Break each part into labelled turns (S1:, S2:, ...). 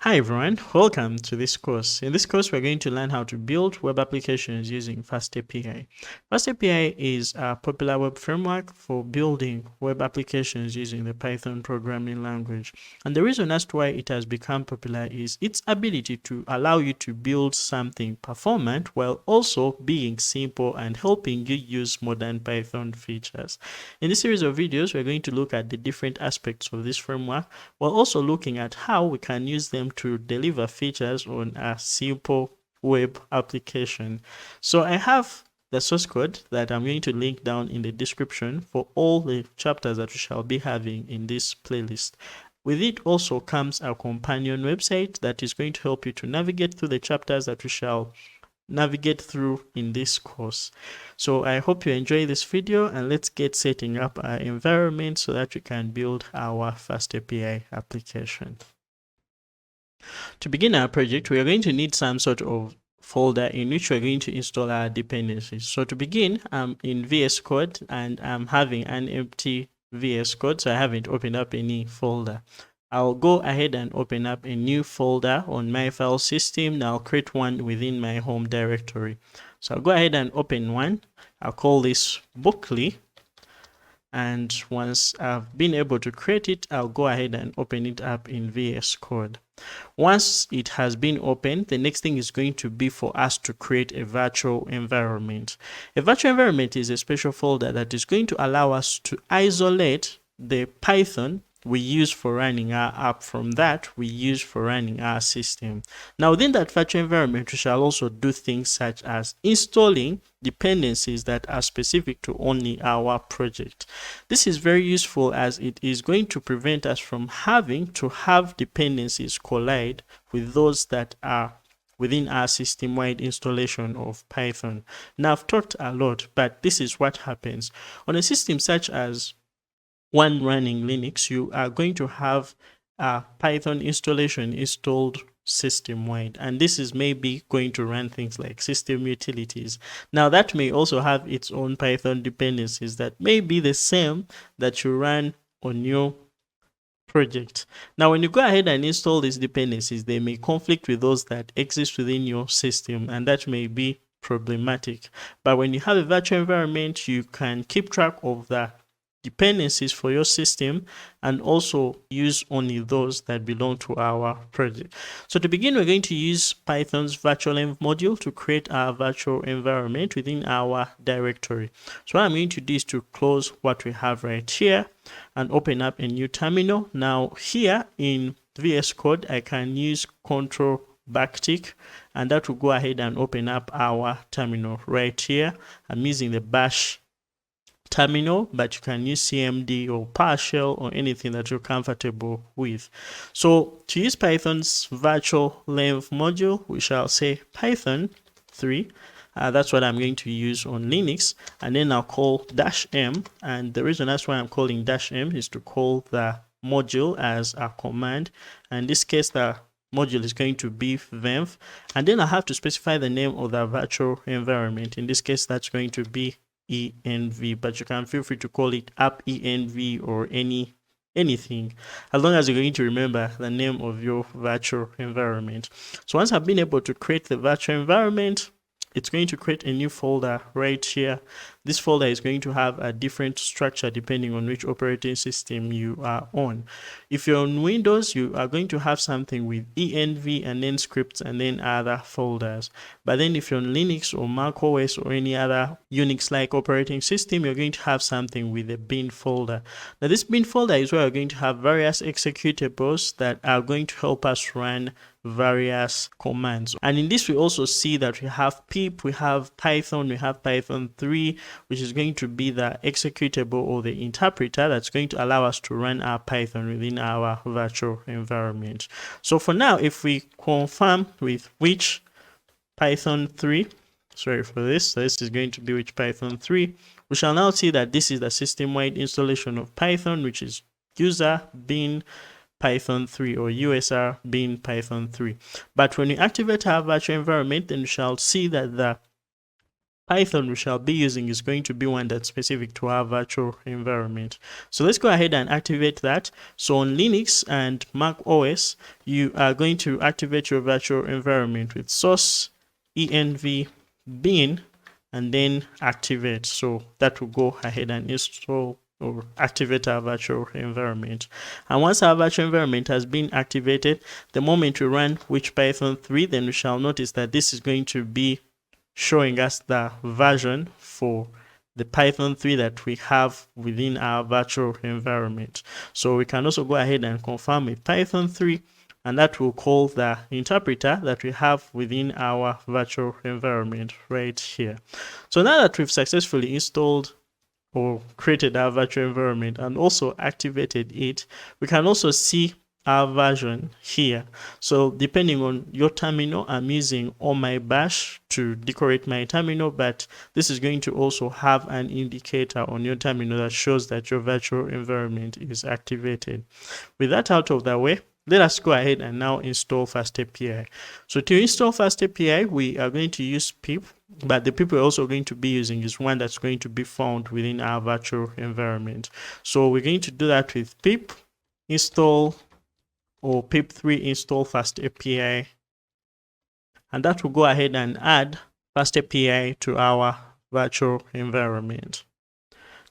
S1: Hi everyone, welcome to this course. In this course, we're going to learn how to build web applications using FastAPI. FastAPI is a popular web framework for building web applications using the Python programming language. And the reason as to why it has become popular is its ability to allow you to build something performant while also being simple and helping you use modern Python features. In this series of videos, we're going to look at the different aspects of this framework while also looking at how we can use them to deliver features on a simple web application. So I have the source code that I'm going to link down in the description for all the chapters that we shall be having in this playlist. With it also comes a companion website that is going to help you to navigate through the chapters that we shall navigate through in this course. So I hope you enjoy this video, and let's get setting up our environment so that we can build our FastAPI application. To begin our project, we are going to need some sort of folder in which we're going to install our dependencies. So to begin, I'm in VS Code and I'm having an empty VS Code, so I haven't opened up any folder. I'll go ahead and open up a new folder on my file system. Now I'll create one within my home directory. So I'll go ahead and open one. I'll call this bookly. And once I've been able to create it, I'll go ahead and open it up in VS Code. Once it has been opened, the next thing is going to be for us to create a virtual environment. A virtual environment is a special folder that is going to allow us to isolate the Python we use for running our app from that we use for running our system. Now within that virtual environment, we shall also do things such as installing dependencies that are specific to only our project. This is very useful as it is going to prevent us from having to have dependencies collide with those that are within our system-wide installation of Python. Now I've talked a lot, but this is what happens. On a system such as one running Linux, you are going to have a Python installation installed system-wide, and this is maybe going to run things like system utilities. Now that may also have its own Python dependencies that may be the same that you run on your project. Now when you go ahead and install these dependencies, they may conflict with those that exist within your system, and that may be problematic. But when you have a virtual environment, you can keep track of the dependencies for your system and also use only those that belong to our project. So to begin, we're going to use Python's virtual env module to create our virtual environment within our directory. So what I'm going to do is to close what we have right here and open up a new terminal. Now here in VS Code, I can use Control backtick, and that will go ahead and open up our terminal right here. I'm using the bash terminal, but you can use CMD or PowerShell or anything that you're comfortable with. So to use Python's virtual env module, we shall say Python 3. That's what I'm going to use on Linux, and then I'll call -m, and the reason that's why I'm calling -m is to call the module as a command. In this case, the module is going to be venv, and then I have to specify the name of the virtual environment. In this case, that's going to be env, but you can feel free to call it app env or anything, as long as you're going to remember the name of your virtual environment. So once I've been able to create the virtual environment, it's going to create a new folder right here. This folder is going to have a different structure depending on which operating system you are on. If you're on Windows, you are going to have something with env and then scripts and then other folders. But then if you're on Linux or Mac OS or any other Unix-like operating system, you're going to have something with a bin folder. Now this bin folder is where we're going to have various executables that are going to help us run various commands. And in this we also see that we have pip, we have Python, we have Python 3, which is going to be the executable or the interpreter that's going to allow us to run our Python within our virtual environment. So for now, if we confirm with which Python 3, sorry for this, so this is going to be which Python 3, we shall now see that this is the system-wide installation of Python, which is user bin Python 3 or USR bin Python 3. But when we activate our virtual environment, then we shall see that the Python we shall be using is going to be one that's specific to our virtual environment. So let's go ahead and activate that. So on Linux and Mac OS, you are going to activate your virtual environment with source env bin and then activate. So that will go ahead and install or activate our virtual environment. And once our virtual environment has been activated, the moment we run which Python 3, then we shall notice that this is going to be showing us the version for the Python 3 that we have within our virtual environment. So we can also go ahead and confirm with Python 3, and that will call the interpreter that we have within our virtual environment right here. So now that we've successfully installed or created our virtual environment and also activated it, we can also see our version here. So depending on your terminal, I'm using On My Bash to decorate my terminal, but this is going to also have an indicator on your terminal that shows that your virtual environment is activated. With that out of the way, let us go ahead and now install FastAPI. So to install FastAPI, we are going to use pip, but the pip we're also going to be using is one that's going to be found within our virtual environment. So we're going to do that with pip install or pip3 install FastAPI, and that will go ahead and add FastAPI to our virtual environment.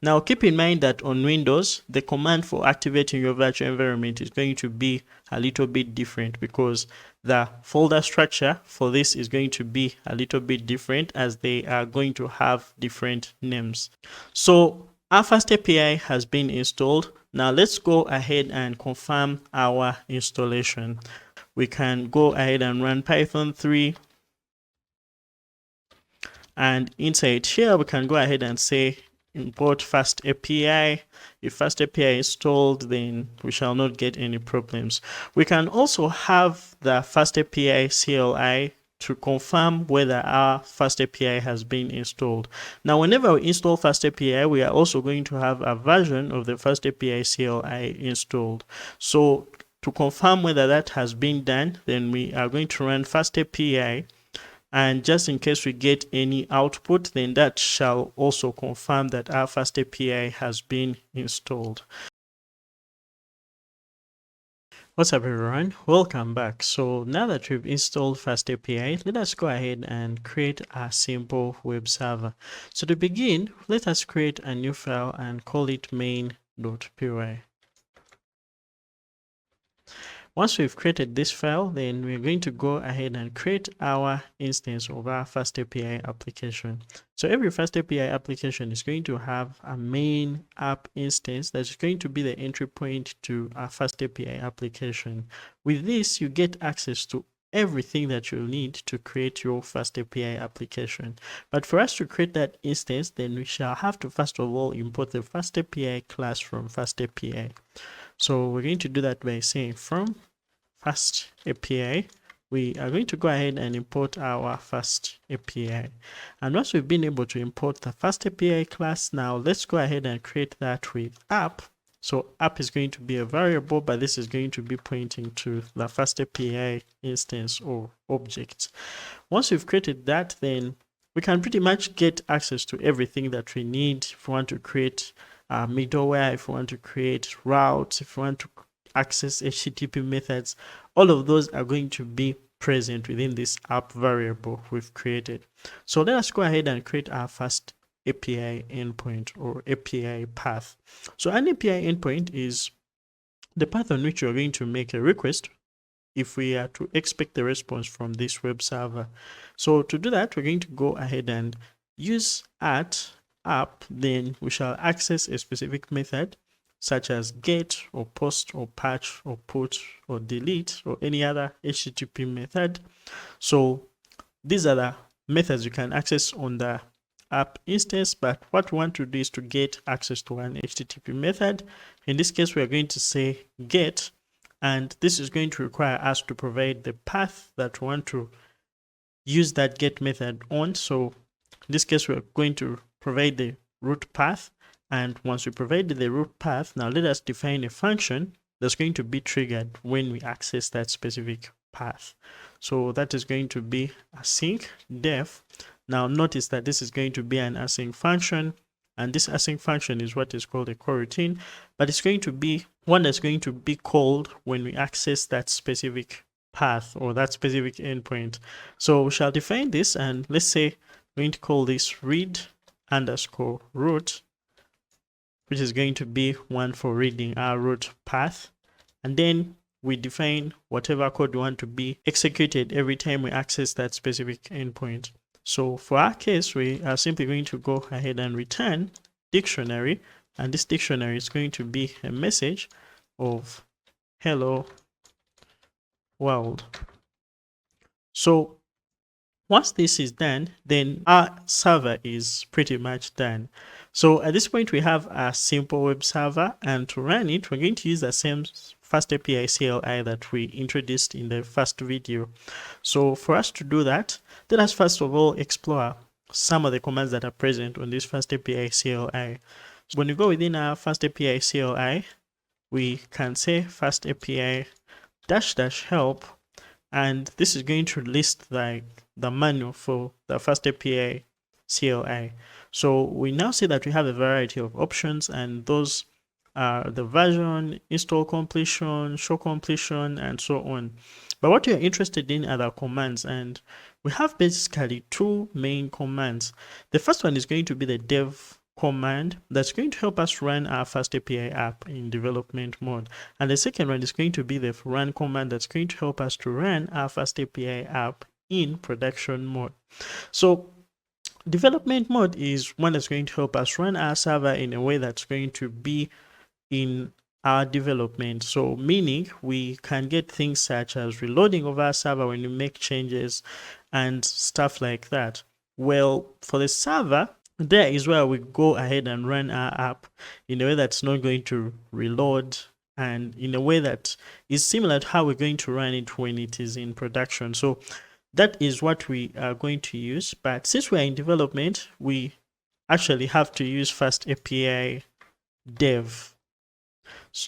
S1: Now keep in mind that on Windows, the command for activating your virtual environment is going to be a little bit different because the folder structure for this is going to be a little bit different as they are going to have different names. So our FastAPI has been installed. Now let's go ahead and confirm our installation. We can go ahead and run Python 3. And inside here, we can go ahead and say import FastAPI. If FastAPI is installed, then we shall not get any problems. We can also have the FastAPI CLI to confirm whether our FastAPI has been installed. Now, whenever we install FastAPI, we are also going to have a version of the FastAPI CLI installed. So to confirm whether that has been done, then we are going to run FastAPI. And just in case we get any output, then that shall also confirm that our FastAPI has been installed. What's up everyone, welcome back. So now that we've installed FastAPI, let us go ahead and create a simple web server. So to begin, let us create a new file and call it main.py. Once we've created this file, then we're going to go ahead and create our instance of our FastAPI application. So every FastAPI application is going to have a main app instance that's going to be the entry point to a FastAPI application. With this, you get access to everything that you'll need to create your FastAPI application. But for us to create that instance, then we shall have to first of all import the FastAPI class from FastAPI. So we're going to do that by saying from FastAPI, we are going to go ahead and import our FastAPI. And once we've been able to import the FastAPI class, now let's go ahead and create that with app. So app is going to be a variable, but this is going to be pointing to the FastAPI instance or object. Once we've created that, then we can pretty much get access to everything that we need if we want to create middleware, if we want to create routes, if we want to access HTTP methods. All of those are going to be present within this app variable we've created. So let us go ahead and create our first API endpoint or API path. So an API endpoint is the path on which you're going to make a request if we are to expect the response from this web server. So to do that, we're going to go ahead and use @app, then we shall access a specific method such as get or post or patch or put or delete or any other HTTP method. So these are the methods you can access on the app instance, but what we want to do is to get access to an HTTP method. In this case, we are going to say get, and this is going to require us to provide the path that we want to use that get method on. So in this case, we're going to provide the root path. And once we provide the root path, now let us define a function that's going to be triggered when we access that specific path. So that is going to be async def. Now notice that this is going to be an async function, and this async function is what is called a coroutine, but it's going to be one that's going to be called when we access that specific path or that specific endpoint. So we shall define this, and let's say we're going to call this read underscore root, which is going to be one for reading our root path. And then we define whatever code we want to be executed every time we access that specific endpoint. So for our case, we are simply going to go ahead and return dictionary, and this dictionary is going to be a message of hello world. So once this is done, then our server is pretty much done. So at this point, we have a simple web server, and to run it, we're going to use the same FastAPI CLI that we introduced in the first video. So for us to do that, let us first of all explore some of the commands that are present on this FastAPI CLI. So when you go within our FastAPI CLI, we can say FastAPI -- help, and this is going to list the manual for the FastAPI CLI. So we now see that we have a variety of options, and those are the version, install completion, show completion, and so on. But what we are interested in are the commands, and we have basically two main commands. The first one is going to be the dev command that's going to help us run our FastAPI app in development mode. And the second one is going to be the run command that's going to help us to run our FastAPI app in production mode. So development mode is one that's going to help us run our server in a way that's going to be in our development. So meaning we can get things such as reloading of our server when you make changes and stuff like that. Well, for the server, there is where we go ahead and run our app in a way that's not going to reload, and in a way that is similar to how we're going to run it when it is in production. So that is what we are going to use. But since we're in development, we actually have to use FastAPI dev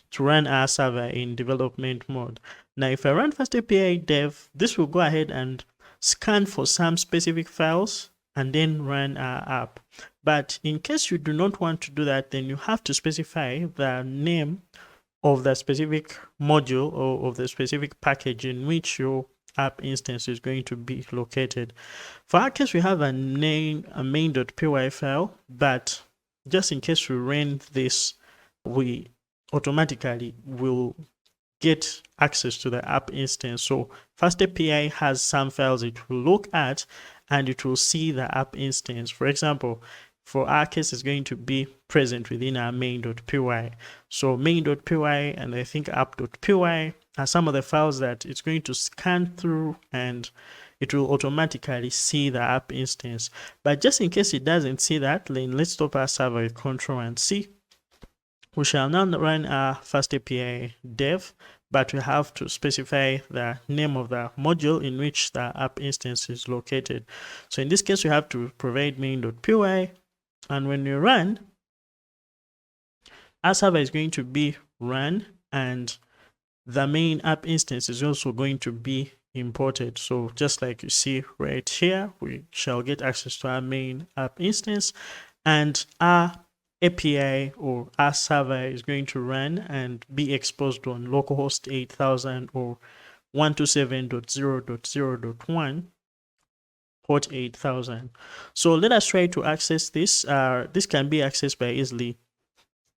S1: to run our server in development mode. Now, if I run FastAPI dev, this will go ahead and scan for some specific files and then run our app. But in case you do not want to do that, then you have to specify the name of the specific module or of the specific package in which your app instance is going to be located. For our case, we have a main.py file, but just in case we run this, we automatically will get access to the app instance. So FastAPI has some files it will look at, and it will see the app instance. For example, for our case, it's going to be present within our main.py. So main.py and I think app.py are some of the files that it's going to scan through, and it will automatically see the app instance. But just in case it doesn't see that, then let's stop our server with Control and C. We shall now run our FastAPI dev, but we have to specify the name of the module in which the app instance is located. So in this case, we have to provide main.py, and when we run, our server is going to be run, and the main app instance is also going to be imported. So just like you see right here, we shall get access to our main app instance, and our API or our server is going to run and be exposed on localhost 8000 or 127.0.0.1 port 8000. So let us try to access this. This can be accessed by easily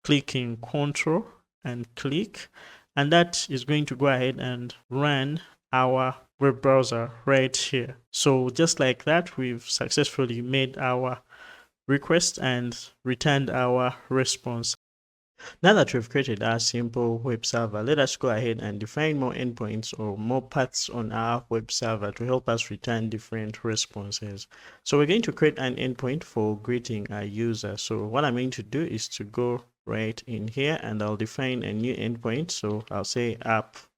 S1: clicking Control and click, and that is going to go ahead and run our web browser right here. So just like that, we've successfully made our request and returned our response. Now that we've created our simple web server, let us go ahead and define more endpoints or more paths on our web server to help us return different responses. So we're going to create an endpoint for greeting our user. So what I'm going to do is to go right in here, and I'll define a new endpoint. So I'll say app.get,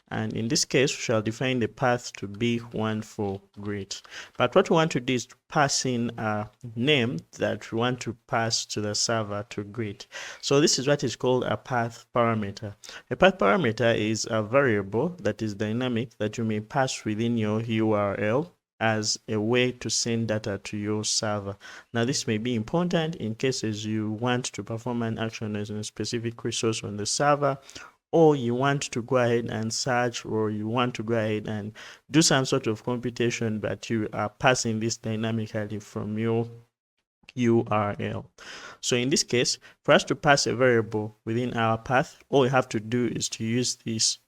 S1: and in this case, we shall define the path to be one for greet. But what we want to do is to pass in a name that we want to pass to the server to greet. So this is what is called a path parameter. A path parameter is a variable that is dynamic that you may pass within your URL as a way to send data to your server. Now, this may be important in cases you want to perform an action as a specific resource on the server, or you want to go ahead and search, or you want to go ahead and do some sort of computation, but you are passing this dynamically from your URL. So in this case, for us to pass a variable within our path, all we have to do is to use this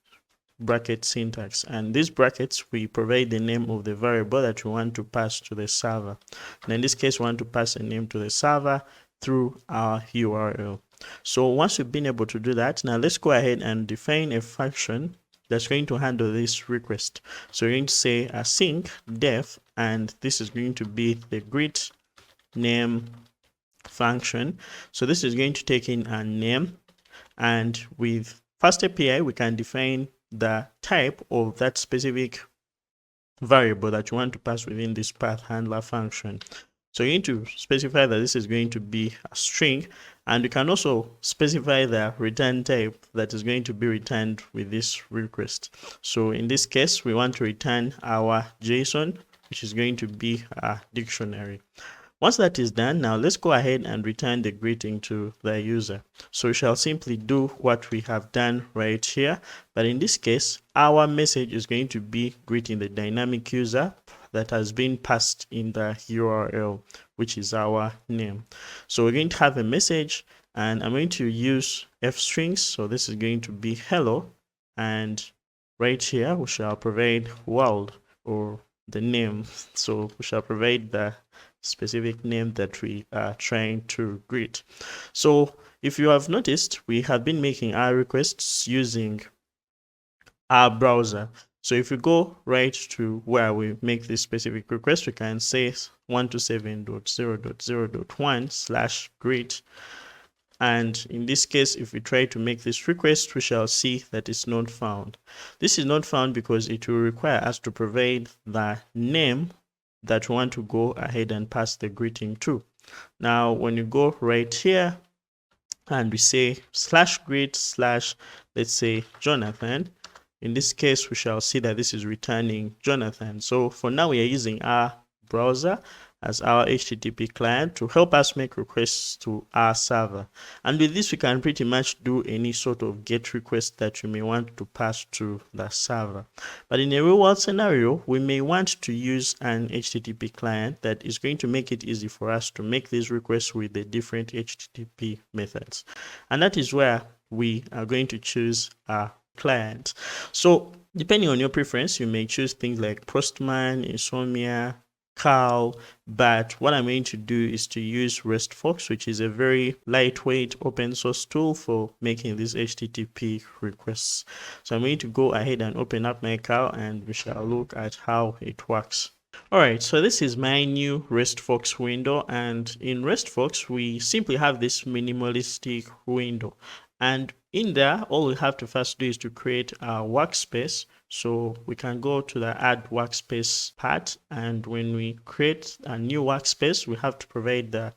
S1: bracket syntax, and these brackets, we provide the name of the variable that we want to pass to the server. And in this case, we want to pass a name to the server through our URL. So once we've been able to do that, now let's go ahead and define a function that's going to handle this request. So we're going to say async def, and this is going to be the greet name function. So this is going to take in a name, and with FastAPI we can define the type of that specific variable that you want to pass within this path handler function. So you need to specify that this is going to be a string, and you can also specify the return type that is going to be returned with this request. So in this case, we want to return our JSON, which is going to be a dictionary. Once that is done, now let's go ahead and return the greeting to the user. So we shall simply do what we have done right here, but in this case, our message is going to be greeting the dynamic user that has been passed in the URL, which is our name. So we're going to have a message, and I'm going to use f strings. So this is going to be hello, and right here we shall provide world, or the name. So we shall provide the specific name that we are trying to greet. So if you have noticed, we have been making our requests using our browser. So if you go right to where we make this specific request, we can say 127.0.0.1/greet. And in this case, if we try to make this request, we shall see that it's not found. This is not found because it will require us to provide the name that we want to go ahead and pass the greeting to. Now, when you go right here and we say /greet/ let's say Jonathan, in this case, we shall see that this is returning Jonathan. So for now, we are using our browser as our HTTP client to help us make requests to our server. And with this, we can pretty much do any sort of GET request that you may want to pass to the server. But in a real world scenario, we may want to use an HTTP client that is going to make it easy for us to make these requests with the different HTTP methods. And that is where we are going to choose a client. So depending on your preference, you may choose things like Postman, Insomnia, Carl, but what I'm going to do is to use RESTFox, which is a very lightweight open source tool for making these HTTP requests. So I'm going to go ahead and open up my Carl, and we shall look at how it works. Alright, so this is my new RESTFox window, and in RESTFox we simply have this minimalistic window, and in there all we have to first do is to create a workspace. So we can go to the add workspace part, and when we create a new workspace, we have to provide the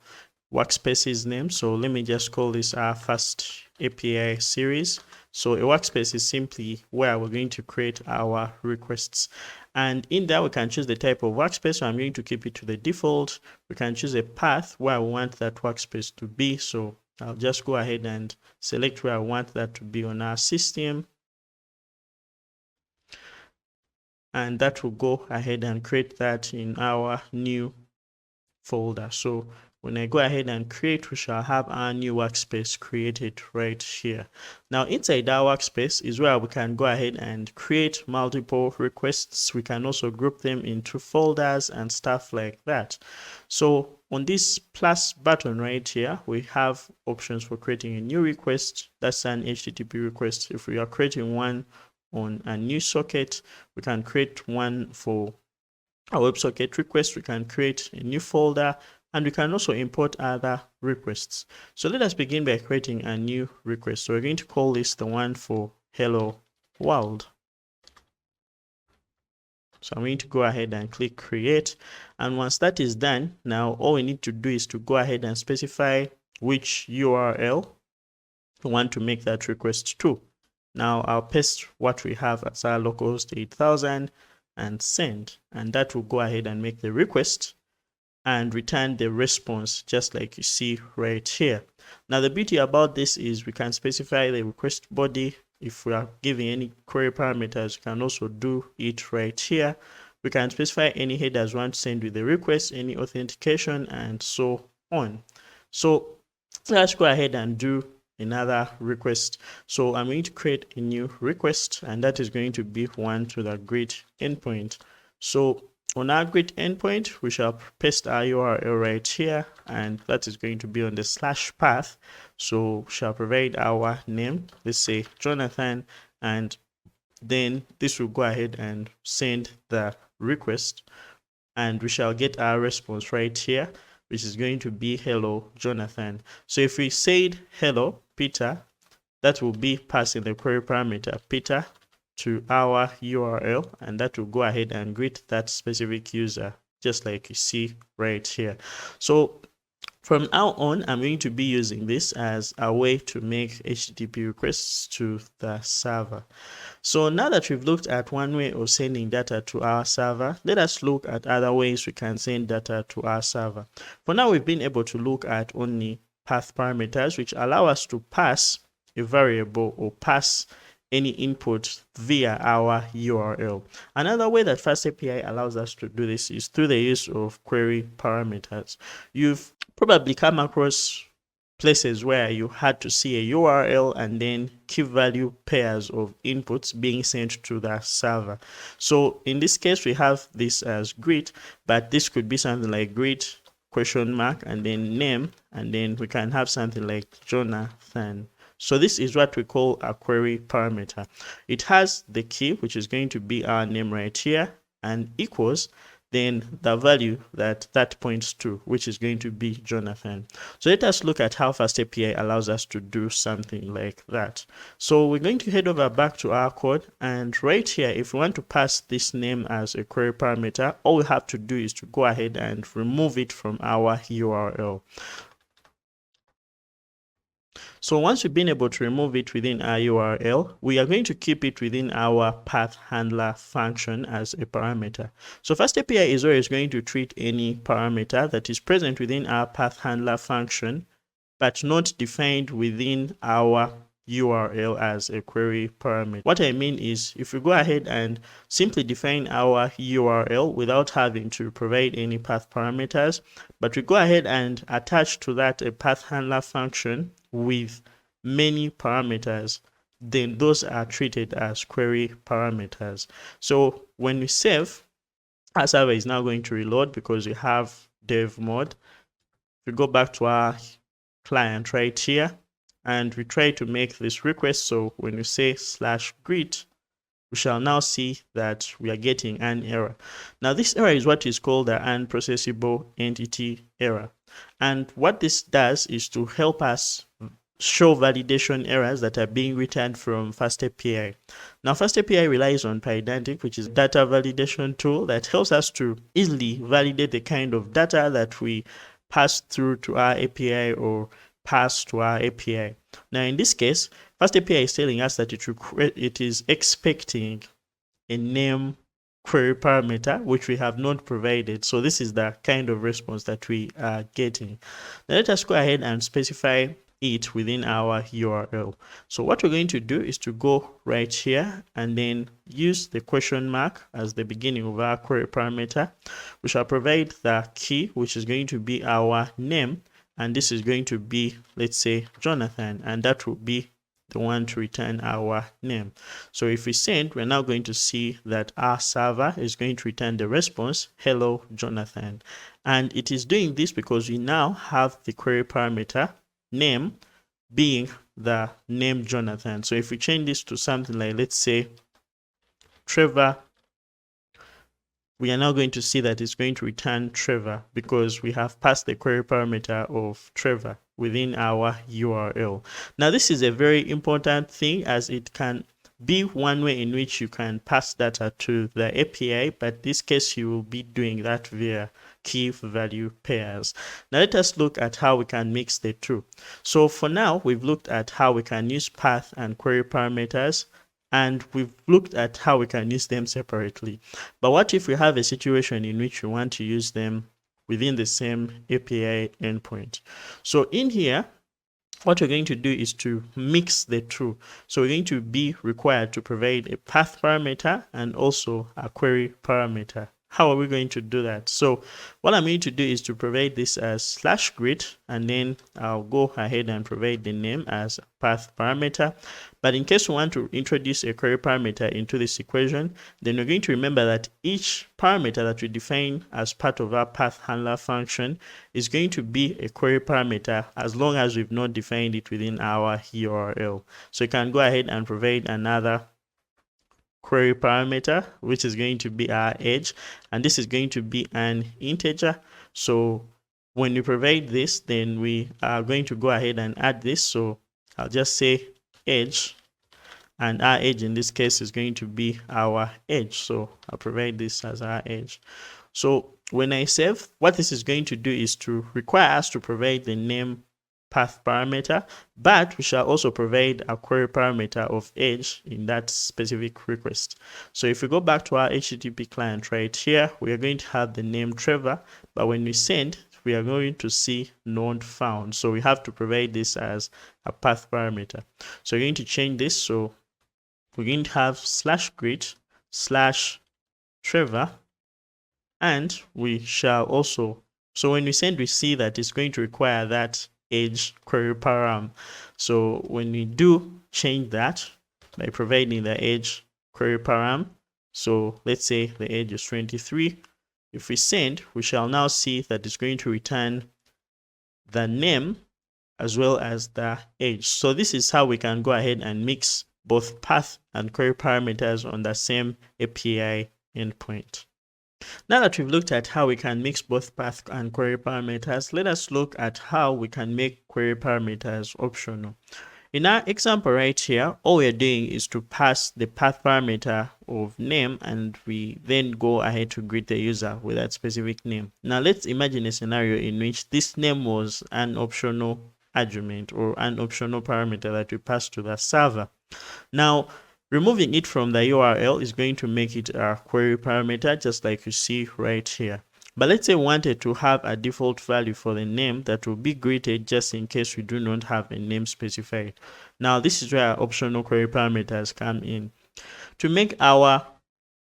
S1: workspace's name. So let me just call this our FastAPI series. So a workspace is simply where we're going to create our requests, and in there we can choose the type of workspace. So I'm going to keep it to the default. We can choose a path where we want that workspace to be. So I'll just go ahead and select where I want that to be on our system, and that will go ahead and create that in our new folder. So when I go ahead and create, we shall have our new workspace created right here. Now inside our workspace is where we can go ahead and create multiple requests. We can also group them into folders and stuff like that. So on this plus button right here, we have options for creating a new request. That's an HTTP request. If we are creating one on a new socket, we can create one for a WebSocket request. We can create a new folder, and we can also import other requests. So let us begin by creating a new request. So we're going to call this the one for hello world. So I'm going to go ahead and click create, and once that is done, now all we need to do is to go ahead and specify which URL we want to make that request to. Now I'll paste what we have as our localhost 8000, and send, and that will go ahead and make the request and return the response just like you see right here. Now the beauty about this is we can specify the request body. If we are giving any query parameters, we can also do it right here. We can specify any headers we want to send with the request, any authentication, and so on. So let's go ahead and do another request. So I'm going to create a new request, and that is going to be one to the GRUD endpoint. So on our GRUD endpoint, we shall paste our URL right here, and that is going to be on the slash path. So we shall provide our name, let's say Jonathan, and then this will go ahead and send the request, and we shall get our response right here, which is going to be hello Jonathan. So if we said hello Peter, that will be passing the query parameter Peter to our URL, and that will go ahead and greet that specific user just like you see right here. So from now on, I'm going to be using this as a way to make HTTP requests to the server. So now that we've looked at one way of sending data to our server, let us look at other ways we can send data to our server. For now, we've been able to look at only path parameters, which allow us to pass a variable or pass any input via our URL. Another way that FastAPI allows us to do this is through the use of query parameters. You've probably come across places where you had to see a URL and then key value pairs of inputs being sent to the server. So in this case, we have this as GRUD, but this could be something like GRUD question mark and then name, and then we can have something like Jonathan. So this is what we call a query parameter. It has the key, which is going to be our name right here, and equals then the value that points to, which is going to be Jonathan. So let us look at how FastAPI allows us to do something like that. So we're going to head over back to our code, and right here, if we want to pass this name as a query parameter, all we have to do is to go ahead and remove it from our URL. So once we've been able to remove it within our URL, we are going to keep it within our path handler function as a parameter. So FastAPI is always going to treat any parameter that is present within our path handler function, but not defined within our URL as a query parameter. What I mean is, if we go ahead and simply define our URL without having to provide any path parameters, but we go ahead and attach to that a path handler function with many parameters, then those are treated as query parameters. So when we save, our server is now going to reload because we have dev mode. If we go back to our client right here and we try to make this request, so when we say /GRUD, we shall now see that we are getting an error. Now this error is what is called the unprocessable entity error, and what this does is to help us show validation errors that are being returned from FastAPI. Now FastAPI relies on Pydantic, which is a data validation tool that helps us to easily validate the kind of data that we pass through to our API or pass to our API. Now in this case, FastAPI is telling us that it is expecting a name query parameter, which we have not provided. So this is the kind of response that we are getting. Now let us go ahead and specify it within our URL. So what we're going to do is to go right here and then use the question mark as the beginning of our query parameter. We shall provide the key, which is going to be our name, and this is going to be, let's say, Jonathan, and that will be the one to return our name. So if we send, we're now going to see that our server is going to return the response, hello Jonathan. And it is doing this because we now have the query parameter name being the name Jonathan. So if we change this to something like, let's say, Trevor, we are now going to see that it's going to return Trevor because we have passed the query parameter of Trevor within our URL. Now this is a very important thing, as it can be one way in which you can pass data to the API, but in this case you will be doing that via key value pairs. Now let us look at how we can mix the two. So for now, we've looked at how we can use path and query parameters and we've looked at how we can use them separately. But what if we have a situation in which we want to use them within the same API endpoint? So in here, what we're going to do is to mix the two. So we're going to be required to provide a path parameter and also a query parameter. How are we going to do that? So what I'm going to do is to provide this as /grid, and then I'll go ahead and provide the name as path parameter. But in case we want to introduce a query parameter into this equation, then we're going to remember that each parameter that we define as part of our path handler function is going to be a query parameter as long as we've not defined it within our URL. So you can go ahead and provide another query parameter, which is going to be our edge, and this is going to be an integer. So when we provide this, then we are going to go ahead and add this. So I'll just say edge, and our edge in this case is going to be our edge. So I'll provide this as our edge. So when I save, what this is going to do is to require us to provide the name path parameter, but we shall also provide a query parameter of edge in that specific request. So if we go back to our HTTP client right here, we are going to have the name Trevor, but when we send, we are going to see not found. So we have to provide this as a path parameter. So we're going to change this. So we're going to have /grid /Trevor, and we shall also, so when we send, we see that it's going to require that edge query param. So when we do change that by providing the edge query param, so let's say the edge is 23, if we send, we shall now see that it's going to return the name as well as the edge. So this is how we can go ahead and mix both path and query parameters on the same API endpoint. Now that we've looked at how we can mix both path and query parameters, let us look at how we can make query parameters optional. In our example right here, all we're doing is to pass the path parameter of name, and we then go ahead to greet the user with that specific name. Now let's imagine a scenario in which this name was an optional argument or an optional parameter that we pass to the server. Now, removing it from the URL is going to make it a query parameter, just like you see right here. But let's say we wanted to have a default value for the name that will be greeted just in case we do not have a name specified. Now, this is where optional query parameters come in. To make our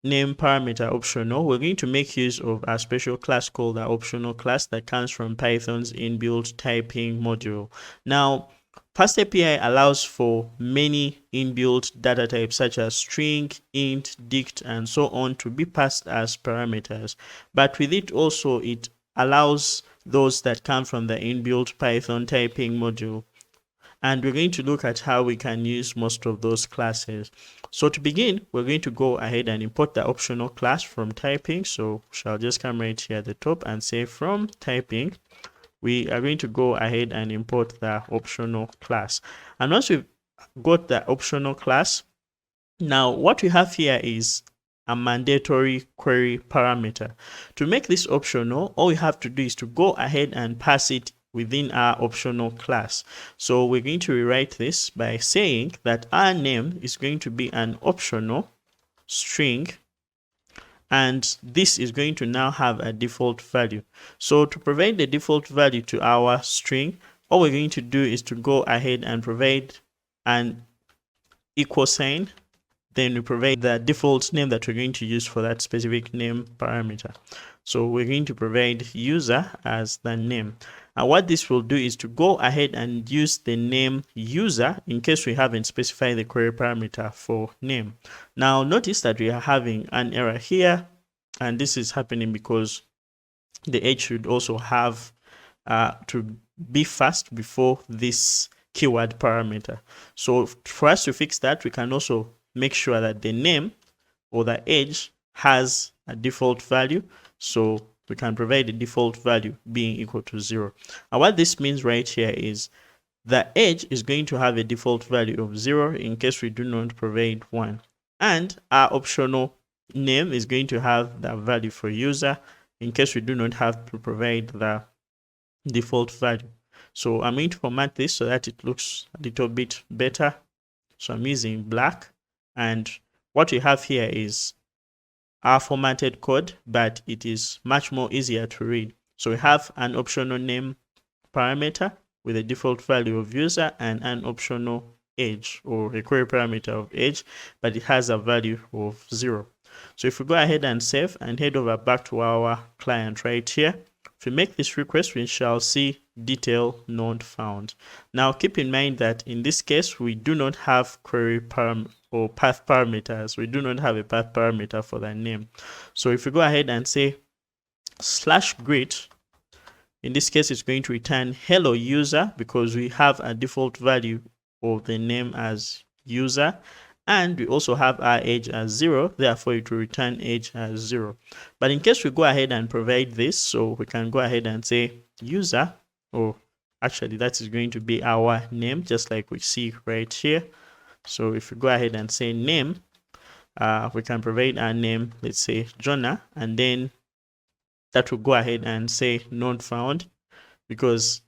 S1: name parameter optional, we're going to make use of a special class called the optional class that comes from Python's inbuilt typing module. Now, FastAPI allows for many inbuilt data types such as string, int, dict, and so on to be passed as parameters. But with it also, it allows those that come from the inbuilt Python typing module. And we're going to look at how we can use most of those classes. So to begin, we're going to go ahead and import the optional class from typing. So we shall just come right here at the top and say from typing. We are going to go ahead and import the optional class. And once we've got the optional class, now what we have here is a mandatory query parameter. To make this optional, all we have to do is to go ahead and pass it within our optional class. So we're going to rewrite this by saying that our name is going to be an optional string, and this is going to now have a default value. So to provide the default value to our string, all we're going to do is to go ahead and provide an equal sign. Then we provide the default name that we're going to use for that specific name parameter. So we're going to provide user as the name. And what this will do is to go ahead and use the name user in case we haven't specified the query parameter for name. Now notice that we are having an error here, and this is happening because the edge should also have to be fast before this keyword parameter. So for us to fix that, we can also make sure that the name or the edge has a default value. So we can provide the default value being equal to 0. And what this means right here is the edge is going to have a default value of 0 in case we do not provide 1. And our optional name is going to have the value for user in case we do not have to provide the default value. So I'm going to format this so that it looks a little bit better. So I'm using black. And what we have here is our formatted code, but it is much more easier to read. So we have an optional name parameter with a default value of user and an optional age or a query parameter of age, but it has a value of 0. So if we go ahead and save and head over back to our client right here, if we make this request, we shall see detail not found. Now keep in mind that in this case, we do not have query or path parameters. We do not have a path parameter for that name. So if we go ahead and say /greet, in this case, it's going to return hello user because we have a default value of the name as user, and we also have our age as 0, therefore it will return age as 0. But in case we go ahead and provide this, so we can go ahead and say user, or actually that is going to be our name, just like we see right here. So if we go ahead and say name, we can provide our name, let's say Jonah, and then that will go ahead and say not found because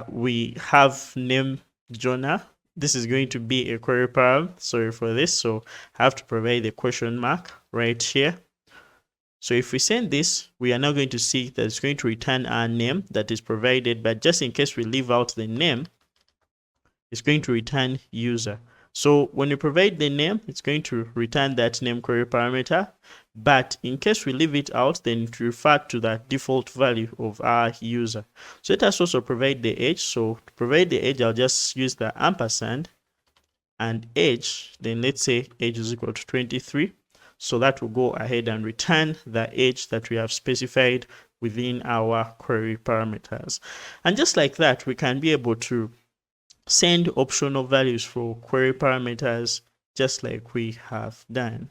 S1: we have name Jonah. This is going to be a query param. Sorry for this. So I have to provide the question mark right here. So if we send this, we are now going to see that it's going to return our name that is provided, but just in case we leave out the name, it's going to return user. So when you provide the name, it's going to return that name query parameter. But in case we leave it out, then it will refer to the default value of our user. So let us also provide the age. So to provide the age, I'll just use the ampersand and age. Then let's say age is equal to 23. So that will go ahead and return the age that we have specified within our query parameters. And just like that, we can be able to send optional values for query parameters just like we have done.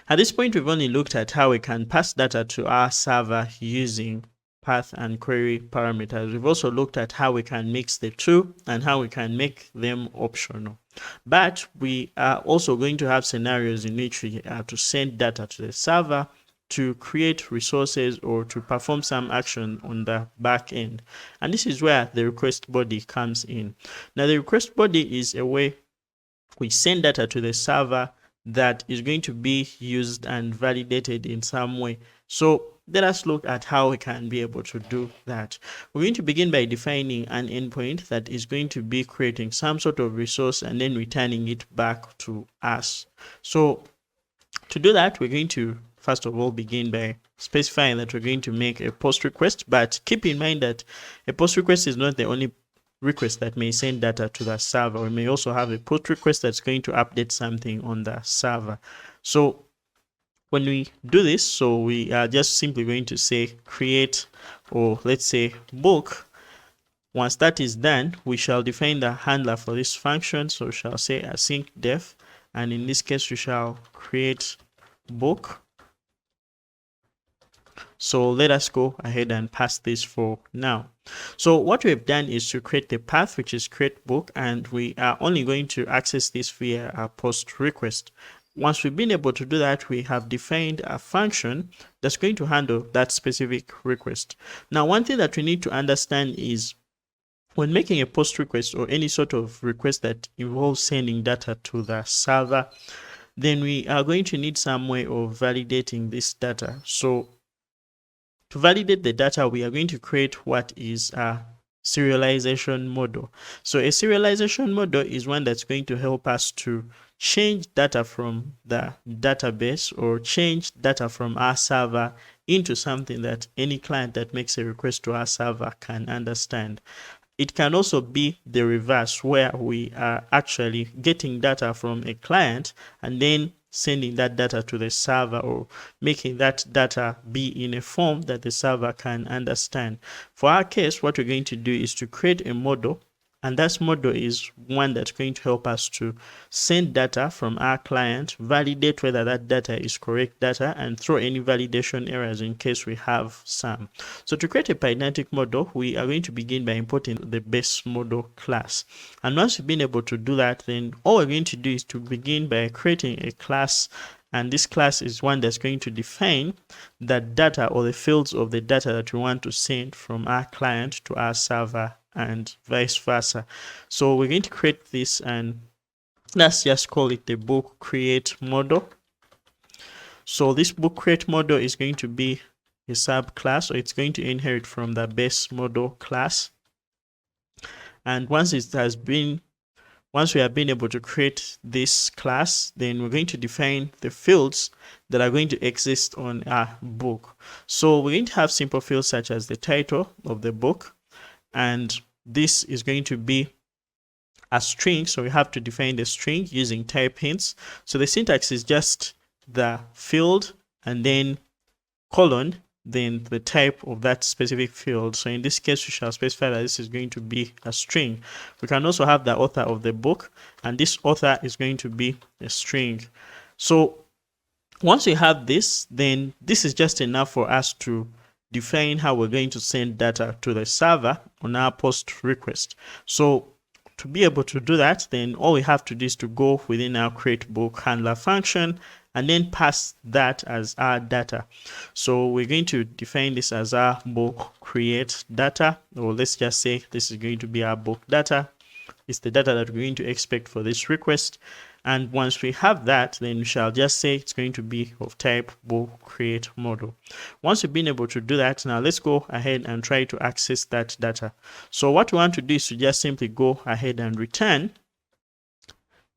S1: At this point, we've only looked at how we can pass data to our server using path and query parameters. We've also looked at how we can mix the two and how we can make them optional. But we are also going to have scenarios in which we have to send data to the server to create resources or to perform some action on the back end. And this is where the request body comes in. Now, the request body is a way we send data to the server that is going to be used and validated in some way. So let us look at how we can be able to do that. We're going to begin by defining an endpoint that is going to be creating some sort of resource and then returning it back to us. So to do that, we're going to first of all begin by specifying that we're going to make a post request, but keep in mind that a post request is not the only request that may send data to the server. We may also have a post request that's going to update something on the server. So when we do this, so we are just simply going to say create, or let's say book. Once that is done, we shall define the handler for this function. So we shall say async def, and in this case we shall create book. So let us go ahead and pass this for now. So what we've done is to create the path, which is create book, and we are only going to access this via a post request. Once we've been able to do that, we have defined a function that's going to handle that specific request. Now, one thing that we need to understand is when making a post request or any sort of request that involves sending data to the server, then we are going to need some way of validating this data. So to validate the data, we are going to create what is a serialization model. So a serialization model is one that's going to help us to change data from the database or change data from our server into something that any client that makes a request to our server can understand. It can also be the reverse, where we are actually getting data from a client and then sending that data to the server, or making that data be in a form that the server can understand. For our case, what we're going to do is to create a model, and that model is one that's going to help us to send data from our client, validate whether that data is correct data, and throw any validation errors in case we have some. So to create a Pydantic model, we are going to begin by importing the base model class. And once we've been able to do that, then all we're going to do is to begin by creating a class. And this class is one that's going to define the data or the fields of the data that we want to send from our client to our server and vice versa. So we're going to create this, and Let's just call it the book create model. So this book create model is going to be a subclass, or it's going to inherit from the base model class. And once we have been able to create this class, then we're going to define the fields that are going to exist on our book. So we're going to have simple fields such as the title of the book, and this is going to be a string, so we have to define the string using type hints. So the syntax is just the field and then colon, then the type of that specific field. So in this case, we shall specify that this is going to be a string. We can also have the author of the book, and this author is going to be a string. So once we have this, then this is just enough for us to define how we're going to send data to the server on our post request. So to be able to do that, then all we have to do is to go within our create book handler function and then pass that as our data. So we're going to define this as our book create data, or let's just say this is going to be our book data. It's the data that we're going to expect for this request. And once we have that, then we shall just say it's going to be of type book create model. Once we've been able to do that, now let's go ahead and try to access that data. So what we want to do is to just simply go ahead and return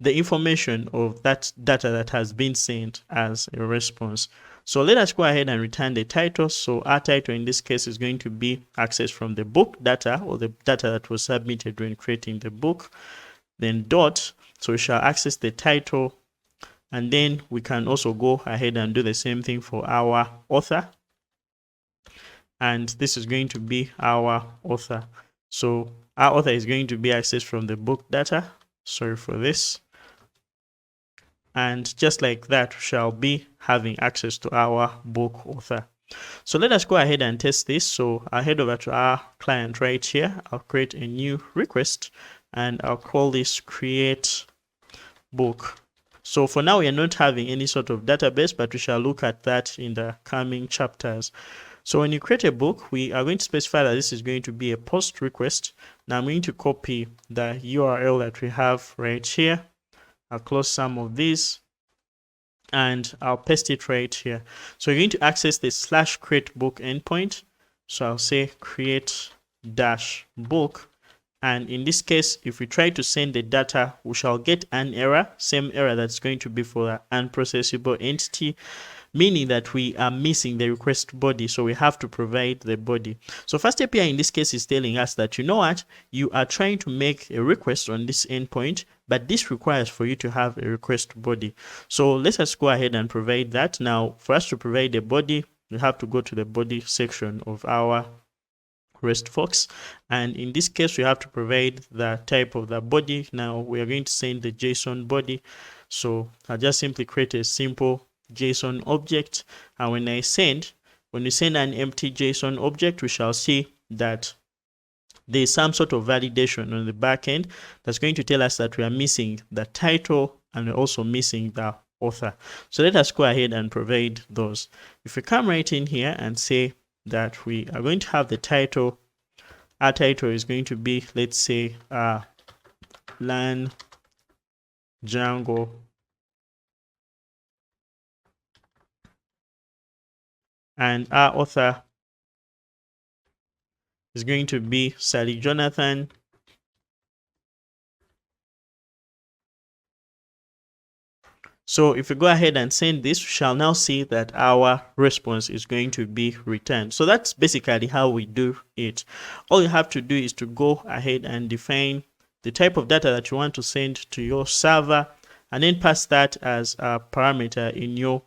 S1: the information of that data that has been sent as a response. So let us go ahead and return the title. So our title in this case is going to be accessed from the book data, or the data that was submitted when creating the book. Then dot, so we shall access the title, and then we can also go ahead and do the same thing for our author, and this is going to be our author. So our author is going to be accessed from the book data. Sorry for this. And just like that, we shall be having access to our book author. So let us go ahead and test this. So I'll head over to our client right here. I'll create a new request and I'll call this create book. So for now, we are not having any sort of database, but we shall look at that in the coming chapters. So when you create a book, we are going to specify that this is going to be a post request. Now I'm going to copy the URL that we have right here. I'll close some of these and I'll paste it right here. So we're going to access the /create book endpoint. So I'll say create dash book. And in this case, if we try to send the data, we shall get an error, same error that's going to be for the unprocessable entity, meaning that we are missing the request body, so we have to provide the body. So FastAPI in this case is telling us that, you know what, you are trying to make a request on this endpoint, but this requires for you to have a request body. So let us go ahead and provide that. Now, for us to provide a body, we have to go to the body section of our RESTFox, and in this case we have to provide the type of the body. Now we are going to send the JSON body, so I'll just simply create a simple JSON object, and when we send an empty JSON object, we shall see that there's some sort of validation on the back end that's going to tell us that we are missing the title and we're also missing the author. So let us go ahead and provide those. If we come right in here and say that we are going to have the title, our title is going to be, let's say, Learn Django and our author is going to be Sally Jonathan. So if we go ahead and send this, we shall now see that our response is going to be returned. So that's basically how we do it. All you have to do is to go ahead and define the type of data that you want to send to your server, and then pass that as a parameter in your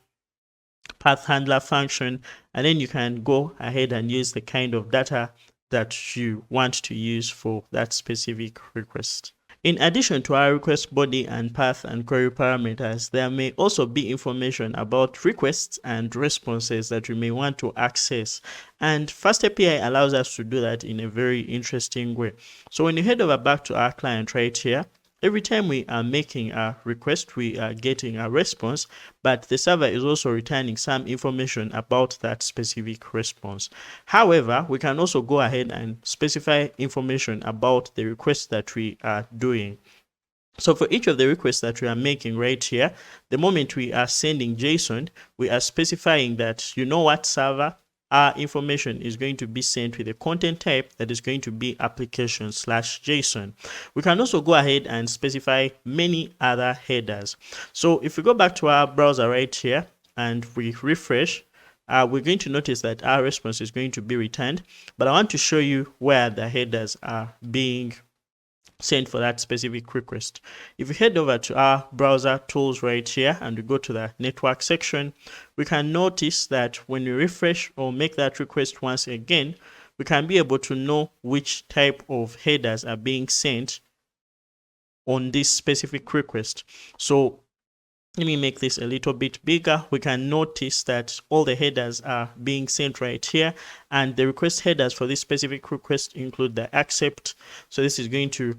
S1: path handler function, and then you can go ahead and use the kind of data that you want to use for that specific request. In addition to our request body and path and query parameters, there may also be information about requests and responses that we may want to access. And FastAPI allows us to do that in a very interesting way. So when you head over back to our client right here, every time we are making a request, we are getting a response, but the server is also returning some information about that specific response. However, we can also go ahead and specify information about the request that we are doing. So for each of the requests that we are making right here, the moment we are sending JSON, we are specifying that, you know what, server, our information is going to be sent with a content type that is going to be application/JSON. We can also go ahead and specify many other headers. So if we go back to our browser right here and we refresh, we're going to notice that our response is going to be returned, but I want to show you where the headers are being sent for that specific request. If we head over to our browser tools right here and we go to the network section, we can notice that when we refresh or make that request once again, we can be able to know which type of headers are being sent on this specific request. So let me make this a little bit bigger. We can notice that all the headers are being sent right here, and the request headers for this specific request include the accept. So this is going to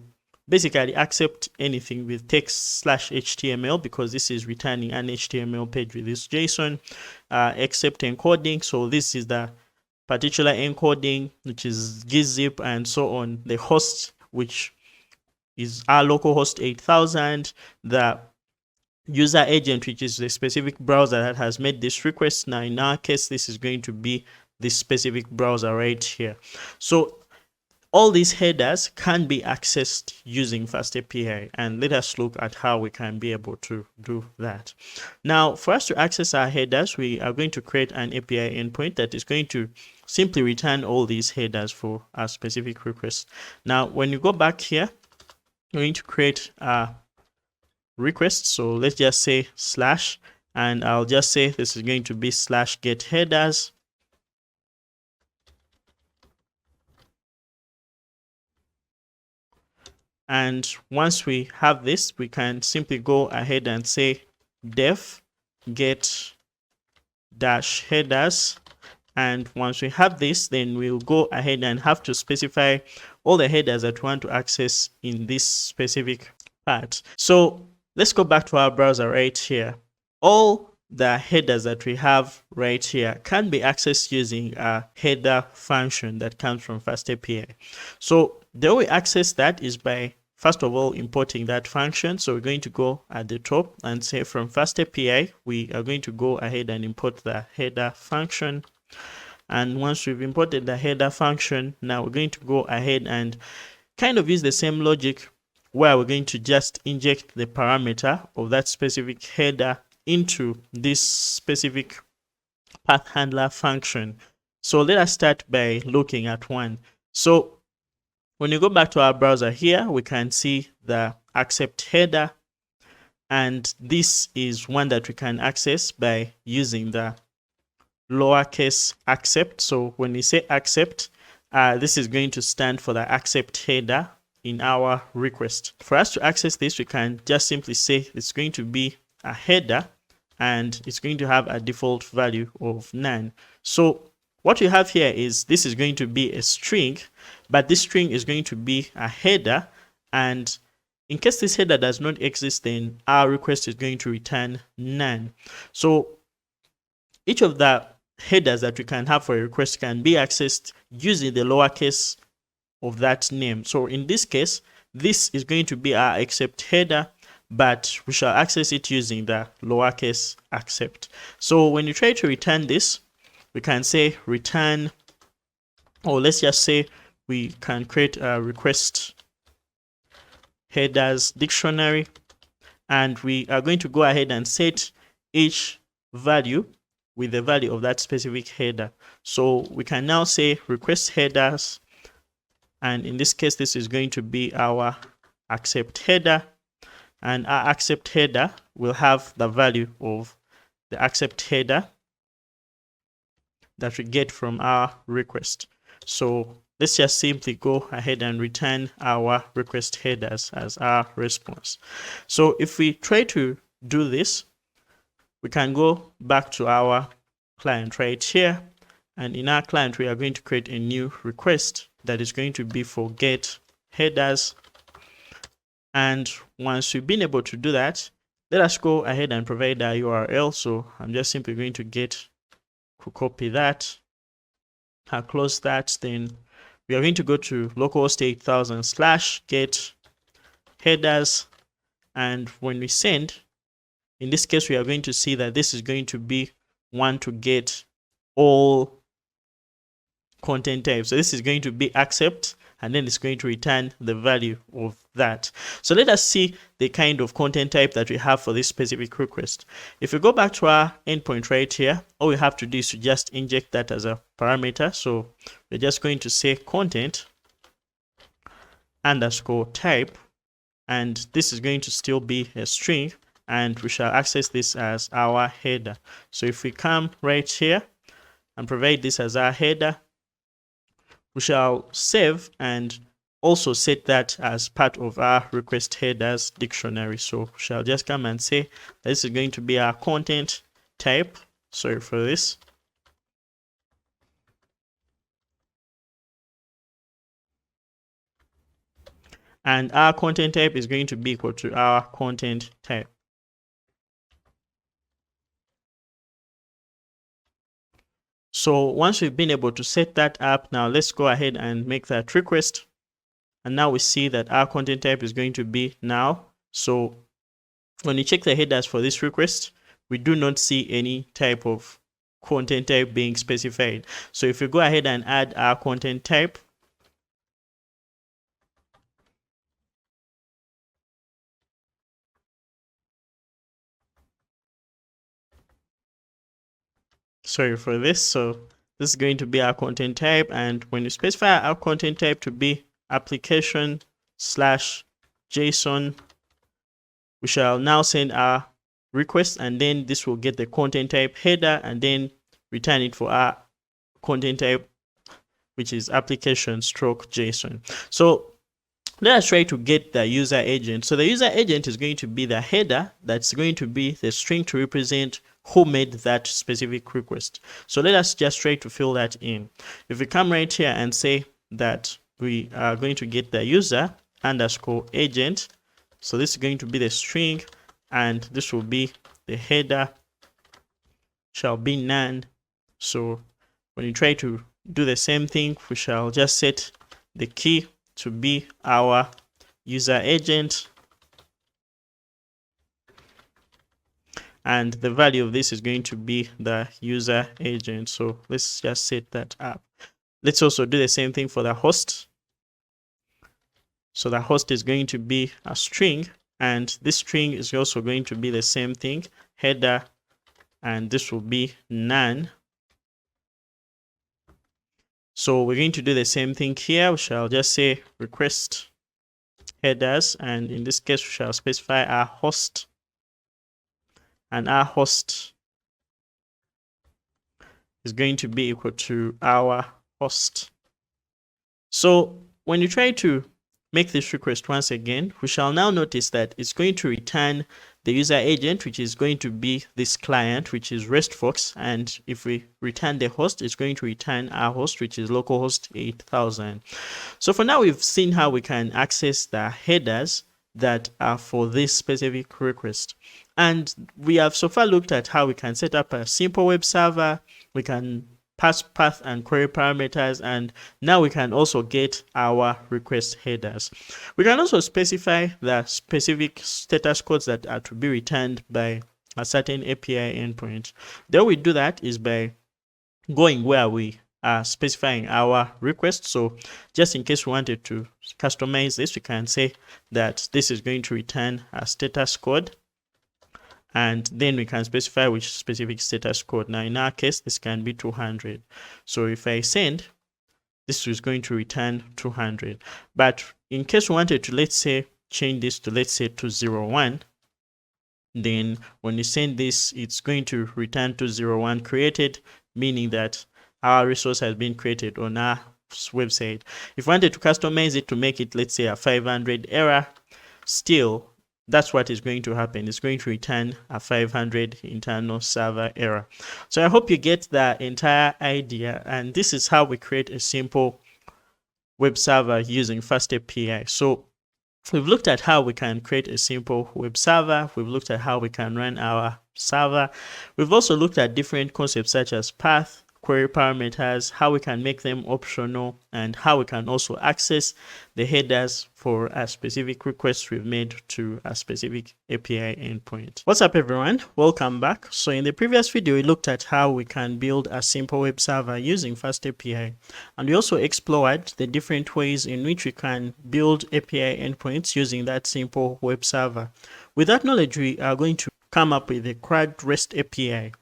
S1: basically accept anything with text/HTML because this is returning an HTML page with this JSON. Accept encoding. So this is the particular encoding, which is gzip and so on. The host, which is our localhost 8000. The user agent, which is the specific browser that has made this request. Now in our case, this is going to be this specific browser right here. So all these headers can be accessed using FastAPI, and let us look at how we can be able to do that. Now for us to access our headers, we are going to create an API endpoint that is going to simply return all these headers for our specific request. Now when you go back here, we're going to create a request. So let's just say slash, and I'll just say this is going to be /get headers. And once we have this, we can simply go ahead and say def get dash headers. And once we have this, then we'll go ahead and have to specify all the headers that we want to access in this specific part. So let's go back to our browser right here. All the headers that we have right here can be accessed using a header function that comes from FastAPI. So the way we access that is by, first of all, importing that function. So we're going to go at the top and say from FastAPI, we are going to go ahead and import the header function. And once we've imported the header function, now we're going to go ahead and kind of use the same logic where we're going to just inject the parameter of that specific header into this specific path handler function. So let us start by looking at one. So when you go back to our browser here, we can see the accept header, and this is one that we can access by using the lowercase accept. So when we say accept, this is going to stand for the accept header in our request. For us to access this, we can just simply say it's going to be a header and it's going to have a default value of none. So what we have here is this is going to be a string, but this string is going to be a header, and in case this header does not exist, then our request is going to return none. So each of the headers that we can have for a request can be accessed using the lowercase of that name. So in this case, this is going to be our accept header, but we shall access it using the lowercase accept. So when you try to return this, we can say return, or let's just say we can create a request headers dictionary, and we are going to go ahead and set each value with the value of that specific header. So we can now say request headers, and in this case, this is going to be our accept header, and our accept header will have the value of the accept header that we get from our request. So let's just simply go ahead and return our request headers as our response. So if we try to do this, we can go back to our client right here, and in our client we are going to create a new request that is going to be for get headers. And once we've been able to do that, let us go ahead and provide our URL. So I'm just simply going to copy that, I'll close that, then we are going to go to localhost 8000/get headers, and when we send, in this case, we are going to see that this is going to be one to get all content types. So this is going to be accept, and then it's going to return the value of that. So let us see the kind of content type that we have for this specific request. If we go back to our endpoint right here, all we have to do is to just inject that as a parameter. So we're just going to say content underscore type, and this is going to still be a string, and we shall access this as our header. So if we come right here and provide this as our header, we shall save and also set that as part of our request headers dictionary. So we shall just come and say this is going to be our content type. Sorry for this. And our content type is going to be equal to our content type. So once we've been able to set that up, now let's go ahead and make that request. And now we see that our content type is going to be now. So when you check the headers for this request, we do not see any type of content type being specified. So if we go ahead and add our content type, sorry for this. So this is going to be our content type, and when you specify our content type to be application/JSON, we shall now send our request, and then this will get the content type header and then return it for our content type, which is application/JSON. So let us try to get the user agent. So the user agent is going to be the header that's going to be the string to represent who made that specific request. So let us just try to fill that in. If we come right here and say that we are going to get the user underscore agent, so this is going to be the string, and this will be the header shall be none. So when you try to do the same thing, we shall just set the key to be our user agent, and the value of this is going to be the user agent. So let's just set that up. Let's also do the same thing for the host. So the host is going to be a string, and this string is also going to be the same thing, header, and this will be none. So we're going to do the same thing here. We shall just say request headers, and in this case we shall specify our host, and our host is going to be equal to our host. So when you try to make this request once again, we shall now notice that it's going to return the user agent, which is going to be this client, which is RESTFox, and if we return the host, it's going to return our host, which is localhost 8000. So for now, we've seen how we can access the headers that are for this specific request, and we have so far looked at how we can set up a simple web server, we can pass path and query parameters, and now we can also get our request headers. We can also specify the specific status codes that are to be returned by a certain API endpoint. The way we do that is by going where we are specifying our request. So just in case we wanted to customize this, we can say that this is going to return a status code, and then we can specify which specific status code. Now in our case, this can be 200. So if I send, this is going to return 200. But in case we wanted to, let's say, change this to, let's say, 201, then when you send this, it's going to return 201 created, meaning that our resource has been created on our website. If we wanted to customize it to make it, let's say, a 500 error, still that's what is going to happen. It's going to return a 500 internal server error. So I hope you get the entire idea, and this is how we create a simple web server using FastAPI. So we've looked at how we can create a simple web server. We've looked at how we can run our server. We've also looked at different concepts such as path, query parameters, how we can make them optional, and how we can also access the headers for a specific request we've made to a specific API endpoint. What's up everyone? Welcome back. So in the previous video, we looked at how we can build a simple web server using FastAPI. And we also explored the different ways in which we can build API endpoints using that simple web server. With that knowledge, we are going to come up with the CRUD REST API.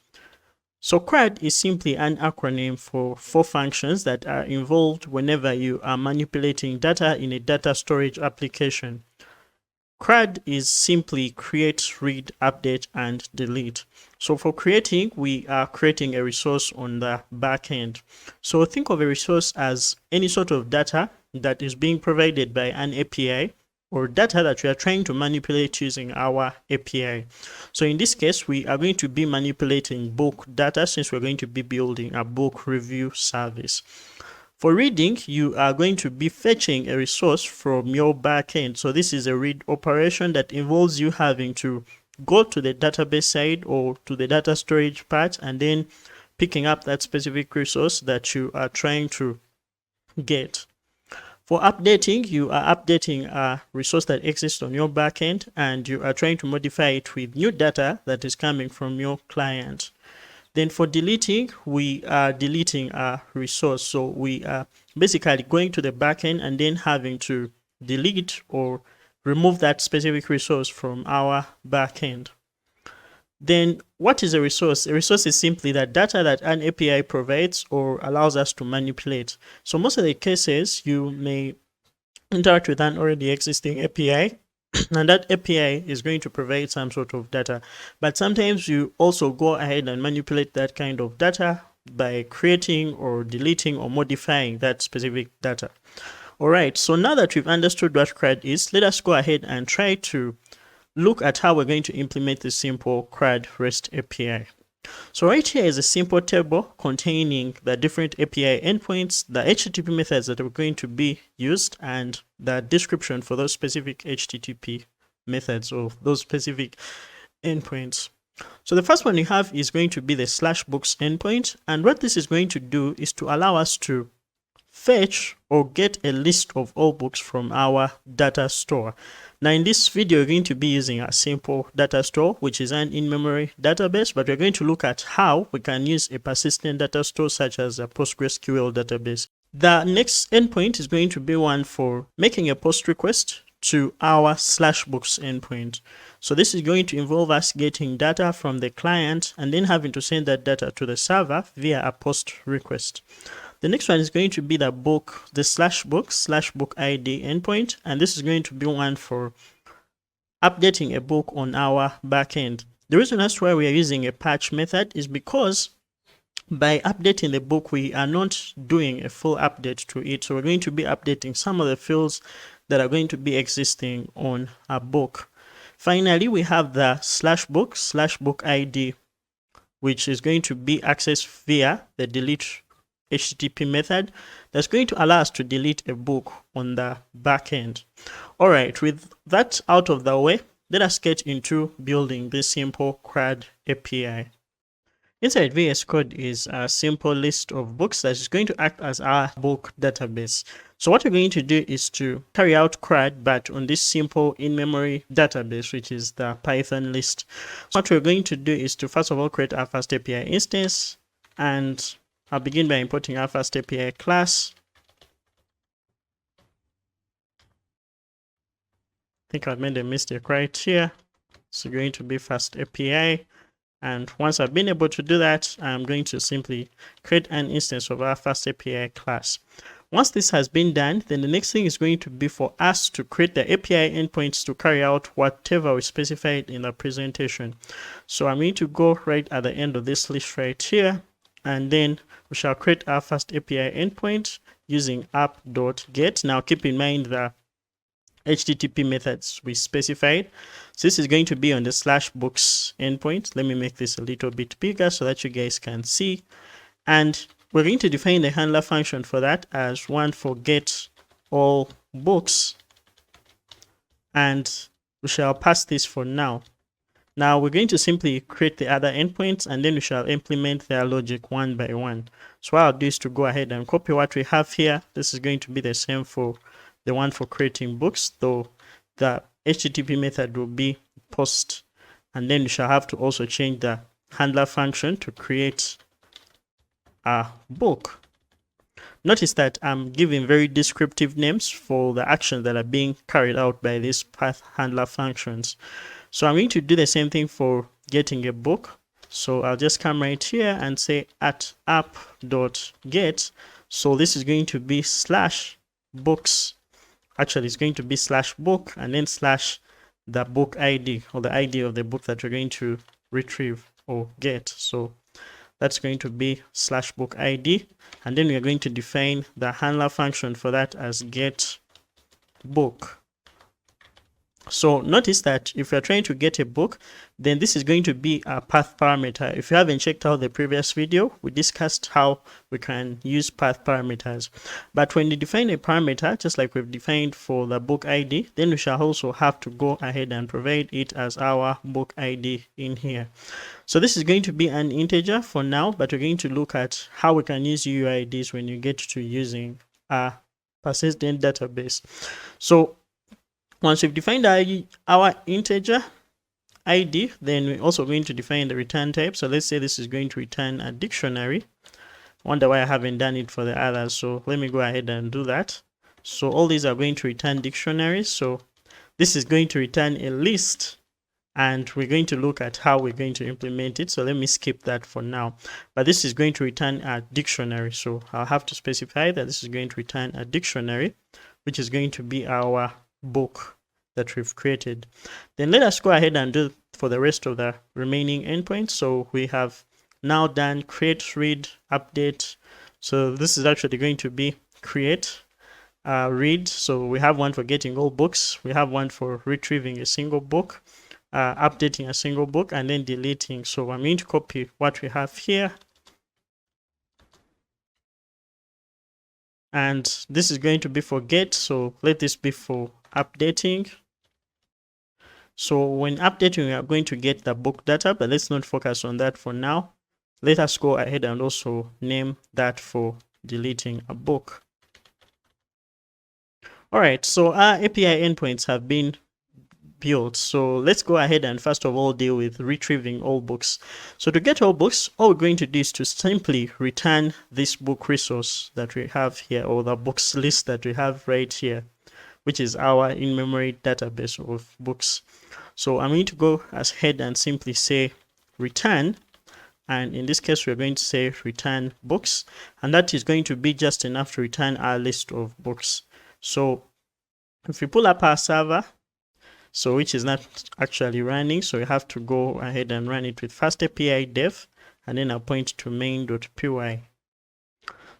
S1: So CRUD is simply an acronym for 4 functions that are involved whenever you are manipulating data in a data storage application. CRUD is simply create, read, update, and delete. So for creating, we are creating a resource on the back end. So think of a resource as any sort of data that is being provided by an API or data that we are trying to manipulate using our API. So in this case, we are going to be manipulating book data since we're going to be building a book review service. For reading, you are going to be fetching a resource from your backend. So this is a read operation that involves you having to go to the database side or to the data storage part and then picking up that specific resource that you are trying to get. For updating, you are updating a resource that exists on your backend and you are trying to modify it with new data that is coming from your client. Then for deleting, we are deleting a resource. So we are basically going to the backend and then having to delete or remove that specific resource from our backend. Then what is a resource? A resource is simply that data that an API provides or allows us to manipulate. So most of the cases, you may interact with an already existing API and that API is going to provide some sort of data. But sometimes you also go ahead and manipulate that kind of data by creating or deleting or modifying that specific data. All right, so now that we've understood what CRUD is, let us go ahead and try to look at how we're going to implement the simple CRUD REST API. So right here is a simple table containing the different API endpoints, the HTTP methods that are going to be used, and the description for those specific HTTP methods or those specific endpoints. So the first one we have is going to be the /books endpoint, and what this is going to do is to allow us to fetch or get a list of all books from our data store. Now in this video, we're going to be using a simple data store, which is an in-memory database, but we're going to look at how we can use a persistent data store such as a PostgreSQL database. The next endpoint is going to be one for making a post request to our /books endpoint. So this is going to involve us getting data from the client and then having to send that data to the server via a post request. The next one is going to be the book ID endpoint, and this is going to be one for updating a book on our backend. The reason that's why we are using a patch method is because by updating the book, we are not doing a full update to it. So we're going to be updating some of the fields that are going to be existing on a book. Finally, we have the /book ID, which is going to be accessed via the delete HTTP method that's going to allow us to delete a book on the backend. All right, with that out of the way, let us get into building this simple CRUD API. Inside VS Code is a simple list of books that is going to act as our book database. So what we're going to do is to carry out CRUD, but on this simple in-memory database, which is the Python list. So what we're going to do is to first of all create our FastAPI instance, and I'll begin by importing our FastAPI class. I think I've made a mistake right here. It's going to be FastAPI. And once I've been able to do that, I'm going to simply create an instance of our FastAPI class. Once this has been done, then the next thing is going to be for us to create the API endpoints to carry out whatever we specified in the presentation. So I'm going to go right at the end of this list right here, and then we shall create our first API endpoint using app.get. Now keep in mind the HTTP methods we specified. So this is going to be on the /books endpoint. Let me make this a little bit bigger so that you guys can see. And we're going to define the handler function for that as one for get all books. And we shall pass this for now. Now we're going to simply create the other endpoints, and then we shall implement their logic one by one. So what I'll do is to go ahead and copy what we have here. This is going to be the same for the one for creating books, though the HTTP method will be post, and then we shall have to also change the handler function to create a book. Notice that I'm giving very descriptive names for the actions that are being carried out by these path handler functions. So I'm going to do the same thing for getting a book. So I'll just come right here and say at app.get. So this is going to be slash books. Actually, it's going to be slash book and then slash the book ID, or the ID of the book that we're going to retrieve or get. So that's going to be slash book ID. And then we're going to define the handler function for that as get book. So notice that if you're trying to get a book, then this is going to be a path parameter. If you haven't checked out the previous video, we discussed how we can use path parameters. But when you define a parameter, just like we've defined for the book ID, then we shall also have to go ahead and provide it as our book ID in here. So this is going to be an integer for now, but we're going to look at how we can use UIDs when you get to using a persistent database. So once we've defined our integer ID, then we're also going to define the return type. So let's say this is going to return a dictionary. Wonder why I haven't done it for the others. So let me go ahead and do that. So all these are going to return dictionaries. So this is going to return a list, and we're going to look at how we're going to implement it. So let me skip that for now. But this is going to return a dictionary. So I'll have to specify that this is going to return a dictionary, which is going to be our book that we've created. Then let us go ahead and do for the rest of the remaining endpoints. So we have now done create, read, update. So this is actually going to be create, read. So we have one for getting all books. We have one for retrieving a single book, updating a single book, and then deleting. So I'm going to copy what we have here. And this is going to be for get. So let this be for updating. So when updating, we are going to get the book data, but let's not focus on that for now. Let us go ahead and also name that for deleting a book. All right, so our API endpoints have been built. So let's go ahead and first of all deal with retrieving all books. So to get all books, all we're going to do is to simply return this book resource that we have here, or the books list that we have right here, which is our in-memory database of books. So I'm going to go ahead and simply say return, and in this case we're going to say return books, and that is going to be just enough to return our list of books. So if we pull up our server, so which is not actually running, so we have to go ahead and run it with FastAPI dev, and then I'll point to main.py.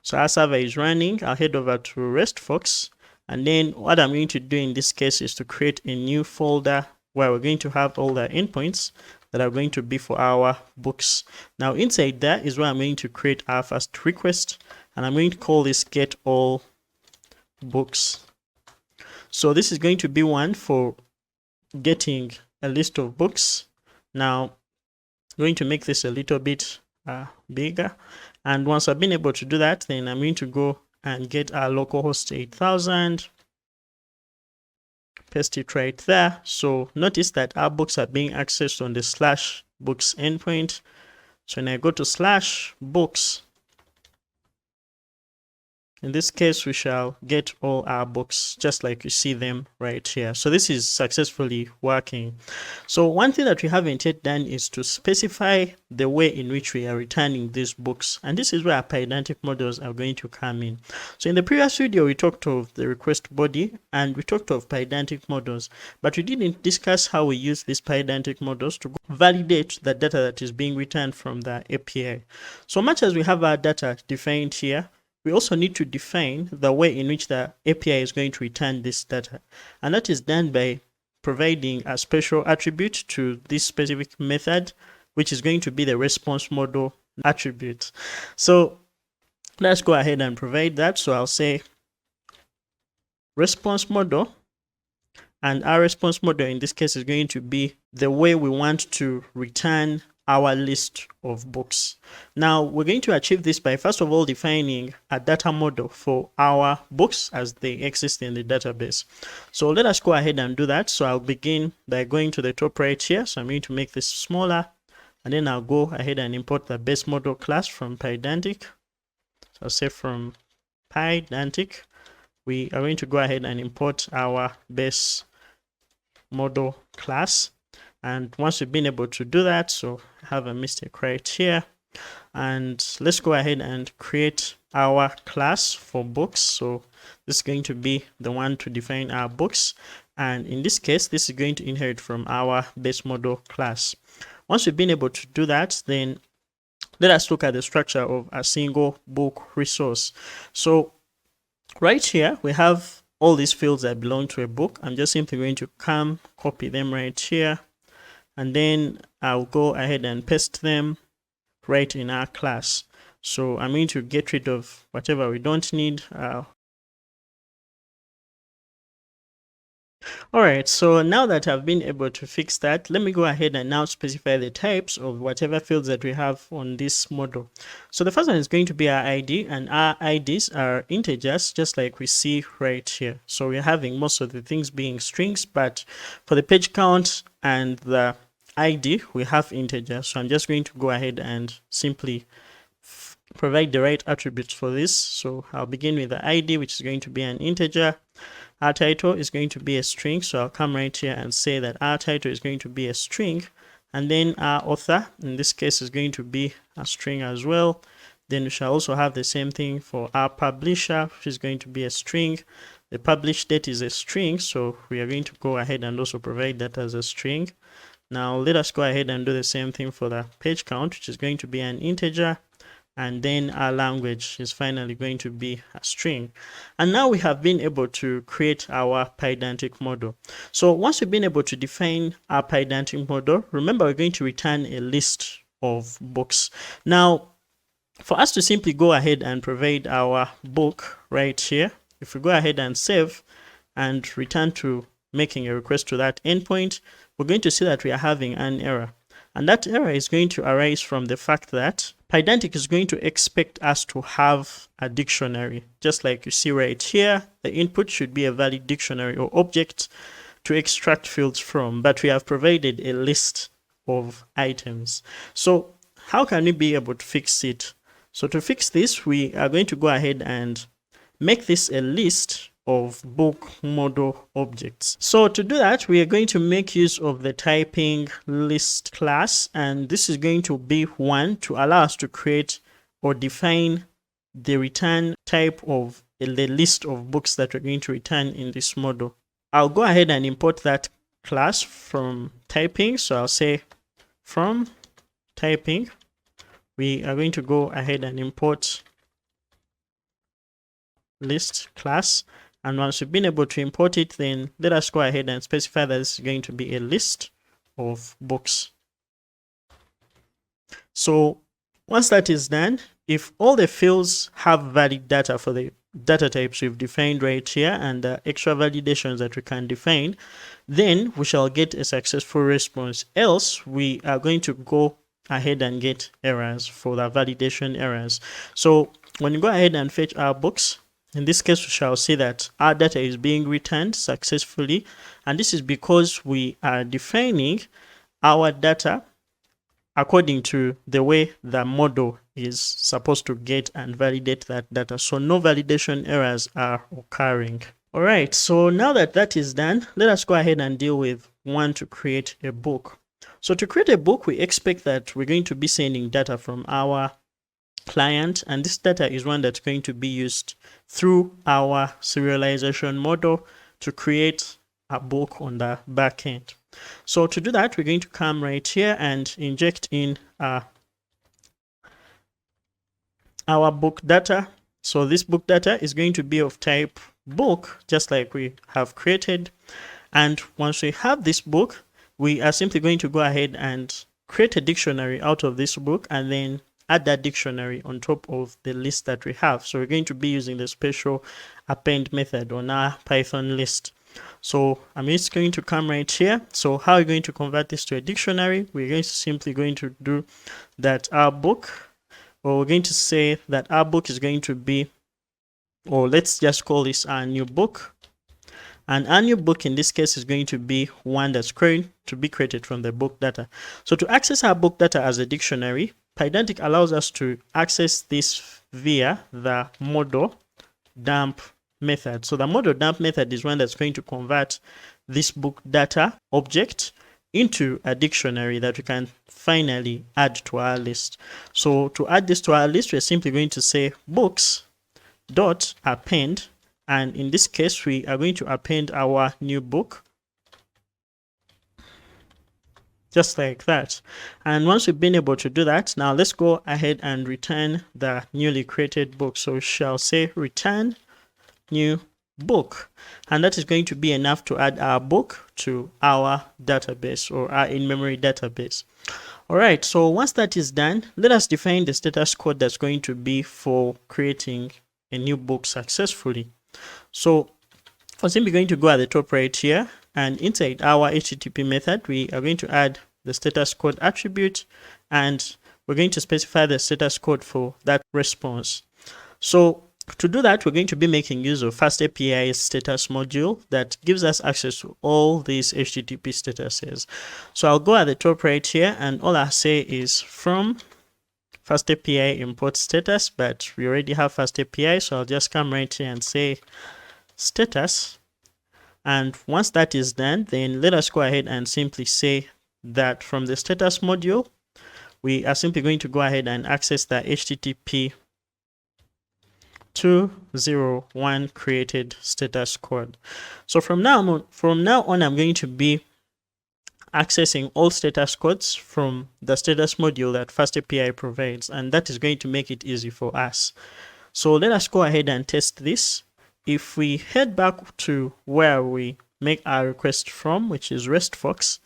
S1: So our server is running. I'll head over to RESTFox, and then what I'm going to do in this case is to create a new folder where we're going to have all the endpoints that are going to be for our books. Now inside there is where I'm going to create our first request, and I'm going to call this get all books. So this is going to be one for getting a list of books. Now I'm going to make this a little bit bigger, and once I've been able to do that, then I'm going to go and get our localhost 8000, paste it right there. So notice that our books are being accessed on the slash books endpoint. So when I go to slash books, in this case, we shall get all our books just like you see them right here. So this is successfully working. So one thing that we haven't yet done is to specify the way in which we are returning these books. And this is where our Pydantic models are going to come in. So in the previous video, we talked of the request body and we talked of Pydantic models, but we didn't discuss how we use these Pydantic models to validate the data that is being returned from the API. So much as we have our data defined here, we also need to define the way in which the API is going to return this data. And that is done by providing a special attribute to this specific method, which is going to be the response model attribute. So let's go ahead and provide that. So I'll say response model, And our response model in this case is going to be the way we want to return our list of books. Now we're going to achieve this by first of all defining a data model for our books as they exist in the database. So let us go ahead and do that. So I'll begin by going to the top right here. So I'm going to make this smaller, and then I'll go ahead and import the base model class from Pydantic. So I'll say from Pydantic, we are going to go ahead and import our base model class. And once we've been able to do that, so I have a mistake right here, and let's go ahead and create our class for books. So this is going to be the one to define our books, and in this case this is going to inherit from our base model class. Once we've been able to do that, then let us look at the structure of a single book resource. So right here we have all these fields that belong to a book. I'm just simply going to come copy them right here, and then I'll go ahead and paste them right in our class. So I'm going to get rid of whatever we don't need. Alright, so now that I've been able to fix that, let me go ahead and now specify the types of whatever fields that we have on this model. So the first one is going to be our ID, and our IDs are integers, just like we see right here. So we're having most of the things being strings, but for the page count and the ID, we have integers. So I'm just going to go ahead and simply provide the right attributes for this. So I'll begin with the ID, which is going to be an integer. Our title is going to be a string, so I'll come right here and say that our title is going to be a string, and then our author in this case is going to be a string as well. Then we shall also have the same thing for our publisher, which is going to be a string. The published date is a string, so we are going to go ahead and also provide that as a string. Now let us go ahead and do the same thing for the page count, which is going to be an integer, and then our language is finally going to be a string. And now we have been able to create our Pydantic model. So once we've been able to define our Pydantic model, remember we're going to return a list of books. Now for us to simply go ahead and provide our book right here, if we go ahead and save and return to making a request to that endpoint, we're going to see that we are having an error. And that error is going to arise from the fact that Pydantic is going to expect us to have a dictionary. Just like you see right here, the input should be a valid dictionary or object to extract fields from, but we have provided a list of items. So how can we be able to fix it? So to fix this, we are going to go ahead and make this a list of book model objects. So to do that, we are going to make use of the typing list class, and this is going to be one to allow us to create or define the return type of the list of books that we're going to return in this model. I'll go ahead and import that class from typing. So I'll say from typing, we are going to go ahead and import list class. And once we've been able to import it, then let us go ahead and specify that this is going to be a list of books. So once that is done, if all the fields have valid data for the data types we've defined right here and the extra validations that we can define, then we shall get a successful response. Else, we are going to go ahead and get errors for the validation errors. So when you go ahead and fetch our books, in this case, we shall see that our data is being returned successfully, and this is because we are defining our data according to the way the model is supposed to get and validate that data. So no validation errors are occurring. All right, so now that that is done, let us go ahead and deal with one to create a book. So to create a book, we expect that we're going to be sending data from our client, and this data is one that's going to be used through our serialization model to create a book on the back end. So to do that, we're going to come right here and inject in our book data. So this book data is going to be of type book, just like we have created. And once we have this book, we are simply going to go ahead and create a dictionary out of this book and then add that dictionary on top of the list that we have. So we're going to be using the special append method on our Python list. So I'm just going to come right here. So how are we going to convert this to a dictionary? We're going to simply going to do that our book, or we're going to say that our book is going to be, or let's just call this our new book. And our new book in this case is going to be one that's going to be created from the book data. So to access our book data as a dictionary, Pydantic allows us to access this via the model dump method. So the model dump method is one that's going to convert this book data object into a dictionary that we can finally add to our list. So to add this to our list, we're simply going to say books dot append, and in this case we are going to append our new book just like that. And once we've been able to do that, now let's go ahead and return the newly created book. So we shall say return new book, and that is going to be enough to add our book to our database or our in-memory database. All right, so once that is done, let us define the status code that's going to be for creating a new book successfully. So we're simply going to go at the top right here, and inside our HTTP method, we are going to add the status code attribute, and we're going to specify the status code for that response. So to do that, we're going to be making use of FastAPI status module that gives us access to all these HTTP statuses. So I'll go at the top right here, and all I say is from FastAPI import status, but we already have FastAPI, so I'll just come right here and say status. And once that is done, then let us go ahead and simply say that from the status module, we are simply going to go ahead and access the HTTP 201 created status code. So from now on, I'm going to be accessing all status codes from the status module that FastAPI provides, and that is going to make it easy for us. So let us go ahead and test this. If we head back to where we make our request from, which is RESTFox,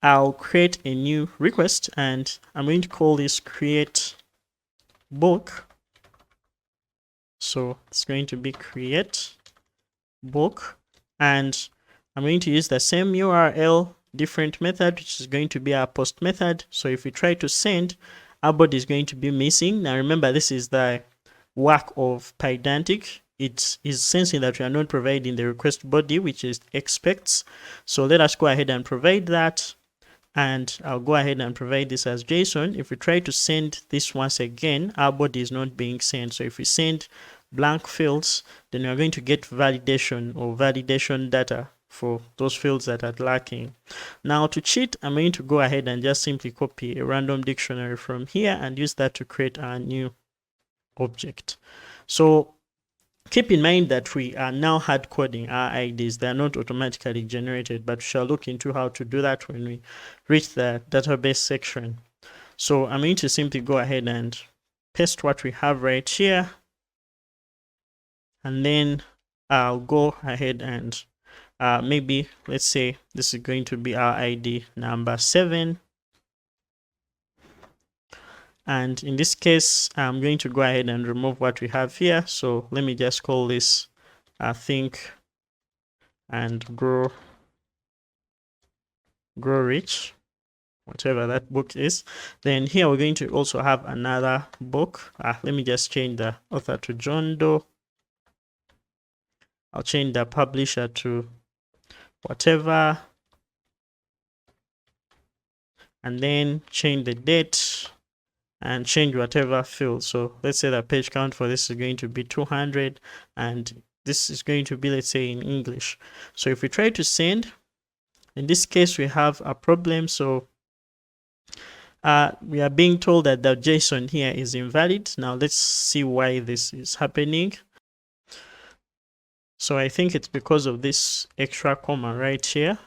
S1: I'll create a new request, and I'm going to call this create book. So it's going to be create book, and I'm going to use the same URL different method, which is going to be our post method. So if we try to send, our body is going to be missing. Now remember, this is the work of Pydantic. It is sensing that we are not providing the request body, which is expects. So let us go ahead and provide that, and I'll go ahead and provide this as JSON. If we try to send this once again, our body is not being sent. So if we send blank fields, then we are going to get validation or validation data for those fields that are lacking. Now to cheat, I'm going to go ahead and just simply copy a random dictionary from here and use that to create our new object. So keep in mind that we are now hard coding our IDs. They are not automatically generated, but we shall look into how to do that when we reach the database section. So I'm going to simply go ahead and paste what we have right here, and then I'll go ahead and maybe let's say this is going to be our ID number 7. And in this case, I'm going to go ahead and remove what we have here. So let me just call this think and grow rich, whatever that book is. Then here we're going to also have another book. Let me just change the author to John Doe. I'll change the publisher to whatever, and then change the date and change whatever field. So let's say the page count for this is going to be 200, and this is going to be, let's say, in English. So if we try to send, in this case we have a problem. So we are being told that the JSON here is invalid. Now let's see why this is happening. So I think it's because of this extra comma right here.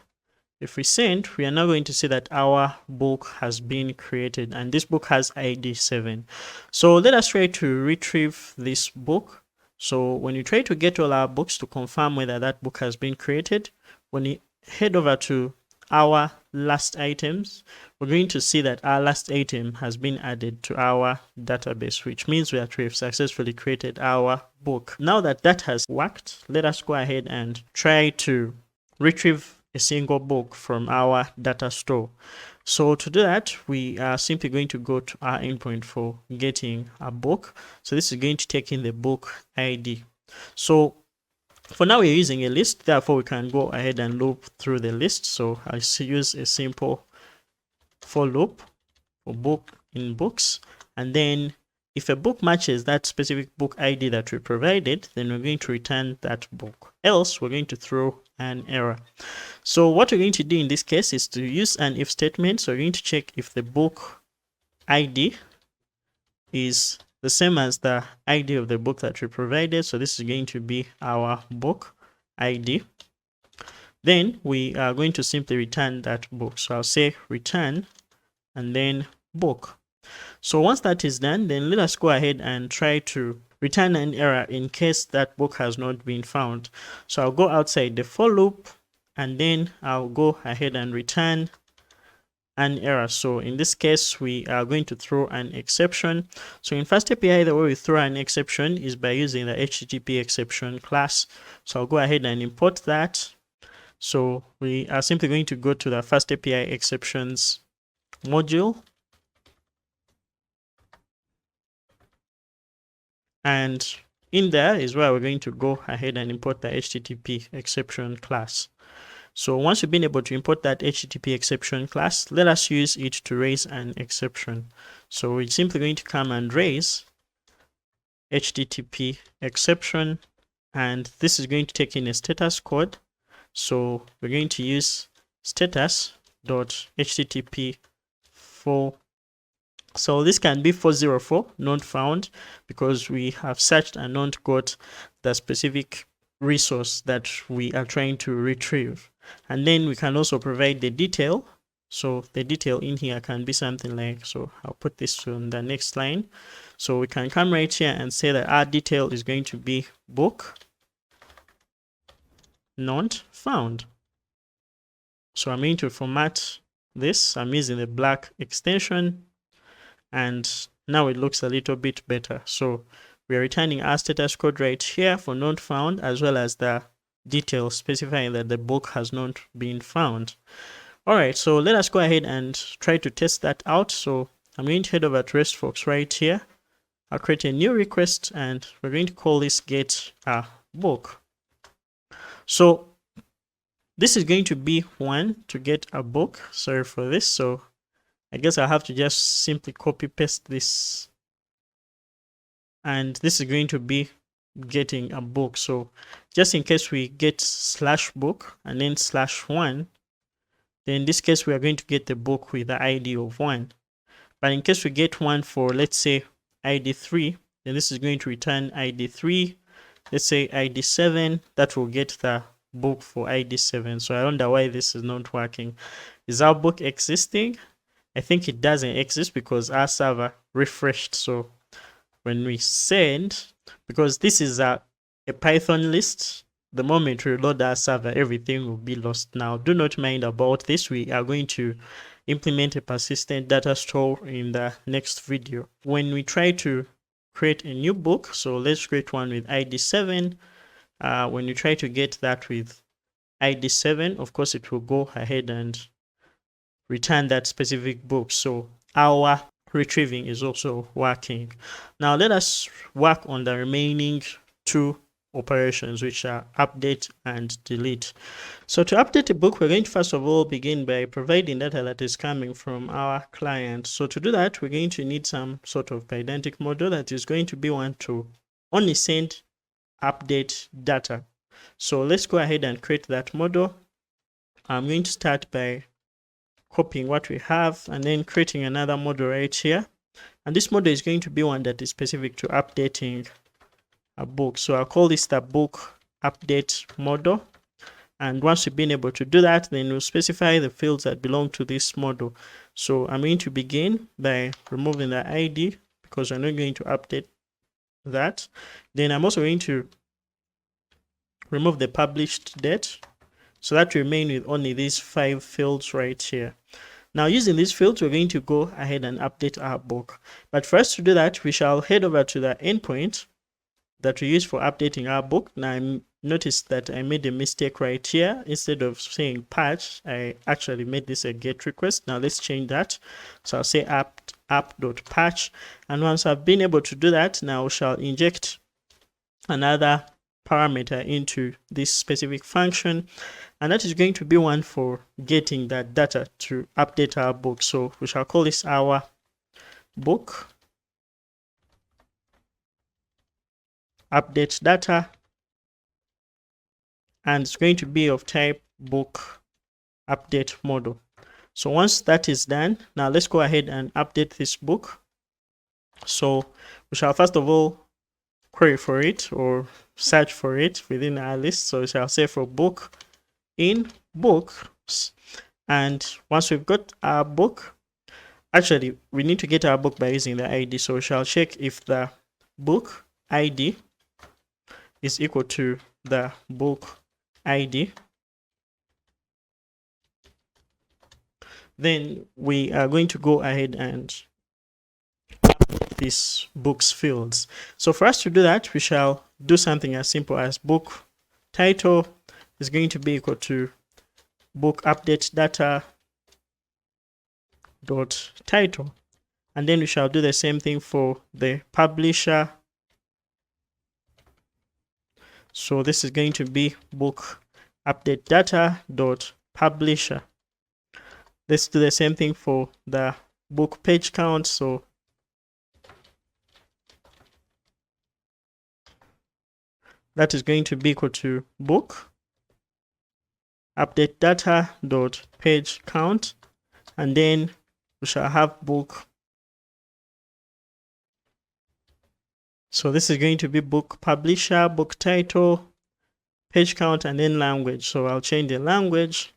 S1: If we send, we are now going to see that our book has been created, and this book has ID 7. So let us try to retrieve this book. So when you try to get all our books to confirm whether that book has been created, when you head over to our last items, we're going to see that our last item has been added to our database, which means that we've successfully created our book. Now that that has worked, let us go ahead and try to retrieve a single book from our data store. So to do that, we are simply going to go to our endpoint for getting a book. So this is going to take in the book ID. So for now, we're using a list, therefore we can go ahead and loop through the list. So I'll use a simple for loop for book in books, and then if a book matches that specific book ID that we provided, then we're going to return that book. Else, we're going to throw an error. So what we're going to do in this case is to use an if statement. So we're going to check if the book ID is the same as the ID of the book that we provided. So this is going to be our book ID. Then we are going to simply return that book. So I'll say return and then book. So once that is done, then let us go ahead and try to return an error in case that book has not been found. So I'll go outside the for loop and then I'll go ahead and return an error. So in this case, we are going to throw an exception. So in FastAPI, the way we throw an exception is by using the HTTP exception class. So I'll go ahead and import that. So we are simply going to go to the FastAPI exceptions module. And in there is where we're going to go ahead and import the HTTP exception class. So once we've been able to import that HTTP exception class, let us use it to raise an exception. So we're simply going to come and raise HTTP exception, and this is going to take in a status code. So we're going to use status.http for. So this can be 404 not found because we have searched and not got the specific resource that we are trying to retrieve. And then we can also provide the detail. So the detail in here can be something like, so I'll put this on the next line. So we can come right here and say that our detail is going to be book not found. So I'm going to format this. I'm using the black extension, and now it looks a little bit better. So we are returning our status code right here for not found, as well as the details specifying that the book has not been found. All right, so let us go ahead and try to test that out. So I'm going to head over to RESTFolks right here. I'll create a new request and we're going to call this get a book. So this is going to be one to get a book. Sorry for this. So I guess I'll have to just simply copy paste this. And this is going to be getting a book. So just in case we get /book and then /1, then in this case we are going to get the book with the ID of 1. But in case we get one for, let's say, ID 3, then this is going to return ID 3. Let's say ID 7, that will get the book for ID 7. So I wonder why this is not working. Is our book existing? I think it doesn't exist because our server refreshed. So when we send, because this is a Python list, the moment we load our server, everything will be lost. Now, do not mind about this. We are going to implement a persistent data store in the next video. When we try to create a new book, so let's create one with ID 7. When you try to get that with ID 7, of course, it will go ahead and return that specific book. So our retrieving is also working. Now let us work on the remaining two operations, which are update and delete. So to update a book, we're going to first of all begin by providing data that is coming from our client. So to do that, we're going to need some sort of Pydantic model that is going to be one to only send update data. So let's go ahead and create that model. I'm going to start by copying what we have and then creating another model right here. And this model is going to be one that is specific to updating a book. So I'll call this the book update model. And once we've been able to do that, then we'll specify the fields that belong to this model. So I'm going to begin by removing the ID because we're not going to update that. Then I'm also going to remove the published date, so that we remain with only these 5 fields right here. Now using these fields, we're going to go ahead and update our book. But for us to do that, we shall head over to the endpoint that we use for updating our book. Now I noticed that I made a mistake right here. Instead of saying patch, I actually made this a GET request. Now let's change that. So I'll say app.patch, and once I've been able to do that, now we shall inject another parameter into this specific function, and that is going to be one for getting that data to update our book. So we shall call this our book update data, and it's going to be of type book update model. So once that is done, now let's go ahead and update this book. So we shall first of all query for it or search for it within our list. So we shall say for book in books, and once we've got our book, actually we need to get our book by using the ID. So we shall check if the book ID is equal to the book ID. Then we are going to go ahead and update these books fields. So for us to do that, we shall do something as simple as book title is going to be equal to book update data dot title, and then we shall do the same thing for the publisher. So this is going to be book update data dot publisher. Let's do the same thing for the book page count. So that is going to be equal to book update data dot page count, and then we shall have book. So this is going to be book publisher, book title, page count, and then language. So I'll change the language,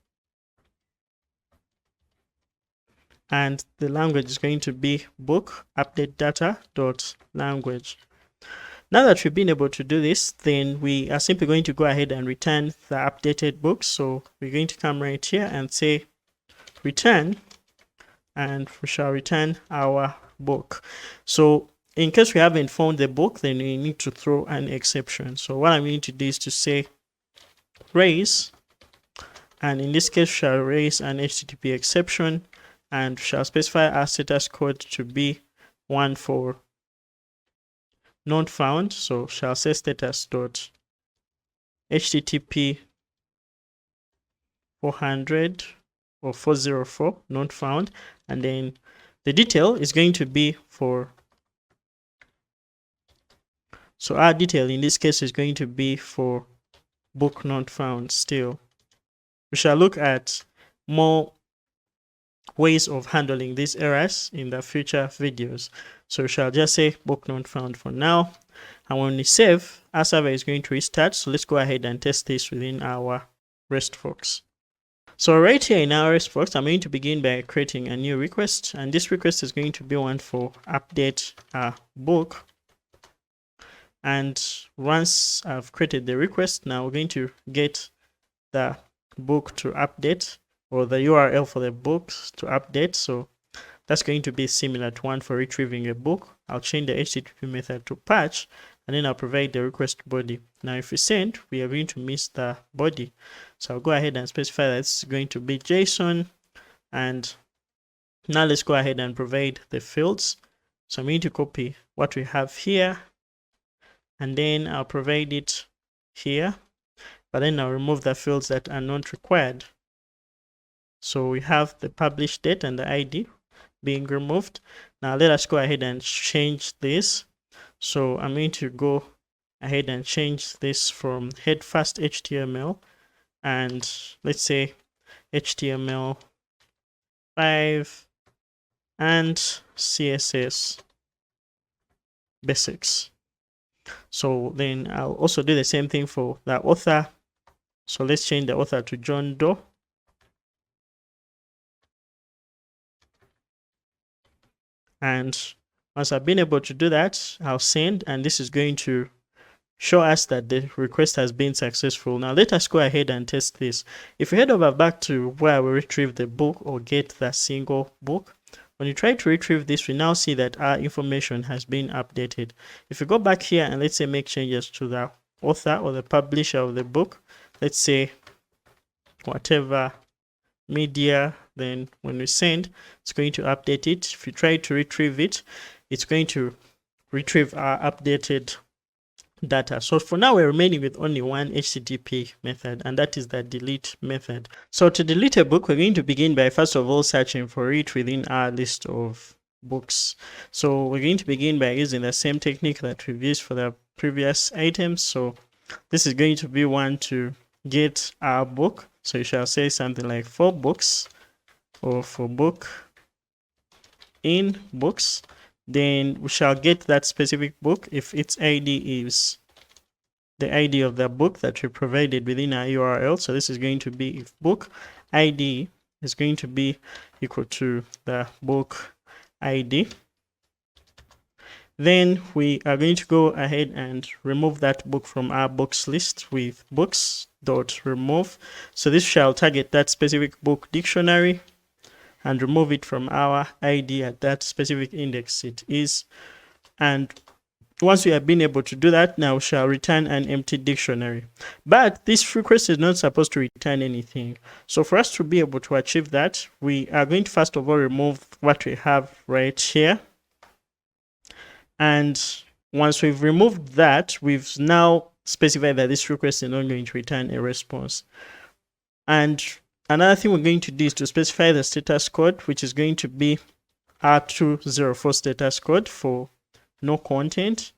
S1: and the language is going to be book update data dot language. Now that we've been able to do this, then we are simply going to go ahead and return the updated book. So we're going to come right here and say return, and we shall return our book. So in case we haven't found the book, then we need to throw an exception. So what I'm going to do is to say raise, and in this case we shall raise an HTTP exception, and we shall specify our status code to be one for not found. So shall say status dot HTTP 400 or 404 not found, and then the detail is going to be for, so our detail in this case is going to be for book not found. Still, we shall look at more ways of handling these errors in the future videos. So we shall just say book not found for now, and when we save, our server is going to restart. So let's go ahead and test this within our RESTbox. So right here in our RESTbox, I'm going to begin by creating a new request, and this request is going to be one for update book. And once I've created the request, now we're going to get the book to update, or the URL for the books to update. So that's going to be similar to one for retrieving a book. I'll change the HTTP method to patch, and then I'll provide the request body. Now if we send, we are going to miss the body. So I'll go ahead and specify that it's going to be JSON. And now let's go ahead and provide the fields. So I'm going to copy what we have here, and then I'll provide it here, but then I'll remove the fields that are not required. So we have the published date and the ID being removed. Now let us go ahead and change this. So I'm going to go ahead and change this from head first HTML, and let's say HTML5 and CSS basics. So then I'll also do the same thing for the author. So let's change the author to John Doe. And once I've been able to do that, I'll send, and this is going to show us that the request has been successful. Now let us go ahead and test this. If we head over back to where we retrieve the book or get the single book, When you try to retrieve this, we now see that our information has been updated. If you go back here and let's say make changes to the author or the publisher of the book, let's say whatever media, then when we send, it's going to update it. If you try to retrieve it, it's going to retrieve our updated data. So for now, we're remaining with only one HTTP method, and that is the delete method. So to delete a book, we're going to begin by first of all searching for it within our list of books. So we're going to begin by using the same technique that we've used for the previous items. So this is going to be one to get our book. So you shall say something like for books or for book in books. Then we shall get that specific book if its ID is the ID of the book that we provided within our URL. So this is going to be if book ID is going to be equal to the book ID. Then we are going to go ahead and remove that book from our books list with books.remove. So this shall target that specific book dictionary and remove it from our ID at that specific index it is. And once we have been able to do that, now we shall return an empty dictionary. But this request is not supposed to return anything. So for us to be able to achieve that, we are going to first of all remove what we have right here. And once we've removed that, we've now specified that this request is not going to return a response. And another thing we're going to do is to specify the status code, which is going to be R204 status code for no content.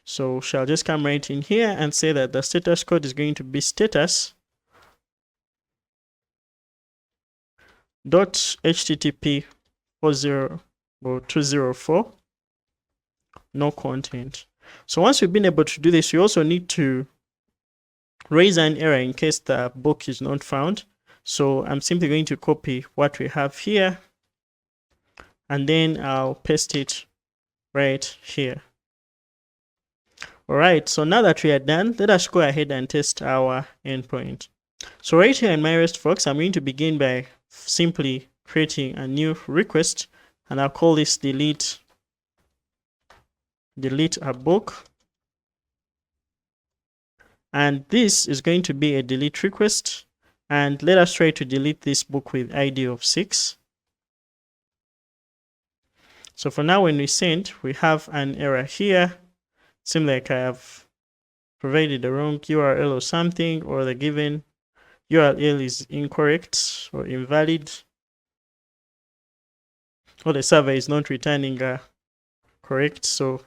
S1: So shall just come right in here and say that the status code is going to be status .http 204 no content. So once we've been able to do this, we also need to raise an error in case the book is not found. So I'm simply going to copy what we have here and then I'll paste it right here. All right, so now that we are done, let us go ahead and test our endpoint. So right here in my RESTFox, I'm going to begin by simply creating a new request, and I'll call this delete a book. And this is going to be a delete request. And let us try to delete this book with ID of 6. So for now, when we send, we have an error here. Seems like I have provided the wrong URL or something, or the given URL is incorrect or invalid, or the server is not returning correct. So it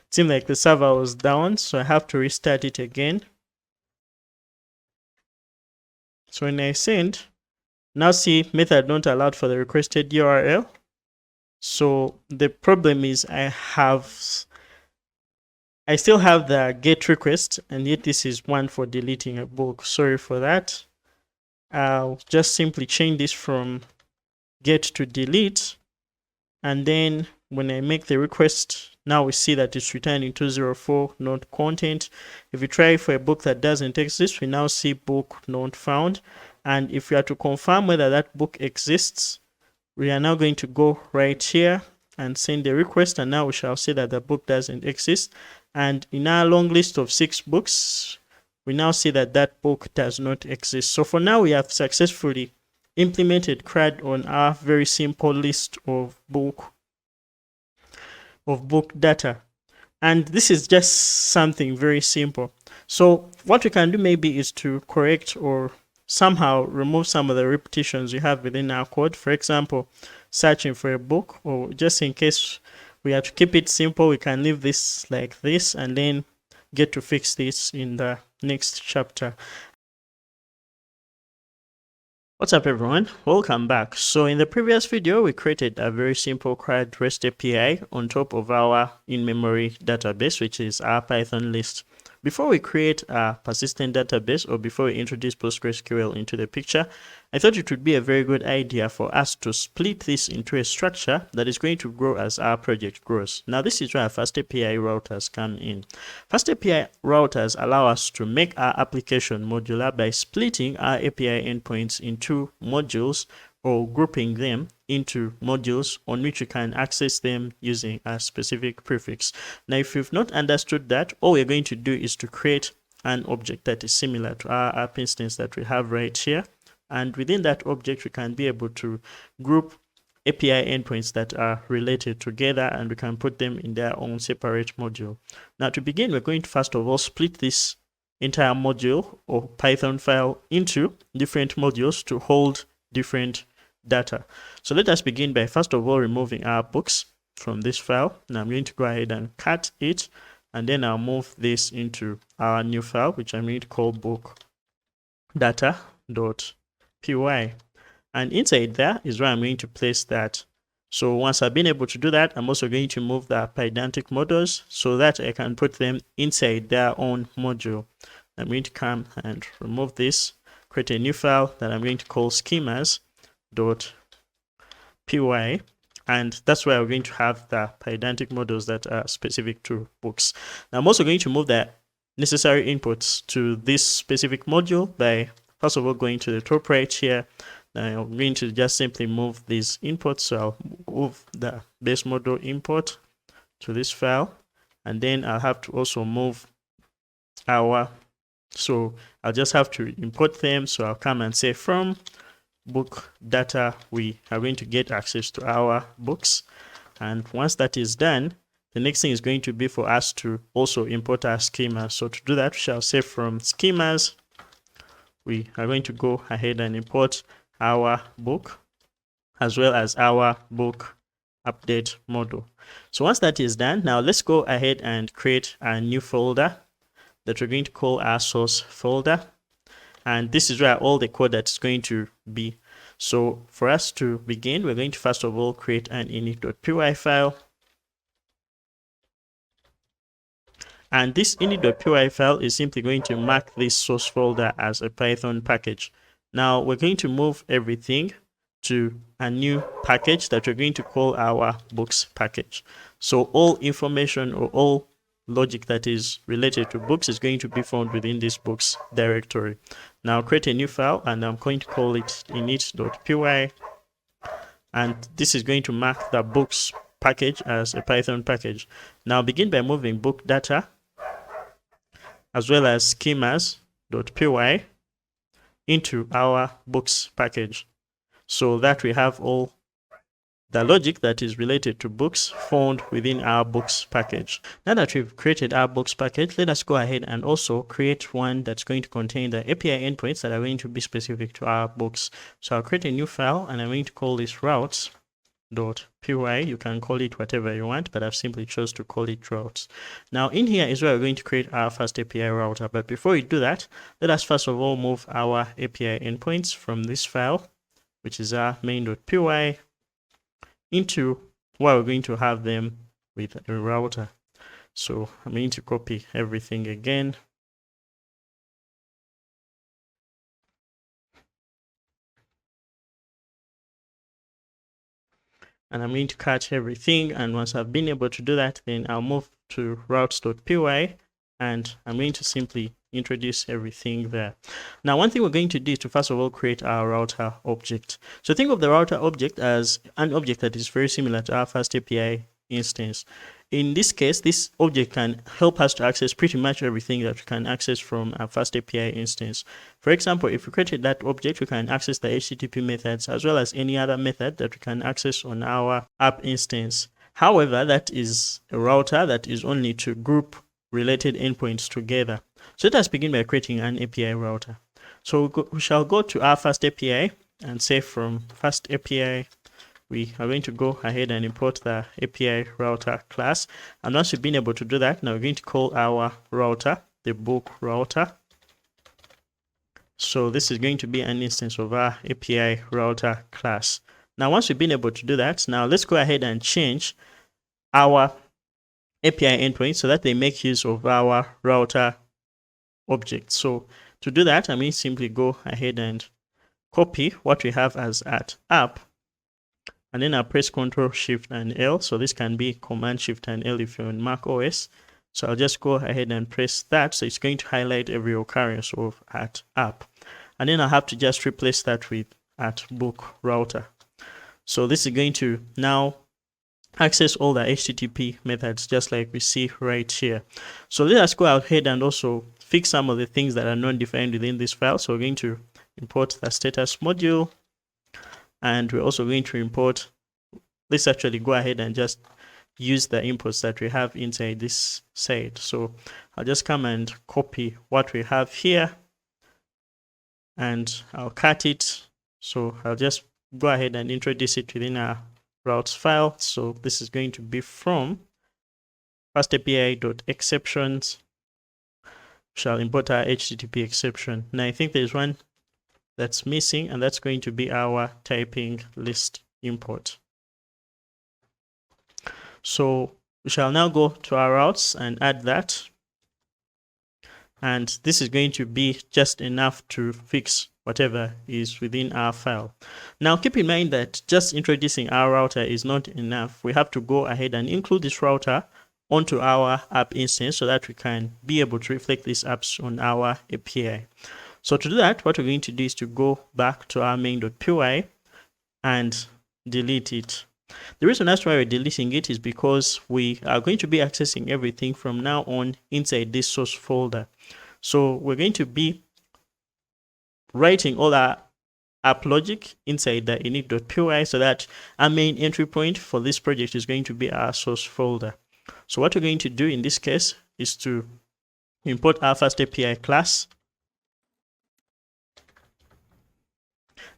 S1: seems like the server was down, so I have to restart it again. So when I send, now see method not allowed for the requested URL. So the problem is I still have the get request, and yet this is one for deleting a book. Sorry for that. I'll just simply change this from get to delete. And then when I make the request, now we see that it's returning 204 not content. If we try for a book that doesn't exist, we now see book not found. And if we are to confirm whether that book exists, we are now going to go right here and send the request, and now we shall see that the book doesn't exist. And in our long list of 6 books, we now see that that book does not exist. So for now, we have successfully implemented CRUD on our very simple list of book data. And this is just something very simple. So what we can do maybe is to correct or somehow remove some of the repetitions we have within our code. For example, searching for a book, or just in case we have to keep it simple, we can leave this like this and then get to fix this in the next chapter. What's up everyone, welcome back. So in the previous video, we created a very simple CRUD REST API on top of our in-memory database, which is our Python list. Before we create a persistent database, or before we introduce PostgreSQL into the picture, I thought it would be a very good idea for us to split this into a structure that is going to grow as our project grows. Now this is where FastAPI routers come in. FastAPI routers allow us to make our application modular by splitting our API endpoints into modules or grouping them into modules on which you can access them using a specific prefix. Now, if you've not understood that, all we're going to do is to create an object that is similar to our app instance that we have right here. And within that object, we can be able to group API endpoints that are related together, and we can put them in their own separate module. Now, to begin, we're going to first of all split this entire module or Python file into different modules to hold different data. So let us begin by first of all removing our books from this file. Now I'm going to go ahead and cut it, and then I'll move this into our new file, which I'm going to call book data.py. And inside there is where I'm going to place that. So once I've been able to do that, I'm also going to move the Pydantic models so that I can put them inside their own module. I'm going to come and remove this, create a new file that I'm going to call schemas.py, and that's where we're going to have the Pydantic models that are specific to books. Now I'm also going to move the necessary inputs to this specific module by first of all going to the top right here. Now I'm going to just simply move these inputs. So I'll move the base model import to this file, and then I'll have to also move I'll just have to import them. So I'll come and say from book data, we are going to get access to our books. And once that is done, the next thing is going to be for us to also import our schemas. So to do that, we shall say from schemas, we are going to go ahead and import our book as well as our book update model. So once that is done, now let's go ahead and create a new folder that we're going to call our source folder. And this is where all the code that's going to be. So for us to begin, we're going to first of all create an init.py file. And this init.py file is simply going to mark this source folder as a Python package. Now we're going to move everything to a new package that we're going to call our books package. So all information or all logic that is related to books is going to be found within this books directory. Now create a new file, and I'm going to call it init.py, and this is going to mark the books package as a Python package. Now begin by moving book data as well as schemas.py into our books package, so that we have all the logic that is related to books found within our books package. Now that we've created our books package, let us go ahead and also create one that's going to contain the API endpoints that are going to be specific to our books. So I'll create a new file, and I'm going to call this routes.py. You can call it whatever you want, but I've simply chose to call it routes. Now in here is where we're going to create our FastAPI router. But before we do that, let us first of all move our API endpoints from this file, which is our main.py, into where we're going to have them with a router. So I'm going to copy everything again. And I'm going to cut everything. And once I've been able to do that, then I'll move to routes.py, and I'm going to simply introduce everything there. Now, one thing we're going to do is to first of all create our router object. So think of the router object as an object that is very similar to our FastAPI instance. In this case, this object can help us to access pretty much everything that we can access from a FastAPI instance. For example, if we created that object, we can access the HTTP methods as well as any other method that we can access on our app instance. However, that is a router that is only to group related endpoints together. So let us begin by creating an API router. So we shall go to our FastAPI and say from FastAPI, we are going to go ahead and import the API router class. And once we've been able to do that, now we're going to call our router the book router. So this is going to be an instance of our API router class. Now, once we've been able to do that, now let's go ahead and change our API endpoints so that they make use of our router object. So to do that, I mean simply go ahead and copy what we have as at app, and then I'll press Ctrl Shift and L. So this can be Command Shift and L if you're on Mac OS. So I'll just go ahead and press that. So it's going to highlight every occurrence of at app, and then I'll have to just replace that with at book router. So this is going to now access all the HTTP methods just like we see right here. So let us go ahead and also fix some of the things that are not defined within this file. So we're going to import the status module, and we're also going to import, let's actually go ahead and just use the imports that we have inside this site. So I'll just come and copy what we have here and I'll cut it. So I'll just go ahead and introduce it within our routes file. So this is going to be from FastAPI.exceptions. Shall import our HTTP exception. Now I think there's one that's missing, and that's going to be our typing list import. So we shall now go to our routes and add that. And this is going to be just enough to fix whatever is within our file. Now keep in mind that just introducing our router is not enough. We have to go ahead and include this router onto our app instance so that we can be able to reflect these apps on our API. So to do that, what we're going to do is to go back to our main.py and delete it. The reason that's why we're deleting it is because we are going to be accessing everything from now on inside this source folder. So we're going to be writing all our app logic inside the init.py so that our main entry point for this project is going to be our source folder. So what we're going to do in this case is to import our FastAPI class.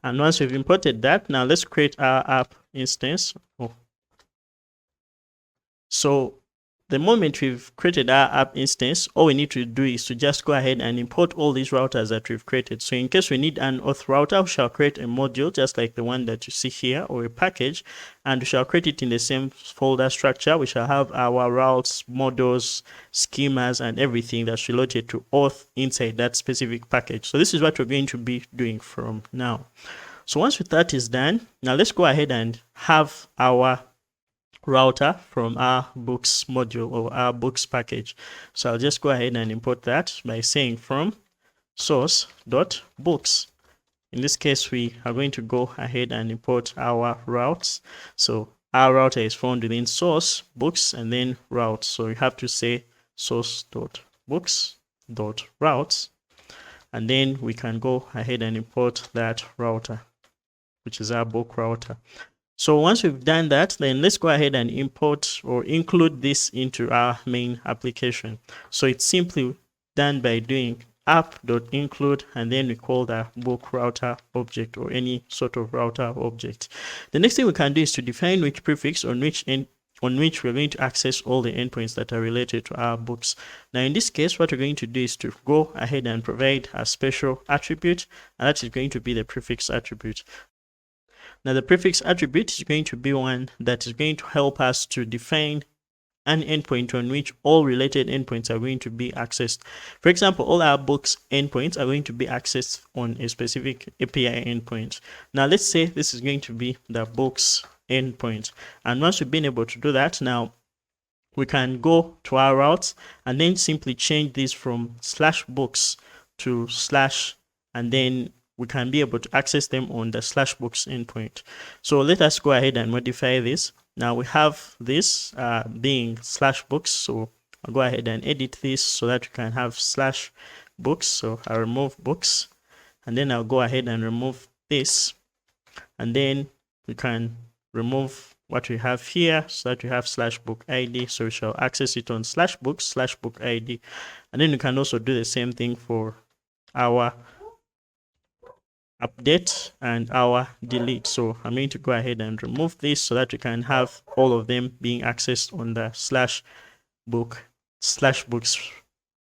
S1: And once we've imported that, now let's create our app instance. So the moment we've created our app instance, all we need to do is to just go ahead and import all these routers that we've created. So in case we need an auth router, we shall create a module just like the one that you see here, or a package, and we shall create it in the same folder structure. We shall have our routes, models, schemas, and everything that's related to auth inside that specific package. So this is what we're going to be doing from now. So once that is done, now let's go ahead and have our router from our books module or our books package. So I'll just go ahead and import that by saying from source.books. In this case, we are going to go ahead and import our routes. So our router is found within source, books, and then routes. So you have to say source.books.routes, and then we can go ahead and import that router, which is our book router. So once we've done that, then let's go ahead and import or include this into our main application. So it's simply done by doing app.include, and then we call the book router object or any sort of router object. The next thing we can do is to define which prefix on which we're going to access all the endpoints that are related to our books. Now in this case, what we're going to do is to go ahead and provide a special attribute, and that is going to be the prefix attribute. Now the prefix attribute is going to be one that is going to help us to define an endpoint on which all related endpoints are going to be accessed. For example, all our books endpoints are going to be accessed on a specific API endpoint. Now let's say this is going to be the books endpoint. And once we've been able to do that, now we can go to our routes and then simply change this from /books to / and then we can be able to access them on the /books endpoint. So let us go ahead and modify this. Now we have this being /books. So I'll go ahead and edit this so that we can have /books. So I'll remove books, and then I'll go ahead and remove this, and then we can remove what we have here so that we have /book ID. So we shall access it on /books /book ID, and then we can also do the same thing for our update and our delete. So I'm going to go ahead and remove this so that we can have all of them being accessed on the /books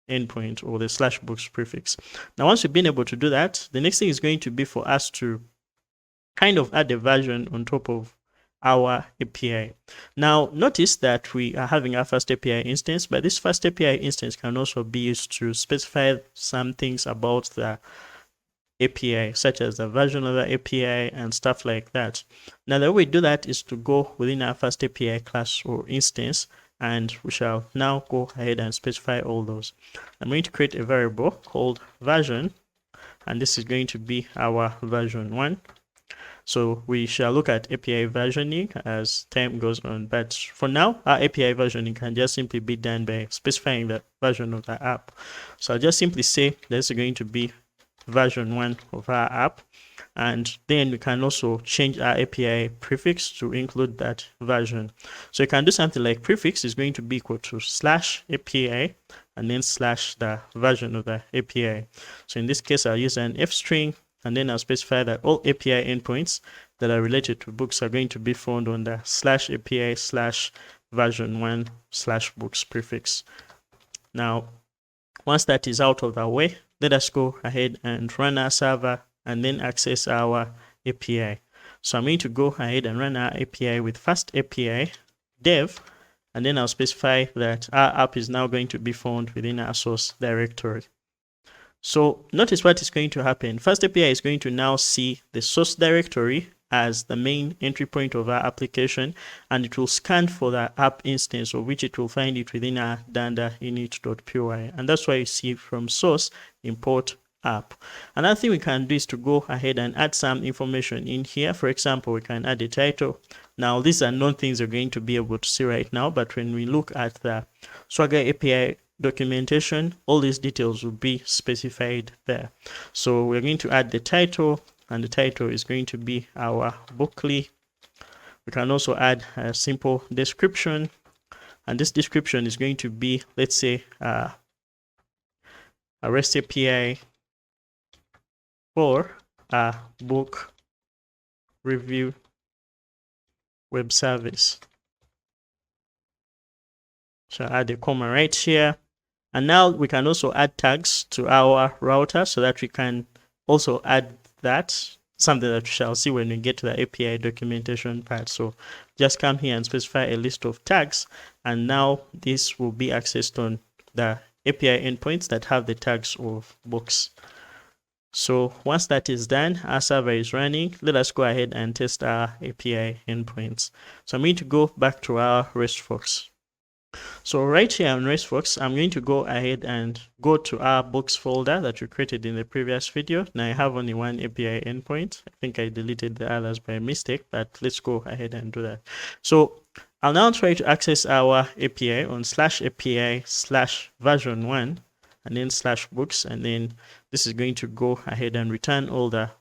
S1: endpoint or the /books prefix. Now once we've been able to do that, the next thing is going to be for us to kind of add a version on top of our API. Now notice that we are having our FastAPI instance, but this FastAPI instance can also be used to specify some things about the API, such as the version of the API and stuff like that. Now the way we do that is to go within our FastAPI class or instance, and we shall now go ahead and specify all those. I'm going to create a variable called version, and this is going to be our version 1. So we shall look at API versioning as time goes on. But for now, our API versioning can just simply be done by specifying the version of the app. So I'll just simply say there's going to be version 1 of our app. And then we can also change our API prefix to include that version. So you can do something like prefix is going to be equal to /API and then / the version of the API. So in this case, I'll use an F string, and then I'll specify that all API endpoints that are related to books are going to be found on the /API /version1 /books prefix. Now, once that is out of the way, let us go ahead and run our server and then access our API. So I'm going to go ahead and run our API with FastAPI dev, and then I'll specify that our app is now going to be found within our source directory. So notice what is going to happen. FastAPI is going to now see the source directory as the main entry point of our application, and it will scan for the app instance of which it will find it within our danda init.py. And that's why you see from source import app. Another thing we can do is to go ahead and add some information in here. For example, we can add a title. Now, these are not things you're going to be able to see right now, but when we look at the Swagger API documentation, all these details will be specified there. So we're going to add the title, and the title is going to be our bookly. We can also add a simple description, and this description is going to be, let's say, a REST API for a book review web service. So add a comma right here. And now we can also add tags to our router so that we can also add that, something that we shall see when we get to the API documentation part. So just come here and specify a list of tags, and now this will be accessed on the API endpoints that have the tags of books. So once that is done, our server is running. Let us go ahead and test our API endpoints. So I'm going to go back to our RESTFox. So right here on RESTFox, I'm going to go ahead and go to our books folder that we created in the previous video. Now I have only one API endpoint. I think I deleted the others by mistake, but let's go ahead and do that. So I'll now try to access our API on /API /version1 and then /books, and then this is going to go ahead and return all the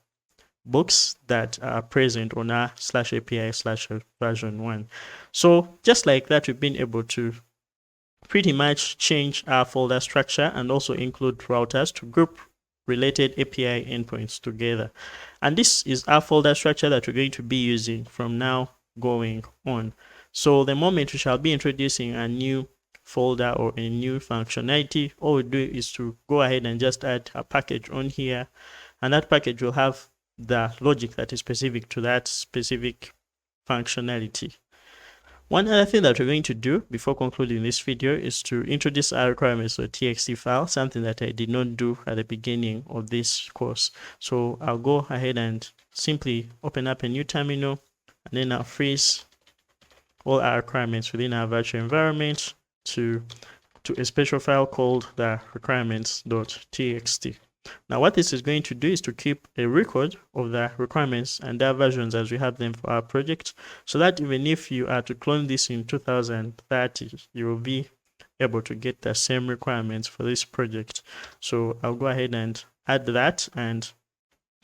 S1: books that are present on our /API /version1. So just like that, we've been able to pretty much change our folder structure and also include routers to group related API endpoints together. And this is our folder structure that we're going to be using from now going on. So the moment we shall be introducing a new folder or a new functionality, all we do is to go ahead and just add a package on here, and that package will have the logic that is specific to that specific functionality. One other thing that we're going to do before concluding this video is to introduce our requirements.txt file, something that I did not do at the beginning of this course. So I'll go ahead and simply open up a new terminal, and then I'll freeze all our requirements within our virtual environment to a special file called the requirements.txt. Now what this is going to do is to keep a record of the requirements and their versions as we have them for our project, so that even if you are to clone this in 2030, you will be able to get the same requirements for this project. So I'll go ahead and add that, and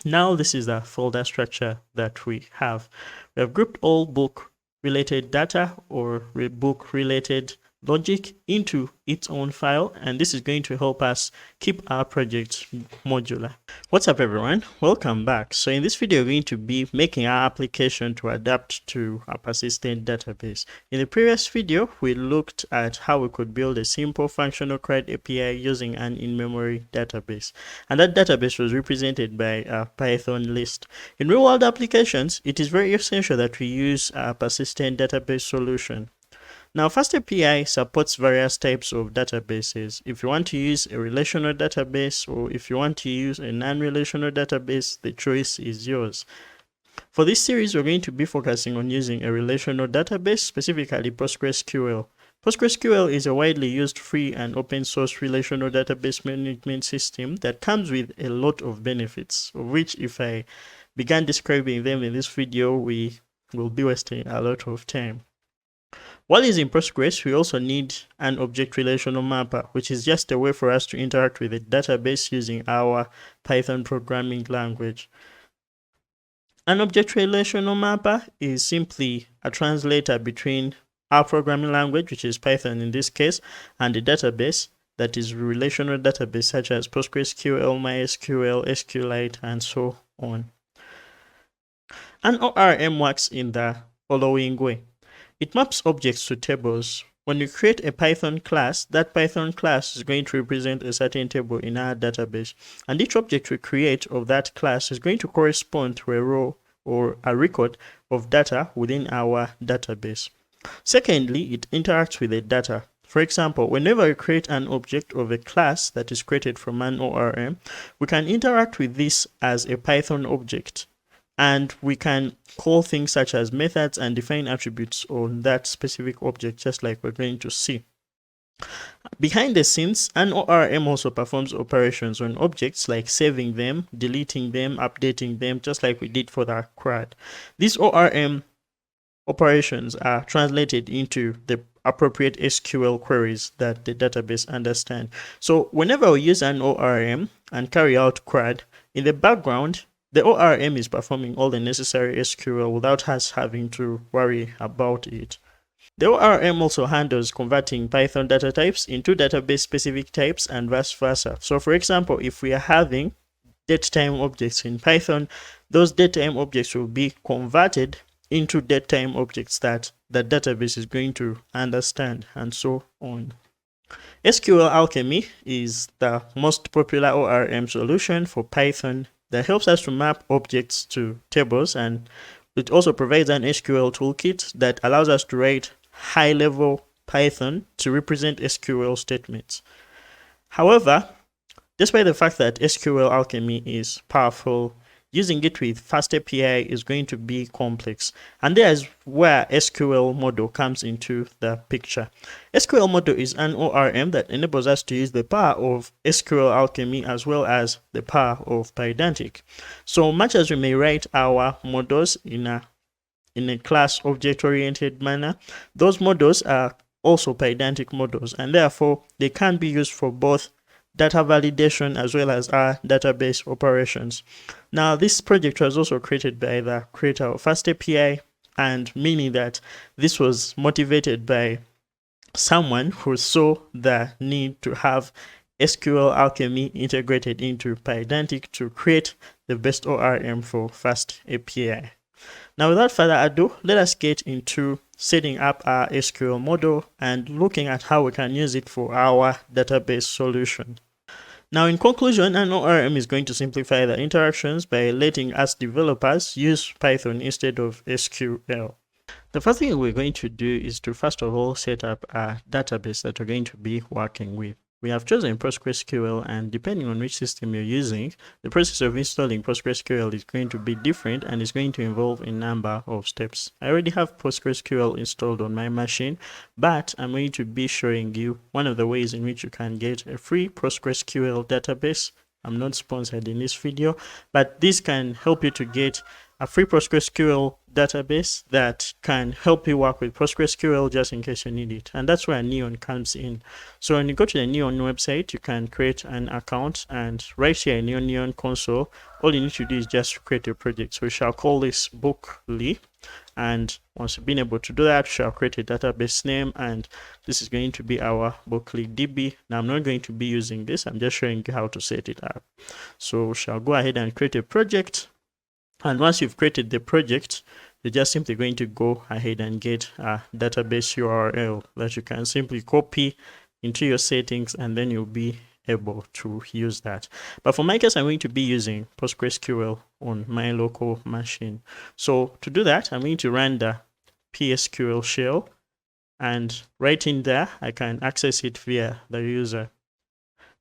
S1: now this is the folder structure that we have. We have grouped all book related data or book related logic into its own file, and this is going to help us keep our project modular. What's up everyone, welcome back. So in this video we're going to be making our application to adapt to a persistent database. In the previous video we looked at how we could build a simple functional CRUD API using an in-memory database, and that database was represented by a Python list. In real-world applications, it is very essential that we use a persistent database solution. Now, FastAPI supports various types of databases. If you want to use a relational database or if you want to use a non-relational database, the choice is yours. For this series, we're going to be focusing on using a relational database, specifically PostgreSQL. PostgreSQL is a widely used free and open source relational database management system that comes with a lot of benefits, of which if I began describing them in this video, we will be wasting a lot of time. While using Postgres, we also need an object relational mapper, which is just a way for us to interact with a database using our Python programming language. An object relational mapper is simply a translator between our programming language, which is Python in this case, and the database, that is relational database such as PostgreSQL, MySQL, SQLite, and so on. An ORM works in the following way. It maps objects to tables. When you create a Python class, that Python class is going to represent a certain table in our database. And each object we create of that class is going to correspond to a row or a record of data within our database. Secondly, it interacts with the data. For example, whenever we create an object of a class that is created from an ORM, we can interact with this as a Python object. And we can call things such as methods and define attributes on that specific object, just like we're going to see. Behind the scenes, an ORM also performs operations on objects like saving them, deleting them, updating them, just like we did for the CRUD. These ORM operations are translated into the appropriate SQL queries that the database understands. So whenever we use an ORM and carry out CRUD, in the background, the ORM is performing all the necessary SQL without us having to worry about it. The ORM also handles converting Python data types into database-specific types and vice versa. So for example, if we are having datetime objects in Python, those datetime objects will be converted into datetime objects that the database is going to understand, and so on. SQL Alchemy is the most popular ORM solution for Python that helps us to map objects to tables, and it also provides an SQL toolkit that allows us to write high-level Python to represent SQL statements. However, despite the fact that SQL Alchemy is powerful, using it with FastAPI is going to be complex, and there's where SQLModel comes into the picture. SQLModel is an ORM that enables us to use the power of SQL Alchemy as well as the power of Pydantic. So much as we may write our models in a class object-oriented manner, those models are also Pydantic models, and therefore they can be used for both data validation as well as our database operations. Now, this project was also created by the creator of FastAPI, and meaning that this was motivated by someone who saw the need to have SQL Alchemy integrated into Pydantic to create the best ORM for FastAPI. Now, without further ado, let us get into setting up our SQL model and looking at how we can use it for our database solution. Now, in conclusion, an ORM is going to simplify the interactions by letting us developers use Python instead of SQL. The first thing we're going to do is to first of all set up a database that we're going to be working with. We have chosen PostgreSQL, and depending on which system you're using, the process of installing PostgreSQL is going to be different and is going to involve a number of steps. I already have PostgreSQL installed on my machine, but I'm going to be showing you one of the ways in which you can get a free PostgreSQL database. I'm not sponsored in this video, but this can help you to get a free PostgreSQL database that can help you work with PostgreSQL just in case you need it. And that's where Neon comes in. So when you go to the Neon website, you can create an account, and right here in your Neon console, all you need to do is just create a project. So we shall call this bookly. And once you've been able to do that, we shall create a database name, and this is going to be our bookly DB. Now I'm not going to be using this, I'm just showing you how to set it up. So we shall go ahead and create a project. And once you've created the project, you're just simply going to go ahead and get a database URL that you can simply copy into your settings, and then you'll be able to use that. But for my case, I'm going to be using PostgreSQL on my local machine. So to do that, I'm going to run the PSQL shell, and right in there, I can access it via the user.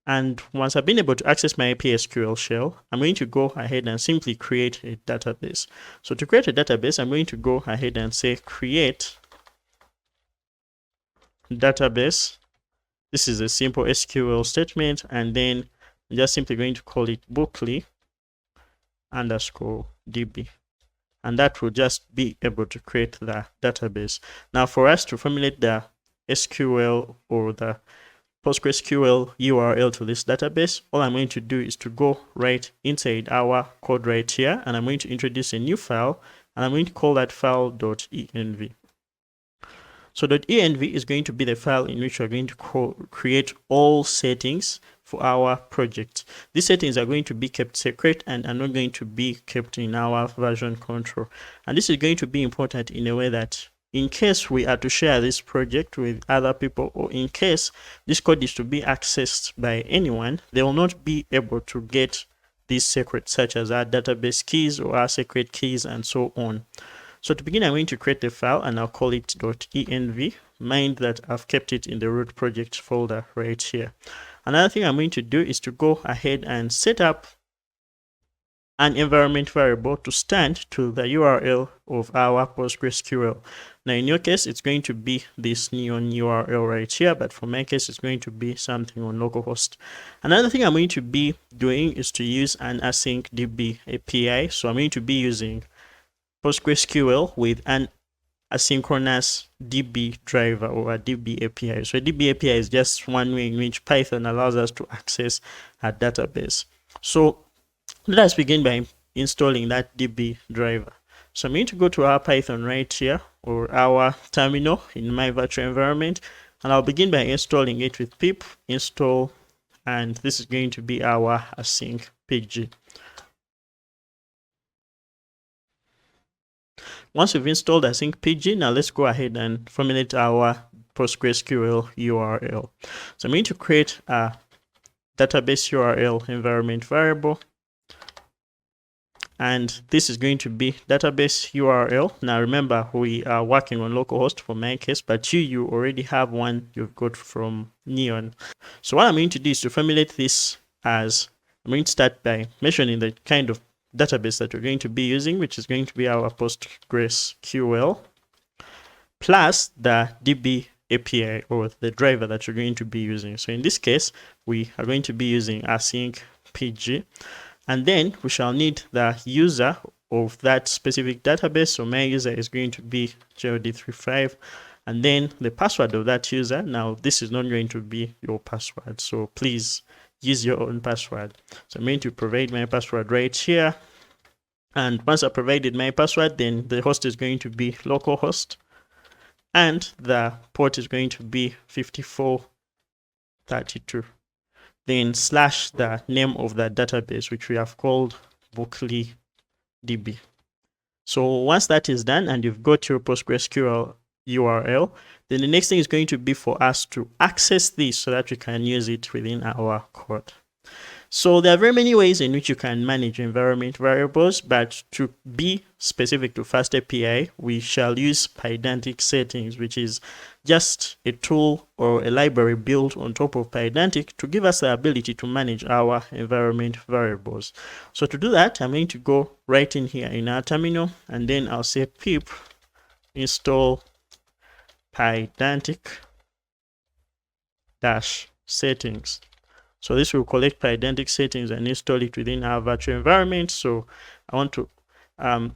S1: And once I've been able to access my PSQL shell, I'm going to go ahead and simply create a database. So to create a database, I'm going to go ahead and say create database. This is a simple SQL statement, and then I'm just simply going to call it bookly. underscore DB. And that will just be able to create the database. Now for us to formulate the SQL or the PostgreSQL URL to this database, all I'm going to do is to go right inside our code right here, and I'm going to introduce a new file, and I'm going to call that file .env. So .env is going to be the file in which we're going to create all settings for our project. These settings are going to be kept secret and are not going to be kept in our version control. And this is going to be important in a way that in case we are to share this project with other people, or in case this code is to be accessed by anyone, they will not be able to get these secrets, such as our database keys or our secret keys and so on. So to begin, I'm going to create a file and I'll call it .env. Mind that I've kept it in the root project folder right here. Another thing I'm going to do is to go ahead and set up an environment variable to stand to the URL of our PostgreSQL. Now in your case, it's going to be this neon URL right here, but for my case, it's going to be something on localhost. Another thing I'm going to be doing is to use an async DB API. So I'm going to be using PostgreSQL with an asynchronous DB driver or a DB API. So a DB API is just one way in which Python allows us to access a database. So let us begin by installing that DB driver. So I'm going to go to our Python right here, or our terminal in my virtual environment, and I'll begin by installing it with pip install, and this is going to be our async pg. Once we've installed async pg, now let's go ahead and formulate our PostgreSQL URL. So I'm going to create a database URL environment variable, and this is going to be database URL. Now remember, we are working on localhost for my case, but you already have one you've got from Neon. So what I'm going to do is to formulate this as, I'm going to start by mentioning the kind of database that we're going to be using, which is going to be our PostgreSQL, plus the DB API or the driver that you're going to be using. So in this case, we are going to be using async pg, and then we shall need the user of that specific database. So my user is going to be JWT35, and then the password of that user. Now this is not going to be your password, so please use your own password. So I'm going to provide my password right here, and once I provided my password, then the host is going to be localhost, and the port is going to be 5432. Then slash the name of the database, which we have called BooklyDB. So once that is done and you've got your PostgreSQL URL, then the next thing is going to be for us to access this so that we can use it within our code. So there are very many ways in which you can manage environment variables, but to be specific to FastAPI, we shall use Pydantic settings, which is just a tool or a library built on top of Pydantic to give us the ability to manage our environment variables. So to do that, I'm going to go right in here in our terminal, and then I'll say pip install Pydantic -settings. So this will collect Pydantic settings and install it within our virtual environment. So I'm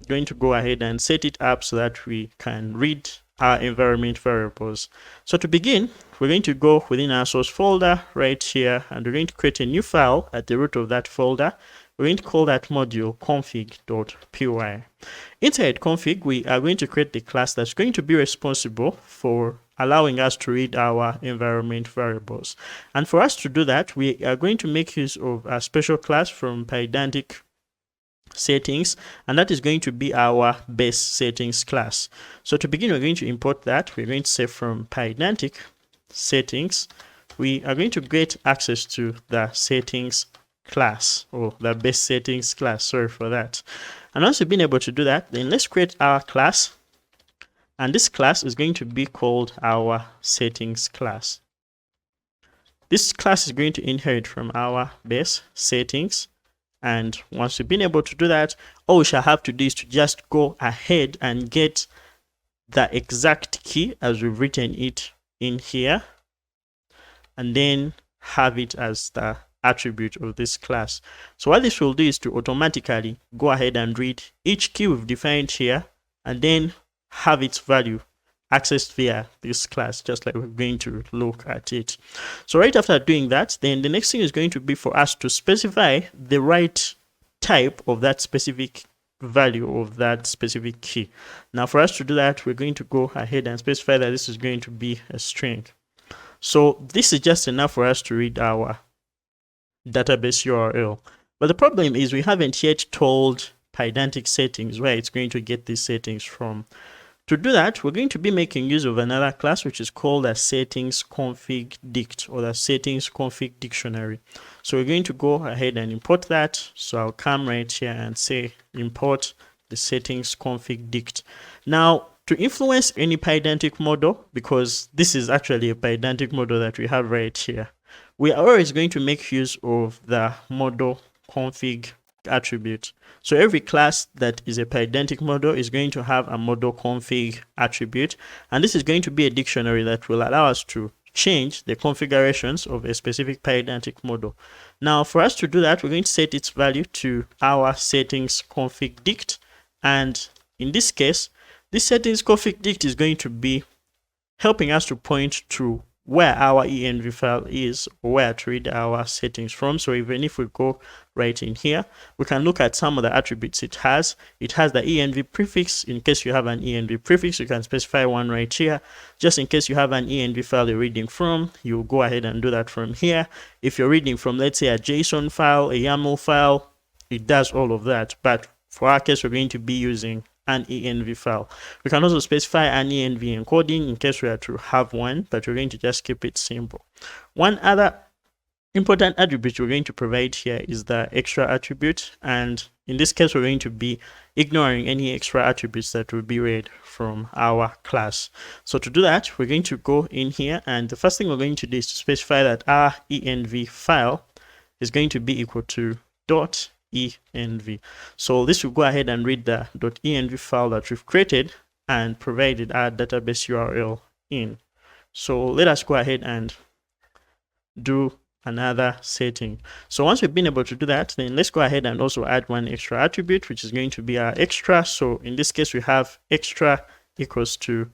S1: going to go ahead and set it up so that we can read our environment variables. So to begin, we're going to go within our source folder right here, and we're going to create a new file at the root of that folder. We're going to call that module config.py. Inside config, we are going to create the class that's going to be responsible for allowing us to read our environment variables. And for us to do that, we are going to make use of a special class from Pydantic settings, and that is going to be our base settings class. So to begin, we're going to import that. We're going to say from Pydantic settings, we are going to get access to the settings class, or the base settings class, sorry for that. And once we've been able to do that, then let's create our class, and this class is going to be called our settings class. This class is going to inherit from our base settings, and once we've been able to do that, all we shall have to do is to just go ahead and get the exact key as we've written it in here, and then have it as the attribute of this class. So what this will do is to automatically go ahead and read each key we've defined here and then have its value accessed via this class, just like we're going to look at it. So right after doing that, then the next thing is going to be for us to specify the right type of that specific value of that specific key. Now for us to do that, we're going to go ahead and specify that this is going to be a string. So this is just enough for us to read our database URL. But the problem is we haven't yet told Pydantic settings where it's going to get these settings from. To do that, we're going to be making use of another class which is called a settings config dict, or the settings config dictionary. So we're going to go ahead and import that. So I'll come right here and say import the settings config dict. Now to influence any Pydantic model, because this is actually a Pydantic model that we have right here, we are always going to make use of the model config attribute. So every class that is a Pydantic model is going to have a model config attribute, and this is going to be a dictionary that will allow us to change the configurations of a specific Pydantic model. Now for us to do that, we're going to set its value to our settings config dict, and in this case this settings config dict is going to be helping us to point to where our env file is, or where to read our settings from. So even if we go right in here, we can look at some of the attributes it has. It has the env prefix. In case you have an env prefix, you can specify one right here. Just in case you have an env file you're reading from, you go ahead and do that from here. If you're reading from, let's say, a JSON file, a YAML file, it does all of that. But for our case, we're going to be using an env file. We can also specify an env encoding in case we are to have one, but we're going to just keep it simple. One other important attribute we're going to provide here is the extra attribute, and in this case we're going to be ignoring any extra attributes that will be read from our class. So to do that, we're going to go in here, and the first thing we're going to do is to specify that our env file is going to be equal to .env. So this will go ahead and read the .env file that we've created and provided our database URL in. So let us go ahead and do another setting. So once we've been able to do that, then let's go ahead and also add one extra attribute, which is going to be our extra. So in this case, we have extra equals to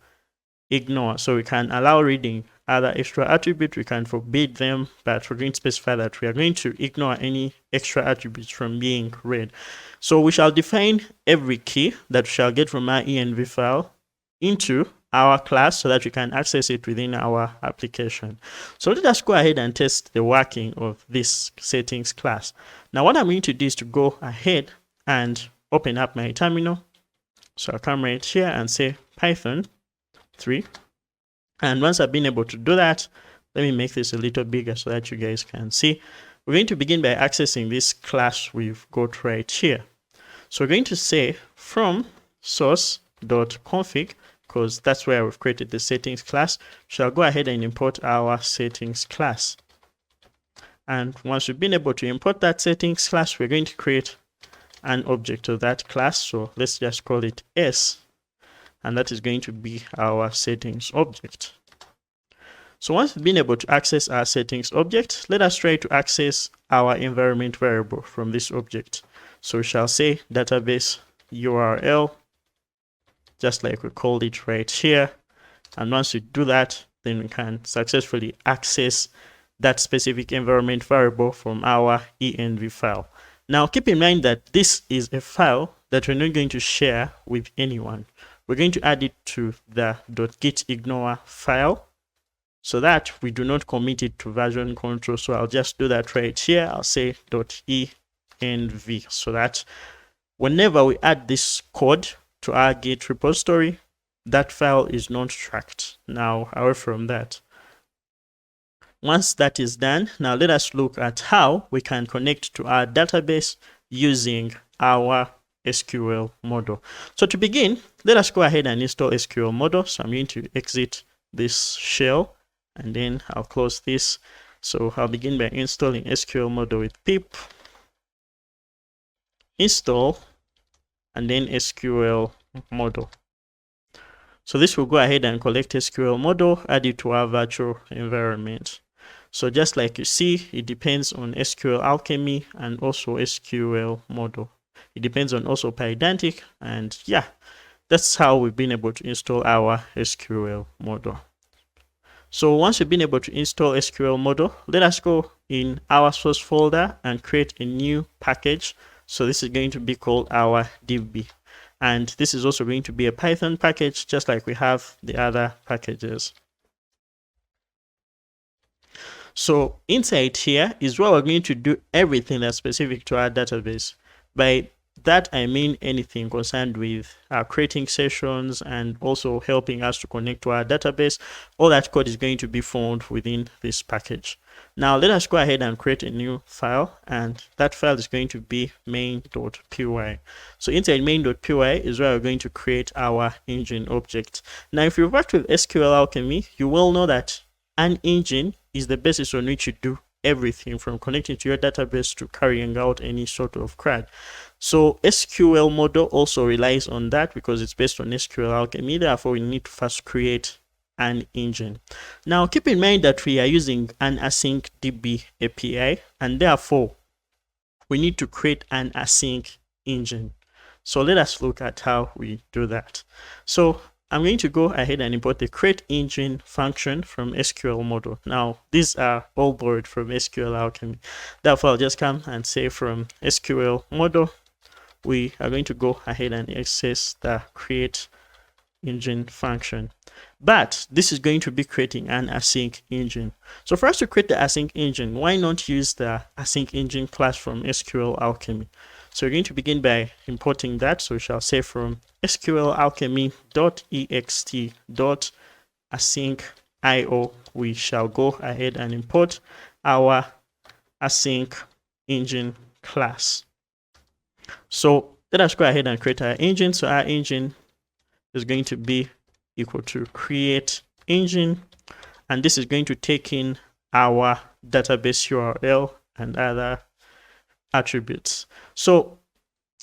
S1: ignore. So we can allow reading other extra attributes, we can forbid them, but we're going to specify that we are going to ignore any extra attributes from being read. So we shall define every key that we shall get from our env file into our class so that we can access it within our application. So let us go ahead and test the working of this settings class. Now what I'm going to do is to go ahead and open up my terminal. So I'll come right here and say Python 3. And once I've been able to do that, let me make this a little bigger so that you guys can see. We're going to begin by accessing this class we've got right here. So we're going to say from source.config, because that's where we've created the settings class. Shall go ahead and import our settings class. And once we've been able to import that settings class, we're going to create an object of that class. So let's just call it S. And that is going to be our settings object. So once we've been able to access our settings object, let us try to access our environment variable from this object. So we shall say database URL, just like we called it right here. And once we do that, then we can successfully access that specific environment variable from our env file. Now keep in mind that this is a file that we're not going to share with anyone. We're going to add it to the .gitignore file so that we do not commit it to version control. So I'll just do that right here. I'll say .env so that whenever we add this code to our Git repository, that file is not tracked. Now away from that, once that is done, now let us look at how we can connect to our database using our SQL model. So to begin, let us go ahead and install SQLModel. So I'm going to exit this shell and then I'll close this. So I'll begin by installing SQLModel with pip install and then SQLModel. So this will go ahead and collect SQLModel, add it to our virtual environment. So just like you see, it depends on SQLAlchemy and also SQLModel. It depends on also Pydantic, and yeah, that's how we've been able to install our SQLModel. So once you've been able to install SQLModel, let us go in our source folder and create a new package. So this is going to be called our DB. And this is also going to be a Python package, just like we have the other packages. So inside here is where we're going to do everything that's specific to our database. By that I mean anything concerned with creating sessions and also helping us to connect to our database. All that code is going to be found within this package. Now let us go ahead and create a new file, and that file is going to be main.py. So inside main.py is where we're going to create our engine object. Now if you've worked with SQLAlchemy, you will know that an engine is the basis on which you do everything from connecting to your database to carrying out any sort of CRUD. So SQLModel also relies on that because it's based on SQLAlchemy. Therefore, we need to first create an engine. Now, keep in mind that we are using an async DB API, and therefore we need to create an async engine. So let us look at how we do that. So I'm going to go ahead and import the create engine function from SQLModel. Now, these are all borrowed from SQLAlchemy. Therefore, I'll just come and say from SQLModel, we are going to go ahead and access the create engine function. But this is going to be creating an async engine. So for us to create the async engine, why not use the async engine class from SQLAlchemy? So we're going to begin by importing that. So we shall say from SQLAlchemy.ext.asyncio, we shall go ahead and import our async engine class. So let us go ahead and create our engine. So our engine is going to be equal to create engine, and this is going to take in our database URL and other attributes. So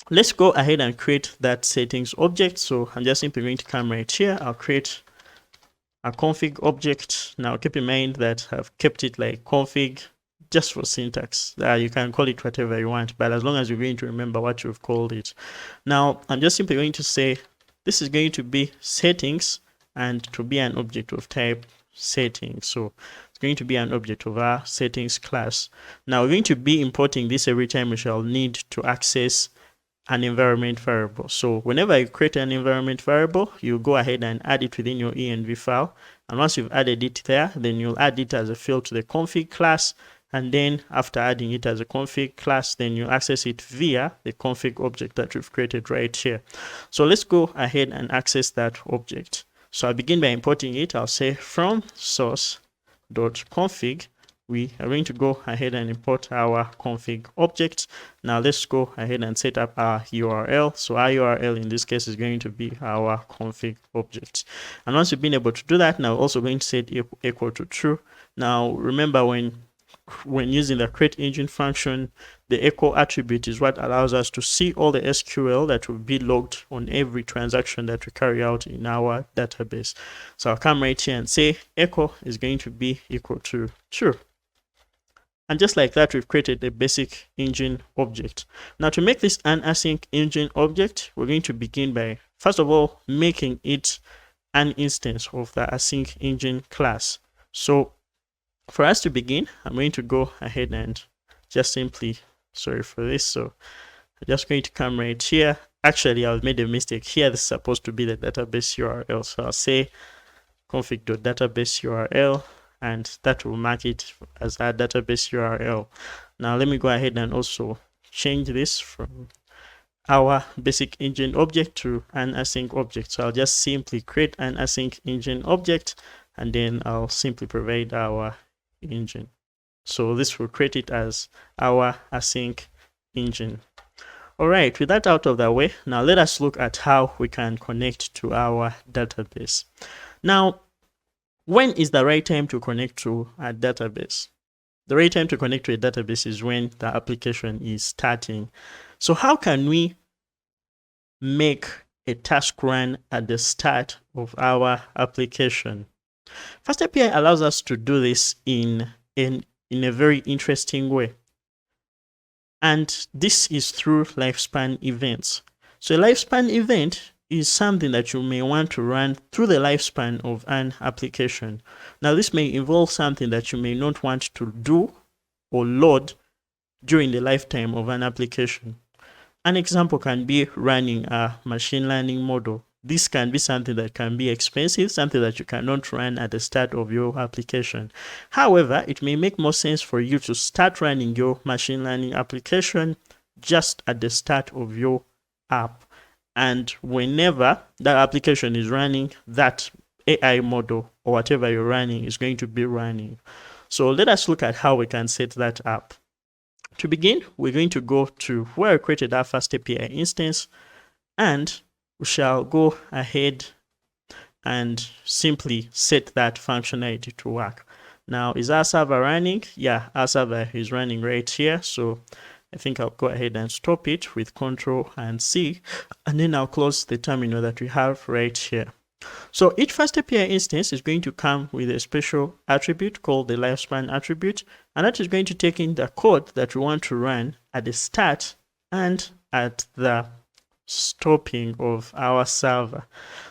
S1: let's go ahead and create that settings object. So I'm just simply going to come right here. I'll create a config object. Now keep in mind that I've kept it like config just for syntax. You can call it whatever you want, but as long as you're going to remember what you've called it. Now I'm just simply going to say this is going to be settings and to be an object of type settings. So it's going to be an object of our settings class. Now we're going to be importing this every time we shall need to access an environment variable. So whenever you create an environment variable, you go ahead and add it within your env file. And once you've added it there, then you'll add it as a field to the config class. And then after adding it as a config class, then you access it via the config object that we've created right here. So let's go ahead and access that object. So I'll begin by importing it. I'll say from source.config, we are going to go ahead and import our config object. Now let's go ahead and set up our URL. So our URL in this case is going to be our config object. And once you've been able to do that, now we're also going to set equal to true. Now remember, when using the create engine function, the echo attribute is what allows us to see all the SQL that will be logged on every transaction that we carry out in our database. So I'll come right here and say echo is going to be equal to true. And just like that, we've created a basic engine object. Now to make this an async engine object, we're going to begin by, first of all, making it an instance of the async engine class. So for us to begin, I'm going to go ahead and just simply, sorry for this. So I'm just going to come right here. Actually, I've made a mistake here. This is supposed to be the database URL. So I'll say config.database URL, and that will mark it as our database URL. Now let me go ahead and also change this from our basic engine object to an async object. So I'll just simply create an async engine object, and then I'll simply provide our engine. So this will create it as our async engine. All right, with that out of the way, now let us look at how we can connect to our database. Now, when is the right time to connect to a database? The right time to connect to a database is when the application is starting. So how can we make a task run at the start of our application? FastAPI allows us to do this in in a very interesting way. And this is through lifespan events. So a lifespan event is something that you may want to run through the lifespan of an application. Now, this may involve something that you may not want to do or load during the lifetime of an application. An example can be running a machine learning model. This can be something that can be expensive, something that you cannot run at the start of your application. However, it may make more sense for you to start running your machine learning application just at the start of your app. And whenever that application is running, that AI model or whatever you're running is going to be running. So let us look at how we can set that up. To begin, we're going to go to where we created our FastAPI instance, and we shall go ahead and simply set that functionality to work. Now, is our server running? Yeah, our server is running right here. So I think I'll go ahead and stop it with Control and C, and then I'll close the terminal that we have right here. So each FastAPI instance is going to come with a special attribute called the lifespan attribute, and that is going to take in the code that we want to run at the start and at the stopping of our server.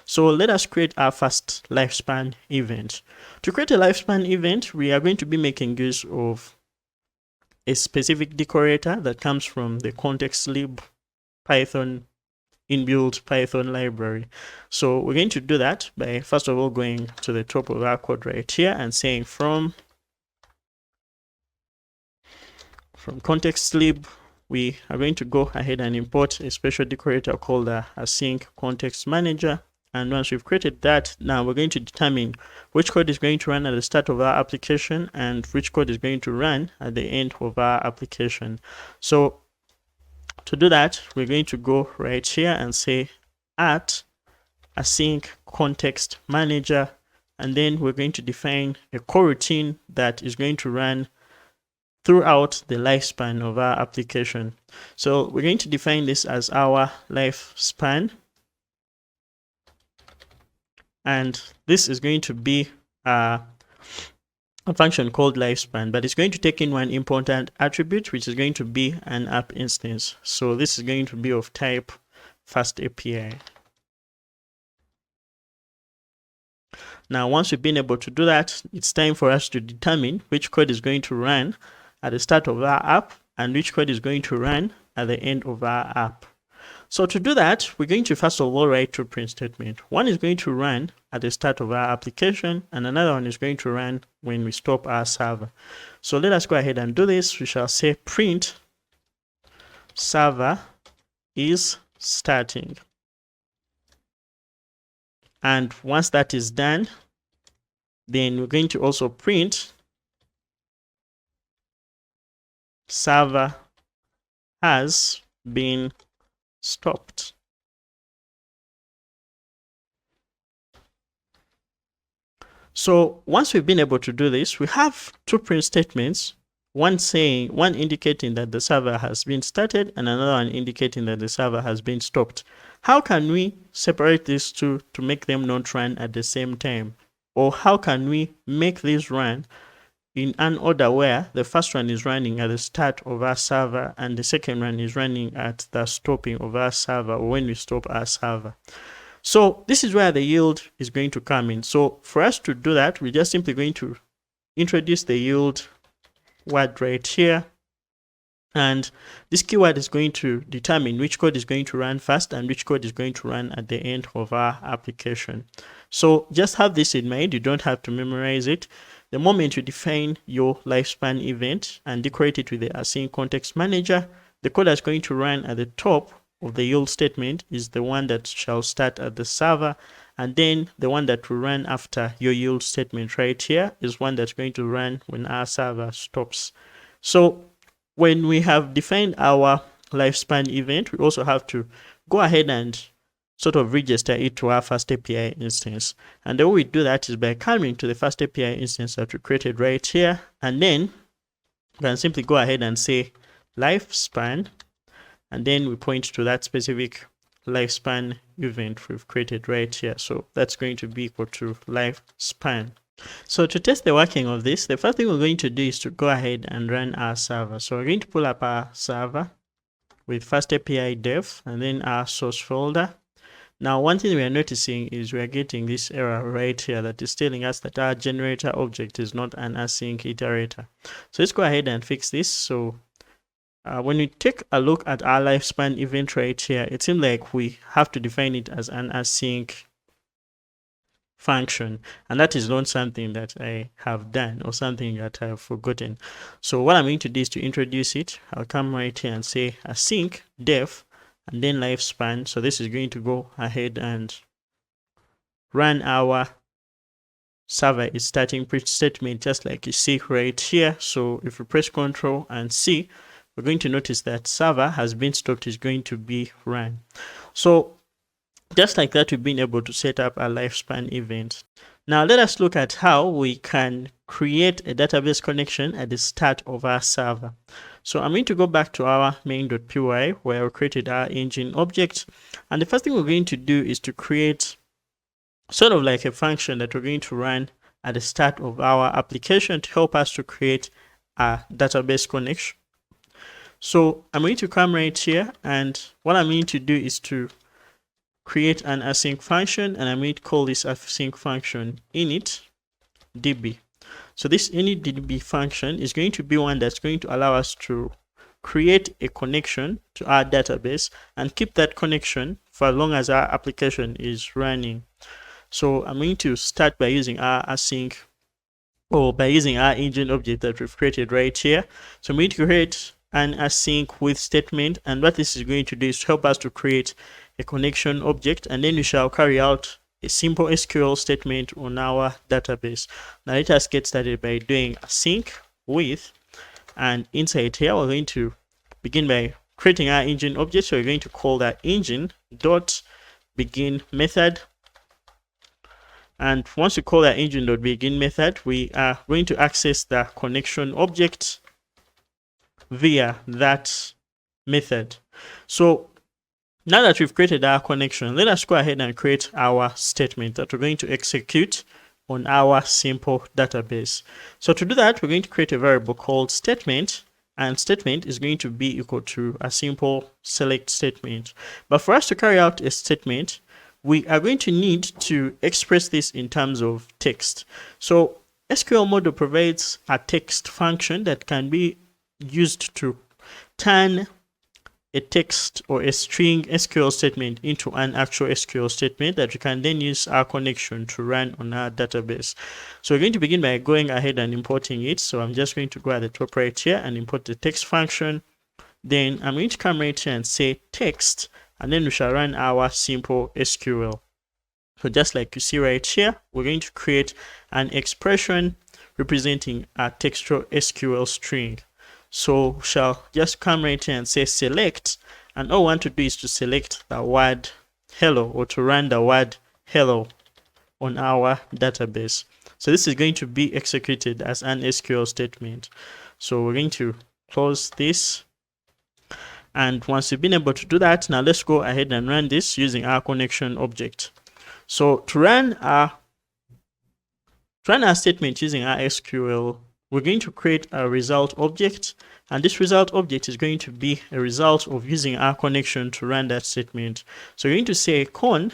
S1: So let us create our first lifespan event. To create a lifespan event, we are going to be making use of a specific decorator that comes from the context-lib Python inbuilt Python library. So we're going to do that by first of all going to the top of our code right here and saying from context-lib, we are going to go ahead and import a special decorator called the async context manager. And once we've created that, now we're going to determine which code is going to run at the start of our application and which code is going to run at the end of our application. So to do that, we're going to go right here and say at async context manager, and then we're going to define a coroutine that is going to run throughout the lifespan of our application. So we're going to define this as our lifespan, and this is going to be a function called lifespan, but it's going to take in one important attribute, which is going to be an app instance. So this is going to be of type FastAPI. Now, once we've been able to do that, it's time for us to determine which code is going to run at the start of our app and which code is going to run at the end of our app. So to do that, we're going to first of all write two print statements. One is going to run at the start of our application, and another one is going to run when we stop our server. So let us go ahead and do this. We shall say print server is starting. And once that is done, then we're going to also print server has been stopped. So once we've been able to do this, we have two print statements, one indicating that the server has been started and another one indicating that the server has been stopped. How can we separate these two to make them not run at the same time? Or how can we make these run in an order where the first one is running at the start of our server and the second one is running at the stopping of our server, or when we stop our server? So this is where the yield is going to come in. So for us to do that, we're just simply going to introduce the yield word right here. And this keyword is going to determine which code is going to run first and which code is going to run at the end of our application. So just have this in mind. You don't have to memorize it. The moment you define your lifespan event and decorate it with the async context manager, the code that's going to run at the top of the yield statement is the one that shall start at the server, and then the one that will run after your yield statement right here is one that's going to run when our server stops. So when we have defined our lifespan event, we also have to go ahead and sort of register it to our FastAPI instance. And the way we do that is by coming to the FastAPI instance that we created right here, and then we can simply go ahead and say lifespan, and then we point to that specific lifespan event we've created right here. So that's going to be equal to lifespan. So to test the working of this, the first thing we're going to do is to go ahead and run our server. So we're going to pull up our server with FastAPI dev and then our source folder. Now, one thing we are noticing is we are getting this error right here that is telling us that our generator object is not an async iterator. So let's go ahead and fix this. So when we take a look at our lifespan event right here, it seems like we have to define it as an async function, and that is not something that I have done or something that I have forgotten. So what I'm going to do is to introduce it. I'll come right here and say async def and then lifespan. So this is going to go ahead and run our server is starting print statement, just like you see right here. So if we press Ctrl and C, we're going to notice that server has been stopped, is going to be run. So just like that, we've been able to set up a lifespan event. Now let us look at how we can create a database connection at the start of our server. So I'm going to go back to our main.py where we created our engine object. And the first thing we're going to do is to create sort of like a function that we're going to run at the start of our application to help us to create a database connection. So I'm going to come right here, and what I'm going to do is to create an async function, and I'm going to call this async function initDB. So this initDB function is going to be one that's going to allow us to create a connection to our database and keep that connection for as long as our application is running. So I'm going to start by using our async, or by using our engine object that we've created right here. So I'm going to create an async with statement, and what this is going to do is to help us to create a connection object, and then we shall carry out a simple SQL statement on our database. Now let us get started by doing async with, and inside here we're going to begin by creating our engine object. So we're going to call that engine dot begin method, and once we call that engine dot begin method, we are going to access the connection object via that method. So now that we've created our connection, let us go ahead and create our statement that we're going to execute on our simple database. So to do that, we're going to create a variable called statement, and statement is going to be equal to a simple select statement. But for us to carry out a statement, we are going to need to express this in terms of text. So SQLModel provides a text function that can be used to turn a text or a string SQL statement into an actual SQL statement that we can then use our connection to run on our database. So we're going to begin by going ahead and importing it. So I'm just going to go at the top right here and import the text function. Then I'm going to come right here and say text, and then we shall run our simple SQL. So just like you see right here, we're going to create an expression representing a textual SQL string. So shall just come right here and say select, and all we want to do is to select the word hello, or to run the word hello on our database. So this is going to be executed as an SQL statement. So we're going to close this, and once we've been able to do that, now let's go ahead and run this using our connection object. So to run our statement using our SQL, we're going to create a result object, and this result object is going to be a result of using our connection to run that statement. So we're going to say con.execute,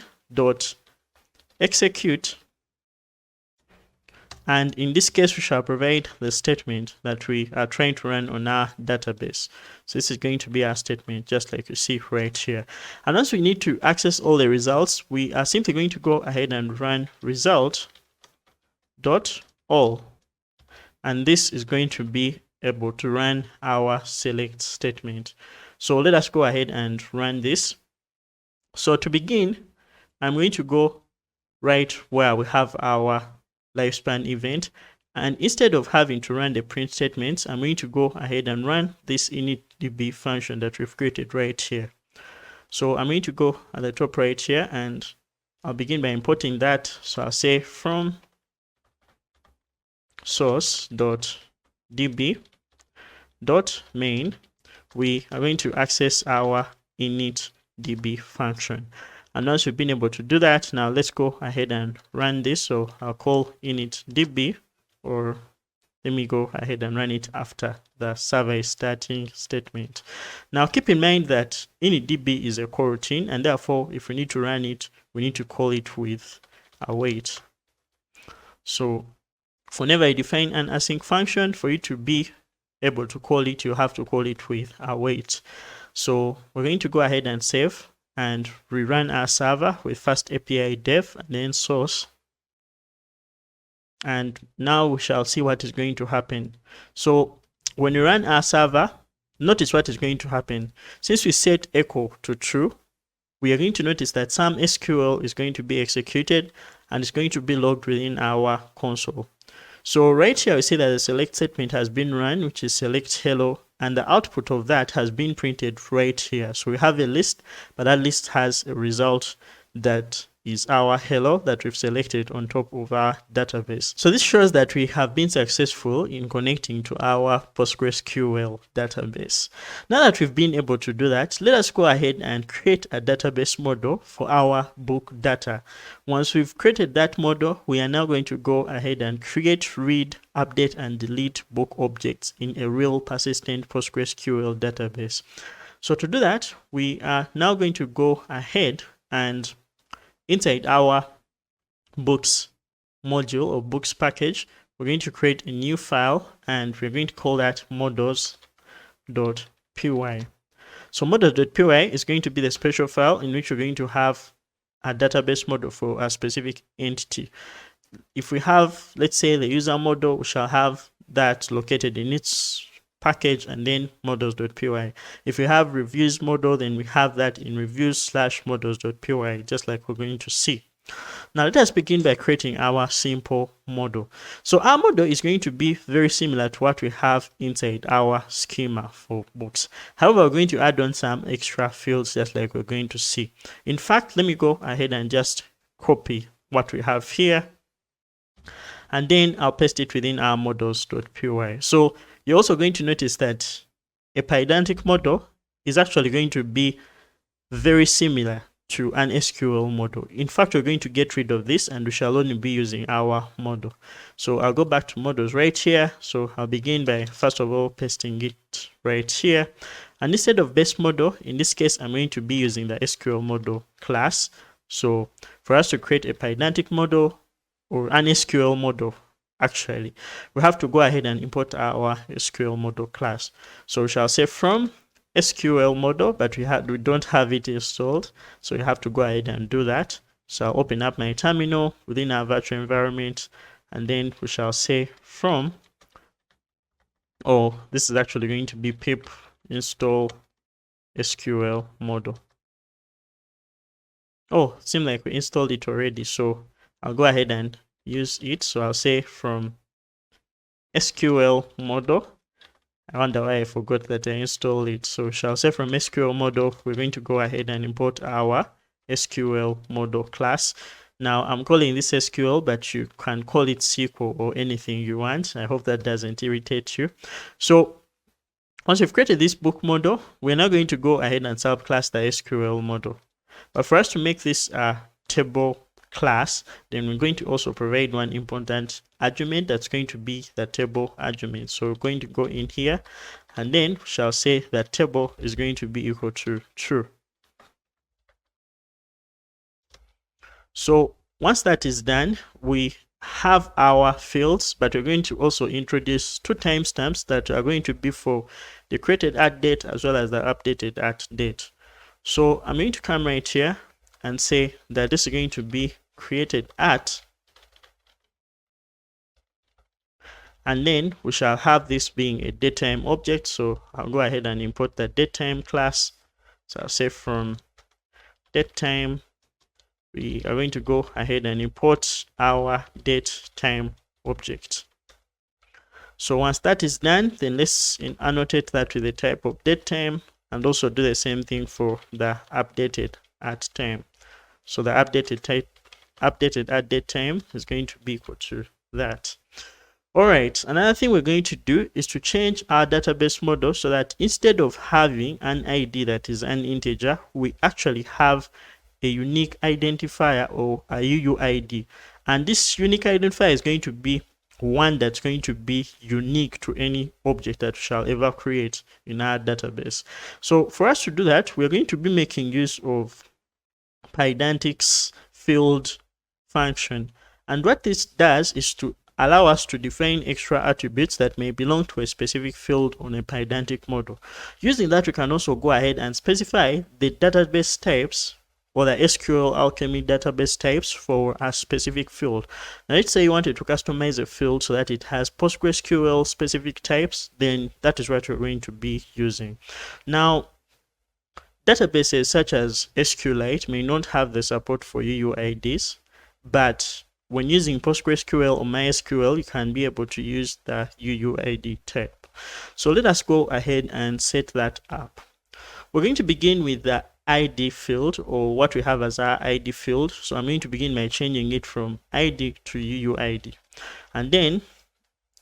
S1: and in this case we shall provide the statement that we are trying to run on our database. So this is going to be our statement, just like you see right here. And once we need to access all the results, we are simply going to go ahead and run result.all, and this is going to be able to run our select statement. So let us go ahead and run this. So to begin, I'm going to go right where we have our lifespan event, and instead of having to run the print statements, I'm going to go ahead and run this initDB function that we've created right here. So I'm going to go at the top right here, and I'll begin by importing that. So I'll say from source.db.main, we are going to access our initDB function. And once we've been able to do that, now let's go ahead and run this. So I'll call init.db, or let me go ahead and run it after the server is starting statement. Now keep in mind that init.db is a coroutine, and therefore if we need to run it, we need to call it with await. So whenever I define an async function, for you to be able to call it, you have to call it with await. So we're going to go ahead and save and rerun our server with FastAPI dev and then source. And now we shall see what is going to happen. So when we run our server, notice what is going to happen. Since we set echo to true, we are going to notice that some SQL is going to be executed and it's going to be logged within our console. So right here, we see that the select statement has been run, which is select hello, and the output of that has been printed right here. So we have a list, but that list has a result that is our hello that we've selected on top of our database. So this shows that we have been successful in connecting to our PostgreSQL database. Now that we've been able to do that, let us go ahead and create a database model for our book data. Once we've created that model, we are now going to go ahead and create, read, update, and delete book objects in a real persistent PostgreSQL database. So to do that, we are now going to go ahead and inside our books module or books package, we're going to create a new file and we're going to call that models.py. So models.py is going to be the special file in which we're going to have a database model for a specific entity. If we have, let's say, the user model, we shall have that located in its package and then models.py. If we have reviews model, then we have that in reviews/models.py, just like we're going to see. Now let us begin by creating our simple model. So our model is going to be very similar to what we have inside our schema for books. However, we're going to add on some extra fields just like we're going to see. In fact, let me go ahead and just copy what we have here, and then I'll paste it within our models.py. So you're also going to notice that a Pydantic model is actually going to be very similar to an SQL model. In fact, we're going to get rid of this and we shall only be using our model. So I'll go back to models right here. So I'll begin by first of all pasting it right here. And instead of base model, in this case, I'm going to be using the SQL model class. So for us to create a Pydantic model or an SQL model, actually, we have to go ahead and import our SQL model class. So we shall say from SQL model, but we don't have it installed, so you have to go ahead and do that. So I'll open up my terminal within our virtual environment, and then we shall say from, this is actually going to be pip install SQL model. It seems like we installed it already, so I'll go ahead and use it. So I'll say from SQL model. I wonder why I forgot that I installed it. So shall say from SQL model, we're going to go ahead and import our SQL model class. Now I'm calling this SQL, but you can call it SQL or anything you want. I hope that doesn't irritate you. So once we've created this book model, we're now going to go ahead and subclass the SQL model. But for us to make this a table class, then we're going to also provide one important argument that's going to be the table argument. So we're going to go in here and then we shall say that table is going to be equal to true. So once that is done, we have our fields, but we're going to also introduce two timestamps that are going to be for the created at date as well as the updated at date. So I'm going to come right here and say that this is going to be created at, and then we shall have this being a datetime object. So I'll go ahead and import the datetime class. So I'll say from datetime, we are going to go ahead and import our datetime object. So once that is done, then let's annotate that with the type of datetime and also do the same thing for the updated at time. So the updated at date time is going to be equal to that. All right, another thing we're going to do is to change our database model so that instead of having an ID that is an integer, we actually have a unique identifier or a UUID. And this unique identifier is going to be one that's going to be unique to any object that we shall ever create in our database. So for us to do that, we're going to be making use of Pydantic's field function. And what this does is to allow us to define extra attributes that may belong to a specific field on a Pydantic model. Using that, we can also go ahead and specify the database types or the SQL Alchemy database types for a specific field. Now, let's say you wanted to customize a field so that it has PostgreSQL specific types, then that is what you're going to be using. Now, databases such as SQLite may not have the support for UUIDs, but when using PostgreSQL or MySQL, you can be able to use the UUID type. So let us go ahead and set that up. We're going to begin with the ID field, or what we have as our ID field. So I'm going to begin by changing it from ID to UUID. And then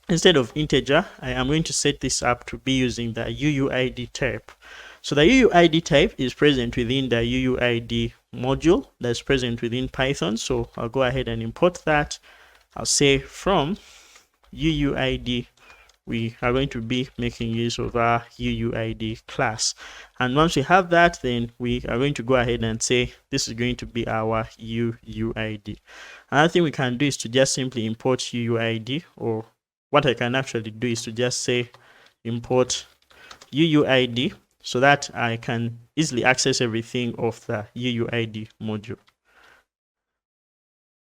S1: instead of integer, I am going to set this up to be using the UUID type. So the UUID type is present within the UUID module that's present within Python. So I'll go ahead and import that. I'll say from UUID, we are going to be making use of our UUID class. And once we have that, then we are going to go ahead and say this is going to be our UUID. Another thing we can do is to just simply import UUID, or what I can actually do is to just say import UUID so that I can easily access everything of the UUID module.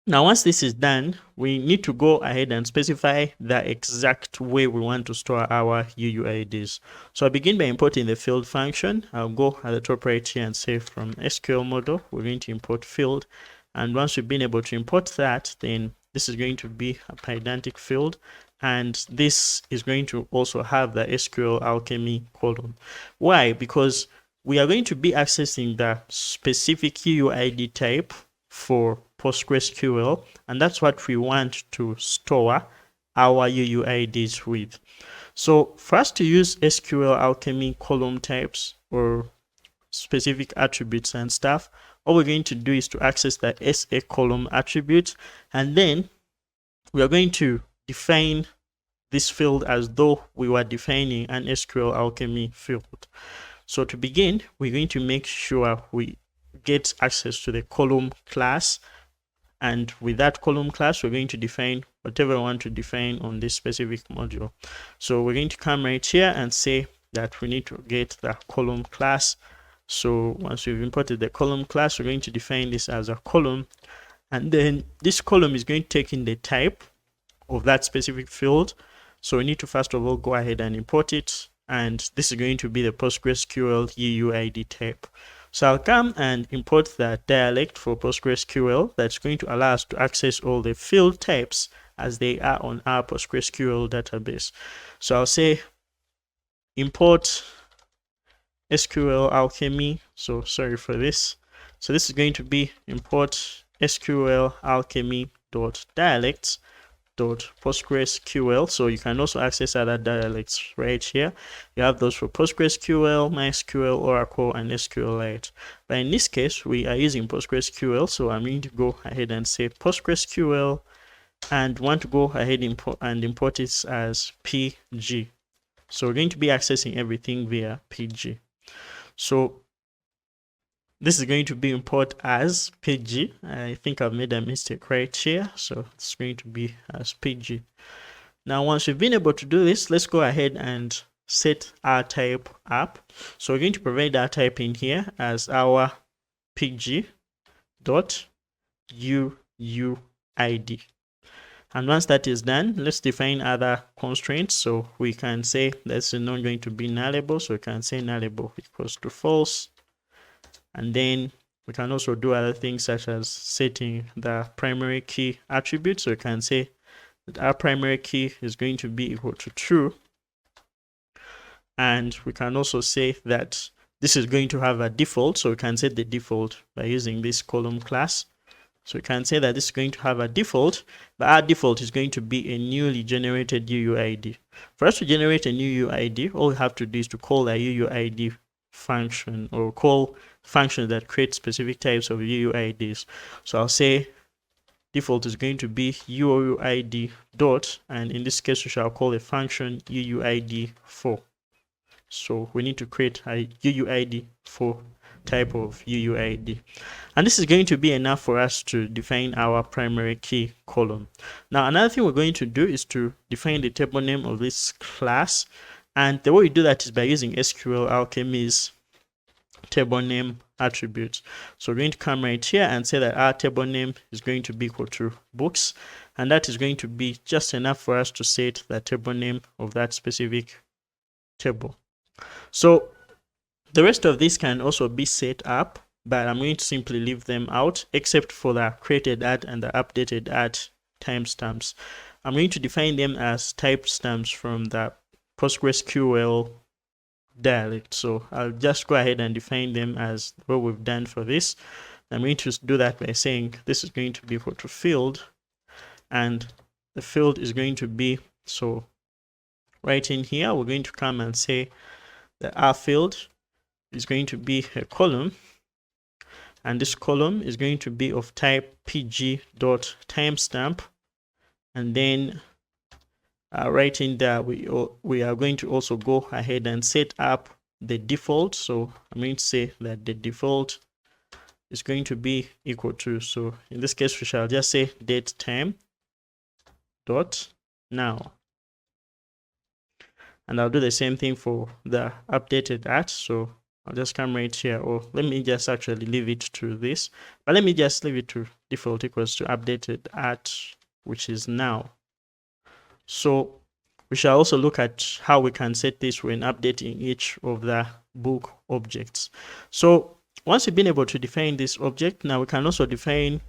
S1: Now, once this is done, we need to go ahead and specify the exact way we want to store our UUIDs. So I begin by importing the field function. I'll go at the top right here and say from SQLModel, we're going to import field. And once we've been able to import that, then this is going to be a Pydantic field. And this is going to also have the SQL Alchemy column. Why? Because we are going to be accessing the specific UUID type for PostgreSQL, and that's what we want to store our UUIDs with. So for us to use SQL Alchemy column types or specific attributes and stuff, all we're going to do is to access the SA column attribute, and then we are going to define this field as though we were defining an SQL Alchemy field. So to begin, we're going to make sure we get access to the column class, and with that column class, we're going to define whatever we want to define on this specific module. So we're going to come right here and say that we need to get the column class. So once we've imported the column class, we're going to define this as a column, and then this column is going to take in the type of that specific field. So we need to first of all go ahead and import it, and this is going to be the PostgreSQL UUID type. So I'll come and import that dialect for PostgreSQL that's going to allow us to access all the field types as they are on our PostgreSQL database. So I'll say import SQL Alchemy. So sorry for this. So this is going to be import SQL Alchemy .dialects .PostgreSQL. So you can also access other dialects right here. You have those for PostgreSQL, MySQL, Oracle, and SQLite. But in this case, we are using PostgreSQL, so I'm going to go ahead and say PostgreSQL, and want to go ahead and import it as PG. So we're going to be accessing everything via PG. So this is going to be import as PG. I think I've made a mistake right here. So it's going to be as PG. Now, once we've been able to do this, let's go ahead and set our type up. So we're going to provide our type in here as our PG dot UUID. And once that is done, let's define other constraints. So we can say that's not going to be nullable. So we can say nullable equals to false. And then we can also do other things such as setting the primary key attribute. So we can say that our primary key is going to be equal to true. And we can also say that this is going to have a default. So we can set the default by using this column class. So we can say that this is going to have a default, but our default is going to be a newly generated UUID. For us to generate a new UUID, all we have to do is to call a UUID function, or call functions that create specific types of UUIDs. So I'll say default is going to be UUID dot, and in this case we shall call a function UUID4. So we need to create a UUID4 type of UUID, and this is going to be enough for us to define our primary key column. Now another thing we're going to do is to define the table name of this class, and the way we do that is by using SQL Alchemy's table name attributes. So we're going to come right here and say that our table name is going to be equal to books, and that is going to be just enough for us to set the table name of that specific table. So the rest of this can also be set up, but I'm going to simply leave them out except for the created at and the updated at timestamps. I'm going to define them as timestamps from the PostgreSQL dialect. So I'll just go ahead and define them as what we've done for this. I'm going to do that by saying this is going to be equal to field, and the field is going to be, so right in here we're going to come and say that our field is going to be a column, and this column is going to be of type pg.timestamp, and then right in there we are going to also go ahead and set up the default. So I'm going to say that the default is going to be equal to, so in this case we shall just say date time dot now, and I'll do the same thing for the updated at. So I'll just come right here, or let me just actually leave it to this, but let me just leave it to default equals to updated at, which is now. So we shall also look at how we can set this when updating each of the book objects. So once we've been able to define this object, now we can also define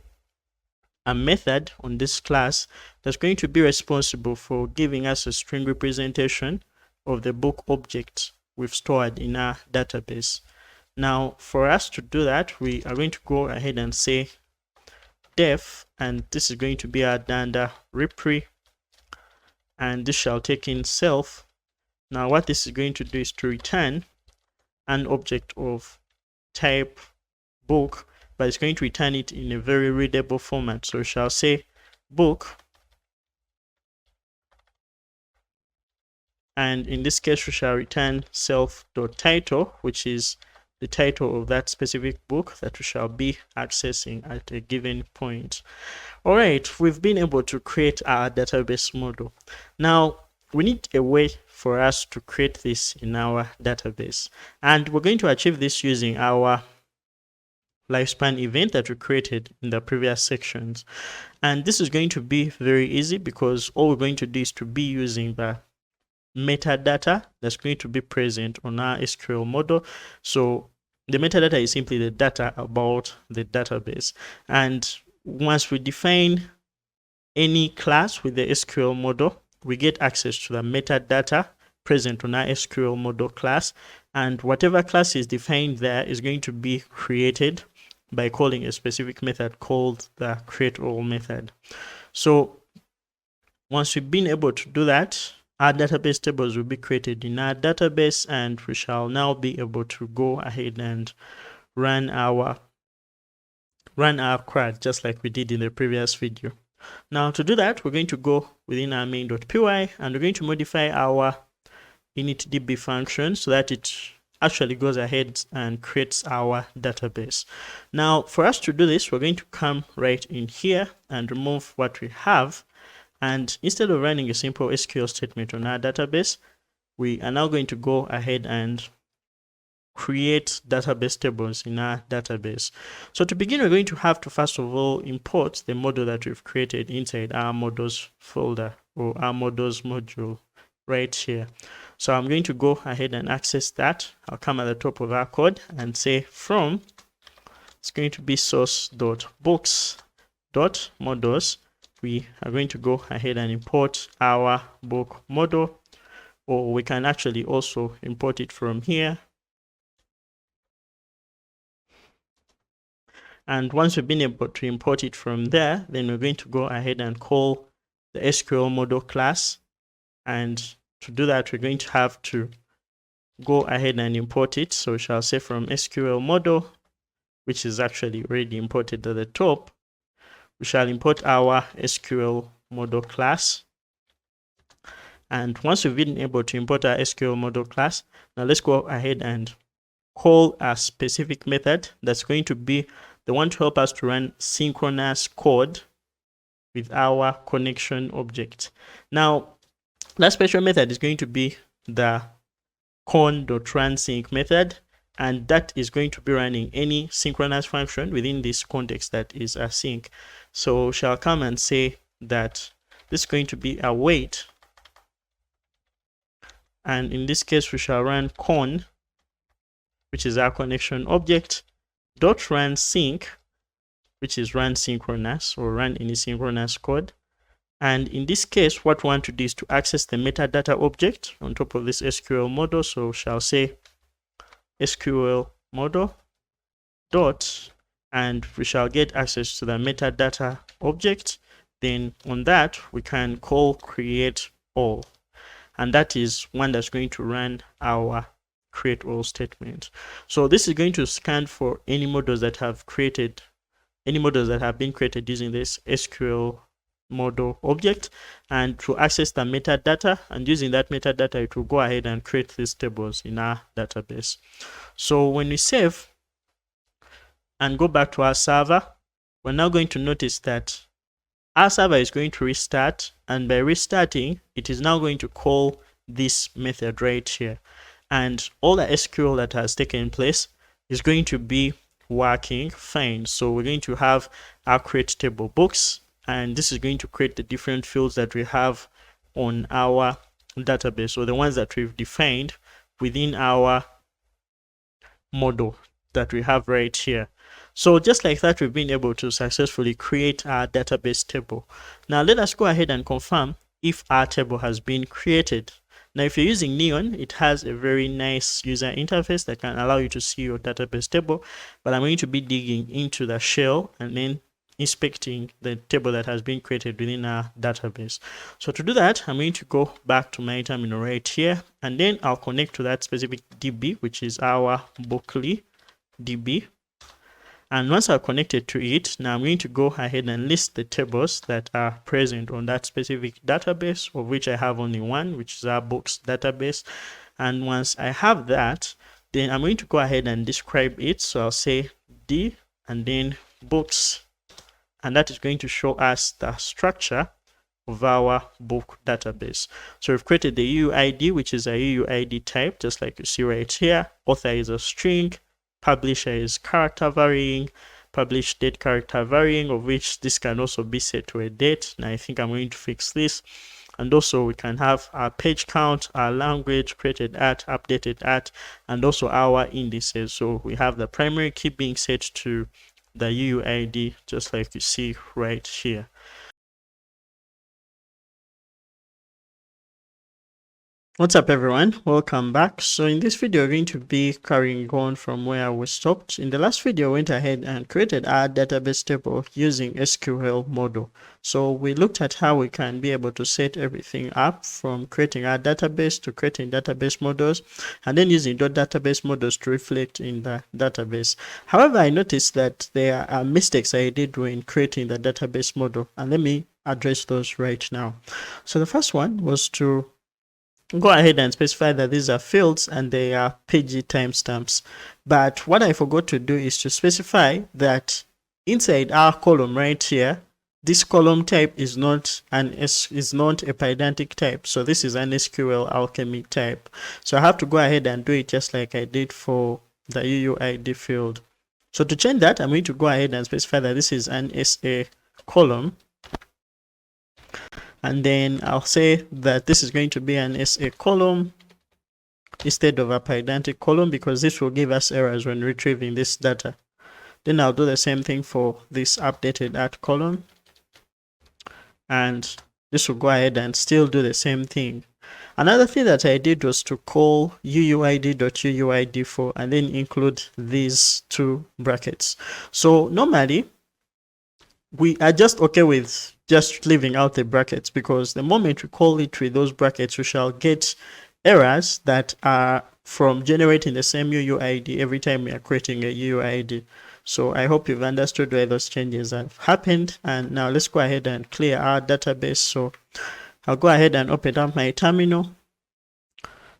S1: a method on this class that's going to be responsible for giving us a string representation of the book object we've stored in our database. Now for us to do that, we are going to go ahead and say def, and this is going to be our danda repre, and this shall take in self. Now what this is going to do is to return an object of type book, but it's going to return it in a very readable format. So we shall say book, and in this case we shall return self.title, which is the title of that specific book that we shall be accessing at a given point. All right, we've been able to create our database model. Now we need a way for us to create this in our database, and we're going to achieve this using our lifespan event that we created in the previous sections. And this is going to be very easy because all we're going to do is to be using the metadata that's going to be present on our SQL model. So the metadata is simply the data about the database, and once we define any class with the SQL model, we get access to the metadata present on our SQL model class, and whatever class is defined there is going to be created by calling a specific method called the createAll method. So once we've been able to do that, our database tables will be created in our database, and we shall now be able to go ahead and run our CRUD just like we did in the previous video. Now to do that, we're going to go within our main.py, and we're going to modify our initDB function so that it actually goes ahead and creates our database. Now for us to do this, we're going to come right in here and remove what we have, and instead of running a simple SQL statement on our database, we are now going to go ahead and create database tables in our database. So to begin, we're going to have to first of all import the model that we've created inside our models folder, or our models module right here. So I'm going to go ahead and access that. I'll come at the top of our code and say from, it's going to be source.books.models. We are going to go ahead and import our book model, or we can actually also import it from here. And once we've been able to import it from there, then we're going to go ahead and call the SQLModel class. And to do that, we're going to have to go ahead and import it. So we shall say from SQLModel which is actually already imported at the top, we shall import our SQL model class. And once we've been able to import our SQL model class, now let's go ahead and call a specific method that's going to be the one to help us to run synchronous code with our connection object. Now, that special method is going to be the con.runSync method, and that is going to be running any synchronous function within this context that is async. So shall come and say that this is going to be a wait, and in this case we shall run con, which is our connection object, dot run sync, which is run synchronous or run any synchronous code. And in this case, what we want to do is to access the metadata object on top of this SQL model. So we shall say SQL model dot, and we shall get access to the metadata object. Then on that, we can call create all. And that is one that's going to run our create all statement. So this is going to scan for any models that have been created using this SQL model object, and to access the metadata, and using that metadata it will go ahead and create these tables in our database. So when we save and go back to our server, we're now going to notice that our server is going to restart, and by restarting it is now going to call this method right here, and all the SQL that has taken place is going to be working fine. So we're going to have our create table books, and this is going to create the different fields that we have on our database, or the ones that we've defined within our model that we have right here. So just like that, we've been able to successfully create our database table. Now let us go ahead and confirm if our table has been created. Now if you're using Neon, it has a very nice user interface that can allow you to see your database table, but I'm going to be digging into the shell and then inspecting the table that has been created within our database. So to do that, I'm going to go back to my terminal right here, and then I'll connect to that specific DB, which is our Berkeley DB. And once I've connected to it, now I'm going to go ahead and list the tables that are present on that specific database, of which I have only one, which is our books database. And once I have that, then I'm going to go ahead and describe it. So I'll say D and then books, and that is going to show us the structure of our book database. So we've created the UUID, which is a UUID type, just like you see right here. Author is a string, publisher is character varying, published date character varying, of which this can also be set to a date. Now I think I'm going to fix this. And also we can have our page count, our language, created at, updated at, and also our indices. So we have the primary key being set to the UUID, just like you see right here. What's up everyone, welcome back. So in this video we're going to be carrying on from where we stopped. In the last video we went ahead and created our database table using SQLModel. So we looked at how we can be able to set everything up, from creating our database to creating database models, and then using database models to reflect in the database. However, I noticed that there are mistakes I did when creating the database model, and let me address those right now. So the first one was to go ahead and specify that these are fields and they are PG timestamps. But what I forgot to do is to specify that inside our column right here, this column type is not a Pydantic type. So this is an SQL Alchemy type. So I have to go ahead and do it just like I did for the UUID field. So to change that, I'm going to go ahead and specify that this is an SA column. And then I'll say that this is going to be an SA column instead of a Pydantic column, because this will give us errors when retrieving this data. Then I'll do the same thing for this updated at column, and this will go ahead and still do the same thing. Another thing that I did was to call uuid.uuid4 and then include these two brackets. So normally we are just okay with just leaving out the brackets, because the moment we call it with those brackets, we shall get errors that are from generating the same UUID every time we are creating a UUID. So I hope you've understood why those changes have happened. And now let's go ahead and clear our database. So I'll go ahead and open up my terminal.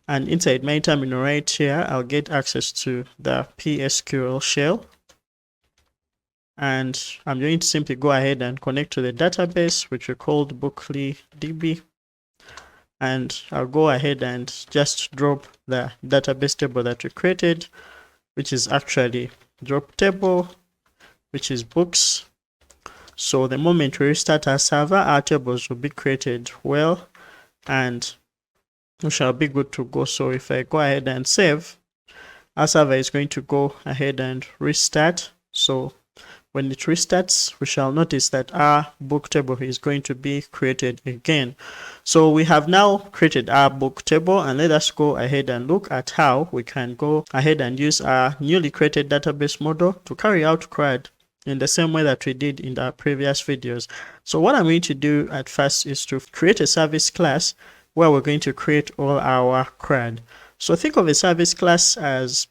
S1: And inside my terminal right here, I'll get access to the PSQL shell. And I'm going to simply go ahead and connect to the database, which we called bookly.db. And I'll go ahead and just drop the database table that we created, which is actually drop table, which is books. So the moment we restart our server, our tables will be created well, and we shall be good to go. So if I go ahead and save, our server is going to go ahead and restart. So when it restarts, we shall notice that our book table is going to be created again. So we have now created our book table, and let us go ahead and look at how we can go ahead and use our newly created database model to carry out CRUD in the same way that we did in our previous videos. So what I'm going to do at first is to create a service class where we're going to create all our CRUD. So think of a service class as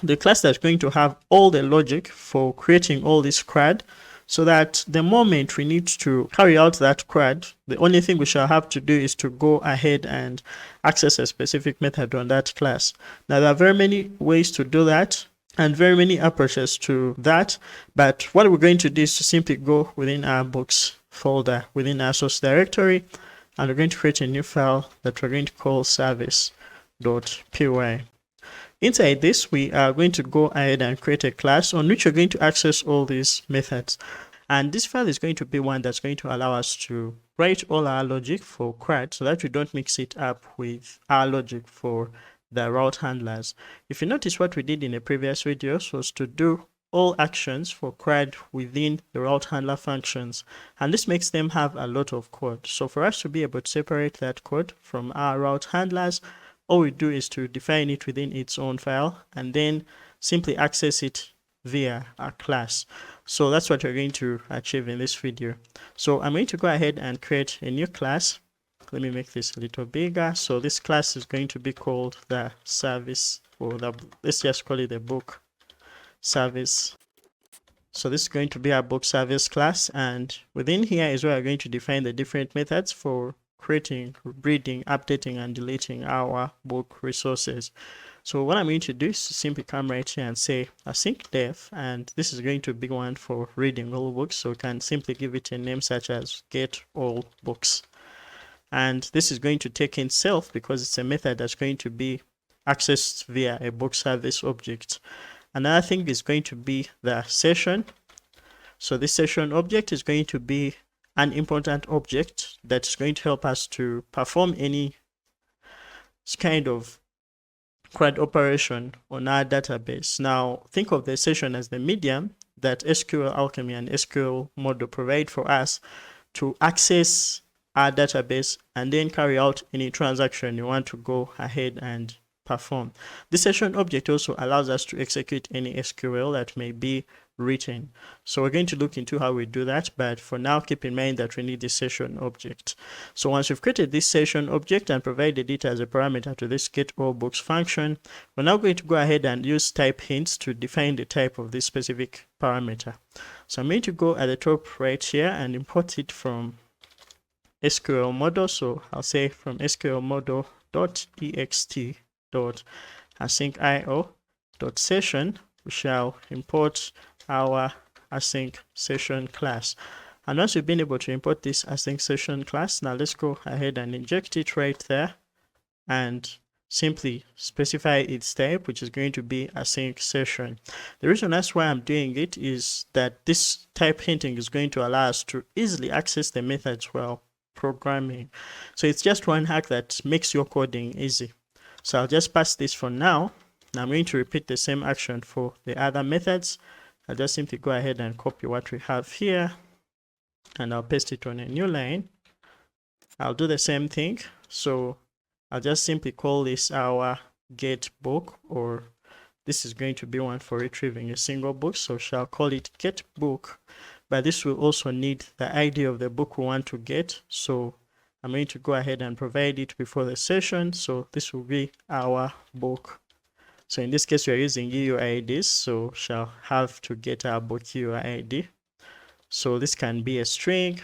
S1: the class that's going to have all the logic for creating all this CRUD, so that the moment we need to carry out that CRUD, the only thing we shall have to do is to go ahead and access a specific method on that class. Now, there are very many ways to do that and very many approaches to that, but what we're going to do is to simply go within our books folder within our source directory, and we're going to create a new file that we're going to call service.py. Inside this, we are going to go ahead and create a class on which we're going to access all these methods. And this file is going to be one that's going to allow us to write all our logic for CRUD so that we don't mix it up with our logic for the route handlers. If you notice, what we did in the previous videos was to do all actions for CRUD within the route handler functions, and this makes them have a lot of code. So for us to be able to separate that code from our route handlers, all we do is to define it within its own file and then simply access it via a class. So that's what we're going to achieve in this video. So I'm going to go ahead and create a new class. Let me make this a little bigger. So this class is going to be called the service, or let's just call it the book service. So this is going to be our book service class, and within here is where we're going to define the different methods for creating, reading, updating, and deleting our book resources. So what I'm going to do is to simply come right here and say async def, and this is going to be one for reading all books, so we can simply give it a name such as get all books. And this is going to take in self because it's a method that's going to be accessed via a book service object. Another thing is going to be the session. So this session object is going to be an important object that's going to help us to perform any kind of CRUD operation on our database. Now, think of the session as the medium that SQL Alchemy and SQLModel provide for us to access our database and then carry out any transaction you want to go ahead and perform. This session object also allows us to execute any SQL that may be written. So we're going to look into how we do that, but for now keep in mind that we need this session object. So once we've created this session object and provided it as a parameter to this get all books function, we're now going to go ahead and use type hints to define the type of this specific parameter. So I'm going to go at the top right here and import it from SQLModel. So I'll say from SQLModel.ext.asyncIO.session, we shall import our async session class. And once we've been able to import this async session class, now let's go ahead and inject it right there and simply specify its type, which is going to be async session. The reason that's why I'm doing it is that this type hinting is going to allow us to easily access the methods while programming. So it's just one hack that makes your coding easy. So I'll just pass this for now. Now I'm going to repeat the same action for the other methods. I'll just simply go ahead and copy what we have here and I'll paste it on a new line. I'll do the same thing. So I'll just simply call this our get book, or this is going to be one for retrieving a single book, so shall call it get book. But this will also need the ID of the book we want to get, so I'm going to go ahead and provide it before the session. So this will be our book So in this case, we are using UUIDs, so shall have to get our book UUID. So this can be a string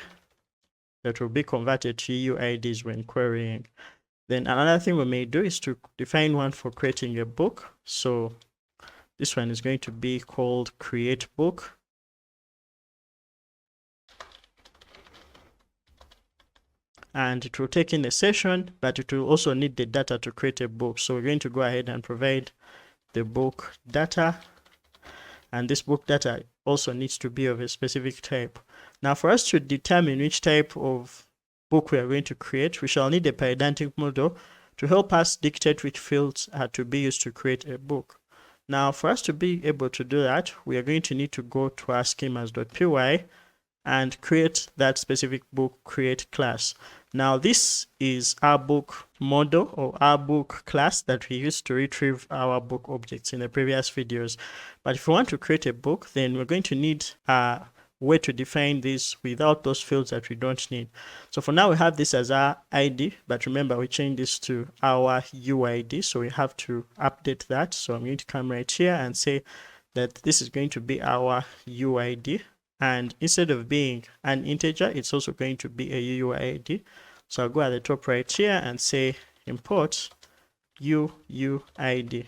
S1: that will be converted to UUIDs when querying. Then another thing we may do is to define one for creating a book. So this one is going to be called create book. And it will take in a session, but it will also need the data to create a book. So we're going to go ahead and provide the book data. And this book data also needs to be of a specific type. Now, for us to determine which type of book we are going to create, we shall need a Pydantic model to help us dictate which fields are to be used to create a book. Now, for us to be able to do that, we are going to need to go to our schemas.py and create that specific book create class. Now, this is our book model or our book class that we used to retrieve our book objects in the previous videos. But if we want to create a book, then we're going to need a way to define this without those fields that we don't need. So for now, we have this as our ID, but remember we changed this to our UID, so we have to update that. So I'm going to come right here and say that this is going to be our UID. And instead of being an integer, it's also going to be a UUID. So I'll go at the top right here and say import UUID.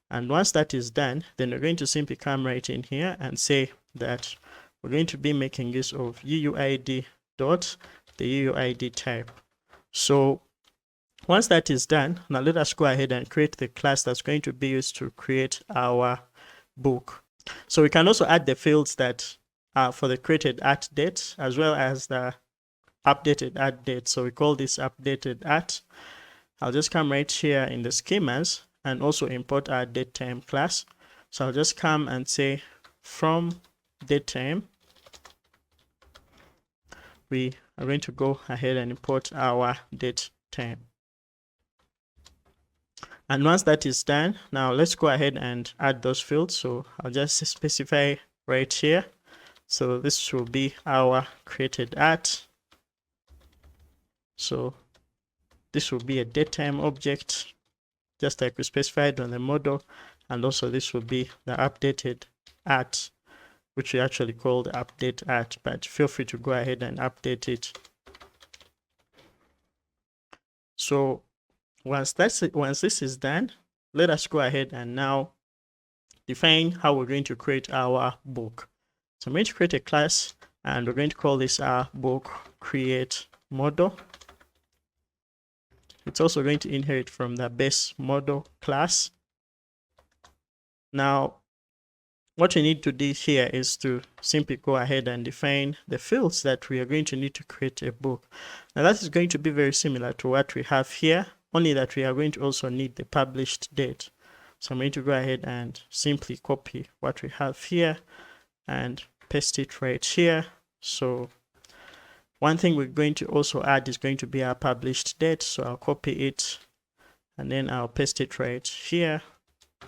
S1: And once that is done, then we're going to simply come right in here and say that we're going to be making use of UUID dot the UUID type. So once that is done, now let us go ahead and create the class that's going to be used to create our book. So we can also add the fields that for the created at date as well as the updated at date. So we call this updated at. I'll just come right here in the schemas and also import our datetime class. So I'll just come and say from datetime, we are going to go ahead and import our datetime. And once that is done, now let's go ahead and add those fields. So I'll just specify right here. So this will be our created at. So this will be a datetime object, just like we specified on the model. And also this will be the updated at, which we actually called update at, but feel free to go ahead and update it. So once this is done, let us go ahead and now define how we're going to create our book. So I'm going to create a class and we're going to call this our book create model. It's also going to inherit from the base model class. Now, what we need to do here is to simply go ahead and define the fields that we are going to need to create a book. Now that is going to be very similar to what we have here, only that we are going to also need the published date. So I'm going to go ahead and simply copy what we have here and paste it right here. So one thing we're going to also add is going to be our published date. So I'll copy it and then I'll paste it right here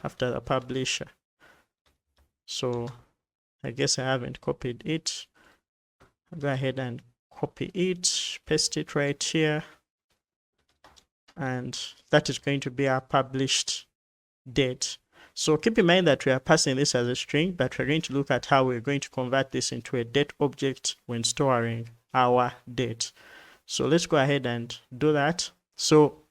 S1: after the publisher. So I guess I haven't copied it. I'll go ahead and copy it, paste it right here. And that is going to be our published date. So keep in mind that we are passing this as a string, but we're going to look at how we're going to convert this into a date object when storing our date. So let's go ahead and do that. So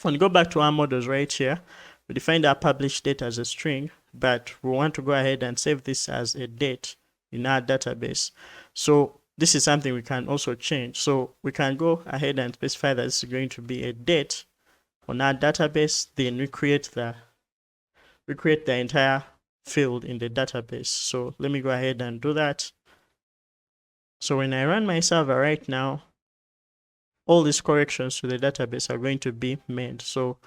S1: when we go back to our models right here, we defined our published date as a string, but we want to go ahead and save this as a date in our database. So this is something we can also change. So we can go ahead and specify that this is going to be a date on our database. Then we create the entire field in the database. So let me go ahead and do that. So when I run my server right now, all these corrections to the database are going to be made. So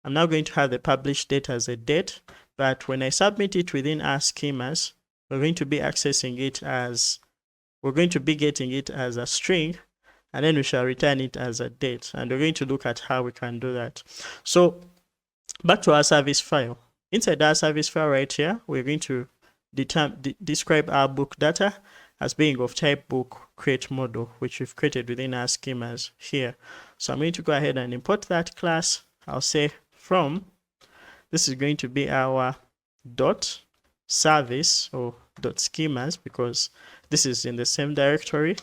S1: I'm now going to have the published date as a date, but when I submit it within our schemas, we're going to be accessing it as, we're going to be getting it as a string, and then we shall return it as a date. And we're going to look at how we can do that. So back to our service file. Inside our service file right here, we're going to describe our book data as being of type book create model, which we've created within our schemas here. So I'm going to go ahead and import that class. I'll say from This is going to be our dot service or dot schemas, because this is in the same directory.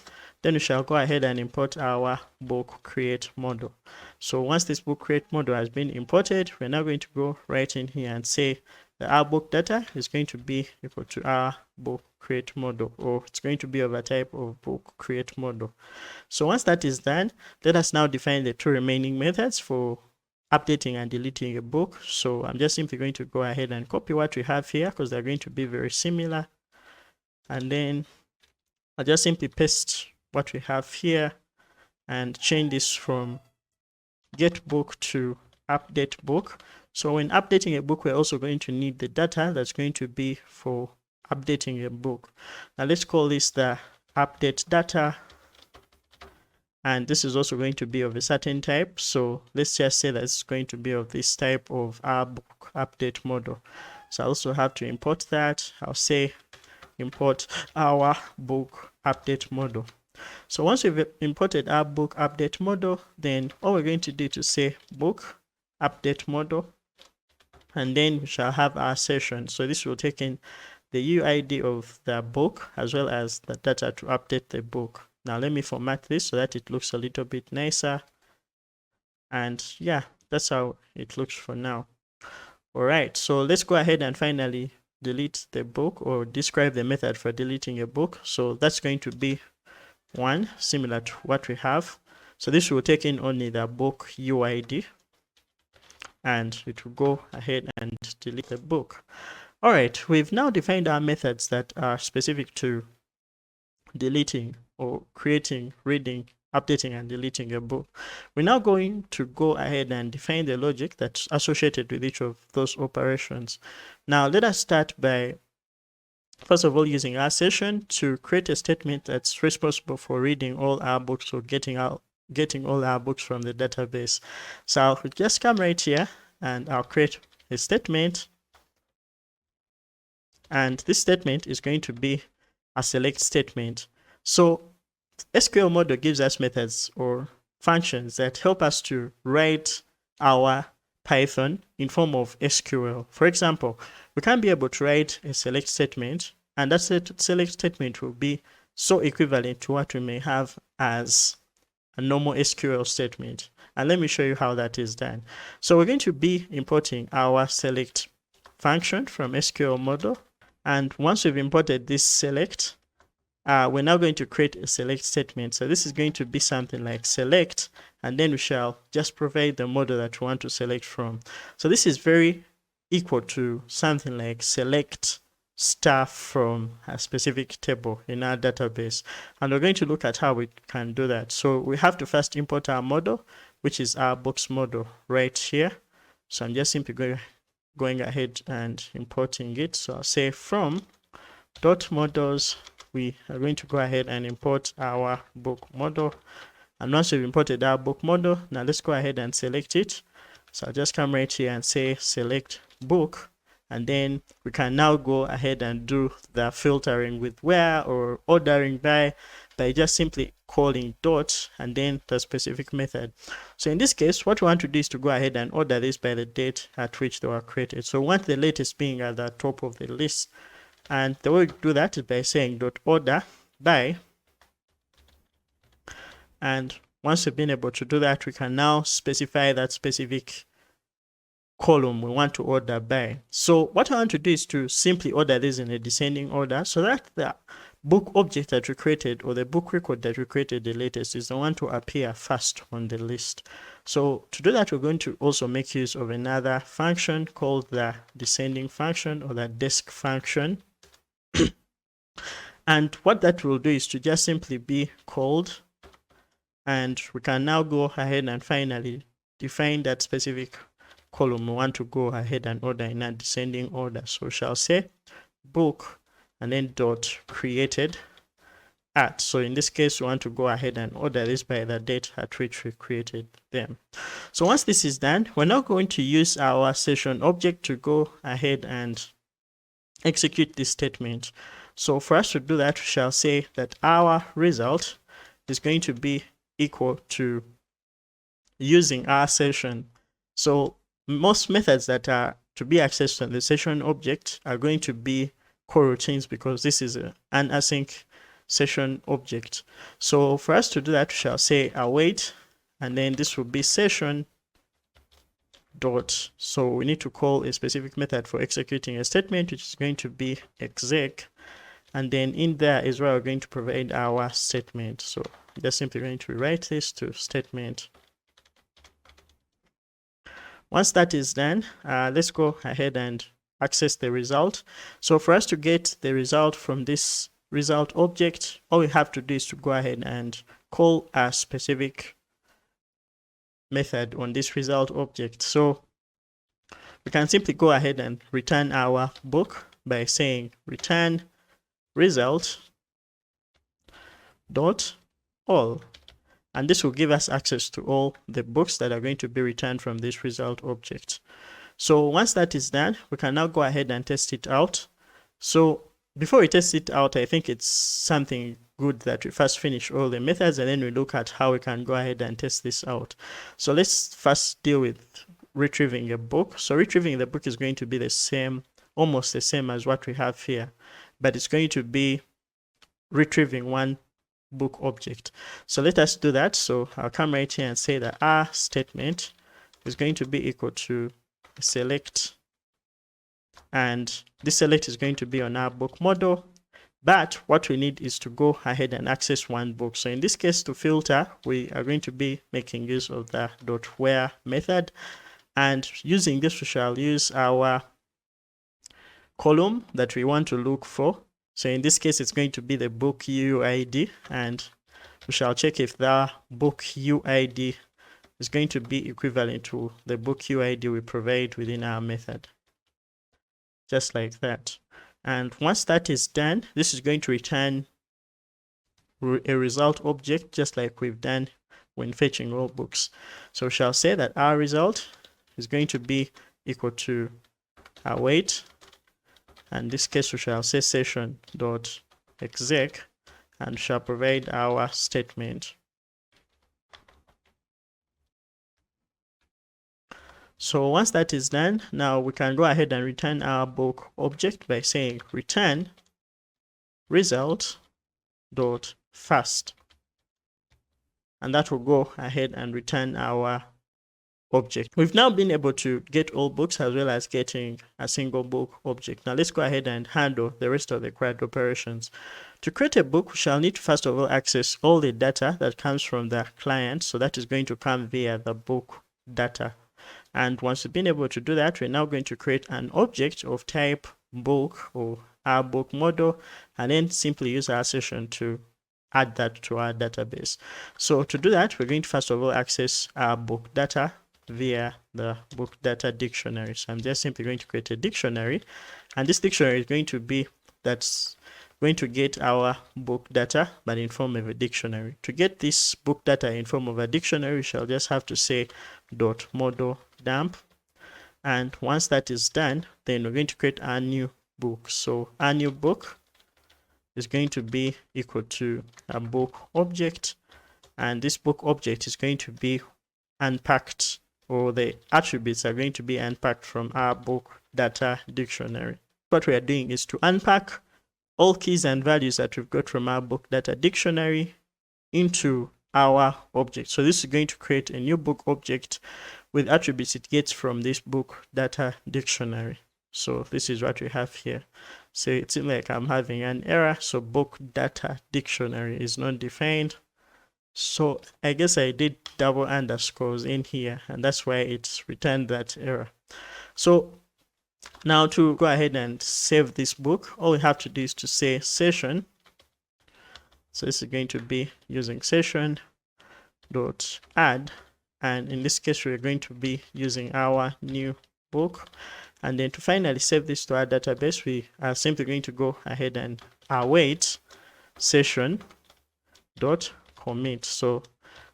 S1: Then we shall go ahead and import our book create model. So once this book create model has been imported, we're now going to go right in here and say that our book data is going to be equal to our book create model, or it's going to be of a type of book create model. So once that is done, let us now define the two remaining methods for updating and deleting a book. So I'm just simply going to go ahead and copy what we have here, because they're going to be very similar. And then I'll just simply paste what we have here and change this from get book to update book. So when updating a book, we're also going to need the data that's going to be for updating a book. Now let's call this the update data, and this is also going to be of a certain type. So let's just say that it's going to be of this type of our book update model. So I also have to import that. I'll say import our book update model. So once we've imported our book update model, then all we're going to do is say book update model, and then we shall have our session. So this will take in the UID of the book as well as the data to update the book. Now let me format this so that it looks a little bit nicer. And yeah, that's how it looks for now. All right, so let's go ahead and finally delete the book, or describe the method for deleting a book. So that's going to be one similar to what we have. So this will take in only the book UID, and it will go ahead and delete the book. All right, we've now defined our methods that are specific to deleting or creating, reading, updating, and deleting a book. We're now going to go ahead and define the logic that's associated with each of those operations. Now let us start by first of all using our session to create a statement that's responsible for reading all our books, or getting all our books from the database. So I'll just come right here and I'll create a statement, and this statement is going to be a select statement. So SQLModel gives us methods or functions that help us to write our Python in form of SQL. For example, we can be able to write a select statement, and that select statement will be so equivalent to what we may have as a normal SQL statement. And let me show you how that is done. So we're going to be importing our select function from SQLModel. And once we've imported this select, we're now going to create a select statement. So this is going to be something like select, and then we shall just provide the model that we want to select from. So this is very equal to something like select stuff from a specific table in our database. And we're going to look at how we can do that. So we have to first import our model, which is our box model right here. So I'm just simply going ahead and importing it. So I'll say from dot models, we are going to go ahead and import our book model. And once we've imported our book model, now let's go ahead and select it. So I'll just come right here and say select book, and then we can now go ahead and do the filtering with where, or ordering by just simply calling dot and then the specific method. So in this case, what we want to do is to go ahead and order this by the date at which they were created. So we want the latest being at the top of the list. And the way we do that is by saying dot order by, and once we've been able to do that, we can now specify that specific column we want to order by. So what I want to do is to simply order this in a descending order, so that the book object that we created, or the book record that we created the latest, is the one to appear first on the list. So to do that, we're going to also make use of another function called the descending function, or the desc function. And what that will do is to just simply be called, and we can now go ahead and finally define that specific column we want to go ahead and order in a descending order. So we shall say book and then dot created at. So in this case, we want to go ahead and order this by the date at which we created them. So once this is done, we're now going to use our session object to go ahead and execute this statement. So for us to do that, we shall say that our result is going to be equal to using our session. So most methods that are to be accessed on the session object are going to be coroutines, because this is an async session object. So for us to do that, we shall say await, and then this will be session dot. So we need to call a specific method for executing a statement, which is going to be exec, and then in there is where we're going to provide our statement. So just simply going to rewrite this to statement. Once that is done, let's go ahead and access the result. So for us to get the result from this result object, all we have to do is to go ahead and call a specific method on this result object. So we can simply go ahead and return our book by saying return result dot all, and this will give us access to all the books that are going to be returned from this result object. So once that is done, we can now go ahead and test it out. So before we test it out, I think it's something good that we first finish all the methods and then we look at how we can go ahead and test this out. So let's first deal with retrieving a book. So retrieving the book is going to be the same, almost the same as what we have here, but it's going to be retrieving one book object. So let us do that. So I'll come right here and say that our statement is going to be equal to select, and this select is going to be on our book model, but what we need is to go ahead and access one book. So in this case, to filter, we are going to be making use of the .where method, and using this we shall use our column that we want to look for. So in this case, it's going to be the book UID, and we shall check if the book UID is going to be equivalent to the book UID we provide within our method, just like that. And once that is done, this is going to return a result object, just like we've done when fetching all books. So we shall say that our result is going to be equal to await, and in this case we shall say session dot exec, and shall provide our statement. So once that is done, now we can go ahead and return our book object by saying return result dot fast, and that will go ahead and return our object. We've now been able to get all books as well as getting a single book object. Now let's go ahead and handle the rest of the CRUD operations. To create a book, we shall need to first of all access all the data that comes from the client. So that is going to come via the book data. And once we've been able to do that, we're now going to create an object of type book or our book model, and then simply use our session to add that to our database. So to do that, we're going to first of all access our book data via the book data dictionary. So I'm just simply going to create a dictionary, and this dictionary is going to be that's going to get our book data but in form of a dictionary. To get this book data in form of a dictionary, we shall just have to say .model dump, and once that is done, then we're going to create a new book. So our new book is going to be equal to a book object, and this book object is going to be unpacked, or the attributes are going to be unpacked from our book data dictionary. What we are doing is to unpack all keys and values that we've got from our book data dictionary into our object. So this is going to create a new book object with attributes it gets from this book data dictionary. So this is what we have here. So it seems like I'm having an error. So book data dictionary is not defined. So I guess I did double underscores in here, and that's why it's returned that error. So now to go ahead and save this book, all we have to do is to say session. So this is going to be using session dot add, and in this case we're going to be using our new book. And then to finally save this to our database, we are simply going to go ahead and await session dot commit. So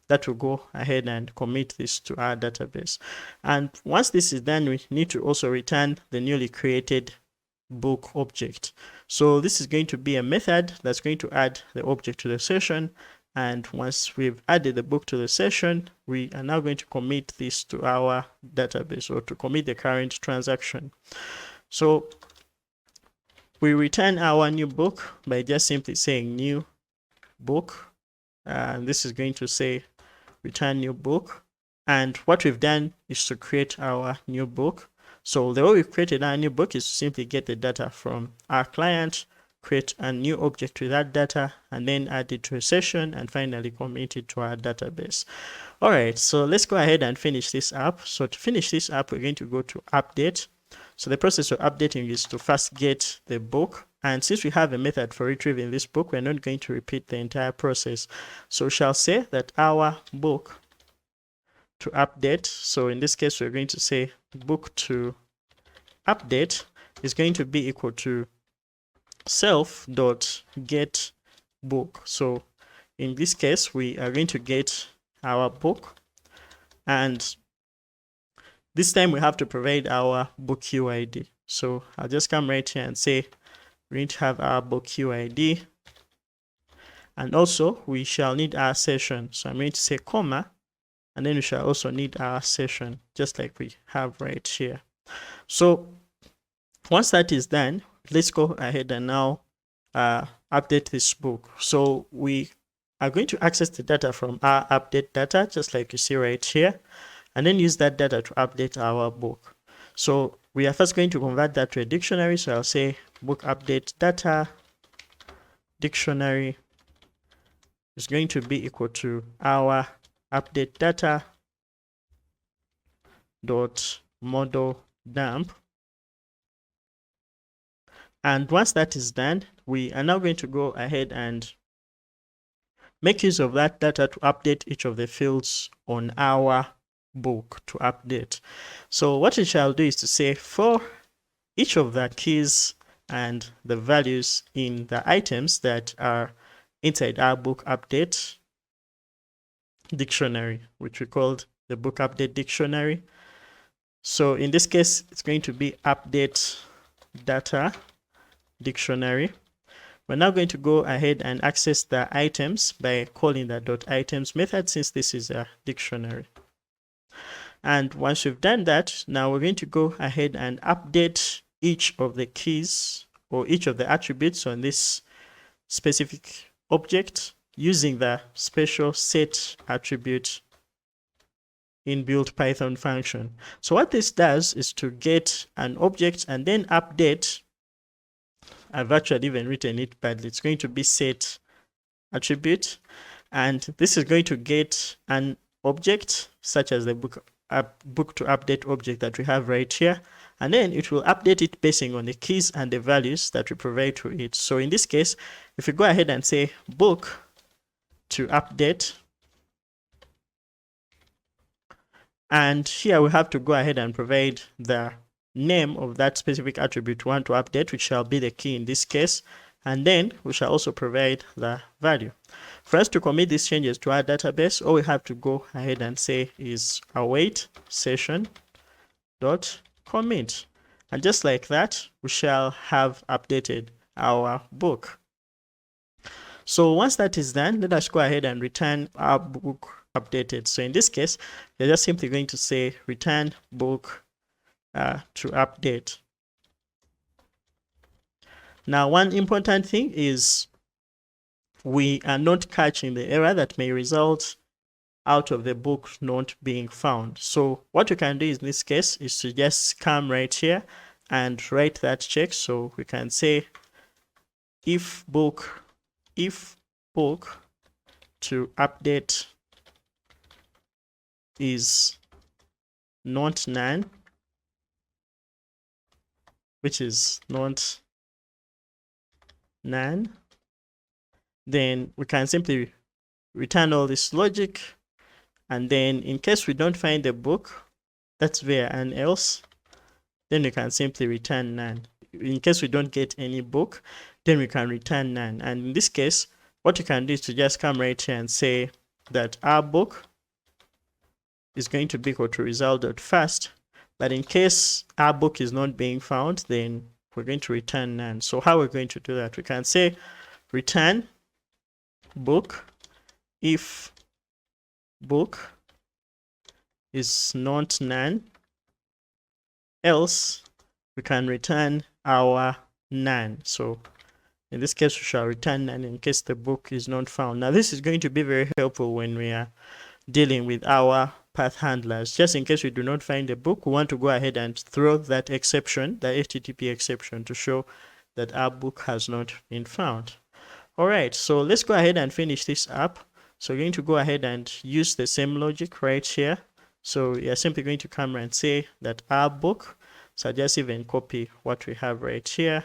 S1: that will go ahead and commit this to our database. And once this is done, we need to also return the newly created book object. So this is going to be a method that's going to add the object to the session, And once we've added the book to the session, we are now going to commit this to our database, or to commit the current transaction. So we return our new book by just simply saying new book. And this is going to say return new book. And what we've done is to create our new book. So the way we've created our new book is to simply get the data from our client, create a new object with that data, and then add it to a session, and finally commit it to our database. All right, so let's go ahead and finish this up. So to finish this up, we're going to go to update. So the process of updating is to first get the book. And since we have a method for retrieving this book, we're not going to repeat the entire process. So we shall say that our book to update. So in this case, we're going to say book to update is going to be equal to self.get book. So in this case, we are going to get our book, and this time we have to provide our book UID. So I'll just come right here and say we're going to have our book UID, and also we shall need our session. So I'm going to say comma, and then we shall also need our session, just like we have right here. So once that is done, let's go ahead and now update this book. So we are going to access the data from our update data, just like you see right here, and then use that data to update our book. So we are first going to convert that to a dictionary. So I'll say book update data dictionary is going to be equal to our update data dot model dump. And once that is done, we are now going to go ahead and make use of that data to update each of the fields on our book to update. So what we shall do is to say for each of the keys and the values in the items that are inside our book update dictionary, which we called the book update dictionary. So in this case, it's going to be update data dictionary. We're now going to go ahead and access the items by calling the .items method, since this is a dictionary. And once we've done that, now we're going to go ahead and update each of the keys or each of the attributes on this specific object using the special set attribute inbuilt Python function. So what this does is to get an object and then update. I've actually even written it badly. It's going to be set attribute, and this is going to get an object such as the book to update object that we have right here, and then it will update it basing on the keys and the values that we provide to it. So in this case, if we go ahead and say book to update, and here we have to go ahead and provide the name of that specific attribute we want to update, which shall be the key in this case, and then we shall also provide the value. For us to commit these changes to our database, all we have to go ahead and say is await session dot commit, and just like that, we shall have updated our book. So once that is done, let us go ahead and return our book updated. So in this case, we're just simply going to say return book to update. Now, one important thing is we are not catching the error that may result out of the book not being found. So what you can do in this case is to just come right here and write that check. So we can say if book to update is not none, which is not none, then we can simply return all this logic, and then in case we don't find the book that's via an else, then we can simply return none. In case we don't get any book, then we can return none. And in this case, what you can do is to just come right here and say that our book is going to be equal to result.first. But in case our book is not being found, then we're going to return none. So how we're going to do that? We can say return book if book is not none, else we can return our none. So in this case, we shall return none in case the book is not found. Now, this is going to be very helpful when we are dealing with our path handlers. Just in case we do not find the book, we want to go ahead and throw that exception, the HTTP exception, to show that our book has not been found. All right, so let's go ahead and finish this up. So we're going to go ahead and use the same logic right here. So we are simply going to come and say that our book, so I'll just even copy what we have right here.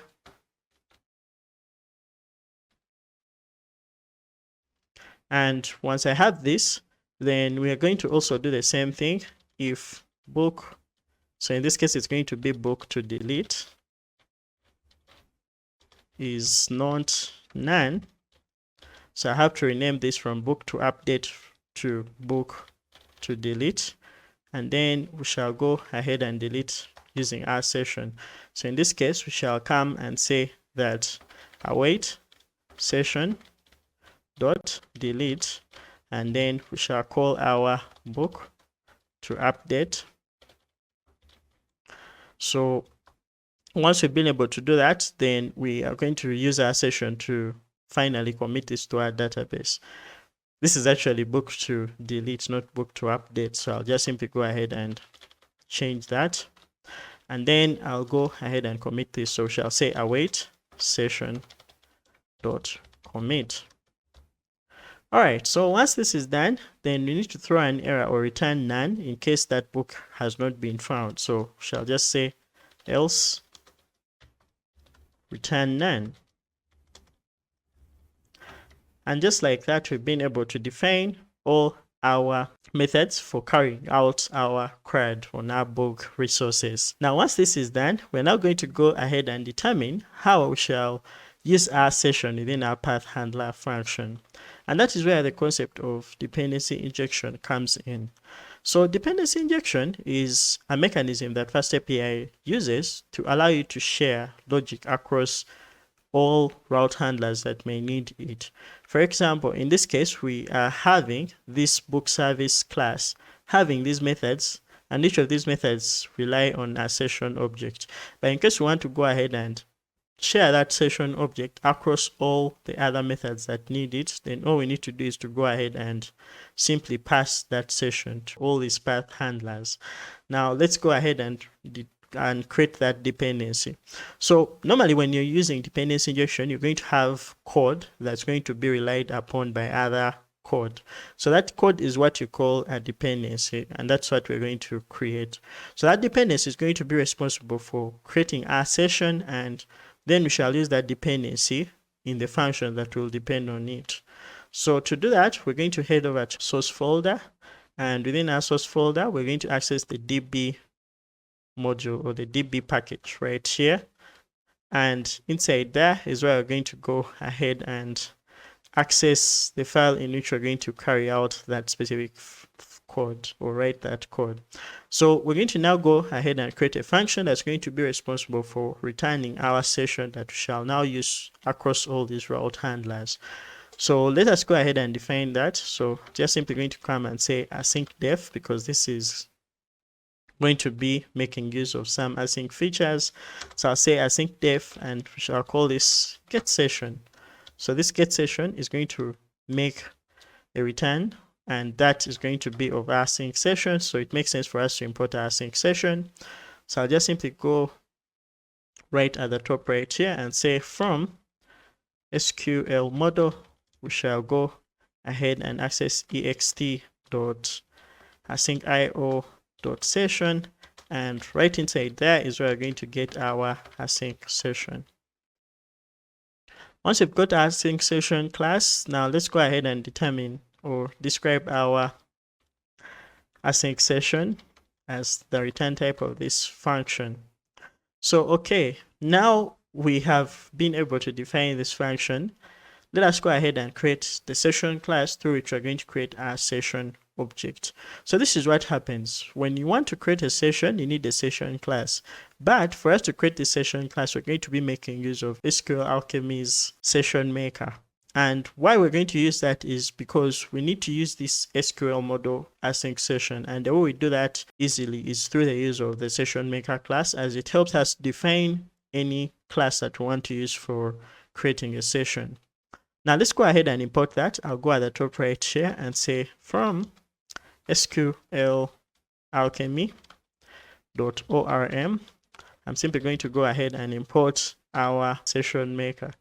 S1: And once I have this, then we are going to also do the same thing if book, so in this case it's going to be book to delete, is not none. So I have to rename this from book to update to book to delete, and then we shall go ahead and delete using our session. So in this case, we shall come and say that await session dot delete, and then we shall call our book to update. So once we've been able to do that, then we are going to use our session to finally commit this to our database. This is actually book to delete, not book to update. So I'll just simply go ahead and change that. And then I'll go ahead and commit this. So we shall say await session dot commit. All right, so once this is done, then we need to throw an error or return none in case that book has not been found. So we shall just say else return none. And just like that, we've been able to define all our methods for carrying out our CRUD on our book resources. Now, once this is done, we're now going to go ahead and determine how we shall use our session within our path handler function. And that is where the concept of dependency injection comes in. So dependency injection is a mechanism that FastAPI uses to allow you to share logic across all route handlers that may need it. For example, in this case, we are having this book service class, having these methods, and each of these methods rely on a session object. But in case we want to go ahead and share that session object across all the other methods that need it, then all we need to do is to go ahead and simply pass that session to all these path handlers. Now let's go ahead and create that dependency. So normally when you're using dependency injection, you're going to have code that's going to be relied upon by other code. So that code is what you call a dependency, and that's what we're going to create. So that dependency is going to be responsible for creating our session, and then we shall use that dependency in the function that will depend on it. So to do that, we're going to head over to source folder, and within our source folder, we're going to access the DB module or the DB package right here. And inside there is where we're going to go ahead and access the file in which we're going to carry out that specific code or write that code. So we're going to now go ahead and create a function that's going to be responsible for returning our session that we shall now use across all these route handlers. So let us go ahead and define that. So just simply going to come and say async def, because this is going to be making use of some async features. So I'll say async def, and we shall call this get session. So this get session is going to make a return, and that is going to be of our async session. So it makes sense for us to import our async session. So I'll just simply go right at the top right here and say from SQLModel, we shall go ahead and access ext.asyncIO.session, and right inside there is where we're going to get our async session. Once we've got our async session class, now let's go ahead and determine or describe our async session as the return type of this function. So okay, now we have been able to define this function. Let us go ahead and create the session class through which we're going to create our session object. So this is what happens. When you want to create a session, you need a session class. But for us to create the session class, we're going to be making use of SQL Alchemy's session maker. And why we're going to use that is because we need to use this SQLModel async session. And the way we do that easily is through the use of the session maker class, as it helps us define any class that we want to use for creating a session. Now let's go ahead and import that. I'll go at the top right here and say from SQLAlchemy.orm. I'm simply going to go ahead and import our session maker.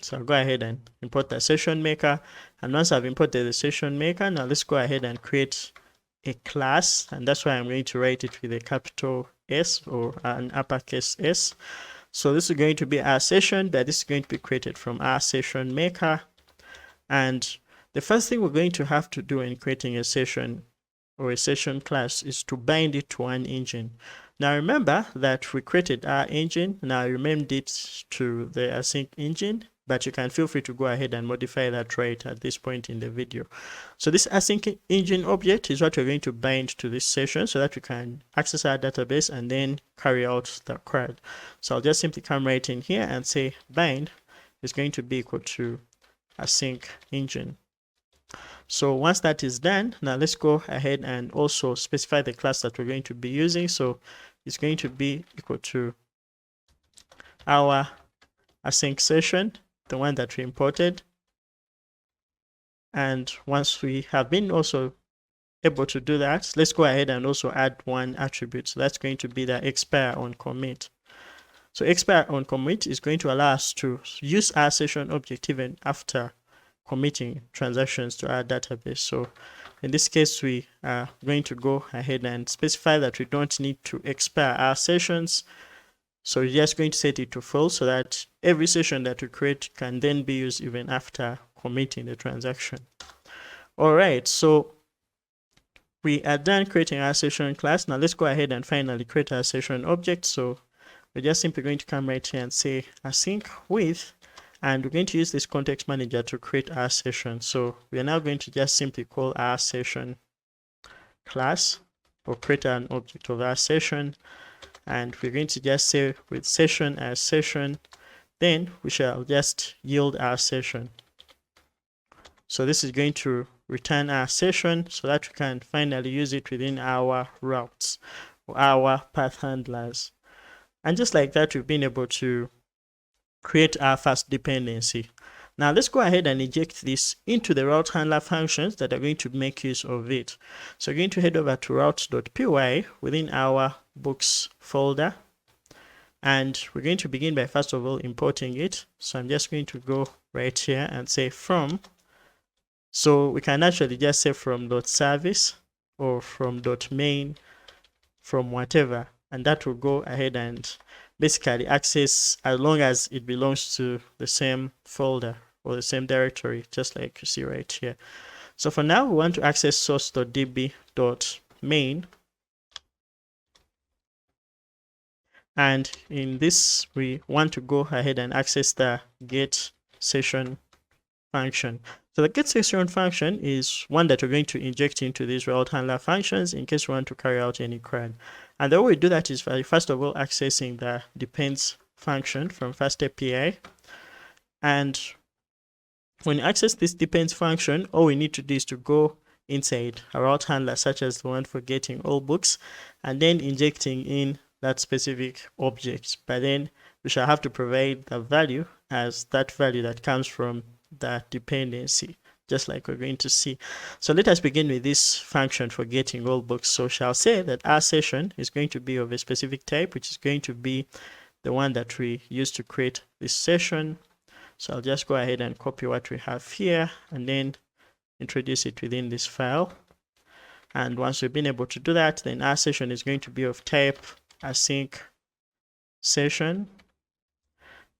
S1: So I'll go ahead and import the session maker. And once I've imported the session maker, now let's go ahead and create a class. And that's why I'm going to write it with a capital S or an uppercase S. So this is going to be our session that is going to be created from our session maker. And the first thing we're going to have to do in creating a session or a session class is to bind it to an engine. Now remember that we created our engine. Now I renamed it to the async engine, but you can feel free to go ahead and modify that right at this point in the video. So this async engine object is what we're going to bind to this session so that we can access our database and then carry out the CRUD. So I'll just simply come right in here and say bind is going to be equal to async engine. So once that is done, now let's go ahead and also specify the class that we're going to be using. So it's going to be equal to our async session, the one that we imported. And once we have been also able to do that, let's go ahead and also add one attribute. So that's going to be the expire on commit. So expire on commit is going to allow us to use our session object even after committing transactions to our database. So in this case, we are going to go ahead and specify that we don't need to expire our sessions. So we're just going to set it to false so that every session that we create can then be used even after committing the transaction. All right, so we are done creating our session class. Now let's go ahead and finally create our session object. So we're just simply going to come right here and say async with, and we're going to use this context manager to create our session. So we are now going to just simply call our session class or create an object of our session. And we're going to just say with session as session, then we shall just yield our session. So this is going to return our session so that we can finally use it within our routes or our path handlers. And just like that, we've been able to create our fast dependency. Now let's go ahead and inject this into the route handler functions that are going to make use of it. So we're going to head over to routes.py within our books folder. And we're going to begin by first of all importing it. So I'm just going to go right here and say from. So we can actually just say from .service or from .main, from whatever. And that will go ahead and basically access as long as it belongs to the same folder or the same directory, just like you see right here. So for now, we want to access source.db.main. And in this, we want to go ahead and access the get session function. So the get session function is one that we're going to inject into these route handler functions in case we want to carry out any CRUD. And the way we do that is by first of all accessing the depends function from FastAPI. And when you access this depends function, all we need to do is to go inside a route handler such as the one for getting all books and then injecting in that specific object. But then we shall have to provide the value as that value that comes from the dependency, just like we're going to see. So let us begin with this function for getting all books. So shall say that our session is going to be of a specific type, which is going to be the one that we use to create this session. So I'll just go ahead and copy what we have here and then introduce it within this file. And once we've been able to do that, then our session is going to be of type async session.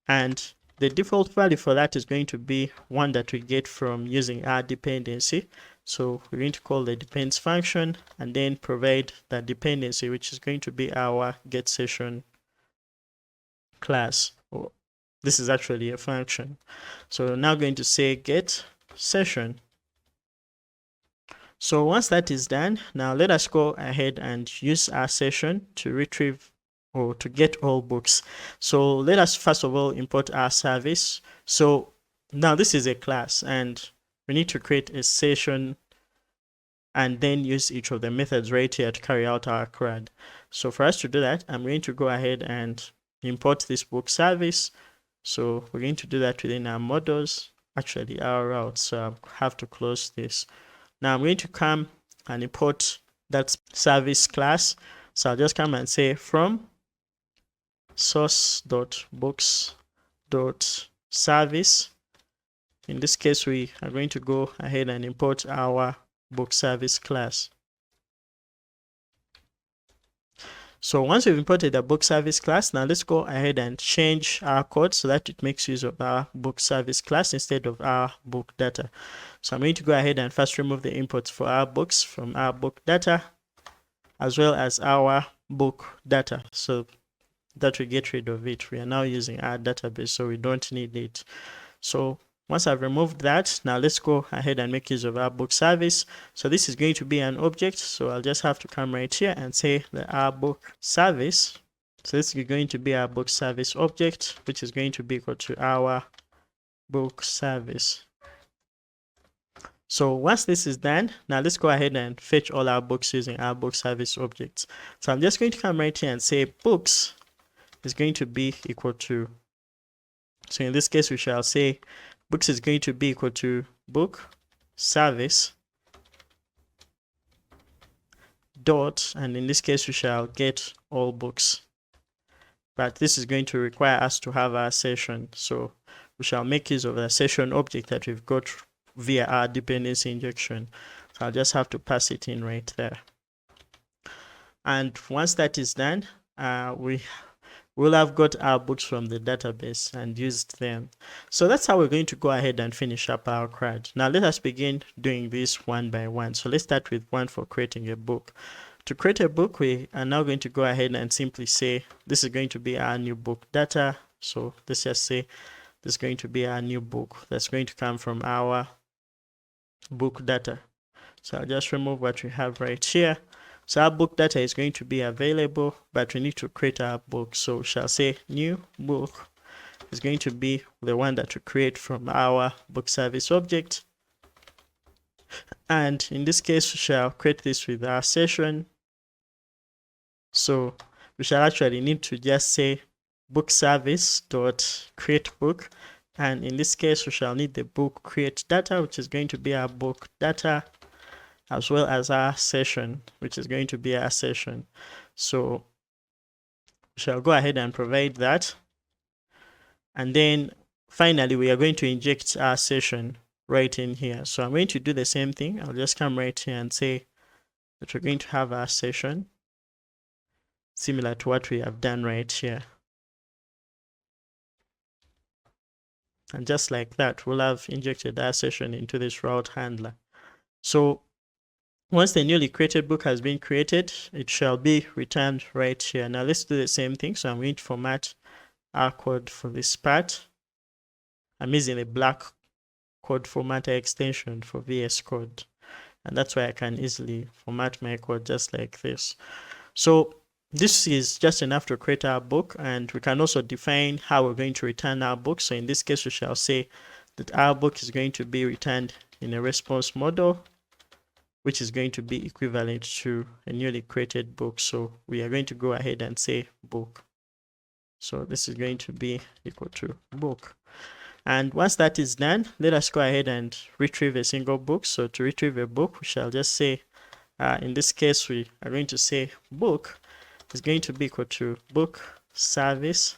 S1: And the default value for that is going to be one that we get from using our dependency. So we're going to call the depends function and then provide the dependency, which is going to be our get session class. Oh, this is actually a function. So we're now going to say get session. So once that is done, now let us go ahead and use our session to retrieve or to get all books. So let us first of all import our service. So now this is a class and we need to create a session and then use each of the methods right here to carry out our CRUD. So for us to do that, I'm going to go ahead and import this book service. So we're going to do that within our models, actually our routes. So I have to close this. Now I'm going to come and import that service class. So I'll just come and say from source.books.service. In this case, we are going to go ahead and import our book service class. So once we've imported the book service class, now let's go ahead and change our code so that it makes use of our book service class instead of our book data. So I'm going to go ahead and first remove the imports for our books from our book data as well as our book data, so that we get rid of it. We are now using our database, so we don't need it. So once I've removed that, now let's go ahead and make use of our book service. So this is going to be an object, so I'll just have to come right here and say that our book service. So this is going to be our book service object, which is going to be equal to our book service. So once this is done, now let's go ahead and fetch all our books using our book service objects. So I'm just going to come right here and say books is going to be equal to, so in this case we shall say books is going to be equal to book service dot, and in this case we shall get all books, but this is going to require us to have our session, so we shall make use of the session object that we've got via our dependency injection. So I'll just have to pass it in right there, and once that is done, we'll have got our books from the database and used them. So that's how we're going to go ahead and finish up our CRUD. Now let us begin doing this one by one. So let's start with one for creating a book. To create a book, we are now going to go ahead and simply say this is going to be our new book data. So let's just say this is going to be our new book that's going to come from our book data. So I'll just remove what we have right here. So our book data is going to be available, but we need to create our book. So we shall say new book is going to be the one that we create from our book service object. And in this case, we shall create this with our session. So we shall actually need to just say book service dot create book. And in this case, we shall need the book create data, which is going to be our book data, as well as our session, which is going to be our session. So we shall go ahead and provide that. And then finally, we are going to inject our session right in here. So I'm going to do the same thing. I'll just come right here and say that we're going to have our session similar to what we have done right here. And just like that, we'll have injected our session into this route handler. So once the newly created book has been created, it shall be returned right here. Now let's do the same thing. So I'm going to format our code for this part. I'm using a black code formatter extension for VS Code, and that's why I can easily format my code just like this. So this is just enough to create our book, and we can also define how we're going to return our book. So in this case, we shall say that our book is going to be returned in a response model, which is going to be equivalent to a newly created book. So we are going to go ahead and say book. So this is going to be equal to book. And once that is done, let us go ahead and retrieve a single book. So to retrieve a book, we shall just say, in this case, we are going to say book is going to be equal to book service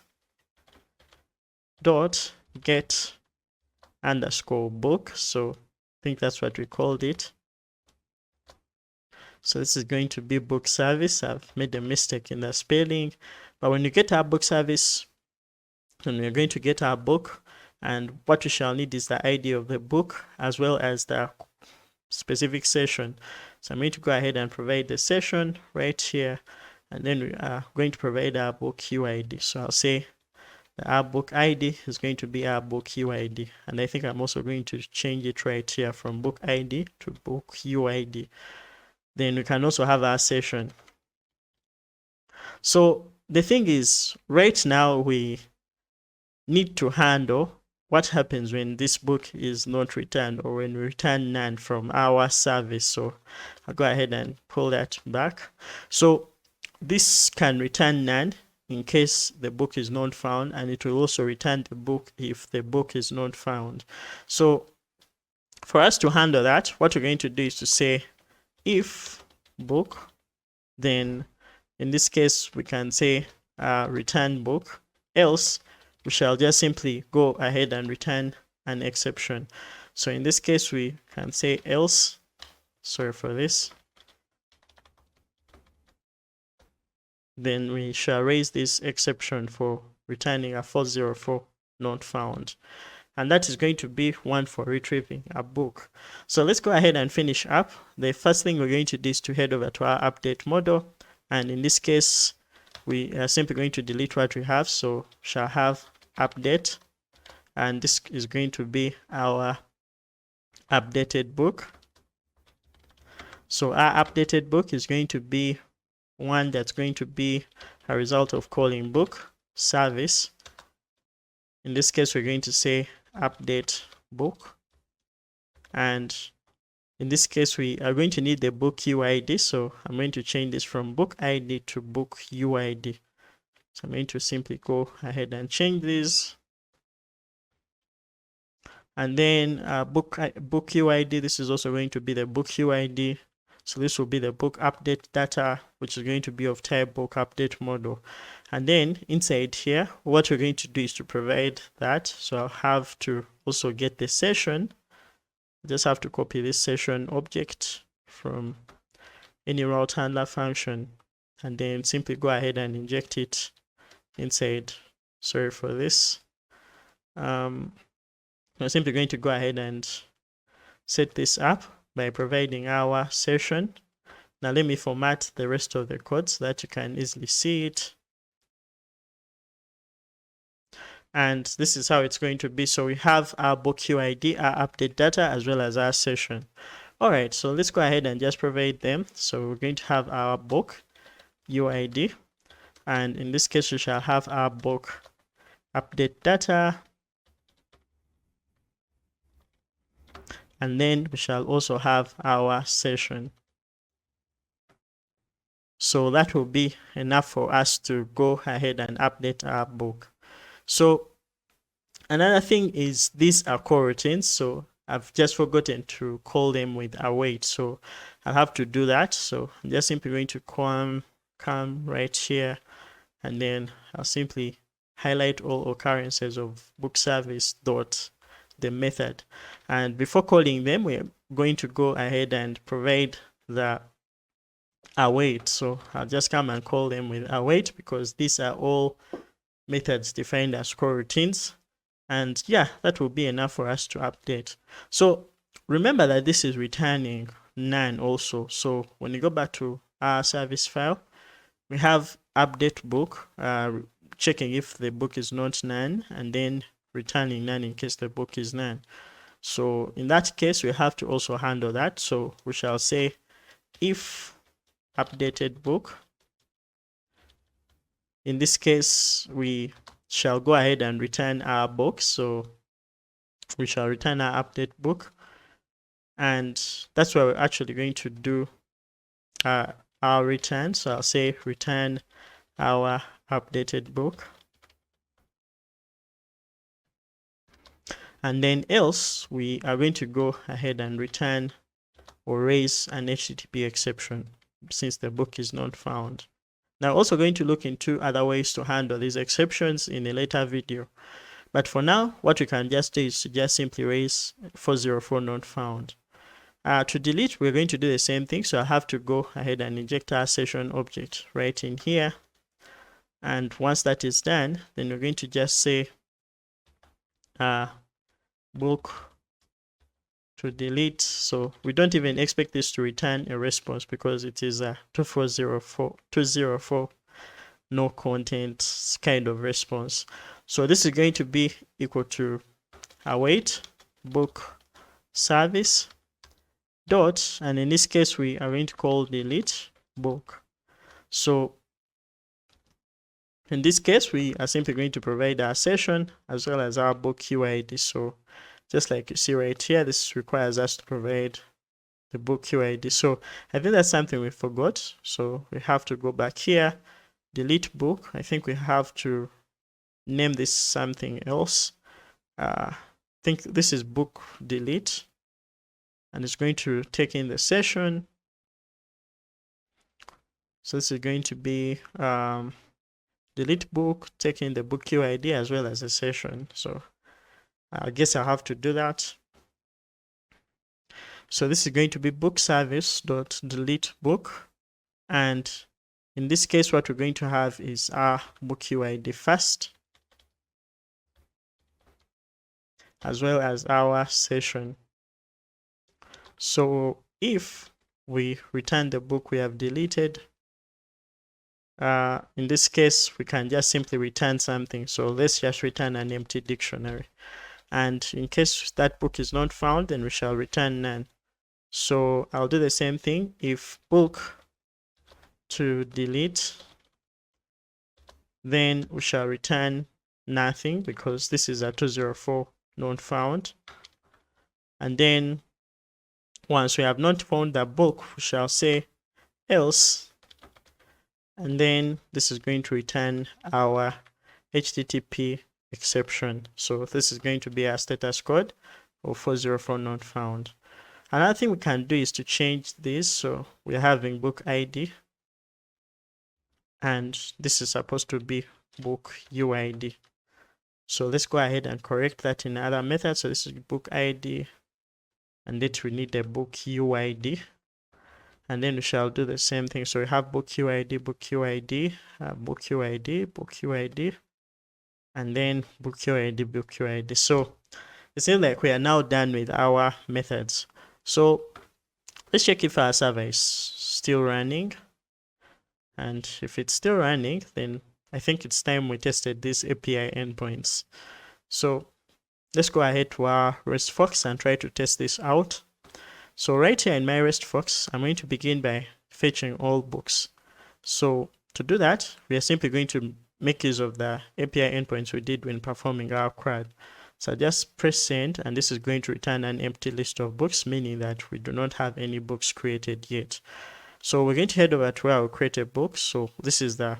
S1: dot get underscore book. So I think that's what we called it. So this is going to be book service. I've made a mistake in the spelling, but when you get our book service, and we're going to get our book, and what we shall need is the ID of the book as well as the specific session. So I'm going to go ahead and provide the session right here, and then we are going to provide our book UID. So I'll say that our book ID is going to be our book UID, and I think I'm also going to change it right here from book ID to book UID. Then we can also have our session. So the thing is, right now we need to handle what happens when this book is not returned or when we return none from our service. So I'll go ahead and pull that back. So this can return none in case the book is not found, and it will also return the book if the book is not found. So for us to handle that, what we're going to do is to say if book, then in this case we can say return book, else we shall just simply go ahead and return an exception. So in this case we can say else, sorry for this, then we shall raise this exception for returning a 404 not found, and that is going to be one for retrieving a book. So let's go ahead and finish up. The first thing we're going to do is to head over to our update model, and in this case we are simply going to delete what we have, so shall have update, and this is going to be our updated book. So our updated book is going to be one that's going to be a result of calling book service. In this case we're going to say update book, and in this case we are going to need the book UID, so I'm going to change this from book ID to book UID. So I'm going to simply go ahead and change this, and then book UID, this is also going to be the book UID. So this will be the book update data, which is going to be of type book update model. And then inside here, what we're going to do is to provide that. So I'll have to also get the session. I just have to copy this session object from any route handler function, and then simply go ahead and inject it inside. Sorry for this. I'm simply going to go ahead and set this up by providing our session. Now let me format the rest of the code so that you can easily see it. And this is how it's going to be. So we have our book UID, our update data, as well as our session. All right, so let's go ahead and just provide them. So we're going to have our book UID, and in this case we shall have our book update data, and then we shall also have our session. So that will be enough for us to go ahead and update our book. So another thing is these are coroutines, so I've just forgotten to call them with await, so I'll have to do that. So I'm just simply going to come right here, and then I'll simply highlight all occurrences of book service dot the method, and before calling them we're going to go ahead and provide the await. So I'll just come and call them with await because these are all methods defined as coroutines, and yeah, that will be enough for us to update. So remember that this is returning none also. So when you go back to our service file, we have update book, checking if the book is not none, and then returning none in case the book is none. So in that case we have to also handle that. So we shall say if updated book, in this case we shall go ahead and return our book, so we shall return our update book, and that's where we're actually going to do our return. So I'll say return our updated book, and then else we are going to go ahead and return or raise an HTTP exception since the book is not found. Now, also going to look into other ways to handle these exceptions in a later video, but for now what we can just do is to just simply raise 404 not found. To delete, we're going to do the same thing, so I have to go ahead and inject our session object right in here, and once that is done, then we're going to just say book to delete. So we don't even expect this to return a response because it is a 204 no content kind of response. So this is going to be equal to await book service dot, and in this case we are going to call delete book. So In this case, we are simply going to provide our session as well as our book UID. So just like you see right here, this requires us to provide the book UID. So I think that's something we forgot. So we have to go back here, delete book. I think we have to name this something else. I think this is book delete, and it's going to take in the session. So this is going to be delete book, taking the book UID as well as a session. So I guess I'll have to do that. So this is going to be book service.delete book. And in this case, what we're going to have is our book UID first, as well as our session. So if we return the book we have deleted, in this case, we can just simply return something. So let's just return an empty dictionary. And in case that book is not found, then we shall return none. So I'll do the same thing. If book to delete, then we shall return nothing because this is a 204 not found. And then once we have not found the book, we shall say else. And then this is going to return our HTTP exception. So this is going to be our status code of 404 not found. Another thing we can do is to change this. So we're having book ID, and this is supposed to be book UID. So let's go ahead and correct that in other methods. So this is book ID, and then we need the book UID. And then we shall do the same thing. So we have book UID, book UID, book UID, book UID, and then book UID, book UID. So it seems like we are now done with our methods. So let's check if our server is still running. And if it's still running, then I think it's time we tested these API endpoints. So let's go ahead to our RESTFox and try to test this out. So right here in my RESTFox, I'm going to begin by fetching all books. So to do that, we are simply going to make use of the API endpoints we did when performing our CRUD. So just press send, and this is going to return an empty list of books, meaning that we do not have any books created yet. So we're going to head over to where we'll create a book. So this is the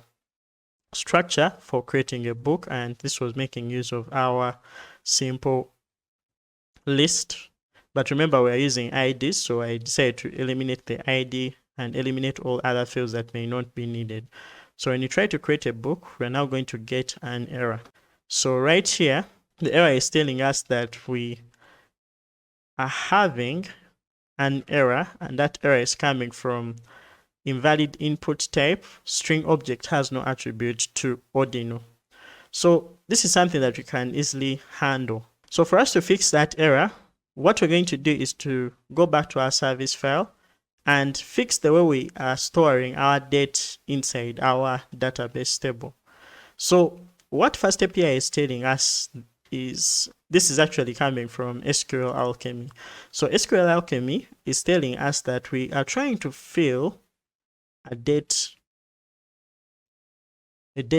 S1: structure for creating a book, and this was making use of our simple list. But remember, we're using IDs, so I decided to eliminate the ID and eliminate all other fields that may not be needed. So when you try to create a book, we're now going to get an error. So right here, the error is telling us that we are having an error, and that error is coming from invalid input type, string object has no attribute to ordinal. So this is something that we can easily handle. So for us to fix that error, what we're going to do is to go back to our service file and fix the way we are storing our date inside our database table. So what FastAPI is telling us is this is actually coming from SQL Alchemy. So SQL Alchemy is telling us that we are trying to fill a date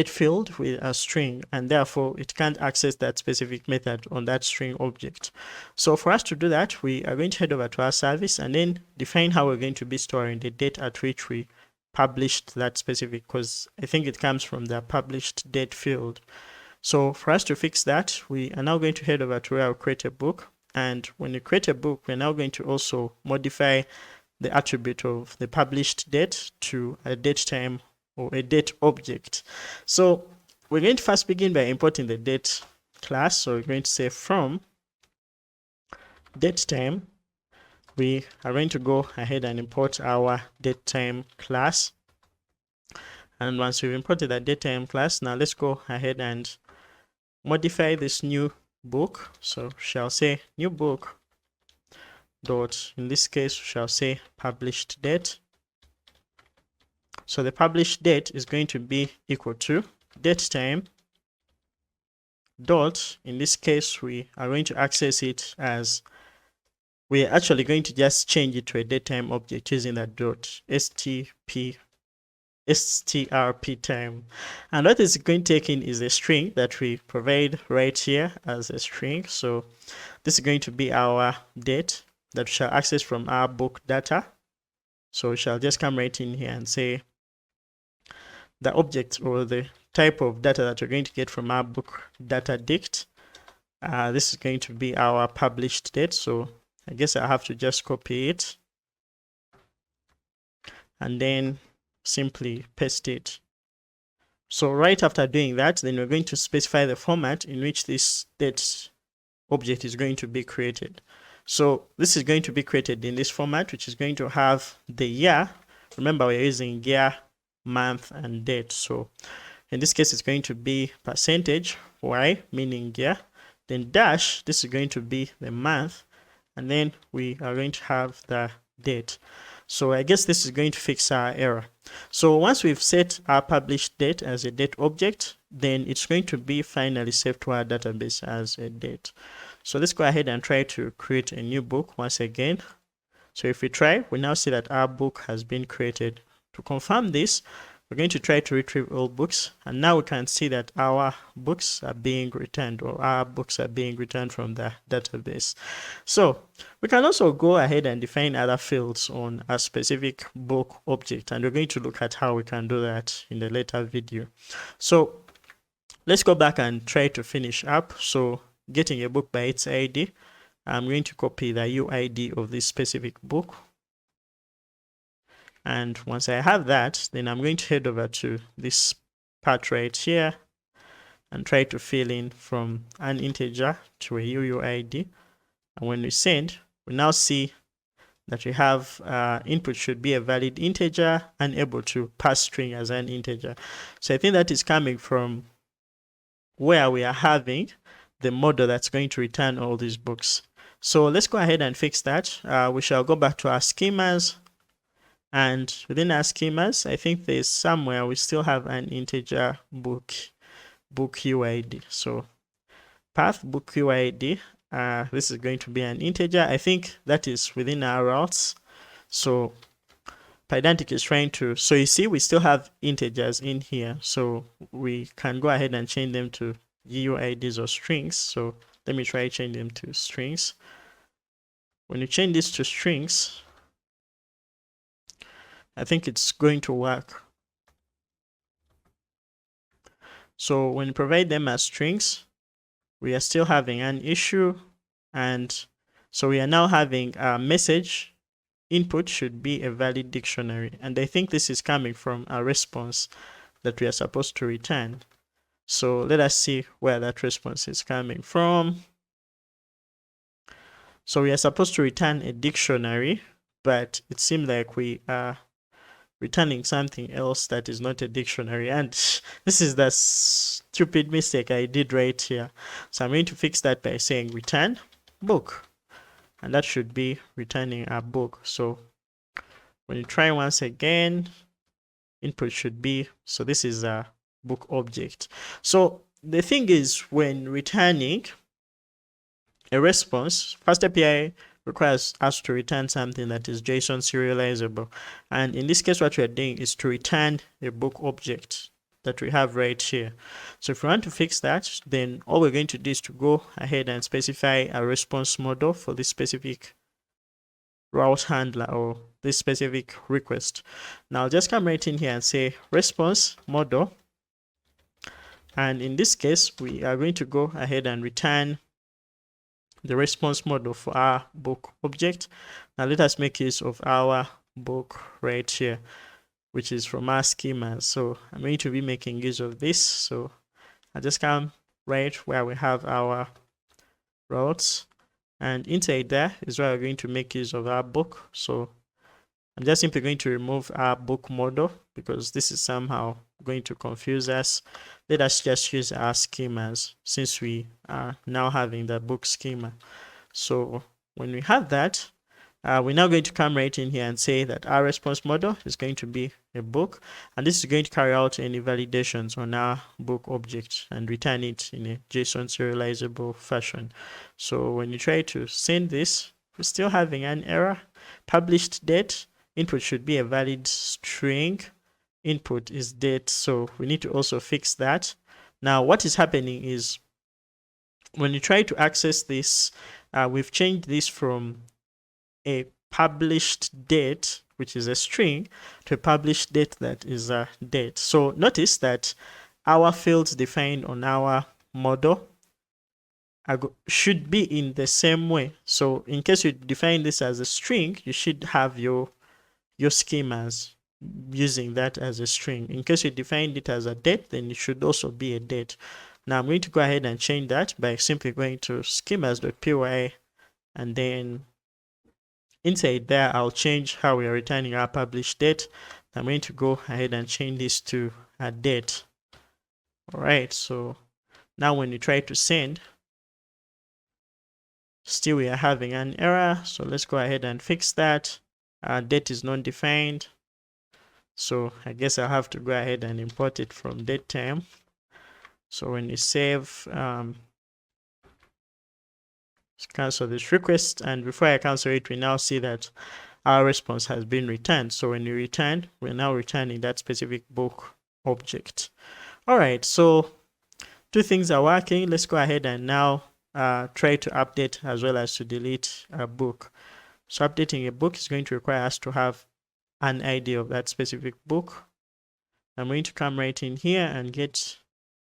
S1: field with a string, and therefore it can't access that specific method on that string object. So for us to do that, we are going to head over to our service and then define how we're going to be storing the date at which we published that specific, because I think it comes from the published date field. So for us to fix that, we are now going to head over to where I'll create a book. And when you create a book, we're now going to also modify the attribute of the published date to a date time or a date object. So we're going to first begin by importing the date class. So we're going to say from date time, we are going to go ahead and import our date time class. And once we've imported that date time class, now let's go ahead and modify this new book. So shall say new book dot, in this case shall say published date. So the published date is going to be equal to date time dot, in this case we are going to access it as, we are actually going to just change it to a datetime object using that dot stp strp time, and what is going to take in is a string that we provide right here as a string. So this is going to be our date that we shall access from our book data. So we shall just come right in here and say the object or the type of data that we're going to get from our book data dict. This is going to be our published date. So I guess I have to just copy it and then simply paste it. So right after doing that, then we're going to specify the format in which this date object is going to be created. So this is going to be created in this format, which is going to have the year. Remember, we're using year, month, and date. So in this case, it's going to be percentage y, meaning year, then dash, this is going to be the month, and then we are going to have the date. So I guess this is going to fix our error. So once we've set our published date as a date object, then it's going to be finally saved to our database as a date. So let's go ahead and try to create a new book once again. So if we try, we now see that our book has been created. To confirm this, we're going to try to retrieve all books, and now we can see that our books are being returned, or our books are being returned from the database. So we can also go ahead and define other fields on a specific book object, and we're going to look at how we can do that in the later video. So let's go back and try to finish up. So getting a book by its ID, I'm going to copy the UID of this specific book. And once I have that, then I'm going to head over to this part right here and try to fill in from an integer to a UUID. And when we send, we now see that we have input should be a valid integer and able to pass string as an integer. So I think that is coming from where we are having the model that's going to return all these books. So let's go ahead and fix that. We shall go back to our schemas. And within our schemas, I think there's somewhere we still have an integer book UID. So path book UID, this is going to be an integer. I think that is within our routes. So Pydantic is trying to, so you see we still have integers in here. So we can go ahead and change them to UIDs or strings. So let me try change them to strings. When you change this to strings, I think it's going to work. So when you provide them as strings, we are still having an issue, and so we are now having a message input should be a valid dictionary, and I think this is coming from a response that we are supposed to return. So let us see where that response is coming from. So we are supposed to return a dictionary, but it seems like we are returning something else that is not a dictionary, and this is the stupid mistake I did right here. So I'm going to fix that by saying return book, and that should be returning a book. So when you try once again, input should be, so this is a book object. So the thing is, when returning a response, FastAPI requires us to return something that is JSON serializable. And in this case, what we are doing is to return a book object that we have right here. So if we want to fix that, then all we're going to do is to go ahead and specify a response model for this specific route handler or this specific request. Now I'll just come right in here and say response model. And in this case, we are going to go ahead and return the response model for our book object. Now let us make use of our book right here, which is from our schemas. So I'm going to be making use of this. So I just come right where we have our routes, and inside there is where we're going to make use of our book. So I'm just simply going to remove our book model because this is somehow going to confuse us. Let us just use our schemas since we are now having the book schema. So when we have that, we're now going to come right in here and say that our response model is going to be a book, and this is going to carry out any validations on our book object and return it in a JSON serializable fashion. So when you try to send this, we're still having an error. Published date, input should be a valid string, input is date, so we need to also fix that. Now what is happening is when you try to access this, we've changed this from a published date, which is a string, to a published date that is a date. So notice that our fields defined on our model should be in the same way. So in case you define this as a string, you should have your schemas using that as a string. In case you defined it as a date, then it should also be a date. Now I'm going to go ahead and change that by simply going to schemas.py, and then inside there I'll change how we are returning our published date. I'm going to go ahead and change this to a date. Alright, so now when you try to send, still we are having an error, so let's go ahead and fix that. Date is non-defined, so I guess I'll have to go ahead and import it from datetime. So when you save, cancel this request, and before I cancel it, we now see that our response has been returned. So when you return, we're now returning that specific book object. All right, so two things are working. Let's go ahead and now try to update as well as to delete a book. So updating a book is going to require us to have an ID of that specific book. I'm going to come right in here and get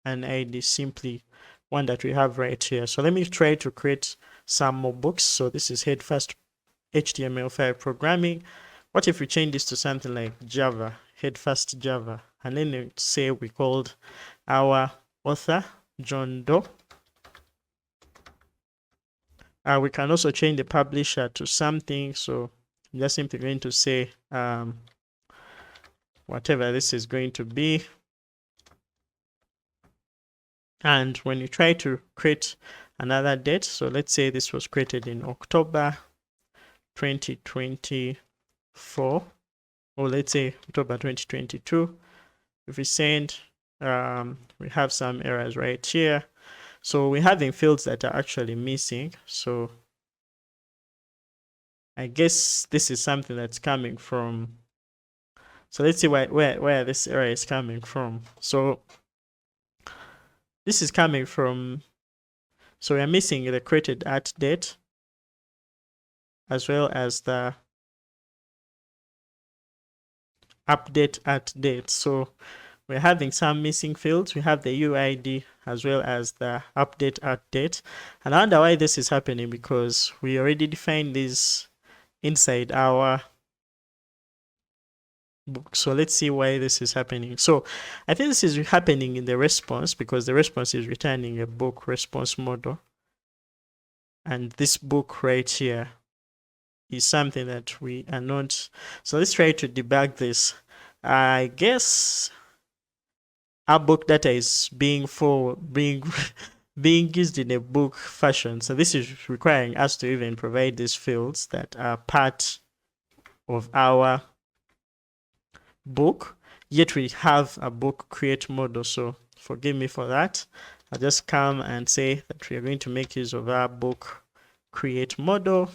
S1: an ID, simply one that we have right here. So let me try to create some more books. So this is head first HTML5 programming. What if we change this to something like Java, head first Java, and then say we called our author John Doe. We can also change the publisher to something, so I'm just simply going to say whatever this is going to be. And when you try to create another date, so let's say this was created in October 2024, or let's say October 2022. If we send, we have some errors right here. So we're having fields that are actually missing. So I guess this is something that's coming from. So let's see where this error is coming from. So this is coming from, so we're missing the created at date as well as the update at date. So we're having some missing fields. We have the UID as well as the update at date. And I wonder why this is happening, because we already defined this inside our book. So let's see why this is happening. So I think this is happening in the response, because the response is returning a book response model. And this book right here is something that we are not. So let's try to debug this. I guess our book data is being being used in a book fashion. So this is requiring us to even provide these fields that are part of our book, yet we have a book create model. So forgive me for that. I'll just come and say that we are going to make use of our book create model,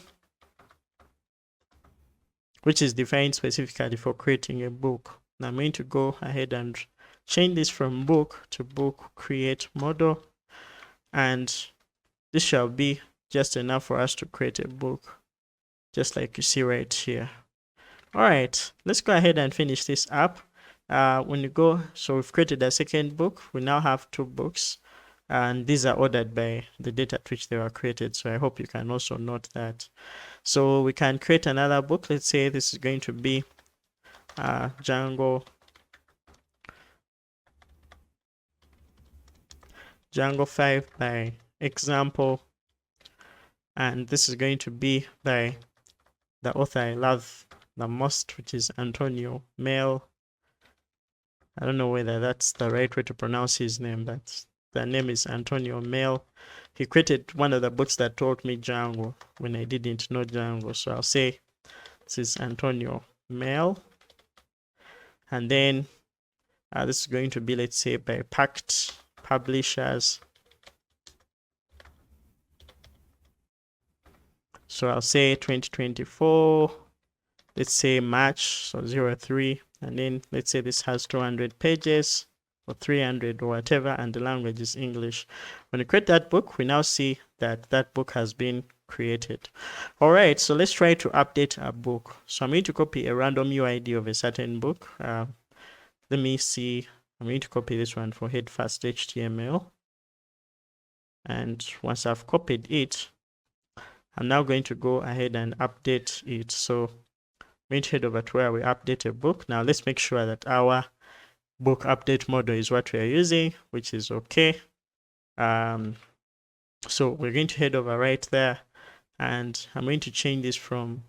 S1: which is defined specifically for creating a book. Now I'm going to go ahead and change this from book to book create model, and this shall be just enough for us to create a book, just like you see right here. All right, let's go ahead and finish this up. When you go, so we've created a second book. We now have two books, and these are ordered by the date at which they were created. So I hope you can also note that. So we can create another book. Let's say this is going to be Django 5 by example, and this is going to be by the author I love the most, which is Antonio Mel. I don't know whether that's the right way to pronounce his name, but the name is Antonio Mel. He created one of the books that taught me Django when I didn't know Django. So I'll say this is Antonio Mel, and then this is going to be, let's say, by Pact Publishers. So I'll say 2024, let's say March, so 03. and then let's say this has 200 pages or 300 or whatever, and the language is English. When we create that book, we now see that that book has been created. All right, so let's try to update our book. So I'm going to copy a random UID of a certain book. Let me see. I'm going to copy this one for head fast HTML. And once I've copied it, I'm now going to go ahead and update it. So I'm going to head over to where we update a book. Now let's make sure that our book update model is what we are using, which is okay. So we're going to head over right there, and I'm going to change this from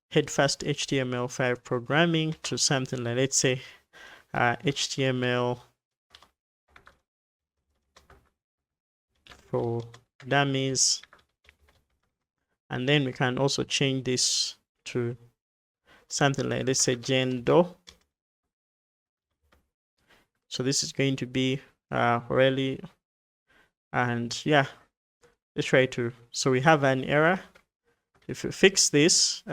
S1: head fast HTML5 programming to something like, let's say, HTML for dummies. And then we can also change this to something like, let's say, gender. So this is going to be really, and yeah, let's try to, so we have an error. If we fix this,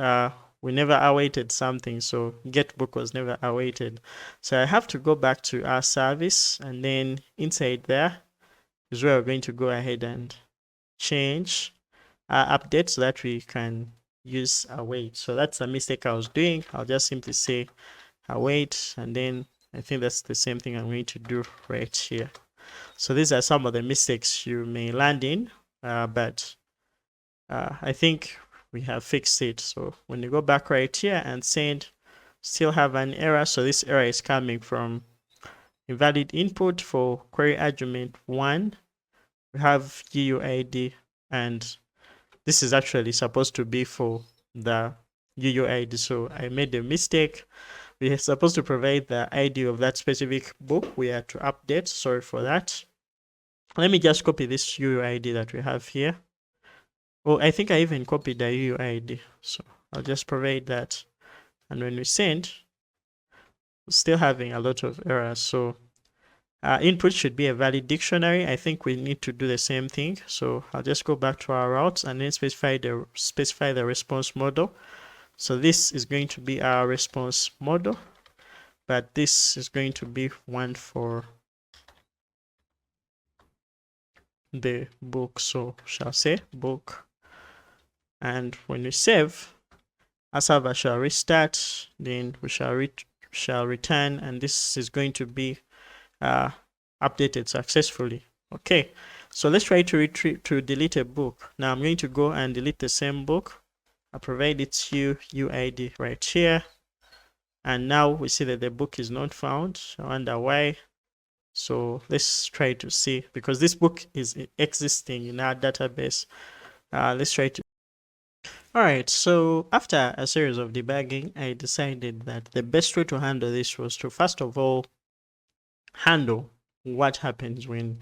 S1: we never awaited something, so get book was never awaited. So I have to go back to our service, and then inside there is where we're going to go ahead and change our update so that we can use await. So that's a mistake I was doing. I'll just simply say await, and then I think that's the same thing I'm going to do right here. So these are some of the mistakes you may land in, but I think we have fixed it. So when you go back right here and send, still have an error. So this error is coming from invalid input for query argument 1. We have UUID, and this is actually supposed to be for the UUID. So I made a mistake. We are supposed to provide the ID of that specific book we are to update. Sorry for that. Let me just copy this UUID that we have here. Oh, I think I even copied the UUID. So I'll just provide that. And when we send, we're still having a lot of errors. So input should be a valid dictionary. I think we need to do the same thing. So I'll just go back to our routes and then specify the response model. So this is going to be our response model, but this is going to be one for the book. So shall say book. And when we save, our server shall restart, then we shall return, and this is going to be updated successfully. Okay, so let's try to delete a book. Now I'm going to go and delete the same book. I provide its UID right here, and now we see that the book is not found. I wonder why. So let's try to see, because this book is existing in our database. Let's try to. All right, so after a series of debugging, I decided that the best way to handle this was to first of all handle what happens when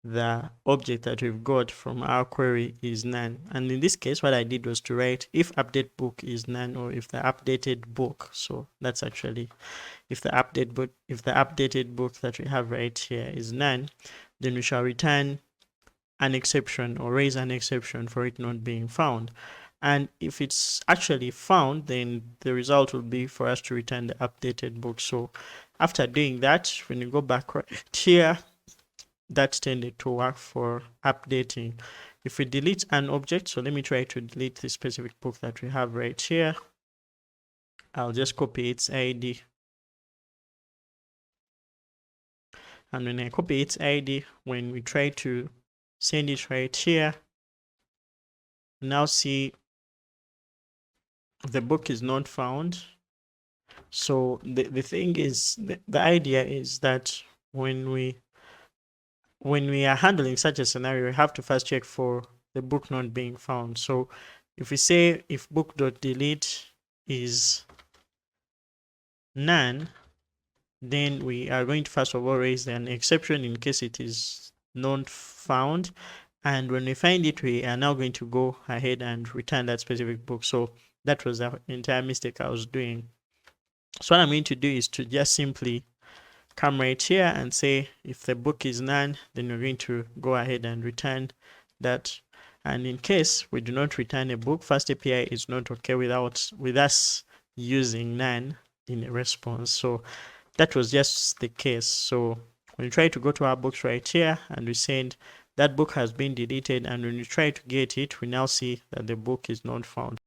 S1: the object that we've got from our query is none. And in this case, what I did was to write if update book is none, or if the updated book. So that's actually if the updated book that we have right here is none, then we shall return an exception or raise an exception for it not being found. And if it's actually found, then the result will be for us to return the updated book. So after doing that, when you go back right here, that tended to work for updating. If we delete an object, so let me try to delete the specific book that we have right here. I'll just copy its ID. And when I copy its ID, when we try to send it right here, now see the book is not found. So the thing is, the idea is that when we are handling such a scenario, we have to first check for the book not being found. So if we say if book.delete is none, then we are going to first of all raise an exception in case it is not found. And when we find it, we are now going to go ahead and return that specific book. So that was the entire mistake I was doing. So what I'm going to do is to just simply come right here and say if the book is none, then we're going to go ahead and return that. And in case we do not return a book, FastAPI is not okay with us using none. in a response. So that was just the case. So when you try to go to our books right here and we send that book has been deleted, and when you try to get it, we now see that the book is not found.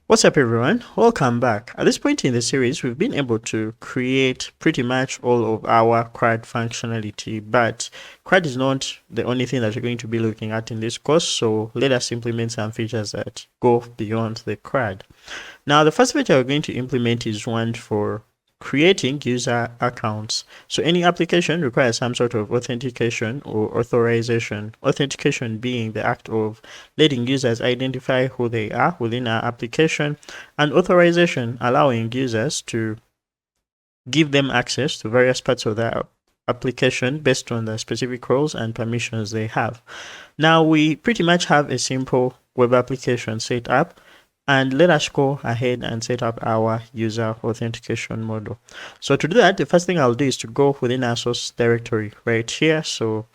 S1: What's up everyone, welcome back. At this point in the series, we've been able to create pretty much all of our CRUD functionality, but CRUD is not the only thing that we're going to be looking at in this course, so let us implement some features that go beyond the CRUD. Now the first feature we're going to implement is one for creating user accounts. So any application requires some sort of authentication or authorization. Authentication being the act of letting users identify who they are within our application, and authorization allowing users to give them access to various parts of their application based on the specific roles and permissions they have. Now we pretty much have a simple web application set up, and let us go ahead and set up our user authentication model. So to do that, the first thing I'll do is to go within our source directory right here. So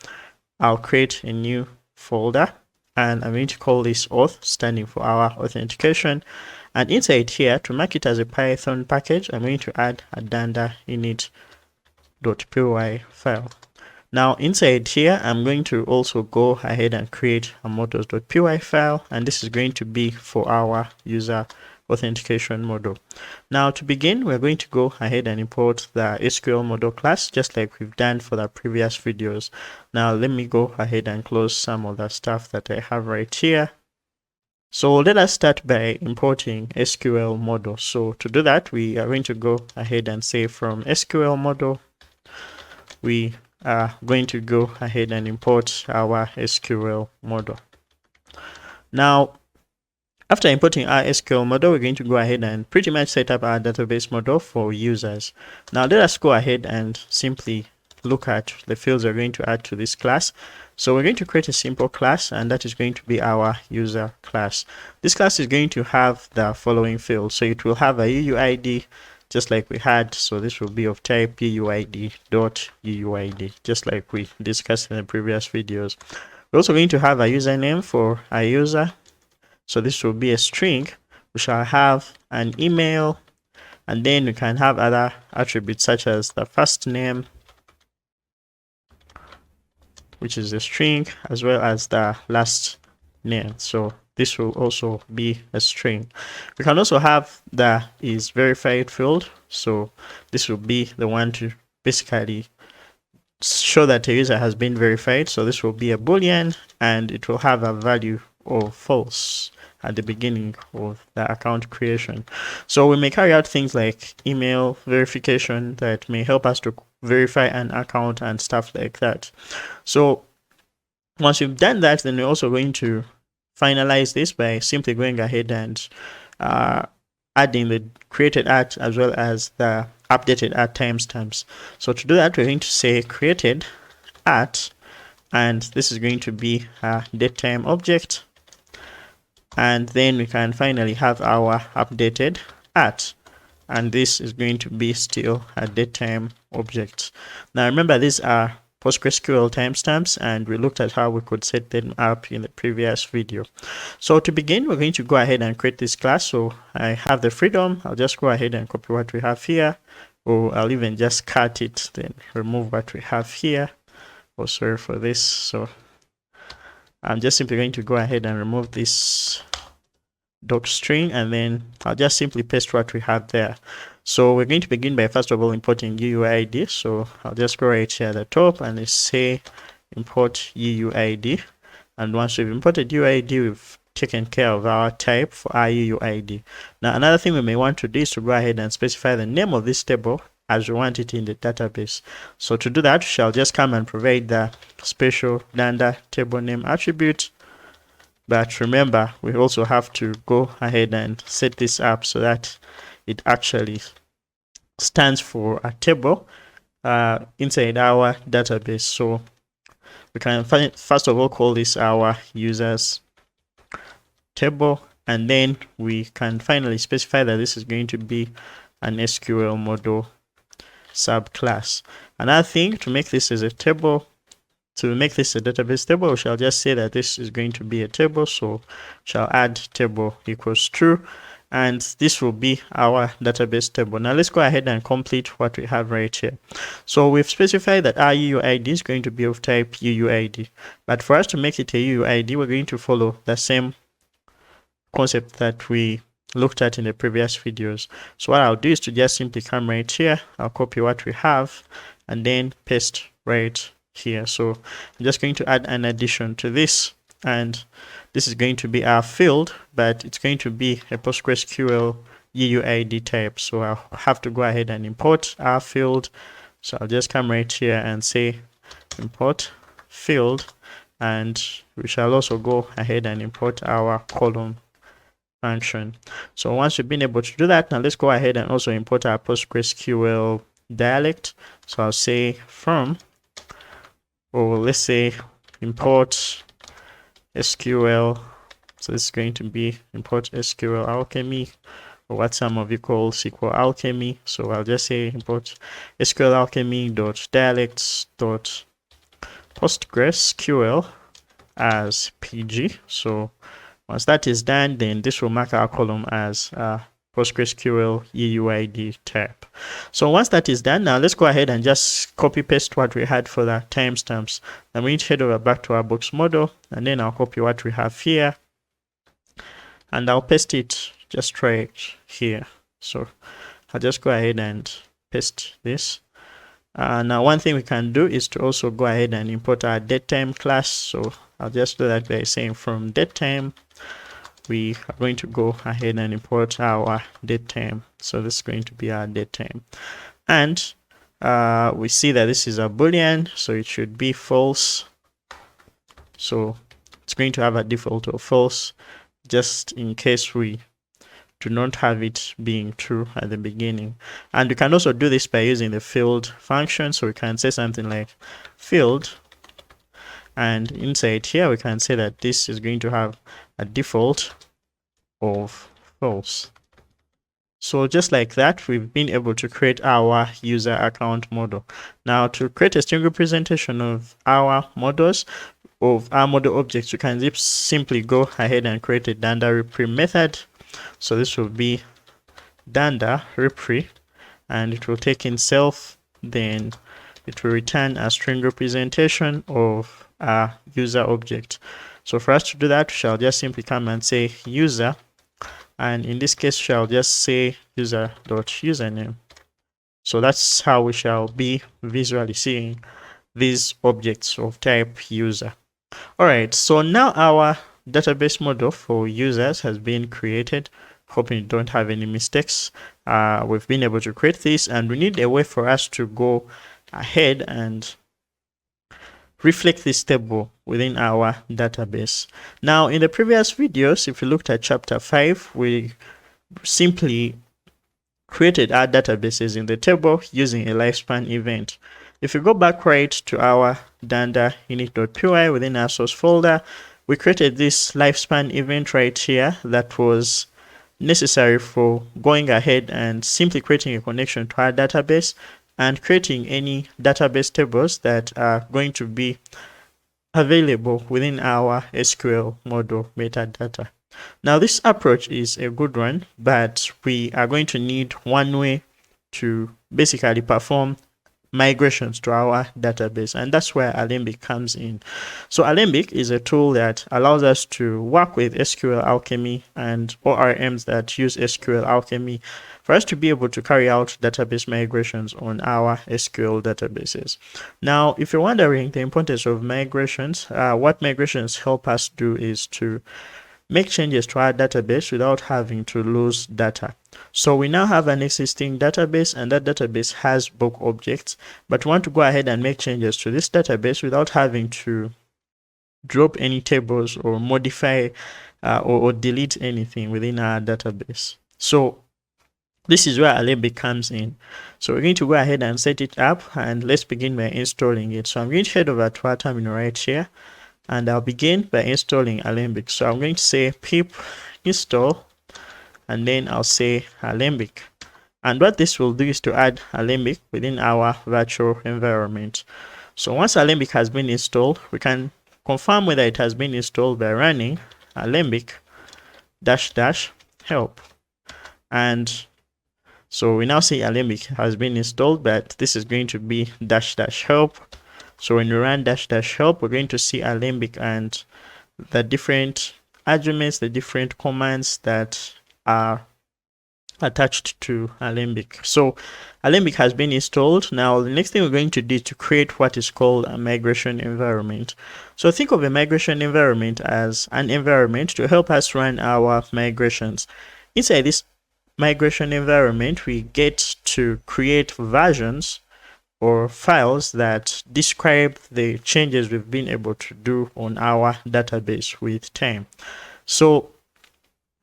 S1: I'll create a new folder, and I'm going to call this auth, standing for our authentication. And inside here, to mark it as a Python package, I'm going to add a danda init.py file. Now inside here, I'm going to also go ahead and create a models.py file, and this is going to be for our user authentication model. Now to begin, we're going to go ahead and import the SQLModel class, just like we've done for the previous videos. Now let me go ahead and close some of the stuff that I have right here. So let us start by importing SQLModel. So to do that, we are going to go ahead and say from SQLModel, we are going to go ahead and import our SQL model. Now, after importing our SQL model, we're going to go ahead and pretty much set up our database model for users. Now, let us go ahead and simply look at the fields we're going to add to this class. So we're going to create a simple class, and that is going to be our user class. This class is going to have the following fields. So it will have a UUID, just like we had. So this will be of type UUID.UUID, just like we discussed in the previous videos. We're also going to have a username for a user. So this will be a string. We shall have an email, and then we can have other attributes such as the first name, which is a string, as well as the last name. So this will also be a string. We can also have the is verified field. So this will be the one to basically show that a user has been verified. So this will be a boolean, and it will have a value of false at the beginning of the account creation. So we may carry out things like email verification that may help us to verify an account and stuff like that. So once you've done that, then we're also going to finalize this by simply going ahead and adding the created at as well as the updated at timestamps. So to do that, we're going to say created at, and this is going to be a datetime object, and then we can finally have our updated at, and this is going to be still a datetime object. Now remember, these are PostgreSQL timestamps, and we looked at how we could set them up in the previous video. So to begin, we're going to go ahead and create this class. So I have the freedom. I'll just go ahead and copy what we have here, or I'll even just cut it, then remove what we have here. Oh, sorry for this. So I'm just simply going to go ahead and remove this doc string, and then I'll just simply paste what we have there. So we're going to begin by first of all importing UUID. So I'll just go right here at the top and let's say import UUID. And once we've imported UUID, we've taken care of our type for our UUID. Now another thing we may want to do is to go ahead and specify the name of this table as we want it in the database. So to do that, we shall just come and provide the special danda table name attribute. But remember, we also have to go ahead and set this up so that it actually stands for a table inside our database. So we can first of all call this our users table, and then we can finally specify that this is going to be an SQLModel subclass. Another thing, to make this as a table, to make this a database table, we shall just say that this is going to be a table. So shall add table equals true, and this will be our database table. Now let's go ahead and complete what we have right here. So we've specified that our UUID is going to be of type UUID, but for us to make it a UUID, we're going to follow the same concept that we looked at in the previous videos. So what I'll do is to just simply come right here, I'll copy what we have and then paste right here. So I'm just going to add an addition to this, and this is going to be our field, but it's going to be a PostgreSQL UUID type. So I'll have to go ahead and import our field. So I'll just come right here and say import field, and we shall also go ahead and import our column function. So once we've been able to do that, now let's go ahead and also import our PostgreSQL dialect. So I'll say from, or let's say import SQL. So this is going to be import SQL alchemy, or what some of you call SQL alchemy. So I'll just say import SQL alchemy dot dialects dot PostgreSQL as PG. So once that is done, then this will mark our column as PostgreSQL UUID type. So once that is done, now let's go ahead and just copy paste what we had for the timestamps. I'm going to head over back to our box model, and then I'll copy what we have here, and I'll paste it just right here. So I'll just go ahead and paste this. Now one thing we can do is to also go ahead and import our datetime class. So I'll just do that by saying from datetime, we are going to go ahead and import our datetime. So this is going to be our datetime, and we see that this is a boolean, so it should be false. So it's going to have a default of false, just in case we do not have it being true at the beginning. And we can also do this by using the field function. So we can say something like field, and inside here we can say that this is going to have a default of false. So just like that, we've been able to create our user account model. Now to create a string representation of our models, of our model objects, you can simply go ahead and create a danda repre method. So this will be danda repre, and it will take in self, then it will return a string representation of a user object. So for us to do that, we shall just simply come and say user, and in this case shall just say user.username. So that's how we shall be visually seeing these objects of type user. All right, so now our database model for users has been created. Hoping you don't have any mistakes. We've been able to create this, and we need a way for us to go ahead and reflect this table within our database. Now in the previous videos, if you looked at chapter 5, we simply created our databases in the table using a lifespan event. If you go back right to our danda init.py within our source folder, we created this lifespan event right here that was necessary for going ahead and simply creating a connection to our database and creating any database tables that are going to be available within our SQLModel metadata. Now this approach is a good one, but we are going to need one way to basically perform migrations to our database, and that's where Alembic comes in. So Alembic is a tool that allows us to work with SQL Alchemy and ORMs that use SQL Alchemy for us to be able to carry out database migrations on our SQL databases. Now, if you're wondering the importance of migrations, what migrations help us do is to make changes to our database without having to lose data. So we now have an existing database, and that database has bulk objects, but we want to go ahead and make changes to this database without having to drop any tables or modify or delete anything within our database. So this is where Alembic comes in. So we're going to go ahead and set it up, and let's begin by installing it. So I'm going to head over to our terminal right here, and I'll begin by installing Alembic. So I'm going to say pip install, and then I'll say Alembic. And what this will do is to add Alembic within our virtual environment. So once Alembic has been installed, we can confirm whether it has been installed by running alembic -- help. And so we now see Alembic has been installed, but this is going to be -- help. So when we run -- help, we're going to see Alembic and the different arguments, the different commands that are attached to Alembic. So Alembic has been installed. Now the next thing we're going to do is to create what is called a migration environment. So think of a migration environment as an environment to help us run our migrations. Inside this migration environment, we get to create versions or files that describe the changes we've been able to do on our database with time. So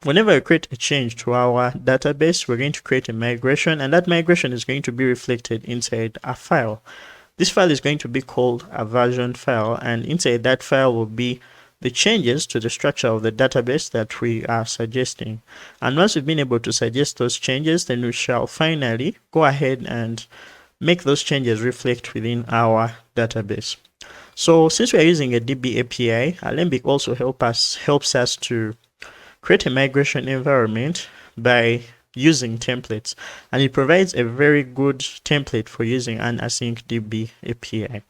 S1: whenever we create a change to our database, we're going to create a migration, and that migration is going to be reflected inside a file. This file is going to be called a version file, and inside that file will be the changes to the structure of the database that we are suggesting. And once we've been able to suggest those changes, then we shall finally go ahead and make those changes reflect within our database. So since we are using a DB API, Alembic also helps us to create a migration environment by using templates, and it provides a very good template for using an async DB API.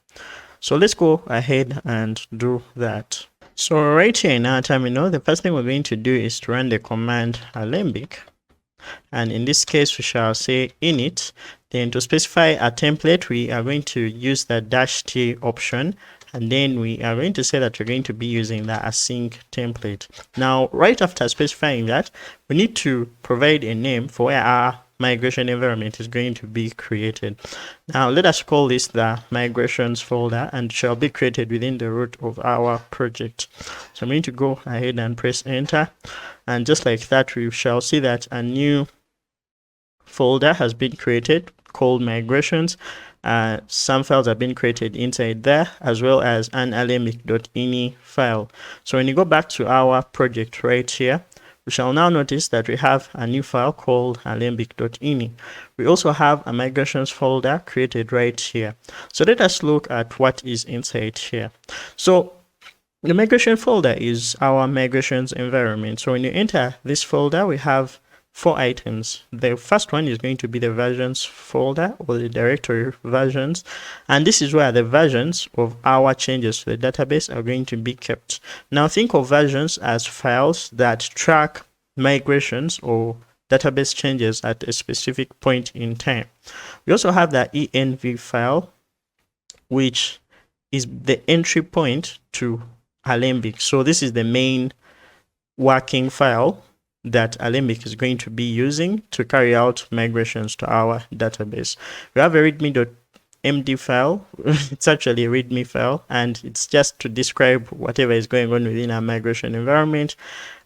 S1: So let's go ahead and do that. So right here in our terminal, the first thing we're going to do is to run the command alembic, and in this case we shall say init. Then to specify a template, we are going to use the -t option, and then we are going to say that we're going to be using the async template. Now, right after specifying that, we need to provide a name for where our migration environment is going to be created. Now, let us call this the migrations folder, and it shall be created within the root of our project. So I'm going to go ahead and press enter, and just like that, we shall see that a new folder has been created called migrations. Some files have been created inside there, as well as an alembic.ini file. So when you go back to our project right here, we shall now notice that we have a new file called alembic.ini. We also have a migrations folder created right here. So let us look at what is inside here. So the migration folder is our migrations environment. So when you enter this folder, we have 4 items. The first one is going to be the versions folder, or the directory versions, and this is where the versions of our changes to the database are going to be kept. Now think of versions as files that track migrations or database changes at a specific point in time. We also have the env file, which is the entry point to Alembic. So this is the main working file that Alembic is going to be using to carry out migrations to our database. We have a readme.md file. It's actually a readme file, and it's just to describe whatever is going on within our migration environment,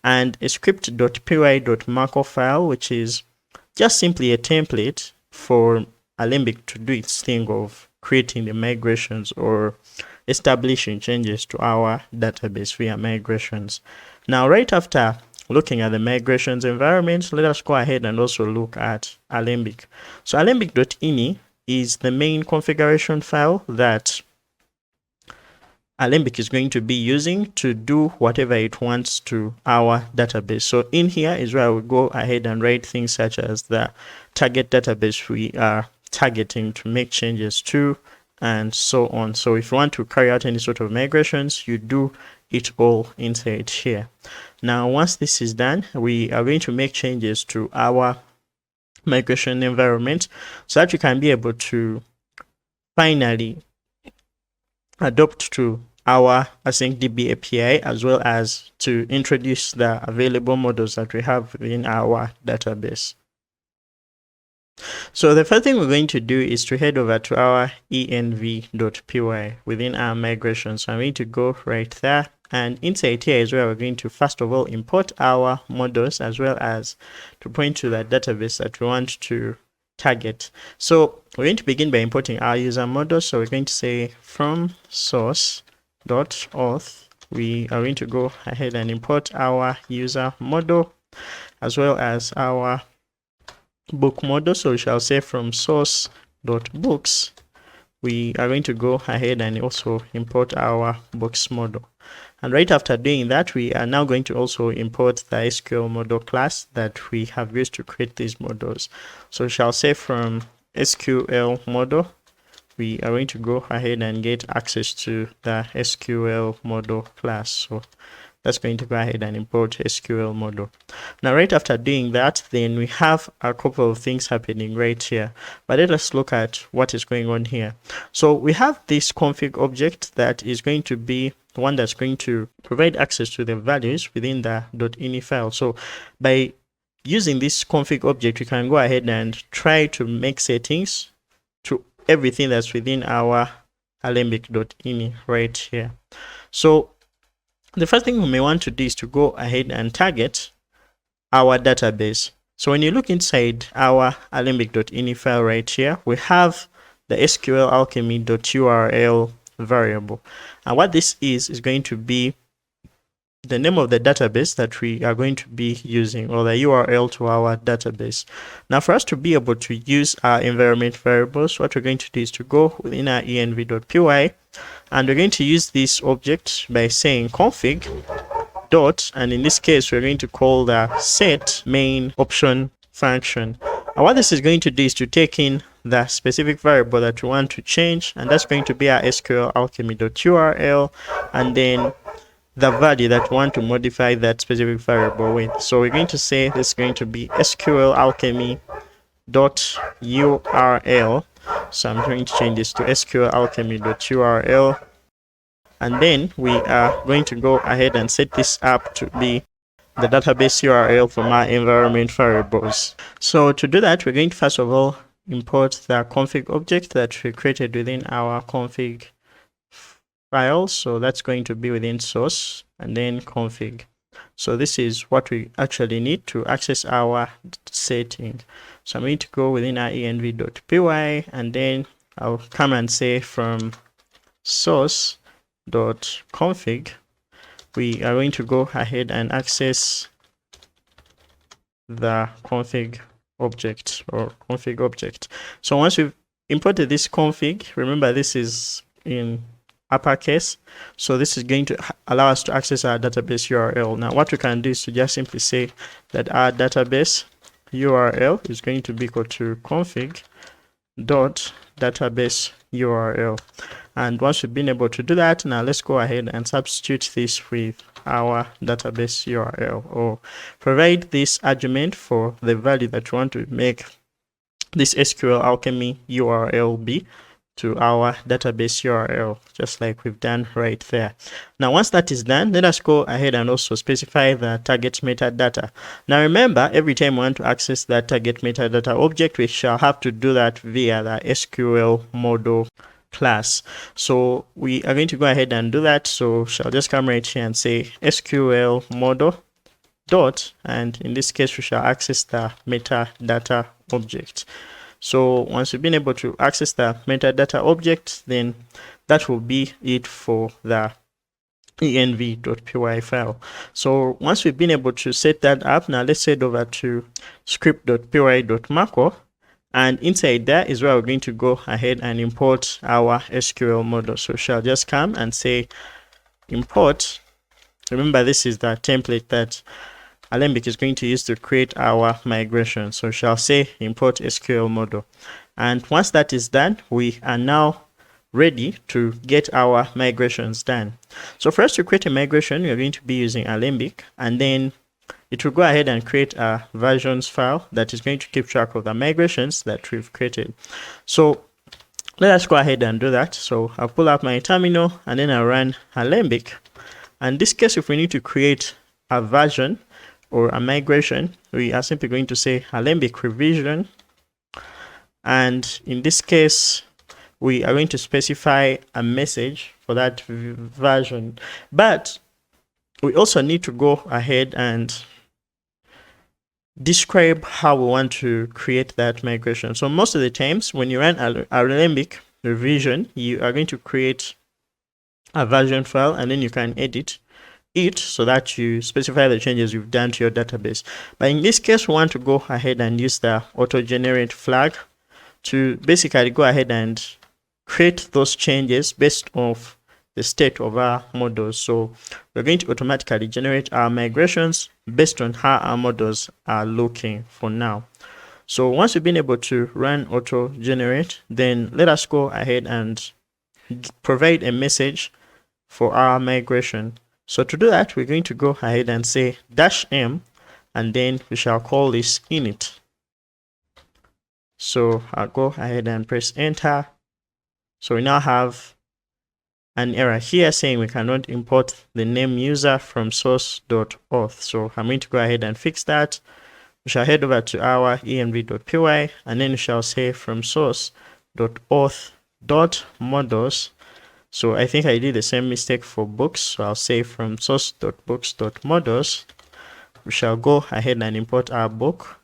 S1: and a script.py.markup file, which is just simply a template for Alembic to do its thing of creating the migrations or establishing changes to our database via migrations. Now, right after looking at the migrations environment, let us go ahead and also look at Alembic. So alembic.ini is the main configuration file that Alembic is going to be using to do whatever it wants to our database. So in here is where we go ahead and write things such as the target database we are targeting to make changes to, and so on. So if you want to carry out any sort of migrations, you do it all inside here. Now, once this is done, we are going to make changes to our migration environment so that we can be able to finally adopt to our async DB API, as well as to introduce the available models that we have within our database. So the first thing we're going to do is to head over to our env.py within our migration. So I'm going to go right there, and inside here is where we're going to first of all import our models, as well as to point to the database that we want to target. So we're going to begin by importing our user model. So we're going to say from source.auth, we are going to go ahead and import our user model, as well as our book model. So we shall say from source.books, we are going to go ahead and also import our box model. And right after doing that, we are now going to also import the SQL model class that we have used to create these models. So we shall say from SQL model, we are going to go ahead and get access to the SQL model class. So that's going to go ahead and import SQL model. Now, right after doing that, then we have a couple of things happening right here. But let us look at what is going on here. So we have this config object that is going to be the one that's going to provide access to the values within the .ini file. So by using this config object, we can go ahead and try to make settings to everything that's within our alembic.ini right here. So the first thing we may want to do is to go ahead and target our database. So when you look inside our alembic.ini file right here, we have the SQLAlchemy.url variable. And what this is going to be the name of the database that we are going to be using, or the URL to our database. Now, for us to be able to use our environment variables, what we're going to do is to go within our env.py, and we're going to use this object by saying config dot, and in this case, we're going to call the set main option function. And what this is going to do is to take in the specific variable that we want to change, and that's going to be our SQLAlchemy.url, and then the value that we want to modify that specific variable with. So we're going to say this is going to be SQLAlchemy.url. So I'm going to change this to SQLAlchemy.url. And then we are going to go ahead and set this up to be the database URL for my environment variables. So to do that, we're going to first of all import the config object that we created within our config file. So that's going to be within source and then config. So this is what we actually need to access our setting. So I'm going to go within our env.py, and then I'll come and say from source.config, we are going to go ahead and access the config object or config object. So once we've imported this config, remember this is in uppercase, so this is going to allow us to access our database URL. Now what we can do is to just simply say that our database URL is going to be equal to config dot database URL. And once we've been able to do that, now let's go ahead and substitute this with our database URL, or provide this argument for the value that we want to make this SQLAlchemy URL be to our database URL, just like we've done right there. Now, once that is done, let us go ahead and also specify the target metadata. Now, remember, every time we want to access that target metadata object, we shall have to do that via the SQLModel class. So we are going to go ahead and do that. So shall just come right here and say SQLModel dot, and in this case, we shall access the metadata object. So once we've been able to access the metadata object, then that will be it for the env.py file. So once we've been able to set that up, now let's head over to script.py.macro, and inside there is where we're going to go ahead and import our SQL model. So shall just come and say import. Remember, this is the template that Alembic is going to use to create our migration. So shall say import SQL model. And once that is done, we are now ready to get our migrations done. So for us to create a migration, we are going to be using Alembic, and then it will go ahead and create a versions file that is going to keep track of the migrations that we've created. So let us go ahead and do that. So I'll pull up my terminal, and then I'll run Alembic. And in this case, if we need to create a version or a migration, we are simply going to say Alembic revision, and in this case we are going to specify a message for that version, but we also need to go ahead and describe how we want to create that migration. So most of the times when you run Alembic revision, you are going to create a version file, and then you can edit it so that you specify the changes you've done to your database. But in this case, we want to go ahead and use the auto generate flag to basically go ahead and create those changes based off the state of our models. So we're going to automatically generate our migrations based on how our models are looking for now. So once we've been able to run auto generate, then let us go ahead and provide a message for our migration. So to do that, we're going to go ahead and say -m, and then we shall call this init. So I'll go ahead and press enter. So we now have an error here saying we cannot import the name user from source.auth. So I'm going to go ahead and fix that. We shall head over to our env.py, and then we shall say from source.auth.models. So I think I did the same mistake for books. So I'll say from source.books.models. We shall go ahead and import our book,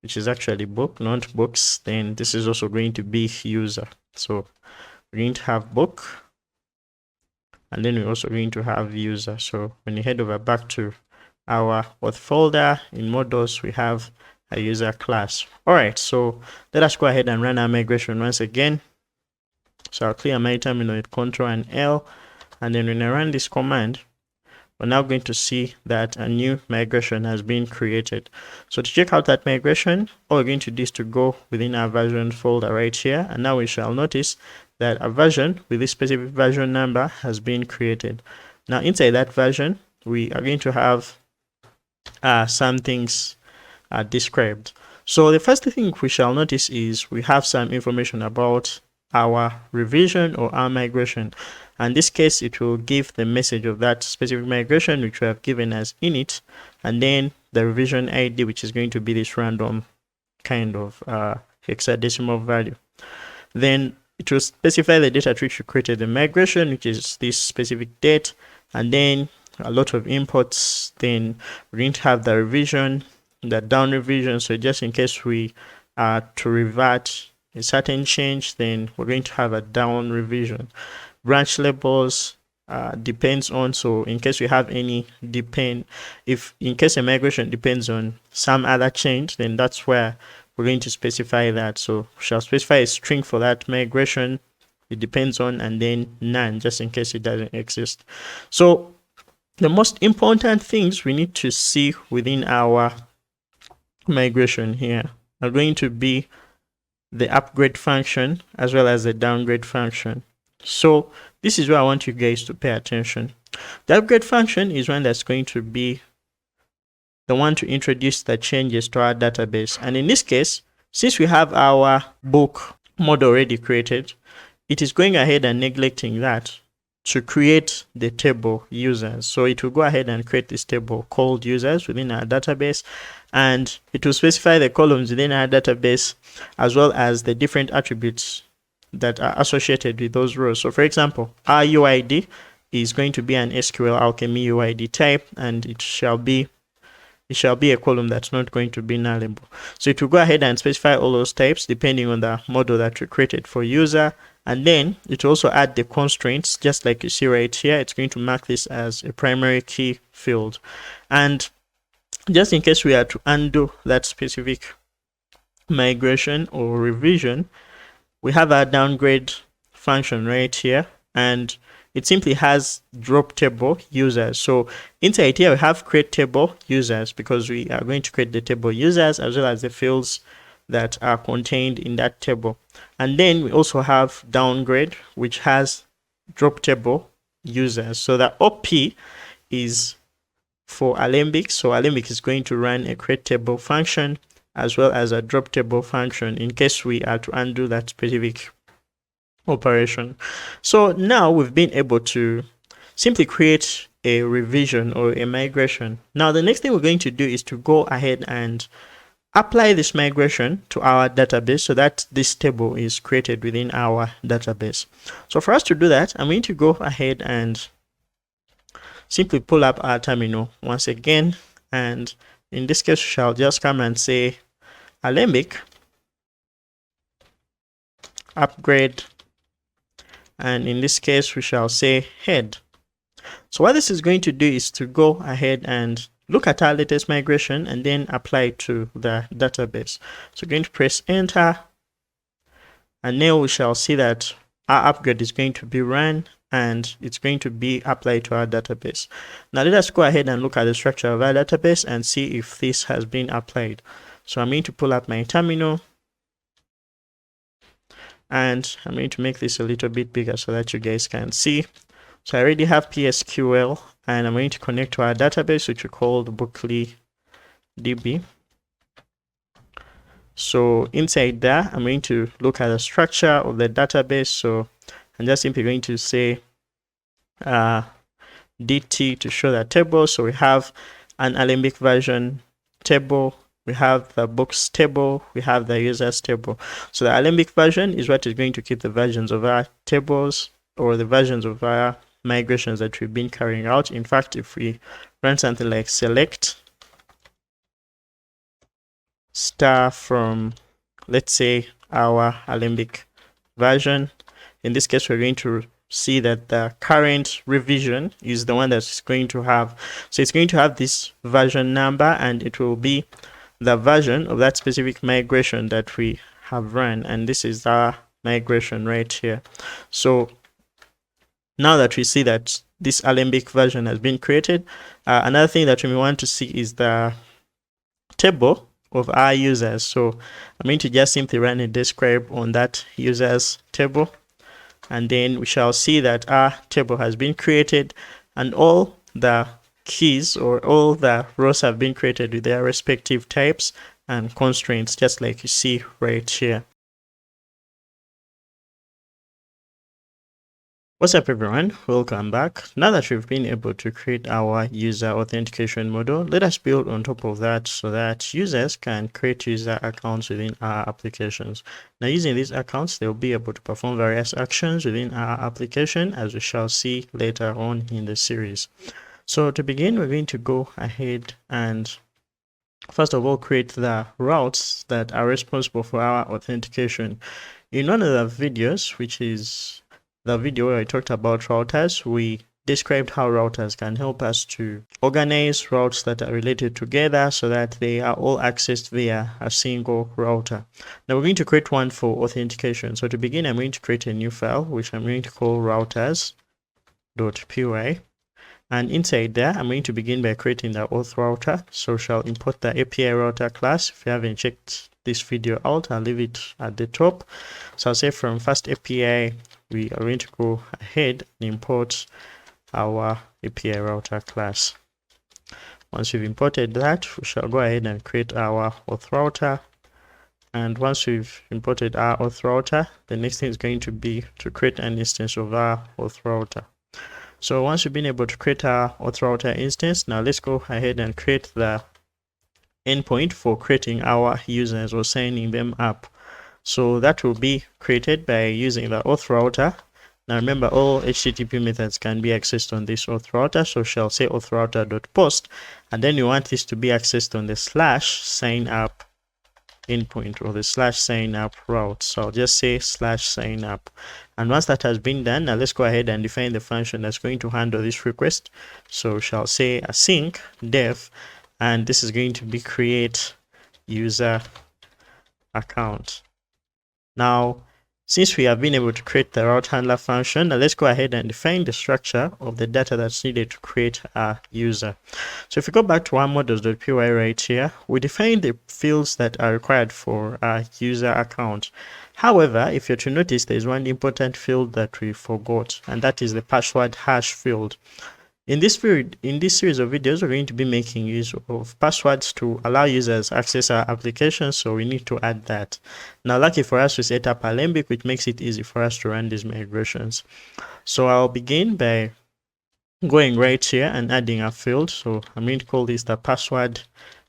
S1: which is actually book, not books. Then this is also going to be user. So we're going to have book, and then we're also going to have user. So when you head over back to our auth folder, in models, we have a user class. All right, so let us go ahead and run our migration once again. So I'll clear my terminal with Ctrl and L, and then when I run this command, we're now going to see that a new migration has been created. So to check out that migration, all we're going to do is to go within our version folder right here, and now we shall notice that a version with this specific version number has been created. Now inside that version, we are going to have some things described. So the first thing we shall notice is we have some information about our revision or our migration. In this case, it will give the message of that specific migration, which we have given as init, and then the revision ID, which is going to be this random kind of hexadecimal value. Then it will specify the data to which you created the migration, which is this specific date, and then a lot of imports. Then we're going to have the revision, the down revision. So just in case we are to revert a certain change, then we're going to have a down revision. Branch labels depends on, so in case we have any if in case a migration depends on some other change, then that's where we're going to specify that. So we shall specify a string for that migration it depends on, and then none, just in case it doesn't exist. So the most important things we need to see within our migration here are going to be the upgrade function as well as the downgrade function. So this is where I want you guys to pay attention. The upgrade function is one that's going to be the one to introduce the changes to our database. And in this case, since we have our book model already created, it is going ahead and neglecting that to create the table users. So it will go ahead and create this table called users within our database, and it will specify the columns within our database as well as the different attributes that are associated with those rows. So for example, our UID is going to be an SQL Alchemy UID type, and it shall be a column that's not going to be nullable. So it will go ahead and specify all those types depending on the model that you created for user, and then it will also add the constraints, just like you see right here. It's going to mark this as a primary key field. And just in case we are to undo that specific migration or revision, we have our downgrade function right here, and it simply has drop table users. So inside here we have create table users because we are going to create the table users as well as the fields that are contained in that table. And then we also have downgrade, which has drop table users. So the OP is for Alembic. So Alembic is going to run a create table function as well as a drop table function in case we are to undo that specific operation. So now we've been able to simply create a revision or a migration. Now the next thing we're going to do is to go ahead and apply this migration to our database so that this table is created within our database. So for us to do that, I'm going to go ahead and simply pull up our terminal once again, and in this case we shall just come and say Alembic upgrade, and in this case we shall say head. So what this is going to do is to go ahead and look at our latest migration and then apply it to the database. So we're going to press enter, and now we shall see that our upgrade is going to be run and it's going to be applied to our database. Now let us go ahead and look at the structure of our database and see if this has been applied. So I'm going to pull up my terminal and I'm going to make this a little bit bigger so that you guys can see. So I already have PSQL and I'm going to connect to our database, which we call the Bookly DB. So inside there, I'm going to look at the structure of the database. So I'm just simply going to say DT to show the table. So we have an Alembic version table, we have the books table, we have the users table. So the Alembic version is what is going to keep the versions of our tables or the versions of our migrations that we've been carrying out. In fact, if we run something like select star from, let's say, our Alembic version, in this case we're going to see that the current revision is the one that's going to have, so it's going to have this version number and it will be the version of that specific migration that we have run, and this is our migration right here. So now that we see that this Alembic version has been created, another thing that we want to see is the table of our users. So I'm going to just simply run a describe on that users table, and then we shall see that our table has been created and all the keys or all the rows have been created with their respective types and constraints, just like you see right here. What's up everyone, welcome back. Now that we've been able to create our user authentication model, let us build on top of that so that users can create user accounts within our applications. Now using these accounts, they'll be able to perform various actions within our application, as we shall see later on in the series. So to begin, we're going to go ahead and first of all create the routes that are responsible for our authentication. In one of the videos, which is the video where I talked about routers, we described how routers can help us to organize routes that are related together so that they are all accessed via a single router. Now we're going to create one for authentication. So to begin, I'm going to create a new file, which I'm going to call routers.py. And inside there, I'm going to begin by creating the auth router. So shall import the API router class. If you haven't checked this video out, I'll leave it at the top. So I'll say from FastAPI, we are going to go ahead and import our API router class. Once we've imported that, we shall go ahead and create our auth router. And once we've imported our auth router, the next thing is going to be to create an instance of our auth router. So once we've been able to create our auth router instance, now let's go ahead and create the endpoint for creating our users or signing them up. So that will be created by using the auth router. Now remember, all HTTP methods can be accessed on this auth router, so shall say auth router.post, and then you want this to be accessed on the /signup endpoint or the /signup route. So I'll just say /signup. And once that has been done, now let's go ahead and define the function that's going to handle this request. So we shall say async def, and this is going to be create user account. Now, since we have been able to create the route handler function, now let's go ahead and define the structure of the data that's needed to create a user. So if we go back to our models.py right here, we define the fields that are required for a user account. However, if you're to notice, there's one important field that we forgot, and that is the password hash field. In this series of videos, we're going to be making use of passwords to allow users access our application, so we need to add that. Now, lucky for us, we set up Alembic, which makes it easy for us to run these migrations. So I'll begin by going right here and adding a field. So I'm going to call this the password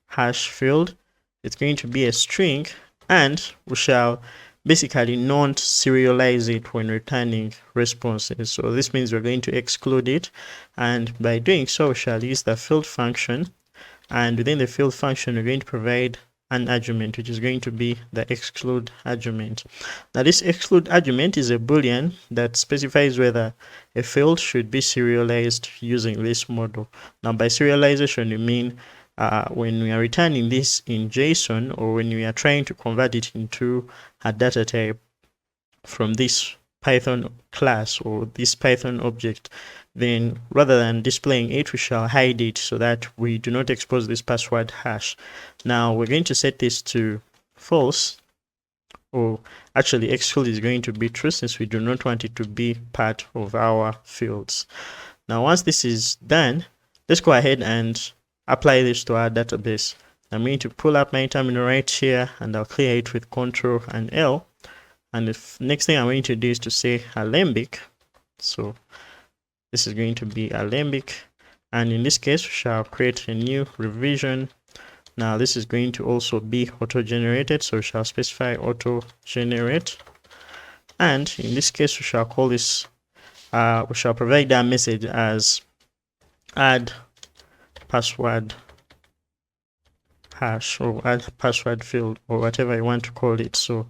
S1: hash field. It's going to be a string, and we shall basically not serialize it when returning responses. So this means we're going to exclude it, and by doing so we shall use the field function, and within the field function we're going to provide an argument, which is going to be the exclude argument. Now this exclude argument is a boolean that specifies whether a field should be serialized using this model. Now by serialization, we mean when we are returning this in JSON, or when we are trying to convert it into a data type from this Python class or this Python object, then rather than displaying it, we shall hide it so that we do not expose this password hash. Now we're going to set this to false, or actually exclude is going to be true, since we do not want it to be part of our fields. Now once this is done, let's go ahead and apply this to our database. I'm going to pull up my terminal right here, and I'll clear it with Ctrl and L. And the next thing I'm going to do is to say Alembic. So this is going to be Alembic, and in this case we shall create a new revision. Now this is going to also be auto-generated, so we shall specify auto-generate, and in this case we shall call this we shall provide that message as add password hash, or add password field, or whatever you want to call it. So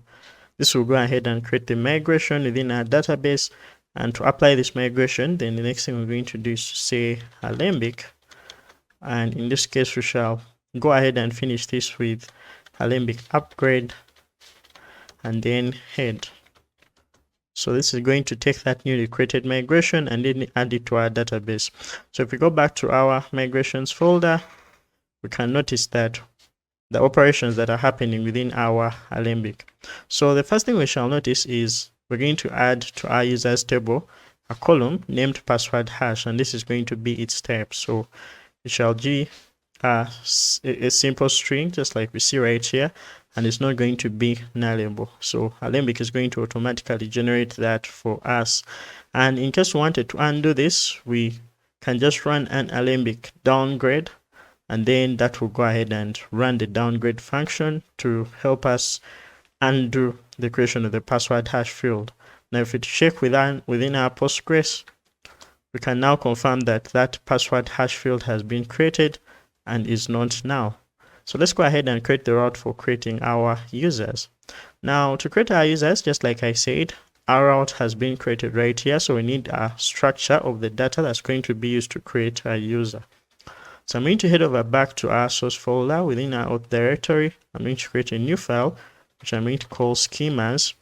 S1: this will go ahead and create the migration within our database. And to apply this migration, then the next thing we're going to do is to say Alembic, and in this case we shall go ahead and finish this with Alembic upgrade and then head. So this is going to take that newly created migration and then add it to our database. So if we go back to our migrations folder, we can notice that the operations that are happening within our Alembic. So the first thing we shall notice is we're going to add to our users table a column named password hash, and this is going to be its type. So it shall be a simple string, just like we see right here, and it's not going to be nullable. So Alembic is going to automatically generate that for us. And in case we wanted to undo this, we can just run an Alembic downgrade, and then that will go ahead and run the downgrade function to help us undo the creation of the password hash field. Now if we check within our Postgres, we can now confirm that that password hash field has been created and is not now. So let's go ahead and create the route for creating our users. Now to create our users, just like I said, our route has been created right here. So we need a structure of the data that's going to be used to create a user. So I'm going to head over back to our source folder within our auth directory. I'm going to create a new file, which I'm going to call schemas.py.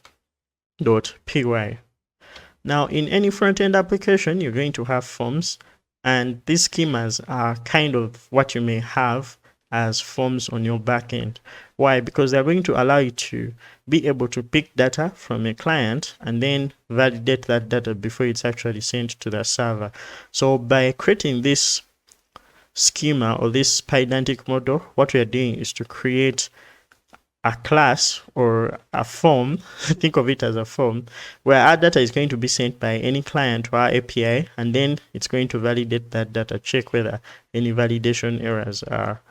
S1: Now in any front-end application, you're going to have forms, and these schemas are kind of what you may have as forms on your backend. Why? Because they're going to allow you to be able to pick data from a client and then validate that data before it's actually sent to the server. So by creating this schema or this Pydantic model, what we are doing is to create a class or a form, think of it as a form, where our data is going to be sent by any client to our API, and then it's going to validate that data, check whether any validation errors are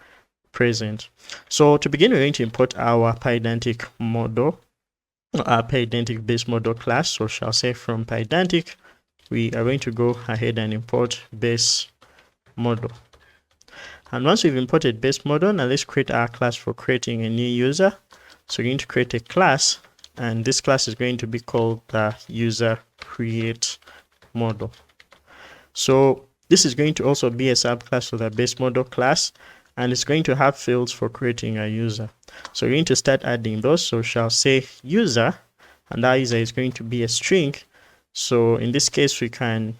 S1: present. So to begin, we're going to import our Pydantic model, our Pydantic base model class. So shall say from Pydantic, we are going to go ahead and import base model. And once we've imported base model, now let's create our class for creating a new user. So we're going to create a class, and this class is going to be called the user create model. So this is going to also be a subclass of the base model class, and it's going to have fields for creating a user. So we're going to start adding those. So shall say user, and our user is going to be a string. So in this case, we can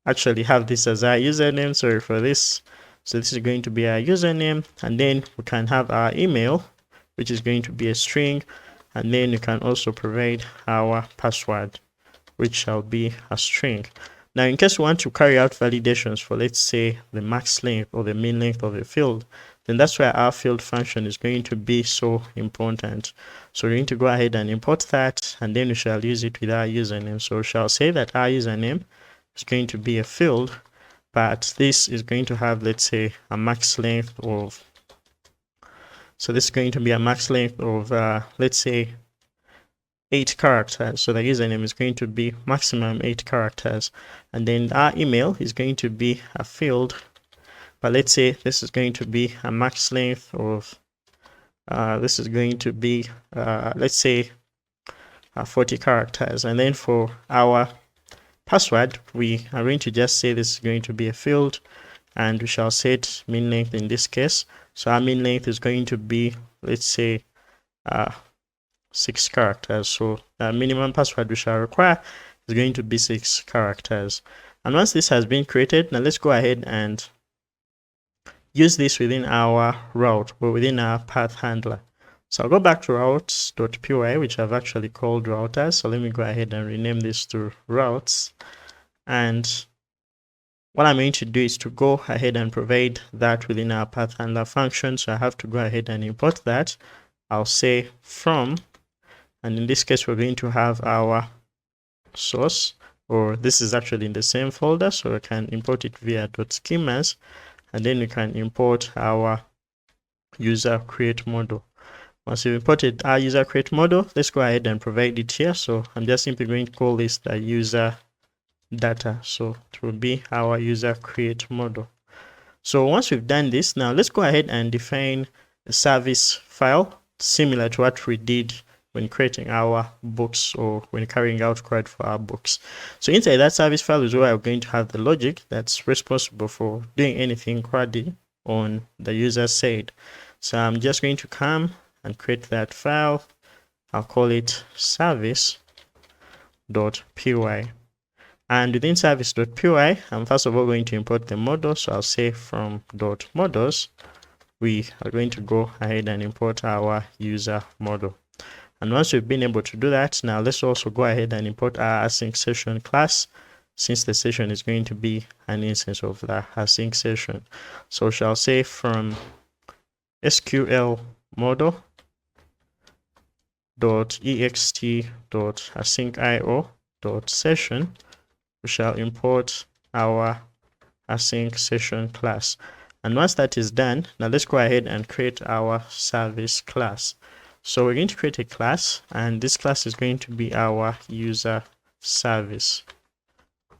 S1: actually have this as our username. Sorry for this. So this is going to be our username, and then we can have our email, which is going to be a string, and then you can also provide our password, which shall be a string. Now in case we want to carry out validations for, let's say, the max length or the min length of a field, then that's where our field function is going to be so important. So we're going to go ahead and import that, and then we shall use it with our username. So we shall say that our username is going to be a field, but this is going to have, let's say, a max length of, so this is going to be a max length of, let's say, 8 characters. So the username is going to be maximum 8 characters. And then our email is going to be a field, but let's say this is going to be a max length of, this is going to be, let's say, 40 characters. And then for our password, we are going to just say this is going to be a field, and we shall set min length in this case. So our min length is going to be, let's say, 6 characters. So minimum password we shall require is going to be 6 characters. And once this has been created, now let's go ahead and use this within our route or within our path handler. So I'll go back to routes.py, which I've actually called routers. So let me go ahead and rename this to routes. And what I'm going to do is to go ahead and provide that within our path handler function. So I have to go ahead and import that. I'll say from, and in this case, we're going to have our source, or this is actually in the same folder. So I can import it via .schemas, and then we can import our user create model. Once you've imported our user create model, let's go ahead and provide it here. So I'm just simply going to call this the user data. So it will be our user create model. So once we've done this, now let's go ahead and define a service file similar to what we did when creating our books or when carrying out CRUD for our books. So inside that service file is where we're going to have the logic that's responsible for doing anything CRUD on the user side. So I'm just going to come and create that file. I'll call it service.py. And within service.py, I'm first of all going to import the model. So I'll say from .models, we are going to go ahead and import our user model. And once we've been able to do that, now let's also go ahead and import our async session class, since the session is going to be an instance of the async session. So shall say from SQLModel.ext.asyncIO.session, we shall import our async session class. And once that is done, now let's go ahead and create our service class. So we're going to create a class, and this class is going to be our user service,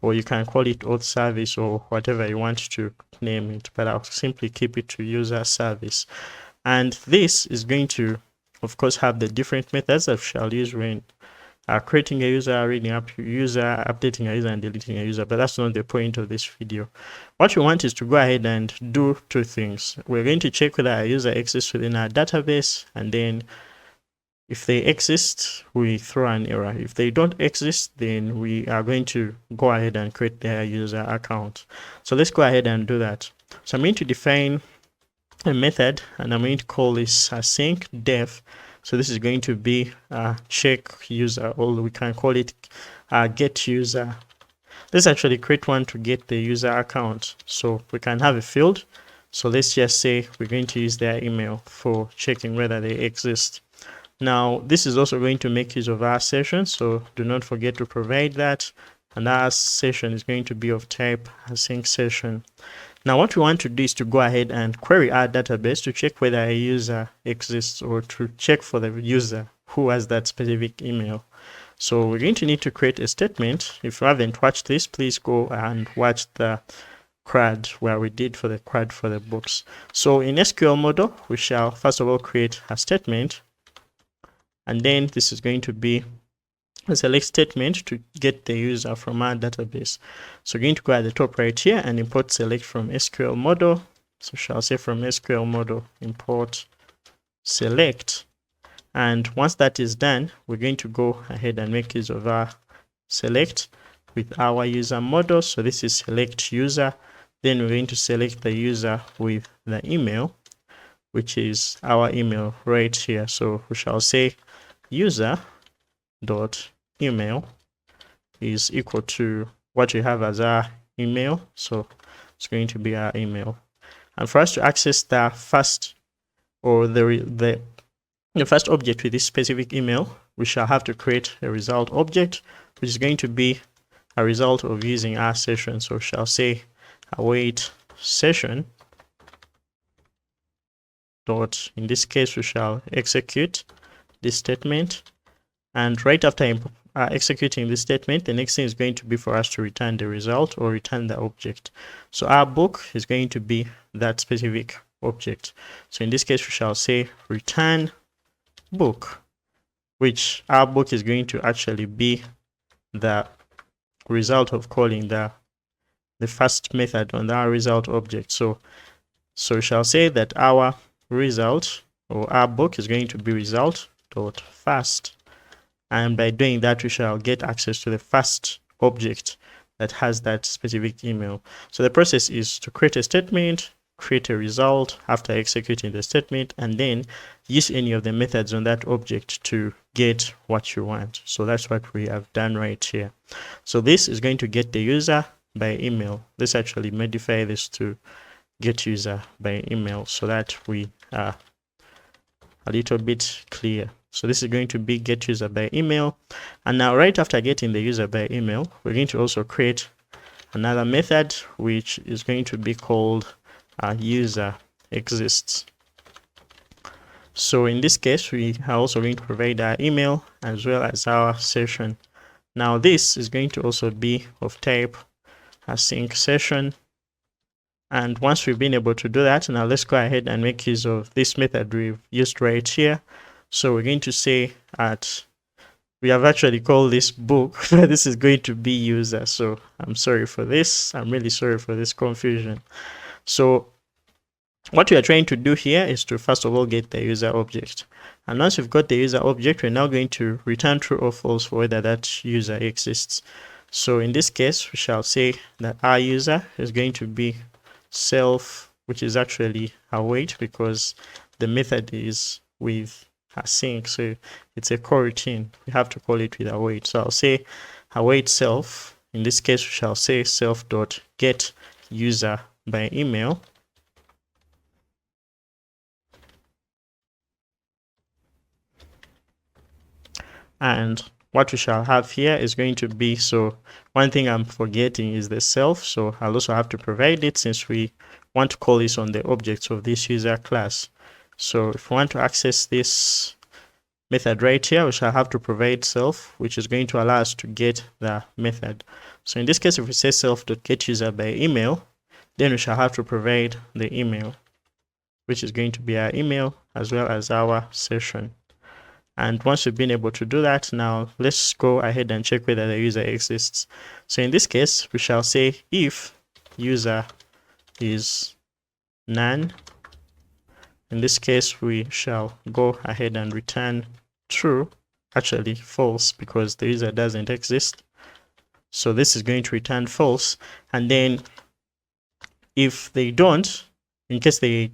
S1: or you can call it auth service or whatever you want to name it, but I'll simply keep it to user service. And this is going to, of course, have the different methods that we shall use when creating a user, reading up a user, updating a user, and deleting a user. But that's not the point of this video. What we want is to go ahead and do two things. We're going to check whether a user exists within our database, and then if they exist, we throw an error. If they don't exist, then we are going to go ahead and create their user account. So let's go ahead and do that. So I'm going to define a method, and I'm going to call this async def. So this is going to be check user, or we can call it get user. Let's actually create one to get the user account. So we can have a field. So let's just say we're going to use their email for checking whether they exist. Now, this is also going to make use of our session, so do not forget to provide that. And our session is going to be of type async session. Now, what we want to do is to go ahead and query our database to check whether a user exists, or to check for the user who has that specific email. So we're going to need to create a statement. If you haven't watched this, please go and watch the CRUD where we did for the CRUD for the books. So in SQLModel, we shall first of all create a statement. And then this is going to be a select statement to get the user from our database. So we're going to go at the top right here and import select from SQLModel. So shall say from SQLModel import select. And once that is done, we're going to go ahead and make use of our select with our user model. So this is select user. Then we're going to select the user with the email, which is our email right here. So we shall say user dot email is equal to what we have as our email. So it's going to be our email. And for us to access the first, or the first object with this specific email, we shall have to create a result object, which is going to be a result of using our session. So we shall say await session dot, in this case we shall execute this statement, and right after executing this statement, the next thing is going to be for us to return the result or return the object. So our book is going to be that specific object. So in this case we shall say return book, which our book is going to actually be the result of calling the first method on our result object. So we shall say that our result, or our book, is going to be result dot first and by doing that we shall get access to the first object that has that specific email. So the process is to create a statement, create a result after executing the statement, and then use any of the methods on that object to get what you want. So that's what we have done right here. So this is going to get the user by email. Let's actually modify this to get user by email so that we are a little bit clear. So this is going to be get user by email. And now right after getting the user by email, we're going to also create another method which is going to be called user exists. So in this case, we are also going to provide our email as well as our session. Now this is going to also be of type async session. And once we've been able to do that, now let's go ahead and make use of this method we've used right here. So we're going to say we have actually called this book, but this is going to be user. So I'm sorry for this. I'm really sorry for this confusion. So what we are trying to do here is to first of all get the user object. And once we've got the user object, we're now going to return true or false for whether that user exists. So in this case, we shall say that our user is going to be self, which is actually await because the method is with async, so it's a coroutine. We have to call it with await. So I'll say await self. In this case, we shall say self dot get user by email. And what we shall have here is going to be, so one thing I'm forgetting is the self, so I'll also have to provide it since we want to call this on the objects of this user class. So if we want to access this method right here, we shall have to provide self, which is going to allow us to get the method. So in this case, if we say self.getUser by email, then we shall have to provide the email, which is going to be our email as well as our session. And once we've been able to do that, now let's go ahead and check whether the user exists. So in this case, we shall say if user is none. In this case, we shall go ahead and return true, actually false, because the user doesn't exist. So this is going to return false. And then if they don't, in case they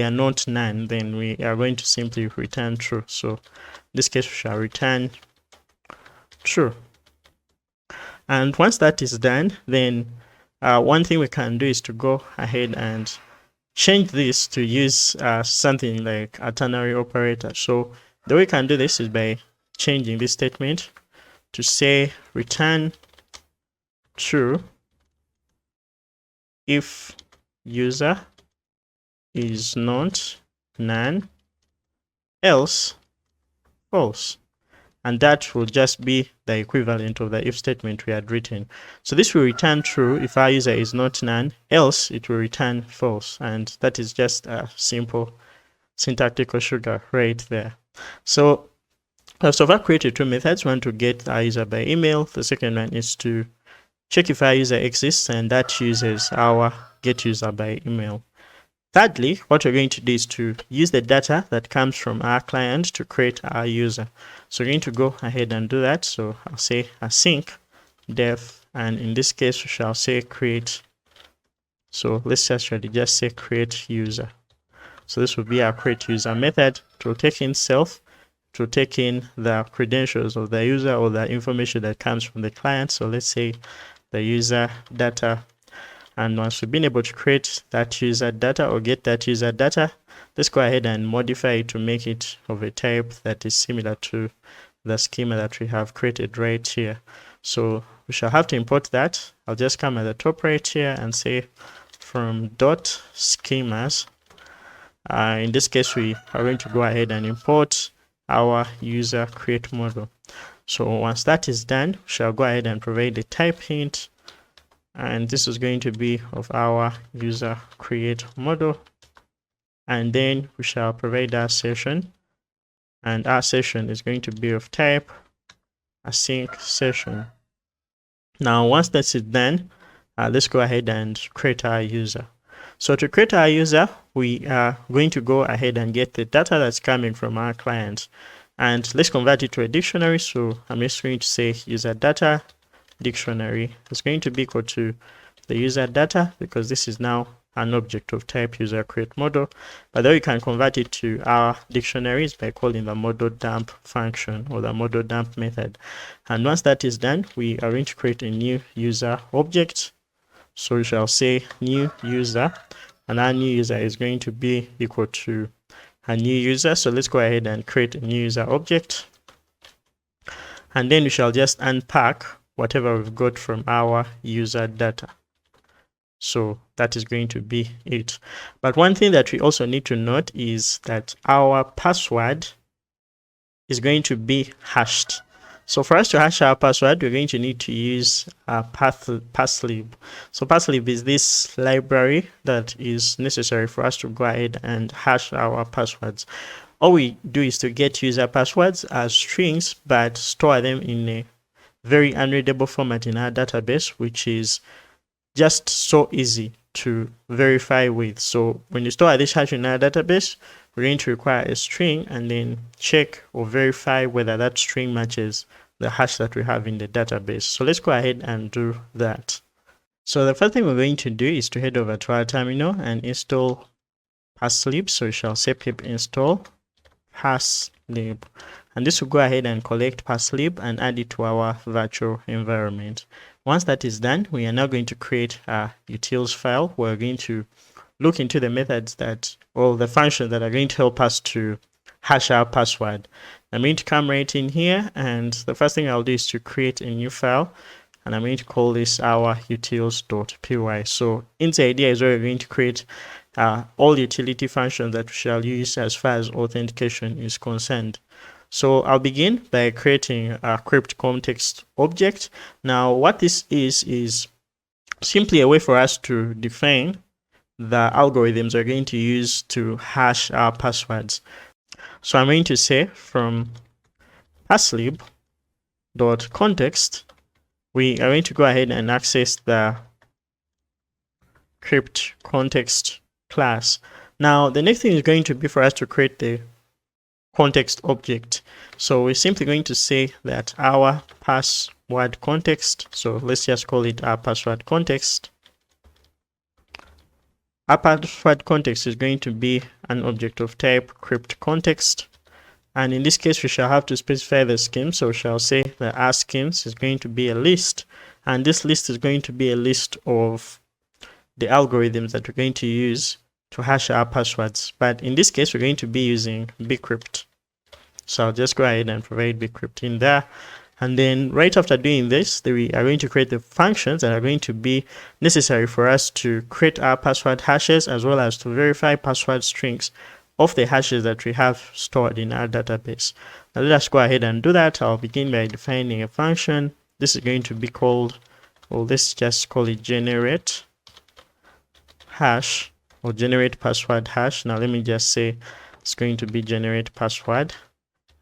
S1: are not none, then we are going to simply return true. So in this case, we shall return true. And once that is done, then one thing we can do is to go ahead and change this to use something like a ternary operator. So the way we can do this is by changing this statement to say return true if user is not none, else false. And that will just be the equivalent of the if statement we had written. So this will return true if our user is not none, else it will return false. And that is just a simple syntactical sugar right there. So far created two methods. One to get our user by email. The second one is to check if our user exists, and that uses our get user by email. Thirdly, what we're going to do is to use the data that comes from our client to create our user. So we're going to go ahead and do that. So I'll say async def, and in this case, we shall say create. So let's actually just say create user. So this will be our create user method. It will take in self, it will take in the credentials of the user or the information that comes from the client. So let's say the user data. And once we've been able to create that user data or get that user data, let's go ahead and modify it to make it of a type that is similar to the schema that we have created right here. So we shall have to import that. I'll just come at the top right here and say from dot schemas. In this case, we are going to go ahead and import our user create model. So once that is done, we shall go ahead and provide the type hint. And this is going to be of our user create model. And then we shall provide our session. And our session is going to be of type async session. Now, once that's done, let's go ahead and create our user. So to create our user, we are going to go ahead and get the data that's coming from our client. and let's convert it to a dictionary. So I'm just going to say user data dictionary is going to be equal to the user data, because this is now an object of type user create model. But then we can convert it to our dictionaries by calling the model dump function or the model dump method. And once that is done, we are going to create a new user object. So we shall say new user, and our new user is going to be equal to a new user. So let's go ahead and create a new user object. And then we shall just unpack whatever we've got from our user data. So that is going to be it. But one thing that we also need to note is that our password is going to be hashed. So for us to hash our password, we're going to need to use passlib. So passlib is this library that is necessary for us to go ahead and hash our passwords. All we do is to get user passwords as strings, but store them in a very unreadable format in our database, which is just so easy to verify with. So when you store this hash in our database, we're going to require a string and then check or verify whether that string matches the hash that we have in the database. So let's go ahead and do that. So the first thing we're going to do is to head over to our terminal and install passlib. So we shall say pip install passlib, and this will go ahead and collect passlib and add it to our virtual environment. Once that is done, we are now going to create a utils file. We're going to look into the methods that, or the functions that are going to help us to hash our password. I'm going to come right in here, and the first thing I'll do is to create a new file, and I'm going to call this our utils.py. So in the idea is where we're going to create all utility functions that we shall use as far as authentication is concerned. So I'll begin by creating a crypt context object. Now what this is simply a way for us to define the algorithms we're going to use to hash our passwords. So I'm going to say from passlib.context, we are going to go ahead and access the crypt context class. Now the next thing is going to be for us to create the context object. So we're simply going to say that our password context, so let's just call it our password context. Our password context is going to be an object of type crypt context, and in this case we shall have to specify the scheme. So we shall say that our schemes is going to be a list, and this list is going to be a list of the algorithms that we're going to use to hash our passwords. But in this case we're going to be using bcrypt. So I'll just go ahead and provide bcrypt in there. And then right after doing this, we are going to create the functions that are going to be necessary for us to create our password hashes, as well as to verify password strings of the hashes that we have stored in our database. Now let us go ahead and do that. I'll begin by defining a function. This is going to be called, or let's just call it generate hash, or generate password hash. Now let me just say it's going to be generate password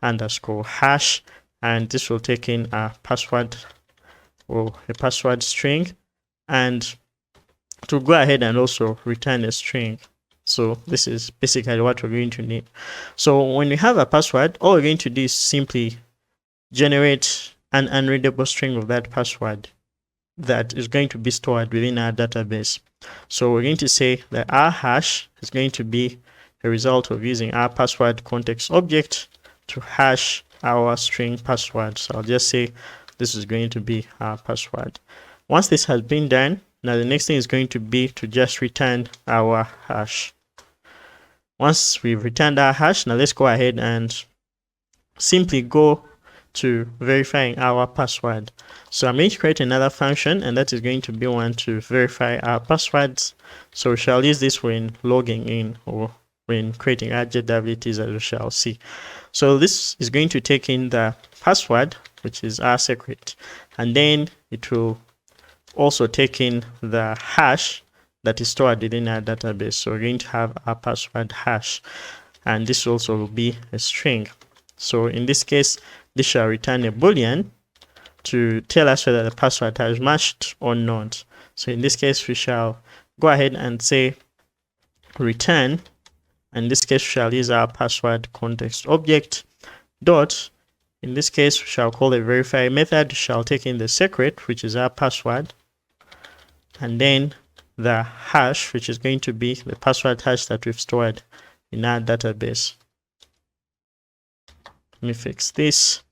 S1: underscore hash, and this will take in a password or a password string, and to go ahead and also return a string. So this is basically what we're going to need. So when we have a password, all we're going to do is simply generate an unreadable string of that password that is going to be stored within our database. So we're going to say that our hash is going to be a result of using our password context object to hash our string password. So I'll just say this is going to be our password. Once this has been done, now the next thing is going to be to just return our hash. Once we've returned our hash, now let's go ahead and simply go to verifying our password. So I'm going to create another function, and that is going to be one to verify our passwords. So we shall use this when logging in or when creating our JWTs, as we shall see. So this is going to take in the password, which is our secret, and then it will also take in the hash that is stored within our database. So we're going to have our password hash, and this also will be a string. So in this case, this shall return a boolean to tell us whether the password has matched or not. So in this case, we shall go ahead and say return. In this case, we shall use our password context object dot, in this case we shall call a verify method, shall take in the secret, which is our password, and then the hash, which is going to be the password hash that we've stored in our database. Let me fix this.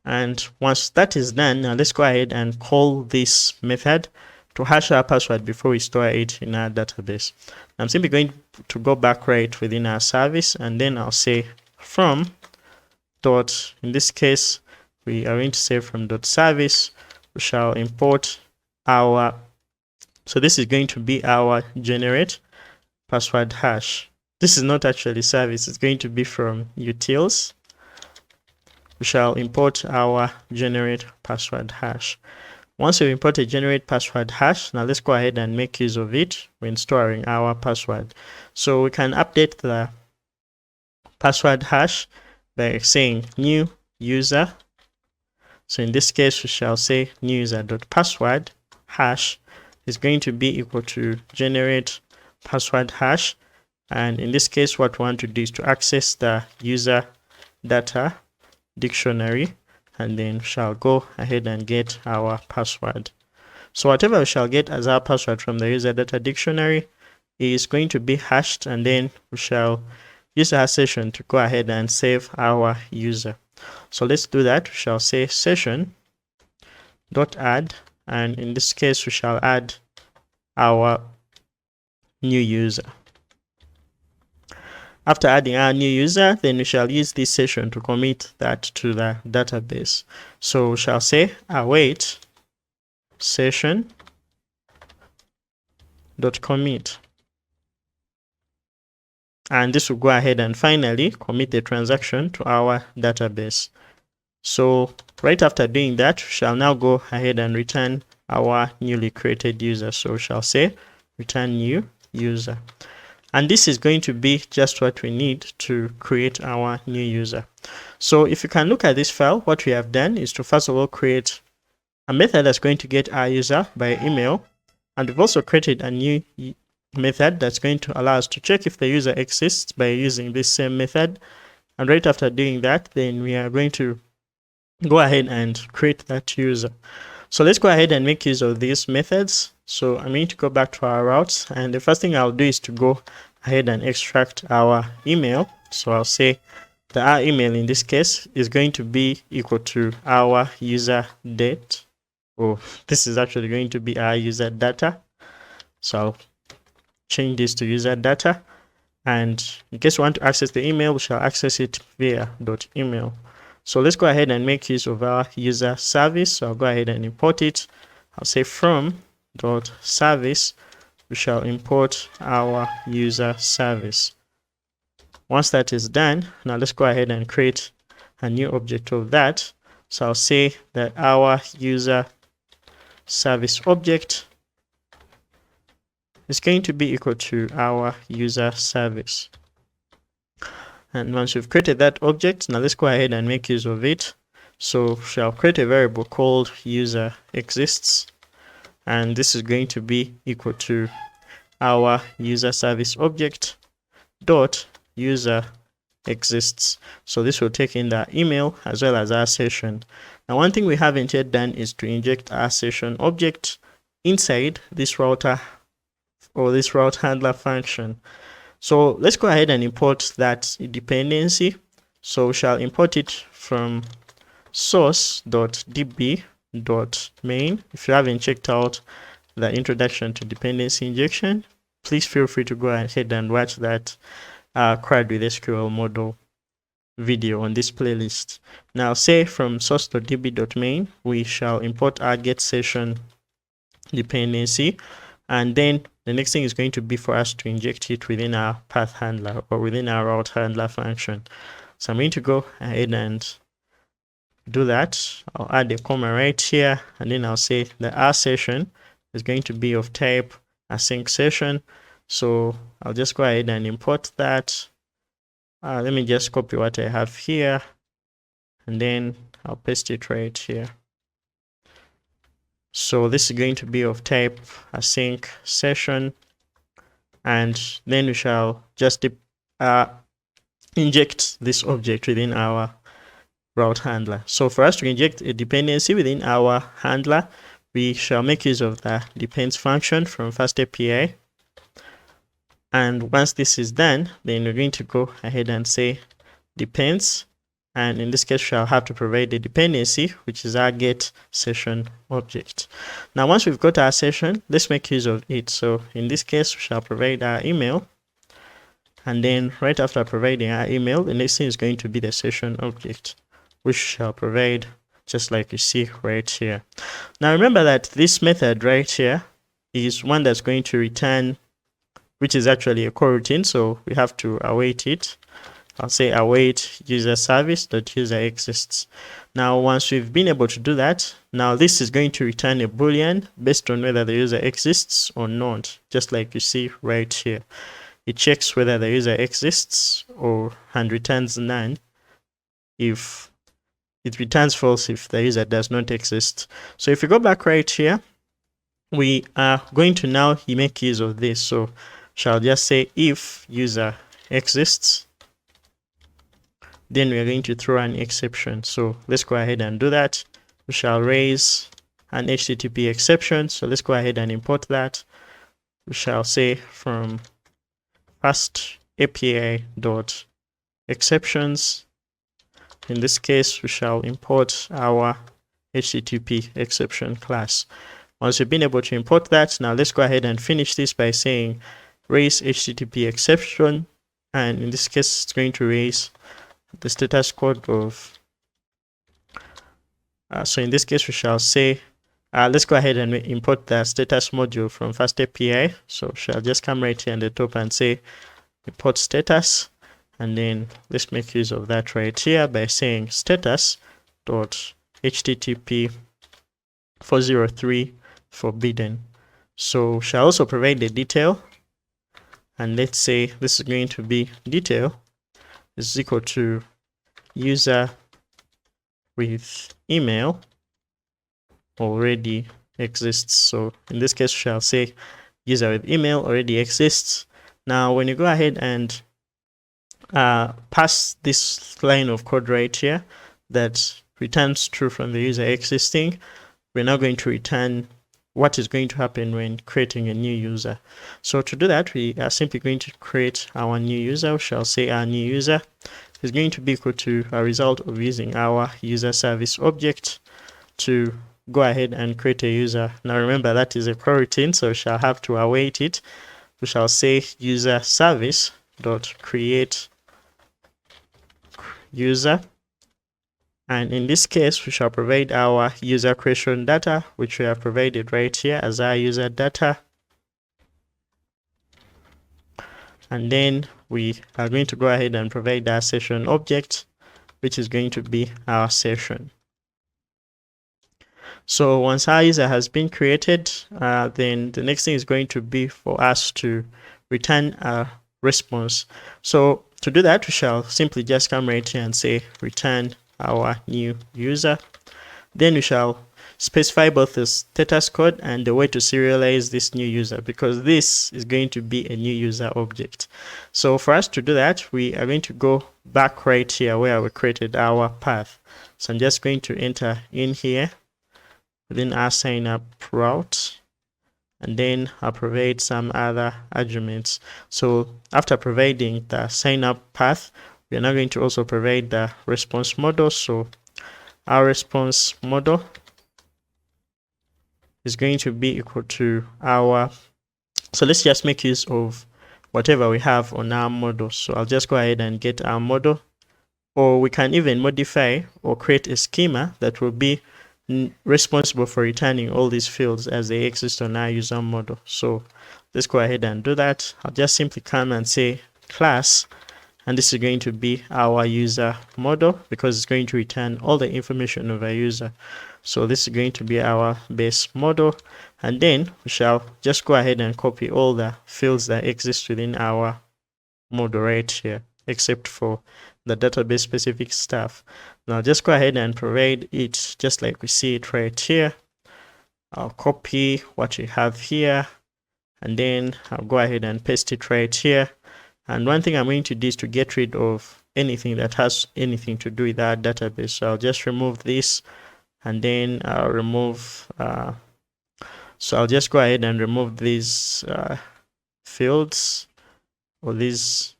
S1: And once that is done, now let's go ahead and call this method to hash our password before we store it in our database. I'm simply going to go back right within our service, and then I'll say from dot, in this case we are going to say from dot service, we shall import our, so this is going to be our generate password hash. This is not actually service, it's going to be from utils. We shall import our generate password hash. Once we import a generate password hash, now let's go ahead and make use of it when storing our password. So we can update the password hash by saying new user. So in this case, we shall say new user.password hash is going to be equal to generate password hash. And in this case, what we want to do is to access the user data dictionary, and then shall go ahead and get our password. So whatever we shall get as our password from the user data dictionary is going to be hashed, and then we shall use our session to go ahead and save our user. So let's do that. We shall say session dot add, and in this case we shall add our new user. After adding our new user, then we shall use this session to commit that to the database. So we shall say await session dot commit, and this will go ahead and finally commit the transaction to our database. So right after doing that, we shall now go ahead and return our newly created user. So we shall say return new user. And this is going to be just what we need to create our new user. So if you can look at this file, what we have done is to first of all create a method that's going to get our user by email. And we've also created a new method that's going to allow us to check if the user exists by using this same method. And right after doing that, then we are going to go ahead and create that user. So let's go ahead and make use of these methods. So I'm going to go back to our routes, and the first thing I'll do is to go ahead and extract our email. So I'll say that our email in this case is going to be equal to our user date. Oh, this is actually going to be our user data. So I'll change this to user data. And in case we want to access the email, we shall access it via .email. So let's go ahead and make use of our user service. So I'll go ahead and import it. I'll say from .service, we shall import our user service. Once that is done, now let's go ahead and create a new object of that. So I'll say that our user service object is going to be equal to our user service. And once we've created that object, now let's go ahead and make use of it. So we shall create a variable called user exists, and this is going to be equal to our user service object dot user exists. So this will take in the email as well as our session. Now one thing we haven't yet done is to inject our session object inside this router or this route handler function. So let's go ahead and import that dependency. So we shall import it from source.db.main. If you haven't checked out the introduction to dependency injection, please feel free to go ahead and watch that CRUD with SQLModel video on this playlist. Now say from source.db.main, we shall import our get session dependency, and then the next thing is going to be for us to inject it within our path handler or within our route handler function. So I'm going to go ahead and do that. I'll add a comma right here, and then I'll say that our session is going to be of type async session. So I'll just go ahead and import that. Let me just copy what I have here, and then I'll paste it right here. So this is going to be of type async session, and then we shall just inject this object within our route handler. So for us to inject a dependency within our handler, we shall make use of the depends function from FastAPI. And once this is done, then we're going to go ahead and say depends. And in this case, we shall have to provide the dependency, which is our get session object. Now, once we've got our session, let's make use of it. So in this case, we shall provide our email. And then right after providing our email, the next thing is going to be the session object, which shall provide just like you see right here. Now remember that this method right here is one that's going to return, which is actually a coroutine, so we have to await it. I'll say await user service.user exists. Now once we've been able to do that, now this is going to return a boolean based on whether the user exists or not, just like you see right here. It checks whether the user exists and returns none. If it returns false if the user does not exist. So if you go back right here, we are going to now make use of this. So shall just say if user exists, then we are going to throw an exception. So let's go ahead and do that. We shall raise an HTTP exception. So let's go ahead and import that. We shall say from FastAPI.exceptions. In this case, we shall import our HTTP exception class. Once we've been able to import that, now let's go ahead and finish this by saying raise HTTP exception. And in this case, it's going to raise the status code of. So in this case, we shall say, let's go ahead and import the status module from FastAPI. So we shall just come right here on the top and say import status. And then let's make use of that right here by saying status.http 403 forbidden. So we shall also provide the detail. And let's say this is going to be detail is equal to user with email already exists. So in this case, we shall say user with email already exists. Now, when you go ahead and pass this line of code right here that returns true from the user existing, we're now going to return what is going to happen when creating a new user. So to do that, we are simply going to create our new user. We shall say our new user is going to be equal to a result of using our user service object to go ahead and create a user. Now remember that is a coroutine, so we shall have to await it. We shall say user service dot create user, and in this case we shall provide our user creation data, which we have provided right here as our user data, and then we are going to go ahead and provide our session object, which is going to be our session. So once our user has been created, then the next thing is going to be for us to return a response. So to do that, we shall simply just come right here and say return our new user. Then we shall specify both the status code and the way to serialize this new user, because this is going to be a new user object. So for us to do that, we are going to go back right here where we created our path. So I'm just going to enter in here within our sign up route, and then I'll provide some other arguments. So after providing the sign up path, we are now going to also provide the response model. So our response model is going to be equal to our, so let's just make use of whatever we have on our model. So I'll just go ahead and get our model, or we can even modify or create a schema that will be responsible for returning all these fields as they exist on our user model. So let's go ahead and do that. I'll just simply come and say class, and this is going to be our user model because it's going to return all the information of our user. So this is going to be our base model, and then we shall just go ahead and copy all the fields that exist within our model right here, except for the database specific stuff. Now just go ahead and provide it just like we see it right here. I'll copy what we have here, and then I'll go ahead and paste it right here. And one thing I'm going to do is to get rid of anything that has anything to do with our database. So I'll just remove this, and then I'll remove so I'll just go ahead and remove these fields, or these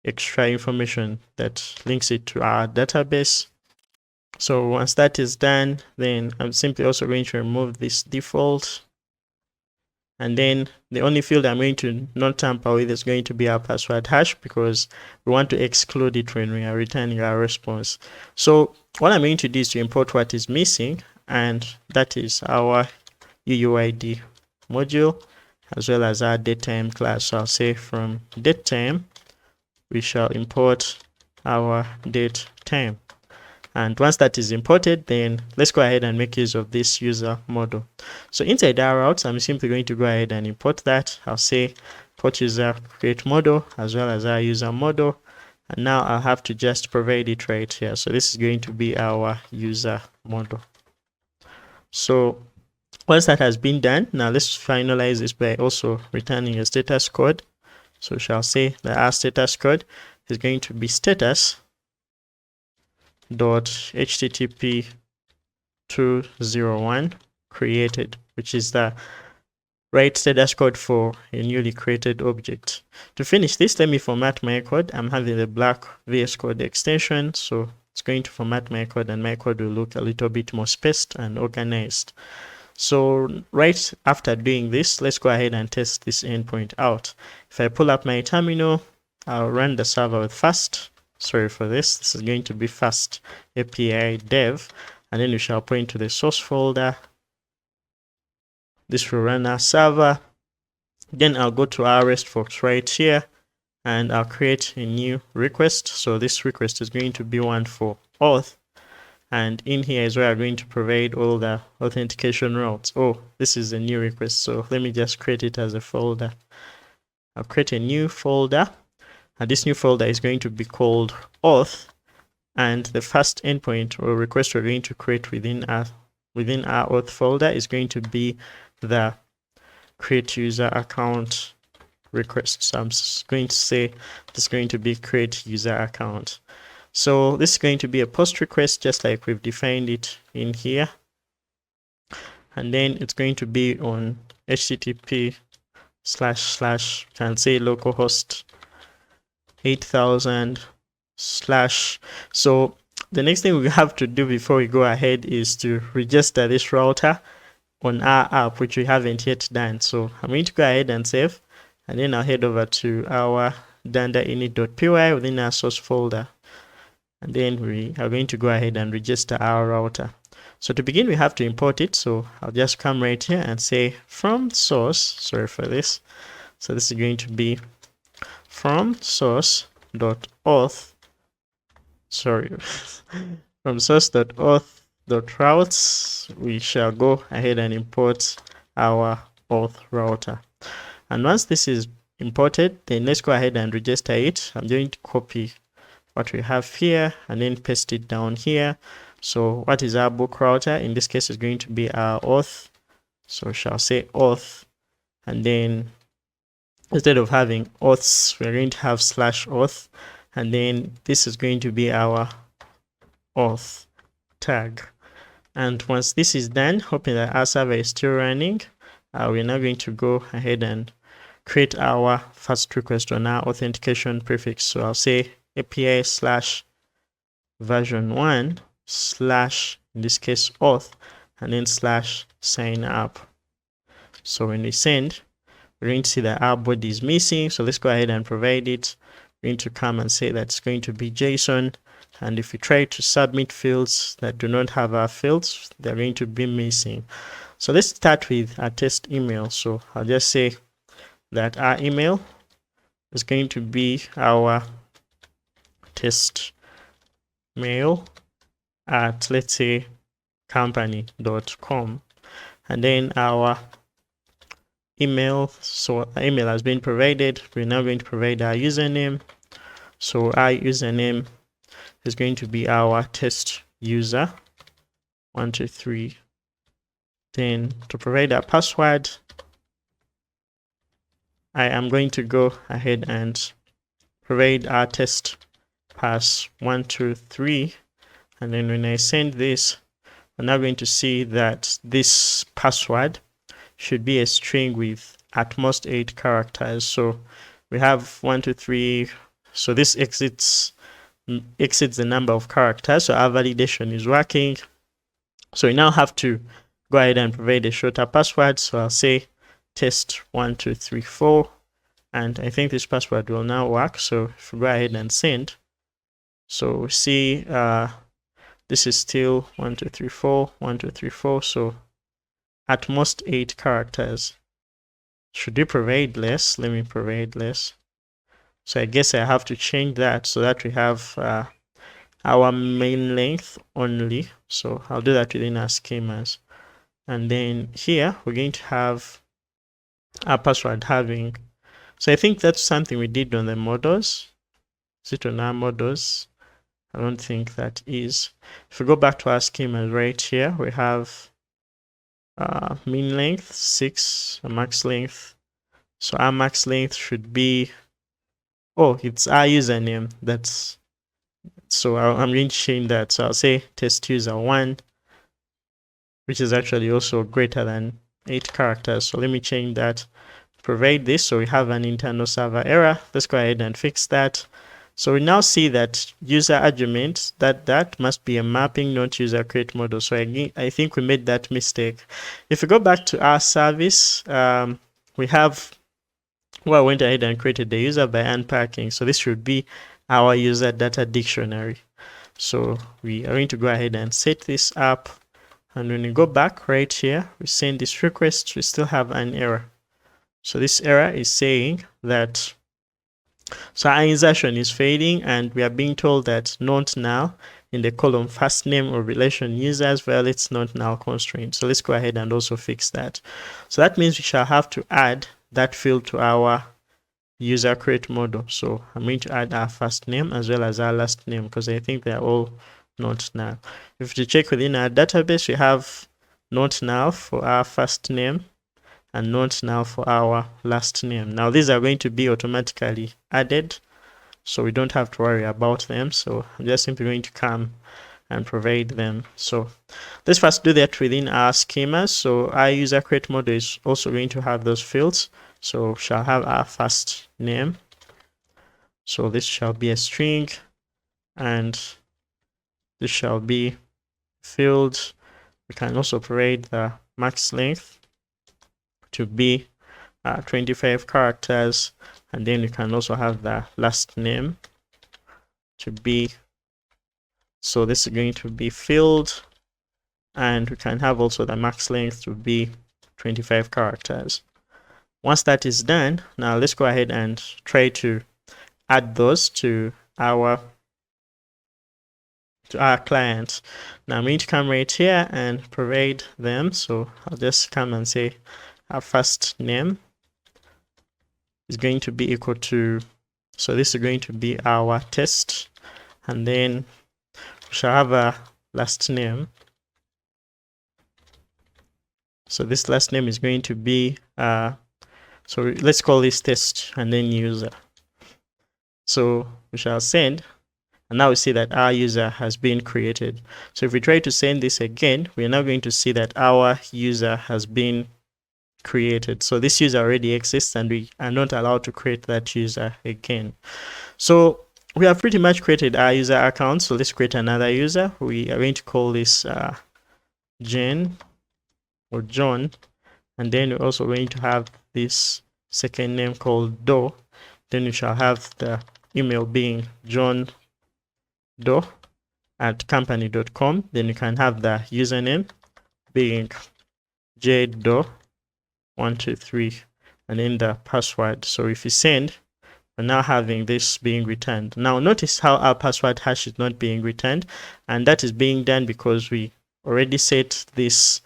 S1: extra information that links it to our database. So once that is done, then I'm simply also going to remove this default, and then the only field I'm going to not tamper with is going to be our password hash, because we want to exclude it when we are returning our response. So what I'm going to do is to import what is missing, and that is our UUID module as well as our datetime class. So I'll say from datetime we shall import our datetime. And once that is imported, then let's go ahead and make use of this user model. So inside our routes, I'm simply going to go ahead and import that. I'll say import user create model as well as our user model. And now I'll have to just provide it right here. So this is going to be our user model. So once that has been done, now let's finalize this by also returning a status code. So shall say that our status code is going to be status .http 201 created, which is the right status code for a newly created object. To finish this, let me format my code. I'm having the black VS Code extension, so it's going to format my code, and my code will look a little bit more spaced and organized. So right after doing this, let's go ahead and test this endpoint out. If I pull up my terminal, I'll run the server with fast. Sorry for this. This is going to be FastAPI dev, and then we shall point to the source folder. This will run our server. Then I'll go to our RESTbox right here, and I'll create a new request. So this request is going to be one for auth, and in here is where I'm going to provide all the authentication routes. Oh, this is a new request, so let me just create it as a folder. I'll create a new folder, and this new folder is going to be called auth, and the first endpoint or request we're going to create within our auth folder is going to be the create user account request. So I'm going to say this is going to be create user account. So this is going to be a post request, just like we've defined it in here, and then it's going to be on http / can say localhost 8000 / so the next thing we have to do before we go ahead is to register this router on our app, which we haven't yet done. So I'm going to go ahead and save, and then I'll head over to our danda init.py within our source folder, and then we are going to go ahead and register our router. So to begin, we have to import it. So I'll just come right here and say from source, sorry for this. So this is going to be from source.auth, sorry, from source.auth.routes, we shall go ahead and import our auth router. And once this is imported, then let's go ahead and register it. I'm going to copy what we have here and then paste it down here. So what is our book router? In this case, is going to be our auth. So shall say auth, and then instead of having auths, we're going to have /auth, and then this is going to be our auth tag. And once this is done, hoping that our server is still running, we're now going to go ahead and create our first request on our authentication prefix. So I'll say API /version1 / in this case auth, and then /sign up. So when we send, we're going to see that our body is missing. So let's go ahead and provide it. We're going to come and say that it's going to be JSON. And if we try to submit fields that do not have our fields, they're going to be missing. So let's start with our test email. So I'll just say that our email is going to be our test mail at, let's say, company.com, and then our email, so our email has been provided. We're now going to provide our username. So our username is going to be our test user 123. Then to provide our password, I am going to go ahead and provide our test pass 1, 2, 3, and then when I send this, we're now going to see that this password should be a string with at most 8 characters. So we have 1, 2, 3. So this exits the number of characters. So our validation is working. So we now have to go ahead and provide a shorter password. So I'll say test 1, 2, 3, 4. And I think this password will now work. So if we go ahead and send, so see this is still 1, 2, 3, 4, 1, 2, 3, 4. So at most 8 characters. Should we provide less? Let me provide less. So I guess I have to change that so that we have our main length only. So I'll do that within our schemas. And then here we're going to have our password having. So I think that's something we did on the models. Is it on our models? I don't think that is. If we go back to our schema right here, we have mean length 6, max length. So our max length should be, oh, it's our username. That's, so I'm going to change that. So I'll say test user 1, which is actually also greater than 8 characters. So let me change that. Provide this. So we have an internal server error. Let's go ahead and fix that. So we now see that user argument, that must be a mapping, not user create model. So I think we made that mistake. If we go back to our service, we have, well, I went ahead and created the user by unpacking. So this should be our user data dictionary. So we are going to go ahead and set this up. And when we go back right here, we send this request, we still have an error. So this error is saying that, so our insertion is failing and we are being told that not null in the column first name or relation users violates not null constraint. So let's go ahead and also fix that. So that means we shall have to add that field to our user create model. So I'm going to add our first name as well as our last name because I think they're all not null. If you check within our database, we have not null for our first name and not null for our last name. Now these are going to be automatically added, so we don't have to worry about them. So I'm just simply going to come and provide them. So let's first do that within our schemas. So our user create model is also going to have those fields. So we shall have our first name. So this shall be a string and this shall be field. We can also provide the max length to be 25 characters, and then we can also have the last name to be, so this is going to be field, and we can have also the max length to be 25 characters. Once that is done, now let's go ahead and try to add those to our client. Now I'm going to come right here and provide them. So I'll just come and say our first name is going to be equal to, so this is going to be our test, and then we shall have a last name. So this last name is going to be so let's call this test and then user. So we shall send, and now we see that our user has been created. So if we try to send this again, we are now going to see that our user has been created. So this user already exists and we are not allowed to create that user again. So we have pretty much created our user account. So let's create another user. We are going to call this Jen or John, and then we're also going to have this second name called Doe. Then we shall have the email being johndoe@company.com. Then you can have the username being jdoe123 and then the password. So if you send, we're now having this being returned. Now notice how our password hash is not being returned, and that is being done because we already set this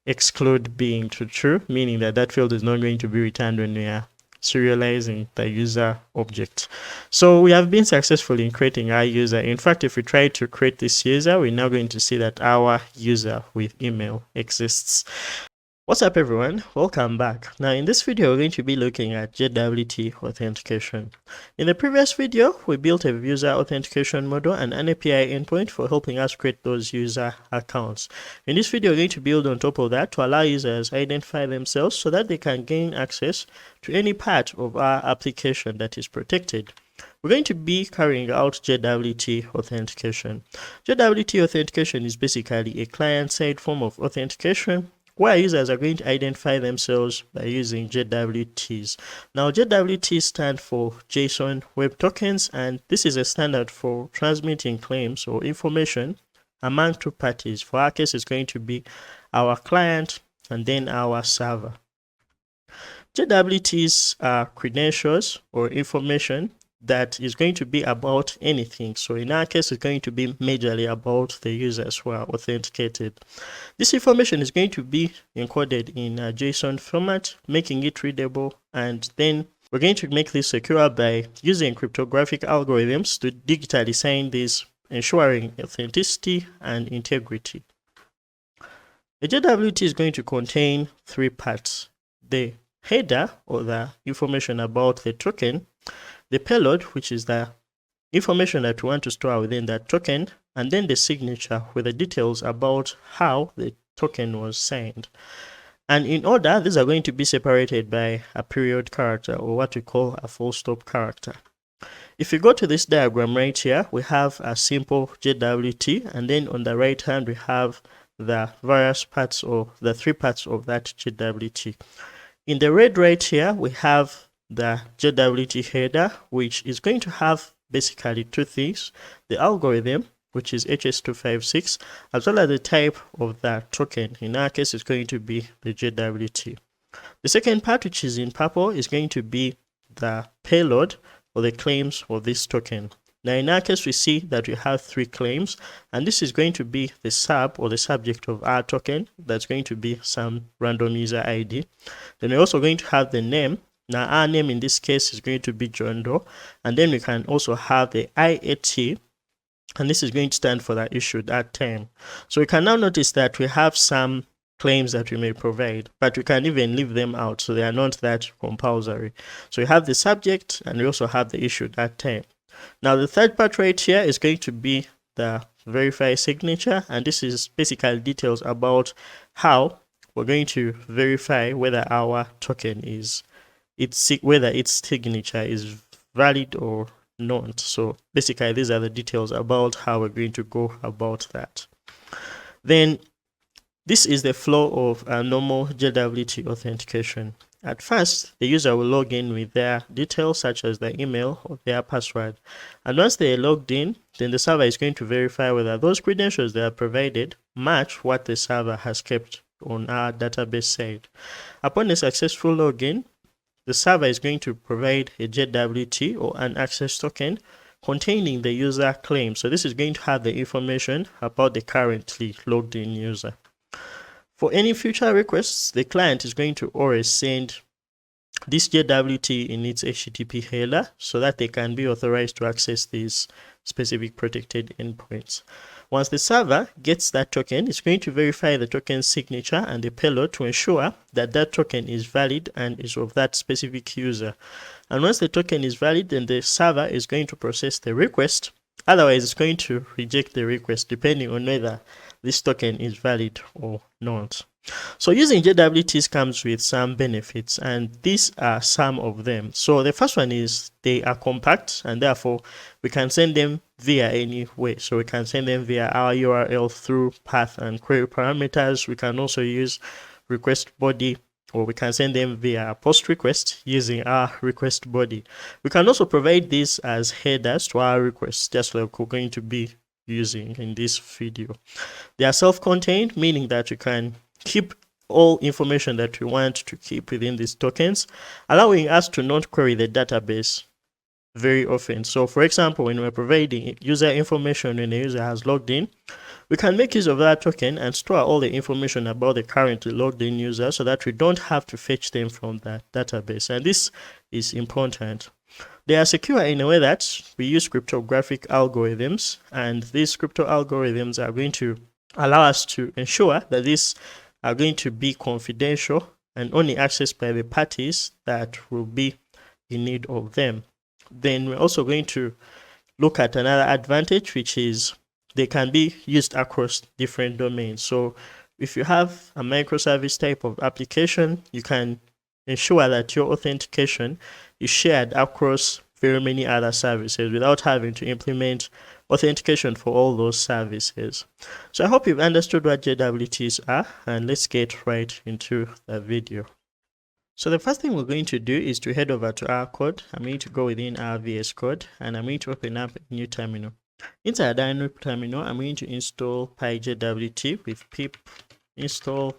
S1: exclude being to true, meaning that that field is not going to be returned when we are serializing the user object. So we have been successful in creating our user. In fact, if we try to create this user, we're now going to see that our user with email exists. What's up everyone, welcome back. Now in this video we're going to be looking at JWT Authentication. In the previous video we built a user authentication model and an API endpoint for helping us create those user accounts. In this video we're going to build on top of that to allow users identify themselves so that they can gain access to any part of our application that is protected. We're going to be carrying out JWT Authentication. JWT Authentication is basically a client-side form of authentication where users are going to identify themselves by using JWTs. Now, JWTs stand for JSON Web Tokens, and this is a standard for transmitting claims or information among two parties. For our case, it's going to be our client and then our server. JWTs are credentials or information that is going to be about anything. So in our case, it's going to be majorly about the users who are authenticated. This information is going to be encoded in a JSON format, making it readable, and then we're going to make this secure by using cryptographic algorithms to digitally sign this, ensuring authenticity and integrity. The JWT is going to contain three parts: the header, or the information about the token, the payload, which is the information that we want to store within that token, and then the signature with the details about how the token was signed. And in order, these are going to be separated by a period character, or what we call a full stop character. If you go to this diagram right here, we have a simple JWT, and then on the right hand we have the various parts, or the three parts of that JWT. In the red right here, we have the JWT header, which is going to have basically two things: the algorithm, which is HS256, as well as the type of the token. In our case, it's going to be the JWT. The second part, which is in purple, is going to be the payload or the claims of this token. Now in our case, we see that we have three claims, and this is going to be the sub or the subject of our token. That's going to be some random user ID. Then we're also going to have the name. Now our name in this case is going to be John Doe, and then we can also have the IAT, and this is going to stand for that issued at time. So we can now notice that we have some claims that we may provide, but we can even leave them out, so they are not that compulsory. So we have the subject, and we also have the issued at time. Now the third part right here is going to be the verify signature, and this is basically details about how we're going to verify whether our token is whether its signature is valid or not. So basically these are the details about how we're going to go about that. Then this is the flow of a normal JWT authentication. At first, the user will log in with their details such as their email or their password. And once they are logged in, then the server is going to verify whether those credentials they are provided match what the server has kept on our database side. Upon a successful login, the server is going to provide a JWT or an access token containing the user claim. So this is going to have the information about the currently logged in user. For any future requests, the client is going to always send this JWT in its HTTP header so that they can be authorized to access these specific protected endpoints. Once the server gets that token, it's going to verify the token's signature and the payload to ensure that that token is valid and is of that specific user. And once the token is valid, then the server is going to process the request. Otherwise, it's going to reject the request depending on whether this token is valid or not. So using JWTs comes with some benefits, and these are some of them. So the first one is they are compact, and therefore we can send them via any way. So we can send them via our URL through path and query parameters. We can also use request body, or we can send them via post request using our request body. We can also provide these as headers to our requests, just like we're going to be using in this video. They are self-contained, meaning that you can keep all information that we want to keep within these tokens, allowing us to not query the database very often. So for example, when we're providing user information when the user has logged in, we can make use of that token and store all the information about the currently logged in user so that we don't have to fetch them from that database. And this is important. They are secure in a way that we use cryptographic algorithms, and these crypto algorithms are going to allow us to ensure that these are going to be confidential and only accessed by the parties that will be in need of them. Then we're also going to look at another advantage, which is they can be used across different domains. So if you have a microservice type of application, you can ensure that your authentication is shared across very many other services without having to implement authentication for all those services. So I hope you've understood what JWTs are, and let's get right into the video. So the first thing we're going to do is to head over to our code. I'm going to go within our VS Code, and I'm going to open up a new terminal. Inside our new terminal, I'm going to install PyJWT with pip install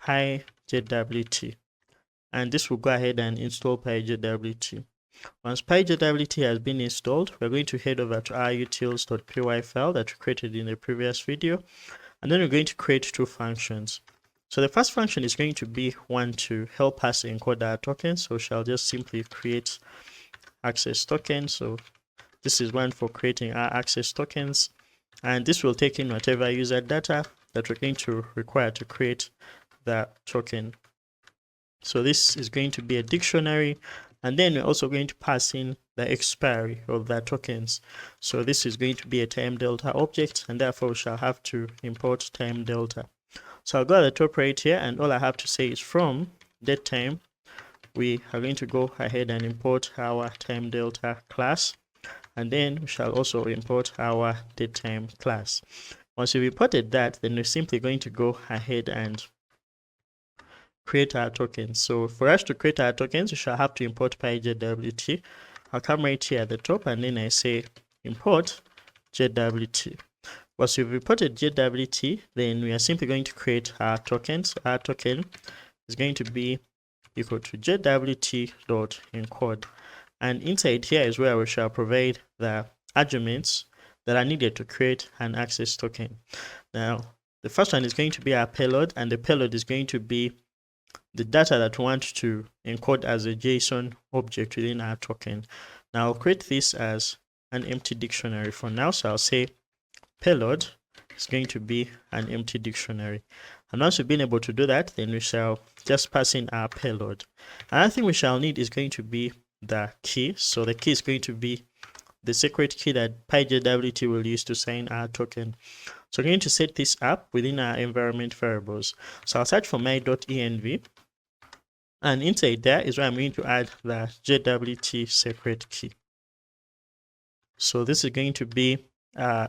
S1: PyJWT, and this will go ahead and install PyJWT. Once PyJWT has been installed, we're going to head over to our utils.py file that we created in the previous video, and then we're going to create two functions. So the first function is going to be one to help us encode our tokens. So shall just simply create access token. So this is one for creating our access tokens, and this will take in whatever user data that we're going to require to create the token. So this is going to be a dictionary, and then we're also going to pass in the expiry of the tokens. So this is going to be a time delta object, and therefore we shall have to import time delta. So I'll go at the top right here, and all I have to say is from datetime, we are going to go ahead and import our time delta class, and then we shall also import our datetime class. Once we've imported that, then we're simply going to go ahead and create our tokens. So for us to create our tokens, we shall have to import PyJWT. I'll come right here at the top, and then I say import JWT. Once we've imported JWT, then we are simply going to create our tokens. Our token is going to be equal to JWT.encode. And inside here is where we shall provide the arguments that are needed to create an access token. Now, the first one is going to be our payload, and the payload is going to be the data that we want to encode as a JSON object within our token. Now, I'll create this as an empty dictionary for now. So I'll say payload is going to be an empty dictionary. And once we've been able to do that, then we shall just pass in our payload. Another thing we shall need is going to be the key. So the key is going to be the secret key that PyJWT will use to sign our token. So we're going to set this up within our environment variables. So I'll search for my.env, and inside there is where I'm going to add the JWT secret key. So this is going to be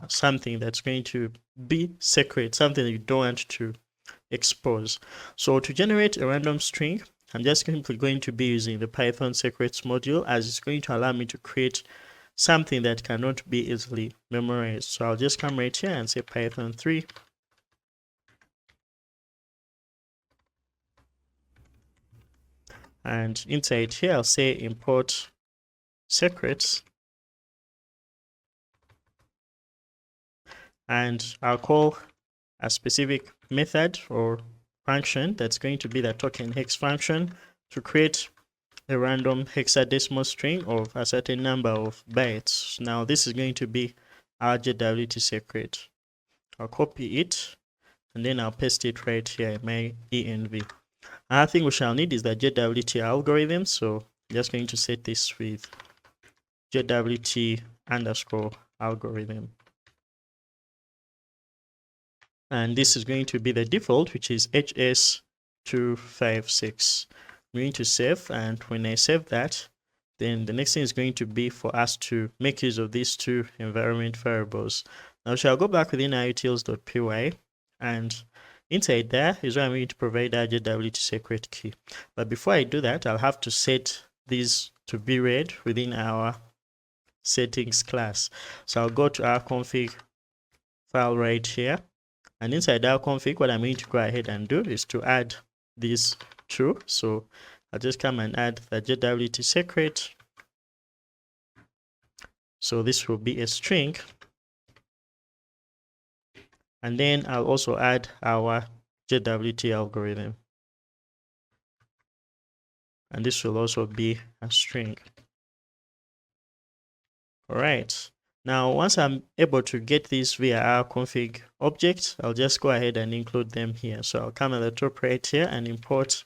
S1: something that's going to be secret, something that you don't want to expose. So to generate a random string, I'm just simply going to be using the Python secrets module, as it's going to allow me to create something that cannot be easily memorized. So I'll just come right here and say Python 3. And inside here, I'll say import secrets. And I'll call a specific method or function that's going to be the token hex function to create a random hexadecimal string of a certain number of bytes. Now this is going to be our JWT secret. I'll copy it, and then I'll paste it right here in my env. Another thing we shall need is the JWT algorithm. So I'm just going to set this with JWT underscore algorithm. And this is going to be the default, which is HS256. I'm going to save, and when I save that, then the next thing is going to be for us to make use of these two environment variables. Now we shall go back within our utils.py, and inside there is where I'm going to provide our JWT secret key. But before I do that, I'll have to set these to be read within our settings class. So I'll go to our config file right here. And inside our config, what I'm going to go ahead and do is to add these two. So I'll just come and add the JWT secret. So this will be a string. And then I'll also add our JWT algorithm. And this will also be a string. All right. Now, once I'm able to get this via our config object, I'll just go ahead and include them here. So I'll come at the top right here and import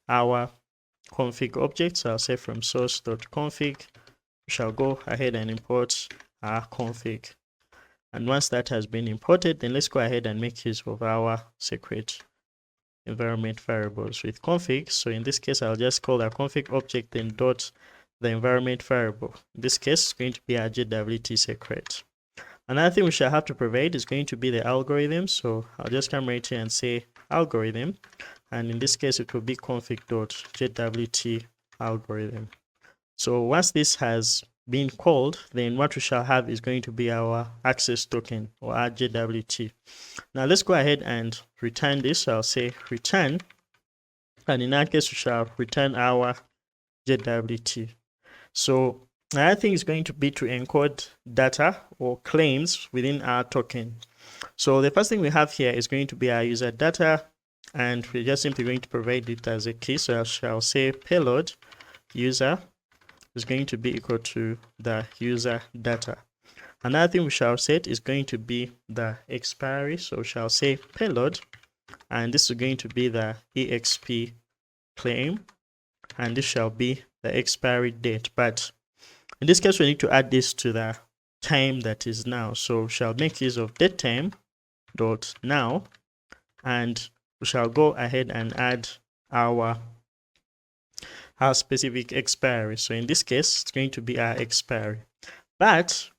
S1: our config object. So I'll say from source.config, we shall go ahead and import our config. And once that has been imported, then let's go ahead and make use of our secret environment variables with config. So in this case, I'll just call our config object then dot the environment variable. In this case, it's going to be our JWT secret. Another thing we shall have to provide is going to be the algorithm. So I'll just come right here and say algorithm. And in this case, it will be config.jwt algorithm. So once this has been called, then what we shall have is going to be our access token or our JWT. Now let's go ahead and return this. So I'll say return. And in that case, we shall return our JWT. So another thing is going to be to encode data or claims within our token. So the first thing we have here is going to be our user data, and we're just simply going to provide it as a key. So I shall say payload user is going to be equal to the user data. Another thing we shall set is going to be the expiry. So we shall say payload, and this is going to be the exp claim, and this shall be the expiry date. But in this case, we need to add this to the time that is now. So we shall make use of datetime dot now, and we shall go ahead and add our specific expiry. So in this case, it's going to be our expiry. But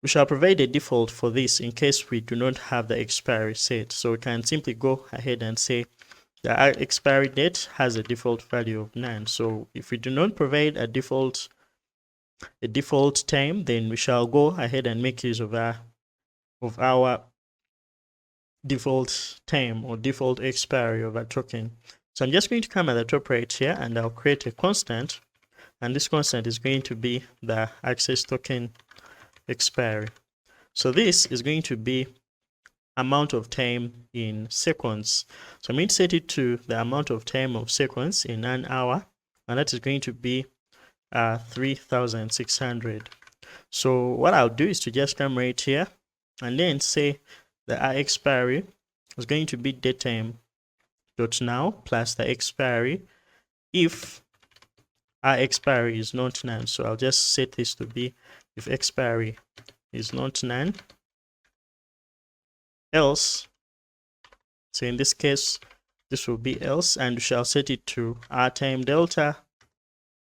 S1: we shall provide a default for this in case we do not have the expiry set. So we can simply go ahead and say the expiry date has a default value of none. So if we do not provide a default time, then we shall go ahead and make use of our default time or default expiry of our token. So I'm just going to come at the top right here and I'll create a constant, and this constant is going to be the access token expiry. So this is going to be amount of time in seconds. So I'm going to set it to the amount of time of seconds in an hour, and that is going to be 3600. So what I'll do is to just come right here and then say that our expiry is going to be datetime dot now plus the expiry if our expiry is not none. So I'll just set this to be if expiry is not none, else. So in this case, this will be else, and we shall set it to our time delta,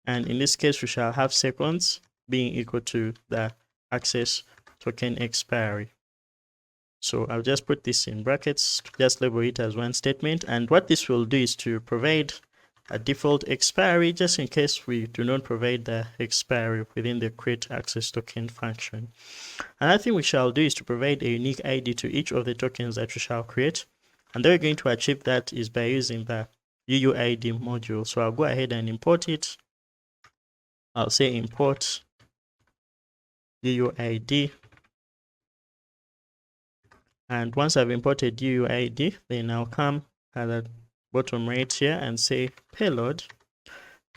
S1: and in this case we shall have seconds being equal to the access token expiry. So I'll just put this in brackets, just label it as one statement, and what this will do is to provide a default expiry just in case we do not provide the expiry within the create access token function. Another thing we shall do is to provide a unique ID to each of the tokens that we shall create, and the way we're going to achieve that is by using the UUID module. So I'll go ahead and import it. I'll say import UUID, and once I've imported UUID, then I'll come at the bottom right here and say payload.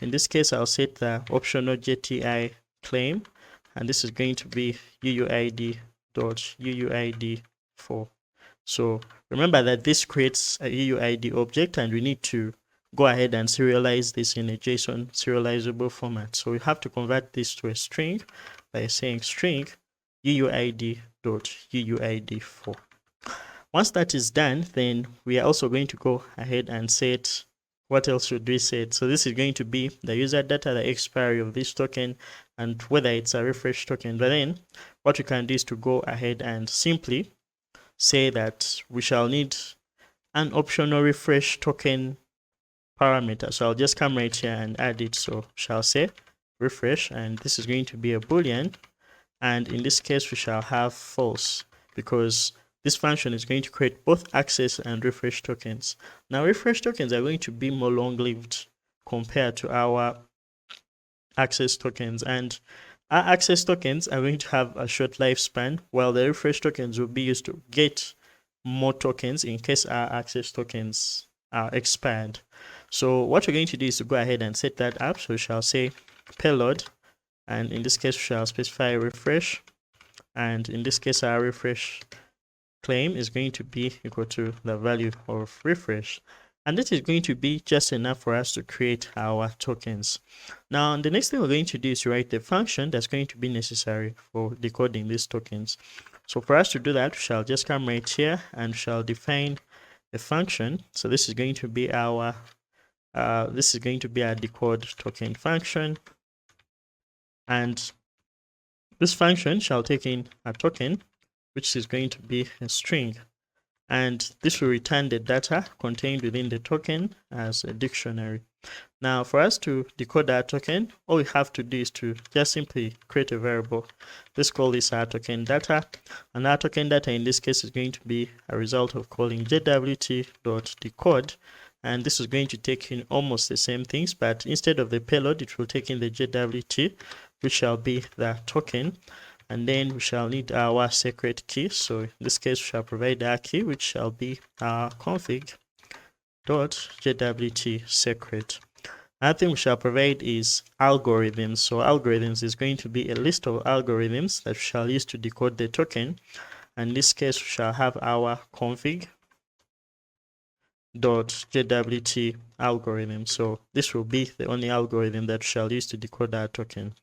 S1: In this case, I'll set the optional JTI claim, and this is going to be UUID.UUID4. So remember that this creates a UUID object, and we need to go ahead and serialize this in a JSON serializable format. So we have to convert this to a string by saying string UUID.UUID4. Once that is done, then we are also going to go ahead and set, what else should we set? So this is going to be the user data, the expiry of this token, and whether it's a refresh token. But then what we can do is to go ahead and simply say that we shall need an optional refresh token parameter. So I'll just come right here and add it. So shall say refresh, and this is going to be a boolean, and in this case we shall have false, because this function is going to create both access and refresh tokens. Now refresh tokens are going to be more long-lived compared to our access tokens, and our access tokens are going to have a short lifespan, while the refresh tokens will be used to get more tokens in case our access tokens are expired. So what we're going to do is to go ahead and set that up. So we shall say payload, and in this case we shall specify refresh, and in this case our refresh claim is going to be equal to the value of refresh. And this is going to be just enough for us to create our tokens. Now, the next thing we're going to do is write the function that's going to be necessary for decoding these tokens. So for us to do that, we shall just come right here and shall define a function. So this is going to be our decode token function, and this function shall take in a token, which is going to be a string, and this will return the data contained within the token as a dictionary. Now, for us to decode our token, all we have to do is to just simply create a variable. Let's call this our token data, and our token data in this case is going to be a result of calling JWT.decode, and this is going to take in almost the same things, but instead of the payload, it will take in the JWT, which shall be the token. And then we shall need our secret key. So in this case, we shall provide our key, which shall be our config.jwt secret. Another thing we shall provide is algorithms. So algorithms is going to be a list of algorithms that we shall use to decode the token. And in this case, we shall have our config.jwt algorithm. So this will be the only algorithm that we shall use to decode our token.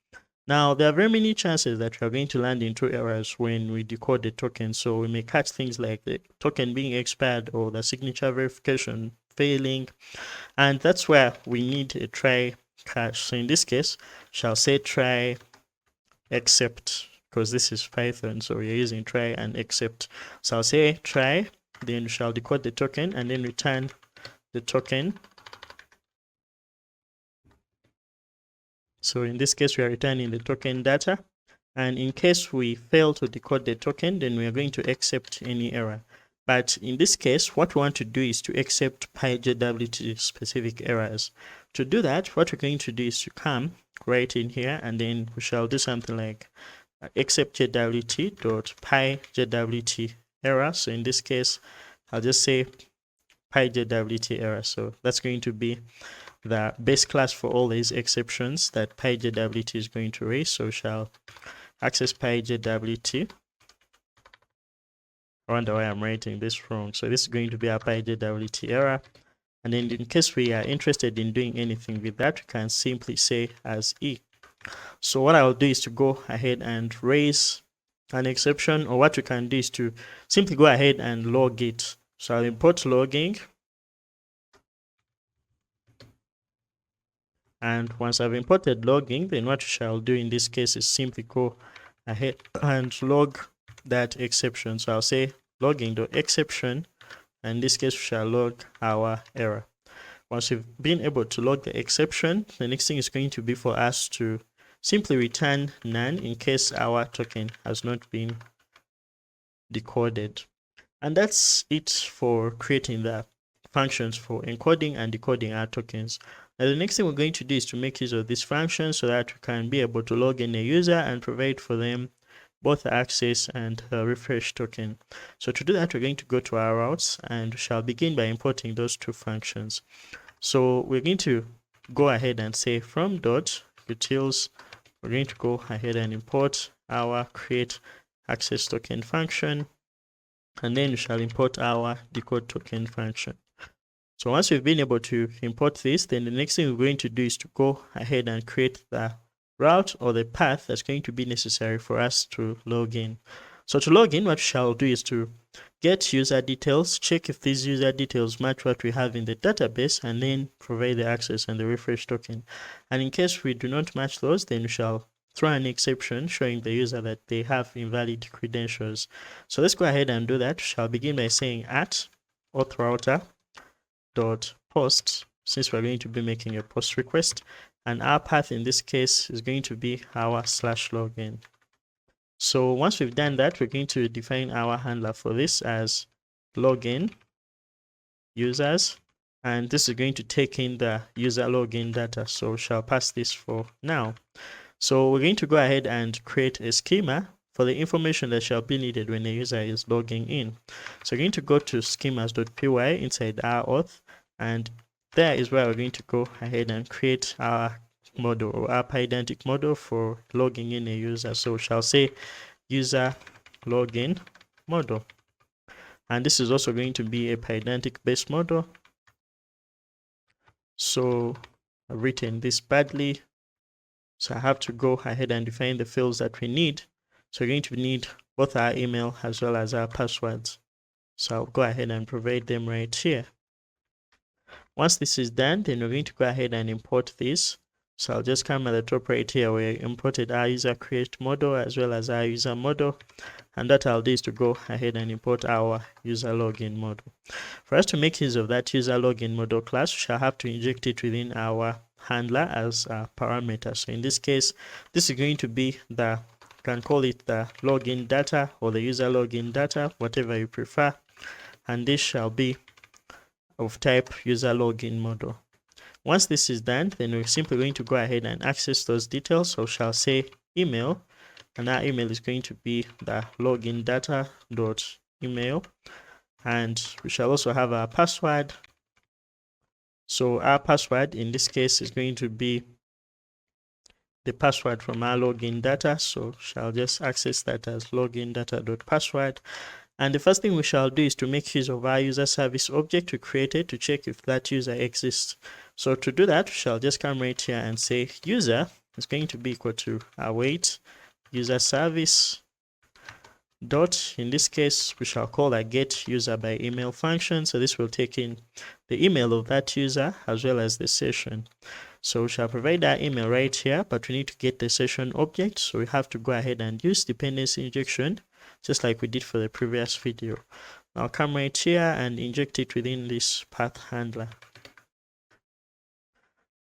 S1: Now, there are very many chances that we are going to land into errors when we decode the token. So we may catch things like the token being expired or the signature verification failing. And that's where we need a try catch. So in this case, shall say try except, because this is Python. So we're using try and except. So I'll say try, then we shall decode the token and then return the token. So in this case, we are returning the token data. And in case we fail to decode the token, then we are going to accept any error. But in this case, what we want to do is to accept PyJWT specific errors. To do that, what we're going to do is to come right in here, and then we shall do something like accept JWT.PyJWT error. So in this case, I'll just say PyJWT error. So that's going to be the base class for all these exceptions that PyJWT is going to raise. So shall access PyJWT. I wonder why I'm writing this wrong. So this is going to be a PyJWT error. And then in case we are interested in doing anything with that, we can simply say as E. So what I'll do is to go ahead and raise an exception, or what we can do is to simply go ahead and log it. So I'll import logging. And once I've imported logging, then what we shall do in this case is simply go ahead and log that exception. So I'll say logging.exception, and in this case we shall log our error. Once we've been able to log the exception, the next thing is going to be for us to simply return none in case our token has not been decoded. And that's it for creating the functions for encoding and decoding our tokens. Now the next thing we're going to do is to make use of this function so that we can be able to log in a user and provide for them both the access and the refresh token. So to do that, we're going to go to our routes and we shall begin by importing those two functions. So we're going to go ahead and say from .utils, we're going to go ahead and import our create access token function, and then we shall import our decode token function. So once we've been able to import this, then the next thing we're going to do is to go ahead and create the route or the path that's going to be necessary for us to log in. So to log in, what we shall do is to get user details, check if these user details match what we have in the database, and then provide the access and the refresh token. And in case we do not match those, then we shall throw an exception showing the user that they have invalid credentials. So let's go ahead and do that. We shall begin by saying at authRouter.post, since we're going to be making a post request, and our path in this case is going to be our /login. So once we've done that, we're going to define our handler for this as login users, and this is going to take in the user login data. So we shall pass this for now. So we're going to go ahead and create a schema for the information that shall be needed when the user is logging in. So we're going to go to schemas.py inside our auth, and there is where we're going to go ahead and create our model or our Pydantic model for logging in a user. So we shall say user login model. And this is also going to be a Pydantic based model. So I've written this badly. So I have to go ahead and define the fields that we need. So we're going to need both our email as well as our passwords. So I'll go ahead and provide them right here. Once this is done, then we're going to go ahead and import this. So I'll just come at the top right here where we imported our user create model as well as our user model. And that I'll do is to go ahead and import our user login model. For us to make use of that user login model class, we shall have to inject it within our handler as a parameter. So in this case, this is going to be the, you can call it the login data or the user login data, whatever you prefer. And this shall be of type user login model. Once this is done, then we're simply going to go ahead and access those details. So we shall say email, and our email is going to be the login data dot email, and we shall also have our password. So our password in this case is going to be the password from our login data. So shall just access that as login data dot password. And the first thing we shall do is to make use of our user service object we created to check if that user exists. So to do that, we shall just come right here and say user is going to be equal to await user service dot, in this case we shall call a get user by email function. So this will take in the email of that user as well as the session. So we shall provide our email right here, but we need to get the session object. So we have to go ahead and use dependency injection, just like we did for the previous video. I'll come right here and inject it within this path handler.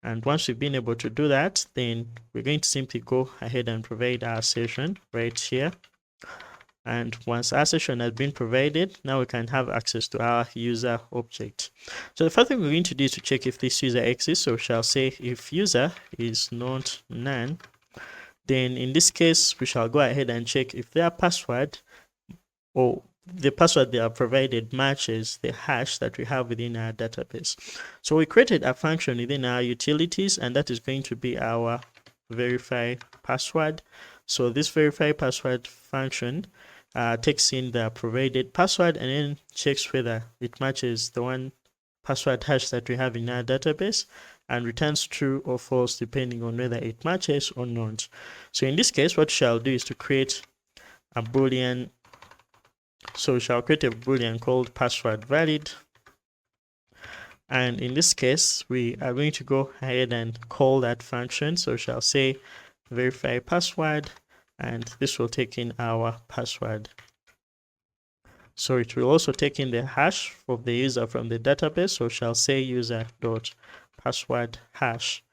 S1: And once we've been able to do that, then we're going to simply go ahead and provide our session right here. And once our session has been provided, now we can have access to our user object. So the first thing we're going to do is to check if this user exists. So we shall say if user is not none, then in this case, we shall go ahead and check if their password or the password they are provided matches the hash that we have within our database. So we created a function within our utilities, and that is going to be our verify password. So this verify password function takes in the provided password and then checks whether it matches the one password hash that we have in our database, and returns true or false depending on whether it matches or not. So in this case, what we shall do is to create a boolean. So we shall create a boolean called password valid, and in this case we are going to go ahead and call that function. So we shall say verify password, and this will take in our password. So it will also take in the hash of the user from the database. So we shall say user dot password hash,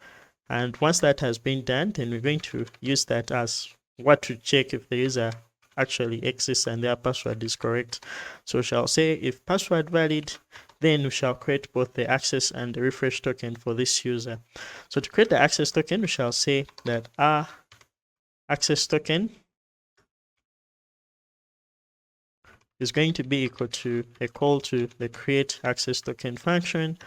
S1: and once that has been done, then we're going to use that as what to check if the user actually exists and their password is correct. So we shall say if password valid, then we shall create both the access and the refresh token for this user. So to create the access token, we shall say that our access token is going to be equal to a call to the create access token function,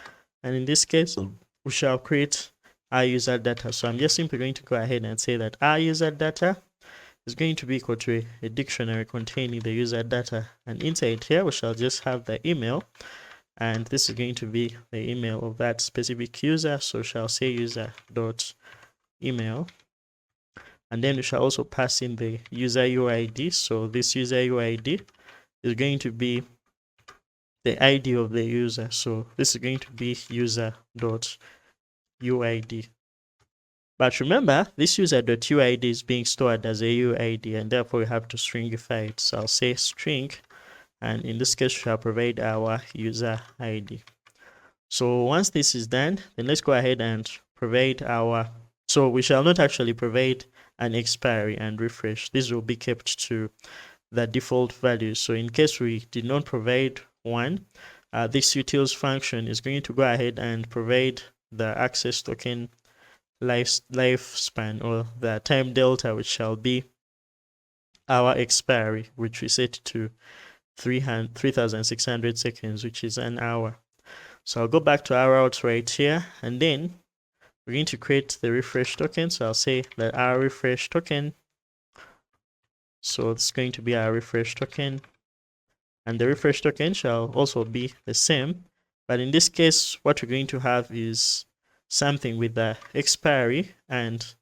S1: and in this case we shall create our user data. So I'm just simply going to go ahead and say that our user data is going to be equal to a dictionary containing the user data, and inside here we shall just have the email, and this is going to be the email of that specific user. So we shall say user dot email, and then we shall also pass in the user UID. So this user UID is going to be the ID of the user. So this is going to be user dot UID. But remember, this user.uid is being stored as a UID, and therefore we have to stringify it. So I'll say string, and in this case we shall provide our user ID. So once this is done, then let's go ahead and provide our, so we shall not actually provide an expiry and refresh. This will be kept to the default values. So in case we did not provide one, this utils function is going to go ahead and provide the access token lifespan, or the time delta, which shall be our expiry, which we set to 3600 seconds, which is an hour. So I'll go back to our route right here, and then we're going to create the refresh token. So I'll say that our refresh token So it's going to be our refresh token, and the refresh token shall also be the same, but in this case what we're going to have is something with the expiry, and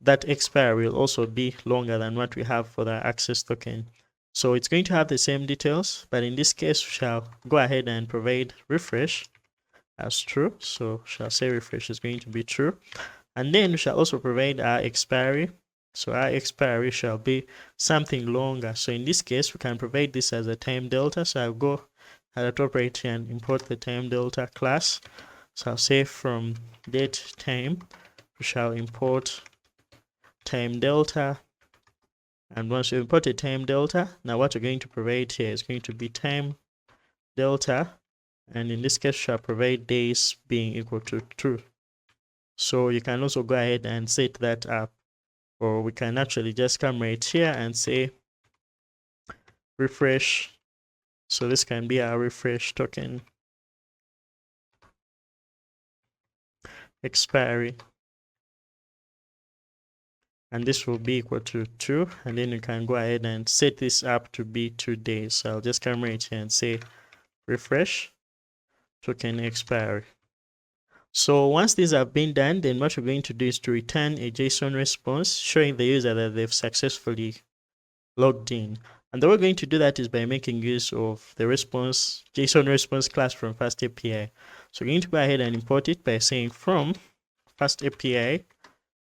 S1: that expiry will also be longer than what we have for the access token. So it's going to have the same details, but in this case we shall go ahead and provide refresh as true. So shall say refresh is going to be true, and then we shall also provide our expiry. So our expiry shall be something longer. So in this case, we can provide this as a time delta. So I'll go at the top right here and import the time delta class. So I'll say from date time, we shall import time delta. And once we import a time delta, now what we're going to provide here is going to be time delta. And in this case, we shall provide days being equal to true. So you can also go ahead and set that up, or we can actually just come right here and say refresh. So this can be our refresh token expiry, and this will be equal to 2, and then you can go ahead and set this up to be 2 days. So I'll just come right here and say refresh token expiry. So once these have been done, then what we're going to do is to return a JSON response showing the user that they've successfully logged in. And the way we're going to do that is by making use of the response JSON response class from FastAPI. So we're going to go ahead and import it by saying from FastAPI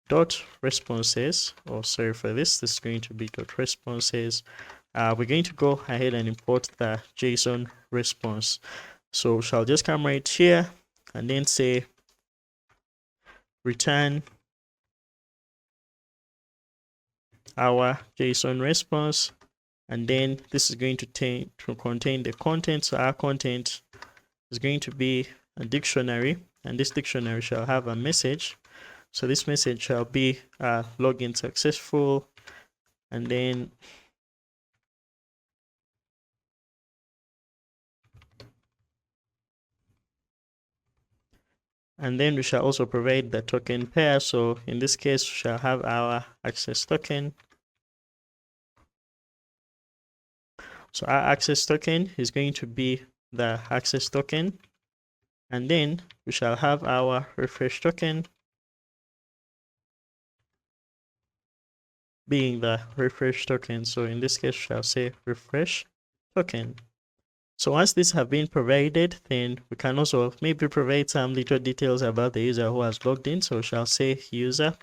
S1: dot responses, or sorry for this is going to be dot responses. We're going to go ahead and import the JSON response. So shall just come right here and then say return our JSON response, and then this is going to contain the content. So our content is going to be a dictionary, and this dictionary shall have a message. So this message shall be login successful, and then we shall also provide the token pair. So in this case, we shall have our access token. So our access token is going to be the access token, and then we shall have our refresh token being the refresh token. So in this case, we shall say refresh token. So once these have been provided, then we can also maybe provide some little details about the user who has logged in. So we shall say user,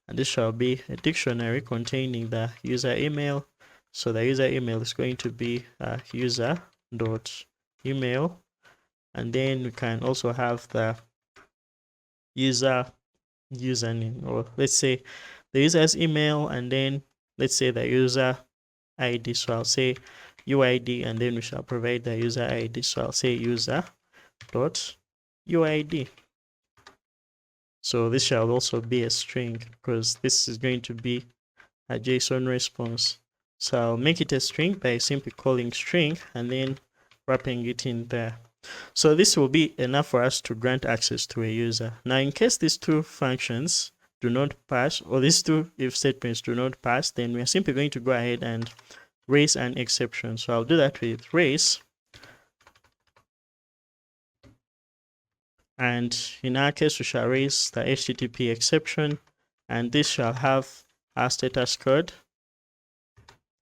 S1: and this shall be a dictionary containing the user email. So the user email is going to be user.email, and then we can also have the user username, or let's say the user's email, and then let's say the user ID. So I'll say UID, and then we shall provide the user ID. So I'll say user.uid. So this shall also be a string because this is going to be a JSON response. So I'll make it a string by simply calling string and then wrapping it in there. So this will be enough for us to grant access to a user. Now, in case these two functions do not pass, or these two if statements do not pass, then we are simply going to go ahead and raise an exception. So I'll do that with raise, and in our case we shall raise the HTTP exception, and this shall have our status code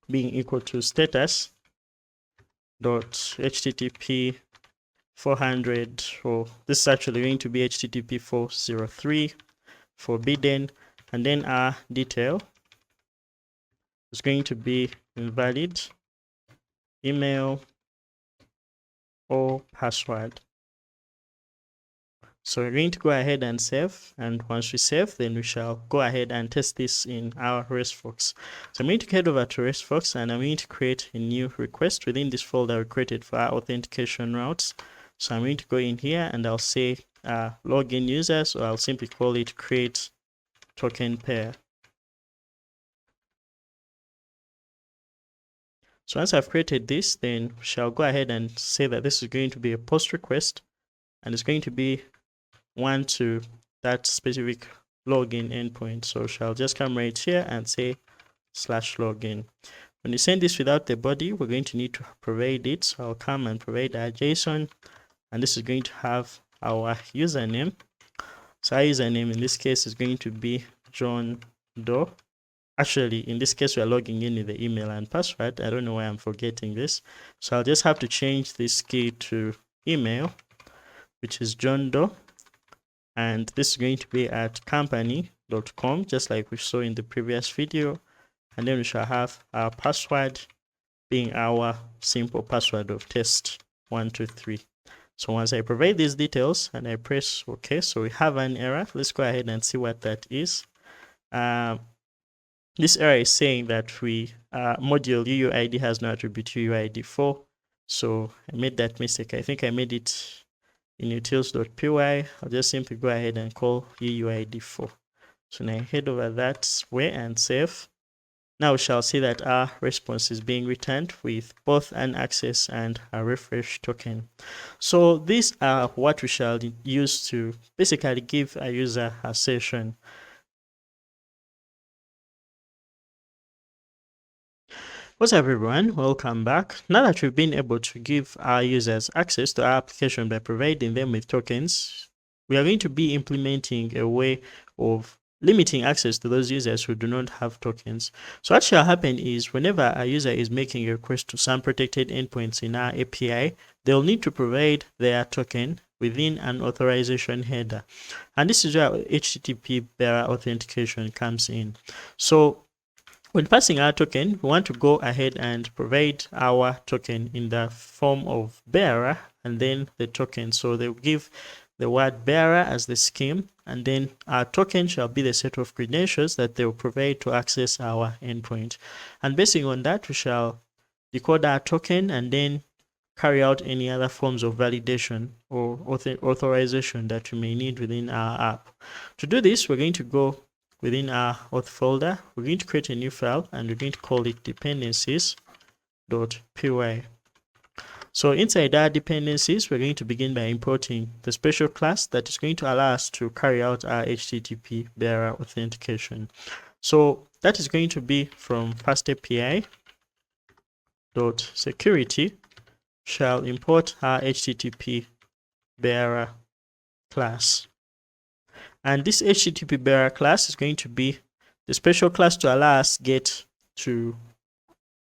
S1: being equal to status dot HTTP 400, or this is actually going to be HTTP 403 forbidden, and then our detail is going to be invalid email or password. So we're going to go ahead and save, and once we save, then we shall go ahead and test this in our RESTFox. So I'm going to head over to RESTFox, and I'm going to create a new request within this folder we created for our authentication routes. So I'm going to go in here and I'll say login user, so I'll simply call it create token pair. So once I've created this, then we shall go ahead and say that this is going to be a post request, and it's going to be one to that specific login endpoint. So shall just come right here and say /login. When you send this without the body, we're going to need to provide it. So I'll come and provide our JSON, and this is going to have our username. So our username in this case is going to be John Doe. Actually, in this case, we are logging in with the email and password. I don't know why I'm forgetting this. So I'll just have to change this key to email, which is John Doe. And this is going to be at company.com, just like we saw in the previous video. And then we shall have our password being our simple password of test123. So once I provide these details and I press OK, so we have an error. Let's go ahead and see what that is. This error is saying that module UUID has no attribute UUID4. So I made that mistake. I think I made it in utils.py. I'll just simply go ahead and call UUID4. So now I head over that way and save. Now we shall see that our response is being returned with both an access and a refresh token. So these are what we shall use to basically give a user a session. What's up everyone, welcome back. Now that we've been able to give our users access to our application by providing them with tokens, we are going to be implementing a way of limiting access to those users who do not have tokens. So what shall happen is whenever a user is making a request to some protected endpoints in our API, they'll need to provide their token within an authorization header. And this is where HTTP bearer authentication comes in. So when passing our token, we want to go ahead and provide our token in the form of bearer and then the token. So they'll give the word bearer as the scheme, and then our token shall be the set of credentials that they will provide to access our endpoint. And basing on that, we shall decode our token and then carry out any other forms of validation or authorization that we may need within our app. To do this, we're going to go within our auth folder. We're going to create a new file and we're going to call it dependencies.py. So inside our dependencies, we're going to begin by importing the special class that is going to allow us to carry out our HTTP bearer authentication. So that is going to be from FastAPI.security shall import our HTTP bearer class. And this HTTP bearer class is going to be the special class to allow us get to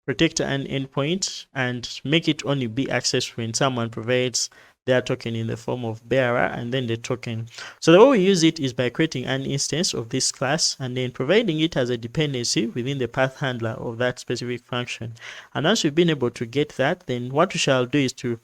S1: protect an endpoint and make it only be accessed when someone provides their token in the form of bearer and then the token. So the way we use it is by creating an instance of this class and then providing it as a dependency within the path handler of that specific function. And once we've been able to get that, then what we shall do is to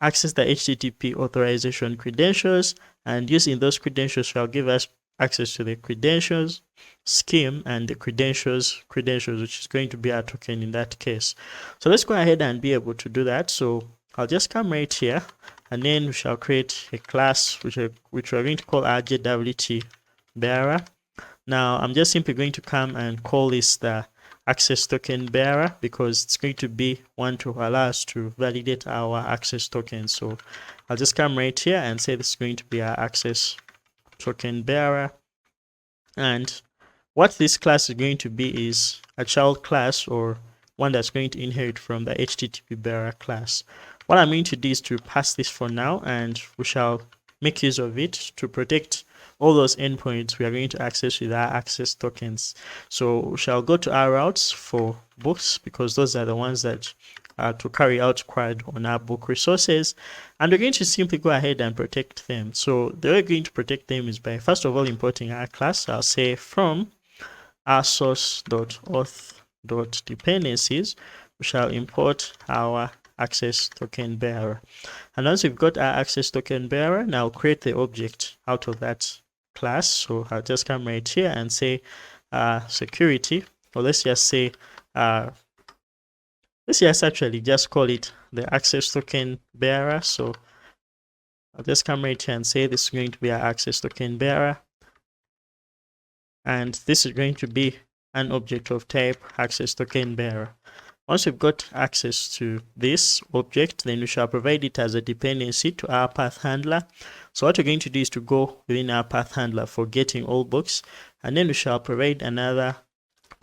S1: access the HTTP authorization credentials, and using those credentials shall give us access to the credentials scheme and the credentials, which is going to be our token in that case. So let's go ahead and be able to do that. So I'll just come right here and then we shall create a class which we're going to call our JWT bearer. Now I'm just simply going to come and call this the access token bearer because it's going to be one to allow us to validate our access token. So I'll just come right here and say this is going to be our access token bearer, and what this class is going to be is a child class or one that's going to inherit from the HTTP bearer class. What I'm going to do is to pass this for now, and we shall make use of it to protect all those endpoints we are going to access with our access tokens. So we shall go to our routes for books because those are the ones that are to carry out CRUD on our book resources, and we're going to simply go ahead and protect them. So the way we're going to protect them is by first of all importing our class. I'll say from our source.auth.dependencies we shall import our access token bearer, and once we've got our access token bearer, now create the object out of that class. So I'll just come right here and say security, or let's just actually just call it the access token bearer. So I'll just come right here and say this is going to be our access token bearer, and this is going to be an object of type access token bearer. Once we've got access to this object, then we shall provide it as a dependency to our path handler. So what we're going to do is to go within our path handler for getting all books, and then we shall provide another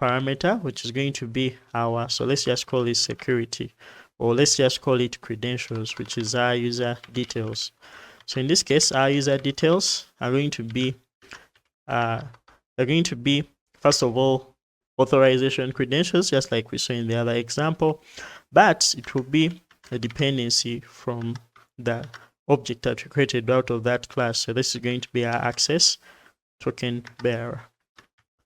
S1: parameter, which is going to be our, so let's just call it security, or let's just call it credentials, which is our user details. So in this case, our user details are going to be first of all, authorization credentials, just like we saw in the other example, but it will be a dependency from the object that we created out of that class. So this is going to be our access token bearer.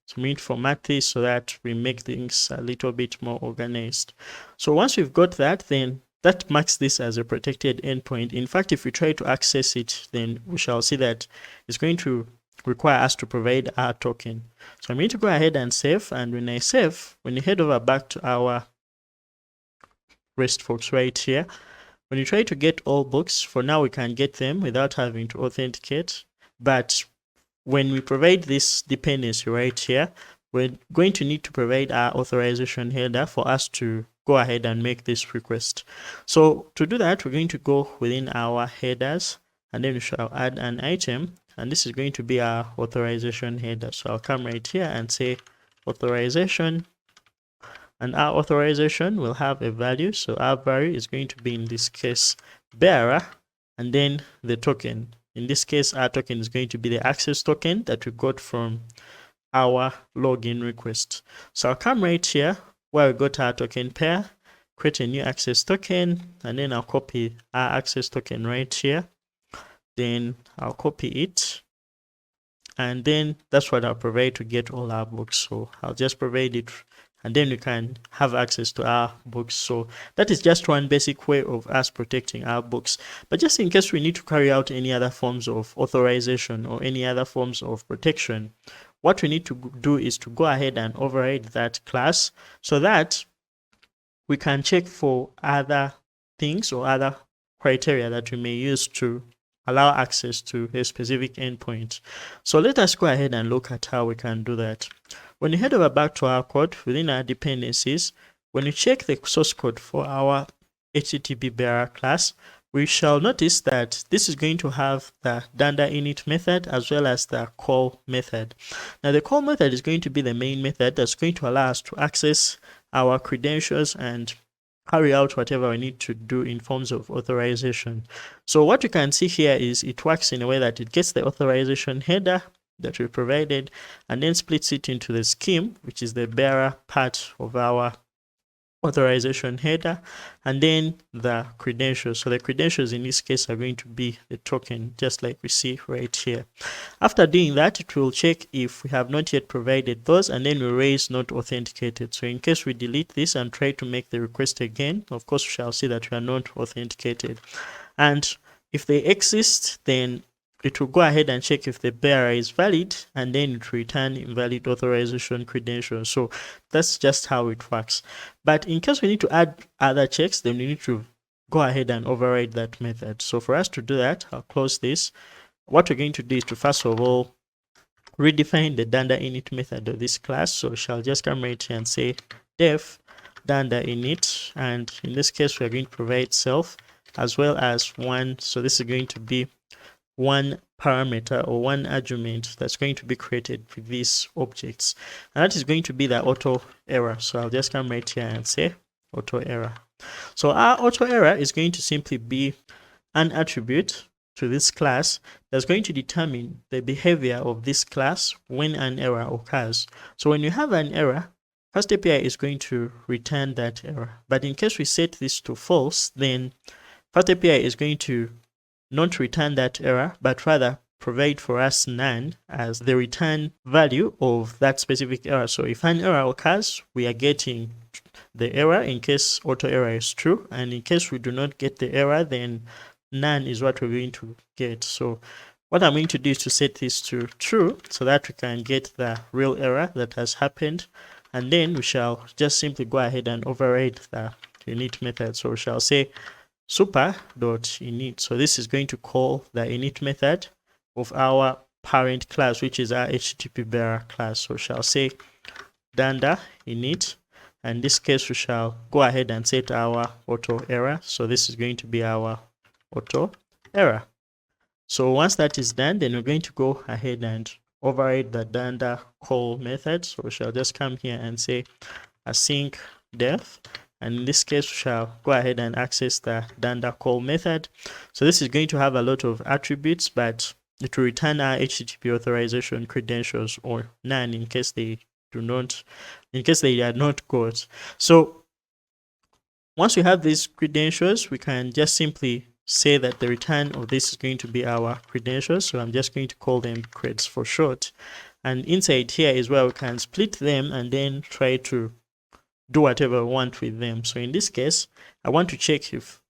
S1: So we need to format this so that we make things a little bit more organized. So once we've got that, then that marks this as a protected endpoint. In fact, if we try to access it, then we shall see that it's going to require us to provide our token. So I'm going to go ahead and save, and when I save, when you head over back to our RESTful right here, when you try to get all books, for now we can get them without having to authenticate, but when we provide this dependency right here, we're going to need to provide our authorization header for us to go ahead and make this request. So to do that, we're going to go within our headers, and then we shall add an item, and this is going to be our authorization header. So I'll come right here and say authorization, and our authorization will have a value. So our value is going to be, in this case, bearer, and then the token. In this case, our token is going to be the access token that we got from our login request. So I'll come right here where we got our token pair, create a new access token, and then I'll copy our access token right here. Then I'll copy it, and then that's what I'll provide to get all our books. So I'll just provide it, and then you can have access to our books. So that is just one basic way of us protecting our books. But just in case we need to carry out any other forms of authorization or any other forms of protection, what we need to do is to go ahead and override that class so that we can check for other things or other criteria that we may use to allow access to a specific endpoint. So let us go ahead and look at how we can do that. When you head over back to our code within our dependencies, when you check the source code for our HTTP bearer class, we shall notice that this is going to have the danda init method as well as the call method. Now the call method is going to be the main method that's going to allow us to access our credentials and carry out whatever we need to do in forms of authorization. So what you can see here is it works in a way that it gets the authorization header that we provided and then splits it into the scheme, which is the bearer part of our authorization header, and then the credentials. So the credentials in this case are going to be the token, just like we see right here. After doing that, it will check if we have not yet provided those, and then we raise not authenticated. So in case we delete this and try to make the request again, of course we shall see that we are not authenticated. And if they exist, then it will go ahead and check if the bearer is valid, and then it will return invalid authorization credentials. So that's just how it works. But in case we need to add other checks, then we need to go ahead and override that method. So for us to do that, I'll close this. What we're going to do is to first of all redefine the danda init method of this class. So we shall just come right here and say def danda init, and in this case we're going to provide self as well as one. So this is going to be one parameter or one argument that's going to be created with these objects, and that is going to be the auto error. So I'll just come right here and say auto error. So our auto error is going to simply be an attribute to this class that's going to determine the behavior of this class when an error occurs. So when you have an error, FastAPI is going to return that error, but in case we set this to false, then FastAPI is going to not return that error, but rather provide for us none as the return value of that specific error. So if an error occurs, we are getting the error in case auto error is true, and in case we do not get the error, then none is what we're going to get. So what I'm going to do is to set this to true so that we can get the real error that has happened, and then we shall just simply go ahead and override the init method. So we shall say super.init. So this is going to call the init method of our parent class, which is our HTTP bearer class. So we shall say danda init, and in this case we shall go ahead and set our auto error. So this is going to be our auto error. So once that is done, then we're going to go ahead and override the Danda call method. So we shall just come here and say async def, and in this case we shall go ahead and access the Danda call method. So this is going to have a lot of attributes, but it will return our HTTP authorization credentials or none in case they are not got. So once we have these credentials, we can just simply say that the return of this is going to be our credentials. So I'm just going to call them creds for short. And inside here is where we can split them and then try to do whatever we want with them. So in this case, I want to check if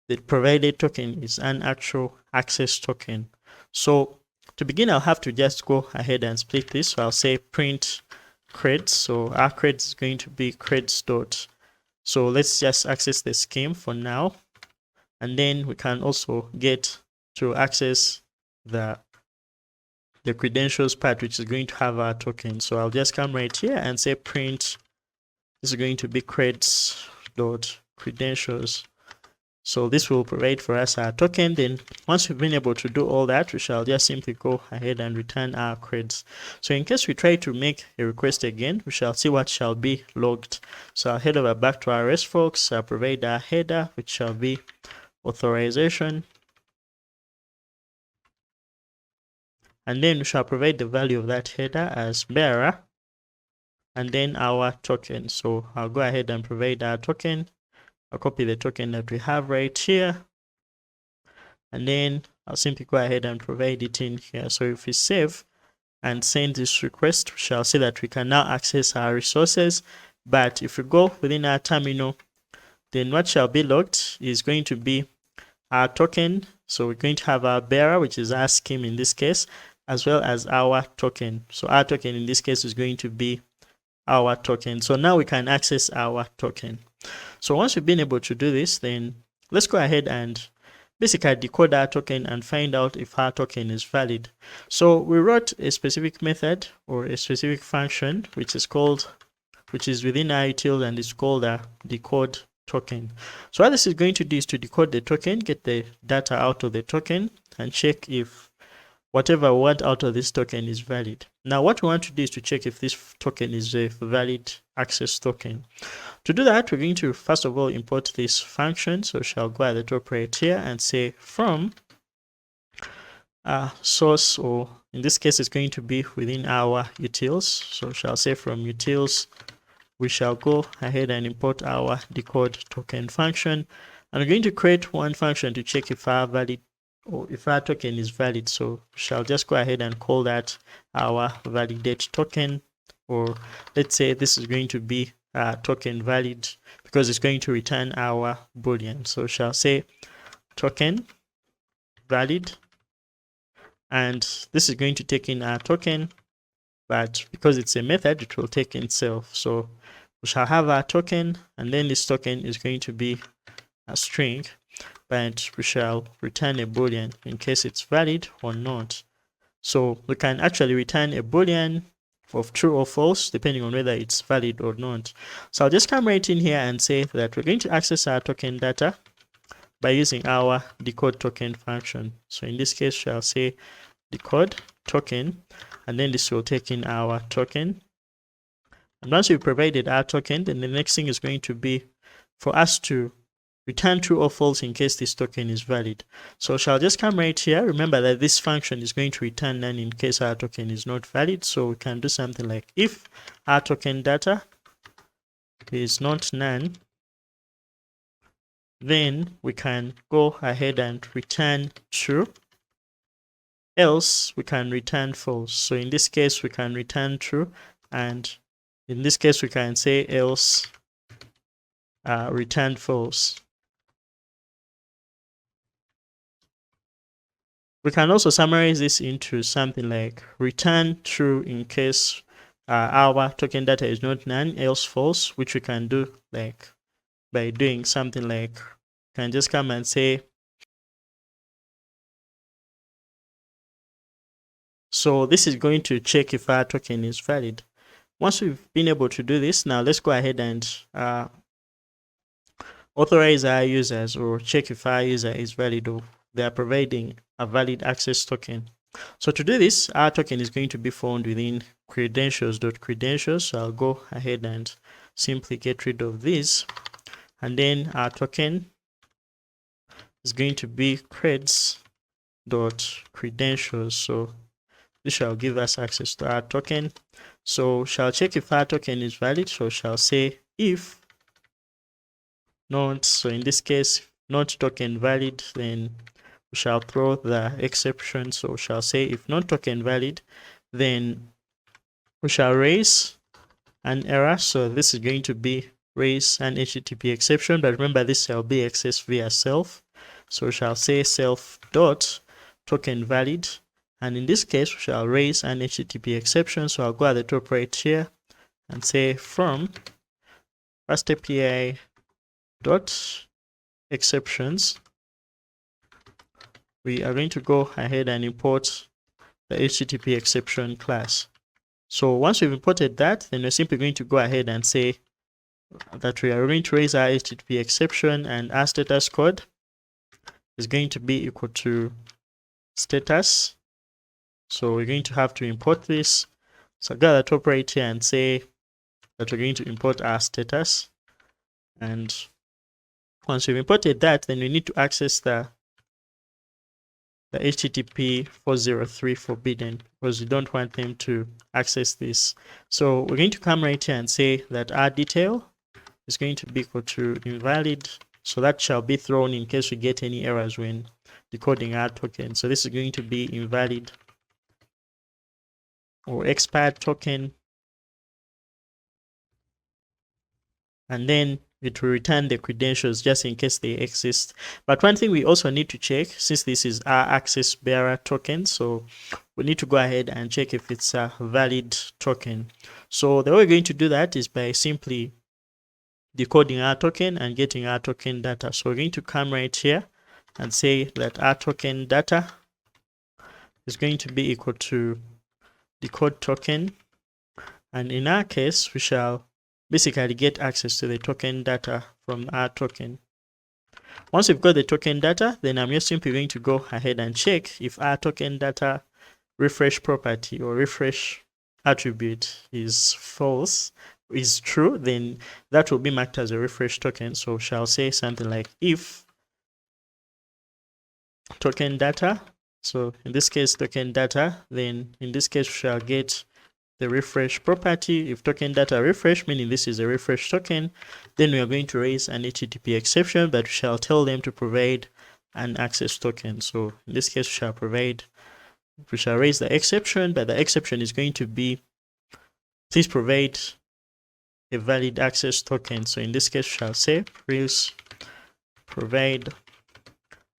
S1: the provided token is an actual access token. So to begin, I'll have to just go ahead and split this. So I'll say print creds. So our creds is going to be creds dot. So let's just access the scheme for now. And then we can also get to access the credentials part, which is going to have our token. So I'll just come right here and say print. This is going to be creds dot credentials. So this will provide for us our token. Then once we've been able to do all that, we shall just simply go ahead and return our creds. So in case we try to make a request again, we shall see what shall be logged. So I'll head over back to our REST folks. I'll provide our header, which shall be authorization. And then we shall provide the value of that header as bearer. And then our token. So I'll go ahead and provide our token. I'll copy the token that we have right here, and then I'll simply go ahead and provide it in here. So if we save and send this request, we shall see that we can now access our resources. But if we go within our terminal, then what shall be logged is going to be our token. So we're going to have our bearer, which is our scheme in this case, as well as our token. So our token in this case is going to be our token. So now we can access our token. So once we've been able to do this, then let's go ahead and basically decode our token and find out if our token is valid. So we wrote a specific method or a specific function which is within our utils, and it's called a decode token. So what this is going to do is to decode the token, get the data out of the token, and check if whatever we want out of this token is valid. Now what we want to do is to check if this token is a valid access token. To do that, we're going to first of all import this function. So shall go at the top right here and say from source, or in this case it's going to be within our utils. So shall say from utils, we shall go ahead and import our decode token function, and we're going to create one function to check if our token is valid. So we shall just go ahead and call that our validate token, or let's say this is going to be token valid because it's going to return our boolean. So shall say token valid, and this is going to take in our token, but because it's a method, it will take in itself. So we shall have our token, and then this token is going to be a string, but we shall return a boolean in case it's valid or not. So we can actually return a boolean of true or false depending on whether it's valid or not. So I'll just come right in here and say that we're going to access our token data by using our decode token function. So in this case, shall say decode token, and then this will take in our token. And once we've provided our token, then the next thing is going to be for us to return true or false in case this token is valid. So shall just come right here. Remember that this function is going to return none in case our token is not valid. So we can do something like if our token data is not none, then we can go ahead and return true, else we can return false. So in this case we can return true, and in this case we can say else return false. We can also summarize this into something like return true in case our token data is not none, else false, which we can do like by doing something like, can just come and say, so this is going to check if our token is valid. Once we've been able to do this, now let's go ahead and authorize our users, or check if our user is valid or they are providing a valid access token. So to do this, our token is going to be found within credentials.credentials. So I'll go ahead and simply get rid of this. And then our token is going to be creds.credentials. So this shall give us access to our token. So shall check if our token is valid. So shall say if not, so in this case, not token valid, then we shall throw the exception. So shall say if not token valid, then we shall raise an error. So this is going to be raise an HTTP exception, but remember this shall be accessed via self. So we shall say self dot token valid, and in this case we shall raise an HTTP exception. So I'll go at the top right here and say from FastAPI dot exceptions, we are going to go ahead and import the HTTP exception class. So once we've imported that, then we're simply going to go ahead and say that we are going to raise our HTTP exception, and our status code is going to be equal to status. So we're going to have to import this. So I'll go at the top right here and say that we're going to import our status. And once we've imported that, then we need to access the HTTP 403 forbidden, because we don't want them to access this. So we're going to come right here and say that our detail is going to be equal to invalid. So that shall be thrown in case we get any errors when decoding our token. So this is going to be invalid or expired token. And then it will return the credentials just in case they exist. But one thing we also need to check, since this is our access bearer token, so we need to go ahead and check if it's a valid token. So the way we're going to do that is by simply decoding our token and getting our token data. So we're going to come right here and say that our token data is going to be equal to decode token. And in our case, we shall basically get access to the token data from our token. Once we've got the token data, then I'm just simply going to go ahead and check if our token data refresh property or refresh attribute is false, is true, then that will be marked as a refresh token. So shall say something like if token data, so in this case token data, then in this case we shall get the refresh property. If token data refresh, meaning this is a refresh token, then we are going to raise an HTTP exception, but we shall tell them to provide an access token. So in this case we shall raise the exception, but the exception is going to be please provide a valid access token. So in this case we shall say please provide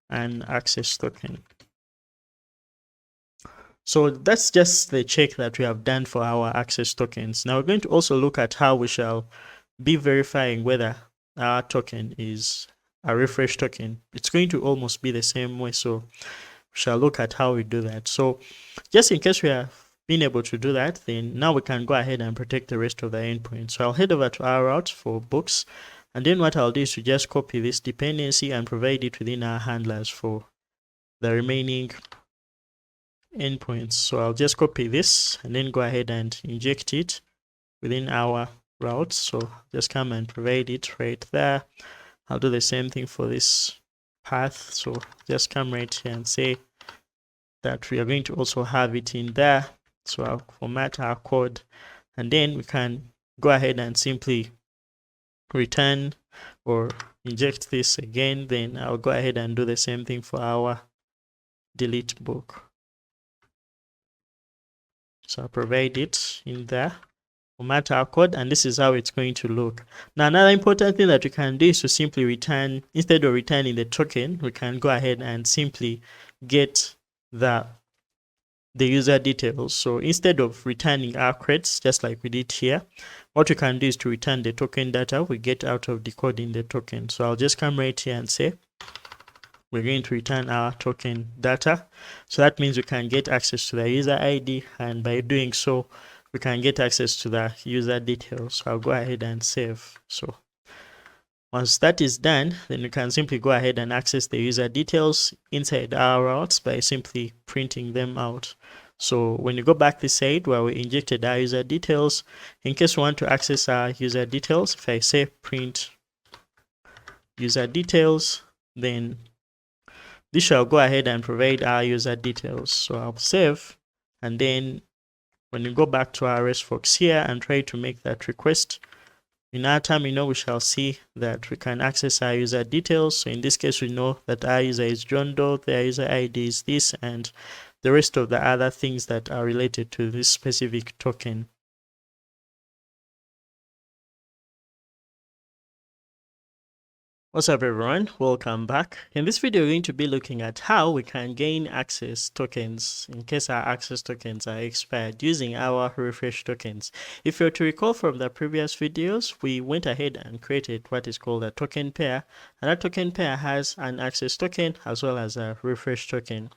S1: an access token. So that's just the check that we have done for our access tokens. Now we're going to also look at how we shall be verifying whether our token is a refresh token. It's going to almost be the same way, so we shall look at how we do that. So just in case we have been able to do that, then now we can go ahead and protect the rest of the endpoint. So I'll head over to our route for books, and then what I'll do is to just copy this dependency and provide it within our handlers for the remaining endpoints. So I'll just copy this and then go ahead and inject it within our route. So just come and provide it right there. I'll do the same thing for this path. So just come right here and say that we are going to also have it in there. So I'll format our code, and then we can go ahead and simply return or inject this again. Then I'll go ahead and do the same thing for our delete book. So I'll provide it in there, format our code, and this is how it's going to look. Now another important thing that we can do is to simply return, instead of returning the token, we can go ahead and simply get the user details. So instead of returning our creds, just like we did here, what we can do is to return the token data we get out of decoding the token. So I'll just come right here and say we're going to return our token data. So that means we can get access to the user ID, and by doing so we can get access to the user details. So I'll go ahead and save. So Once that is done, then we can simply go ahead and access the user details inside our routes by simply printing them out. So when you go back this side where we injected our user details, in case we want to access our user details, if I say print user details, then this shall go ahead and provide our user details. So I'll save, and then when you go back to our RESTFOX here and try to make that request, in our terminal, we shall see that we can access our user details. So in this case, we know that our user is John Doe, their user ID is this, and the rest of the other things that are related to this specific token. What's up everyone, welcome back. In this video we're going to be looking at how we can gain access tokens in case our access tokens are expired using our refresh tokens. If you're to recall from the previous videos, we went ahead and created what is called a token pair, and that token pair has an access token as well as a refresh token.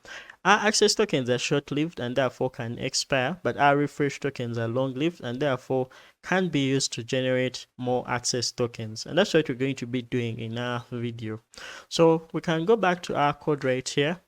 S1: Our access tokens are short-lived and therefore can expire, but our refresh tokens are long-lived and therefore can be used to generate more access tokens. And that's what we're going to be doing in our video. So we can go back to our code right here.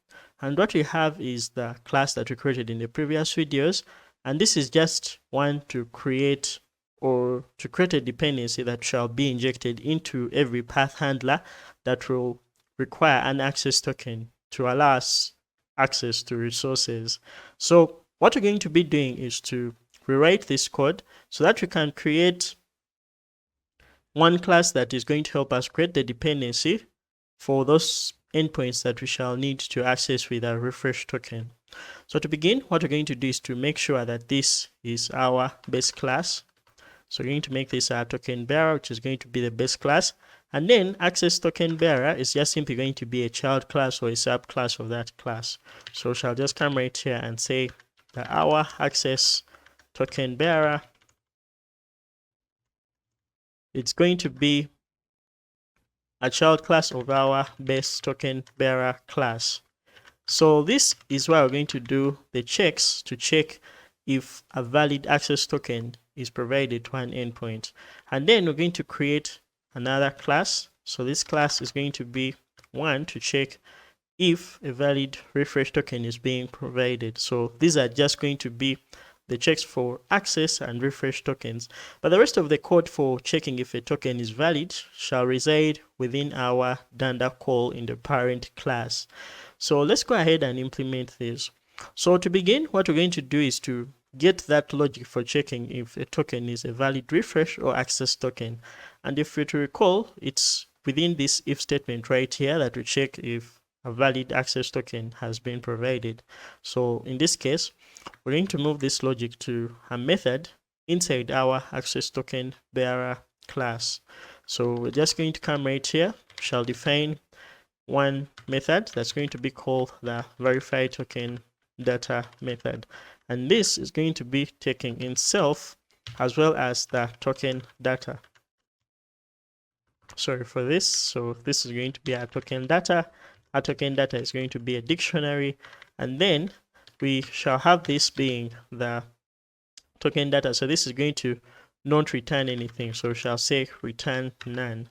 S1: And what we have is the class that we created in the previous videos. And this is just one to create a dependency that shall be injected into every path handler that will require an access token to allow us access to resources. So what we're going to be doing is to rewrite this code so that we can create one class that is going to help us create the dependency for those endpoints that we shall need to access with our refresh token. So to begin, what we're going to do is to make sure that this is our base class. So we're going to make this our token bearer, which is going to be the base class. And then access token bearer is just simply going to be a child class or a subclass of that class. So we shall just come right here and say that our access token bearer, it's going to be a child class of our base token bearer class. So this is where we're going to do the checks to check if a valid access token is provided to an endpoint. And then we're going to create another class. So this class is going to be one to check if a valid refresh token is being provided. So these are just going to be the checks for access and refresh tokens. But the rest of the code for checking if a token is valid shall reside within our dunder call in the parent class. So let's go ahead and implement this. So to begin, what we're going to do is to get that logic for checking if a token is a valid refresh or access token. And if you to recall, it's within this if statement right here that we check if a valid access token has been provided. So in this case, we're going to move this logic to a method inside our access token bearer class. So we're just going to come right here, shall define one method that's going to be called the verify token data method. And this is going to be taking in self as well as the token data. Sorry for this. So this is going to be our token data. Our token data is going to be a dictionary. And then we shall have this being the token data. So this is going to not return anything. So we shall say return none.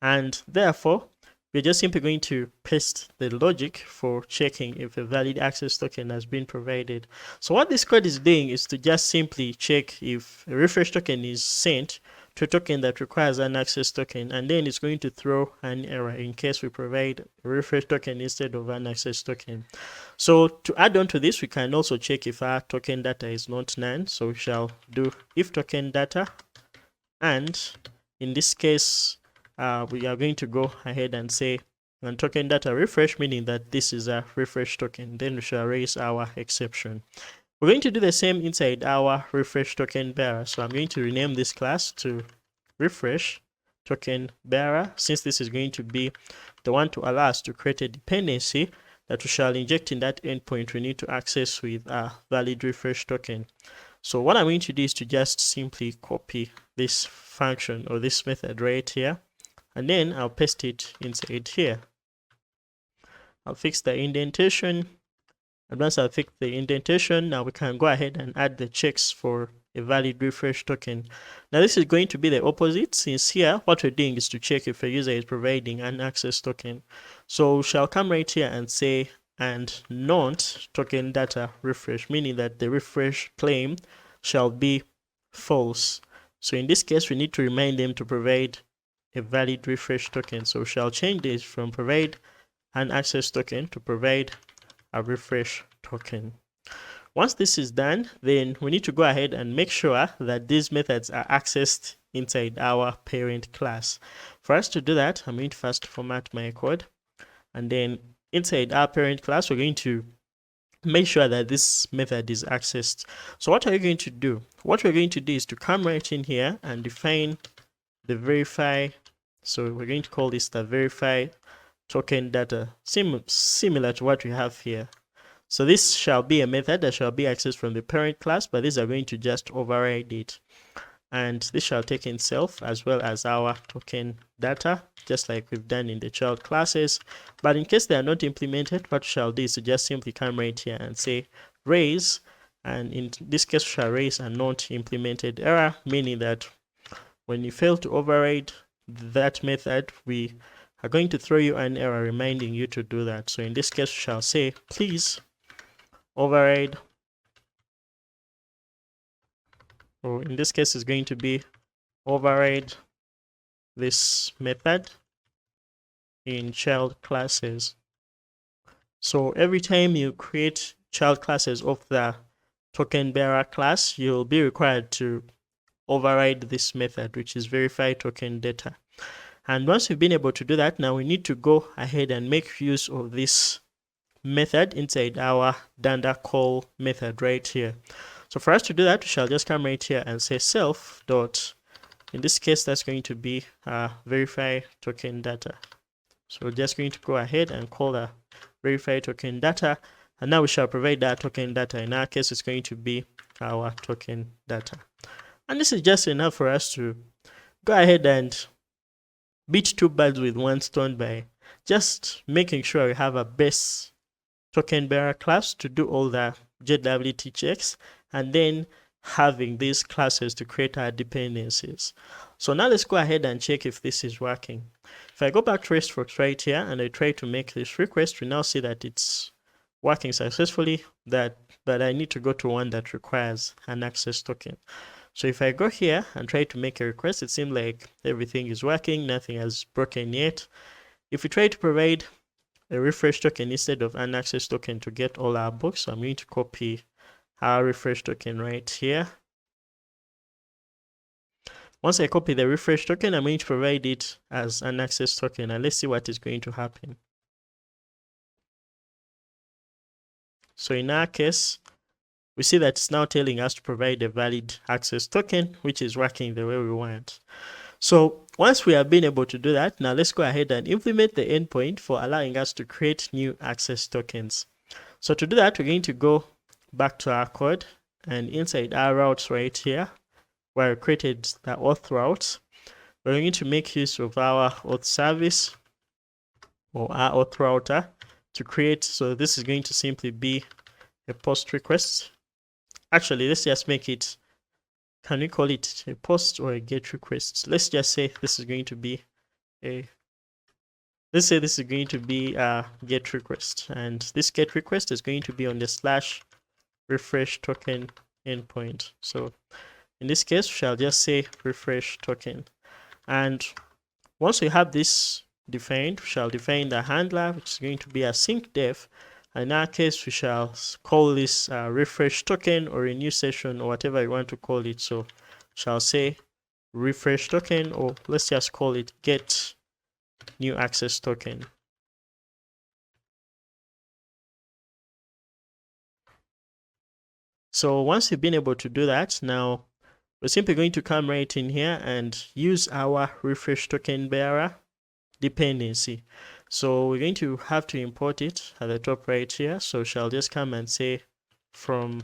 S1: And therefore, we're just simply going to paste the logic for checking if a valid access token has been provided. So what this code is doing is to just simply check if a refresh token is sent to a token that requires an access token, and then it's going to throw an error in case we provide a refresh token instead of an access token. So to add on to this, we can also check if our token data is not none. So we shall do if token data, and in this case, we are going to go ahead and say and token data refresh, meaning that this is a refresh token. Then we shall raise our exception. We're going to do the same inside our refresh token bearer. So I'm going to rename this class to refresh token bearer, since this is going to be the one to allow us to create a dependency that we shall inject in that endpoint we need to access with a valid refresh token. So what I'm going to do is to just simply copy this function or this method right here, and then I'll paste it inside here. I'll fix the indentation. And once I fix the indentation, now we can go ahead and add the checks for a valid refresh token. Now this is going to be the opposite, since here what we're doing is to check if a user is providing an access token. So we shall come right here and say and not token data refresh, meaning that the refresh claim shall be false. So in this case we need to remind them to provide a valid refresh token. So we shall change this from provide an access token to provide a refresh token. Once this is done, then we need to go ahead and make sure that these methods are accessed inside our parent class. For us to do that, I'm going to first format my code, and then inside our parent class, we're going to make sure that this method is accessed. So what are you going to do? What we're going to do is to come right in here and define the verify. So we're going to call this the verify token data, similar to what we have here. So this shall be a method that shall be accessed from the parent class, but these are going to just override it. And this shall take in self as well as our token data, just like we've done in the child classes. But in case they are not implemented, what we shall do is to just simply come right here and say raise, and in this case we shall raise a not implemented error, meaning that when you fail to override that method, we are going to throw you an error reminding you to do that. So in this case we shall say please override, or in this case is going to be override this method in child classes. So every time you create child classes of the token bearer class, you'll be required to override this method, which is verify token data. And once we've been able to do that, now we need to go ahead and make use of this method inside our Danda call method right here. So for us to do that, we shall just come right here and say self dot, in this case that's going to be verify token data. So we're just going to go ahead and call the verify token data, and now we shall provide that token data. In our case it's going to be our token data. And this is just enough for us to go ahead and beat two birds with one stone by just making sure we have a base token bearer class to do all the JWT checks, and then having these classes to create our dependencies. So now let's go ahead and check if this is working. If I go back to RESTworks right here and I try to make this request, we now see that it's working successfully, but I need to go to one that requires an access token. So if I go here and try to make a request, it seems like everything is working, nothing has broken yet. If we try to provide a refresh token instead of an access token to get all our books, so I'm going to copy our refresh token right here. Once I copy the refresh token, I'm going to provide it as an access token, and let's see what is going to happen. So in our case, we see that it's now telling us to provide a valid access token, which is working the way we want. So once we have been able to do that, now let's go ahead and implement the endpoint for allowing us to create new access tokens. So to do that, we're going to go back to our code, and inside our routes right here, where we created the auth routes, we're going to make use of our auth service or our auth router to create. So this is going to simply be a post request. Actually, let's just make it, can we call it a post or a get request? Let's just say this is going to be a, let's say this is going to be a get request, and this get request is going to be on the / refresh token endpoint. So in this case, we shall just say refresh token. And once we have this defined, we shall define the handler, which is going to be a sync def. In our case, we shall call this refresh token or a new session or whatever you want to call it. So shall say refresh token, or let's just call it get new access token. So once you've been able to do that, now we're simply going to come right in here and use our refresh token bearer dependency. So we're going to have to import it at the top right here. So shall just come and say from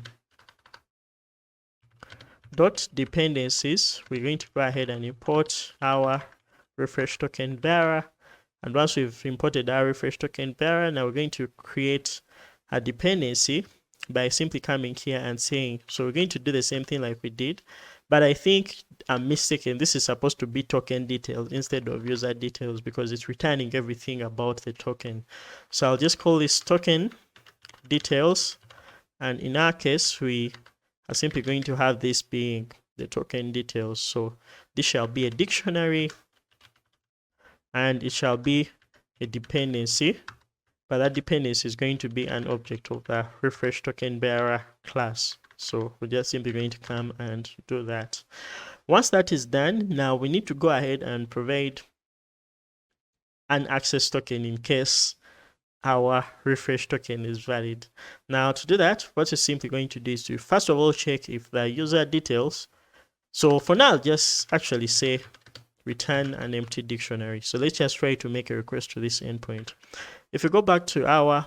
S1: dot dependencies, we're going to go ahead and import our refresh token bearer. And once we've imported our refresh token bearer, now we're going to create a dependency by simply coming here and saying, so we're going to do the same thing like we did, but I think I'm mistaken. This is supposed to be token details instead of user details because it's returning everything about the token. So I'll just call this token details, and in our case we are simply going to have this being the token details. So this shall be a dictionary and it shall be a dependency, but that dependency is going to be an object of the refresh token bearer class. So we're just simply going to come and do that. Once that is done, now we need to go ahead and provide an access token in case our refresh token is valid. Now to do that, what we're simply going to do is to first of all check if the user details. So for now, just actually say return an empty dictionary. So let's just try to make a request to this endpoint. If we go back to our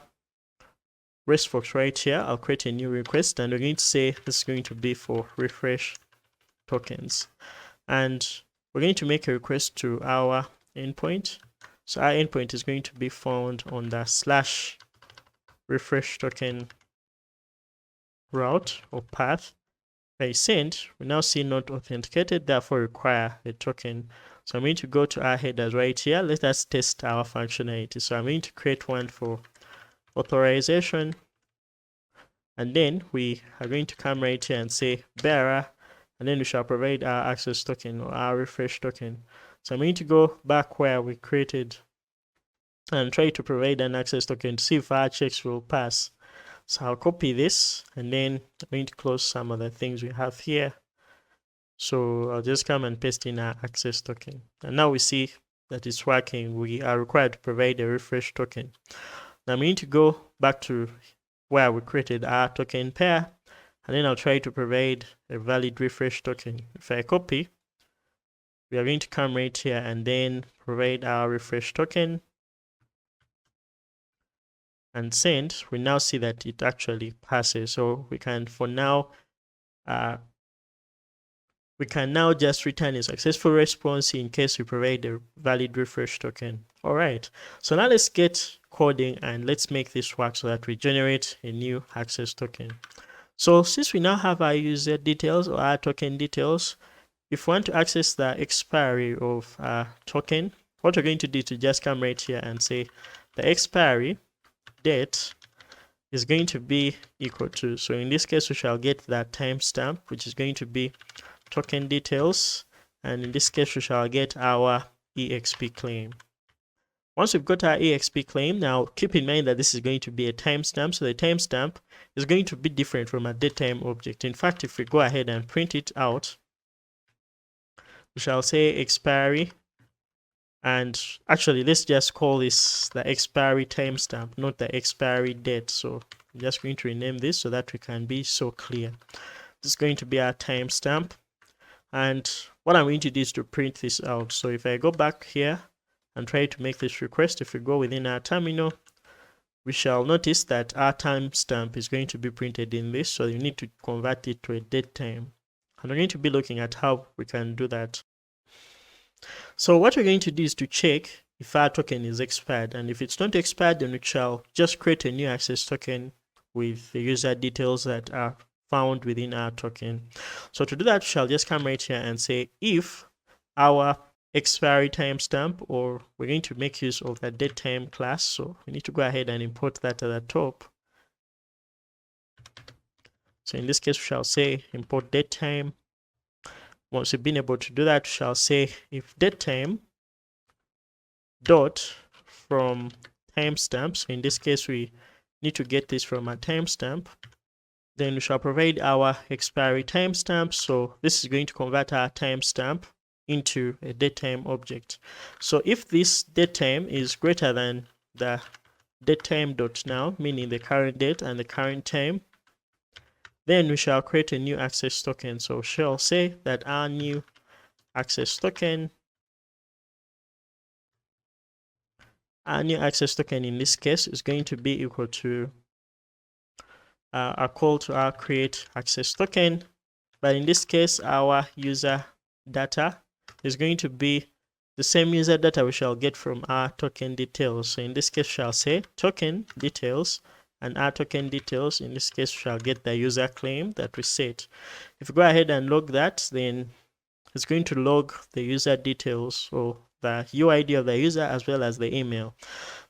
S1: RESTbox right here, I'll create a new request and we're going to say this is going to be for refresh tokens. And we're going to make a request to our endpoint. So our endpoint is going to be found on the /refresh token route or path. By send, we now see not authenticated, therefore require a token. So I'm going to go to our headers right here. Let us test our functionality. So I'm going to create one for authorization, and then we are going to come right here and say bearer, and then we shall provide our access token or our refresh token. So I'm going to go back where we created and try to provide an access token to see if our checks will pass. So I'll copy this and then I'm going to close some of the things we have here. So I'll just come and paste in our access token. And now we see that it's working. We are required to provide a refresh token. Now I'm going to go back to where we created our token pair, and then I'll try to provide a valid refresh token. If I copy, we are going to come right here and then provide our refresh token and send. We now see that it actually passes. So we can, for now, we can now just return a successful response in case we provide a valid refresh token. All right, so now let's get coding and let's make this work so that we generate a new access token. So since we now have our user details or our token details, if we want to access the expiry of our token, what we're going to do is to just come right here and say the expiry date is going to be equal to, so in this case we shall get that timestamp, which is going to be token details, and in this case we shall get our exp claim. Once we've got our exp claim, now keep in mind that this is going to be a timestamp, so the timestamp is going to be different from a datetime object. In fact, if we go ahead and print it out, we shall say expiry, and actually let's just call this the expiry timestamp, not the expiry date. So I'm just going to rename this so that we can be so clear. This is going to be our timestamp, and what I'm going to do is to print this out. So if I go back here and try to make this request, if we go within our terminal, we shall notice that our timestamp is going to be printed in this, so you need to convert it to a date time. And we're going to be looking at how we can do that. So what we're going to do is to check if our token is expired, and if it's not expired, then we shall just create a new access token with the user details that are found within our token. So to do that, we shall just come right here and say if our expiry timestamp, or we're going to make use of the datetime class, so we need to go ahead and import that at the top. So in this case, we shall say import datetime. Once we've been able to do that, we shall say if datetime dot from timestamp, so in this case we need to get this from a timestamp, then we shall provide our expiry timestamp. So this is going to convert our timestamp into a datetime object. So if this datetime is greater than the datetime dot now, meaning the current date and the current time, then we shall create a new access token. So we shall say that our new access token, in this case is going to be equal to a call to our create access token, but in this case our user data is going to be the same user data we shall get from our token details. So in this case we shall say token details, and our token details. In this case, we shall get the user claim that we set. If we go ahead and log that, then it's going to log the user details or the UID of the user as well as the email.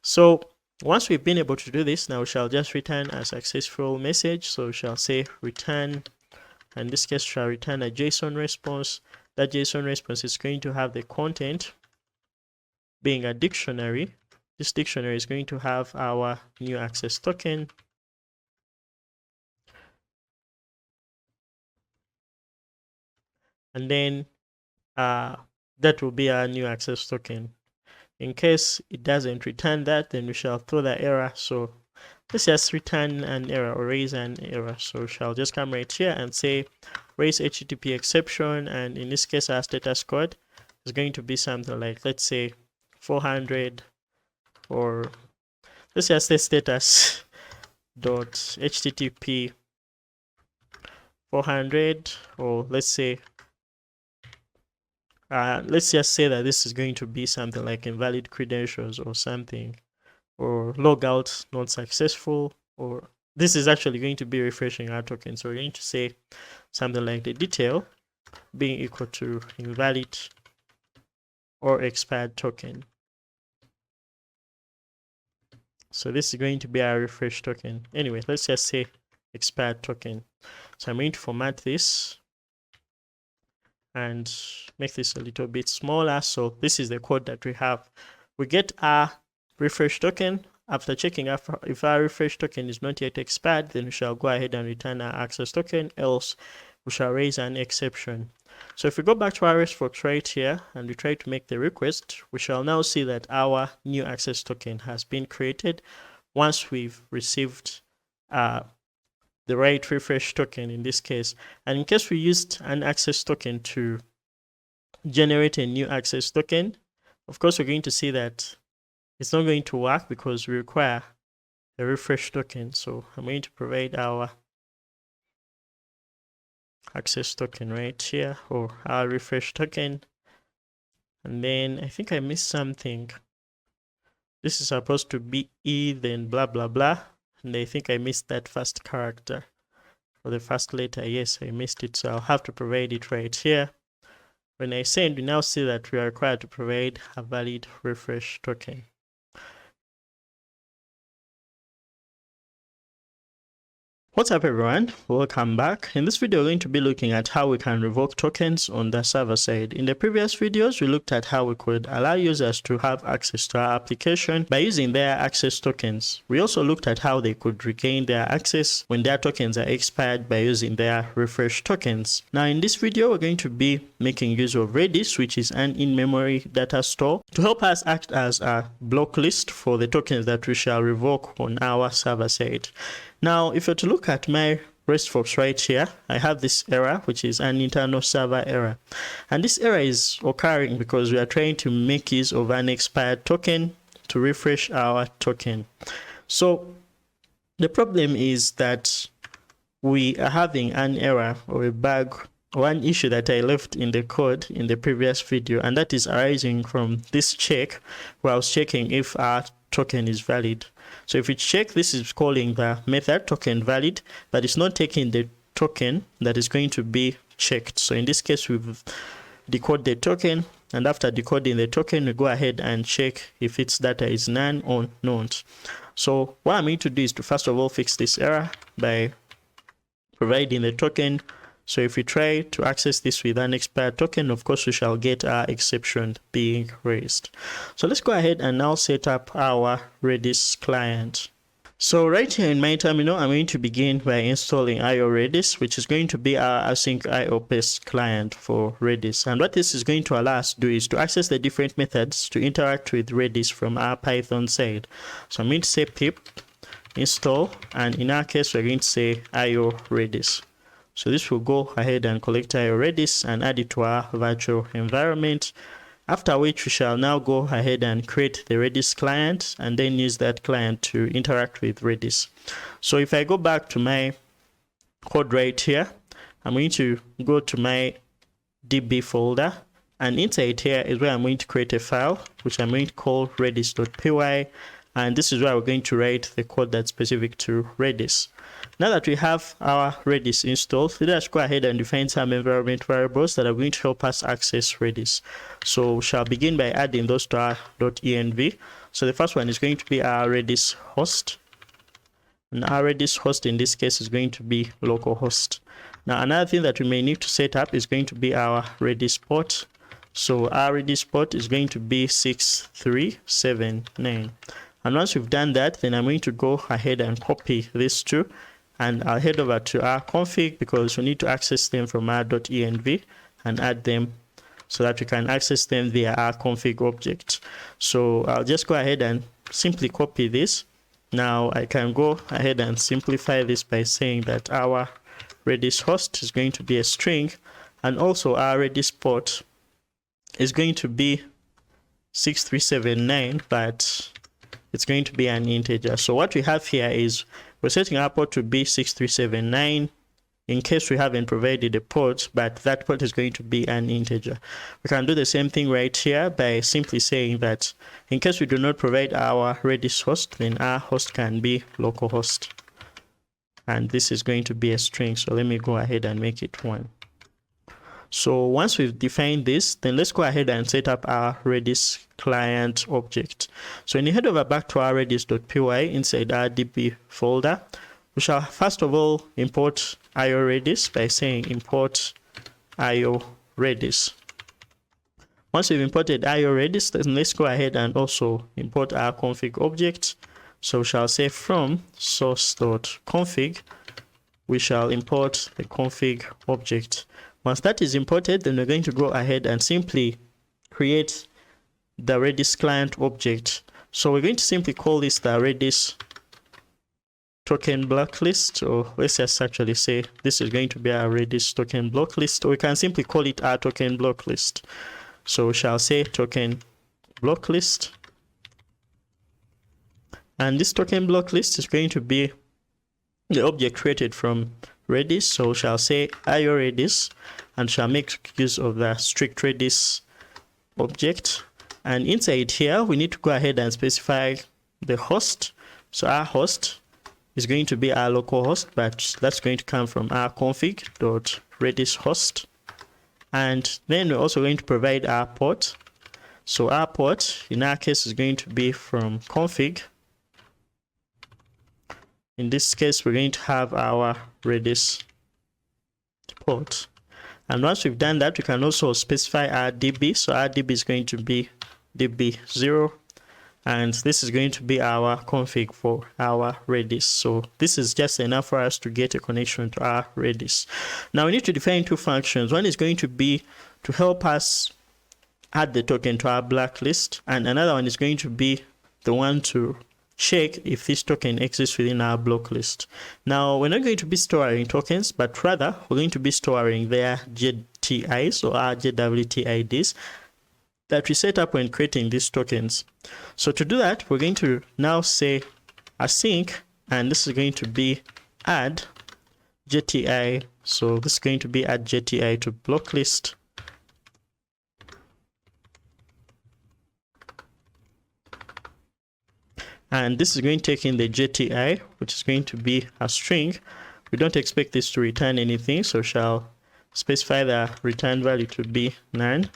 S1: So once we've been able to do this, now we shall just return a successful message. So we shall say return, and in this case shall return a JSON response. That JSON response is going to have the content being a dictionary. This dictionary is going to have our new access token, and then that will be our new access token. In case it doesn't return that, then we shall throw the error. So let's just return an error or raise an error. So we shall just come right here and say raise HTTP exception, and in this case our status code is going to be something like, let's say 400, or let's just say status dot HTTP 400, or let's just say that this is going to be something like invalid credentials or something, or logout not successful, or this is actually going to be refreshing our token. So we're going to say something like the detail being equal to invalid or expired token. So this is going to be our refresh token. Anyway, let's just say expired token. So I'm going to format this and make this a little bit smaller. So this is the code that we have. We get our refresh token. After checking if our refresh token is not yet expired, then we shall go ahead and return our access token, else we shall raise an exception. So if we go back to our response right here and we try to make the request, we shall now see that our new access token has been created once we've received the right refresh token in this case. And in case we used an access token to generate a new access token, of course we're going to see that it's not going to work because we require a refresh token. So I'm going to provide our access token right here, or our refresh token, and then I think I missed something. This is supposed to be E then blah blah blah, and I think I missed that first character or the first letter. Yes, I missed it, so I'll have to provide it right here. When I send, we now see that we are required to provide a valid refresh token. What's up everyone, welcome back. In this video we're going to be looking at how we can revoke tokens on the server side. In the previous videos we looked at how we could allow users to have access to our application by using their access tokens. We also looked at how they could regain their access when their tokens are expired by using their refresh tokens. Now in this video we're going to be making use of Redis, which is an in-memory data store, to help us act as a block list for the tokens that we shall revoke on our server side. Now, if you're to look at my RESTful right here, I have this error, which is an internal server error. And this error is occurring because we are trying to make use of an expired token to refresh our token. So the problem is that we are having an error or a bug, one issue that I left in the code in the previous video, and that is arising from this check where I was checking if our token is valid. So if we check, this is calling the method token valid, but it's not taking the token that is going to be checked. So in this case, we've decoded the token, and after decoding the token, we go ahead and check if its data is none or not. So what I'm going to do is to first of all fix this error by providing the token. So if we try to access this with an expired token, of course we shall get our exception being raised. So let's go ahead and now set up our Redis client. So right here in my terminal, I'm going to begin by installing IO Redis, which is going to be our async IO paste client for Redis. And what this is going to allow us to do is to access the different methods to interact with Redis from our Python side. So I'm going to say pip install, and in our case we're going to say IO Redis. So this will go ahead and collect IO Redis and add it to our virtual environment, after which we shall now go ahead and create the Redis client and then use that client to interact with Redis. So if I go back to my code right here, I'm going to go to my DB folder, and inside here is where I'm going to create a file which I'm going to call redis.py, And this is where we're going to write the code that's specific to Redis. Now that we have our Redis installed, let's go ahead and define some environment variables that are going to help us access Redis. So we shall begin by adding those to our .env. So the first one is going to be our Redis host. And our Redis host in this case is going to be localhost. Now another thing that we may need to set up is going to be our Redis port. So our Redis port is going to be 6379. And once we've done that, then I'm going to go ahead and copy these two, and I'll head over to our config because we need to access them from our .env and add them so that we can access them via our config object. So I'll just go ahead and simply copy this. Now I can go ahead and simplify this by saying that our Redis host is going to be a string, and also our Redis port is going to be 6379, but it's going to be an integer. So what we have here is we're setting our port to be 6379 in case we haven't provided a port, but that port is going to be an integer. We can do the same thing right here by simply saying that in case we do not provide our Redis host, then our host can be localhost. And this is going to be a string. So let me go ahead and make it 1. So once we've defined this, then let's go ahead and set up our Redis client object. So when you head over back to our redis.py inside our db folder, we shall first of all import io-redis by saying import io-redis. Once we've imported io-redis, then let's go ahead and also import our config object. So we shall say from source.config, we shall import the config object. Once that is imported, then we're going to go ahead and simply create the Redis client object. So we're going to simply call this the Redis token block list, or let's just actually say this is going to be our Redis token block list, or we can simply call it our token block list. So we shall say token block list, and this token block list is going to be the object created from Redis. So we shall say io-redis and shall make use of the strict Redis object, and inside here we need to go ahead and specify the host. So our host is going to be our local host, but that's going to come from our config.redis host. And then we're also going to provide our port. So our port in our case is going to be from config. In this case, we're going to have our Redis port. And once we've done that, we can also specify our DB. So our DB is going to be DB0. And this is going to be our config for our Redis. So this is just enough for us to get a connection to our Redis. Now we need to define two functions. One is going to be to help us add the token to our blacklist, and another one is going to be the one to check if this token exists within our block list. Now we're not going to be storing tokens, but rather we're going to be storing their JTIs or our JWT IDs that we set up when creating these tokens. So to do that, we're going to now say async, and this is going to be add JTI. So this is going to be add JTI to block list. And this is going to take in the JTI, which is going to be a string. We don't expect this to return anything, so shall specify the return value to be none.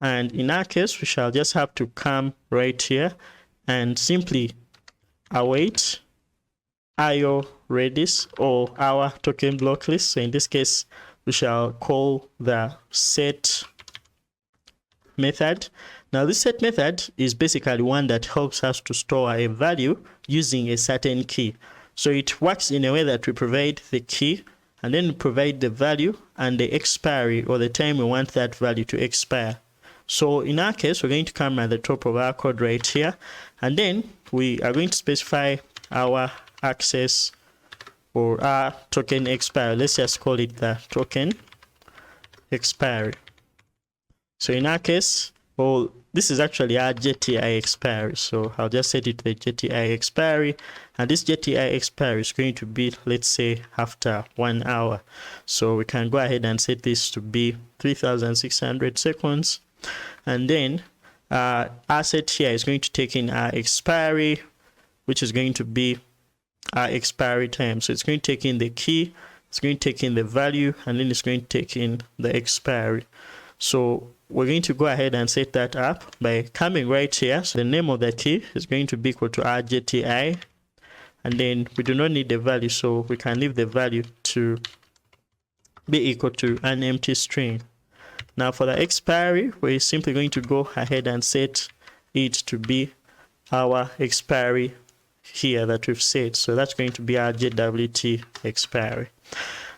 S1: And in our case, we shall just have to come right here and simply await io-redis or our token block list. So in this case, we shall call the set method. Now this set method is basically one that helps us to store a value using a certain key. So it works in a way that we provide the key and then we provide the value and the expiry or the time we want that value to expire. So in our case, we're going to come at the top of our code right here, and then we are going to specify our access or our token expiry. Let's just call it the token expiry. So in our case, well, this is actually our JTI expiry. So I'll just set it to the JTI expiry, and this JTI expiry is going to be, let's say, after 1 hour. So we can go ahead and set this to be 3600 seconds. And then our set here is going to take in our expiry, which is going to be our expiry time. So it's going to take in the key, it's going to take in the value, and then it's going to take in the expiry. So we're going to go ahead and set that up by coming right here. So the name of the key is going to be equal to our JTI, and then we do not need the value, so we can leave the value to be equal to an empty string. Now for the expiry, we're simply going to go ahead and set it to be our expiry here that we've set. So that's going to be our JWT expiry.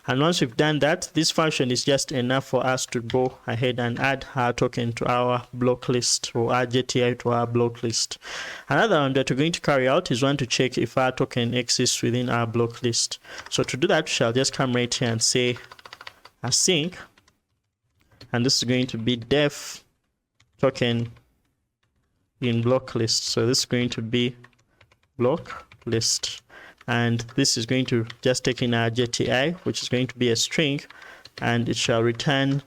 S1: And once we've done that, this function is just enough for us to go ahead and add our token to our block list, or our JTI to our block list. Another one that we're going to carry out is one to check if our token exists within our block list. So to do that, we shall just come right here and say async, and this is going to be def token in block list. So this is going to be block list, and this is going to just take in our JTI, which is going to be a string, and it shall return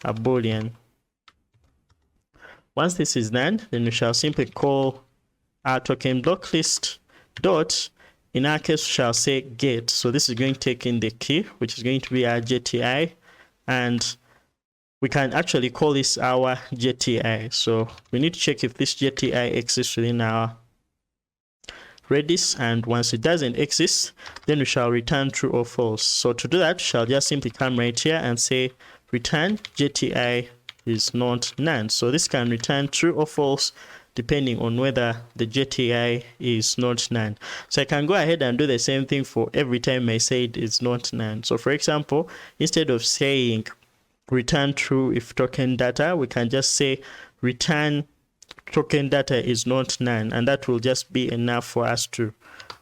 S1: a boolean. Once this is done, then we shall simply call our token block list dot, in our case we shall say get. So this is going to take in the key, which is going to be our JTI, and we can actually call this our JTI. So we need to check if this JTI exists within our Redis, and once it doesn't exist, then we shall return true or false. So to do that, we shall just simply come right here and say return JTI is not none. So this can return true or false depending on whether the JTI is not none. So I can go ahead and do the same thing for every time I say it is not none. So for example, instead of saying return true if token data, we can just say return token data is not none, and that will just be enough for us to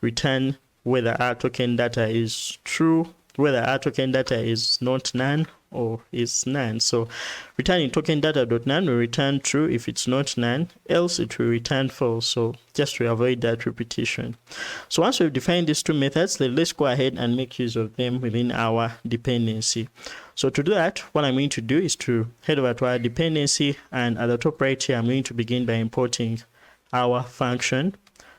S1: return whether our token data is true, whether our token data is not none or is none. So returning token data.none will return true if it's not none, else it will return false. So just to avoid that repetition. So once we've defined these two methods, let's go ahead and make use of them within our dependency. So to do that, what I'm going to do is to head over to our dependency, and at the top right here, I'm going to begin by importing our function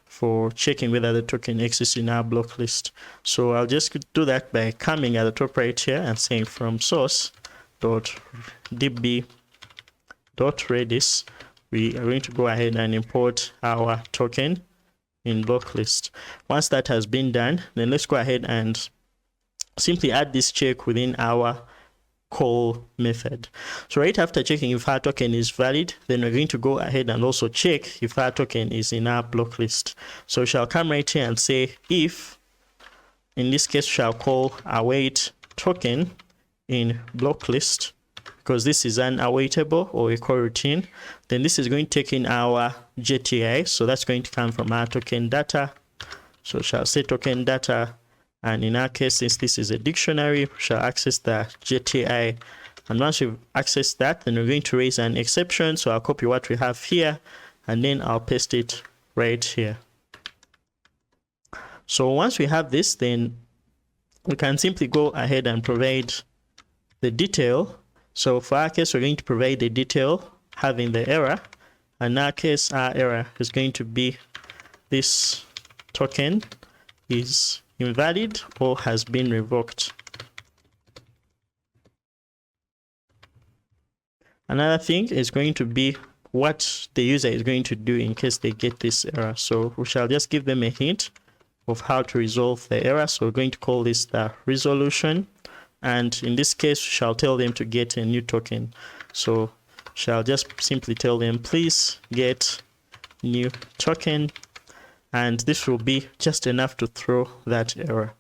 S1: for checking whether the token exists in our block list. So I'll just do that by coming at the top right here and saying from source.db.redis, we are going to go ahead and import our token in block list. Once that has been done, then let's go ahead and simply add this check within our call method. So right after checking if our token is valid, then we're going to go ahead and also check if our token is in our block list. So we shall come right here and say if, in this case we shall call await token in block list, because this is an awaitable or a coroutine. Then this is going to take in our JTI, so that's going to come from our token data. So we shall say token data, and in our case, since this is a dictionary, we shall access the JTI. And once we've accessed that, then we're going to raise an exception. So I'll copy what we have here, and then I'll paste it right here. So once we have this, then we can simply go ahead and provide the detail. So for our case, we're going to provide the detail having the error. And in our case, our error is going to be this token is invalid or has been revoked. Another thing is going to be what the user is going to do in case they get this error. So we shall just give them a hint of how to resolve the error. So we're going to call this the resolution, and in this case we shall tell them to get a new token. So shall just simply tell them please get new token, and this will be just enough to throw that error.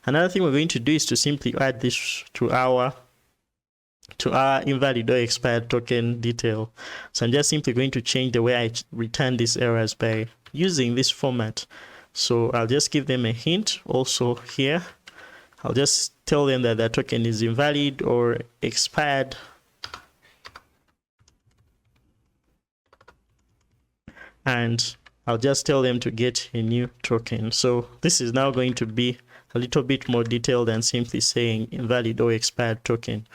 S1: Another thing we're going to do is to simply add this to our invalid or expired token detail. So I'm just simply going to change the way I return these errors by using this format. So I'll just give them a hint also here. I'll just tell them that the token is invalid or expired. And I'll just tell them to get a new token. So this is now going to be a little bit more detailed than simply saying invalid or expired token.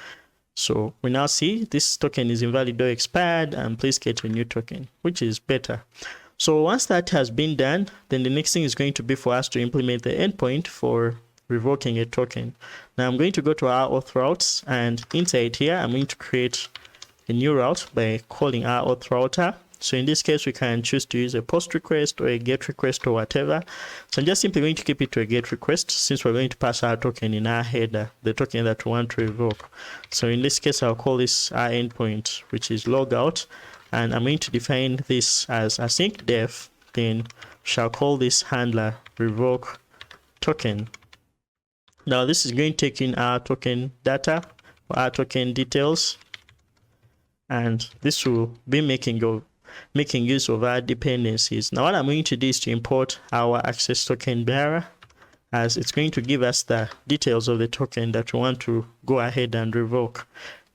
S1: So we now see this token is invalid or expired, and please get a new token, which is better. So once that has been done, then the next thing is going to be for us to implement the endpoint for revoking a token. Now I'm going to go to our auth routes, and inside here I'm going to create a new route by calling our auth router. So in this case, we can choose to use a post request or a get request or whatever. So I'm just simply going to keep it to a get request, since we're going to pass our token in our header, the token that we want to revoke. So in this case, I'll call this our endpoint, which is logout, and I'm going to define this as async def. Then shall call this handler revoke token. Now this is going to take in our token data or our token details, and this will be making use of our dependencies. Now what I'm going to do is to import our access token bearer, as it's going to give us the details of the token that we want to go ahead and revoke.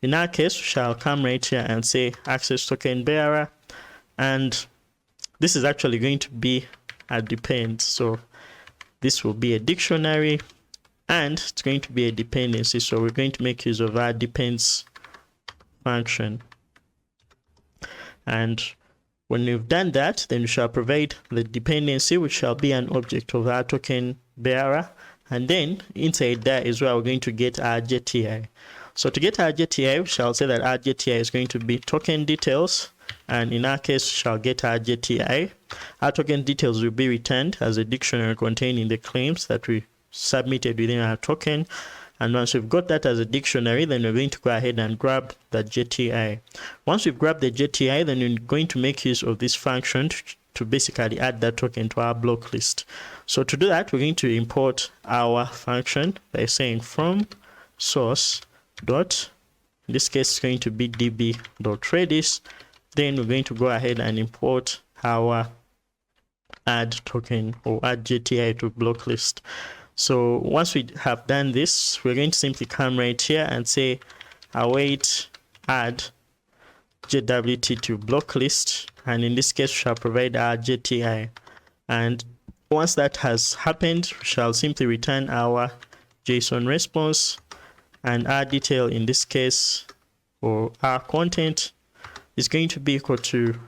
S1: In our case, we shall come right here and say access token bearer, and this is actually going to be a depend. So this will be a dictionary, and it's going to be a dependency. So we're going to make use of our depends function. And when we've done that, then we shall provide the dependency, which shall be an object of our token bearer. And then inside that is where we're going to get our JTI. So to get our JTI, we shall say that our JTI is going to be token details. And in our case, we shall get our JTI. Our token details will be returned as a dictionary containing the claims that we submitted within our token. And once we've got that as a dictionary, then we're going to go ahead and grab the JTI. Once we've grabbed the JTI, then we're going to make use of this function to basically add that token to our block list. So to do that, we're going to import our function by saying from source dot, in this case it's going to be db.redis. Then we're going to go ahead and import our add token or add JTI to block list. So once we have done this, we're going to simply come right here and say await add JWT to block list, and in this case we shall provide our JTI. And once that has happened, we shall simply return our JSON response, and our detail in this case, or our content, is going to be equal to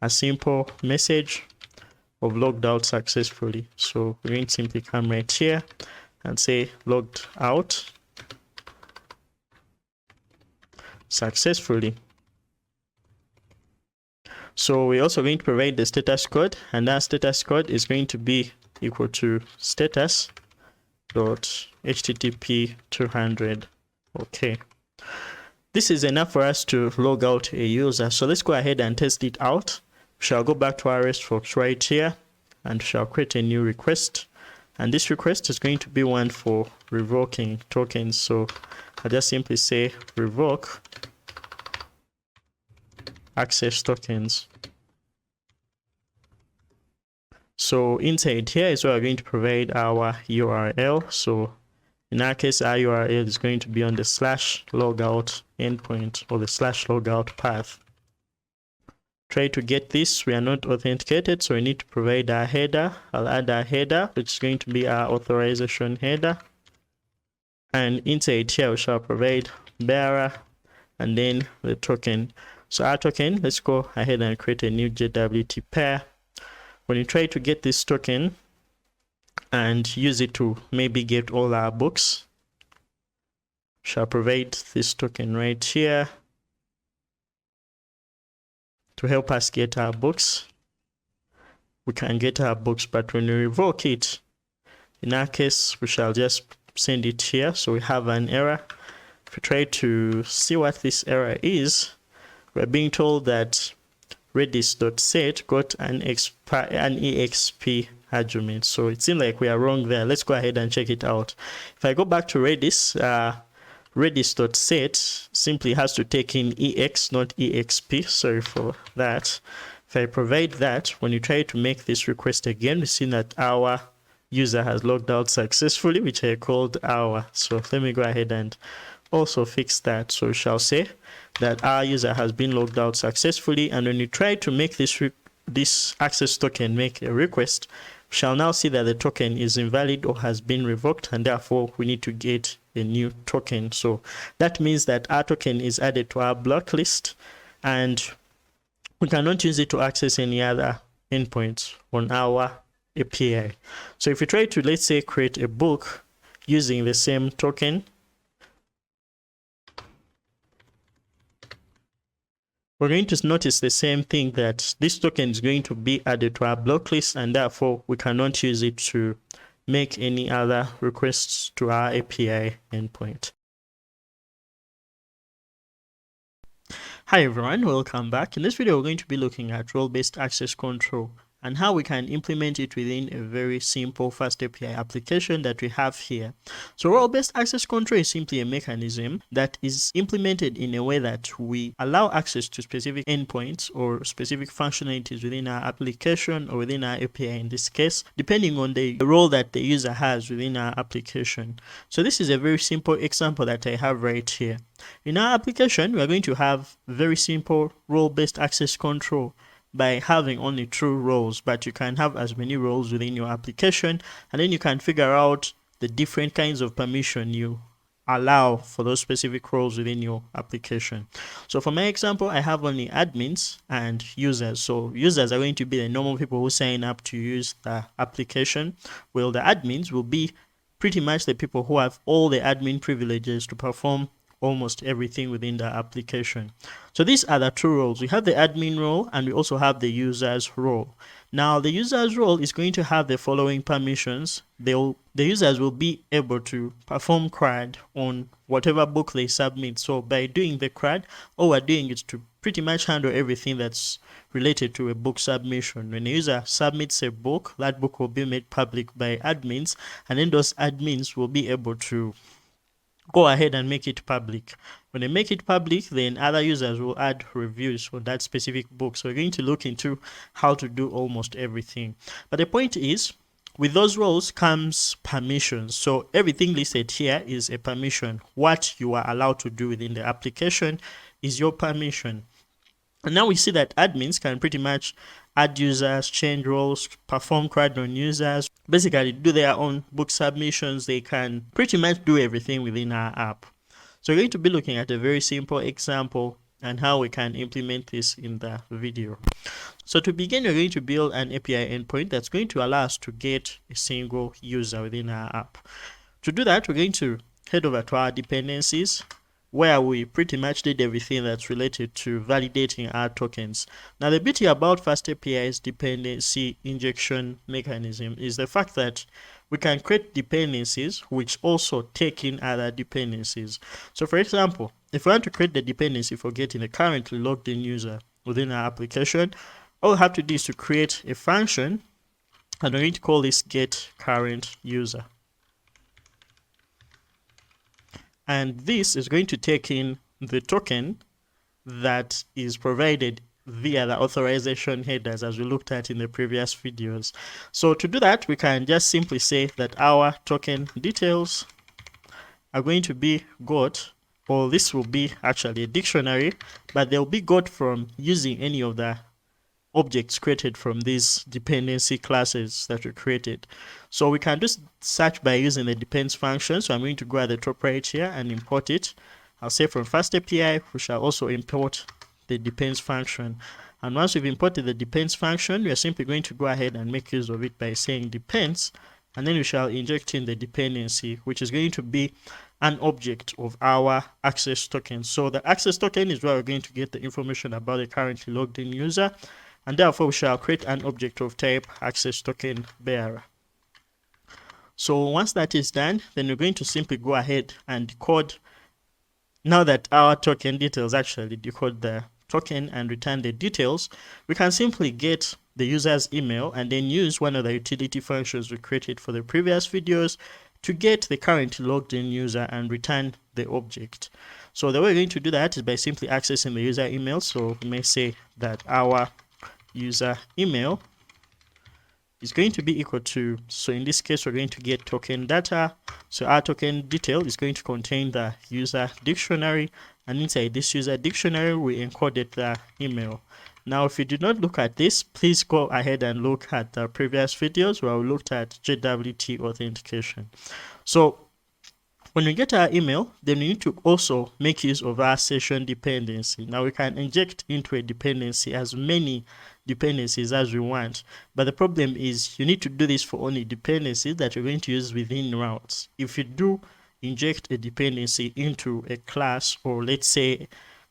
S1: a simple message of logged out successfully. So we're going to simply come right here and say logged out successfully. So we're also going to provide the status code, and that status code is going to be equal to status.http 200. Okay, this is enough for us to log out a user. So let's go ahead and test it out. We shall go back to our REST folks right here, and shall create a new request, and this request is going to be one for revoking tokens. So I'll just simply say revoke access tokens. So inside here is where we're going to provide our URL. So in our case, our URL is going to be on the /logout endpoint or the /logout path. Try to get this. We are not authenticated, so we need to provide our header. I'll add our header, which is going to be our authorization header. And inside here, we shall provide bearer and then the token. So our token, let's go ahead and create a new JWT pair. When you try to get this token and use it to maybe get all our books, we shall provide this token right here to help us get our books. We can get our books, but when we revoke it, in our case, we shall just send it here. So we have an error. If we try to see what this error is, we're being told that redis.set got an exp argument. So it seems like we are wrong there. Let's go ahead and check it out. If I go back to Redis, redis.set simply has to take in ex, not exp. Sorry for that. If I provide that, when you try to make this request again, we see that our user has logged out successfully, which I called our. So let me go ahead and also fix that. So we shall say that our user has been logged out successfully, and when you try to make this access token make a request, we shall now see that the token is invalid or has been revoked, and therefore we need to get a new token. So that means that our token is added to our block list, and we cannot use it to access any other endpoints on our API. So if we try to, let's say, create a book using the same token, we're going to notice the same thing, that this token is going to be added to our block list, and therefore we cannot use it to make any other requests to our API endpoint. Hi everyone, welcome back. In this video, we're going to be looking at role-based access control and how we can implement it within a very simple FastAPI application that we have here. So role-based access control is simply a mechanism that is implemented in a way that we allow access to specific endpoints or specific functionalities within our application or within our API in this case, depending on the role that the user has within our application. So this is a very simple example that I have right here. In our application, we are going to have very simple role-based access control by having only 2 roles, but you can have as many roles within your application, and then you can figure out the different kinds of permission you allow for those specific roles within your application. So for my example, I have only admins and users. So users are going to be the normal people who sign up to use the application, while the admins will be pretty much the people who have all the admin privileges to perform almost everything within the application. So these are the 2 roles. We have the admin role and we also have the users role. Now the users role is going to have the following permissions. The users will be able to perform CRUD on whatever book they submit. So by doing the CRUD, all we're doing is to pretty much handle everything that's related to a book submission. When a user submits a book, that book will be made public by admins, and then those admins will be able to go ahead and make it public. When they make it public, then other users will add reviews for that specific book. So we're going to look into how to do almost everything. But the point is, with those roles comes permissions. So everything listed here is a permission. What you are allowed to do within the application is your permission. And now we see that admins can pretty much add users, change roles, perform CRUD on users, basically do their own book submissions. They can pretty much do everything within our app. So we're going to be looking at a very simple example and how we can implement this in the video. So to begin, we're going to build an API endpoint that's going to allow us to get a single user within our app. To do that, we're going to head over to our dependencies, where we pretty much did everything that's related to validating our tokens. Now the beauty about FastAPI's dependency injection mechanism is the fact that we can create dependencies which also take in other dependencies. So for example, if we want to create the dependency for getting a currently logged in user within our application, all we have to do is to create a function, and we're going to call this getCurrentUser. And this is going to take in the token that is provided via the authorization headers, as we looked at in the previous videos. So to do that, we can just simply say that our token details are going to be got, or this will be actually a dictionary, but they'll be got from using any of the objects created from these dependency classes that we created. So we can just search by using the depends function. So I'm going to go at the top right here and import it. I'll say from FastAPI, we shall also import the depends function. And once we've imported the depends function, we are simply going to go ahead and make use of it by saying depends, and then we shall inject in the dependency, which is going to be an object of our access token. So the access token is where we're going to get the information about the currently logged in user, and therefore we shall create an object of type access token bearer. So once that is done, then we're going to simply go ahead and decode. Now that our token details actually decode the token and return the details, we can simply get the user's email and then use one of the utility functions we created for the previous videos to get the currently logged in user and return the object. So the way we're going to do that is by simply accessing the user email. So we may say that our user email is going to be equal to, so in this case we're going to get token data. So our token detail is going to contain the user dictionary, and inside this user dictionary we encoded the email. Now if you did not look at this, please go ahead and look at the previous videos where we looked at JWT authentication. So When we get our email, then we need to also make use of our session dependency. Now we can inject into a dependency as many dependencies as we want, but the problem is you need to do this for only dependencies that you're going to use within routes. If you do inject a dependency into a class, or let's say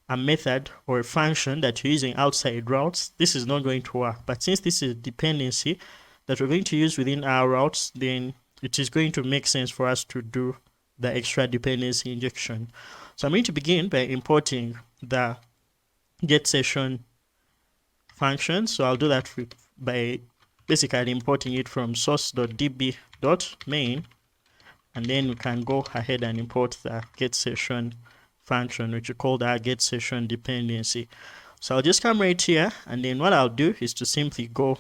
S1: a method or a function that you're using outside routes, this is not going to work. But since this is a dependency that we're going to use within our routes, then it is going to make sense for us to do the extra dependency injection. So I'm going to begin by importing the get session function. So I'll do that by basically importing it from source.db.main, and then we can go ahead and import the get session function, which we call our get session dependency. So I'll just come right here, and then what I'll do is to simply go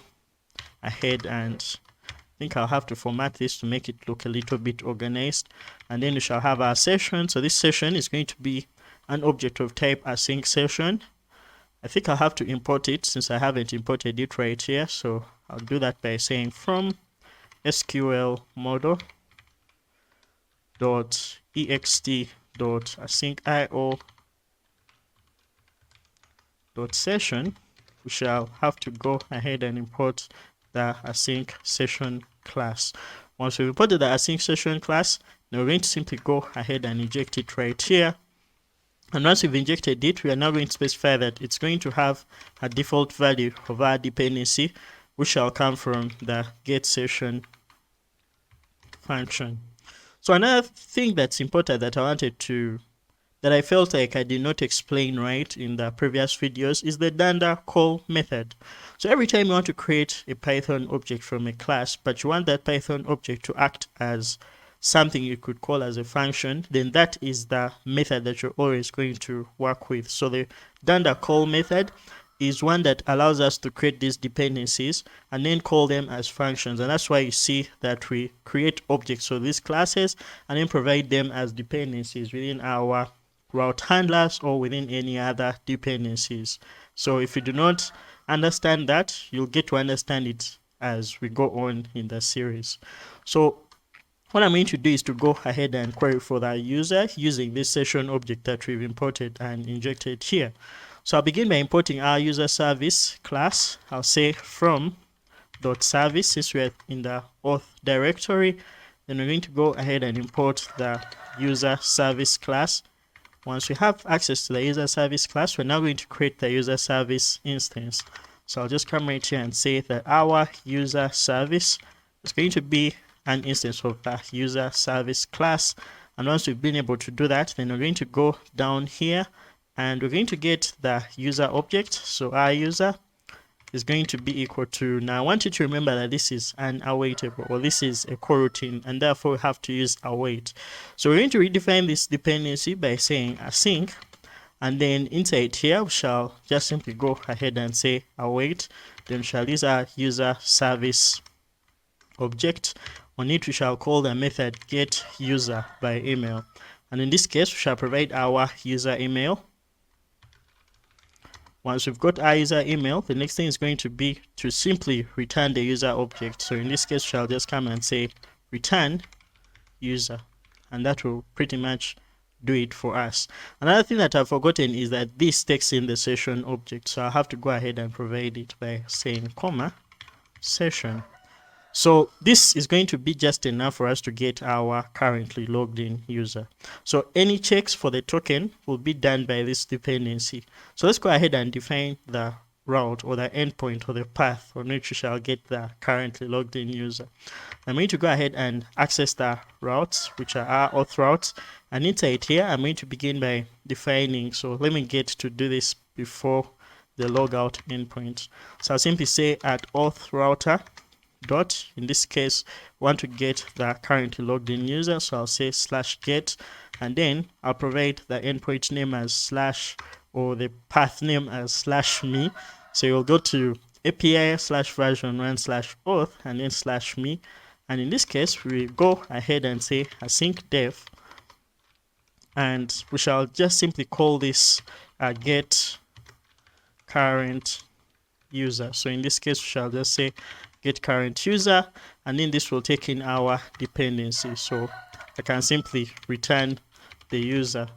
S1: ahead and I think I'll have to format this to make it look a little bit organized, and then we shall have our session. So this session is going to be an object of type async session. I think I'll have to import it since I haven't imported it right here. So I'll do that by saying from SQLModel .ext.asyncIO.session. We shall have to go ahead and import the async session class. Once we've imported the async session class, now we're going to simply go ahead and inject it right here. And once we've injected it, we are now going to specify that it's going to have a default value of our dependency, which shall come from the get session function. So another thing that's important that I felt like I did not explain right in the previous videos is the dunder call method. So every time you want to create a Python object from a class, but you want that Python object to act as something you could call as a function, then that is the method that you're always going to work with. So the dunder call method is one that allows us to create these dependencies and then call them as functions. And that's why you see that we create objects for these classes and then provide them as dependencies within our route handlers or within any other dependencies. So if you do not understand that, you'll get to understand it as we go on in the series. So what I'm going to do is to go ahead and query for the user using this session object that we've imported and injected here. So I'll begin by importing our user service class. I'll say from .service, since we're in the auth directory, then we're going to go ahead and import the user service class. Once we have access to the user service class, we're now going to create the user service instance. So I'll just come right here and say that our user service is going to be an instance of the user service class. And once we've been able to do that, then we're going to go down here and we're going to get the user object. So our user is going to be equal to, now I want you to remember that this is an awaitable, or this is a coroutine, and therefore we have to use await. So we're going to redefine this dependency by saying async, and then inside here we shall just simply go ahead and say await. Then we shall use our user service object. On it we shall call the method get user by email, and in this case we shall provide our user email. Once we've got our user email, the next thing is going to be to simply return the user object. So in this case, shall just come and say return user, and that will pretty much do it for us. Another thing that I've forgotten is that this takes in the session object, so I'll have to go ahead and provide it by saying comma session. So this is going to be just enough for us to get our currently logged in user. So any checks for the token will be done by this dependency. So let's go ahead and define the route or the endpoint or the path on which we shall get the currently logged in user. I'm going to go ahead and access the routes, which are our auth routes. And inside here, I'm going to begin by defining. So let me get to do this before the logout endpoint. So I'll simply say at auth router dot, in this case want to get the currently logged in user, so I'll say /get, and then I'll provide the endpoint name as slash, or the path name as /me. So you'll go to API/version1/auth and then /me, and in this case we go ahead and say async def, and we shall just simply call this get current user. So in this case we shall just say get current user, and then this will take in our dependency. So I can simply return the user.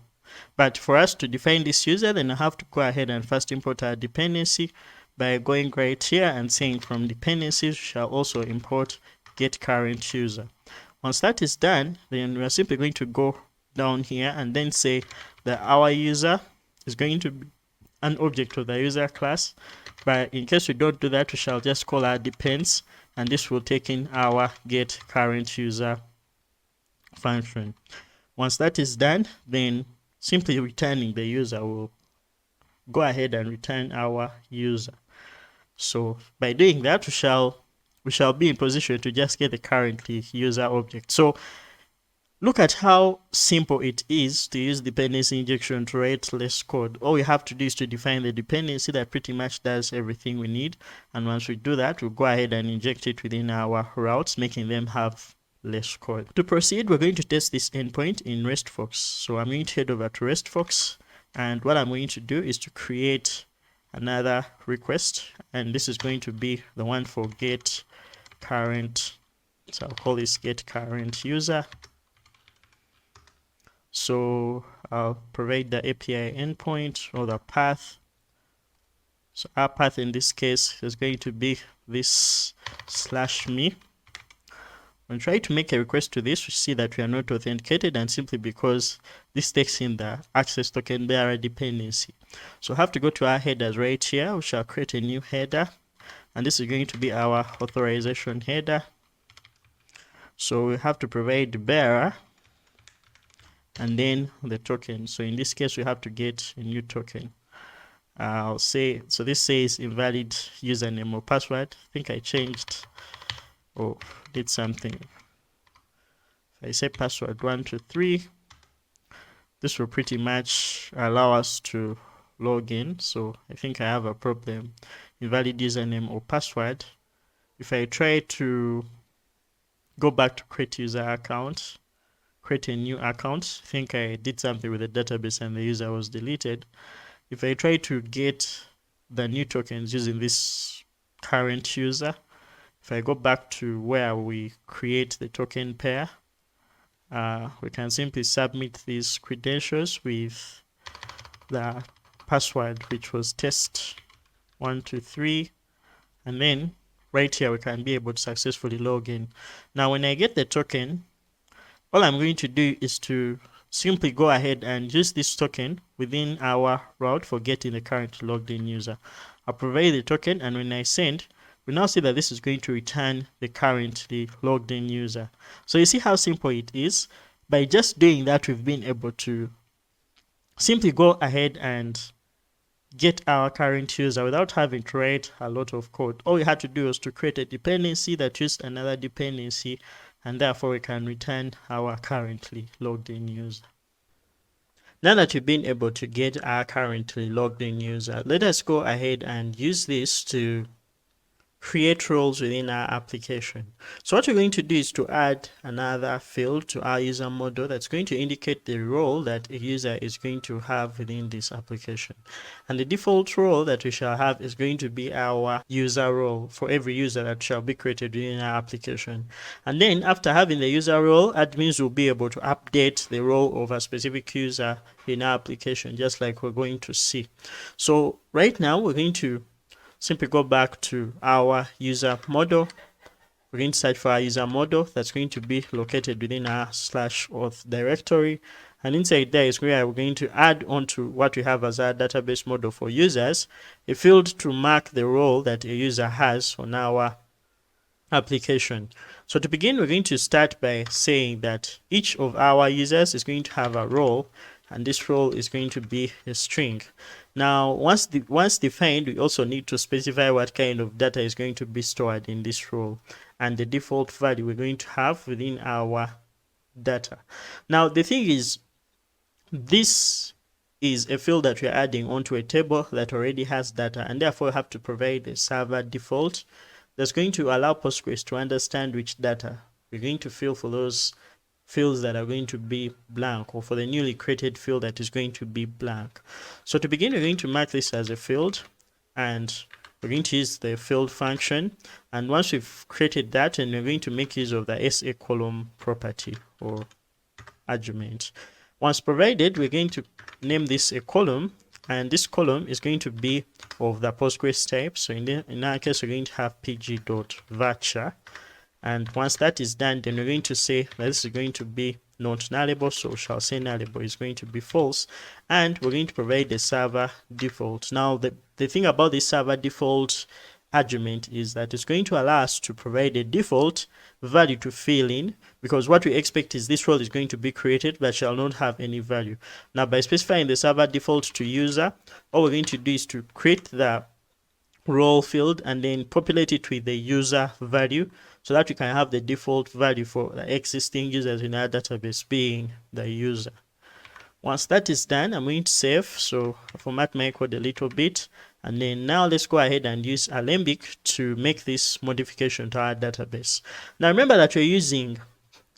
S1: But for us to define this user, then I have to go ahead and first import our dependency by going right here and saying from dependencies we shall also import get current user. Once that is done, then we are simply going to go down here and then say that our user is going to be an object of the user class. But in case we don't do that, we shall just call our depends, and this will take in our get current user function. Once that is done, then simply returning the user will go ahead and return our user. So by doing that, we shall be in position to just get the currently user object. So look at how simple it is to use dependency injection to write less code. All we have to do is to define the dependency that pretty much does everything we need. And once we do that, we'll go ahead and inject it within our routes, making them have less code. To proceed, we're going to test this endpoint in RESTFox. So I'm going to head over to RESTFox, and what I'm going to do is to create another request, and this is going to be the one for get current. So I'll call this get current user. So I'll provide the API endpoint or the path. So our path in this case is going to be this /me. When try to make a request to this, we see that we are not authenticated, and simply because this takes in the access token bearer dependency. So we have to go to our headers right here. We shall create a new header, and this is going to be our authorization header. So we have to provide the bearer and then the token. So in this case, we have to get a new token. I'll say, so this says invalid username or password. I think I changed or did something. If I say password 123, this will pretty much allow us to log in. So I think I have a problem. Invalid username or password. If I try to go back to create user account, create a new account, I think I did something with the database and the user was deleted. If I try to get the new tokens using this current user, if I go back to where we create the token pair, we can simply submit these credentials with the password, which was test123, and then right here we can be able to successfully log in. Now when I get the token, all I'm going to do is to simply go ahead and use this token within our route for getting the currently logged in user. I'll provide the token, and when I send, we now see that this is going to return the currently logged in user. So you see how simple it is. By just doing that, we've been able to simply go ahead and get our current user without having to write a lot of code. All we had to do was to create a dependency that used another dependency, and therefore we can return our currently logged in user. Now that we've been able to get our currently logged in user, let us go ahead and use this to create roles within our application. So what we're going to do is to add another field to our user model that's going to indicate the role that a user is going to have within this application. And the default role that we shall have is going to be our user role for every user that shall be created within our application. And then after having the user role, admins will be able to update the role of a specific user in our application, just like we're going to see. So right now we're going to simply go back to our user model. We're going to search for our user model that's going to be located within our /auth directory. And inside there is where we're going to add onto what we have as our database model for users, a field to mark the role that a user has on our application. So to begin, we're going to start by saying that each of our users is going to have a role, and this role is going to be a string. Now, once defined, we also need to specify what kind of data is going to be stored in this role, and the default value we're going to have within our data. Now, the thing is, this is a field that we're adding onto a table that already has data, and therefore we have to provide a server default that's going to allow Postgres to understand which data we're going to fill for those fields that are going to be blank, or for the newly created field that is going to be blank. So to begin, we're going to mark this as a field, and we're going to use the field function. And once we've created that, and we're going to make use of the SA column property, or argument. Once provided, we're going to name this a column, and this column is going to be of the Postgres type. So in our case, we're going to have pg.varchar. And once that is done, then we're going to say that this is going to be not nullable, so shall say nullable is going to be false, and we're going to provide the server default. Now the thing about this server default argument is that it's going to allow us to provide a default value to fill in, because what we expect is this role is going to be created but shall not have any value. Now by specifying the server default to user, all we're going to do is to create the role field and then populate it with the user value, so that we can have the default value for the existing users in our database being the user. Once that is done, I'm going to save, so I format my code a little bit, and then now let's go ahead and use Alembic to make this modification to our database. Now remember that we're using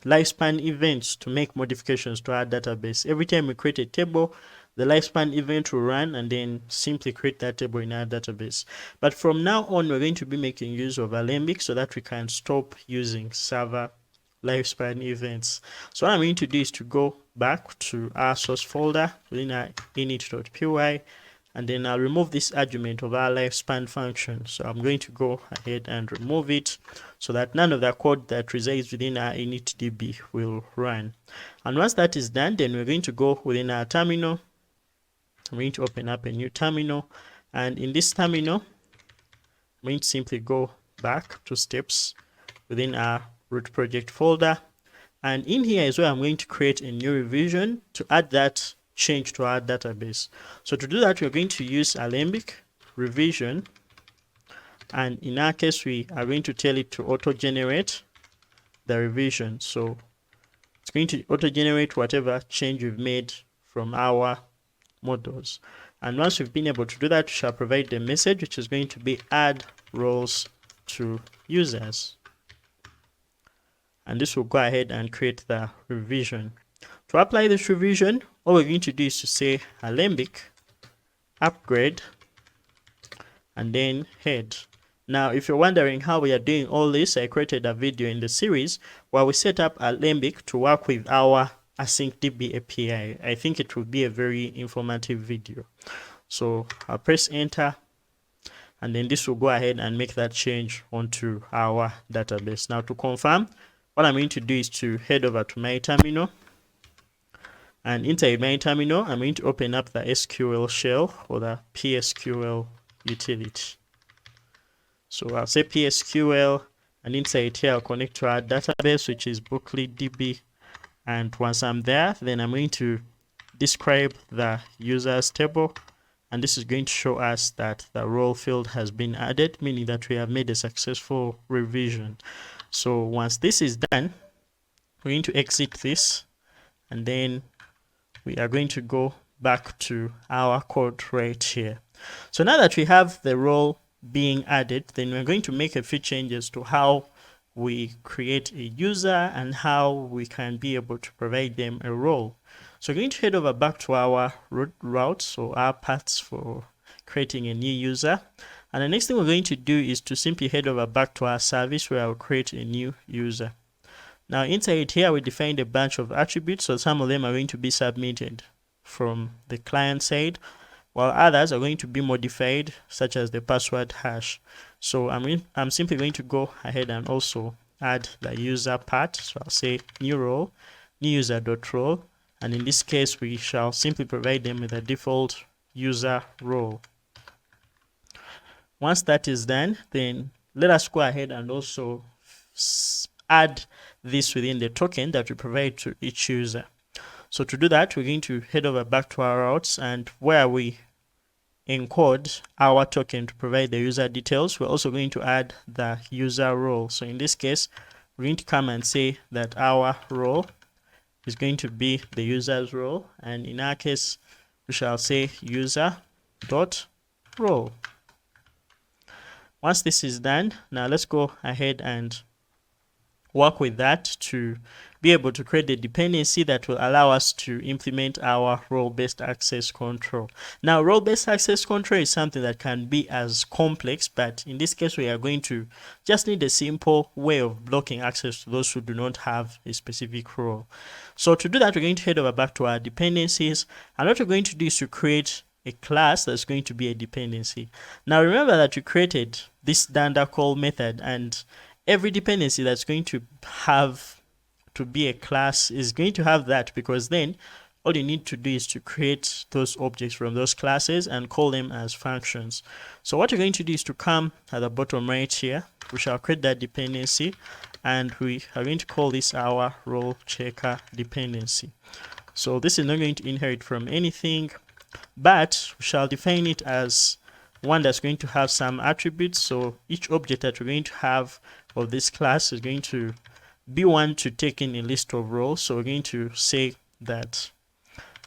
S1: lifespan events to make modifications to our database. Every time we create a table, the lifespan event will run and then simply create that table in our database. But from now on, we're going to be making use of Alembic so that we can stop using server lifespan events. So what I'm going to do is to go back to our source folder within our init.py, and then I'll remove this argument of our lifespan function. So I'm going to go ahead and remove it so that none of the code that resides within our initdb will run. And once that is done, then we're going to go within our terminal. I'm going to open up a new terminal, and in this terminal, I'm going to simply go back 2 steps within our root project folder, and in here is where I'm going to create a new revision to add that change to our database. So to do that, we're going to use Alembic revision, and in our case, we are going to tell it to auto-generate the revision. So it's going to auto-generate whatever change we've made from our models. And once we've been able to do that, we shall provide the message, which is going to be add roles to users. And this will go ahead and create the revision. To apply this revision, all we're going to do is to say Alembic upgrade and then head. Now, if you're wondering how we are doing all this, I created a video in the series where we set up Alembic to work with our AsyncDB API. I think it will be a very informative video. So I'll press enter, and then this will go ahead and make that change onto our database. Now to confirm, what I'm going to do is to head over to my terminal, and inside my terminal, I'm going to open up the SQL shell or the PSQL utility. So I'll say PSQL, and inside here I'll connect to our database, which is bookleaddb. And once I'm there, then I'm going to describe the users table, and this is going to show us that the role field has been added, meaning that we have made a successful revision. So once this is done, we're going to exit this, and then we are going to go back to our code right here. So now that we have the role being added, then we're going to make a few changes to how we create a user and how we can be able to provide them a role. So we're going to head over back to our route, so our paths for creating a new user. And the next thing we're going to do is to simply head over back to our service where I'll create a new user. Now inside here, we defined a bunch of attributes, so some of them are going to be submitted from the client side, while others are going to be modified, such as the password hash. So I'm simply going to go ahead and also add the user part. So I'll say new role, new user.role, and in this case we shall simply provide them with a default user role. Once that is done, then let us go ahead and also add this within the token that we provide to each user. So to do that, we're going to head over back to our routes, and where we encode our token to provide the user details, we're also going to add the user role. So in this case, we're going to come and say that our role is going to be the user's role, and in our case, we shall say user.role. Once this is done, now let's go ahead and work with that to be able to create a dependency that will allow us to implement our role-based access control. Now, role-based access control is something that can be as complex, but in this case, we are going to just need a simple way of blocking access to those who do not have a specific role. So to do that, we're going to head over back to our dependencies, and what we're going to do is to create a class that's going to be a dependency. Now remember that we created this danda call method, and every dependency that's going to have to be a class is going to have that, because then all you need to do is to create those objects from those classes and call them as functions. So what you're going to do is to come at the bottom right here, we shall create that dependency, and we are going to call this our role checker dependency. So this is not going to inherit from anything, but we shall define it as one that's going to have some attributes. So each object that we're going to have of this class is going to be one to take in a list of roles. So we're going to say that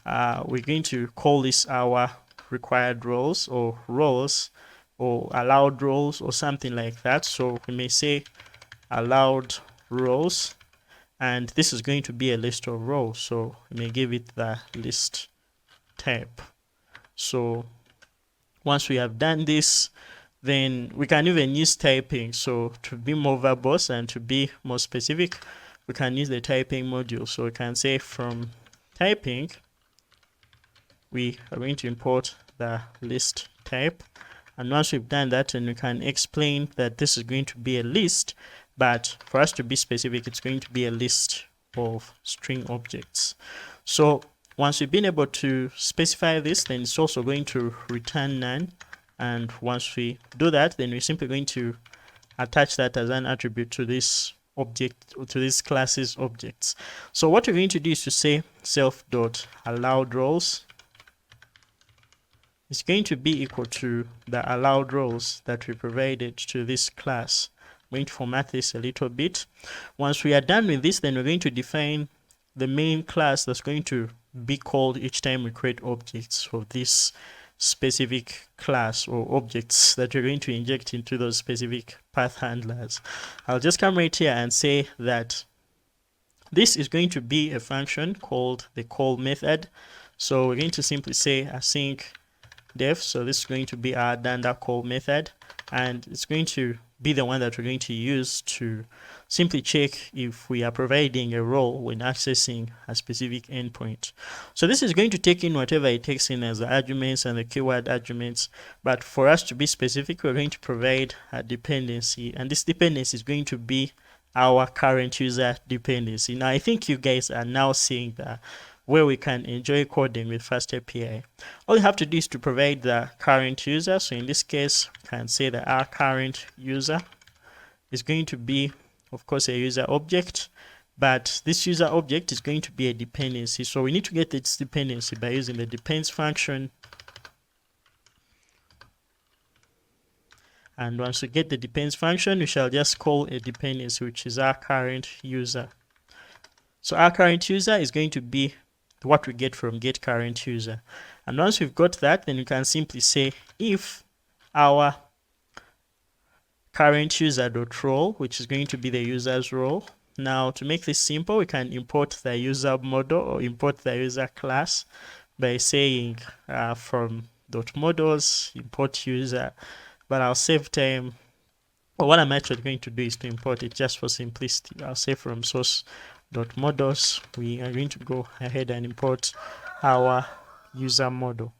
S1: we're going to call this our required roles or allowed roles or something like that. So we may say allowed roles, and this is going to be a list of roles. So we may give it the list type. So once we have done this, then we can even use typing. So to be more verbose and to be more specific, we can use the typing module. So we can say from typing, we are going to import the list type. And once we've done that, then we can explain that this is going to be a list, but for us to be specific, it's going to be a list of string objects. So once we've been able to specify this, then it's also going to return none. And once we do that, then we're simply going to attach that as an attribute to this object, or to this class's objects. So what we're going to do is to say self.allowed roles is going to be equal to the allowed roles that we provided to this class. I'm going to format this a little bit. Once we are done with this, then we're going to define the main class that's going to be called each time we create objects of this specific class, or objects that you're going to inject into those specific path handlers. I'll just come right here and say that this is going to be a function called the call method. So we're going to simply say async def. So this is going to be our danda call method, and it's going to be the one that we're going to use to simply check if we are providing a role when accessing a specific endpoint. So this is going to take in whatever it takes in as the arguments and the keyword arguments, but for us to be specific, we're going to provide a dependency, and this dependency is going to be our current user dependency. Now I think you guys are now seeing that where we can enjoy coding with FastAPI. All you have to do is to provide the current user. So in this case, we can say that our current user is going to be, of course, a user object, but this user object is going to be a dependency. So we need to get this dependency by using the depends function. And once we get the depends function, we shall just call a dependency, which is our current user. So our current user is going to be what we get from get current user. And once we've got that, then we can simply say if our current user.role, which is going to be the user's role. Now to make this simple, we can import the user model or import the user class by saying from .models import user, but I'll save time. Well, what I'm actually going to do is to import it just for simplicity. I'll say from source.models, we are going to go ahead and import our user model.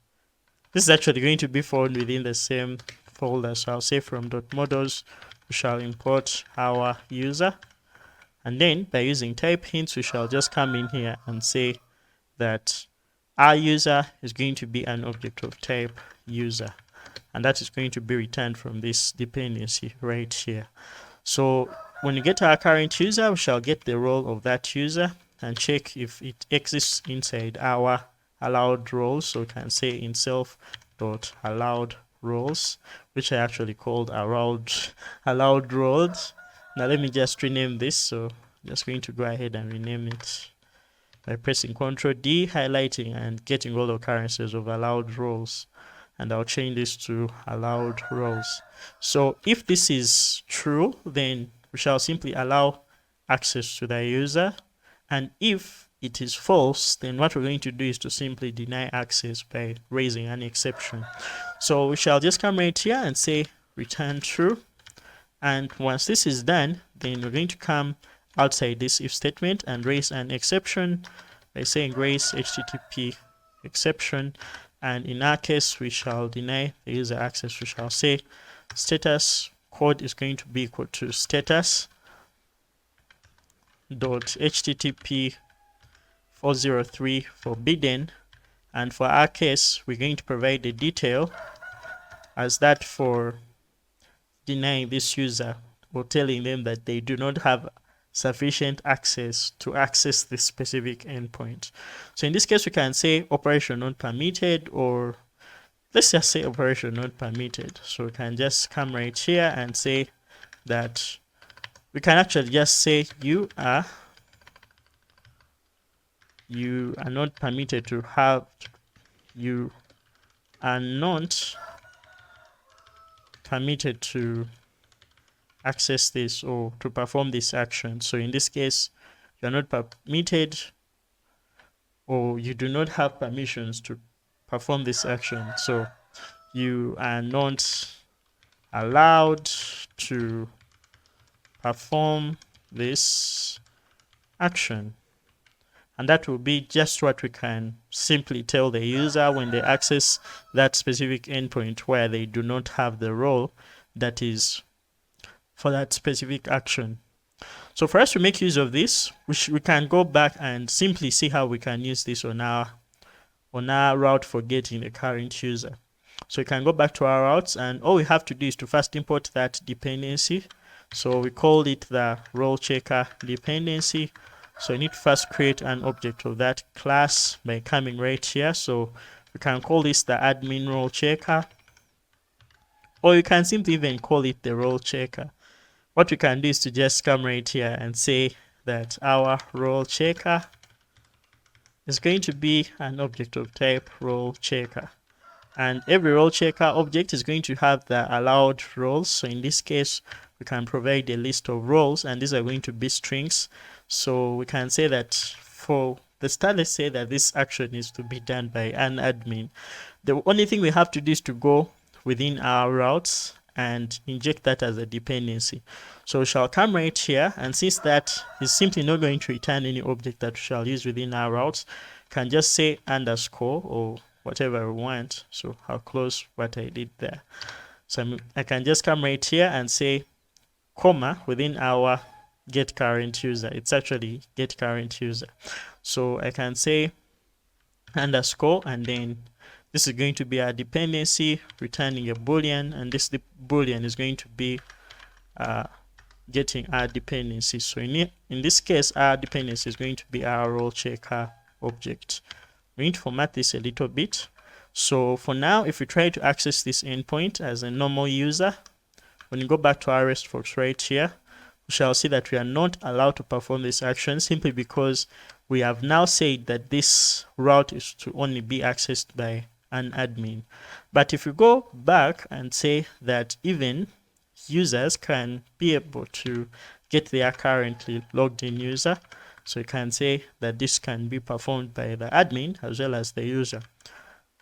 S1: This is actually going to be found within the same folder. So I'll say from .models, we shall import our user. And then by using type hints, we shall just come in here and say that our user is going to be an object of type user. And that is going to be returned from this dependency right here. So when you get our current user, we shall get the role of that user and check if it exists inside our allowed roles. So we can say in self.allowed roles, which I actually called allowed roles. Now let me just rename this. So I'm just going to go ahead and rename it by pressing Ctrl D, highlighting and getting all the occurrences of allowed roles. And I'll change this to allowed roles. So if this is true, then we shall simply allow access to the user. And if it is false, then what we're going to do is to simply deny access by raising an exception. So we shall just come right here and say return true. And once this is done, then we're going to come outside this if statement and raise an exception by saying raise HTTP exception. And in our case, we shall deny the user access. We shall say status code is going to be equal to status dot HTTP 403 forbidden. And for our case, we're going to provide the detail as that for denying this user or telling them that they do not have sufficient access to access this specific endpoint. So in this case, we can say operation not permitted, or let's just say operation not permitted. So we can just come right here and say that we can actually just say you are not permitted to have, you are not permitted to access this or to perform this action. So in this case, you are not permitted, or you do not have permissions to perform this action. So you are not allowed to perform this action. And that will be just what we can simply tell the user when they access that specific endpoint where they do not have the role that is for that specific action. So for us to make use of this, we can go back and simply see how we can use this on our route for getting the current user. So we can go back to our routes, and all we have to do is to first import that dependency. So we called it the role checker dependency. So I need to first create an object of that class by coming right here. So we can call this the admin role checker, or you can simply even call it the role checker. What we can do is to just come right here and say that our role checker is going to be an object of type role checker. And every role checker object is going to have the allowed roles. So in this case, we can provide a list of roles, and these are going to be strings. So we can say that for the start, let's say that this action is to be done by an admin. The only thing we have to do is to go within our routes and inject that as a dependency. So we shall come right here, and since that is simply not going to return any object that we shall use within our routes, can just say underscore or whatever we want. So I'll close what I did there. So I can just come right here and say comma within our get current user. It's actually get current user. So I can say underscore, and then this is going to be our dependency returning a boolean, and this boolean is going to be getting our dependency. So in this case, our dependency is going to be our role checker object. We need to format this a little bit. So for now, if we try to access this endpoint as a normal user, when you go back to our REST box right here, we shall see that we are not allowed to perform this action simply because we have now said that this route is to only be accessed by an admin. But if we go back and say that even users can be able to get their currently logged in user, so you can say that this can be performed by the admin as well as the user.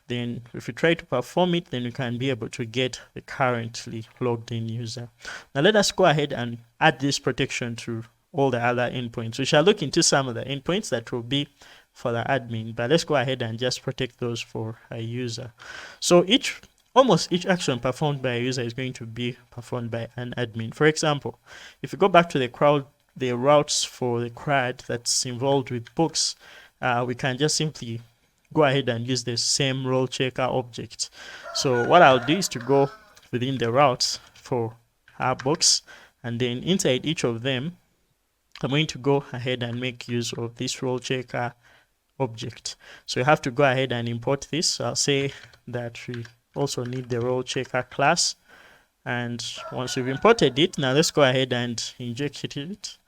S1: Then if you try to perform it, then you can be able to get the currently logged in user. Now let us go ahead and add this protection to all the other endpoints. We shall look into some of the endpoints that will be for the admin, but let's go ahead and just protect those for a user. So almost each action performed by a user is going to be performed by an admin. For example, if you go back to the routes for the CRUD that's involved with books, we can just simply go ahead and use the same role checker object. So what I'll do is to go within the routes for our books, and then inside each of them, I'm going to go ahead and make use of this role checker object. So you have to go ahead and import this. So I'll say that we also need the role checker class. And once we've imported it, now let's go ahead and inject it.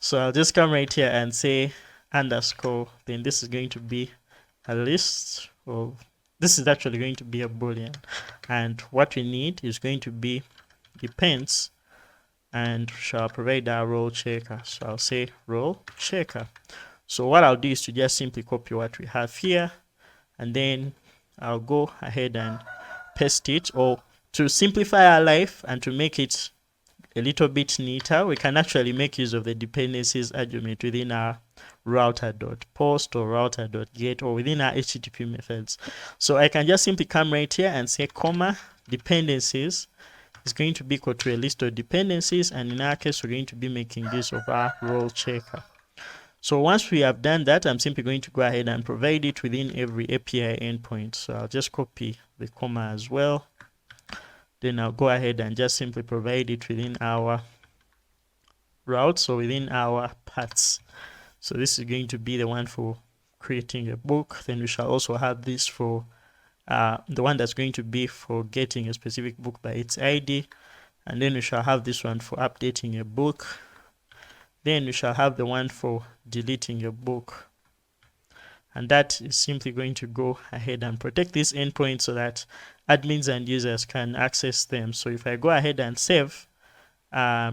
S1: So I'll just come right here and say underscore, then this is going to be a list of, this is actually going to be a boolean, and what we need is going to be depends, and shall provide our role checker. So I'll say role checker. So what I'll do is to just simply copy what we have here, and then I'll go ahead and paste it. Or to simplify our life and to make it a little bit neater, we can actually make use of the dependencies argument within our router.post or router.get or within our HTTP methods. So I can just simply come right here and say comma dependencies is going to be equal to a list of dependencies, and in our case we're going to be making use of our role checker. So once we have done that, I'm simply going to go ahead and provide it within every API endpoint. So I'll just copy the comma as well. Then I'll go ahead and just simply provide it within our route, so within our paths. So this is going to be the one for creating a book. Then we shall also have this for the one that's going to be for getting a specific book by its ID. And then we shall have this one for updating a book. Then we shall have the one for deleting a book. And that is simply going to go ahead and protect this endpoint so that admins and users can access them. So if I go ahead and save, our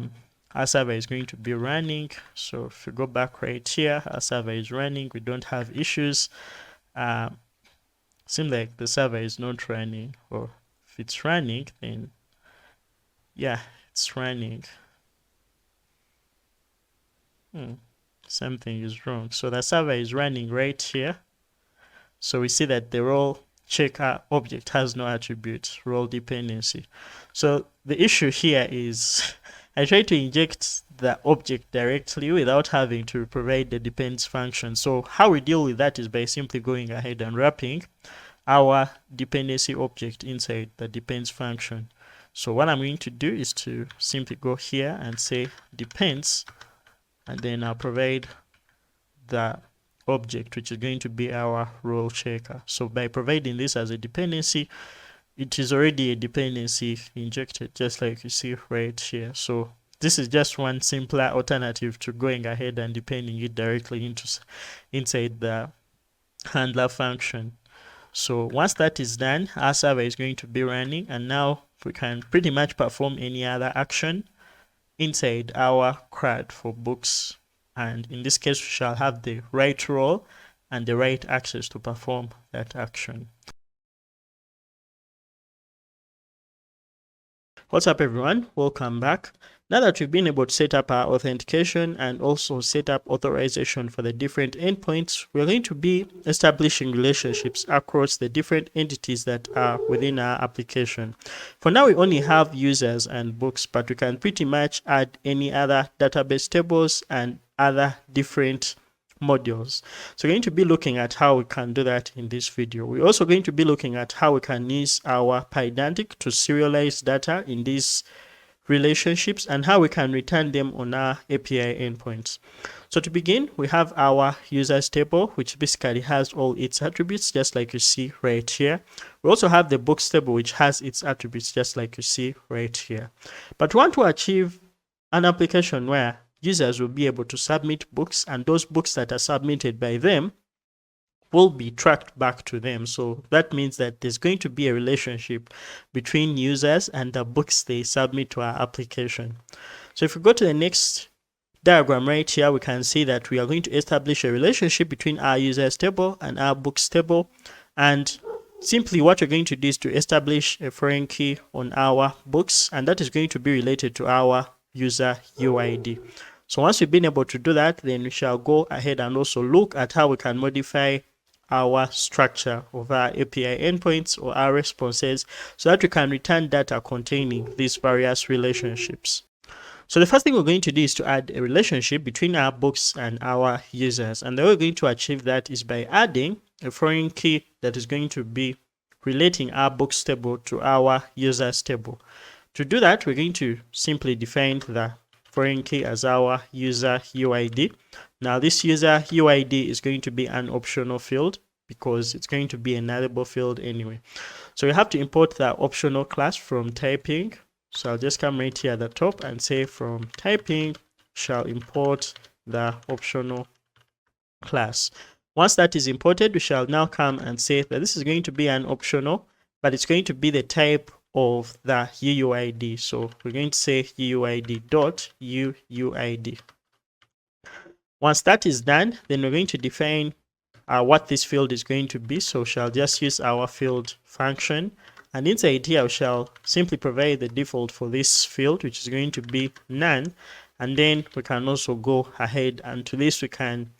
S1: server is going to be running. So if you go back right here, our server is running. We don't have issues. Seems like the server is not running, or if it's running, then yeah, it's running. Something is wrong. So the server is running right here. So we see that the role checker object has no attribute, role dependency. So the issue here is I try to inject the object directly without having to provide the depends function. So how we deal with that is by simply going ahead and wrapping our dependency object inside the depends function. So what I'm going to do is to simply go here and say depends, and then I'll provide the object, which is going to be our role checker. So by providing this as a dependency, it is already a dependency injected, just like you see right here. So this is just one simpler alternative to going ahead and depending it directly inside the handler function. So once that is done, our server is going to be running, and now we can pretty much perform any other action inside our CRUD for books. And in this case, we shall have the right role and the right access to perform that action. What's up, everyone? Welcome back. Now that we've been able to set up our authentication and also set up authorization for the different endpoints, we're going to be establishing relationships across the different entities that are within our application. For now, we only have users and books, but we can pretty much add any other database tables and other different modules. So we're going to be looking at how we can do that in this video. We're also going to be looking at how we can use our Pydantic to serialize data in these relationships and how we can return them on our API endpoints. So to begin, we have our users table, which basically has all its attributes, just like you see right here. We also have the books table, which has its attributes, just like you see right here. But we want to achieve an application where users will be able to submit books, and those books that are submitted by them will be tracked back to them. So that means that there's going to be a relationship between users and the books they submit to our application. So if we go to the next diagram right here, we can see that we are going to establish a relationship between our users table and our books table. And simply what we're going to do is to establish a foreign key on our books, and that is going to be related to our user UID. So once we've been able to do that, then we shall go ahead and also look at how we can modify our structure of our API endpoints or our responses so that we can return data containing these various relationships. So the first thing we're going to do is to add a relationship between our books and our users. And the way we're going to achieve that is by adding a foreign key that is going to be relating our books table to our users table. To do that, we're going to simply define the foreign key as our user UID. Now this user UID is going to be an optional field because it's going to be a nullable field anyway. So we have to import the optional class from typing. So I'll just come right here at the top and say from typing shall import the optional class. Once that is imported, we shall now come and say that this is going to be an optional, but it's going to be the type of the UUID. So we're going to say UUID dot UUID. Once that is done, then we're going to define what this field is going to be. So we shall just use our field function, and inside here we shall simply provide the default for this field, which is going to be none. And then we can also go ahead, and to this we can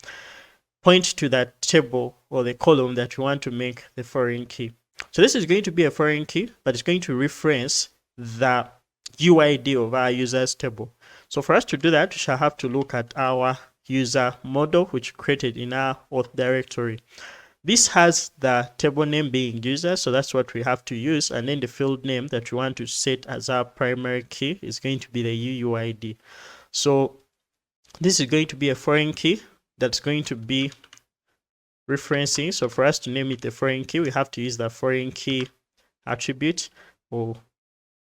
S1: point to that table or the column that we want to make the foreign key. So this is going to be a foreign key, but it's going to reference the UID of our users table. So for us to do that, we shall have to look at our user model, which created in our auth directory. This has the table name being user, so that's what we have to use. And then the field name that we want to set as our primary key is going to be the UUID. So this is going to be a foreign key that's going to be referencing. So for us to name it the foreign key, we have to use the foreign key attribute or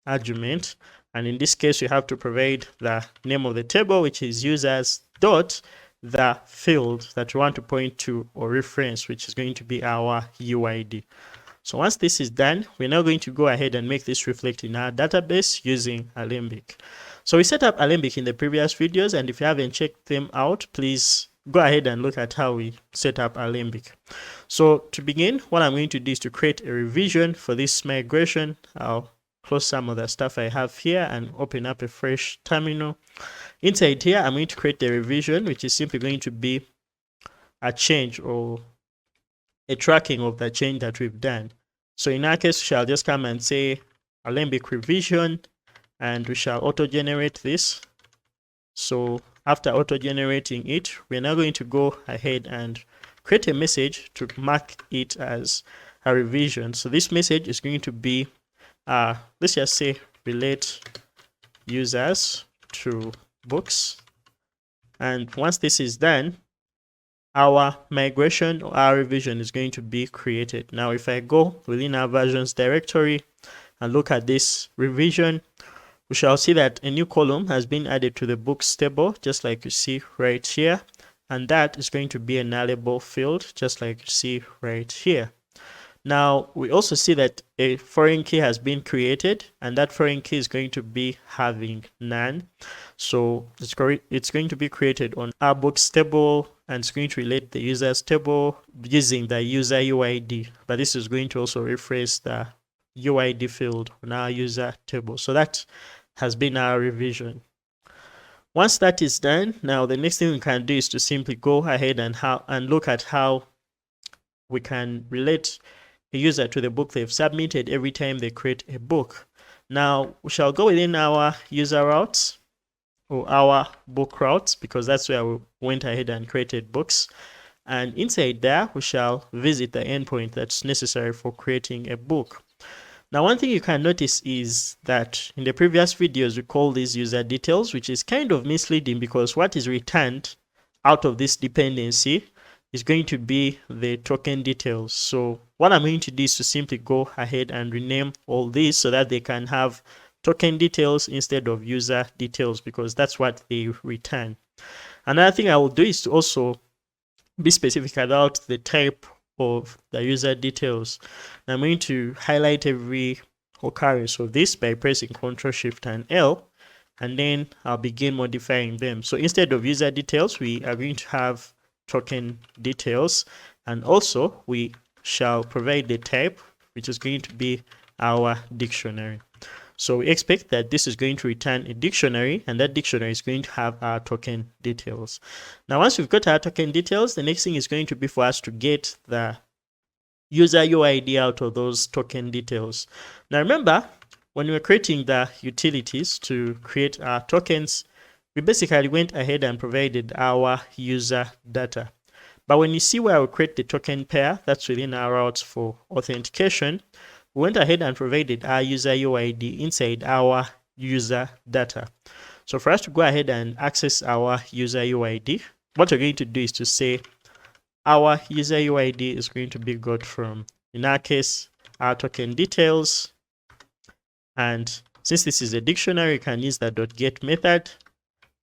S1: argument. And in this case, we have to provide the name of the table, which is users dot the field that we want to point to or reference, which is going to be our UID. So once this is done, we're now going to go ahead and make this reflect in our database using Alembic. So we set up Alembic in the previous videos, and if you haven't checked them out, please go ahead and look at how we set up Alembic. So to begin, what I'm going to do is to create a revision for this migration. I'll close some of the stuff I have here and open up a fresh terminal. Inside here, I'm going to create a revision, which is simply going to be a change or a tracking of the change that we've done. So in our case, we shall just come and say Alembic revision, and we shall auto-generate this. So after auto-generating it, we're now going to go ahead and create a message to mark it as a revision. So this message is going to be let's just say relate users to books. And once this is done, our migration or our revision is going to be created. Now, if I go within our versions directory and look at this revision, we shall see that a new column has been added to the books table, just like you see right here. And that is going to be a nullable field, just like you see right here. Now, we also see that a foreign key has been created, and that foreign key is going to be having none. So it's going to be created on our books table, and it's going to relate the users table using the user UID. But this is going to also refresh the UID field on our user table. So that has been our revision. Once that is done, now the next thing we can do is to simply go ahead and look at how we can relate a user to the book they've submitted every time they create a book. Now, we shall go within our user routes or our book routes, because that's where we went ahead and created books. And inside there, we shall visit the endpoint that's necessary for creating a book. Now, one thing you can notice is that in the previous videos, we call these user details, which is kind of misleading because what is returned out of this dependency is going to be the token details. So what I'm going to do is to simply go ahead and rename all these so that they can have token details instead of user details, because that's what they return. Another thing I will do is to also be specific about the type of the user details. I'm going to highlight every occurrence of this by pressing Ctrl Shift and L, and then I'll begin modifying them. So instead of user details, we are going to have token details, and also we shall provide the type, which is going to be our dictionary. So we expect that this is going to return a dictionary, and that dictionary is going to have our token details. Now, once we've got our token details, the next thing is going to be for us to get the user UID out of those token details. Now, remember, when we were creating the utilities to create our tokens, we basically went ahead and provided our user data. But when you see where we create the token pair, that's within our routes for authentication, we went ahead and provided our user UID inside our user data. So for us to go ahead and access our user UID, what we're going to do is to say our user UID is going to be got from, in our case, our token details. And since this is a dictionary, you can use the .get method.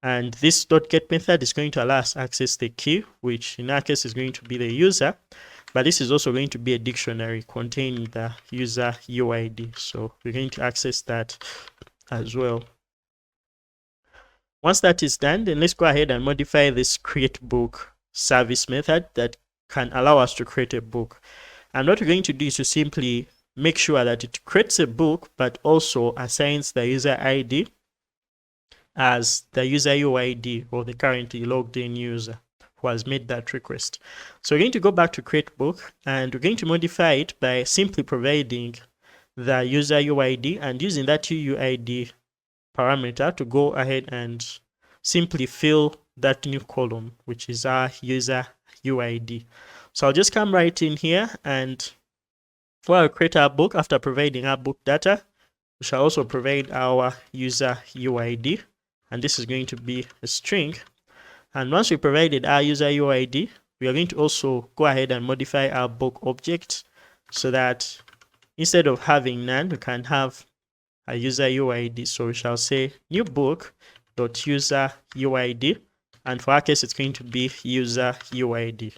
S1: And this .get method is going to allow us access the key, which in our case is going to be the user. But this is also going to be a dictionary containing the user UID. So we're going to access that as well. Once that is done, then let's go ahead and modify this create book service method that can allow us to create a book. And what we're going to do is to simply make sure that it creates a book, but also assigns the user ID as the user UID, or the currently logged in user who has made that request. So we're going to go back to create book, and we're going to modify it by simply providing the user UID and using that UID parameter to go ahead and simply fill that new column, which is our user UID. So I'll just come right in here, and we'll create our book. After providing our book data, we shall also provide our user UID, and this is going to be a string. And once we provided our user UID, we are going to also go ahead and modify our book object so that instead of having none, we can have a user UID. So we shall say new book dot user UID, and for our case, it's going to be user UID.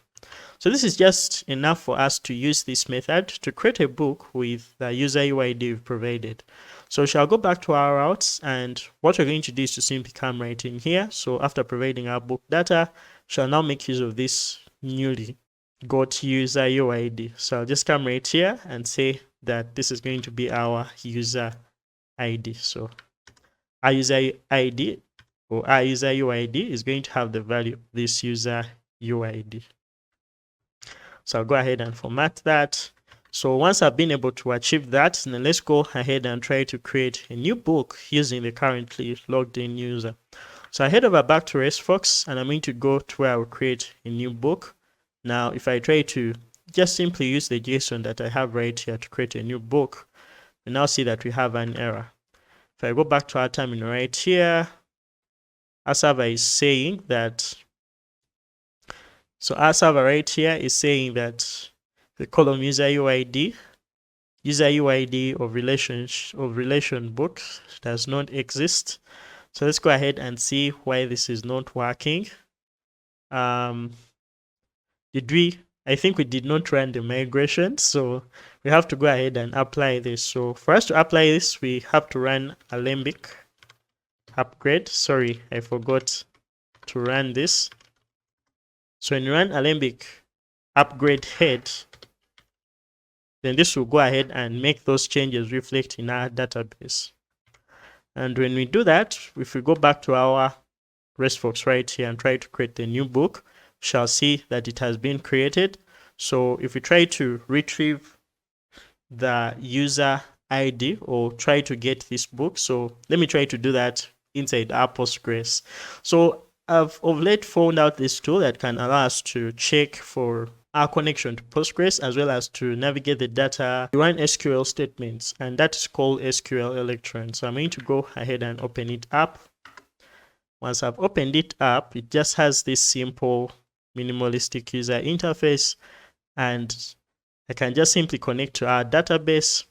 S1: So this is just enough for us to use this method to create a book with the user UID we've provided. So we shall go back to our routes, and what we're going to do is to simply come right in here. So after providing our book data, we shall now make use of this newly got user UID. So I'll just come right here and say that this is going to be our user ID. So our user ID or our user UID is going to have the value of this user UID. So I'll go ahead and format that. So once I've been able to achieve that, then let's go ahead and try to create a new book using the currently logged in user. So I head over back to Revocation, and I'm going to go to where I will create a new book. Now, if I try to just simply use the JSON that I have right here to create a new book, we now see that we have an error. If I go back to our terminal right here, our server is saying that, so our server right here is saying that the column user UID of relation book does not exist. So let's go ahead and see why this is not working. I think we did not run the migration, so we have to go ahead and apply this. So for us to apply this, we have to run Alembic upgrade. Sorry, I forgot to run this. So when you run Alembic upgrade head, then this will go ahead and make those changes reflect in our database. And when we do that, if we go back to our Revocation right here and try to create the new book, we shall see that it has been created. So if we try to retrieve the user ID or try to get this book, so let me try to do that inside our Postgres. So I've of late found out this tool that can allow us to check for our connection to Postgres, as well as to navigate the data, run SQL statements, and that's called SQL Electron. So I'm going to go ahead and open it up. Once I've opened it up, it just has this simple minimalistic user interface, and I can just simply connect to our database.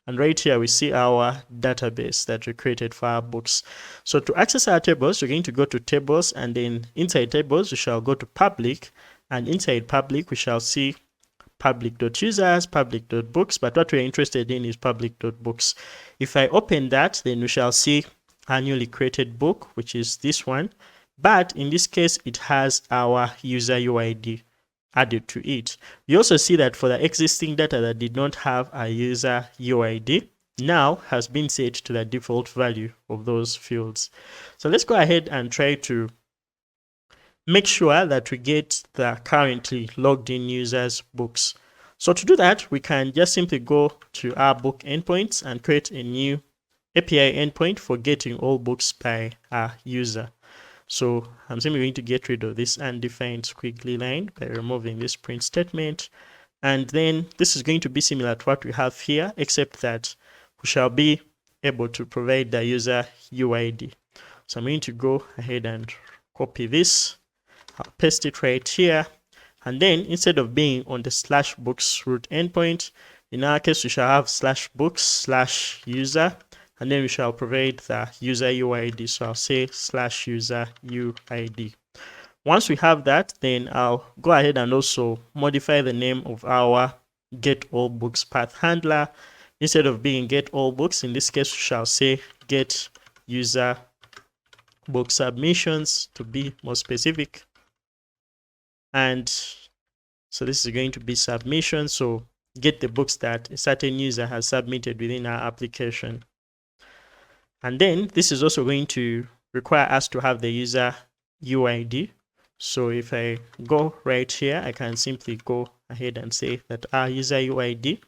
S1: And right here, we see our database that we created for our books. So to access our tables, we're going to go to tables, and then inside tables, we shall go to public. And inside public, we shall see public.users, public.books, but what we're interested in is public.books. If I open that, then we shall see a newly created book, which is this one. But in this case, it has our user UID added to it. You also see that for the existing data that did not have a user UID, now has been set to the default value of those fields. So let's go ahead and try to make sure that we get the currently logged in users books. So to do that, we can just simply go to our book endpoints and create a new API endpoint for getting all books by a user. So I'm simply going to get rid of this undefined squiggly line by removing this print statement. And then this is going to be similar to what we have here, except that we shall be able to provide the user UID. So I'm going to go ahead and copy this. I'll paste it right here, and then instead of being on the /books root endpoint, in our case we shall have /books/user, and then we shall provide the user UID. So I'll say /user UID. Once we have that, then I'll go ahead and also modify the name of our get all books path handler. Instead of being get all books, in this case we shall say get user book submissions to be more specific. And so this is going to be submission. So get the books that a certain user has submitted within our application. And then this is also going to require us to have the user UID. So if I go right here, I can simply go ahead and say that our user UID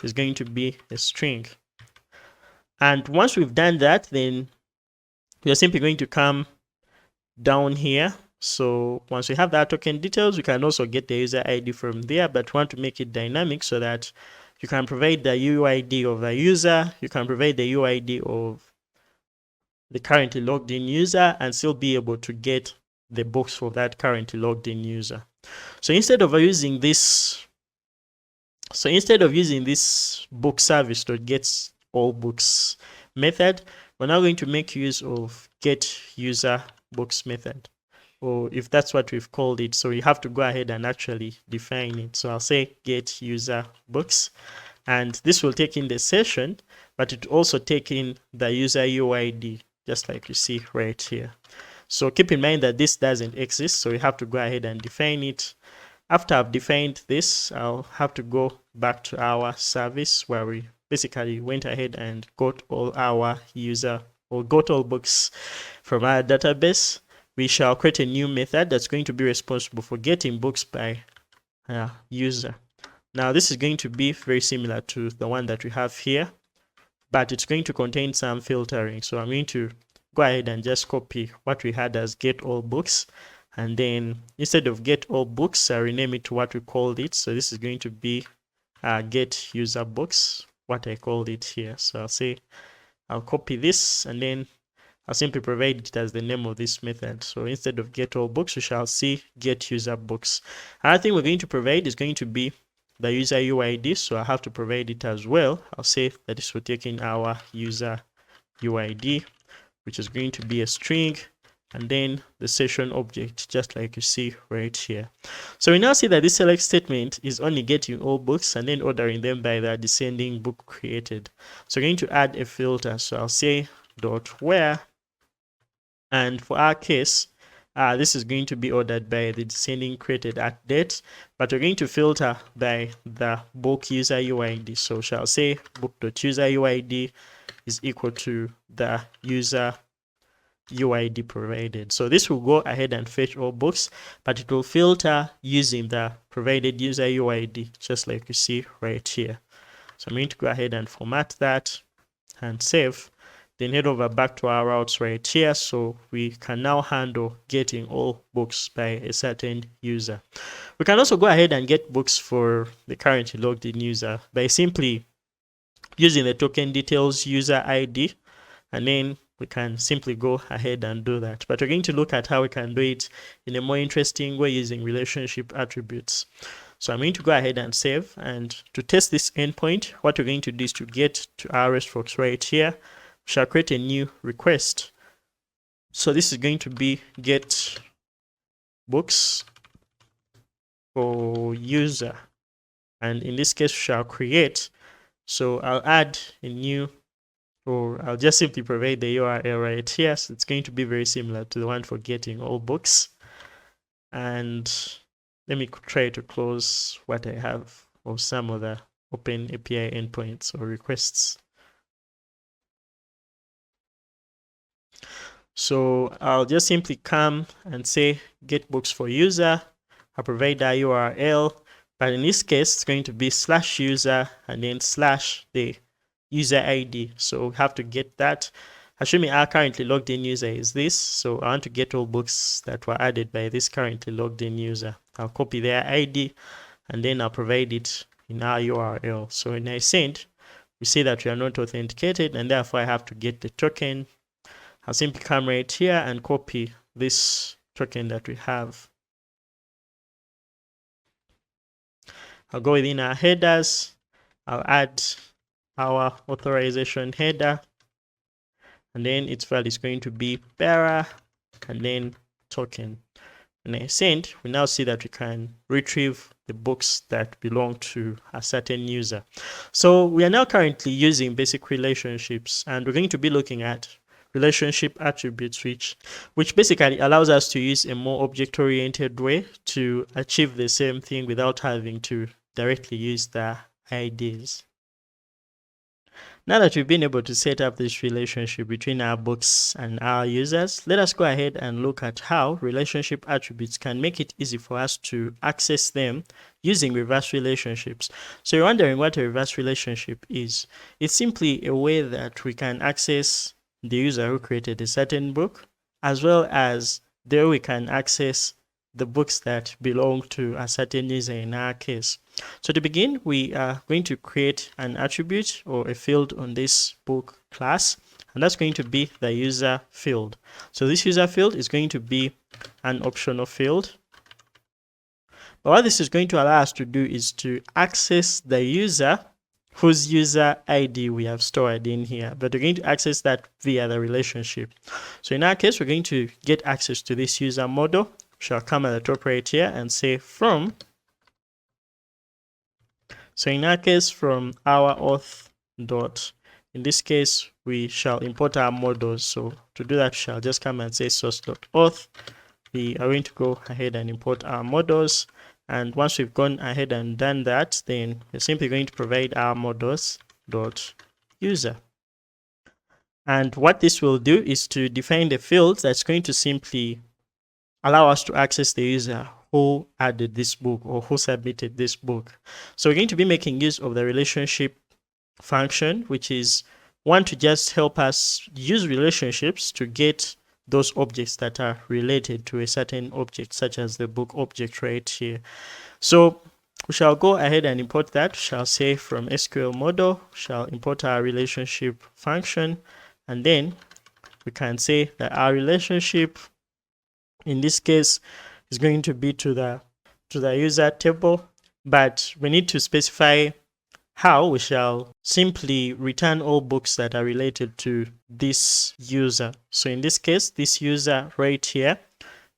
S1: is going to be a string. And once we've done that, then we are simply going to come down here. So once we have that token details, we can also get the user ID from there, but we want to make it dynamic so that you can provide the UID of the user, you can provide the UID of the currently logged in user, and still be able to get the books for that currently logged in user. So instead of using this book service to get all books method, we're now going to make use of get user books method, or if that's what we've called it. So you have to go ahead and actually define it. So I'll say get user books, and this will take in the session, but it also take in the user UID, just like you see right here. So keep in mind that this doesn't exist, so we have to go ahead and define it. After I've defined this, I'll have to go back to our service where we basically went ahead and got all our got all books from our database. We shall create a new method that's going to be responsible for getting books by user. Now this is going to be very similar to the one that we have here, but it's going to contain some filtering. So I'm going to go ahead and just copy what we had as get all books, and then instead of get all books, I rename it to what we called it. So this is going to be get user books, what I called it here. So I'll copy this, and then I'll simply provide it as the name of this method. So instead of get all books, we shall see get user books. Another thing we're going to provide is going to be the user UID. So I have to provide it as well. I'll say that this will take in our user UID, which is going to be a string, and then the session object, just like you see right here. So we now see that this select statement is only getting all books and then ordering them by the descending book created. So we're going to add a filter. So I'll say dot where, and for our case, this is going to be ordered by the descending created at date, but we're going to filter by the book user UID. So shall say book.user UID is equal to the user UID provided. So this will go ahead and fetch all books, but it will filter using the provided user UID, just like you see right here. So I'm going to go ahead and format that and save. Then head over back to our routes right here, so we can now handle getting all books by a certain user. We can also go ahead and get books for the currently logged in user by simply using the token details user ID, and then we can simply go ahead and do that. But we're going to look at how we can do it in a more interesting way using relationship attributes. So I'm going to go ahead and save, and to test this endpoint, what we're going to do is to get to our REST right here. We shall create a new request. So this is going to be get books for user, and in this case we shall create. So I'll add a new, or I'll just simply provide the URL right here. So it's going to be very similar to the one for getting all books. And let me try to close what I have of some of the open API endpoints or requests. So I'll just simply come and say get books for user. I'll provide that URL, but in this case it's going to be /user and then / the user ID. So we have to get that. Assuming our currently logged in user is this, so I want to get all books that were added by this currently logged in user. I'll copy their ID and then I'll provide it in our URL. So when I send, we see that we are not authenticated, and therefore I have to get the token. I'll simply come right here and copy this token that we have. I'll go within our headers. I'll add our authorization header, and then its value is going to be bearer and then token. When I send, we now see that we can retrieve the books that belong to a certain user. So we are now currently using basic relationships, and we're going to be looking at relationship attributes, which basically allows us to use a more object-oriented way to achieve the same thing without having to directly use the IDs. Now that we've been able to set up this relationship between our books and our users, let us go ahead and look at how relationship attributes can make it easy for us to access them using reverse relationships. So you're wondering what a reverse relationship is. It's simply a way that we can access the user who created a certain book, as well as there we can access the books that belong to a certain user in our case. So to begin, we are going to create an attribute or a field on this book class, and that's going to be the user field. So this user field is going to be an optional field. But what this is going to allow us to do is to access the user whose user ID we have stored in here, but we're going to access that via the relationship. So in our case, we're going to get access to this user model. Shall come at the top right here and say from. So in our case, from our auth dot, in this case, we shall import our models. So to do that, we shall just come and say source.auth. We are going to go ahead and import our models. And once we've gone ahead and done that, then we're simply going to provide our models.user. And what this will do is to define the field that's going to simply allow us to access the user who added this book or who submitted this book. So we're going to be making use of the relationship function, which is one to just help us use relationships to get those objects that are related to a certain object, such as the book object right here. So we shall go ahead and import that. We shall say from SQLModel, shall import our relationship function, and then we can say that our relationship in this case is going to be to the user table, but we need to specify how. We shall simply return all books that are related to this user. So in this case, this user right here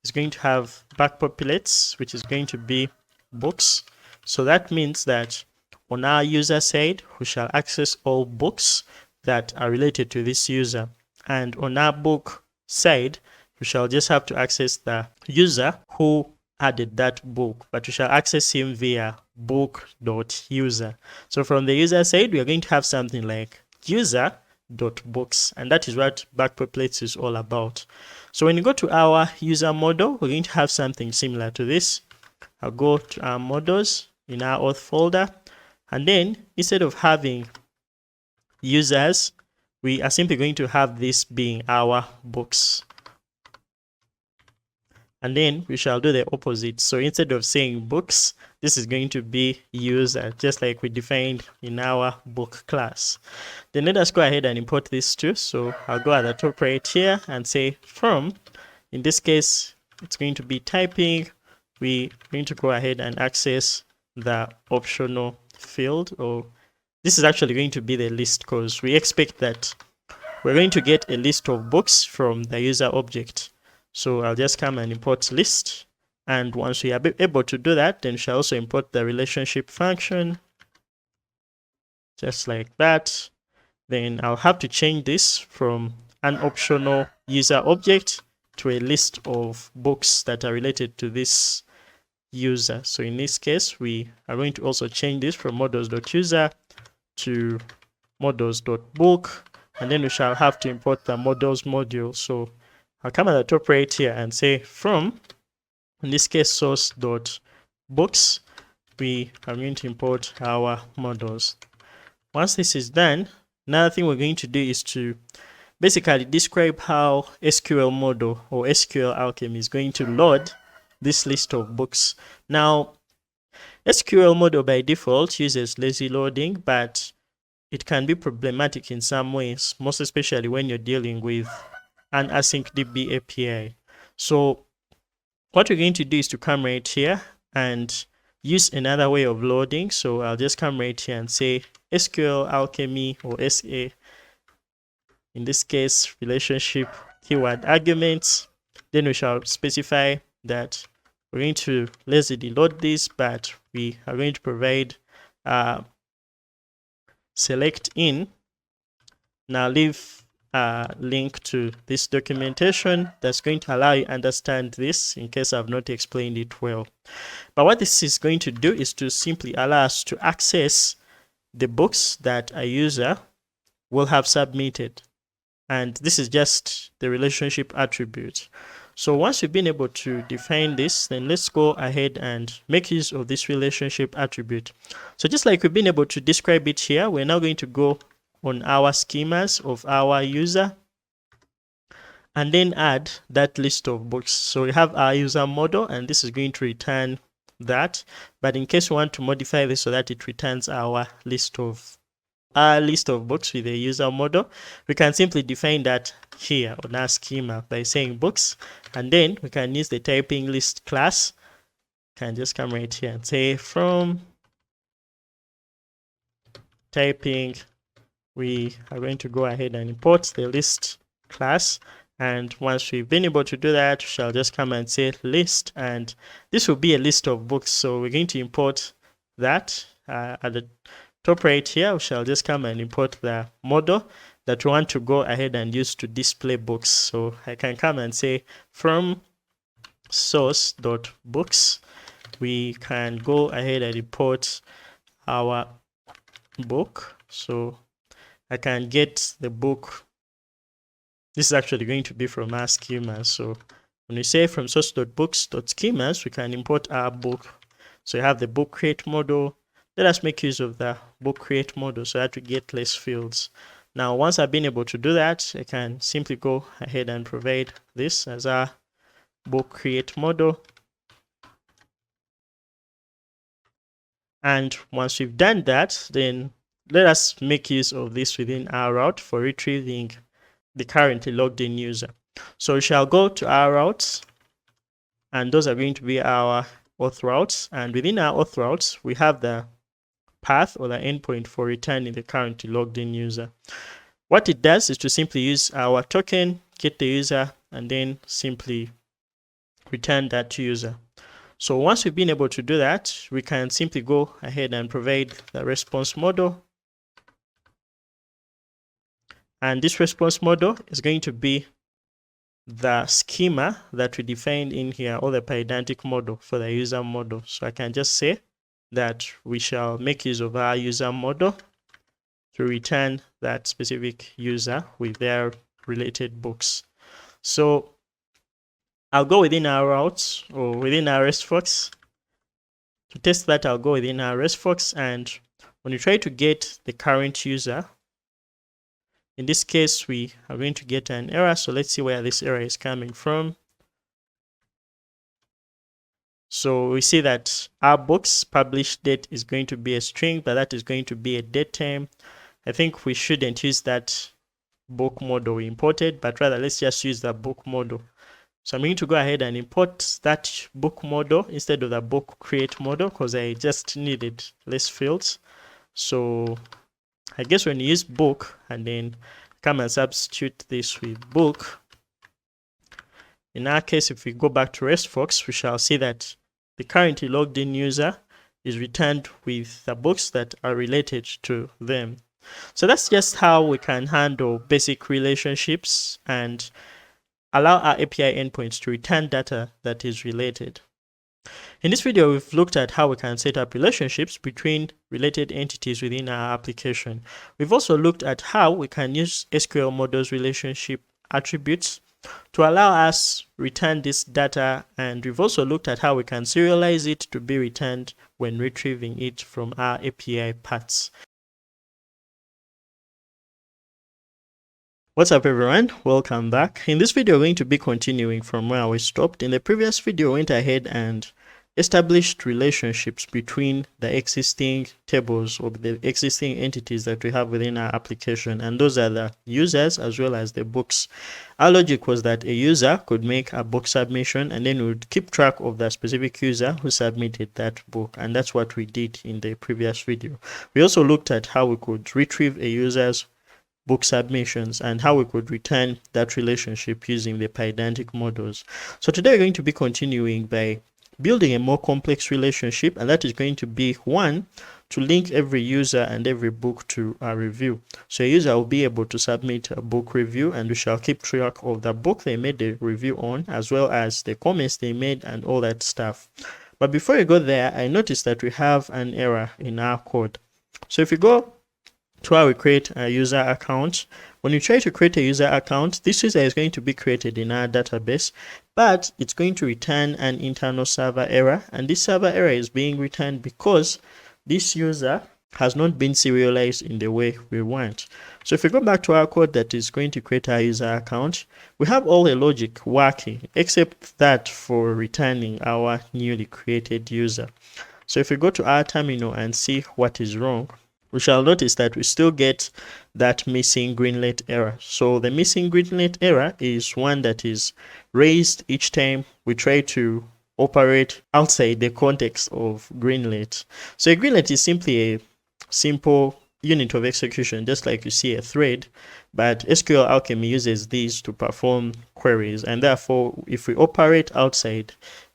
S1: is going to have backpopulates, which is going to be books. So that means that on our user side, we shall access all books that are related to this user. And on our book side, we shall just have to access the user who added that book, but we shall access him via book.user. So from the user side, we are going to have something like user.books, and that is what backpopulates is all about. So when you go to our user model, we're going to have something similar to this. I'll go to our models in our auth folder, and then instead of having users, we are simply going to have this being our books. And then we shall do the opposite. So instead of saying books, this is going to be user, just like we defined in our book class. Then let us go ahead and import this too. So I'll go at the top right here and say from. In this case, it's going to be typing. We're going to go ahead and access the optional field, or this is actually going to be the list, because we expect that we're going to get a list of books from the user object. So I'll just come and import list, and once we are able to do that, then we shall also import the relationship function, just like that. Then I'll have to change this from an optional user object to a list of books that are related to this user. So in this case, we are going to also change this from models.user to models.book, and then we shall have to import the models module. So I'll come at the top right here and say from, in this case, source.books, we are going to import our models. Once this is done, another thing we're going to do is to basically describe how SQLModel or SQLAlchemy is going to load this list of books. Now, SQLModel by default uses lazy loading, but it can be problematic in some ways, most especially when you're dealing with an AsyncDB API. So what we're going to do is to come right here and use another way of loading. So I'll just come right here and say SQLAlchemy or SA. In this case, relationship keyword arguments. Then we shall specify that we're going to lazily load this, but we are going to provide select in. Now leave link to this documentation that's going to allow you to understand this in case I've not explained it well. But what this is going to do is to simply allow us to access the books that a user will have submitted. And this is just the relationship attribute. So once we've been able to define this, then let's go ahead and make use of this relationship attribute. So just like we've been able to describe it here, we're now going to go on our schemas of our user and then add that list of books. So we have our user model, and this is going to return that. But in case we want to modify this so that it returns our list of books with a user model, we can simply define that here on our schema by saying books, and then we can use the typing list class. Can just come right here and say from typing, we are going to go ahead and import the list class. And once we've been able to do that, we shall just come and say list, and this will be a list of books. So we're going to import that at the top right here. We shall just come and import the model that we want to go ahead and use to display books. So I can come and say from source.books, we can go ahead and import our book. So I can get the book. This is actually going to be from our schemas. So when we say from source.books.schemas, we can import our book. So you have the book create model. Let us make use of the book create model so that we get less fields. Now, once I've been able to do that, I can simply go ahead and provide this as our book create model. And once we've done that, then let us make use of this within our route for retrieving the currently logged in user. So we shall go to our routes, and those are going to be our auth routes. And within our auth routes, we have the path or the endpoint for returning the currently logged in user. What it does is to simply use our token, get the user, and then simply return that user. So once we've been able to do that, we can simply go ahead and provide the response model. And this response model is going to be the schema that we defined in here, or the Pydantic model for the user model. So I can just say that we shall make use of our user model to return that specific user with their related books. So I'll go within our routes or within our RESTFox. To test that, I'll go within our RESTFox, and when you try to get the current user, in this case, we are going to get an error. So let's see where this error is coming from. So we see that our books published date is going to be a string, but that is going to be a date time. I think we shouldn't use that book model we imported, but rather let's just use the book model. So I'm going to go ahead and import that book model instead of the book create model because I just needed less fields. So I guess when you use book and then come and substitute this with book, in our case, if we go back to RESTFox, we shall see that the currently logged in user is returned with the books that are related to them. So that's just how we can handle basic relationships and allow our API endpoints to return data that is related. In this video, we've looked at how we can set up relationships between related entities within our application. We've also looked at how we can use SQLModel's relationship attributes to allow us return this data, and we've also looked at how we can serialize it to be returned when retrieving it from our API paths. What's up everyone, welcome back. In this video, we're going to be continuing from where we stopped. In the previous video, we went ahead and established relationships between the existing tables or the existing entities that we have within our application, and those are the users as well as the books. Our logic was that a user could make a book submission, and then we would keep track of the specific user who submitted that book, and that's what we did in the previous video. We also looked at how we could retrieve a user's book submissions and how we could return that relationship using the Pydantic models. So today we're going to be continuing by building a more complex relationship, and that is going to be one to link every user and every book to a review. So a user will be able to submit a book review, and we shall keep track of the book they made the review on, as well as the comments they made and all that stuff. But before you go there, I noticed that we have an error in our code. So if you go to how we create a user account, when you try to create a user account, this user is going to be created in our database, but it's going to return an internal server error, and this server error is being returned because this user has not been serialized in the way we want. So if we go back to our code that is going to create our user account, we have all the logic working except that for returning our newly created user. So if we go to our terminal and see what is wrong, we shall notice that we still get that missing greenlet error. So the missing greenlet error is one that is raised each time we try to operate outside the context of greenlet. So a greenlet is simply a simple unit of execution, just like you see a thread, but SQL Alchemy uses these to perform queries, and therefore if we operate outside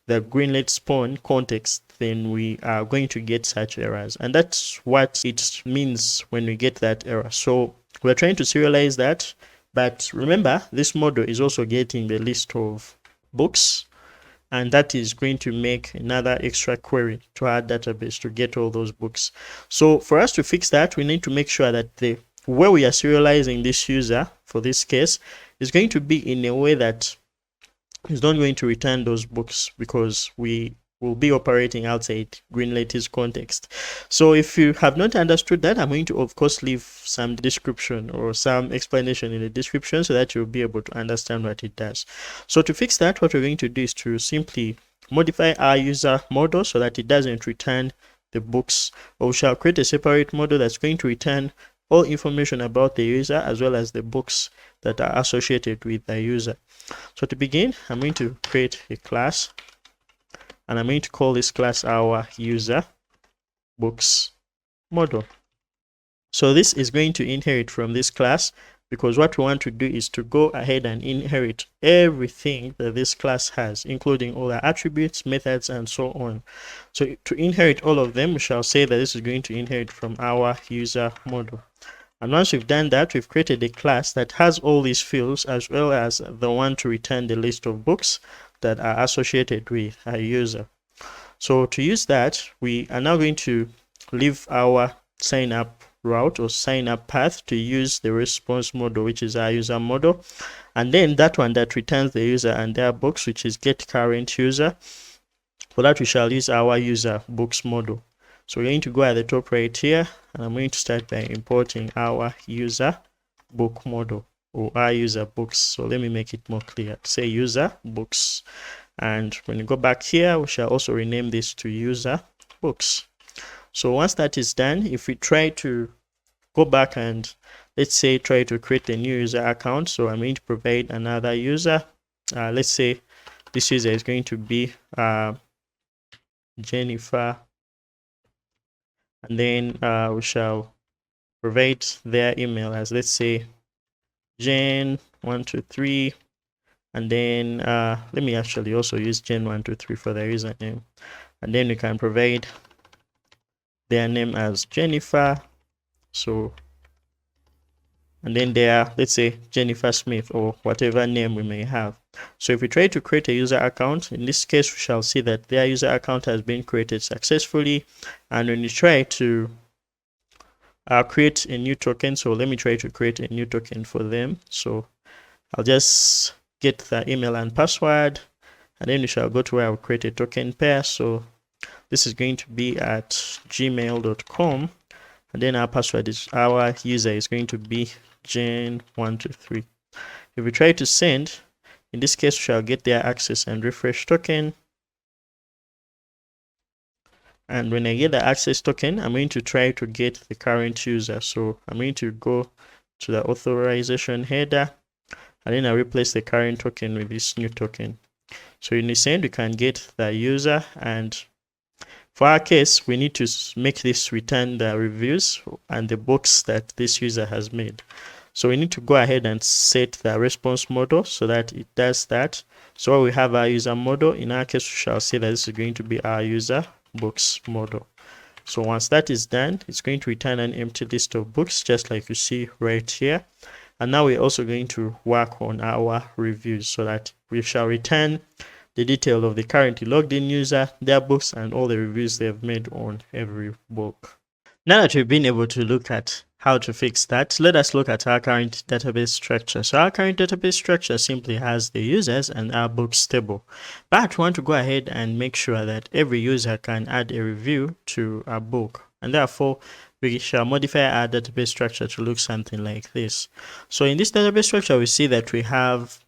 S1: the greenlet spawn context, then we are going to get such errors, and that's what it means when we get that error. So we're trying to serialize that, but remember this model is also getting the list of books, and that is going to make another extra query to our database to get all those books. So for us to fix that, we need to make sure that the where we are serializing this user for this case is going to be in a way that is not going to return those books, because we will be operating outside greenlet's context. So if you have not understood that, I'm going to of course leave some description or some explanation in the description so that you'll be able to understand what it does. So to fix that, what we're going to do is to simply modify our user model so that it doesn't return the books, or we shall create a separate model that's going to return all information about the user as well as the books that are associated with the user. So to begin, I'm going to create a class, and I'm going to call this class our user books model. So this is going to inherit from this class, because what we want to do is to go ahead and inherit everything that this class has, including all the attributes, methods, and so on. So to inherit all of them, we shall say that this is going to inherit from our user model. And once we've done that, we've created a class that has all these fields, as well as the one to return the list of books that are associated with a user. So to use that, we are now going to leave our sign up route or sign up path to use the response model, which is our user model, and then that one that returns the user and their books, which is get current user. For that, we shall use our user books model. So we're going to go at the top right here, and I'm going to start by importing our user book model, or our user books. So let me make it more clear. Say user books, and when you go back here, we shall also rename this to user books. So once that is done, if we try to go back and let's say try to create a new user account, so I'm going to provide another user. Let's say this user is going to be Jennifer, and then we shall provide their email as, let's say, Jen123, and then let me actually also use Jen123 for the username, and then we can provide their name as Jennifer. So, and then their, let's say, Jennifer Smith, or whatever name we may have. So if we try to create a user account, in this case we shall see that their user account has been created successfully. And when you try to create a new token, so let me try to create a new token for them. So I'll just get the email and password, and then we shall go to where I'll create a token pair. So this is going to be at gmail.com, and then our password is, our user is going to be Jen123. If we try to send, in this case we shall get their access and refresh token, and when I get the access token, I'm going to try to get the current user. So I'm going to go to the authorization header, and then I replace the current token with this new token. So in this end, we can get the user, and for our case, we need to make this return the reviews and the books that this user has made. So we need to go ahead and set the response model so that it does that. So we have our user model. In our case, we shall say that this is going to be our user books model. So once that is done, it's going to return an empty list of books, just like you see right here. And now we're also going to work on our reviews so that we shall return the detail of the currently logged in user, their books, and all the reviews they've made on every book. Now that we've been able to look at how to fix that, let us look at our current database structure. So our current database structure simply has the users and our books table. But we want to go ahead and make sure that every user can add a review to a book. And therefore, we shall modify our database structure to look something like this. So in this database structure, we see that we have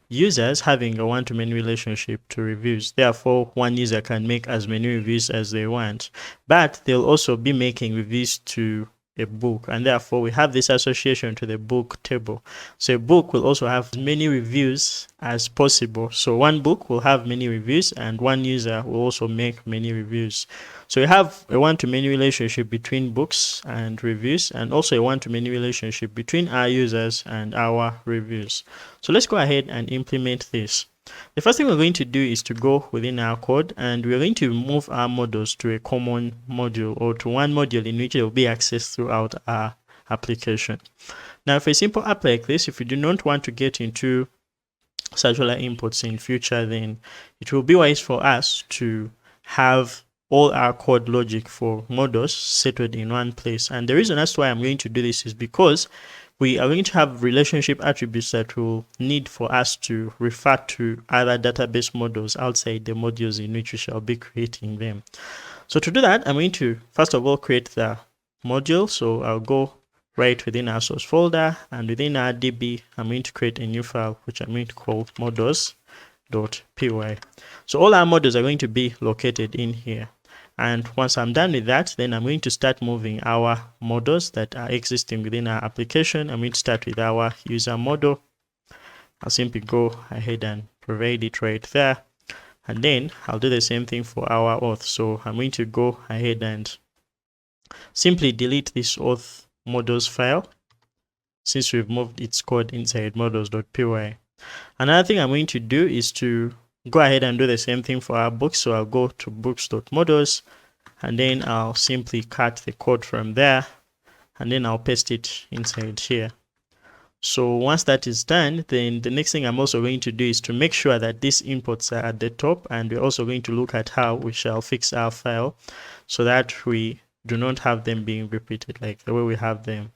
S1: users having a one-to-many relationship to reviews. Therefore, one user can make as many reviews as they want, but they'll also be making reviews to a book, and therefore we have this association to the book table. So a book will also have as many reviews as possible. So one book will have many reviews and one user will also make many reviews. So you have a one-to-many relationship between books and reviews, and also a one-to-many relationship between our users and our reviews. So let's go ahead and implement this. The first thing we're going to do is to go within our code, and we're going to move our models to a common module, or to one module in which it will be accessed throughout our application. Now, for a simple app like this, if you do not want to get into circular imports in future, then it will be wise for us to have all our code logic for models settled in one place. And the reason as to why I'm going to do this is because we are going to have relationship attributes that will need for us to refer to other database models outside the modules in which we shall be creating them. So to do that, I'm going to first of all create the module. So I'll go right within our source folder, and within our DB, I'm going to create a new file which I'm going to call models.py. So all our models are going to be located in here. And once I'm done with that, then I'm going to start moving our models that are existing within our application. I'm going to start with our user model. I'll simply go ahead and provide it right there. And then I'll do the same thing for our auth. So I'm going to go ahead and simply delete this auth models file, since we've moved its code inside models.py. Another thing I'm going to do is to go ahead and do the same thing for our books. So I'll go to books.models, and then I'll simply cut the code from there, and then I'll paste it inside here. So once that is done, then the next thing I'm also going to do is to make sure that these imports are at the top, and we're also going to look at how we shall fix our file so that we do not have them being repeated like the way we have them.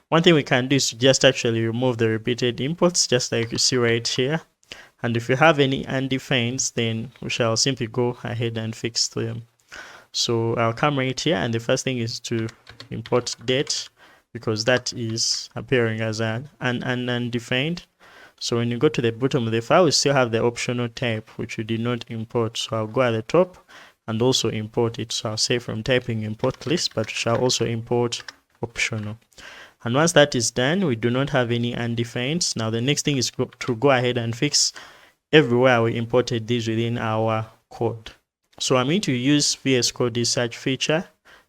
S1: One thing we can do is to just actually remove the repeated imports, just like you see right here. And if you have any undefined, then we shall simply go ahead and fix them. So I'll come right here, and the first thing is to import date, because that is appearing as an undefined. So when you go to the bottom of the file, we still have the optional type, which we did not import. So I'll go at the top and also import it. So I'll say from typing import list, but we shall also import optional. And once that is done, we do not have any undefined. Now the next thing is to go ahead and fix everywhere we imported these within our code. So I'm going to use VS Code search feature,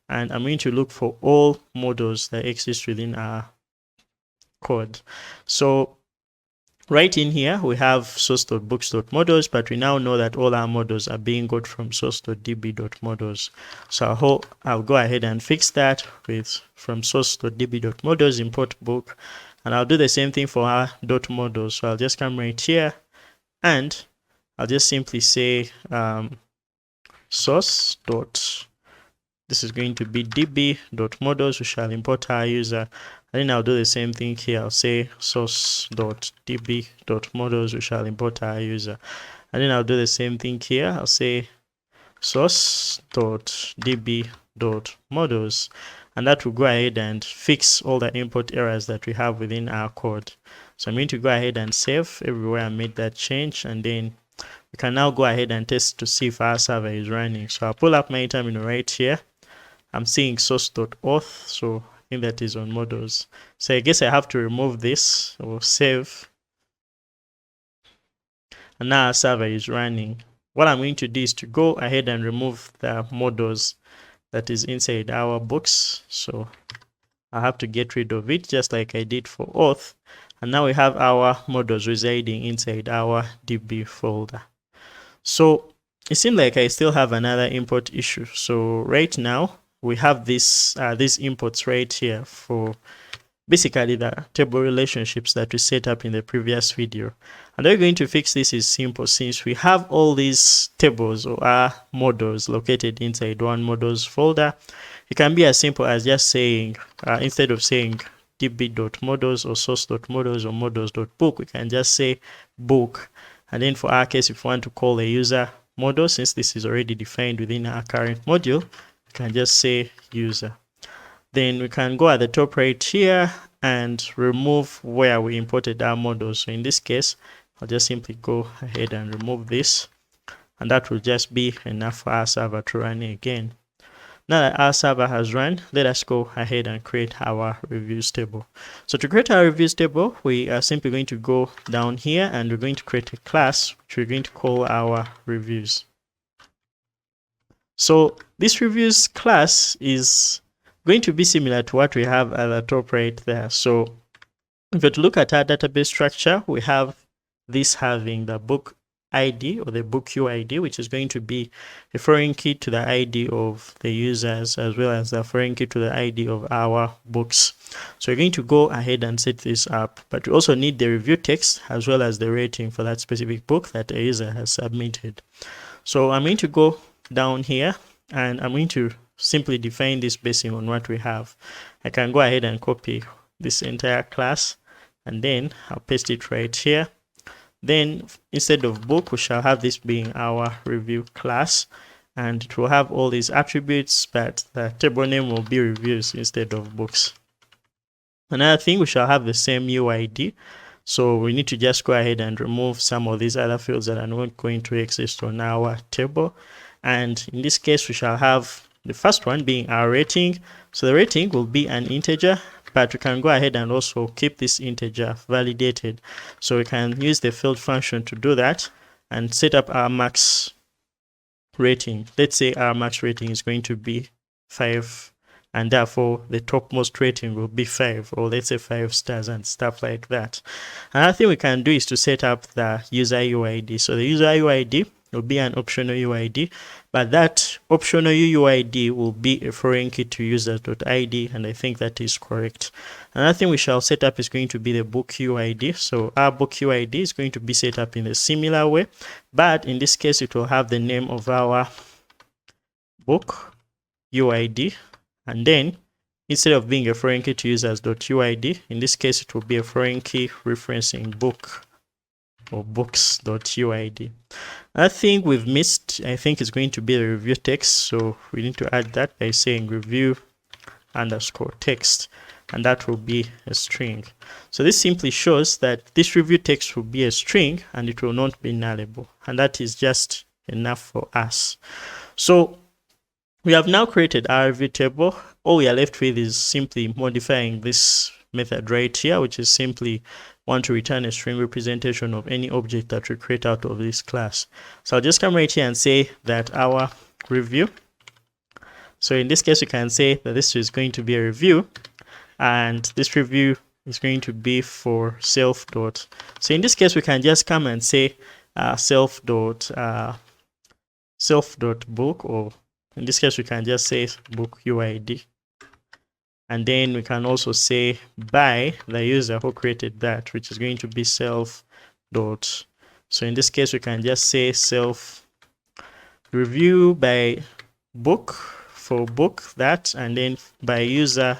S1: and I'm going to look for all models that exist within our code. So right in here, we have source.books.models, but we now know that all our models are being got from source.db.models. So I'll go ahead and fix that with from source.db.models import book, and I'll do the same thing for our .models. So I'll just come right here, and I'll just simply say source dot, this is going to be db.models. We shall import our user, and then I'll do the same thing here. I'll say source.db.models. We shall import our user, and then I'll do the same thing here. I'll say source.db.models, and that will go ahead and fix all the import errors that we have within our code. So I'm going to go ahead and save everywhere I made that change, and then we can now go ahead and test to see if our server is running. So I'll pull up my terminal right here. I'm seeing source.auth, so I think that is on models. So I guess I have to remove this or save. And now our server is running. What I'm going to do is to go ahead and remove the models that is inside our books. So I have to get rid of it, just like I did for auth. And now we have our models residing inside our DB folder. So it seems like I still have another import issue. So right now we have this these imports right here for basically the table relationships that we set up in the previous video. And we're going to fix this is simple, since we have all these tables or our models located inside one models folder. It can be as simple as just saying instead of saying db.models or source.models or models.book, we can just say book. And then for our case, if we want to call a user model, since this is already defined within our current module, we can just say user. Then we can go at the top right here and remove where we imported our model. So in this case, I'll just simply go ahead and remove this, and that will just be enough for our server to run again. Now that our server has run, let us go ahead and create our reviews table. So to create our reviews table, we are simply going to go down here and we're going to create a class which we're going to call our reviews. So this reviews class is going to be similar to what we have at the top right there. So if you look at our database structure, we have this having the book ID or the book UID, which is going to be a foreign key to the ID of the users, as well as the foreign key to the ID of our books. So we're going to go ahead and set this up, but we also need the review text as well as the rating for that specific book that a user has submitted. So I'm going to go down here and I'm going to simply define this based on what we have. I can go ahead and copy this entire class and then I'll paste it right here. Then instead of book, we shall have this being our review class, and it will have all these attributes, but the table name will be reviews instead of books. Another thing, we shall have the same UID. So we need to just go ahead and remove some of these other fields that are not going to exist on our table. And in this case, we shall have the first one being our rating. So the rating will be an integer, but we can go ahead and also keep this integer validated. So we can use the field function to do that and set up our max rating. Let's say our max rating is going to be 5, and therefore the topmost rating will be 5, or let's say 5 stars and stuff like that. Another thing we can do is to set up the user UID. So the user UID will be an optional UID, but that optional UID will be a foreign key to users.id, and I think that is correct. Another thing we shall set up is going to be the book UID. So our book UID is going to be set up in a similar way, but in this case it will have the name of our book UID, and then instead of being a foreign key to users.uid, in this case it will be a foreign key referencing book or books.uid. Another thing we've missed, I think, is going to be the review text. So we need to add that by saying review underscore text, and that will be a string. So this simply shows that this review text will be a string and it will not be nullable, and that is just enough for us. So we have now created our review table. All we are left with is simply modifying this method right here, which is simply want to return a string representation of any object that we create out of this class. So I'll just come right here and say that our review. So in this case, we can say that this is going to be a review, and this review is going to be for self dot. So in this case, we can just come and say self dot book, or in this case, we can just say book UID. And then we can also say by the user who created that, which is going to be self dot. So in this case, we can just say self review by book for book that, and then by user,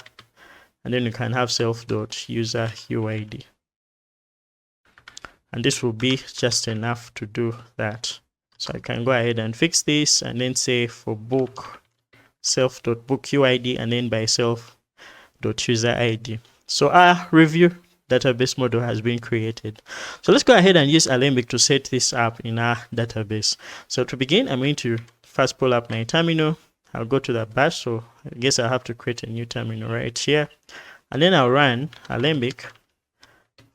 S1: and then we can have self dot user UID. And this will be just enough to do that. So I can go ahead and fix this and then say for book self dot book UID, and then by self user ID. So our review database model has been created. So let's go ahead and use Alembic to set this up in our database. So to begin, I'm going to first pull up my terminal. I'll go to the bash. So I guess I'll have to create a new terminal right here, and then I'll run Alembic.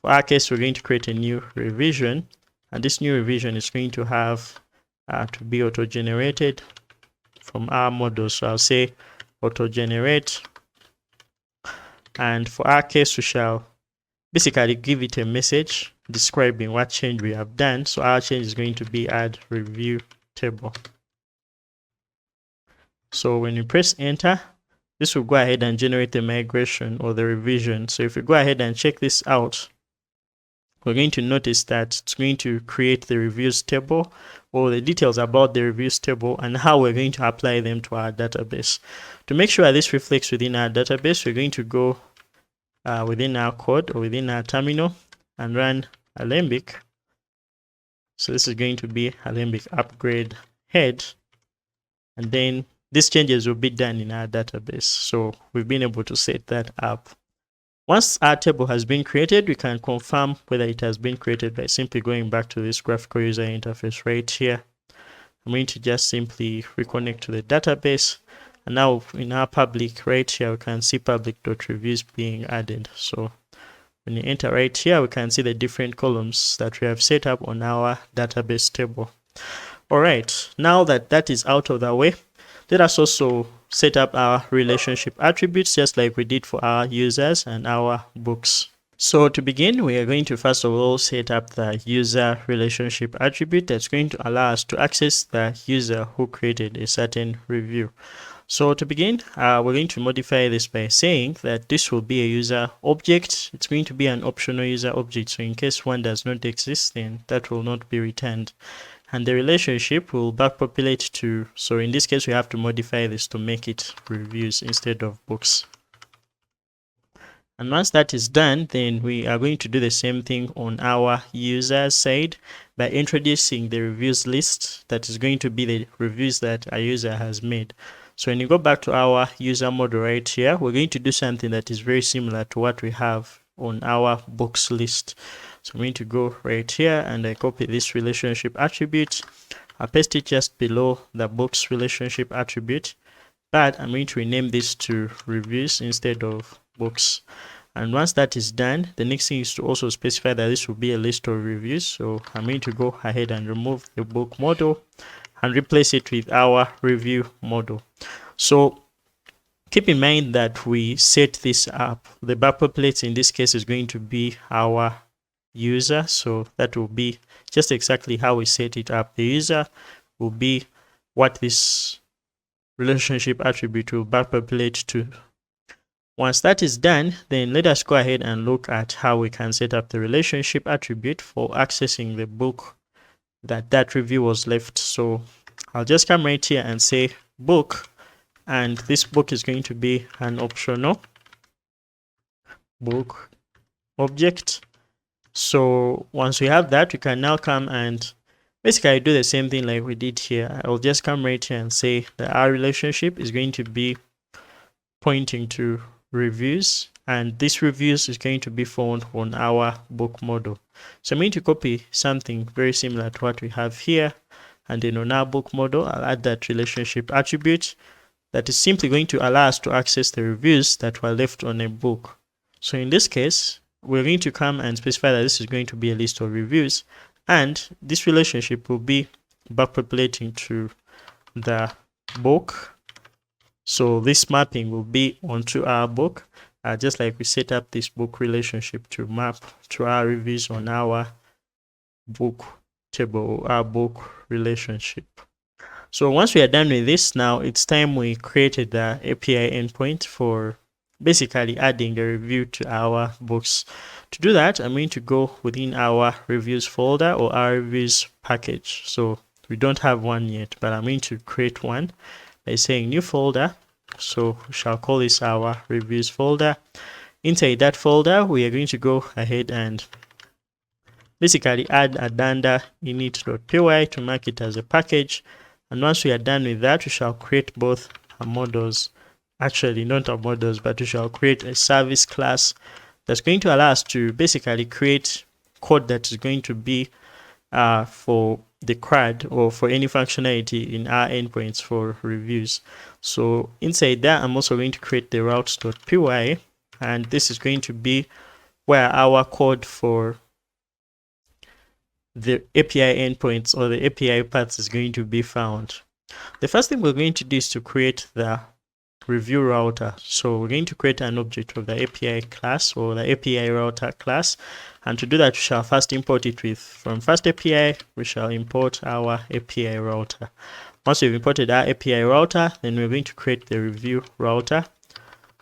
S1: For our case, we're going to create a new revision, and this new revision is going to have to be auto-generated from our model. So I'll say auto-generate. And for our case, we shall basically give it a message describing what change we have done. So our change is going to be add review table. So when you press enter, this will go ahead and generate the migration or the revision. So if we go ahead and check this out, we're going to notice that it's going to create the reviews table or the details about the reviews table and how we're going to apply them to our database. To make sure this reflects within our database, we're going to go within our code or within our terminal and run Alembic. So this is going to be Alembic upgrade head, and then these changes will be done in our database. So we've been able to set that up. Once our table has been created, we can confirm whether it has been created by simply going back to this graphical user interface right here. I'm going to just simply reconnect to the database. And now in our public right here, we can see public.reviews being added. So when you enter right here, we can see the different columns that we have set up on our database table. All right, now that that is out of the way, let us also set up our relationship attributes just like we did for our users and our books. So to begin, we are going to first of all set up the user relationship attribute that's going to allow us to access the user who created a certain review. So to begin, we're going to modify this by saying that this will be a user object. It's going to be an optional user object. So in case one does not exist, then that will not be returned. And the relationship will backpopulate to, so in this case, we have to modify this to make it reviews instead of books. And once that is done, then we are going to do the same thing on our user side by introducing the reviews list that is going to be the reviews that a user has made. So when you go back to our user model right here, we're going to do something that is very similar to what we have on our books list. So I'm going to go right here and I copy this relationship attribute. I paste it just below the books relationship attribute, but I'm going to rename this to reviews instead of books. And once that is done, the next thing is to also specify that this will be a list of reviews. So I'm going to go ahead and remove the book model and replace it with our review model. So keep in mind that we set this up. The backpopulate in this case is going to be our user. So that will be just exactly how we set it up. The user will be what this relationship attribute will backpopulate to. Once that is done, then let us go ahead and look at how we can set up the relationship attribute for accessing the book that review was left. So I'll just come right here and say book, and this book is going to be an optional book object. So once we have that, we can now come and basically do the same thing like we did here. I'll just come right here and say that our relationship is going to be pointing to reviews, and this reviews is going to be found on our book model. So I'm going to copy something very similar to what we have here, and then on our book model, I'll add that relationship attribute that is simply going to allow us to access the reviews that were left on a book. So in this case, we're going to come and specify that this is going to be a list of reviews, and this relationship will be backpopulating to the book. So this mapping will be onto our book, just like we set up this book relationship to map to our reviews on our book table, our book relationship. So once we are done with this, now it's time we created the API endpoint for basically adding a review to our books. To do that, I'm going to go within our reviews folder or our reviews package. So we don't have one yet, but I'm going to create one by saying new folder. So we shall call this our reviews folder. Inside that folder, we are going to go ahead and basically add a danda init.py to mark it as a package. And once we are done with that, we shall create both our models. Actually, not our models, but we shall create a service class that's going to allow us to basically create code that is going to be for the CRUD or for any functionality in our endpoints for reviews. So inside that, I'm also going to create the routes.py, and this is going to be where our code for the API endpoints or the API paths is going to be found. The first thing we're going to do is to create the review router. So we're going to create an object of the API class or the API router class, and to do that we shall first import it with from FastAPI. We shall import our API router. Once we've imported our API router, then we're going to create the review router.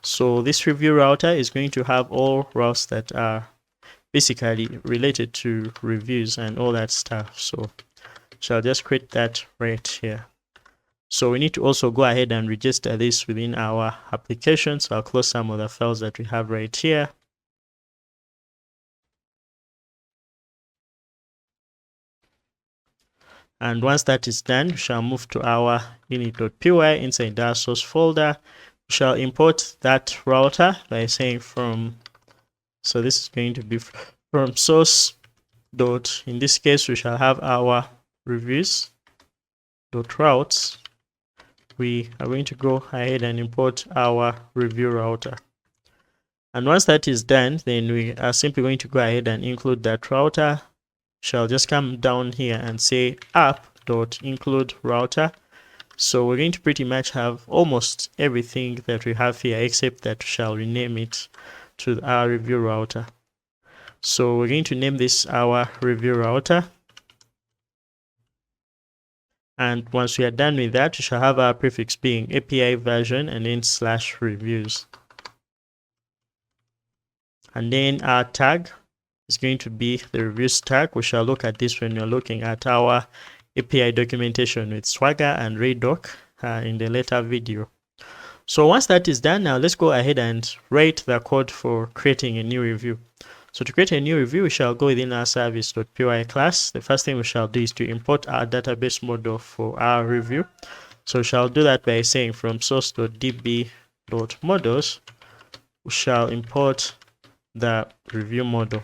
S1: So this review router is going to have all routes that are basically related to reviews and all that stuff. So shall just create that right here. So we need to also go ahead and register this within our application. So I'll close some of the files that we have right here. And once that is done, we shall move to our init.py inside our source folder. We shall import that router by saying from, so this is going to be from source dot, in this case, we shall have our reviews dot routes. We are going to go ahead and import our review router. And once that is done, then we are simply going to go ahead and include that router. Shall just come down here and say app.include router. So we're going to pretty much have almost everything that we have here, except that we shall rename it to our review router. So we're going to name this our review router. And once we are done with that, we shall have our prefix being API version and then /reviews. And then our tag is going to be the reviews tag. We shall look at this when we're looking at our API documentation with Swagger and Redoc in the later video. So once that is done, now let's go ahead and write the code for creating a new review. So to create a new review, we shall go within our service.py class. The first thing we shall do is to import our database model for our review. So we shall do that by saying from source.db.models, we shall import the review model.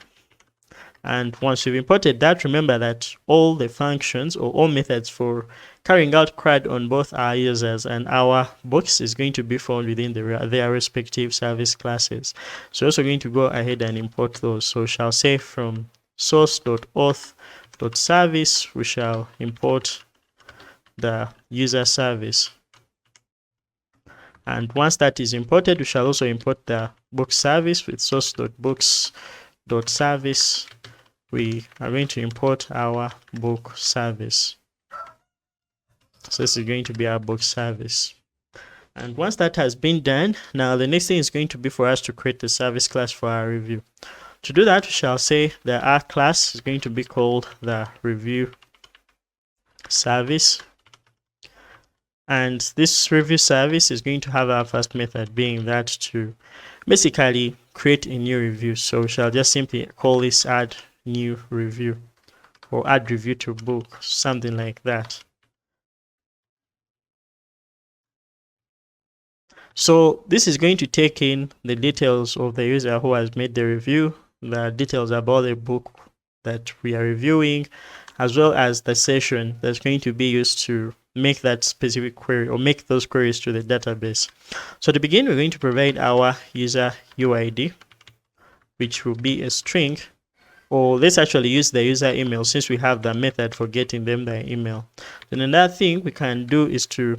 S1: And once you've imported that, remember that all the functions or all methods for carrying out CRUD on both our users and our books is going to be found within their respective service classes. So we're also going to go ahead and import those. So we shall say from source.auth.service, we shall import the user service. And once that is imported, we shall also import the book service with source.books.service. We are going to import our book service. So this is going to be our book service. And once that has been done, now the next thing is going to be for us to create the service class for our review. To do that, we shall say that our class is going to be called the review service. And this review service is going to have our first method being that to basically create a new review. So we shall just simply call this add new review or add review to book, something like that. So this is going to take in the details of the user who has made the review, the details about the book that we are reviewing, as well as the session that's going to be used to make that specific query or make those queries to the database. So to begin, we're going to provide our user UID, which will be a string. Or let's actually use the user email since we have the method for getting them their email. Then another thing we can do is to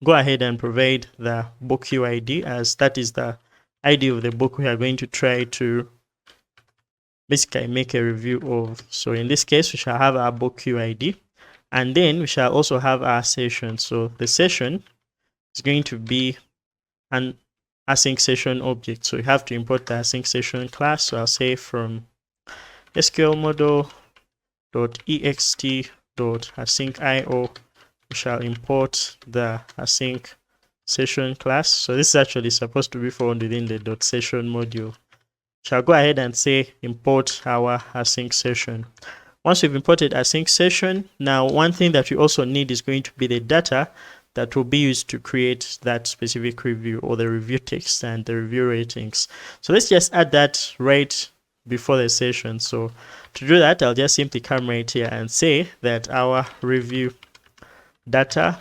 S1: go ahead and provide the book UID, as that is the ID of the book we are going to try to basically make a review of. So in this case, we shall have our book UID, and then we shall also have our session. So the session is going to be an async session object. So you have to import the async session class. So I'll say from SQLModel.ext.asyncio, we shall import the async session class. So this is actually supposed to be found within the .session module. Shall go ahead and say import our async session. Once we've imported async session, now one thing that we also need is going to be the data that will be used to create that specific review, or the review text and the review ratings. So let's just add that right before the session. So to do that, I'll just simply come right here and say that our review data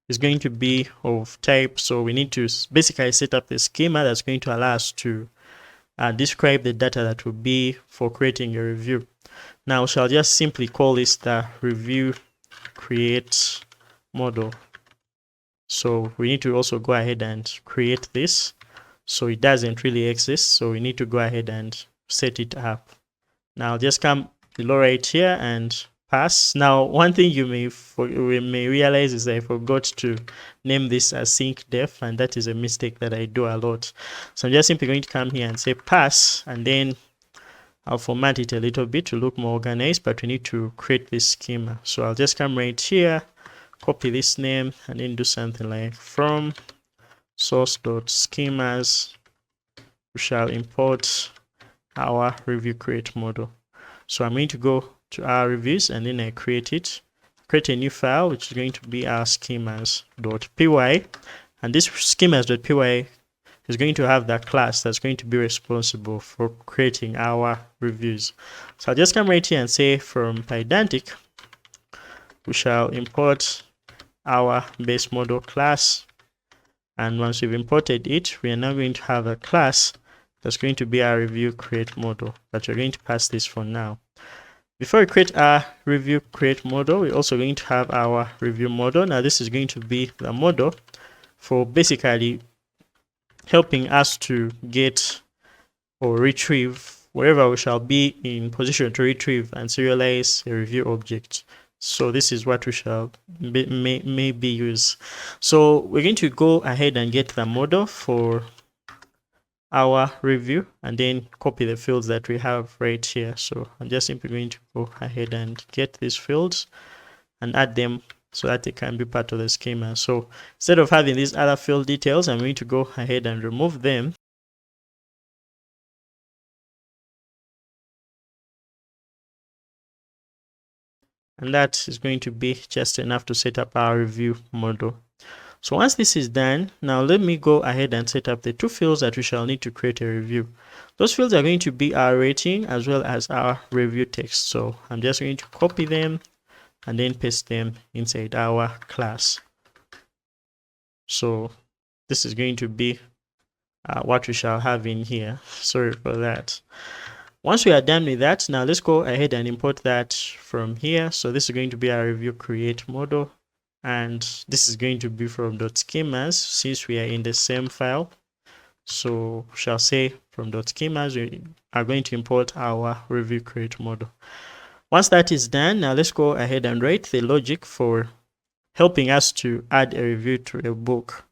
S1: is going to be of type. So we need to basically set up the schema that's going to allow us to describe the data that will be for creating a review. Now, shall just simply call this the review create model. So we need to also go ahead and create this. So it doesn't really exist. So we need to go ahead and set it up. Now just come below right here and pass. Now, one thing we may realize is I forgot to name this as sync def, and that is a mistake that I do a lot. So I'm just simply going to come here and say pass, and then I'll format it a little bit to look more organized, but we need to create this schema. So I'll just come right here, copy this name, and then do something like from source.schemas, we shall import our review create model. So I'm going to go to our reviews, and then I create a new file, which is going to be our schemas.py, and this schemas.py is going to have that class that's going to be responsible for creating our reviews. So I'll just come right here and say from Pydantic, we shall import our base model class, and once we've imported it, we are now going to have a class that's going to be our review create model, but we're going to pass this for now. Before we create our review create model, we're also going to have our review model. Now this is going to be the model for basically helping us to get or retrieve wherever we shall be in position to retrieve and serialize a review object. So this is what we shall maybe use. So we're going to go ahead and get the model for our review, and then copy the fields that we have right here. So I'm just simply going to go ahead and get these fields and add them so that they can be part of the schema. So instead of having these other field details, I'm going to go ahead and remove them. And that is going to be just enough to set up our review model. So once this is done, now let me go ahead and set up the two fields that we shall need to create a review. Those fields are going to be our rating as well as our review text. So I'm just going to copy them and then paste them inside our class. So this is going to be what we shall have in here. Sorry for that. Once we are done with that, now let's go ahead and import that from here. So this is going to be our review create model, and this is going to be from .schemas since we are in the same file. So we shall say from .schemas we are going to import our review create model. Once that is done, now let's go ahead and write the logic for helping us to add a review to a book.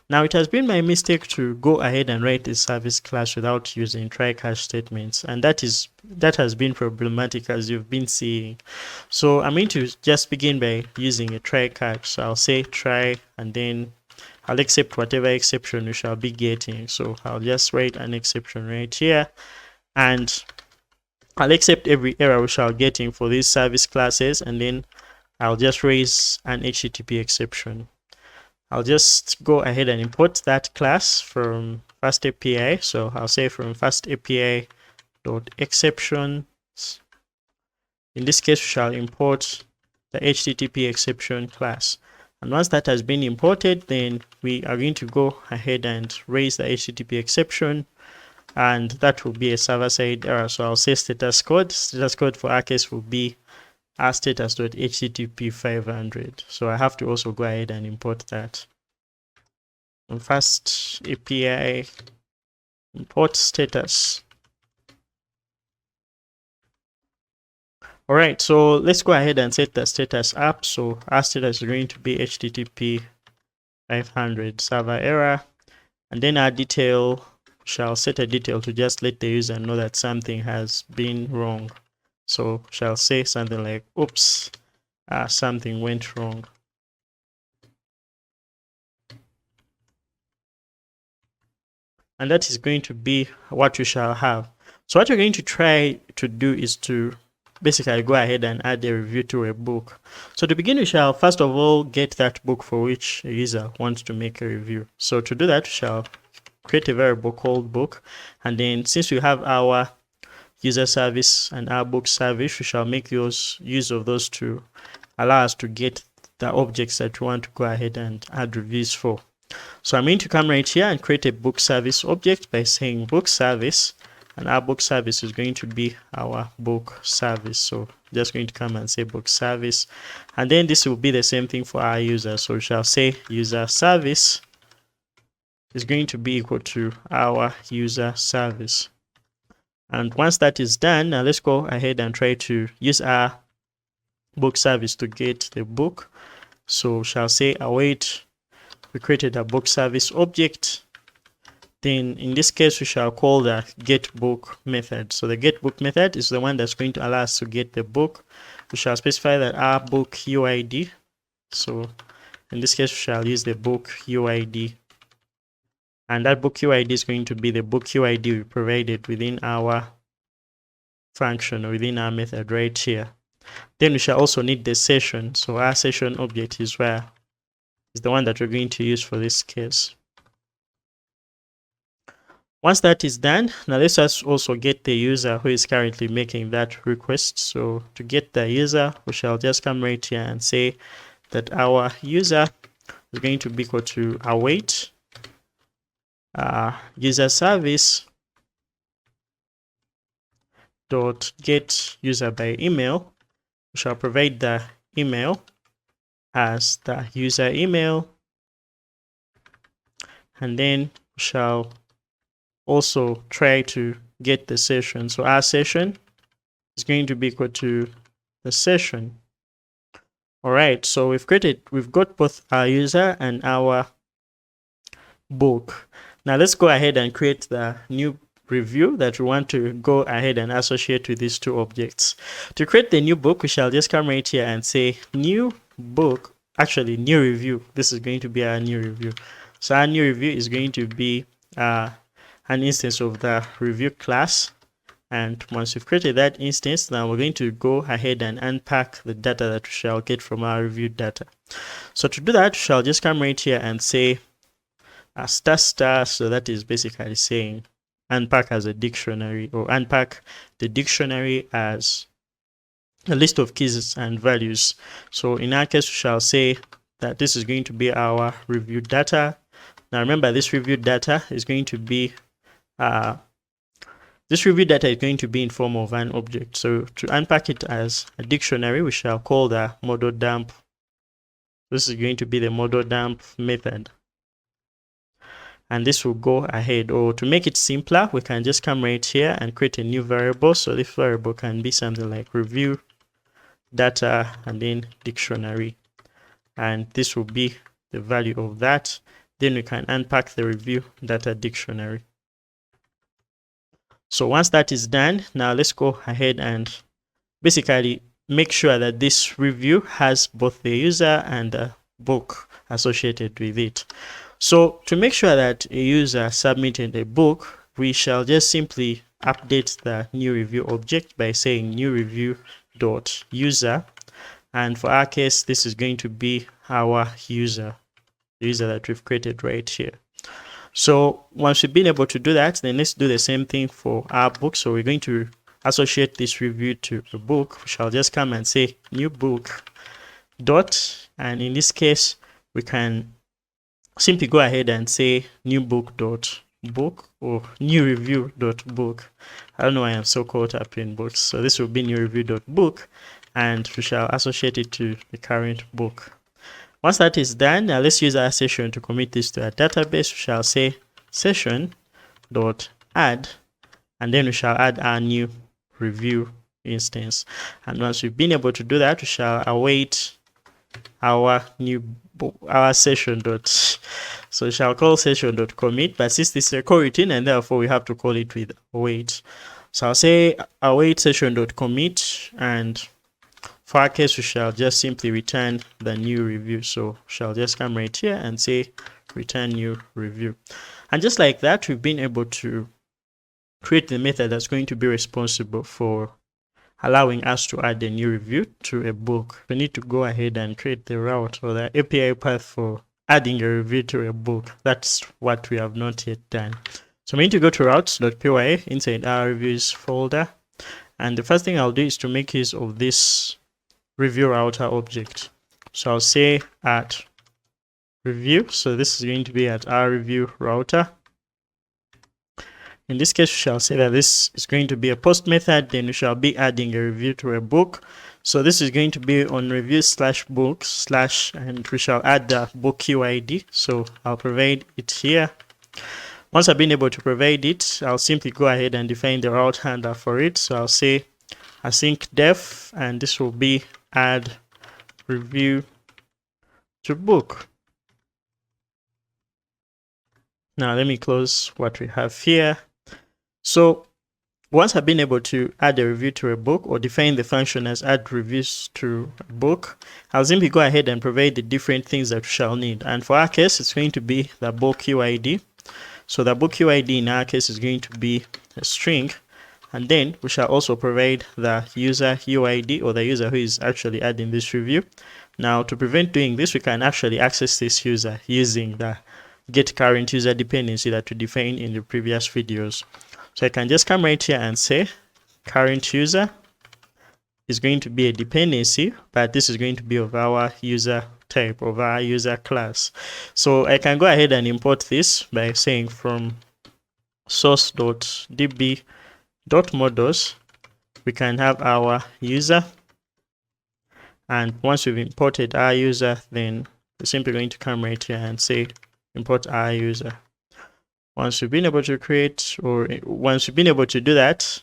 S1: Now it has been my mistake to go ahead and write this service class without using try catch statements, and that has been problematic, as you've been seeing. So I'm going to just begin by using a try catch. So I'll say try, and then I'll accept whatever exception we shall be getting. So I'll just write an exception right here, and I'll accept every error we shall getting for these service classes, and then I'll just raise an HTTP exception. I'll just go ahead and import that class from FastAPI. So I'll say from FastAPI.exceptions. In this case, we shall import the HTTP exception class. And once that has been imported, then we are going to go ahead and raise the HTTP exception, and that will be a server-side error. So I'll say status code. Status code for our case will be our status.http 500. So I have to also go ahead and import that. And FastAPI import status. All right, so let's go ahead and set the status up. So our status is going to be http 500 server error, and then our detail shall set a detail to just let the user know that something has been wrong. So shall say something like, oops, something went wrong. And that is going to be what we shall have. So what we're going to try to do is to basically go ahead and add a review to a book. So to begin, we shall first of all get that book for which a user wants to make a review. So to do that, we shall create a variable called book. And then since we have our user service and our book service, we shall make use of those to allow us to get the objects that we want to go ahead and add reviews for. So I'm going to come right here and create a book service object by saying book service, and our book service is going to be our book service. So just going to come and say book service, and then this will be the same thing for our user. So we shall say user service is going to be equal to our user service. And once that is done, now let's go ahead and try to use our book service to get the book. So shall say await, we created a book service object. Then in this case, we shall call the getBook method. So the getBook method is the one that's going to allow us to get the book. We shall specify that our book UID. So in this case, we shall use the book UID. And that book UID is going to be the book UID we provided within our function or within our method right here. Then we shall also need the session. So our session object is the one that we're going to use for this case. Once that is done, now let's also get the user who is currently making that request. So to get the user, we shall just come right here and say that our user is going to be equal to await user service dot get user by email. We shall provide the email as the user email, and then we shall also try to get the session. So our session is going to be equal to the session. All right, so we've got both our user and our book. Now let's go ahead and create the new review that we want to go ahead and associate with these two objects. To create the new book, we shall just come right here and say new book, actually new review. This is going to be our new review. So our new review is going to be an instance of the review class. And once we've created that instance, now we're going to go ahead and unpack the data that we shall get from our review data. So to do that, we shall just come right here and say a star star. So that is basically saying unpack as a dictionary, or unpack the dictionary as a list of keys and values. So in our case, we shall say that this is going to be our review data. Now remember, this review data is going to be in form of an object. So to unpack it as a dictionary, we shall call the model dump. This is going to be the model dump method. And this will go ahead, or to make it simpler, we can just come right here and create a new variable. So this variable can be something like review data and then dictionary. And this will be the value of that. Then we can unpack the review data dictionary. So once that is done, now let's go ahead and basically make sure that this review has both the user and the book associated with it. So to make sure that a user submitted a book, we shall just simply update the new review object by saying new review dot user. And for our case, this is going to be our user, the user that we've created right here. So once we've been able to do that, then let's do the same thing for our book. So we're going to associate this review to a book. We shall just come and say new book dot, and in this case, we can simply go ahead and say new book dot book or new review dot book. I don't know why I'm so caught up in books. So this will be new review dot book, and we shall associate it to the current book. Once that is done, now let's use our session to commit this to our database. We shall say session dot add, and then we shall add our new review instance. And once we've been able to do that, we shall await our session dot. So we shall call session dot commit, but since this is a coroutine, and therefore we have to call it with await. So I'll say await session dot commit, and for our case, we shall just simply return the new review. So we shall just come right here and say return new review. And just like that, we've been able to create the method that's going to be responsible for allowing us to add a new review to a book. We need to go ahead and create the route or the API path for adding a review to a book. That's what we have not yet done. So we need to go to routes.py inside our reviews folder. And the first thing I'll do is to make use of this review router object. So I'll say at review. So this is going to be at our review router. In this case, we shall say that this is going to be a post method. Then we shall be adding a review to a book. So this is going to be on review / book / and we shall add the book UID. So I'll provide it here. Once I've been able to provide it, I'll simply go ahead and define the route handler for it. So I'll say async def, and this will be add review to book. Now let me close what we have here. So once I've been able to add a review to a book or define the function as add reviews to a book, I'll simply go ahead and provide the different things that we shall need. And for our case, it's going to be the book UID. So the book UID in our case is going to be a string. And then we shall also provide the user UID, or the user who is actually adding this review. Now, to prevent doing this, we can actually access this user using the get current user dependency that we defined in the previous videos. So I can just come right here and say current user is going to be a dependency, but this is going to be of our user type, of our user class. So I can go ahead and import this by saying from source.db.models, we can have our user. And once we've imported our user, then we're simply going to come right here and say import our user. Once we've been able to create, or once we've been able to do that,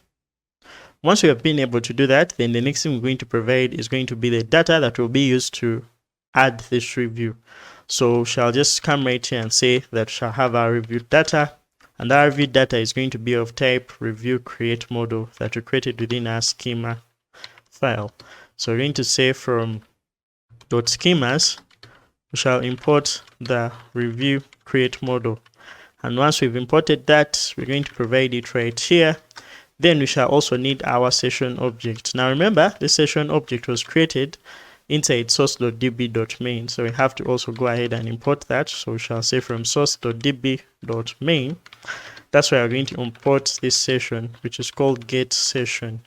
S1: once we have been able to do that, then the next thing we're going to provide is going to be the data that will be used to add this review. So shall just come right here and say that shall have our review data, and our review data is going to be of type review create model that we created within our schema file. So we're going to say from .schemas, we shall import the review create model. And once we've imported that, we're going to provide it right here. Then we shall also need our session object. Now remember, this session object was created inside source.db.main. So we have to also go ahead and import that. So we shall say from source.db.main. That's why we're going to import this session, which is called get session,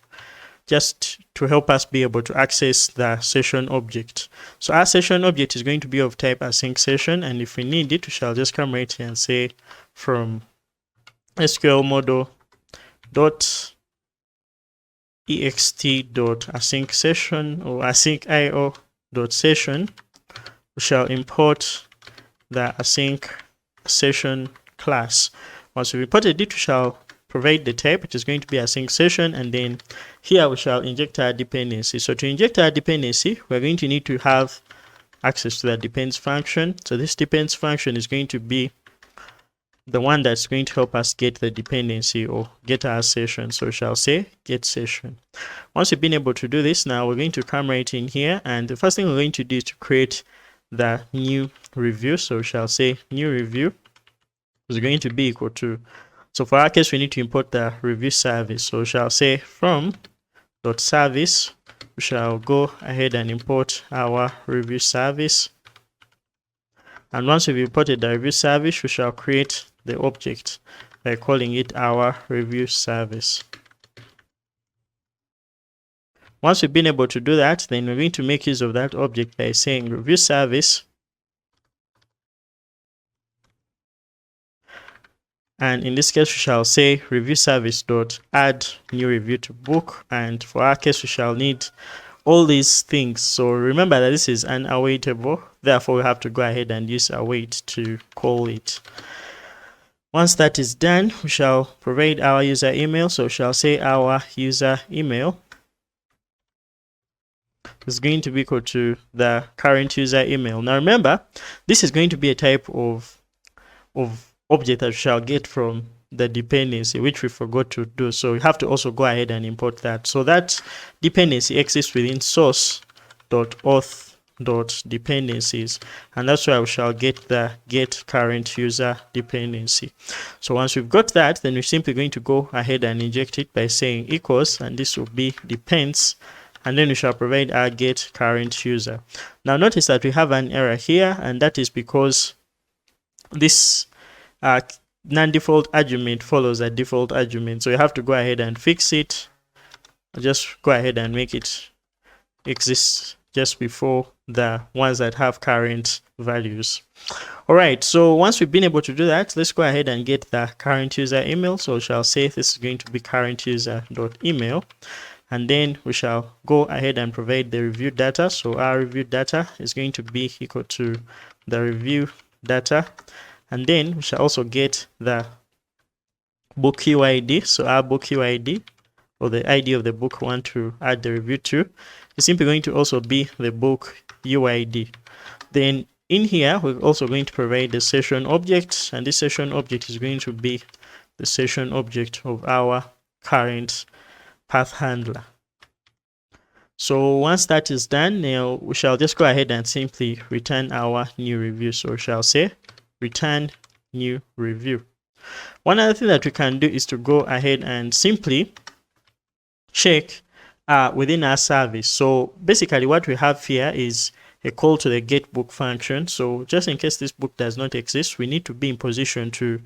S1: just to help us be able to access the session object. So our session object is going to be of type async session, and if we need it, we shall just come right here and say from SQLModel .ext.async session or async io.session, we shall import the async session class. Once we imported it, we shall provide the type, which is going to be async session, and then here we shall inject our dependency. So to inject our dependency, we're going to need to have access to the depends function. So this depends function is going to be the one that's going to help us get the dependency or get our session. So we shall say get session. Once we've been able to do this, now we're going to come right in here, and the first thing we're going to do is to create the new review. So we shall say new review is going to be equal to, so for our case, we need to import the review service. So we shall say from .service, we shall go ahead and import our review service. And once we've imported the review service, we shall create the object by calling it our review service. Once we've been able to do that, then we're going to make use of that object by saying review service. And in this case, we shall say review service dot add new review to book. And for our case, we shall need all these things. So remember that this is an awaitable, therefore we have to go ahead and use await to call it. Once that is done, we shall provide our user email. So we shall say our user email is going to be equal to the current user email. Now remember, this is going to be a type of object that we shall get from the dependency, which we forgot to do. So we have to also go ahead and import that. So that dependency exists within source.auth.dependencies, and that's why we shall get the get current user dependency. So once we've got that, then we're simply going to go ahead and inject it by saying equals, and this will be depends, and then we shall provide our get current user. Now notice that we have an error here, and that is because this non-default argument follows a default argument. So you have to go ahead and fix it. Just go ahead and make it exist just before the ones that have current values. All right, so once we've been able to do that, let's go ahead and get the current user email. So we shall say this is going to be current user.email, and then we shall go ahead and provide the review data. So our review data is going to be equal to the review data, and then we shall also get the book UID. So our book UID or the ID of the book we want to add the review to, is simply going to also be the book UID. Then in here, we're also going to provide the session object, and this session object is going to be the session object of our current path handler. So once that is done, now we shall just go ahead and simply return our new review. So we shall say return new review. One other thing that we can do is to go ahead and simply check within our service. So basically what we have here is a call to the get book function. So just in case this book does not exist, we need to be in position to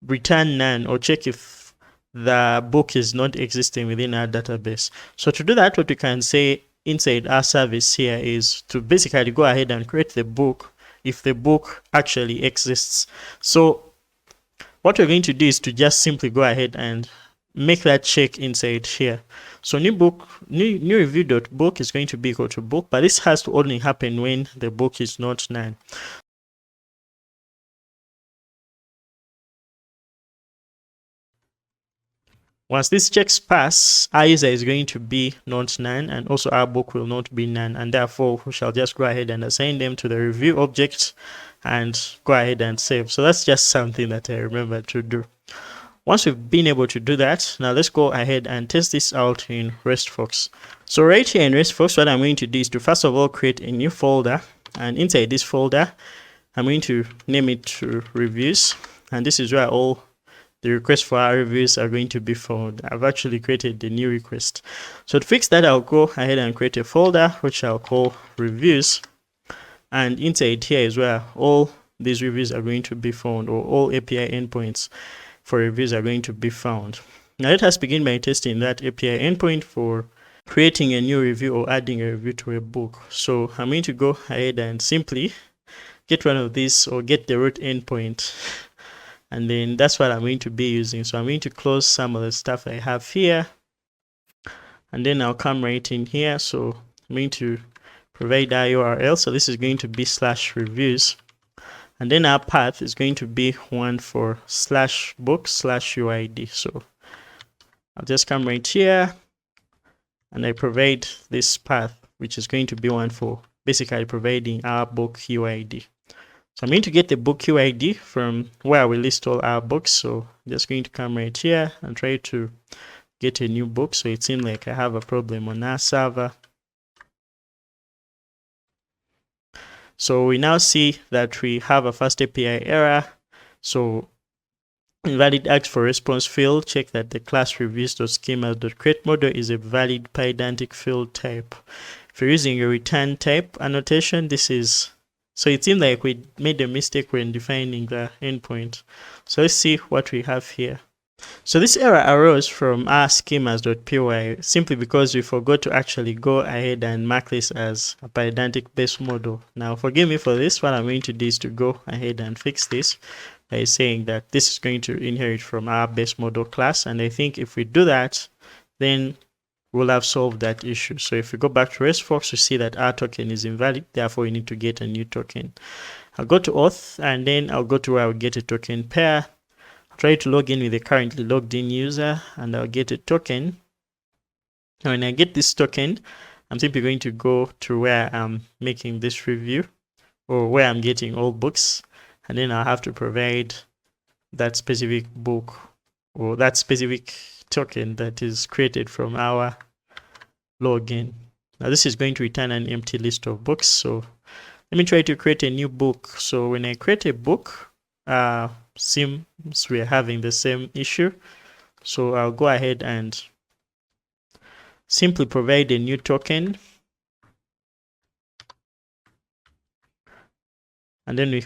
S1: return none or check if the book is not existing within our database. So to do that, what we can say inside our service here is to basically go ahead and create the book if the book actually exists. So what we're going to do is to just simply go ahead and make that check inside here. So new review.book is going to be equal to book, but this has to only happen when the book is not none. Once these checks pass, our user is going to be not none, and also our book will not be none, and therefore we shall just go ahead and assign them to the review object and go ahead and save. So that's just something that I remember to do. Once we've been able to do that, now let's go ahead and test this out in RESTFox. So right here in RESTFox, what I'm going to do is to first of all create a new folder, and inside this folder, I'm going to name it to reviews, and this is where all the requests for our reviews are going to be found. I've actually created the new request. So to fix that, I'll go ahead and create a folder which I'll call reviews, and inside here is where all these reviews are going to be found, or all API endpoints for reviews are going to be found. Now let us begin by testing that API endpoint for creating a new review or adding a review to a book. So I'm going to go ahead and simply get one of these, or get the root endpoint, and then that's what I'm going to be using. So I'm going to close some of the stuff I have here, and then I'll come right in here. So I'm going to provide our URL. So this is going to be /reviews. And then our path is going to be one for /book/UID. So I'll just come right here and I provide this path, which is going to be one for basically providing our book UID. So I'm going to get the book UID from where we list all our books. So I'm just going to come right here and try to get a new book. So it seems like I have a problem on our server. So we now see that we have a FastAPI error. So invalid ask for response field, check that the class reviews.schema.createModel is a valid Pydantic field type. If you're using a return type annotation, this is, so it seems like we made a mistake when defining the endpoint. So let's see what we have here. So this error arose from our schemas.py simply because we forgot to actually go ahead and mark this as a Pydantic base model. Now forgive me for this. What I'm going to do is to go ahead and fix this by saying that this is going to inherit from our base model class, and I think if we do that, then we'll have solved that issue. So if we go back to RESTFox, we see that our token is invalid, therefore we need to get a new token. I'll go to auth, and then I'll go to where I'll get a token pair. Try to log in with a currently logged in user, and I'll get a token. Now when I get this token, I'm simply going to go to where I'm making this review, or where I'm getting all books, and then I'll have to provide that specific book or that specific token that is created from our login. Now this is going to return an empty list of books. So let me try to create a new book. So when I create a book, seems we're having the same issue. So I'll go ahead and simply provide a new token, and then we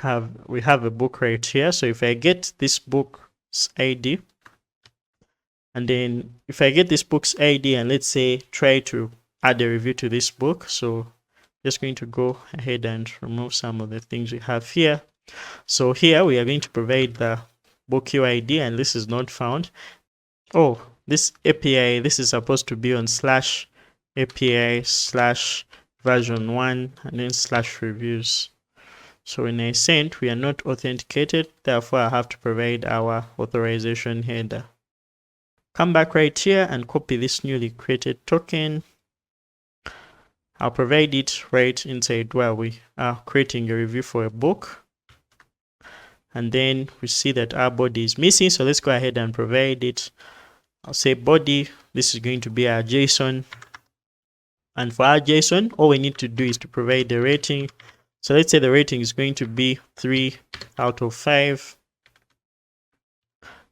S1: have a book right here. So if I get this book's ID, and then if I get this book's ID and let's say try to add a review to this book, so just going to go ahead and remove some of the things we have here. So here we are going to provide the book UID, and this is not found. Oh, this API, this is supposed to be on /API/version1 and then /reviews. So when I send, we are not authenticated, therefore I have to provide our authorization header. come back right here and copy this newly created token. I'll provide it right inside where we are creating a review for a book. And then we see that our body is missing. So let's go ahead and provide it. I'll say body. This is going to be our JSON. And for our JSON, all we need to do is to provide the rating. So let's say the rating is going to be 3 out of 5.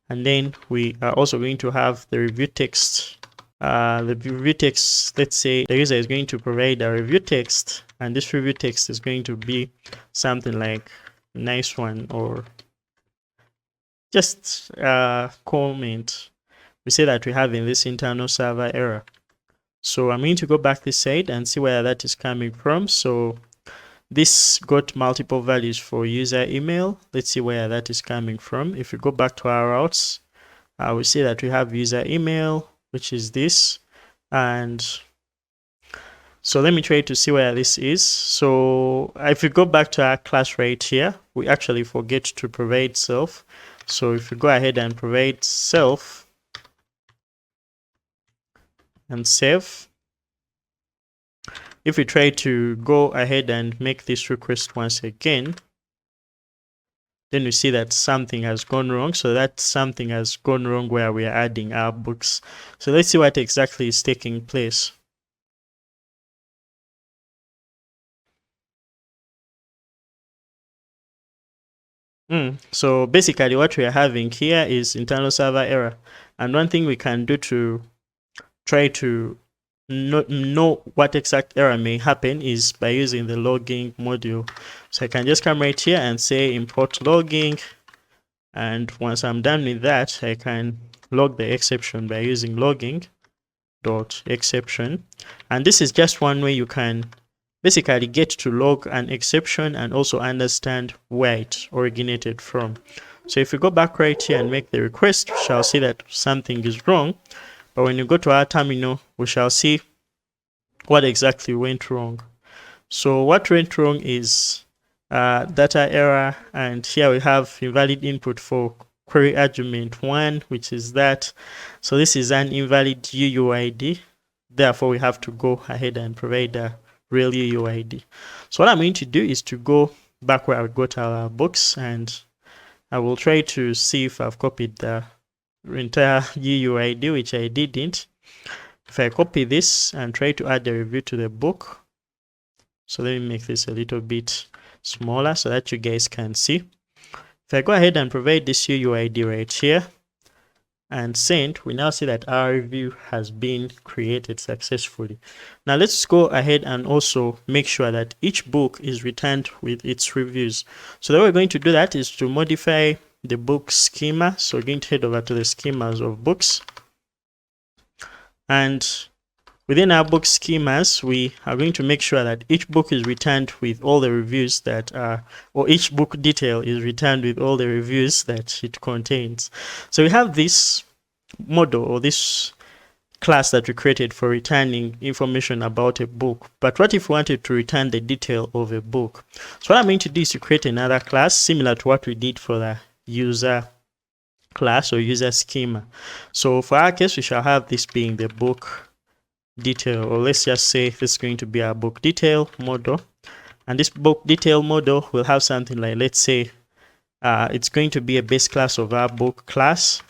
S1: And then we are also going to have the review text. The review text, let's say the user is going to provide a review text, and this review text is going to be something like nice one, or just a comment. We say that we're having this internal server error. So I'm going to go back this side and see where that is coming from. So this got multiple values for user email. Let's see where that is coming from. If we go back to our routes, we see that we have user email, which is this. And so let me try to see where this is. So if we go back to our class right here, we actually forget to provide self. So if we go ahead and provide self and save, if we try to go ahead and make this request once again, then we see that something has gone wrong. So that something has gone wrong where we are adding our books. So let's see what exactly is taking place. So basically what we are having here is internal server error. And one thing we can do to try to know what exact error may happen is by using the logging module. So I can just come right here and say import logging, and once I'm done with that, I can log the exception by using logging.exception. And this is just one way you can basically get to log an exception and also understand where it originated from. So if we go back right here and make the request, we shall see that something is wrong. But when you go to our terminal, we shall see what exactly went wrong. So what went wrong is data error, and here we have invalid input for query argument 1, which is that. So this is an invalid UUID. Therefore, we have to go ahead and provide a real UUID. So what I'm going to do is to go back where I got our box, and I will try to see if I've copied the entire UUID, which I didn't. If I copy this and try to add a review to the book, so let me make this a little bit smaller so that you guys can see. If I go ahead and provide this UUID right here and send, we now see that our review has been created successfully. Now let's go ahead and also make sure that each book is returned with its reviews. So the way we're going to do that is to modify the book schema. So we're going to head over to the schemas of books, and within our book schemas, we are going to make sure that each book is returned with all the reviews that are, or each book detail is returned with all the reviews that it contains. So we have this model, or this class that we created for returning information about a book. But what if we wanted to return the detail of a book? So what I'm going to do is to create another class similar to what we did for the user class or user schema. So for our case, we shall have this being the book detail, or let's just say this is going to be our book detail model. And this book detail model will have something like, let's say it's going to be a base class of our book class,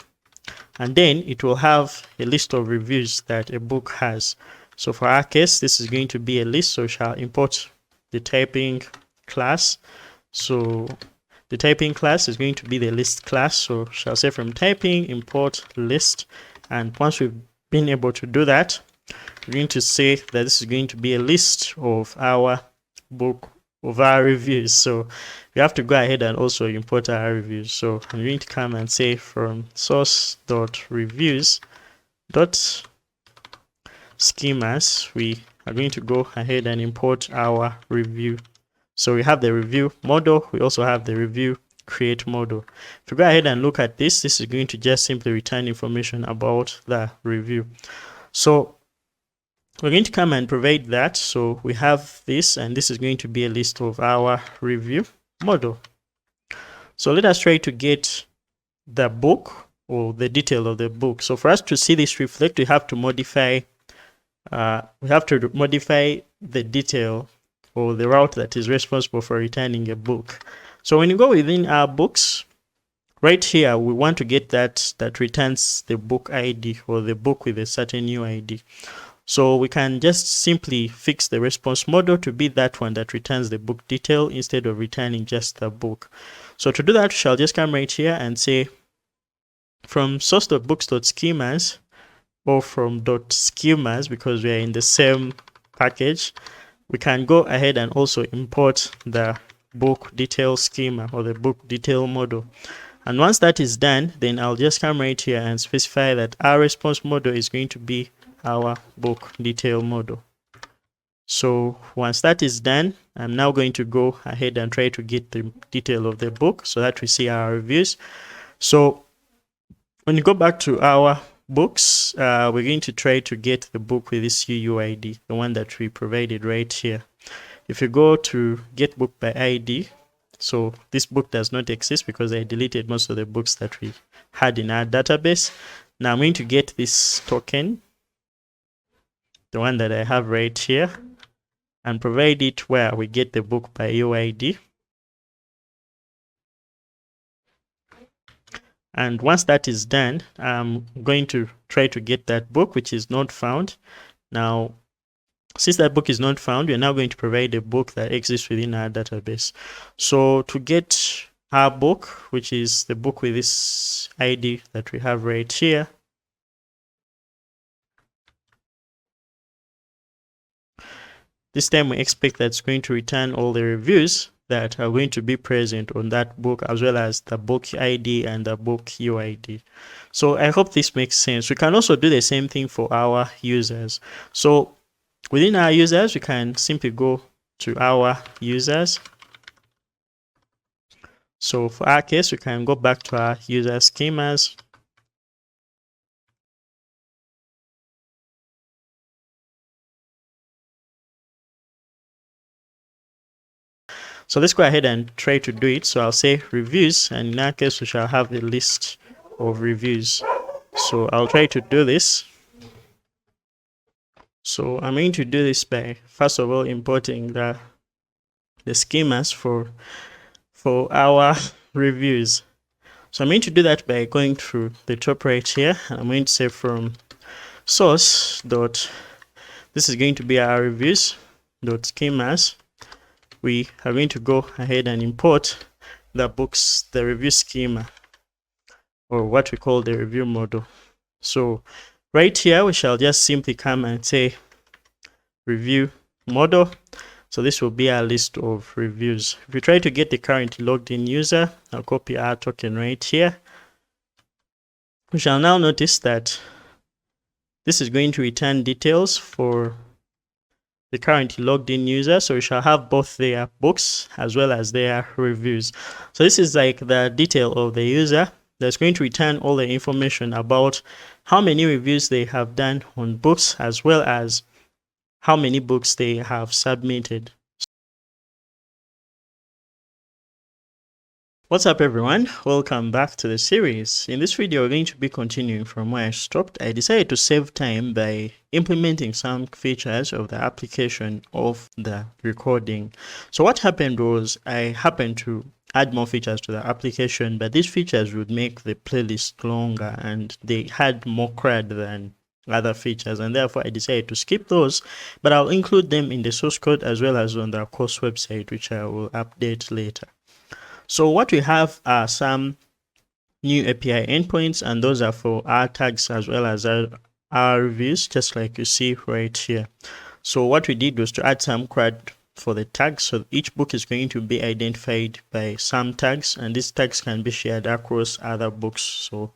S1: and then it will have a list of reviews that a book has. So for our case, this is going to be a list, so we shall import the typing class. So the typing class is going to be the list class, so shall say from typing import list. And once we've been able to do that, we're going to say that this is going to be a list of our book, of our reviews. So we have to go ahead and also import our reviews. So I'm going to come and say from source.reviews.schemas, we are going to go ahead and import our review. So we have the review model, we also have the review create model. If you go ahead and look at this, this is going to just simply return information about the review. So we're going to come and provide that. So we have this, and this is going to be a list of our review model. So let us try to get the book or the detail of the book. So for us to see this reflect, we have to modify the detail or the route that is responsible for returning a book. So when you go within our books, right here, we want to get that returns the book ID or the book with a certain UID. So we can just simply fix the response model to be that one that returns the book detail instead of returning just the book. So to do that, we shall just come right here and say from source.books.schemas or from .schemas, because we are in the same package, we can go ahead and also import the book detail schema or the book detail model. And once that is done, then I'll just come right here and specify that our response model is going to be our book detail model. So once that is done, I'm now going to go ahead and try to get the detail of the book so that we see our reviews. So when you go back to our books, we're going to try to get the book with this UUID, the one that we provided right here. If you go to get book by ID, so this book does not exist because I deleted most of the books that we had in our database. Now I'm going to get this token, the one that I have right here, and provide it where we get the book by UID. And once that is done, I'm going to try to get that book, which is not found. Now, since that book is not found, we're now going to provide a book that exists within our database. So to get our book, which is the book with this ID that we have right here, this time we expect that it's going to return all the reviews that are going to be present on that book, as well as the book ID and the book UID. So I hope this makes sense. We can also do the same thing for our users. So within our users, we can simply go to our users. So for our case, we can go back to our user schemas. So let's go ahead and try to do it. So I'll say reviews, and in our case, we shall have a list of reviews. So I'll try to do this. So I'm going to do this by, first of all, importing the schemas for our reviews. So I'm going to do that by going through the top right here. I'm going to say from source dot, this is going to be our reviews dot schemas. We are going to go ahead and import the review schema, or what we call the review model. So right here, we shall just simply come and say review model. So this will be our list of reviews. If we try to get the currently logged in user, I'll copy our token right here. We shall now notice that this is going to return details for the currently logged in user. So we shall have both their books as well as their reviews. So this is like the detail of the user that's going to return all the information about how many reviews they have done on books, as well as how many books they have submitted. What's up everyone, welcome back to the series. In this video we're going to be continuing from where I stopped. I decided to save time by implementing some features of the application of the recording. So what happened was I happened to add more features to the application, but these features would make the playlist longer and they had more CRUD than other features, and therefore I decided to skip those, but I'll include them in the source code as well as on the course website, which I will update later. So what we have are some new API endpoints, and those are for our tags as well as our reviews, just like you see right here. So what we did was to add some CRUD for the tags. So each book is going to be identified by some tags, and these tags can be shared across other books. So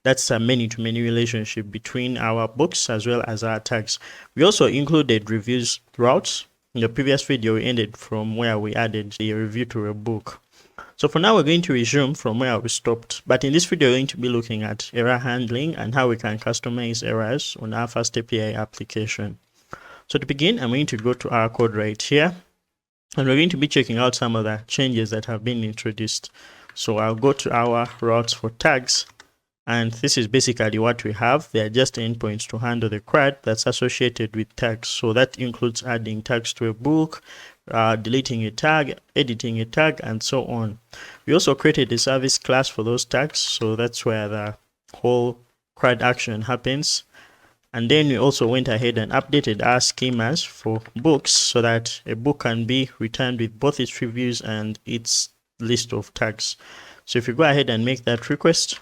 S1: that's a many-to-many relationship between our books as well as our tags. We also included reviews routes. In the previous video, we ended from where we added the review to a book. So for now, we're going to resume from where we stopped. But in this video, we're going to be looking at error handling and how we can customize errors on our FastAPI application. So to begin, I'm going to go to our code right here, and we're going to be checking out some of the changes that have been introduced. So I'll go to our routes for tags, And this is basically what we have. They are just endpoints to handle the CRUD that's associated with tags. So that includes adding tags to a book, deleting a tag, editing a tag, and so on. We also created a service class for those tags. So that's where the whole CRUD action happens. And then we also went ahead and updated our schemas for books so that a book can be returned with both its reviews and its list of tags. So if you go ahead and make that request,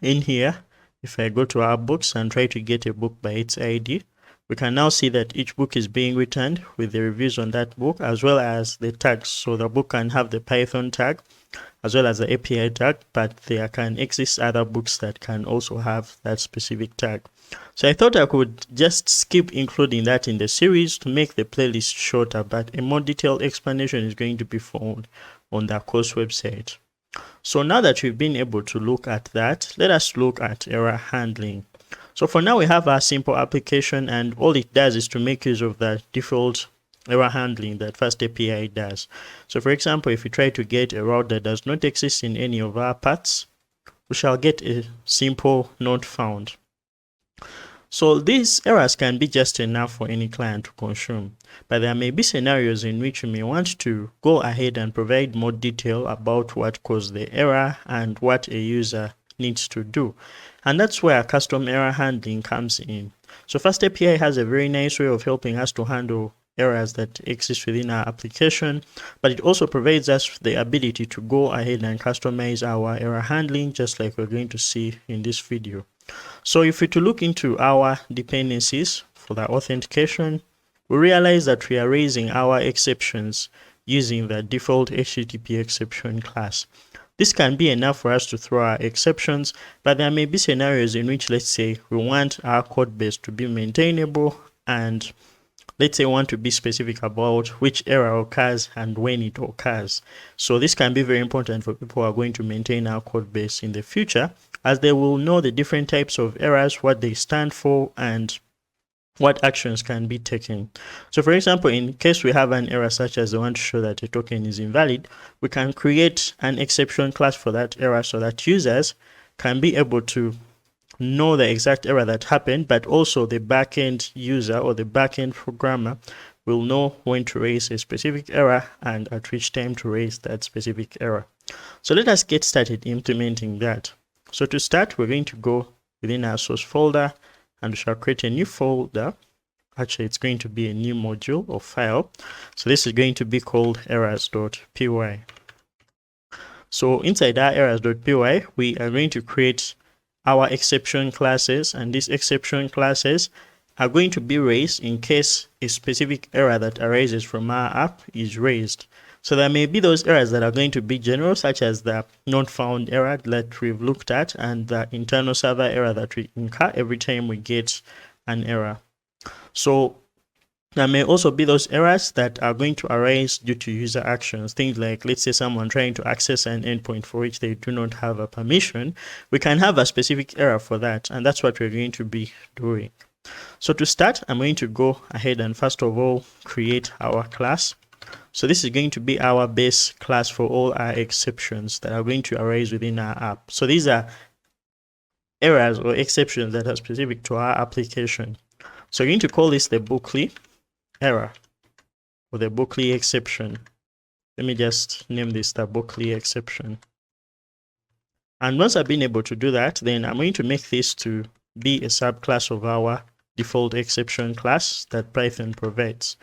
S1: in here, if I go to our books and try to get a book by its ID, we can now see that each book is being returned with the reviews on that book as well as the tags. So the book can have the Python tag as well as the API tag, but there can exist other books that can also have that specific tag. So I thought I could just skip including that in the series to make the playlist shorter, but a more detailed explanation is going to be found on the course website. So now that we've been able to look at that, let us look at error handling. So for now, we have our simple application, and all it does is to make use of the default error handling that FastAPI does. So for example, if we try to get a route that does not exist in any of our paths, we shall get a simple not found. So these errors can be just enough for any client to consume, but there may be scenarios in which you may want to go ahead and provide more detail about what caused the error and what a user needs to do. And that's where custom error handling comes in. So FastAPI has a very nice way of helping us to handle errors that exist within our application, but it also provides us the ability to go ahead and customize our error handling, just like we're going to see in this video. So if we to look into our dependencies for the authentication, we realize that we are raising our exceptions using the default HTTP exception class. This can be enough for us to throw our exceptions, but there may be scenarios in which, let's say, we want our code base to be maintainable, and let's say we want to be specific about which error occurs and when it occurs. So this can be very important for people who are going to maintain our code base in the future, as they will know the different types of errors, what they stand for, and what actions can be taken. So for example, in case we have an error such as the one to show that a token is invalid, we can create an exception class for that error so that users can be able to know the exact error that happened, but also the backend user or the backend programmer will know when to raise a specific error and at which time to raise that specific error. So let us get started implementing that. So to start, we're going to go within our source folder and we shall create a new folder. Actually, it's going to be a new module or file. So this is going to be called errors.py. So inside our errors.py, we are going to create our exception classes, and these exception classes are going to be raised in case a specific error that arises from our app is raised. So there may be those errors that are going to be general, such as the not found error that we've looked at and the internal server error that we incur every time we get an error. So there may also be those errors that are going to arise due to user actions. Things like, let's say, someone trying to access an endpoint for which they do not have a permission. We can have a specific error for that, and that's what we're going to be doing. So to start, I'm going to go ahead and first of all create our class. So this is going to be our base class for all our exceptions that are going to arise within our app. So these are errors or exceptions that are specific to our application. So we're going to call this the bookly error or the bookly exception. Let me just name this the bookly exception. And once I've been able to do that, then I'm going to make this to be a subclass of our default exception class that Python provides.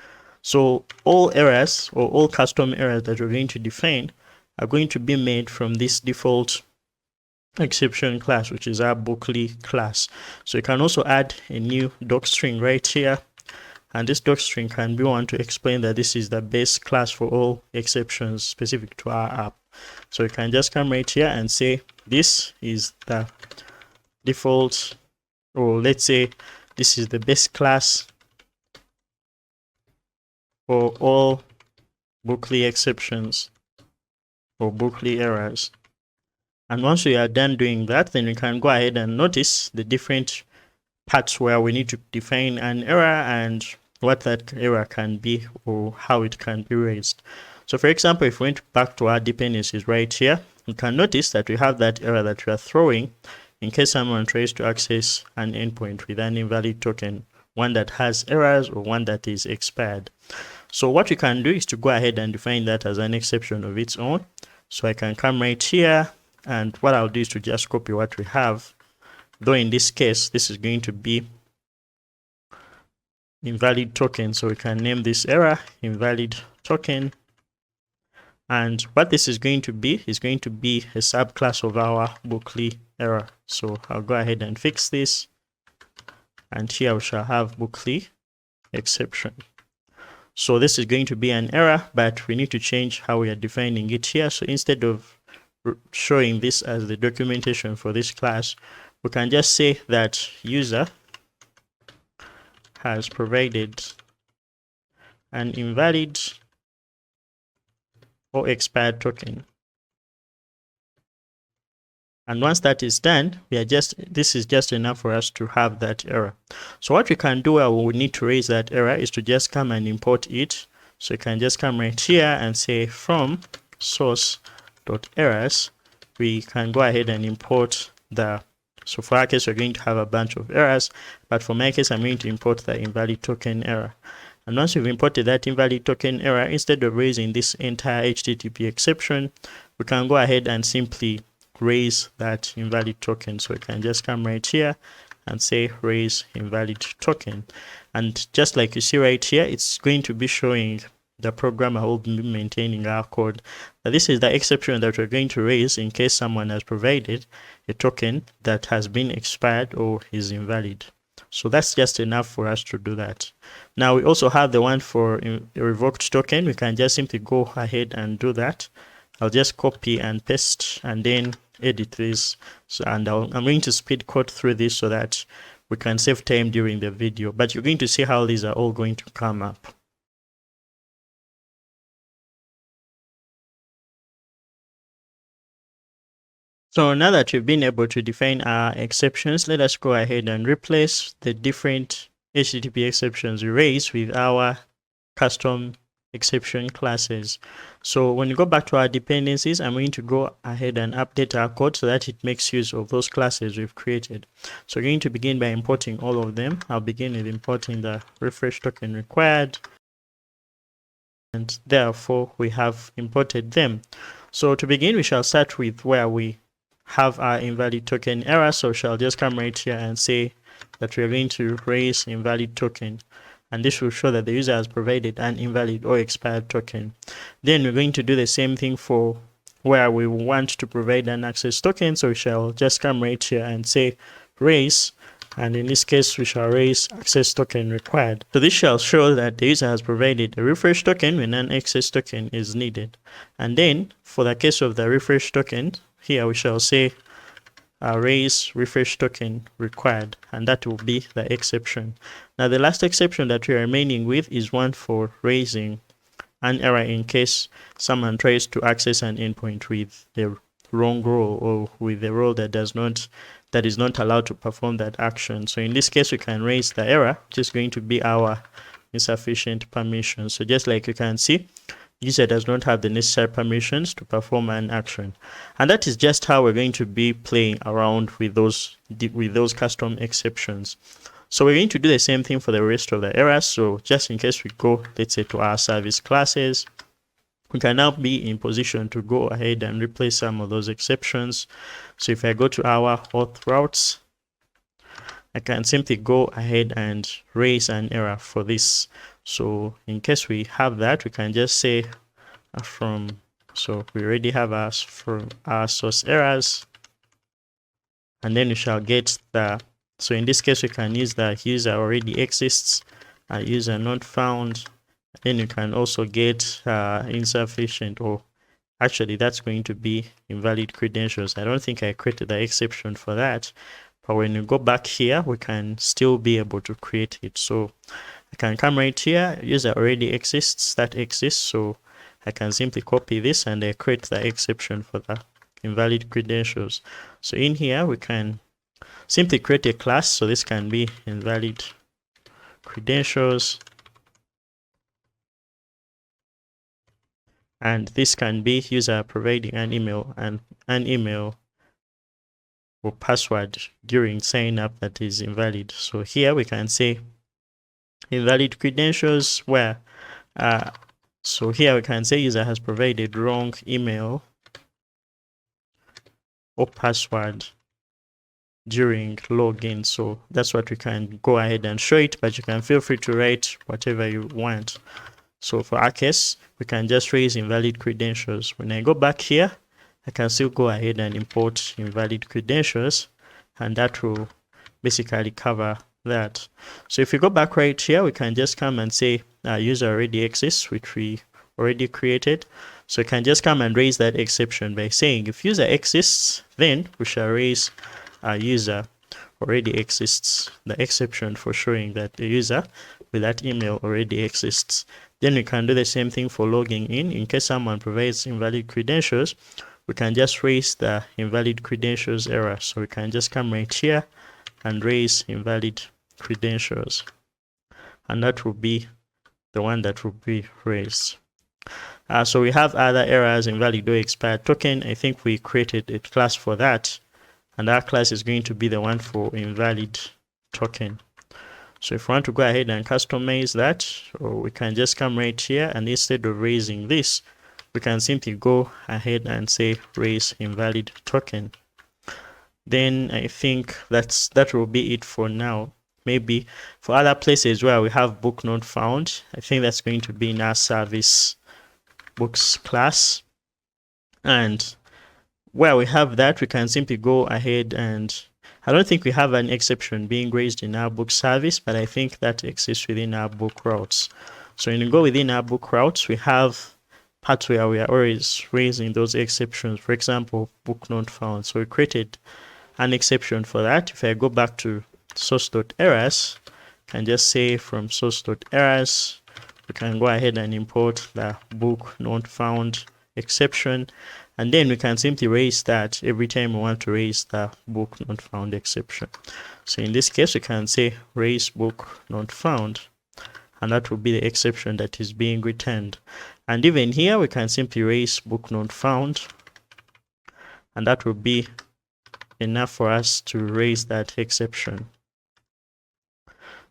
S1: So all errors or all custom errors that we're going to define are going to be made from this default exception class, which is our bookly class. So you can also add a new docstring right here, and this docstring can be one to explain that this is the base class for all exceptions specific to our app. So you can just come right here and say this is the default, or let's say this is the base class for all bookly exceptions or bookly errors. And once we are done doing that, then we can go ahead and notice the different parts where we need to define an error and what that error can be or how it can be raised. So for example, if we went back to our dependencies right here, you can notice that we have that error that we are throwing in case someone tries to access an endpoint with an invalid token, one that has errors or one that is expired. So what we can do is to go ahead and define that as an exception of its own. So I can come right here, and what I'll do is to just copy what we have, though in this case this is going to be invalid token, so we can name this error invalid token. And what this is going to be a subclass of our bookly error. So I'll go ahead and fix this, and here we shall have bookly exception. So this is going to be an error, but we need to change how we are defining it here. So instead of showing this as the documentation for this class, we can just say that user has provided an invalid or expired token. And once that is done, this is just enough for us to have that error. So what we can do when we need to raise that error is to just come and import it. So you can just come right here and say from source.errors, we can go ahead and import so for our case, we're going to have a bunch of errors, but for my case, I'm going to import the invalid token error. And once we've imported that invalid token error, instead of raising this entire HTTP exception, we can go ahead and simply raise that invalid token. So we can just come right here and say raise invalid token. And just like you see right here, it's going to be showing the programmer who will be maintaining our code. Now, this is the exception that we're going to raise in case someone has provided a token that has been expired or is invalid. So that's just enough for us to do that. Now we also have the one for a revoked token. We can just simply go ahead and do that. I'll just copy and paste and then edit this. So, and I'm going to speed code through this so that we can save time during the video. But you're going to see how these are all going to come up. So now that we've been able to define our exceptions, let us go ahead and replace the different HTTP exceptions we raise with our custom exception classes. So when you go back to our dependencies, I'm going to go ahead and update our code so that it makes use of those classes we've created. So we're going to begin by importing all of them. I'll begin with importing the refresh token required, and therefore we have imported them. So to begin, we shall start with where we have our invalid token error. So shall just come right here and say that we're going to raise invalid token, and this will show that the user has provided an invalid or expired token. Then we're going to do the same thing for where we want to provide an access token. So we shall just come right here and say raise, and in this case we shall raise access token required. So this shall show that the user has provided a refresh token when an access token is needed. And then for the case of the refresh token, here we shall say raise refresh token required, and that will be the exception. Now the last exception that we are remaining with is one for raising an error in case someone tries to access an endpoint with the wrong role or with the role that is not allowed to perform that action. So in this case, we can raise the error, which is going to be our insufficient permission. So just like you can see, user does not have the necessary permissions to perform an action. And that is just how we're going to be playing around with those custom exceptions. So we're going to do the same thing for the rest of the errors. So just in case we go, let's say, to our service classes, we can now be in position to go ahead and replace some of those exceptions. So if I go to our auth routes, I can simply go ahead and raise an error for this. So in case we have that, we can just say so we already have our source errors, and then we shall get so in this case we can use the user already exists, user not found. Then you can also get insufficient, or actually that's going to be invalid credentials. I don't think I created the exception for that, but when you go back here, we can still be able to create it. So I can come right here, user already exists, that exists, so I can simply copy this and I create the exception for the invalid credentials. So in here, we can simply create a class. So this can be invalid credentials, and this can be user providing an email or password during sign up that is invalid. So here we can say invalid credentials where so here we can say user has provided wrong email or password during login. So that's what we can go ahead and show it, but you can feel free to write whatever you want. So for our case, we can just raise invalid credentials. When I go back here, I can still go ahead and import invalid credentials, and that will basically cover that. So if we go back right here, we can just come and say user already exists, which we already created. So we can just come and raise that exception by saying if user exists, then we shall raise user already exists, the exception for showing that the user with that email already exists. Then we can do the same thing for logging in case someone provides invalid credentials. We can just raise the invalid credentials error. So we can just come right here and raise invalid credentials, and that will be the one that will be raised. So we have other errors, invalid or expired token. I think we created a class for that, and our class is going to be the one for invalid token. So if we want to go ahead and customize that, or we can just come right here, and instead of raising this, we can simply go ahead and say raise invalid token. Then I think that will be it for now. Maybe for other places where we have book not found, I think that's going to be in our service books class. And where we have that, we can simply go ahead and I don't think we have an exception being raised in our book service, but I think that exists within our book routes. So when you go within our book routes, we have parts where we are always raising those exceptions. For example, book not found. So we created an exception for that. If I go back to source.errors, I can just say from source.errors, we can go ahead and import the book not found exception, and then we can simply raise that every time we want to raise the book not found exception. So in this case, we can say raise book not found, and that will be the exception that is being returned. And even here, we can simply raise book not found, and that will be enough for us to raise that exception.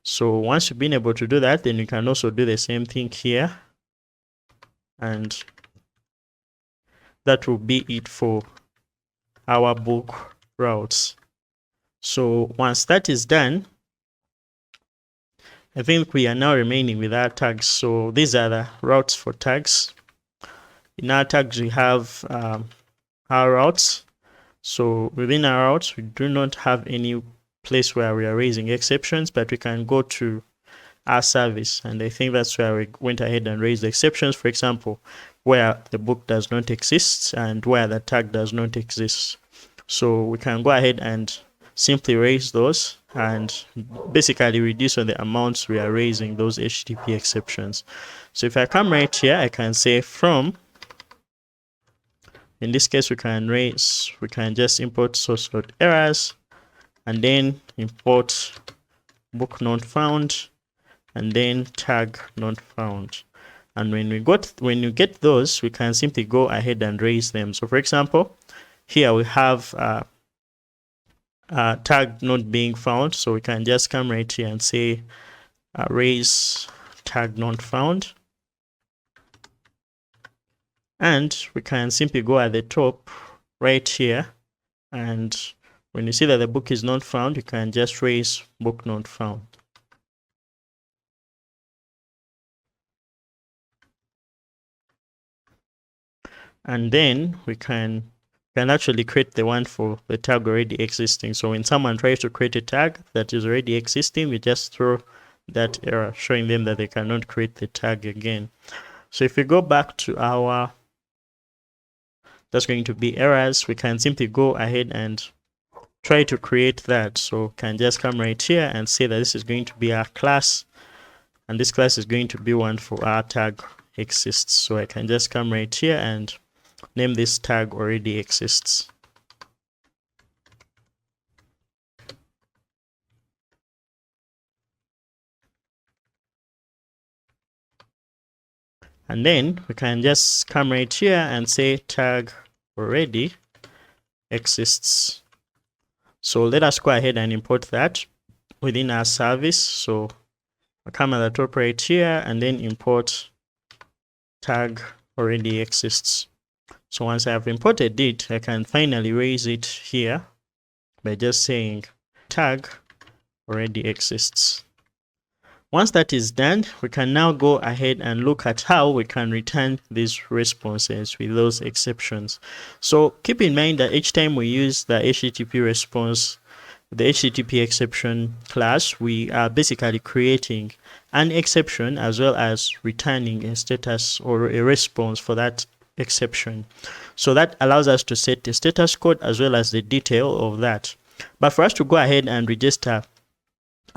S1: So once you've been able to do that, then you can also do the same thing here, and that will be it for our book routes. So once that is done, I think we are now remaining with our tags. So these are the routes for tags. In our tags, we have our routes. So within our routes, we do not have any place where we are raising exceptions, but we can go to our service, and I think that's where we went ahead and raised the exceptions. For example, where the book does not exist and where the tag does not exist. So we can go ahead and simply raise those and basically reduce on the amounts we are raising those HTTP exceptions. So if I come right here, I can say from, in this case, we can just import source.errors and then import book not found and then tag not found. And when you get those, we can simply go ahead and raise them. So for example, here we have tag not being found. So we can just come right here and say raise tag not found. And we can simply go at the top right here. And when you see that the book is not found, you can just raise book not found. And then we can actually create the one for the tag already existing. So when someone tries to create a tag that is already existing, we just throw that error showing them that they cannot create the tag again. So if we go back to our, that's going to be errors, we can simply go ahead and try to create that. So can just come right here and say that this is going to be our class, and this class is going to be one for our tag exists. So I can just come right here and name this tag already exists. And then we can just come right here and say tag already exists. So let us go ahead and import that within our service. So I'll come at the top right here and then import tag already exists. So once I have imported it, I can finally raise it here by just saying tag already exists. Once that is done, we can now go ahead and look at how we can return these responses with those exceptions. So keep in mind that each time we use the HTTP response, the HTTP exception class, we are basically creating an exception as well as returning a status or a response for that exception. So that allows us to set the status code as well as the detail of that. But for us to go ahead and register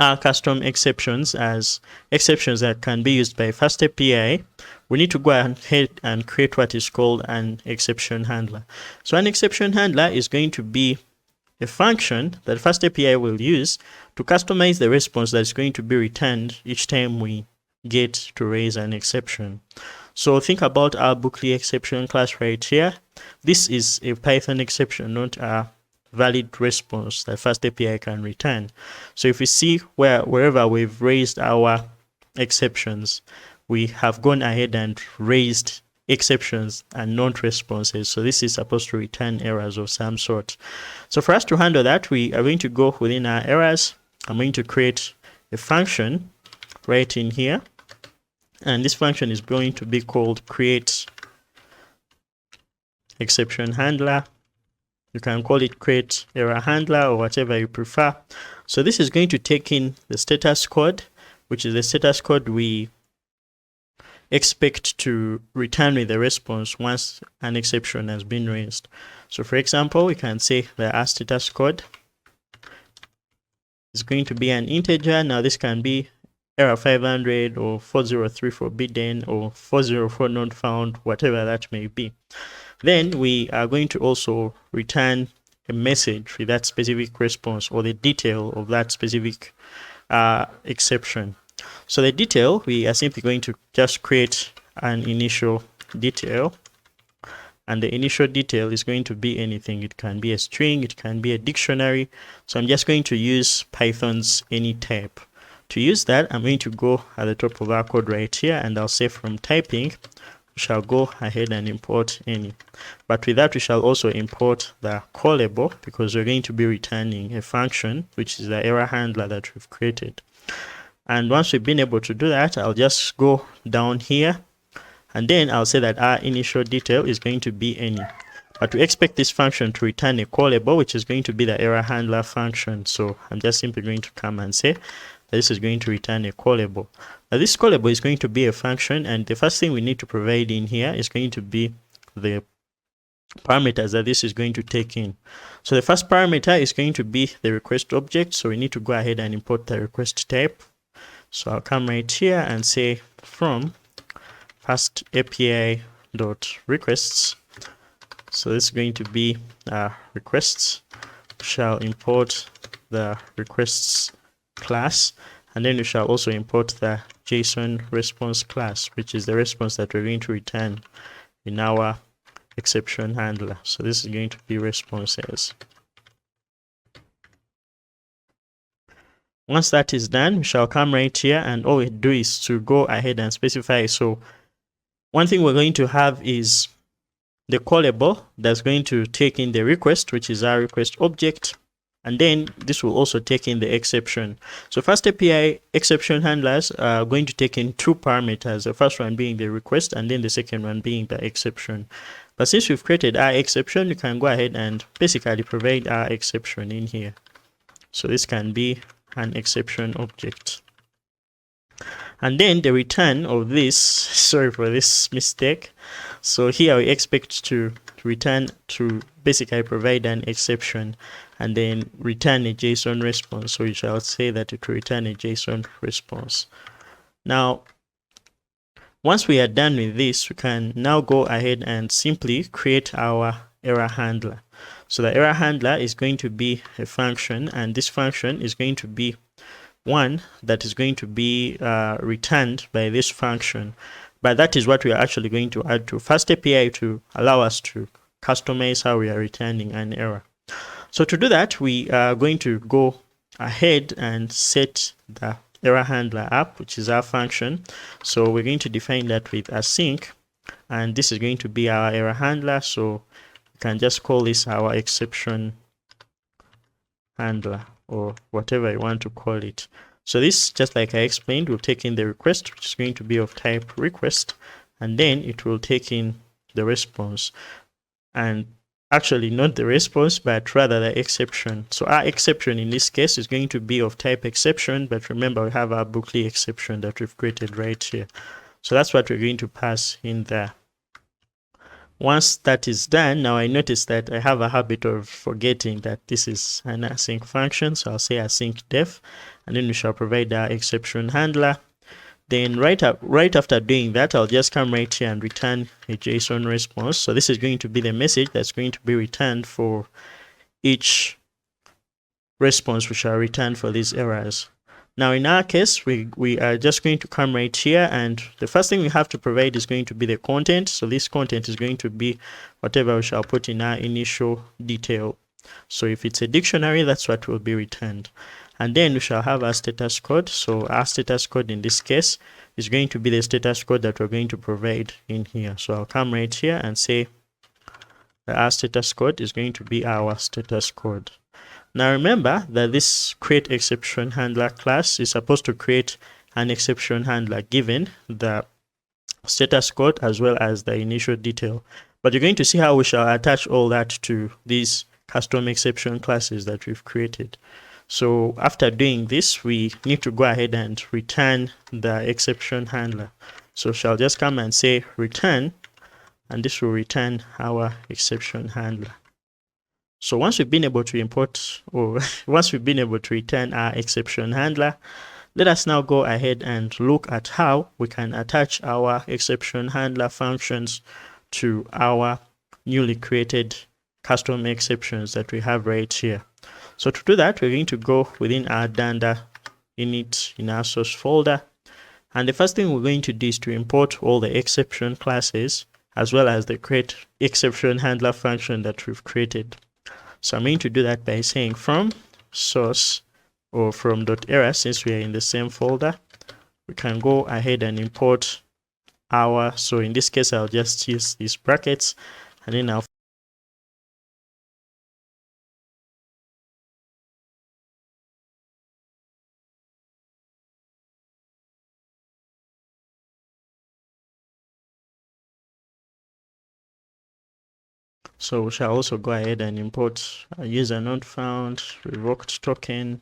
S1: our custom exceptions as exceptions that can be used by FastAPI, we need to go ahead and create what is called an exception handler. So an exception handler is going to be a function that FastAPI will use to customize the response that is going to be returned each time we get to raise an exception. So think about our bookly exception class right here. This is a Python exception, not a valid response that FastAPI can return. So if we see wherever we've raised our exceptions, we have gone ahead and raised exceptions and not responses. So this is supposed to return errors of some sort. So for us to handle that, we are going to go within our errors. I'm going to create a function right in here. And this function is going to be called create exception handler. You can call it create error handler or whatever you prefer. So this is going to take in the status code, which is the status code we expect to return with the response once an exception has been raised. So for example, we can say that our status code is going to be an integer. Now this can be error 500 or 403 forbidden or 404 not found, whatever that may be. Then we are going to also return a message with that specific response or the detail of that specific exception. So the detail, we are simply going to just create an initial detail, and the initial detail is going to be anything. It can be a string, it can be a dictionary. So I'm just going to use Python's any type. To use that, I'm going to go at the top of our code right here, and I'll say from typing, we shall go ahead and import any. But with that, we shall also import the callable, because we're going to be returning a function, which is the error handler that we've created. And once we've been able to do that, I'll just go down here, and then I'll say that our initial detail is going to be any. But we expect this function to return a callable, which is going to be the error handler function. So I'm just simply going to come and say this is going to return a callable. Now this callable is going to be a function, and the first thing we need to provide in here is going to be the parameters that this is going to take in. So the first parameter is going to be the request object. So we need to go ahead and import the request type. So I'll come right here and say from FastAPI.requests. So this is going to be requests. We shall import the requests class, and then we shall also import the JSON response class, which is the response that we're going to return in our exception handler. So this is going to be responses. Once that is done, we shall come right here, and all we do is to go ahead and specify. So one thing we're going to have is the callable that's going to take in the request, which is our request object. And then this will also take in the exception. So FastAPI exception handlers are going to take in two parameters, the first one being the request and then the second one being the exception. But since we've created our exception, we can go ahead and basically provide our exception in here. So this can be an exception object. And then the return of this, sorry for this mistake. So here we expect to return to basically provide an exception and then return a JSON response. So we shall say that it will return a JSON response. Now, once we are done with this, we can now go ahead and simply create our error handler. So the error handler is going to be a function, and this function is going to be one that is going to be returned by this function. But that is what we are actually going to add to FastAPI to allow us to customize how we are returning an error. So to do that, we are going to go ahead and set the error handler up, which is our function. So we're going to define that with async, and this is going to be our error handler. So we can just call this our exception handler, or whatever you want to call it. So this, just like I explained, will take in the request, which is going to be of type request, and then it will take in the response. And actually not the response, but rather the exception. So our exception in this case is going to be of type exception, but remember we have our bookly exception that we've created right here. So that's what we're going to pass in there. Once that is done, now I notice that I have a habit of forgetting that this is an async function. So I'll say async def, and then we shall provide our exception handler. Then right after doing that, I'll just come right here and return a JSON response. So this is going to be the message that's going to be returned for each response we shall return for these errors. Now in our case, we are just going to come right here, and the first thing we have to provide is going to be the content. So this content is going to be whatever we shall put in our initial detail. So if it's a dictionary, that's what will be returned. And then we shall have our status code. So our status code in this case is going to be the status code that we're going to provide in here. So I'll come right here and say that our status code is going to be our status code. Now remember that this create exception handler class is supposed to create an exception handler given the status code as well as the initial detail. But you're going to see how we shall attach all that to these custom exception classes that we've created. So after doing this, we need to go ahead and return the exception handler. So shall just come and say return, and this will return our exception handler. So once we've been able to import, or once we've been able to return our exception handler, let us now go ahead and look at how we can attach our exception handler functions to our newly created custom exceptions that we have right here. So to do that, we're going to go within our Danda init in our source folder. And the first thing we're going to do is to import all the exception classes as well as the create exception handler function that we've created. So I'm going to do that by saying from source, or from .error, since we are in the same folder, we can go ahead and import our, so in this case, I'll just use these brackets, and then I'll So we shall also go ahead and import a user not found, revoked token,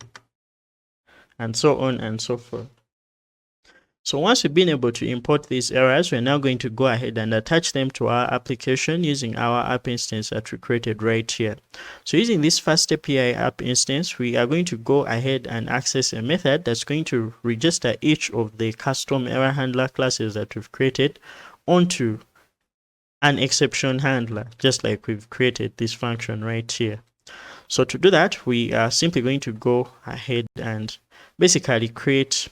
S1: and so on and so forth. So once we've been able to import these errors, we're now going to go ahead and attach them to our application using our app instance that we created right here. So using this FastAPI app instance, we are going to go ahead and access a method that's going to register each of the custom error handler classes that we've created onto an exception handler, just like we've created this function right here. So to do that, we are simply going to go ahead and basically create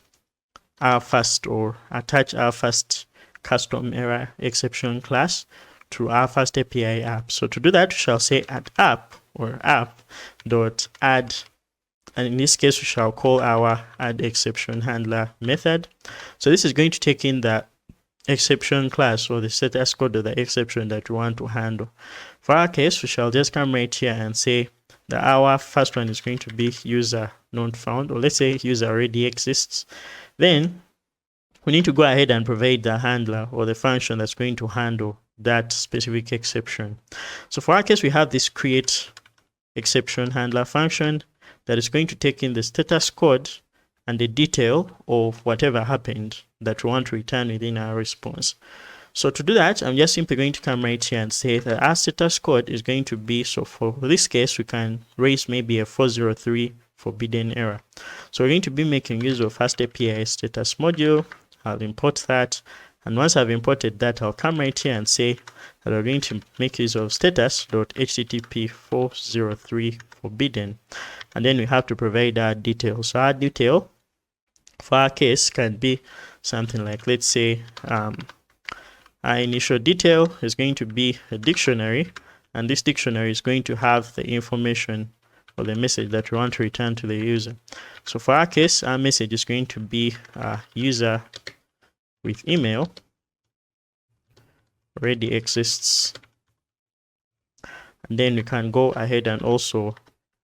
S1: our first, or attach our first custom error exception class to our FastAPI app. So to do that, we shall say app, or app.add, and in this case we shall call our add exception handler method. So this is going to take in the exception class, or the status code of the exception that we want to handle. For our case, we shall just come right here and say that our first one is going to be user not found, or let's say user already exists. Then we need to go ahead and provide the handler, or the function that's going to handle that specific exception. So for our case, we have this create exception handler function that is going to take in the status code and the detail of whatever happened that we want to return within our response. So to do that, I'm just simply going to come right here and say that our status code is going to be, so for this case, we can raise maybe a 403 forbidden error. So we're going to be making use of FastAPI status module. I'll import that. And once I've imported that, I'll come right here and say that we're going to make use of status.http 403 forbidden. And then we have to provide our detail. So our detail for our case can be something like, let's say, our initial detail is going to be a dictionary, and this dictionary is going to have the information or the message that we want to return to the user. So for our case, our message is going to be user with email already exists. And then we can go ahead and also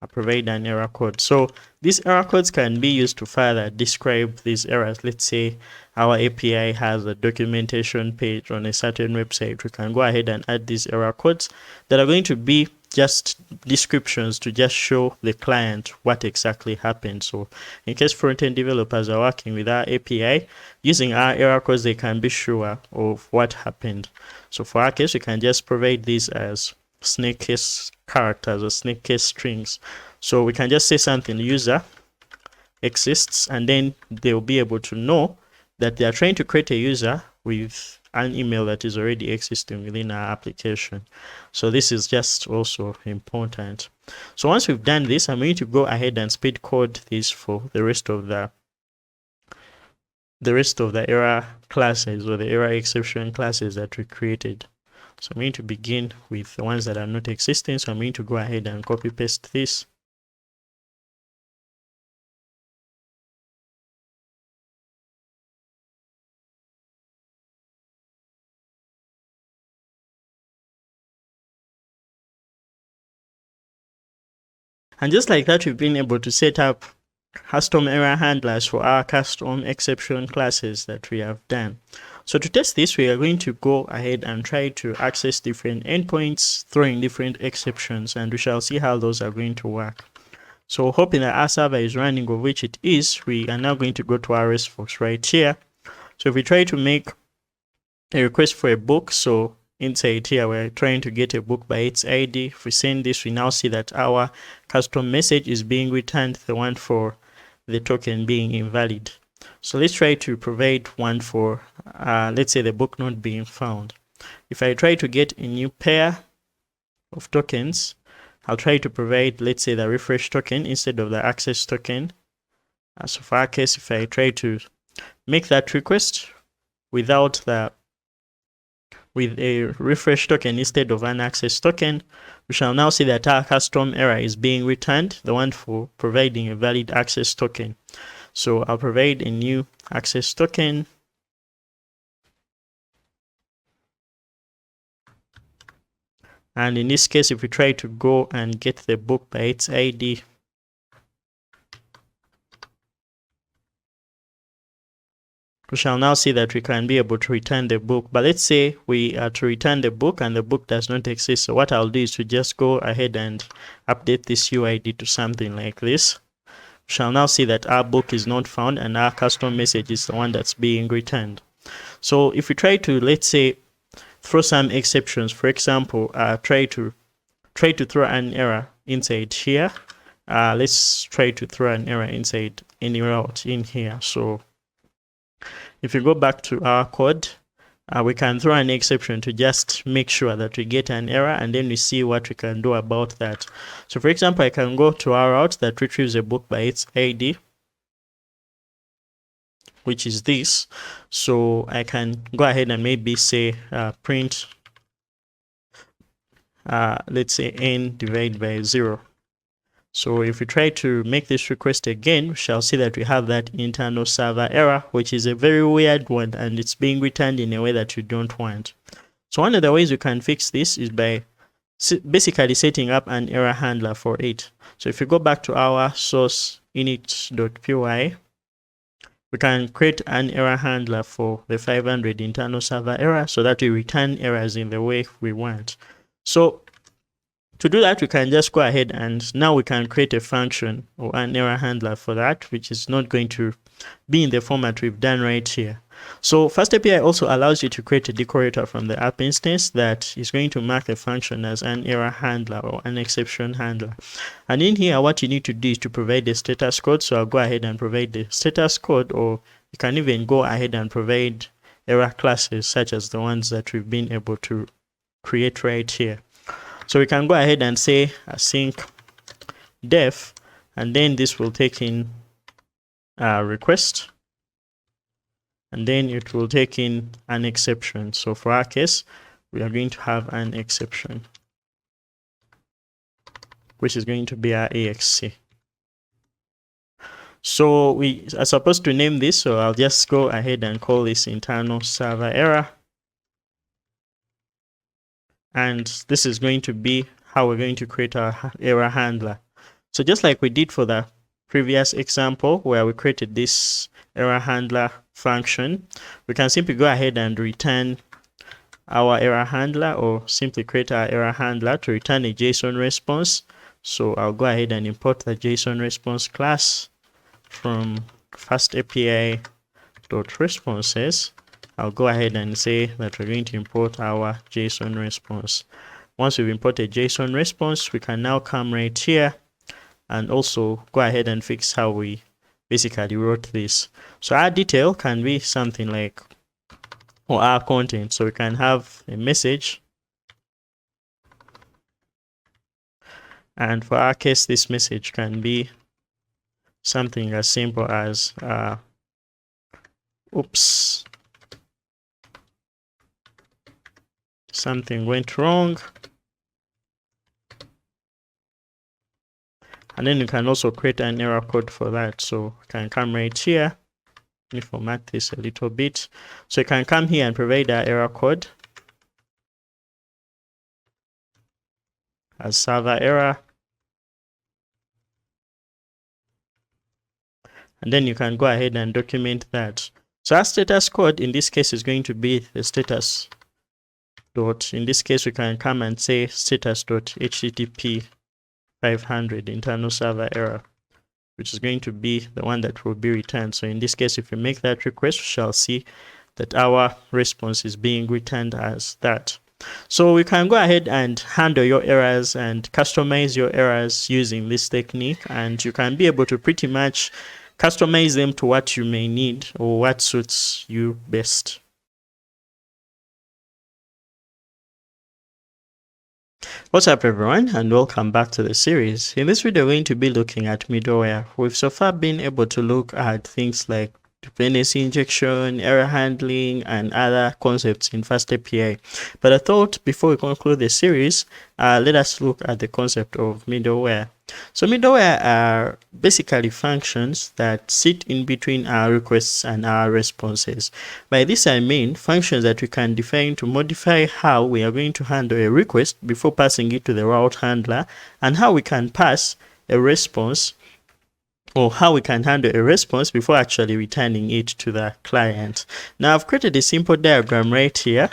S1: provide an error code. So these error codes can be used to further describe these errors. Let's say our API has a documentation page on a certain website. We can go ahead and add these error codes that are going to be just descriptions to just show the client what exactly happened. So in case front-end developers are working with our API, using our error codes, they can be sure of what happened. So for our case, we can just provide these as snake case characters or snake case strings. So we can just say something user exists, and then they'll be able to know that they are trying to create a user with an email that is already existing within our application. So this is just also important. So once we've done this, I'm going to go ahead and speed code this for the rest of the error classes or the error exception classes that we created. So I'm going to begin with the ones that are not existing. So I'm going to go ahead and copy paste this. And just like that, we've been able to set up custom error handlers for our custom exception classes that we have done. So to test this, we are going to go ahead and try to access different endpoints, throwing different exceptions, and we shall see how those are going to work. So hoping that our server is running, of which it is, we are now going to go to our RESTbox right here. So if we try to make a request for a book, so inside here we're trying to get a book by its ID. If we send this, we now see that our custom message is being returned, the one for the token being invalid. So let's try to provide one for let's say the book not being found. If I try to get a new pair of tokens, I'll try to provide, let's say, the refresh token instead of the access token. So for our case, if I try to make that request with a refresh token instead of an access token, we shall now see that our custom error is being returned, the one for providing a valid access token. So I'll provide a new access token. And in this case, if we try to go and get the book by its ID, we shall now see that we can be able to return the book. But let's say we are to return the book and the book does not exist. So what I'll do is to just go ahead and update this UID to something like this. We shall now see that our book is not found and our custom message is the one that's being returned. So if we try to, let's say, throw some exceptions, for example, try to throw an error inside here. Let's try to throw an error inside any route in here. So if you go back to our code, we can throw an exception to just make sure that we get an error, and then we see what we can do about that. So for example, I can go to our route that retrieves a book by its ID, which is this. So I can go ahead and maybe say print, let's say n divided by 0. So if we try to make this request again, we shall see that we have that internal server error, which is a very weird one, and it's being returned in a way that you don't want. So one of the ways we can fix this is by basically setting up an error handler for it. So if you go back to our source init.py, we can create an error handler for the 500 internal server error so that we return errors in the way we want. So to do that, we can just go ahead and now we can create a function or an error handler for that, which is not going to be in the format we've done right here. So FastAPI also allows you to create a decorator from the app instance that is going to mark the function as an error handler or an exception handler. And in here, what you need to do is to provide the status code. So I'll go ahead and provide the status code, or you can even go ahead and provide error classes such as the ones that we've been able to create right here. So we can go ahead and say async def, and then this will take in a request, and then it will take in an exception. So for our case, we are going to have an exception. which is going to be our exc. So we are supposed to name this, so I'll just go ahead and call this internal server error. And this is going to be how we're going to create our error handler. So just like we did for the previous example where we created this error handler function, we can simply go ahead and return our error handler, or simply create our error handler to return a JSON response. So I'll go ahead and import the JSON response class from FastAPI.responses. I'll go ahead and say that we're going to import our JSON response. Once we've imported JSON response, we can now come right here and also go ahead and fix how we basically wrote this. So our detail can be something like, or our content. So we can have a message. And for our case, this message can be something as simple as, oops, something went wrong. And then you can also create an error code for that. So you can come right here. Let me format this a little bit. So you can come here and provide our error code as server error. And then you can go ahead and document that. So our status code in this case is going to be the status dot. In this case, we can come and say status.http 500 internal server error, which is going to be the one that will be returned. So in this case, if we make that request, we shall see that our response is being returned as that. So we can go ahead and handle your errors and customize your errors using this technique, and you can be able to pretty much customize them to what you may need or what suits you best. What's up everyone, and welcome back to the series. In this video, we're going to be looking at middleware. We've so far been able to look at things like dependency injection, error handling, and other concepts in FastAPI. But I thought before we conclude the series, let us look at the concept of middleware. So middleware are basically functions that sit in between our requests and our responses. By this I mean functions that we can define to modify how we are going to handle a request before passing it to the route handler, and how we can pass a response, or how we can handle a response before actually returning it to the client. Now I've created a simple diagram right here.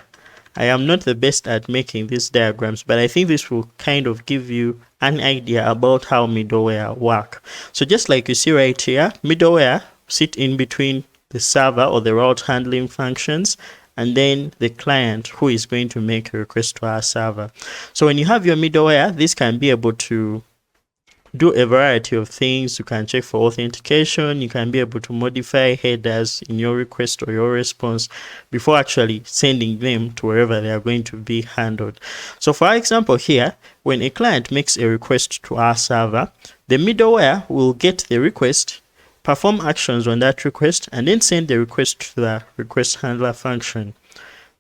S1: I am not the best at making these diagrams, but I think this will kind of give you an idea about how middleware work. So just like you see right here, middleware sit in between the server or the route handling functions and then the client who is going to make a request to our server. So when you have your middleware, this can be able to do a variety of things. You can check for authentication. You can be able to modify headers in your request or your response before actually sending them to wherever they are going to be handled. So for example here, when a client makes a request to our server, the middleware will get the request, perform actions on that request, and then send the request to the request handler function.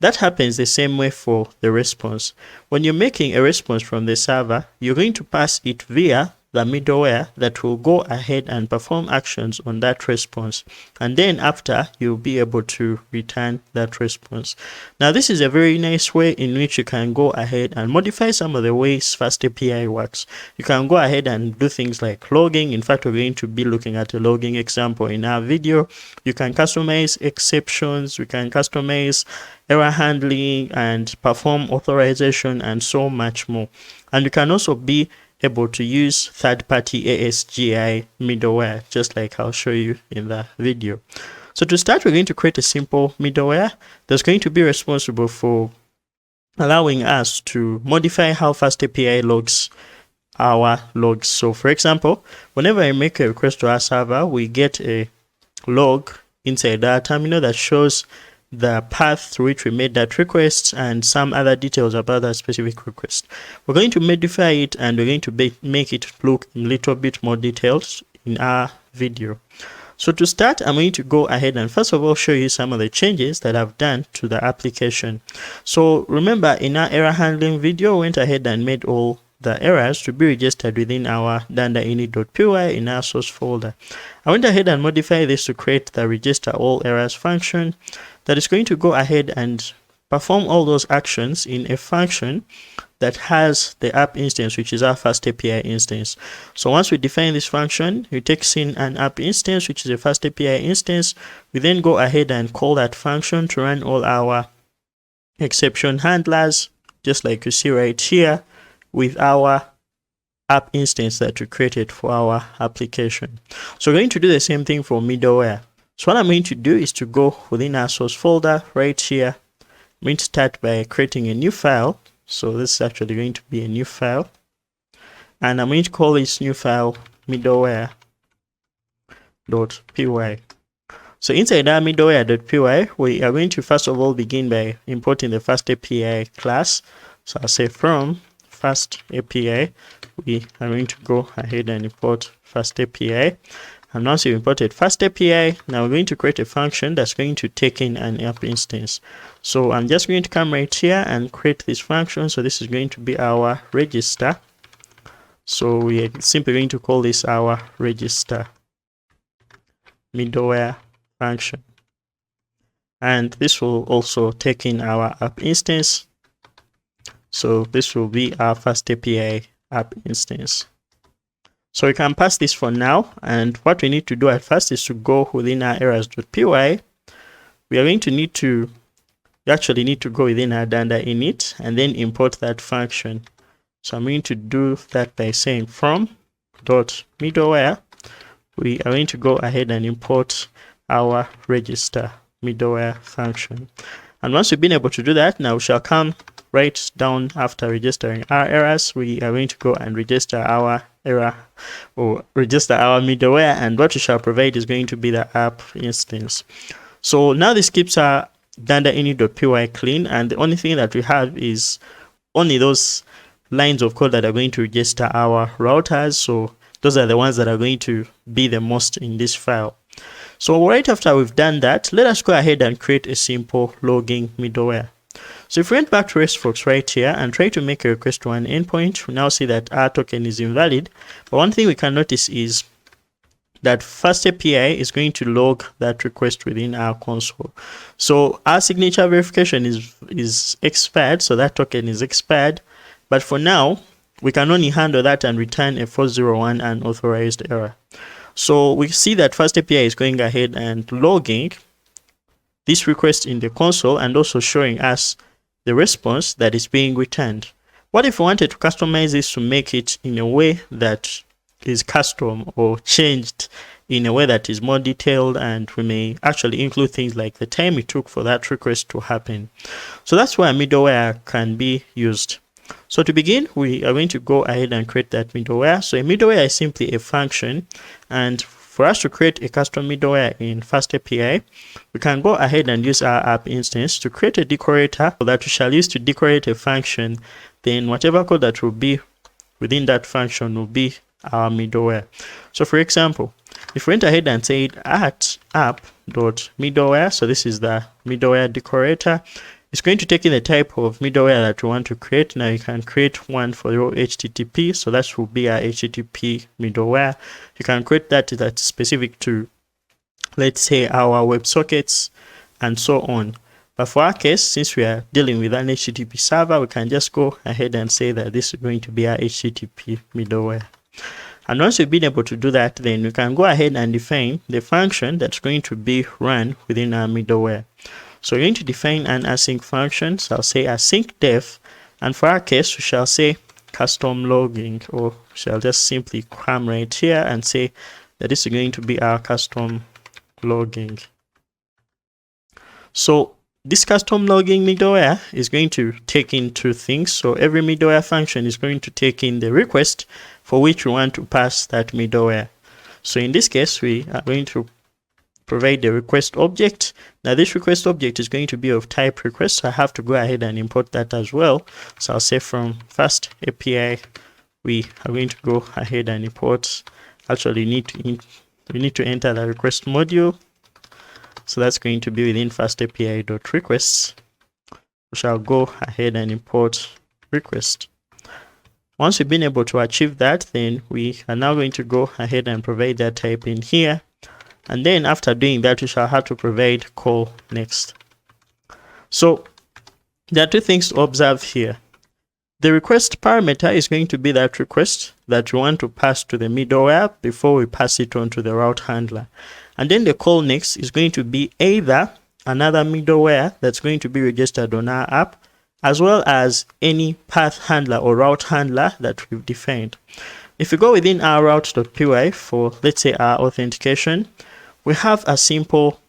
S1: That happens the same way for the response. When you're making a response from the server, you're going to pass it via the middleware that will go ahead and perform actions on that response, and then after you'll be able to return that response. Now this is a very nice way in which you can go ahead and modify some of the ways FastAPI works. You can go ahead and do things like logging. In fact, we're going to be looking at a logging example in our video. You can customize exceptions, we can customize error handling and perform authorization and so much more. And you can also be able to use third-party ASGI middleware, just like I'll show you in the video. So to start, we're going to create a simple middleware that's going to be responsible for allowing us to modify how FastAPI logs our logs. So for example, whenever I make a request to our server, we get a log inside our terminal that shows the path through which we made that request and some other details about that specific request. We're going to modify it and we're going to make it look a little bit more detailed in our video. So to start, I'm going to go ahead and first of all show you some of the changes that I've done to the application. So remember, in our error handling video, I went ahead and made all the errors to be registered within our dunder init.py in our source folder. I went ahead and modified this to create the register all errors function that is going to go ahead and perform all those actions in a function that has the app instance, which is our FastAPI instance. So once we define this function, it takes in an app instance, which is a FastAPI instance. We then go ahead and call that function to run all our exception handlers, just like you see right here, with our app instance that we created for our application. So we're going to do the same thing for middleware. So what I'm going to do is to go within our source folder right here. I'm going to start by creating a new file. So this is actually going to be a new file. And I'm going to call this new file middleware.py. So inside our middleware.py, we are going to first of all begin by importing the FastAPI class. So I'll say from FastAPI, we are going to go ahead and import FastAPI. And once you've imported FastAPI, now we're going to create a function that's going to take in an app instance. So I'm just going to come right here and create this function. So this is going to be our register. So we are simply going to call this our register middleware function. And this will also take in our app instance. So this will be our FastAPI app instance. So we can pass this for now, and what we need to do at first is to go within our errors.py. We are going to need to actually need to go within our dunder init and then import that function. So I'm going to do that by saying from .middleware. We are going to go ahead and import our register middleware function. And once we've been able to do that, now we shall come right down after registering our errors. We are going to go and register our error or register our middleware, and what we shall provide is going to be the app instance. So now this keeps our dunder init.py clean, and the only thing that we have is only those lines of code that are going to register our routers. So those are the ones that are going to be the most in this file. So right after we've done that, let us go ahead and create a simple logging middleware. So if we went back to RESTFolks right here and try to make a request to an endpoint, we now see that our token is invalid. But one thing we can notice is that FastAPI is going to log that request within our console. So our signature verification is expired, so that token is expired. But for now, we can only handle that and return a 401 unauthorized error. So we see that FastAPI is going ahead and logging this request in the console and also showing us the response that is being returned. What if we wanted to customize this to make it in a way that is custom or changed in a way that is more detailed, and we may actually include things like the time it took for that request to happen? So that's where middleware can be used. So to begin, we are going to go ahead and create that middleware. So a middleware is simply a function, and for us to create a custom middleware in FastAPI, we can go ahead and use our app instance to create a decorator that we shall use to decorate a function. Then whatever code that will be within that function will be our middleware. So for example, if we went ahead and said at app.middleware, so this is the middleware decorator, it's going to take in the type of middleware that we want to create. Now you can create one for your HTTP, so that will be our HTTP middleware. You can create that that's specific to, let's say, our WebSockets and so on. But for our case, since we are dealing with an HTTP server, we can just go ahead and say that this is going to be our HTTP middleware. And once we've been able to do that, then we can go ahead and define the function that's going to be run within our middleware. So we're going to define an async function. So I'll say async def, and for our case, we shall say custom logging, or shall just simply come right here and say that this is going to be our custom logging. So this custom logging middleware is going to take in two things. So every middleware function is going to take in the request for which we want to pass that middleware. So in this case, we are going to provide the request object. Now this request object is going to be of type request, so I have to go ahead and import that as well. So I'll say from FastAPI, we are going to go ahead and import. Actually, we need to enter the request module. So that's going to be within FastAPI.requests. We shall go ahead and import request. Once we've been able to achieve that, then we are now going to go ahead and provide that type in here. And then after doing that, we shall have to provide call next. So there are two things to observe here. The request parameter is going to be that request that we want to pass to the middleware before we pass it on to the route handler. And then the call next is going to be either another middleware that's going to be registered on our app, as well as any path handler or route handler that we've defined. If we go within our route.py for, let's say, our authentication, we have a simple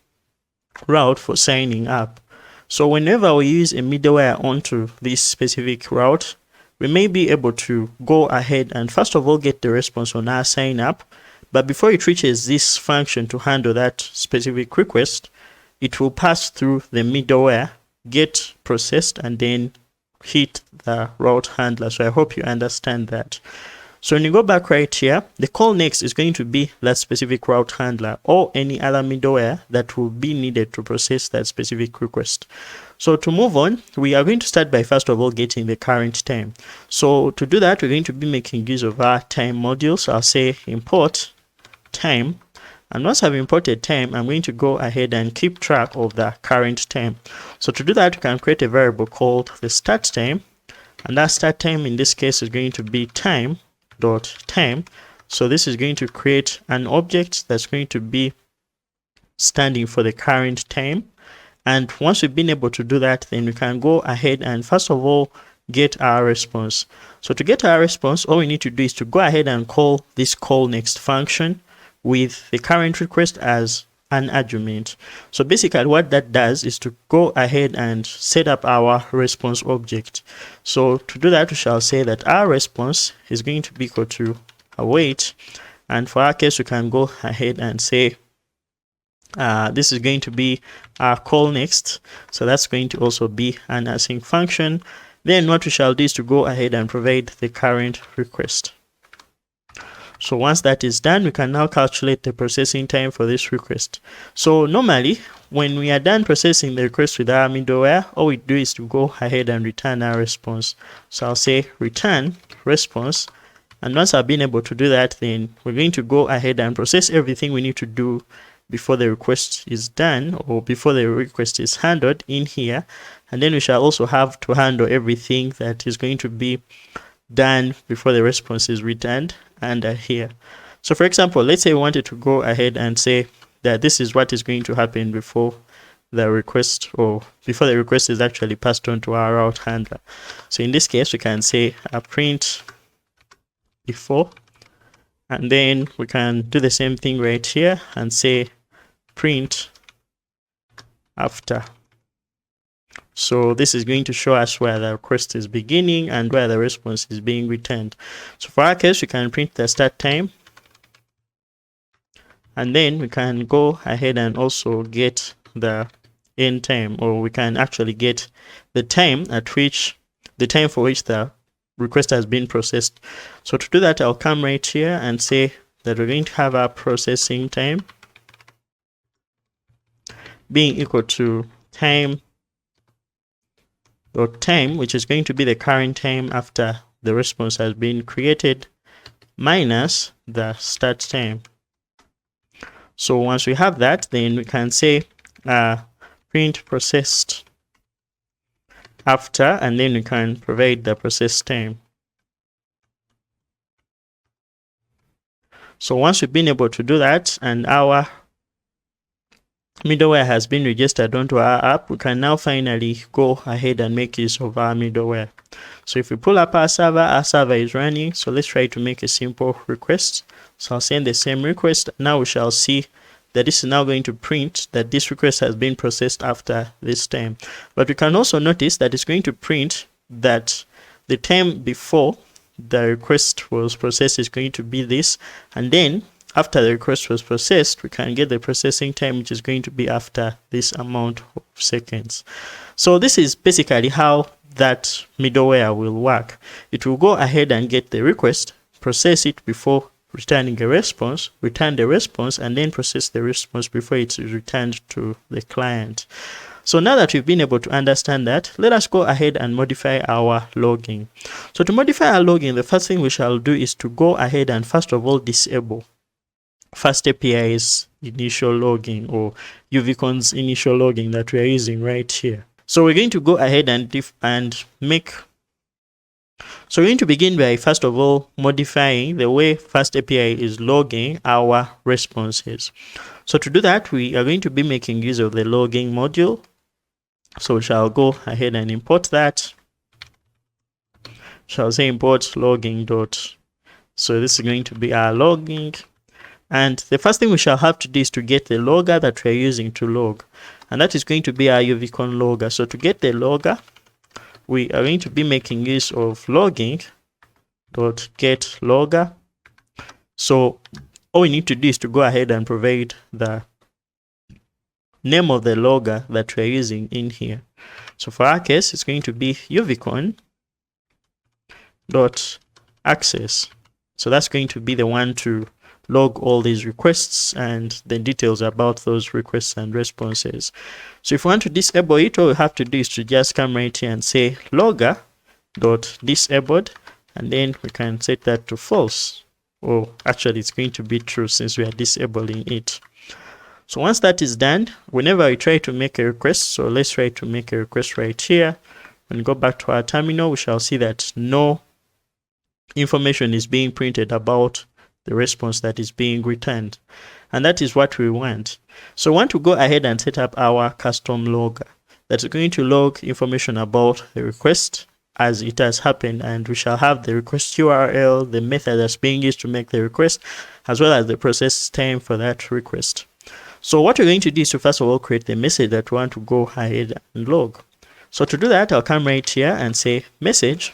S1: route for signing up. So whenever we use a middleware onto this specific route, we may be able to go ahead and first of all get the response on our sign up. But before it reaches this function to handle that specific request, it will pass through the middleware, get processed, and then hit the route handler. So I hope you understand that. So when you go back right here, the call next is going to be that specific route handler or any other middleware that will be needed to process that specific request. So to move on, we are going to start by first of all getting the current time. So to do that, we're going to be making use of our time module. So I'll say import time. And once I've imported time, I'm going to go ahead and keep track of the current time. So to do that, we can create a variable called the start time. And that start time in this case is going to be time.time. So this is going to create an object that's going to be standing for the current time. And once we've been able to do that, then we can go ahead and first of all get our response. So to get our response, all we need to do is to go ahead and call this call next function with the current request as an argument. So basically what that does is to go ahead and set up our response object. So to do that, we shall say that our response is going to be equal to await. And for our case, we can go ahead and say this is going to be our call next. So that's going to also be an async function. Then what we shall do is to go ahead and provide the current request. So once that is done, we can now calculate the processing time for this request. So normally, when we are done processing the request with our middleware, all we do is to go ahead and return our response. So I'll say return response. And once I've been able to do that, then we're going to go ahead and process everything we need to do before the request is done or before the request is handled in here. And then we shall also have to handle everything that is going to be done before the response is returned under here. So for example, let's say we wanted to go ahead and say that this is what is going to happen before the request or before the request is actually passed on to our route handler. So in this case, we can say a print before, and then we can do the same thing right here and say print after. So this is going to show us where the request is beginning and where the response is being returned. So for our case, we can print the start time. And then we can go ahead and also get the end time, or we can actually get the time for which the request has been processed. So to do that, I'll come right here and say that we're going to have our processing time being equal to time, which is going to be the current time after the response has been created, minus the start time. So once we have that, then we can say print processed after, and then we can provide the process time. So once we've been able to do that and our middleware has been registered onto our app, we can now finally go ahead and make use of our middleware. So if we pull up our server is running. So let's try to make a simple request. So I'll send the same request. Now we shall see that this is now going to print that this request has been processed after this time. But we can also notice that it's going to print that the time before the request was processed is going to be this, and then after the request was processed, we can get the processing time, which is going to be after this amount of seconds. So this is basically how that middleware will work. It will go ahead and get the request, process it before returning a response, return the response, and then process the response before it is returned to the client. So now that we've been able to understand that, let us go ahead and modify our logging. So to modify our logging, the first thing we shall do is to go ahead and first of all disable FastAPI's initial logging, or UVicon's initial logging that we are using right here. So we're going to go ahead and so we're going to begin by first of all modifying the way FastAPI is logging our responses. So to do that, we are going to be making use of the logging module. So we shall go ahead and import that. Shall say import logging dot. So this is going to be our logging. And the first thing we shall have to do is to get the logger that we are using to log. And that is going to be our UVicon logger. So to get the logger, we are going to be making use of logging dot get logger. So all we need to do is to go ahead and provide the name of the logger that we are using in here. So for our case, it's going to be UVicon dot access. So that's going to be the one to log all these requests and the details about those requests and responses. So if we want to disable it, all we have to do is to just come right here and say logger dot disabled, and then we can set that to false, or actually it's going to be true since we are disabling it. So once that is done, whenever we try to make a request, so let's try to make a request right here. When we go back to our terminal, we shall see that no information is being printed about the response that is being returned, and that is what we want. So we want to go ahead and set up our custom logger that's going to log information about the request as it has happened, and we shall have the request URL, the method that's being used to make the request, as well as the process time for that request. So what we're going to do is to first of all create the message that we want to go ahead and log. So to do that, I'll come right here and say message.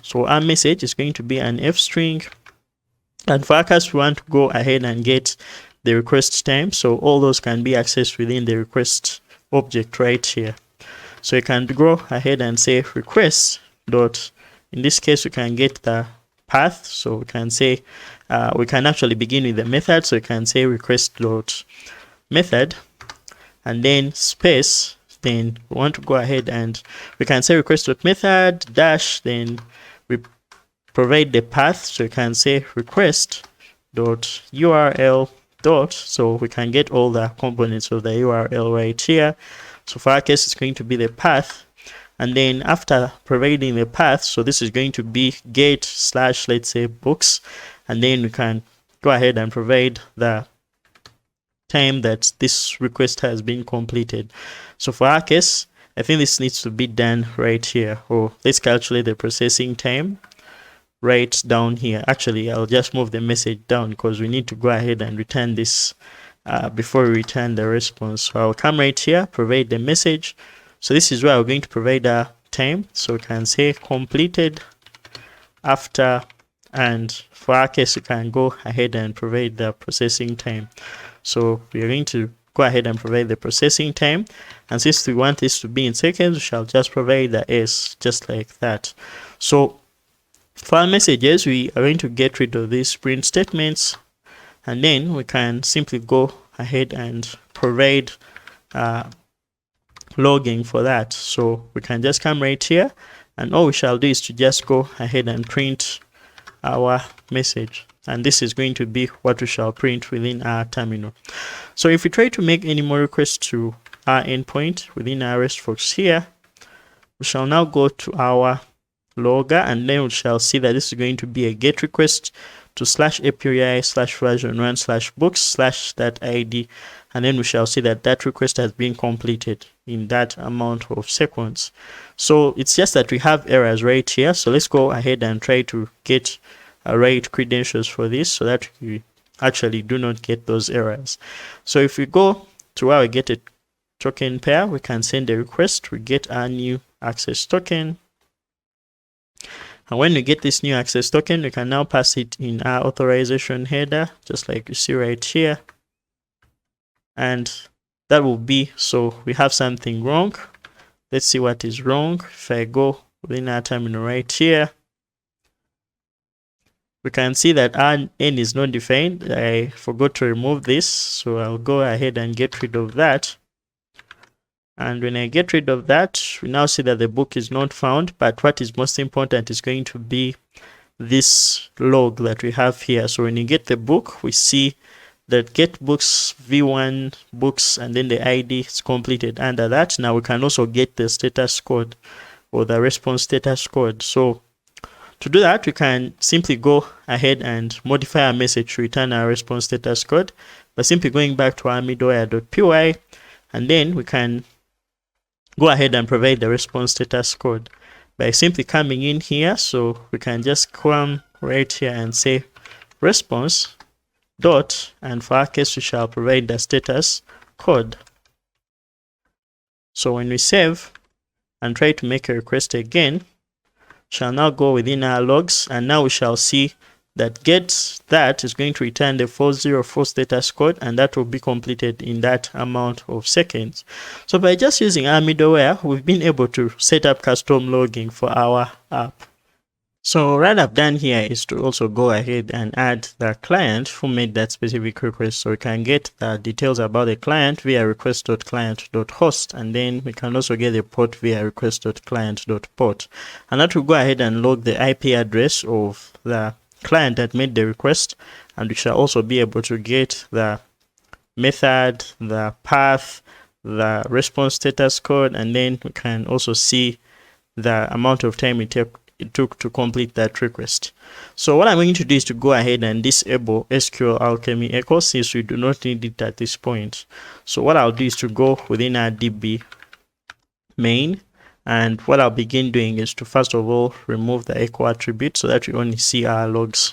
S1: So our message is going to be an F string. And for our case, we want to go ahead and get the request time. So all those can be accessed within the request object right here. So you can go ahead and say request dot, in this case, we can get the path. So we can say, we can actually begin with the method. So you can say request dot method and then space. Then we want to go ahead and we can say request dot method dash, then we provide the path. So you can say request dot URL dot, so we can get all the components of the URL right here. So for our case, it's going to be the path, and then after providing the path, so this is going to be get slash, let's say, books, and then we can go ahead and provide the time that this request has been completed. So for our case, I think this needs to be done right here, or let's calculate the processing time right down here. Actually, I'll just move the message down because we need to go ahead and return this before we return the response. So I'll come right here, provide the message. So this is where we're going to provide a time. So we can say completed after, and for our case, we can go ahead and provide the processing time. So we're going to go ahead and provide the processing time. And since we want this to be in seconds, we shall just provide the S just like that. So for our messages, we are going to get rid of these print statements, and then we can simply go ahead and provide logging for that. So we can just come right here, and all we shall do is to just go ahead and print our message, and this is going to be what we shall print within our terminal. So if we try to make any more requests to our endpoint within our RESTbox here, we shall now go to our logger, and then we shall see that this is going to be a get request to slash API slash version 1 slash books slash that ID, and then we shall see that that request has been completed in that amount of seconds. So it's just that we have errors right here. So let's go ahead and try to get right credentials for this so that we actually do not get those errors. So if we go to where we get a token pair, we can send a request, we get our new access token. And when we get this new access token, we can now pass it in our authorization header, just like you see right here. And that will be, so we have something wrong. Let's see what is wrong. If I go within our terminal right here, we can see that n is not defined. I forgot to remove this, so I'll go ahead and get rid of that. And when I get rid of that, we now see that the book is not found, but what is most important is going to be this log that we have here. So when you get the book, we see that get books v1 books, and then the ID is completed under that. Now we can also get the status code or the response status code. So to do that, we can simply go ahead and modify our message to return our response status code by simply going back to our middleware.py, and then we can go ahead and provide the response status code by simply coming in here. So we can just come right here and say response dot, and for our case we shall provide the status code. So when we save and try to make a request again, shall now go within our logs, and now we shall see that get that is going to return the 404 status code, and that will be completed in that amount of seconds. So by just using our middleware, we've been able to set up custom logging for our app. So what I've done here is to also go ahead and add the client who made that specific request. So we can get the details about the client via request.client.host, and then we can also get the port via request.client.port. And that will go ahead and log the IP address of the client that made the request, and we shall also be able to get the method, the path, the response status code, and then we can also see the amount of time it took to complete that request. So what I'm going to do is to go ahead and disable SQL Alchemy Echo, since we do not need it at this point. So what I'll do is to go within our DB main, and what I'll begin doing is to first of all remove the echo attribute so that we only see our logs.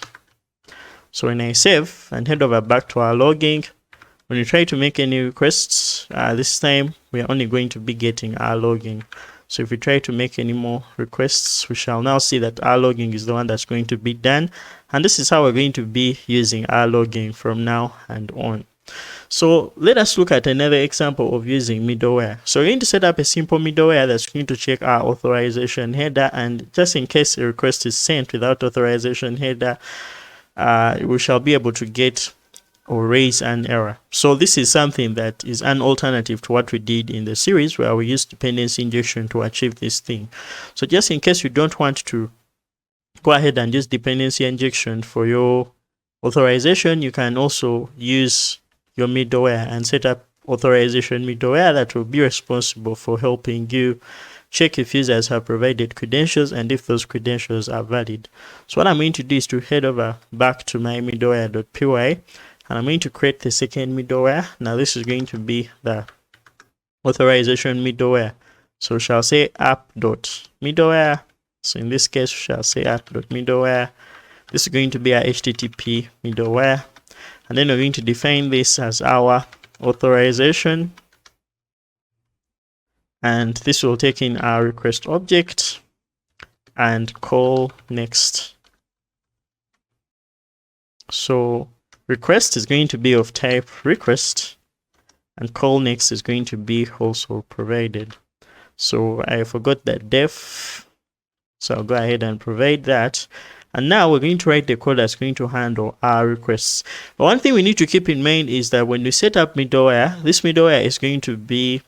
S1: So when I save and head over back to our logging, when you try to make any requests, this time we are only going to be getting our logging. So if we try to make any more requests, we shall now see that our logging is the one that's going to be done. And this is how we're going to be using our logging from now and on. So let us look at another example of using middleware. So we're going to set up a simple middleware that's going to check our authorization header, and just in case a request is sent without authorization header, we shall be able to get or raise an error. So this is something that is an alternative to what we did in the series where we used dependency injection to achieve this thing. So just in case you don't want to go ahead and use dependency injection for your authorization, you can also use your middleware and set up authorization middleware that will be responsible for helping you check if users have provided credentials and if those credentials are valid. So what I'm going to do is to head over back to my middleware.py, and I'm going to create the second middleware. Now this is going to be the authorization middleware. So we shall say app.middleware. So in this case, we shall say app.middleware. This is going to be our HTTP middleware. And then we're going to define this as our authorization. And this will take in our request object and call next. So request is going to be of type request, and call next is going to be also provided. So I forgot that def, so I'll go ahead and provide that. And now we're going to write the code that's going to handle our requests. But one thing we need to keep in mind is that when we set up middleware, this middleware is going to be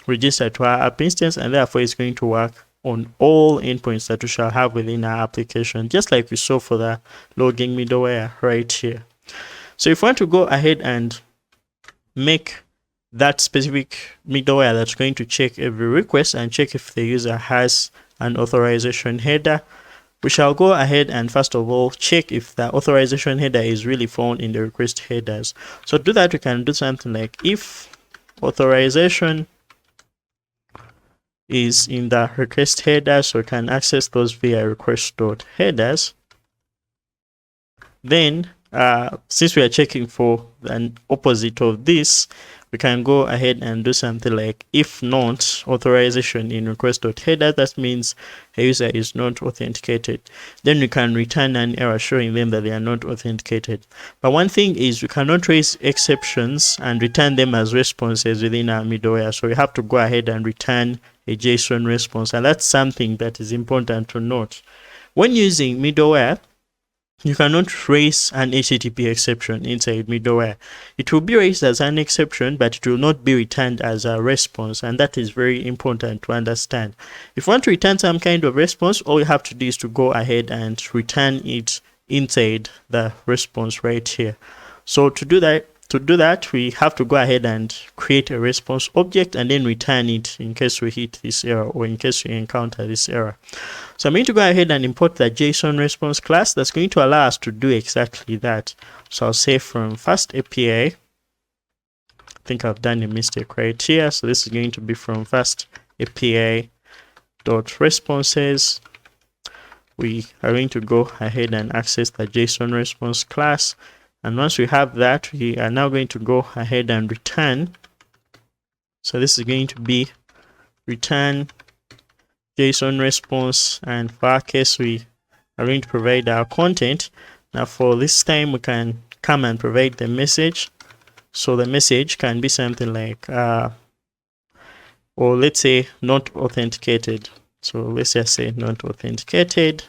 S1: registered to our app instance, and therefore it's going to work on all endpoints that we shall have within our application, just like we saw for the logging middleware right here. So if we want to go ahead and make that specific middleware that's going to check every request and check if the user has an authorization header, we shall go ahead and first of all check if the authorization header is really found in the request headers. So to do that, we can do something like if authorization is in the request header, so we can access those via request.headers. Then since we are checking for an opposite of this, we can go ahead and do something like if not authorization in request.header, that means a user is not authenticated. Then we can return an error showing them that they are not authenticated. But one thing is we cannot raise exceptions and return them as responses within our middleware. So we have to go ahead and return a JSON response, and that's something that is important to note. When using middleware, you cannot raise an HTTP exception inside middleware. It will be raised as an exception, but it will not be returned as a response, and that is very important to understand. If you want to return some kind of response, all you have to do is to go ahead and return it inside the response right here. So to do that, we have to go ahead and create a response object and then return it in case we hit this error or in case we encounter this error. So I'm going to go ahead and import the JSON response class that's going to allow us to do exactly that. So I'll say from FastAPI, I think I've done a mistake right here. So this is going to be from FastAPI.responses. We are going to go ahead and access the JSON response class. And once we have that, we are now going to go ahead and return. So this is going to be return JSON response, and for our case, we are going to provide our content. Now for this time, we can come and provide the message. So the message can be something like, or let's say not authenticated. So let's just say not authenticated.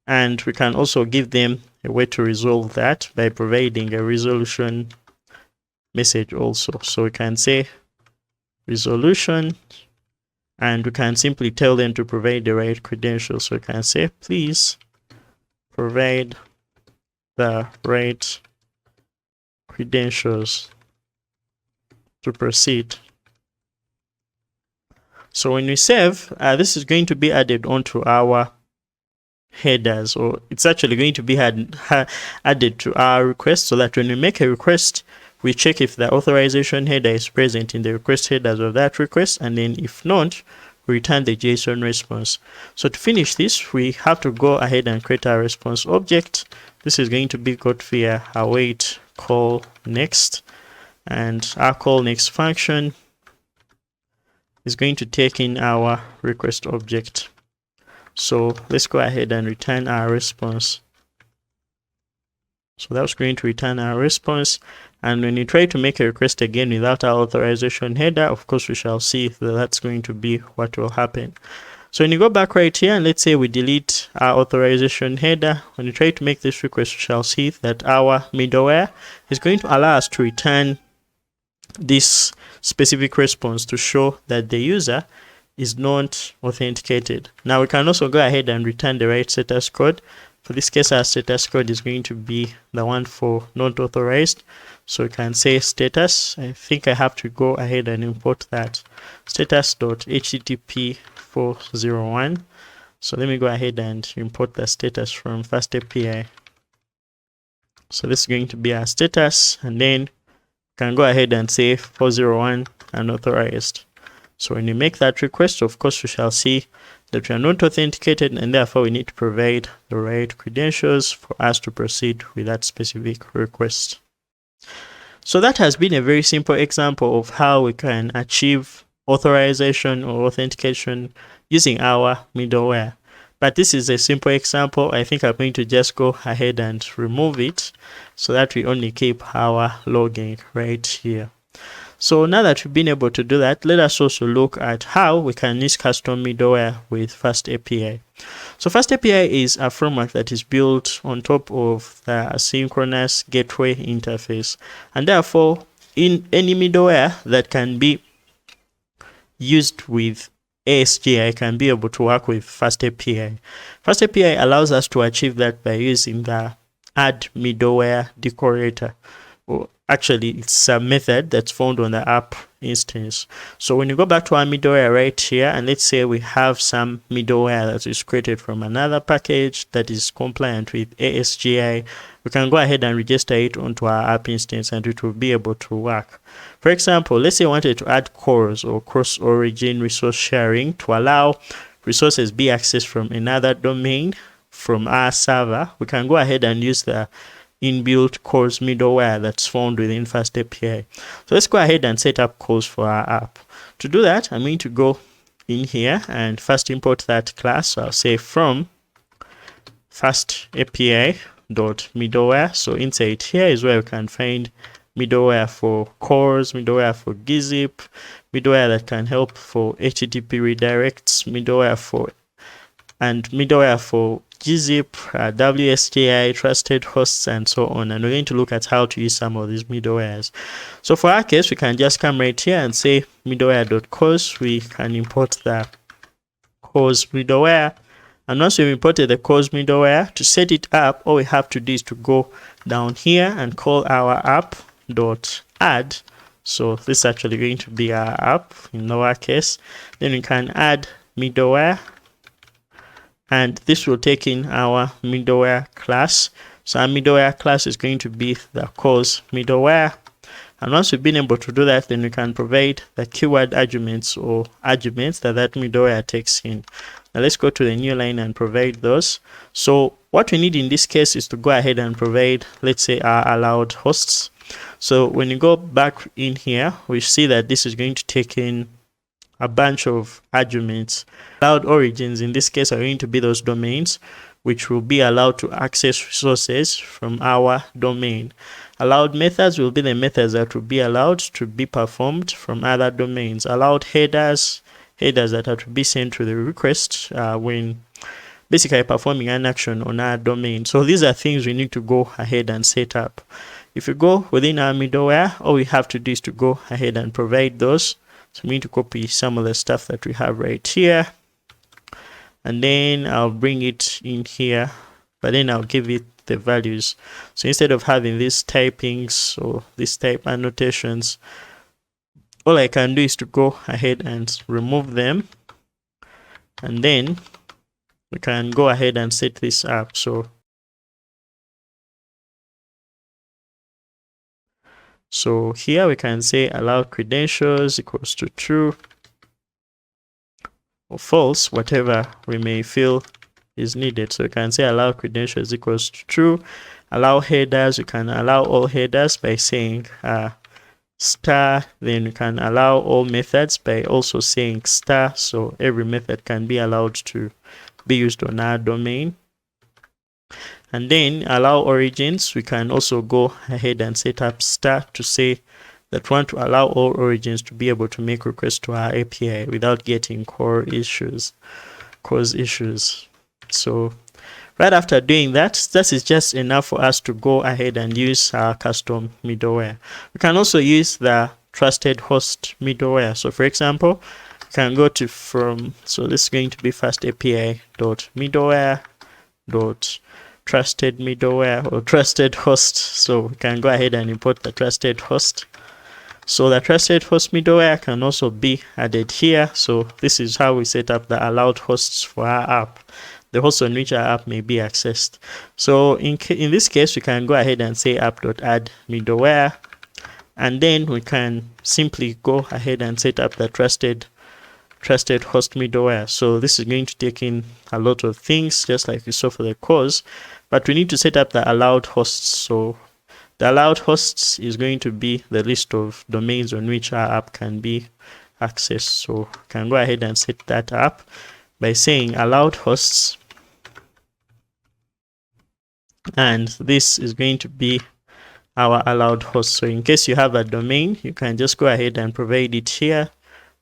S1: And we can also give them a way to resolve that by providing a resolution message also. So we can say resolution, and we can simply tell them to provide the right credentials. So we can say, please provide the right credentials to proceed. So when we save, this is going to be added onto our headers, or it's actually going to be added to our request, so that when we make a request, we check if the authorization header is present in the request headers of that request, and then if not, we return the JSON response. So to finish this, we have to go ahead and create our response object. This is going to be got via await call next, and our call next function is going to take in our request object. So let's go ahead and return our response. So that's going to return our response. And when you try to make a request again without our authorization header, of course, we shall see that that's going to be what will happen. So when you go back right here, and let's say we delete our authorization header, when you try to make this request, we shall see that our middleware is going to allow us to return this specific response to show that the user is not authenticated. Now we can also go ahead and return the right status code. For this case, our status code is going to be the one for not authorized. So we can say status. I think I have to go ahead and import that status.http 401. So let me go ahead and import the status from FastAPI. So this is going to be our status, and then we can go ahead and say 401 unauthorized. So when you make that request, of course, we shall see that we are not authenticated, and therefore we need to provide the right credentials for us to proceed with that specific request. So that has been a very simple example of how we can achieve authorization or authentication using our middleware. But this is a simple example. I think I'm going to just go ahead and remove it so that we only keep our logging right here. So now that we've been able to do that, let us also look at how we can use custom middleware with FastAPI. So FastAPI is a framework that is built on top of the asynchronous gateway interface. And therefore, in any middleware that can be used with ASGI can be able to work with FastAPI. FastAPI allows us to achieve that by using the add middleware decorator. Actually, it's a method that's found on the app instance. So when you go back to our middleware right here, and let's say we have some middleware that is created from another package that is compliant with ASGI, we can go ahead and register it onto our app instance, and it will be able to work. For example, let's say we wanted to add CORS or cross-origin resource sharing to allow resources be accessed from another domain from our server. We can go ahead and use the inbuilt CORS middleware that's found within FastAPI. So let's go ahead and set up CORS for our app. To do that, I'm going to go in here and first import that class. So I'll say from FastAPI.middleware. So inside here is where you can find middleware for CORS, middleware for gzip, middleware that can help for HTTP redirects, middleware for gzip, WSGI, trusted hosts, and so on. And we're going to look at how to use some of these middlewares. So for our case, we can just come right here and say middleware.cause. We can import the cause middleware. And once we've imported the cause middleware, to set it up, all we have to do is to go down here and call our app.add. So this is actually going to be our app in lowercase. Then we can add middleware, and this will take in our middleware class. So our middleware class is going to be the cause middleware. And once we've been able to do that, then we can provide the keyword arguments or arguments that middleware takes in. Now let's go to the new line and provide those. So what we need in this case is to go ahead and provide, let's say, our allowed hosts. So when you go back in here, we see that this is going to take in a bunch of arguments. Allowed origins in this case are going to be those domains which will be allowed to access resources from our domain. Allowed methods will be the methods that will be allowed to be performed from other domains. Allowed headers that are to be sent to the request when basically performing an action on our domain. So these are things we need to go ahead and set up. If you go within our middleware, all we have to do is to go ahead and provide those. So we need to copy some of the stuff that we have right here, and then I'll bring it in here, but then I'll give it the values. So instead of having these typings or these type annotations, all I can do is to go ahead and remove them, and then we can go ahead and set this up. So here we can say allow credentials equals to true or false, whatever we may feel is needed. So we can say allow credentials equals to true. Allow headers, you can allow all headers by saying star. Then you can allow all methods by also saying star. So every method can be allowed to be used on our domain. And then allow origins, we can also go ahead and set up star to say that we want to allow all origins to be able to make requests to our API without getting cause issues. So right after doing that, this is just enough for us to go ahead and use our custom middleware. We can also use the trusted host middleware. So for example, we can go to so this is going to be FastAPI.middleware.trusted middleware or trusted host. So we can go ahead and import the trusted host. So the trusted host middleware can also be added here. So this is how we set up the allowed hosts for our app, the host on which our app may be accessed. So in this case, we can go ahead and say app.add middleware, and then we can simply go ahead and set up the trusted host middleware. So this is going to take in a lot of things, just like we saw for the cause, but we need to set up the allowed hosts. So the allowed hosts is going to be the list of domains on which our app can be accessed. So we can go ahead and set that up by saying allowed hosts, and this is going to be our allowed host. So in case you have a domain, you can just go ahead and provide it here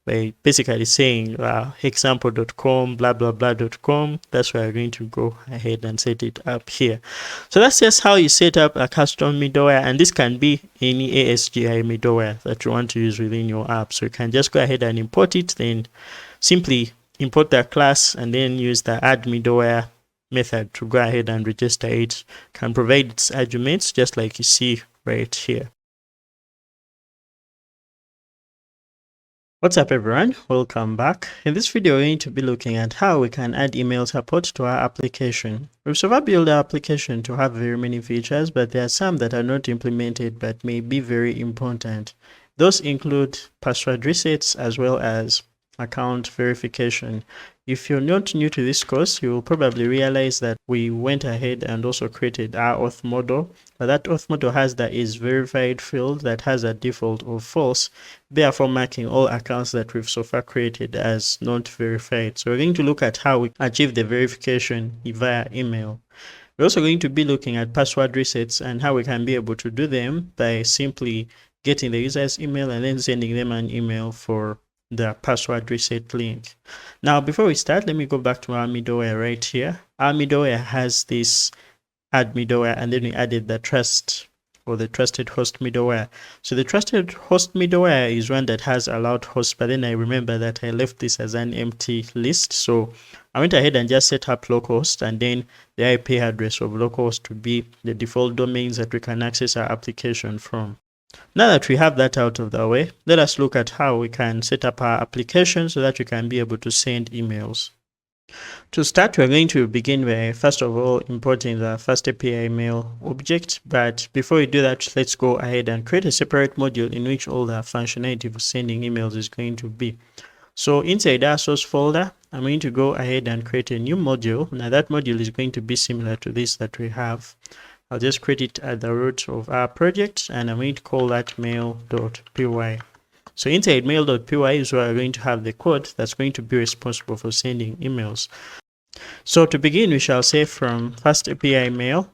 S1: by basically saying example.com blah blah blah.com. That's why we're going to go ahead and set it up here. So that's just how you set up a custom middleware, and this can be any ASGI middleware that you want to use within your app. So you can just go ahead and import it, then simply import the class and then use the add middleware method to go ahead and register it. Can provide its arguments just like you see right here. What's up everyone, welcome back. In this video we're going to be looking at how we can add email support to our application. We've so far built our application to have very many features, but there are some that are not implemented but may be very important. Those include password resets as well as account verification. If you're not new to this course, you will probably realize that we went ahead and also created our auth model. But that auth model has the is verified field that has a default of false, therefore marking all accounts that we've so far created as not verified. So we're going to look at how we achieve the verification via email. We're also going to be looking at password resets and how we can be able to do them by simply getting the user's email and then sending them an email for the password reset link. Now, before we start, let me go back to our middleware right here. Our middleware has this add middleware, and then we added the trust or the trusted host middleware. So the trusted host middleware is one that has allowed hosts, but then I remember that I left this as an empty list. So I went ahead and just set up localhost, and then the IP address of localhost to be the default domains that we can access our application from. Now that we have that out of the way, let us look at how we can set up our application so that we can be able to send emails. To start, we're going to begin by first of all importing the FastAPI mail object. But before we do that, let's go ahead and create a separate module in which all the functionality for sending emails is going to be. So inside our source folder, I'm going to go ahead and create a new module. Now that module is going to be similar to this that we have. I'll just create it at the root of our project, and I'm going to call that mail.py. So inside mail.py is where we're going to have the code that's going to be responsible for sending emails. So to begin, we shall say from FastAPI mail,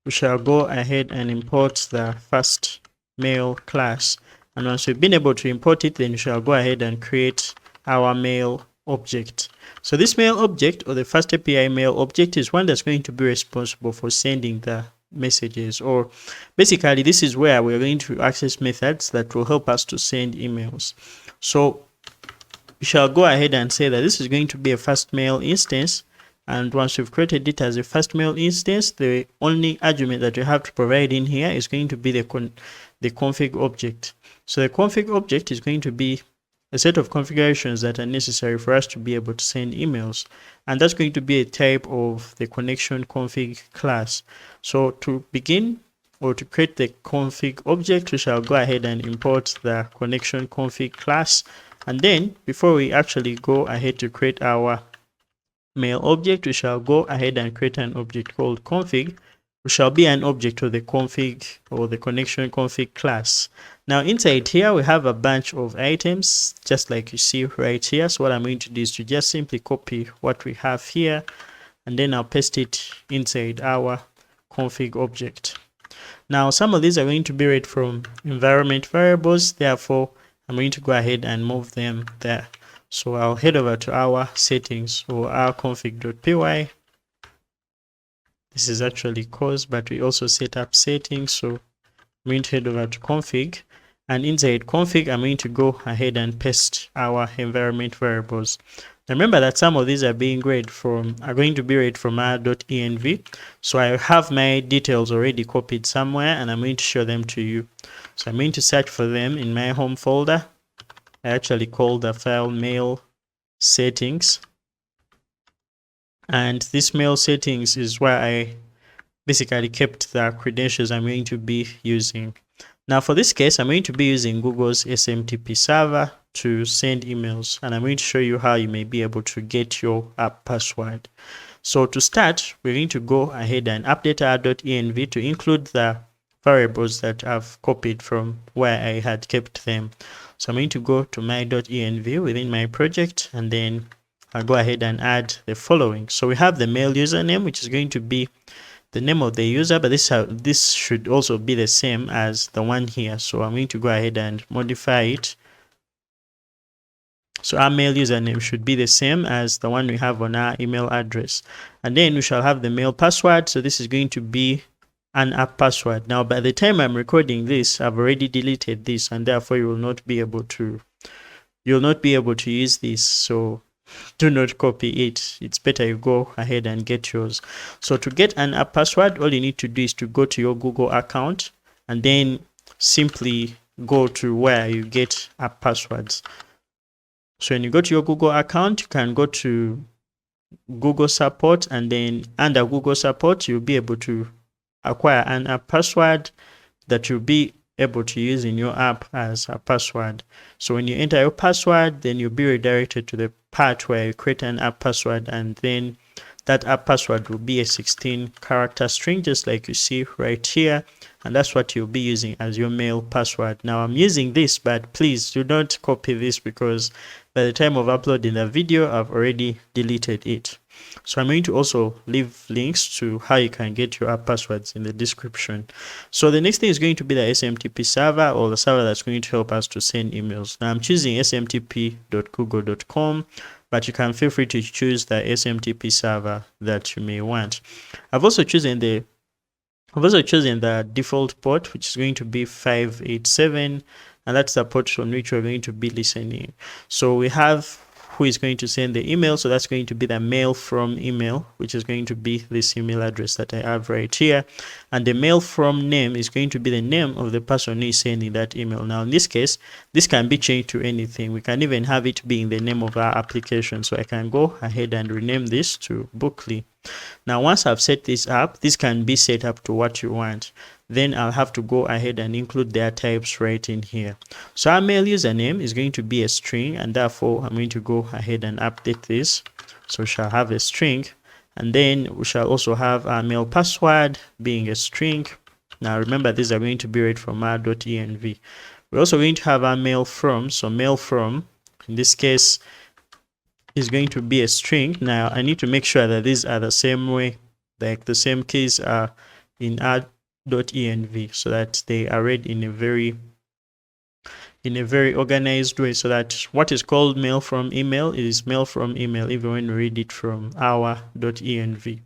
S1: we shall go ahead and import the first mail class. And once we've been able to import it, then we shall go ahead and create our mail object. So this mail object, or the FastAPI mail object, is one that's going to be responsible for sending the messages, or basically this is where we're going to access methods that will help us to send emails. So we shall go ahead and say that this is going to be a fastmail instance, and once we've created it as a fastmail instance, the only argument that you have to provide in here is going to be the config object. So the config object is going to be a set of configurations that are necessary for us to be able to send emails, and that's going to be a type of the connection config class. So to begin, or to create the config object, we shall go ahead and import the connection config class. And then before we actually go ahead to create our mail object, we shall go ahead and create an object called config, which shall be an object of the config or the connection config class. Now inside here we have a bunch of items just like you see right here. So what I'm going to do is to just simply copy what we have here, and then I'll paste it inside our config object. Now some of these are going to be read from environment variables, therefore I'm going to go ahead and move them there. So I'll head over to our settings, or our config.py. This is actually cause, but we also set up settings. So I'm going to head over to config, and inside config, I'm going to go ahead and paste our environment variables. Now remember that some of these are going to be read from our .env. So I have my details already copied somewhere, and I'm going to show them to you. So I'm going to search for them in my home folder. I actually call the file mail settings, and this mail settings is where I basically kept the credentials I'm going to be using. Now for this case, I'm going to be using Google's SMTP server to send emails, and I'm going to show you how you may be able to get your app password. So to start, we're going to go ahead and update our .env to include the variables that I've copied from where I had kept them. So I'm going to go to my .env within my project, and then I'll go ahead and add the following. So we have the mail username, which is going to be the name of the user, but this should also be the same as the one here. So I'm going to go ahead and modify it. So our mail username should be the same as the one we have on our email address. And then we shall have the mail password. So this is going to be an app password. Now by the time I'm recording this, I've already deleted this, and therefore you will not be able to use this. So do not copy it. It's better you go ahead and get yours. So to get an app password, all you need to do is to go to your Google account, and then simply go to where you get app passwords. So when you go to your Google account, you can go to Google support, and then under Google support, you'll be able to acquire an app password that you'll be able to use in your app as a password. So when you enter your password, then you'll be redirected to the part where you create an app password, and then that app password will be a 16-character string, just like you see right here, and that's what you'll be using as your mail password. Now I'm using this, but please do not copy this, because by the time of uploading the video, I've already deleted it. So I'm going to also leave links to how you can get your app passwords in the description. So the next thing is going to be the SMTP server, or the server that's going to help us to send emails. Now I'm choosing smtp.google.com, but you can feel free to choose the SMTP server that you may want. I've also chosen the default port, which is going to be 587, and that's the port on which we're going to be listening. So we have who is going to send the email, so that's going to be the mail from email, which is going to be this email address that I have right here, and the mail from name is going to be the name of the person who is sending that email. Now in this case, this can be changed to anything. We can even have it being the name of our application, so I can go ahead and rename this to Bookly. Now once I've set this up, this can be set up to what you want. Then I'll have to go ahead and include their types right in here. So our mail username is going to be a string, and therefore I'm going to go ahead and update this. So we shall have a string, and then we shall also have our mail password being a string. Now remember, these are going to be read from our .env. We're also going to have our mail from, so mail from, in this case, is going to be a string. Now I need to make sure that these are the same way, like the same keys are in our .env, so that they are read in a very organized way, so that what is called mail from email is mail from email even when we read it from our .env.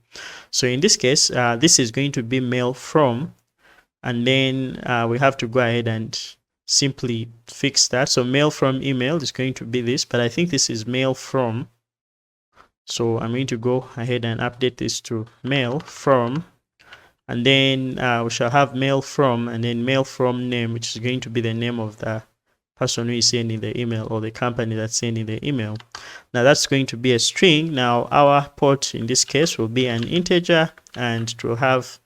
S1: So in this case, this is going to be mail from, and then we have to go ahead and simply fix that. So mail from email is going to be this, but I think this is mail from, so I'm going to go ahead and update this to mail from. And then we shall have mail from, and then mail from name, which is going to be the name of the person who is sending the email, or the company that's sending the email. Now that's going to be a string. Now our port in this case will be an integer, and it will have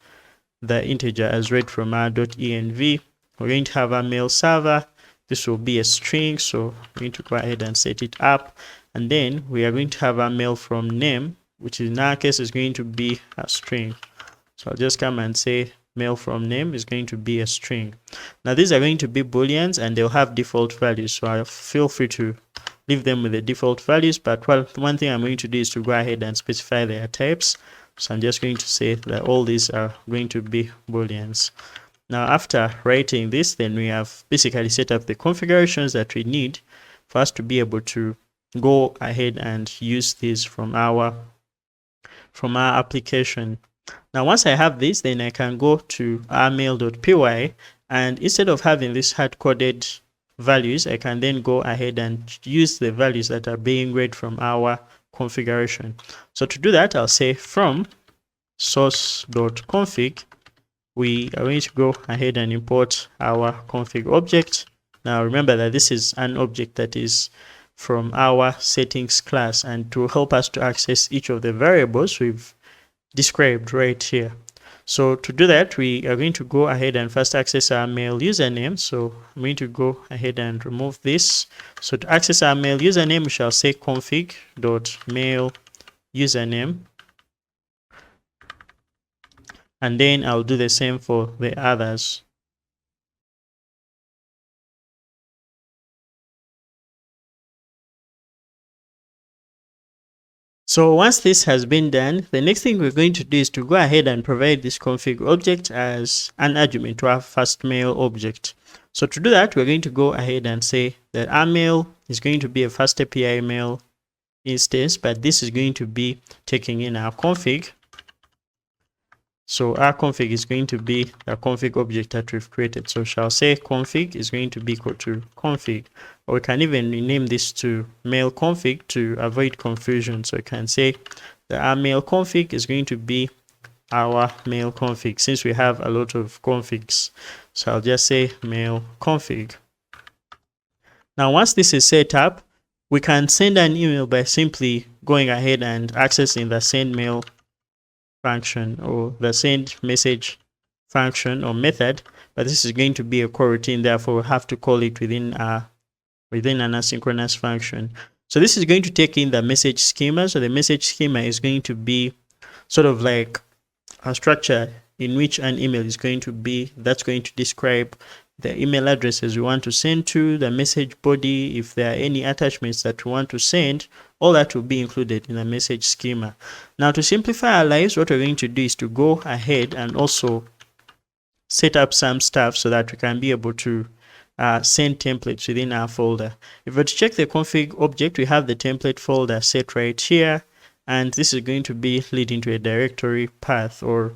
S1: the integer as read from our .env. We're going to have our mail server. This will be a string, so I'm going to go ahead and set it up. And then we are going to have our mail from name, which in our case is going to be a string. So I'll just come and say mail from name is going to be a string. Now these are going to be booleans, and they'll have default values, so I feel free to leave them with the default values. But one thing I'm going to do is to go ahead and specify their types. So I'm just going to say that all these are going to be booleans. Now after writing this, then we have basically set up the configurations that we need for us to be able to go ahead and use these from our application. Now once I have this, then I can go to our mail.py, and instead of having this hard-coded values, I can then go ahead and use the values that are being read from our configuration. So to do that, I'll say from source.config, we are going to go ahead and import our config object. Now remember that this is an object that is from our settings class, and to help us to access each of the variables we've described right here. So to do that, we are going to go ahead and first access our mail username. So I'm going to go ahead and remove this. So to access our mail username, we shall say config.mail username, and then I'll do the same for the others. So once this has been done, the next thing we're going to do is to go ahead and provide this config object as an argument to our first mail object. So to do that, we're going to go ahead and say that our mail is going to be a FastAPI mail instance, but this is going to be taking in our config. So our config is going to be a config object that we've created. So shall say config is going to be equal to config, or we can even rename this to mail config to avoid confusion. So you can say that our mail config is going to be our mail config, since we have a lot of configs. So I'll just say mail config. Now once this is set up, we can send an email by simply going ahead and accessing the send mail function, or the send message function or method, but this is going to be a coroutine, therefore we have to call it within an asynchronous function. So this is going to take in the message schema. So the message schema is going to be sort of like a structure in which an email is going to be, that's going to describe the email addresses we want to send to, the message body, if there are any attachments that we want to send, all that will be included in the message schema. Now, to simplify our lives, what we're going to do is to go ahead and also set up some stuff so that we can be able to send templates within our folder. If we were to check the config object, we have the template folder set right here, and this is going to be leading to a directory path, or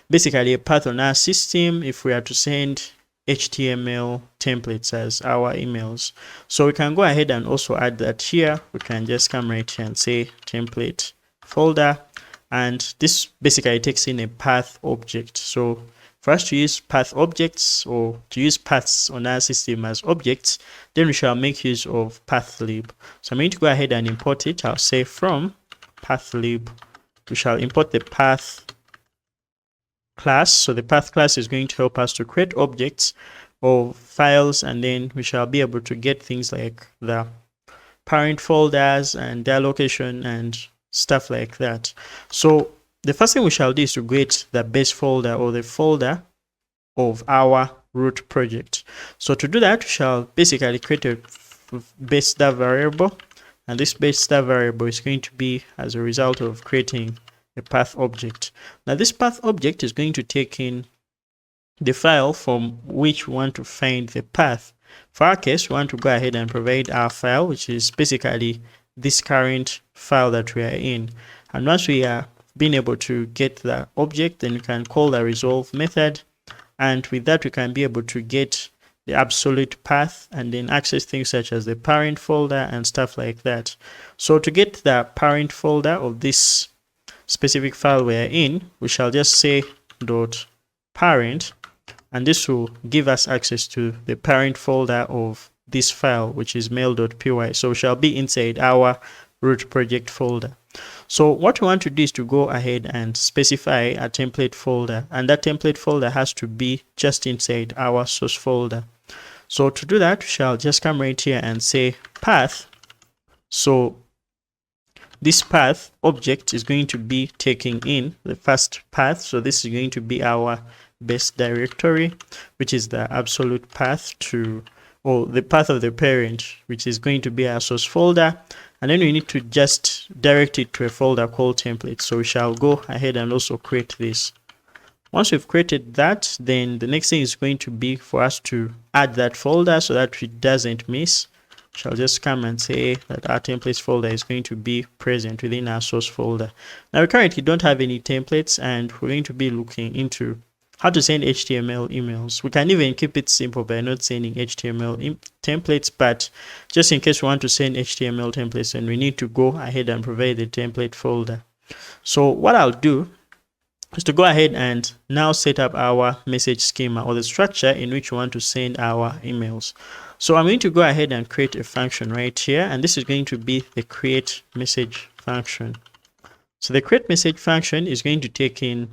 S1: basically a path on our system if we are to send HTML templates as our emails. So we can go ahead and also add that here. We can just come right here and say template folder, and this basically takes in a path object. So for us to use path objects, or to use paths on our system as objects, then we shall make use of pathlib. So I'm going to go ahead and import it. I'll say from pathlib, we shall import the path class. So the path class is going to help us to create objects or files, and then we shall be able to get things like the parent folders and their location and stuff like that. So the first thing we shall do is to create the base folder, or the folder of our root project. So to do that, we shall basically create a base star variable, and this base star variable is going to be as a result of creating a path object. Now this path object is going to take in the file from which we want to find the path. For our case, we want to go ahead and provide our file, which is basically this current file that we are in. And once we are being able to get the object, then we can call the resolve method, and with that we can be able to get the absolute path and then access things such as the parent folder and stuff like that. So to get the parent folder of this specific file we are in, we shall just say dot parent, and this will give us access to the parent folder of this file, which is mail.py. So we shall be inside our root project folder. So what we want to do is to go ahead and specify a template folder, and that template folder has to be just inside our source folder. So to do that, we shall just come right here and say path. So this path object is going to be taking in the first path. So this is going to be our base directory, which is the absolute path to, or the path of the parent, which is going to be our source folder. And then we need to just direct it to a folder called template. So we shall go ahead and also create this. Once we've created that, then the next thing is going to be for us to add that folder so that it doesn't miss. We shall just come and say that our templates folder is going to be present within our source folder. Now we currently don't have any templates, and we're going to be looking into how to send HTML emails. We can even keep it simple by not sending HTML templates, but just in case we want to send HTML templates, then we need to go ahead and provide the template folder. So what I'll do is to go ahead and now set up our message schema, or the structure in which we want to send our emails. So I'm going to go ahead and create a function right here, and this is going to be the create message function. So the create message function is going to take in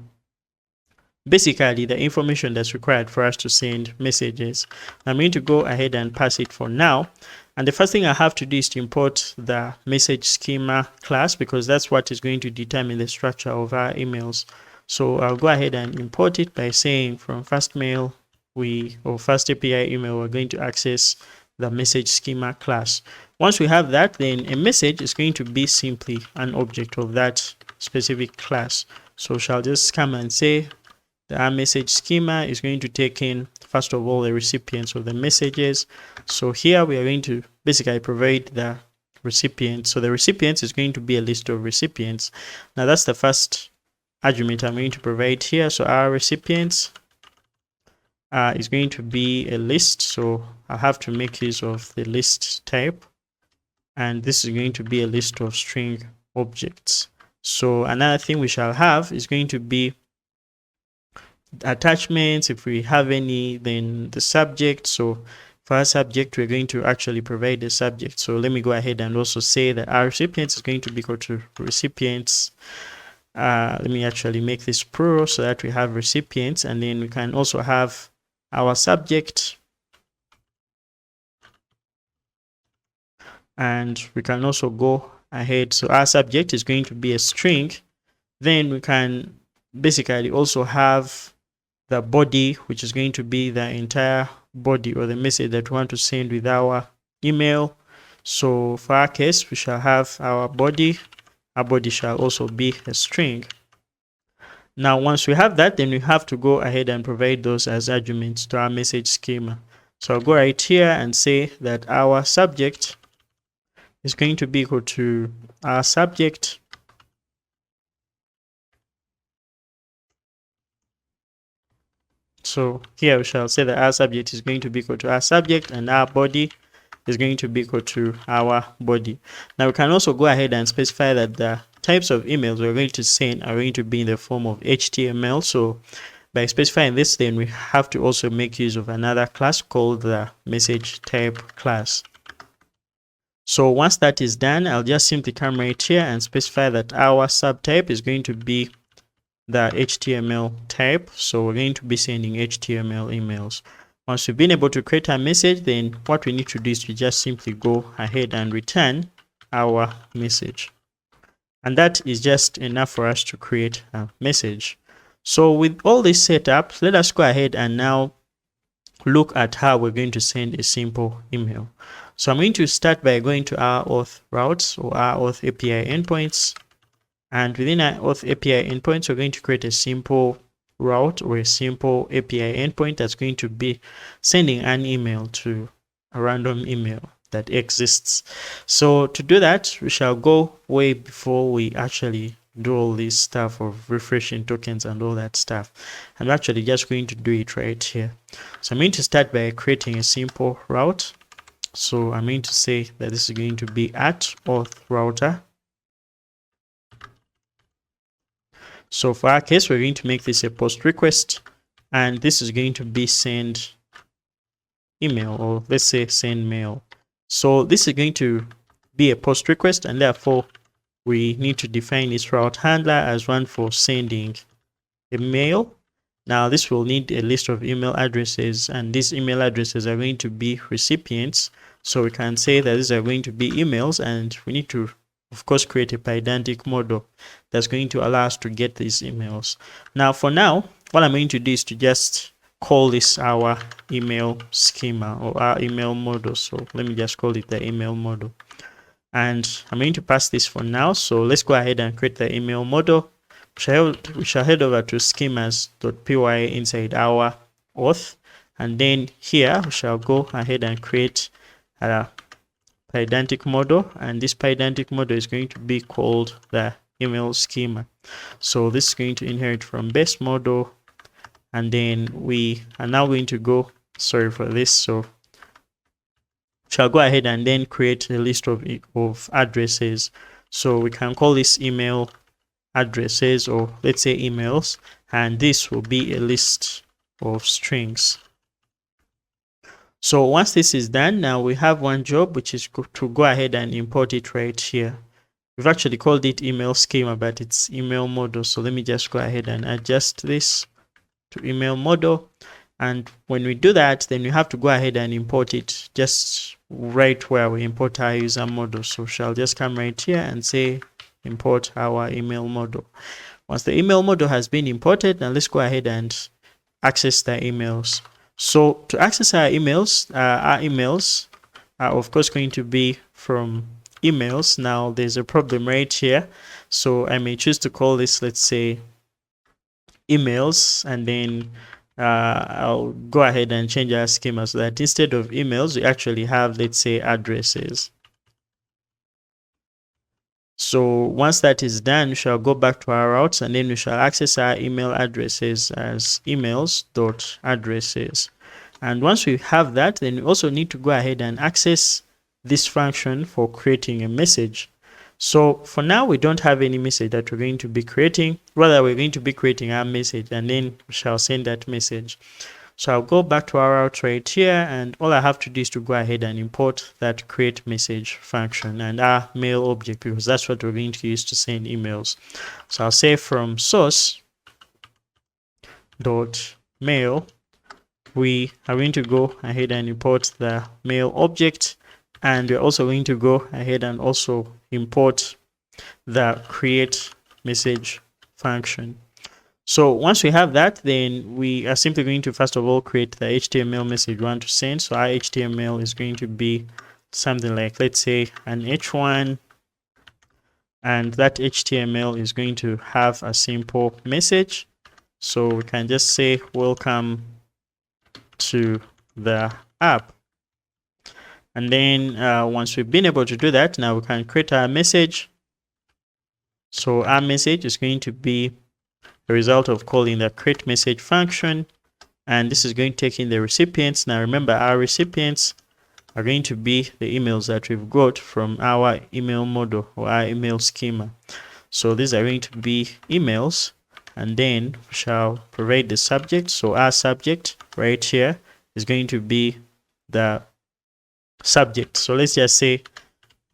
S1: basically the information that's required for us to send messages. I'm going to go ahead and pass it for now. And the first thing I have to do is to import the message schema class, because that's what is going to determine the structure of our emails. So I'll go ahead and import it by saying from FastMail or FastAPI email, we're going to access the message schema class. Once we have that, then a message is going to be simply an object of that specific class. So shall just come and say our message schema is going to take in, first of all, the recipients of the messages. So here we are going to basically provide the recipients. So the recipients is going to be a list of recipients. Now that's the first argument I'm going to provide here. So our recipients is going to be a list. So I'll have to make use of the list type. And this is going to be a list of string objects. So another thing we shall have is going to be attachments, if we have any, then the subject. So for our subject, we're going to actually provide the subject. So let me go ahead and also say that our recipients is going to be equal to recipients. Let me actually make this plural so that we have recipients, and then we can also have our subject, and we can also go ahead. So our subject is going to be a string. Then we can basically also have the body, which is going to be the entire body or the message that we want to send with our email. So for our case, we shall have our body. Our body shall also be a string. Now, once we have that, then we have to go ahead and provide those as arguments to our message schema. So I'll go right here and say that our subject is going to be equal to our subject So here we shall say that our subject is going to be equal to our subject and our body is going to be equal to our body. Now we can also go ahead and specify that the types of emails we're going to send are going to be in the form of HTML. So by specifying this, then we have to also make use of another class called the message type class. So once that is done, I'll just simply come right here and specify that our subtype is going to be the HTML type. So we're going to be sending HTML emails. Once we've been able to create a message, then what we need to do is to just simply go ahead and return our message. And that is just enough for us to create a message. So with all this set up, let us go ahead and now look at how we're going to send a simple email. So I'm going to start by going to our auth routes or our auth API endpoints. And within our auth API endpoints, we're going to create a simple route or a simple API endpoint that's going to be sending an email to a random email that exists. So to do that, we shall go way before we actually do all this stuff of refreshing tokens and all that stuff. I'm actually just going to do it right here. So I'm going to start by creating a simple route. So I'm going to say that this is going to be at auth router. So for our case, we're going to make this a post request, and this is going to be send email, or let's say send mail. So this is going to be a post request, and therefore we need to define this route handler as one for sending a mail. Now this will need a list of email addresses, and these email addresses are going to be recipients. So we can say that these are going to be emails, and we need to, of course, create a Pydantic model that's going to allow us to get these emails. Now, for now, what I'm going to do is to just call this our email schema or our email model. So let me just call it the email model. And I'm going to pass this for now. So let's go ahead and create the email model. We shall head over to schemas.py inside our auth. And then here we shall go ahead and create a Pydantic model, and this Pydantic model is going to be called the email schema. So this is going to inherit from base model, and then we are now going to go, sorry for this, so shall go ahead and then create a list of addresses. So we can call this email addresses, or let's say emails, and this will be a list of strings. So once this is done, now we have one job, which is to go ahead and import it right here. We've actually called it email schema, but it's email model. So let me just go ahead and adjust this to email model. And when we do that, then we have to go ahead and import it just right where we import our user model. So shall just come right here and say import our email model. Once the email model has been imported, now let's go ahead and access the emails. So to access our emails are of course going to be from emails. Now there's a problem right here. So I may choose to call this, let's say, emails, and then I'll go ahead and change our schema so that instead of emails, we actually have, let's say, addresses. So once that is done, we shall go back to our routes, and then we shall access our email addresses as emails.addresses. And once we have that, then we also need to go ahead and access this function for creating a message. So for now, we don't have any message that we're going to be creating. Rather, we're going to be creating our message, and then we shall send that message. So I'll go back to our route right here, and all I have to do is to go ahead and import that create message function and our mail object, because that's what we're going to use to send emails. So I'll say from source.mail, we are going to go ahead and import the mail object, and we're also going to go ahead and also import the create message function. So once we have that, then we are simply going to first of all create the HTML message we want to send. So our HTML is going to be something like, let's say, an H1, and that HTML is going to have a simple message. So we can just say welcome to the app. And then once we've been able to do that, now we can create our message. So our message is going to be a result of calling the create message function, and this is going to take in the recipients. Now remember, our recipients are going to be the emails that we've got from our email model or our email schema. So these are going to be emails, and then we shall provide the subject. So our subject right here is going to be the subject. So let's just say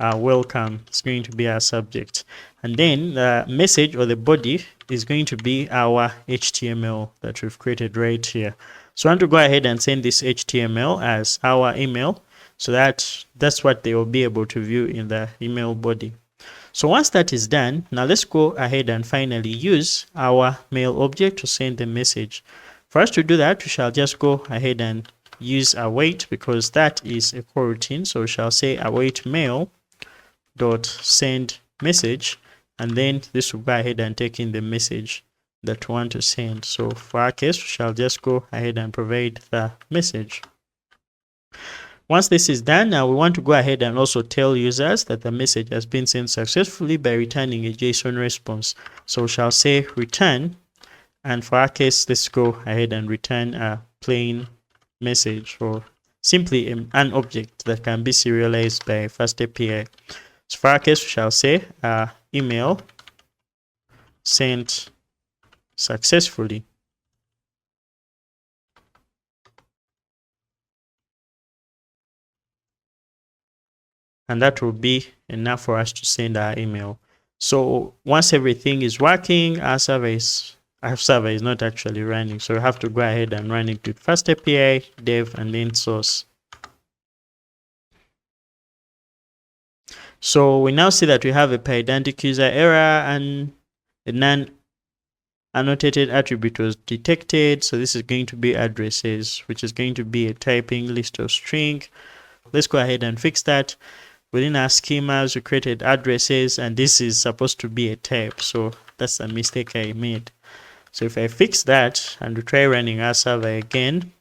S1: welcome is going to be our subject, and then the message or the body is going to be our HTML that we've created right here. So I want to go ahead and send this HTML as our email, so that's what they will be able to view in the email body. So once that is done, now let's go ahead and finally use our mail object to send the message. For us to do that, we shall just go ahead and use await, because that is a coroutine. So we shall say await mail dot send message, and then this will go ahead and take in the message that we want to send. So for our case, we shall just go ahead and provide the message. Once this is done, now we want to go ahead and also tell users that the message has been sent successfully by returning a JSON response. So we shall say return, and for our case, let's go ahead and return a plain message, or simply an object that can be serialized by FastAPI. So for our case, we shall say email sent successfully. And that will be enough for us to send our email. So once everything is working, our server is not actually running. So we have to go ahead and run it with FastAPI, dev, and then source. So we now see that we have a Pydantic user error and a non-annotated attribute was detected. So this is going to be addresses, which is going to be a typing list of string. Let's go ahead and fix that. Within our schemas, we created addresses, and this is supposed to be a type. So that's a mistake I made. So if I fix that and we try running our server again,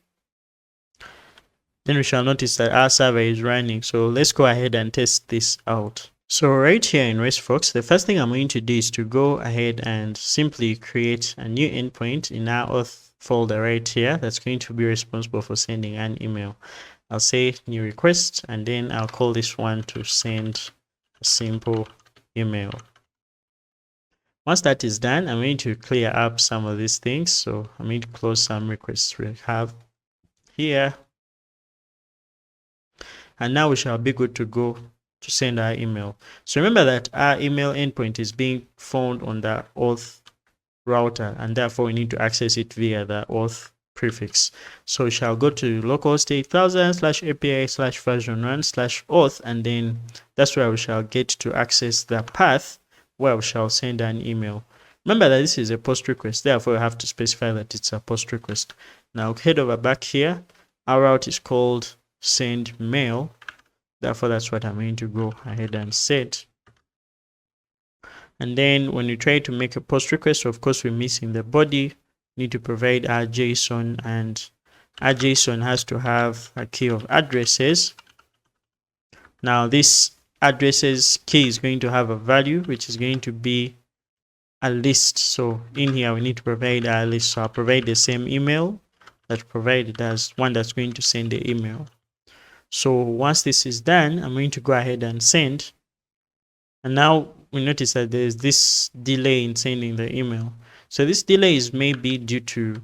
S1: then we shall notice that our server is running. So let's go ahead and test this out. So right here in RESTFox, the first thing I'm going to do is to go ahead and simply create a new endpoint in our auth folder right here that's going to be responsible for sending an email. I'll say new request, and then I'll call this one to send a simple email. Once that is done, I'm going to clear up some of these things. So I'm going to close some requests we have here. And now we shall be good to go to send our email. So remember that our email endpoint is being found on the auth router, and therefore we need to access it via the auth prefix. So we shall go to localhost 8000/API/version1/auth, and then that's where we shall get to access the path where we shall send an email. Remember that this is a post request, therefore we have to specify that it's a post request. Now head over back here. Our route is called send mail, therefore that's what I'm going to go ahead and set. And then when you try to make a post request, of course we're missing the body. We need to provide our JSON, and our JSON has to have a key of addresses. Now this addresses key is going to have a value which is going to be a list. So in here we need to provide our list. So I'll provide the same email that provided as one that's going to send the email. So once this is done, I'm going to go ahead and send. And now we notice that there's this delay in sending the email. So this delay is maybe due to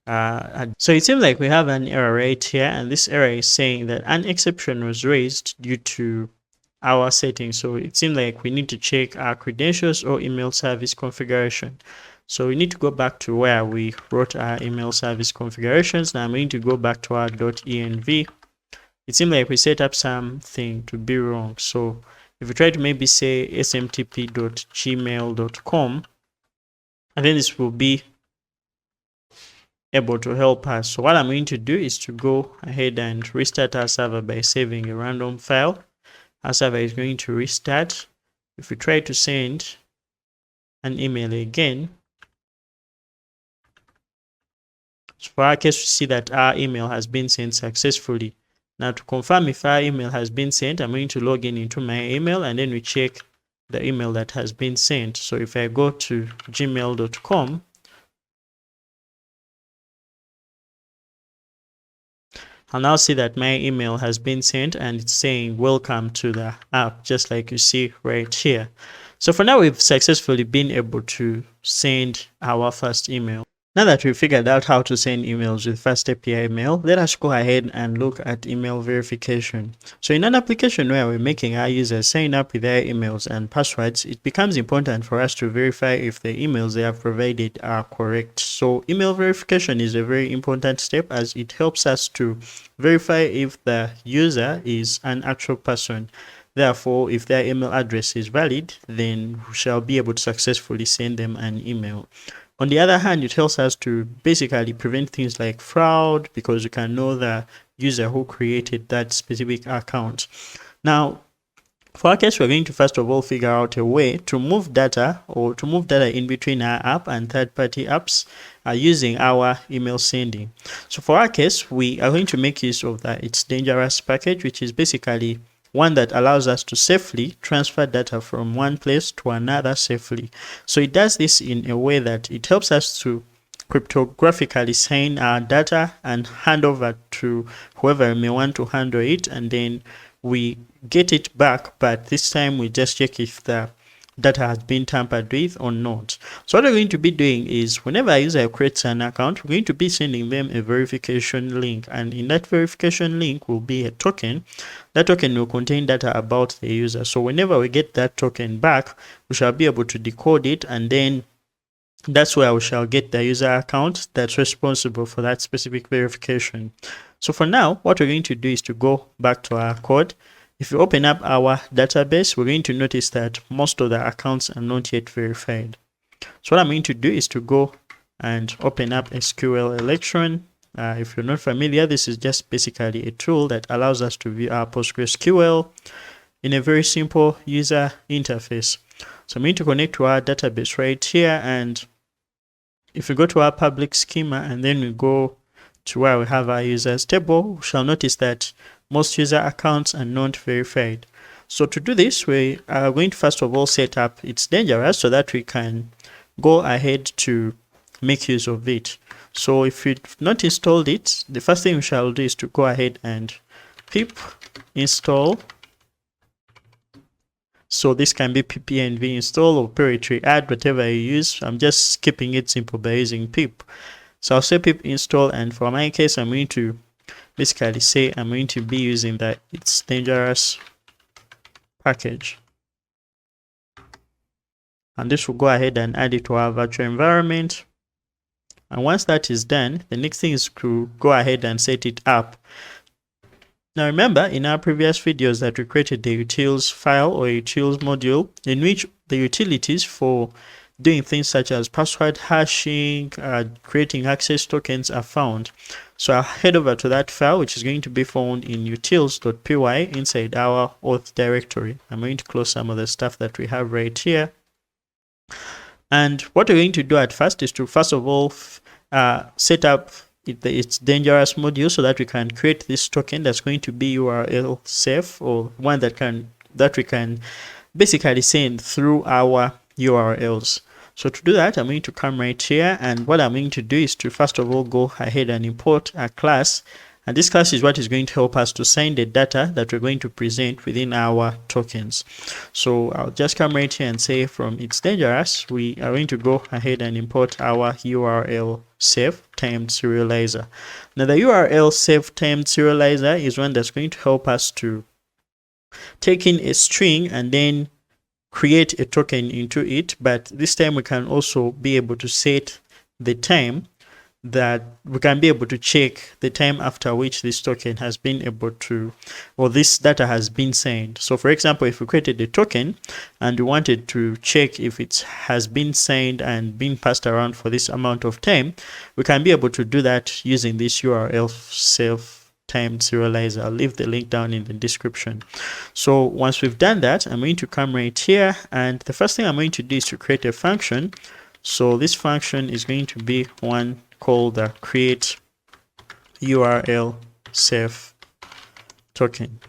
S1: so it seems like we have an error right here, and this error is saying that an exception was raised due to our settings. So it seems like we need to check our credentials or email service configuration. So we need to go back to where we wrote our email service configurations. Now I'm going to go back to our .env. It seems like we set up something to be wrong. So if we try to maybe say smtp.gmail.com, and then this will be able to help us. So what I'm going to do is to go ahead and restart our server by saving a random file. Our server is going to restart. If we try to send an email again, so for our case, we see that our email has been sent successfully. Now to confirm if our email has been sent, I'm going to log in into my email and then we check the email that has been sent. So if I go to gmail.com, I'll now see that my email has been sent and it's saying welcome to the app, just like you see right here. So for now, we've successfully been able to send our first email. Now that we've figured out how to send emails with FastAPI Mail, let us go ahead and look at email verification. So in an application where we're making our users sign up with their emails and passwords, it becomes important for us to verify if the emails they have provided are correct. So email verification is a very important step as it helps us to verify if the user is an actual person. Therefore, if their email address is valid, then we shall be able to successfully send them an email. On the other hand, it helps us to basically prevent things like fraud because you can know the user who created that specific account. Now, for our case, we're going to first of all figure out a way to move data or to move data in between our app and third-party apps using our email sending. So for our case, we are going to make use of the It's Dangerous package, which is basically one that allows us to safely transfer data from one place to another safely. So it does this in a way that it helps us to cryptographically sign our data and hand over to whoever may want to handle it, and then we get it back, but this time we just check if the data has been tampered with or not. So what we're going to be doing is whenever a user creates an account, we're going to be sending them a verification link, and in that verification link will be a token. That token will contain data about the user. So whenever we get that token back, we shall be able to decode it, and then that's where we shall get the user account that's responsible for that specific verification. So for now, what we're going to do is to go back to our code. If you open up our database, we're going to notice that most of the accounts are not yet verified. So what I'm going to do is to go and open up SQLModel. If you're not familiar, this is just basically a tool that allows us to view our PostgreSQL in a very simple user interface. So I'm going to connect to our database right here, and if we go to our public schema and then we go to where we have our users table, we shall notice that most user accounts are not verified. So to do this, we are going to first of all set up It's Dangerous so that we can go ahead to make use of it. So if you've not installed it, the first thing we shall do is to go ahead and pip install. So this can be ppnv install or Peritry add, whatever you use. I'm just keeping it simple by using pip. So I'll say pip install, and for my case, I'm going to basically say I'm going to be using the It's Dangerous package. And this will go ahead and add it to our virtual environment. And once that is done, the next thing is to go ahead and set it up. Now remember, in our previous videos that we created the utils file or utils module in which the utilities for doing things such as password hashing, creating access tokens are found. So I'll head over to that file, which is going to be found in utils.py inside our auth directory. I'm going to close some of the stuff that we have right here. And what we're going to do at first is to first of all set up It's Dangerous module so that we can create this token that's going to be URL safe, or one that we can basically send through our URLs. So to do that, I'm going to come right here, and what I'm going to do is to first of all go ahead and import a class, and this class is what is going to help us to sign the data that we're going to present within our tokens. So I'll just come right here and say from It's Dangerous, we are going to go ahead and import our URL safe timed serializer. Now the URL safe timed serializer is one that's going to help us to take in a string and then create a token into it, but this time we can also be able to set the time that we can be able to check the time after which this token has been able to, or this data has been sent. So for example, if we created a token and we wanted to check if it has been sent and been passed around for this amount of time, we can be able to do that using this URL self timed serializer. I'll leave the link down in the description. So once we've done that, I'm going to come right here, and the first thing I'm going to do is to create a function. So this function is going to be one called the create URL self token.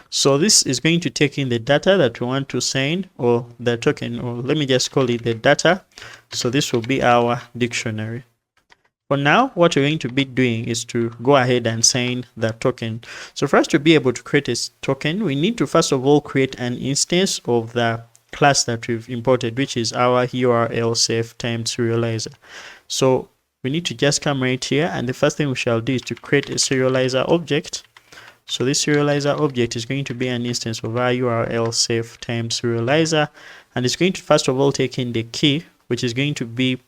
S1: So this is going to take in the data that we want to send, or the token, or let me just call it the data. So this will be our dictionary. For now, what we're going to be doing is to go ahead and send the token. So for us to be able to create a token, we need to first of all create an instance of the class that we've imported, which is our URL self timed serializer. So we need to just come right here, and the first thing we shall do is to create a serializer object. So this serializer object is going to be an instance of our URL self timed serializer, and it's going to first of all take in the key, which is going to be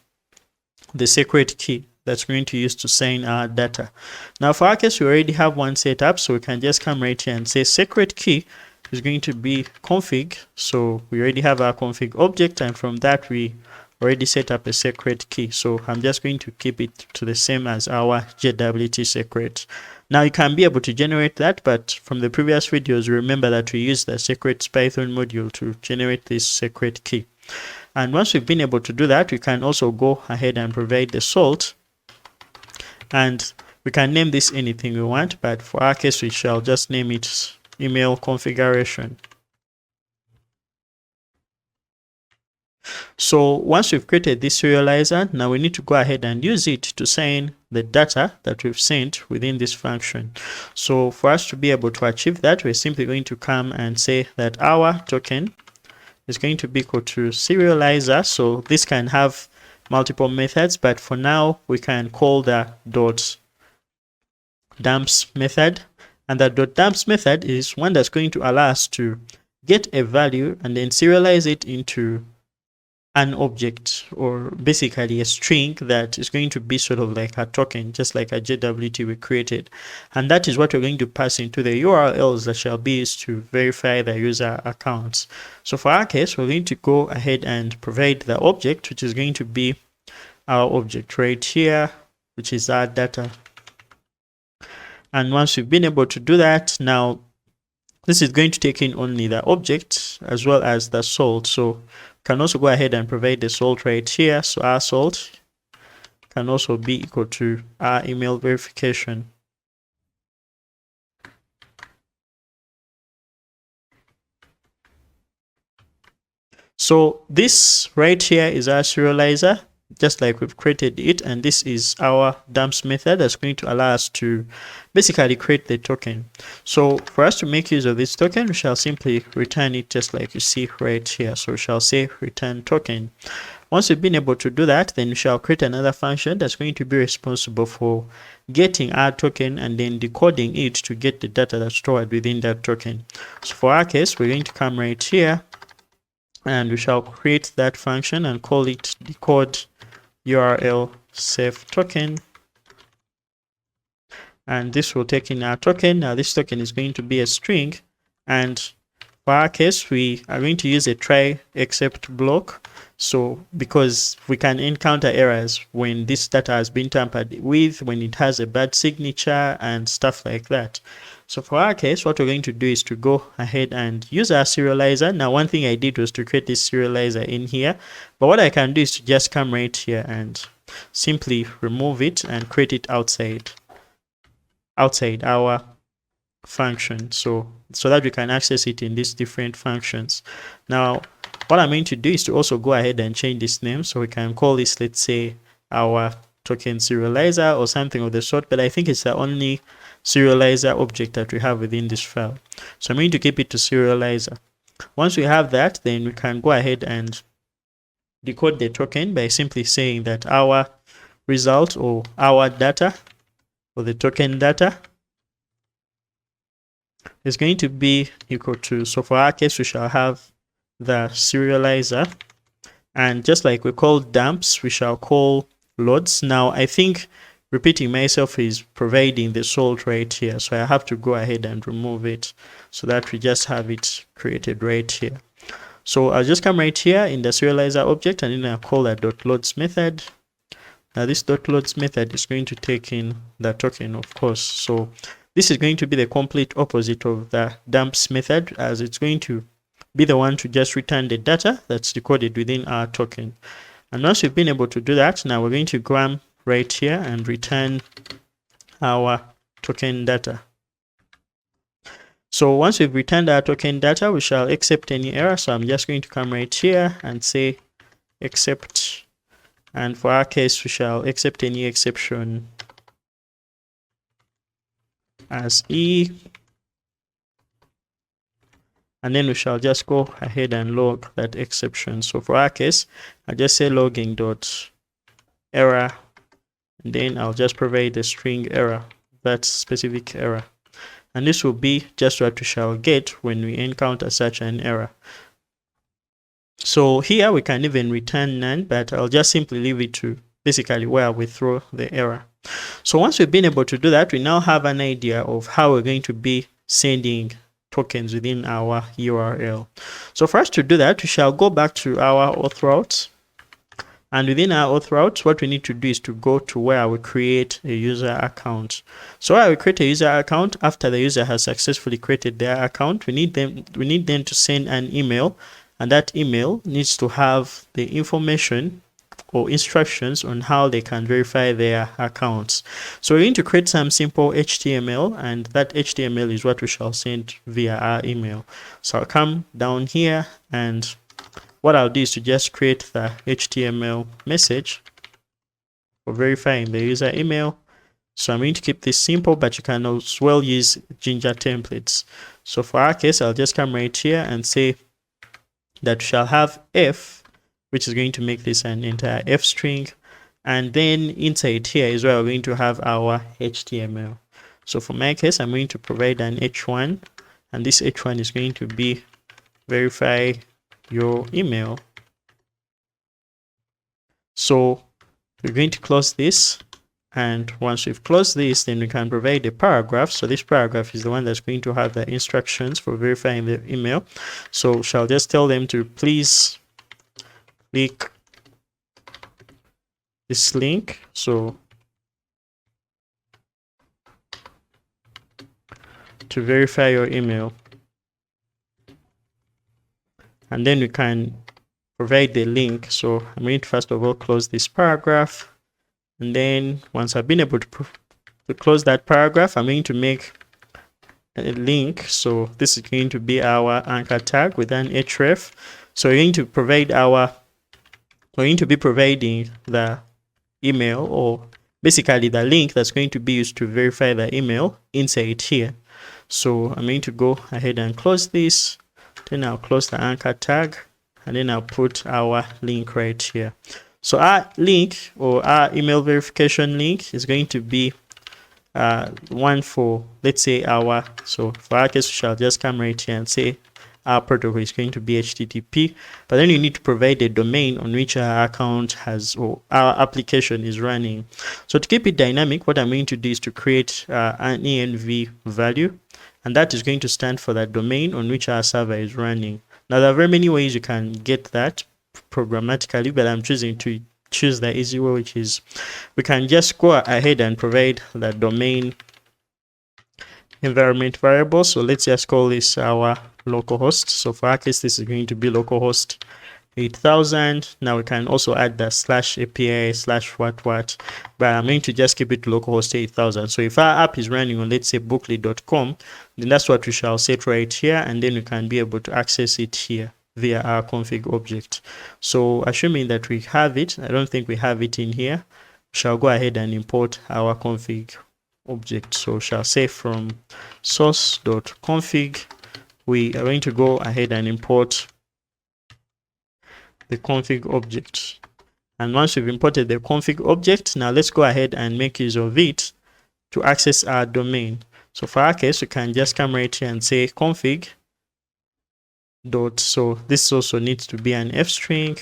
S1: the secret key that's going to use to send our data. Now for our case, we already have one set up, so we can just come right here and say secret key is going to be config. So we already have our config object, and from that we already set up a secret key. So I'm just going to keep it to the same as our JWT secret. Now you can be able to generate that, but from the previous videos, remember that we use the secrets Python module to generate this secret key. And once we've been able to do that, we can also go ahead and provide the salt, and we can name this anything we want, but for our case we shall just name it email configuration. So once we've created this serializer, now we need to go ahead and use it to send the data that we've sent within this function. So for us to be able to achieve that, we're simply going to come and say that our token is going to be equal to serializer. So this can have multiple methods, but for now we can call the .dumps method, and the .dumps method is one that's going to allow us to get a value and then serialize it into an object, or basically a string that is going to be sort of like a token, just like a JWT we created, and that is what we're going to pass into the URLs that shall be used to verify the user accounts. So for our case, we're going to go ahead and provide the object, which is going to be our object right here, which is our data. And once we've been able to do that, now this is going to take in only the object as well as the salt. So we can also go ahead and provide the salt right here. So our salt can also be equal to our email verification. So this right here is our serializer, just like we've created it, and this is our dumps method that's going to allow us to basically create the token. So for us to make use of this token, we shall simply return it just like you see right here. So we shall say return token. Once we've been able to do that, then we shall create another function that's going to be responsible for getting our token and then decoding it to get the data that's stored within that token. So for our case, we're going to come right here, and we shall create that function and call it decode URL self token, and this will take in our token. Now this token is going to be a string, and for our case we are going to use a try except block, so because we can encounter errors when this data has been tampered with, when it has a bad signature and stuff like that. So for our case, what we're going to do is to go ahead and use our serializer. Now one thing I did was to create this serializer in here, but what I can do is to just come right here and simply remove it and create it outside our function, so that we can access it in these different functions. Now what I'm going to do is to also go ahead and change this name, so we can call this, let's say, our token serializer or something of the sort, but I think it's the only serializer object that we have within this file, so I'm going to keep it to serializer. Once we have that, then we can go ahead and decode the token by simply saying that our result, or our data, or the token data, is going to be equal to, so for our case we shall have the serializer, and just like we call dumps, we shall call loads. Now I think repeating myself is providing the salt right here, so I have to go ahead and remove it so that we just have it created right here. So I'll just come right here in the serializer object, and then I'll call that .loads method. Now this .loads method is going to take in the token, of course. So this is going to be the complete opposite of the dumps method, as it's going to be the one to just return the data that's decoded within our token. And once we've been able to do that, now we're going to grab right here and return our token data. So once we've returned our token data, we shall accept any error. So I'm just going to come right here and say accept. And for our case, we shall accept any exception as E. And then we shall just go ahead and log that exception. So for our case, I just say logging dot error, and then I'll just provide the string error, that specific error. And this will be just what we shall get when we encounter such an error. So here we can even return none, but I'll just simply leave it to basically where we throw the error. So once we've been able to do that, we now have an idea of how we're going to be sending tokens within our URL. So for us to do that, we shall go back to our auth routes. And within our auth routes, what we need to do is to go to where we create a user account. So where we create a user account, after the user has successfully created their account, we need them to send an email, and that email needs to have the information or instructions on how they can verify their accounts. So we're going to create some simple HTML, and that HTML is what we shall send via our email. So I'll come down here, and what I'll do is to just create the HTML message for verifying the user email. So I'm going to keep this simple, but you can as well use Ginger templates. So for our case, I'll just come right here and say that we shall have F, which is going to make this an entire F string. And then inside here is where we're going to have our HTML. So for my case, I'm going to provide an H1, and this H1 is going to be verify your email. So we're going to close this, and once we've closed this, then we can provide a paragraph. So this paragraph is the one that's going to have the instructions for verifying the email. So shall just tell them to please click this link. So to verify your email. And then we can provide the link. So I'm going to first of all close this paragraph, and then once I've been able to close that paragraph, I'm going to make a link. So this is going to be our anchor tag with an href. So we're going to be providing the email, or basically the link that's going to be used to verify the email inside here. So I'm going to go ahead and close this. Then I'll close the anchor tag, and then I'll put our link right here. So our link, or our email verification link, is going to be one for, let's say, so for our case, we shall just come right here and say our protocol is going to be HTTP, but then you need to provide a domain on which our account has, or our application is running. So to keep it dynamic, what I'm going to do is to create an env value, and that is going to stand for that domain on which our server is running. Now, there are very many ways you can get that programmatically, but I'm choosing to choose the easy way, which is we can just go ahead and provide the domain environment variable. So let's just call this our localhost. So for our case, this is going to be localhost 8000. Now we can also add the /API/what, but I'm going to just keep it to localhost 8000. So if our app is running on, let's say, bookly.com, then that's what we shall set right here, and then we can be able to access it here via our config object. So assuming that we have it, I don't think we have it in here, we shall go ahead and import our config object. So we shall say from source.config, we are going to go ahead and import the config object. And once we've imported the config object, now let's go ahead and make use of it to access our domain. So for our case, we can just come right here and say config dot, so this also needs to be an f string,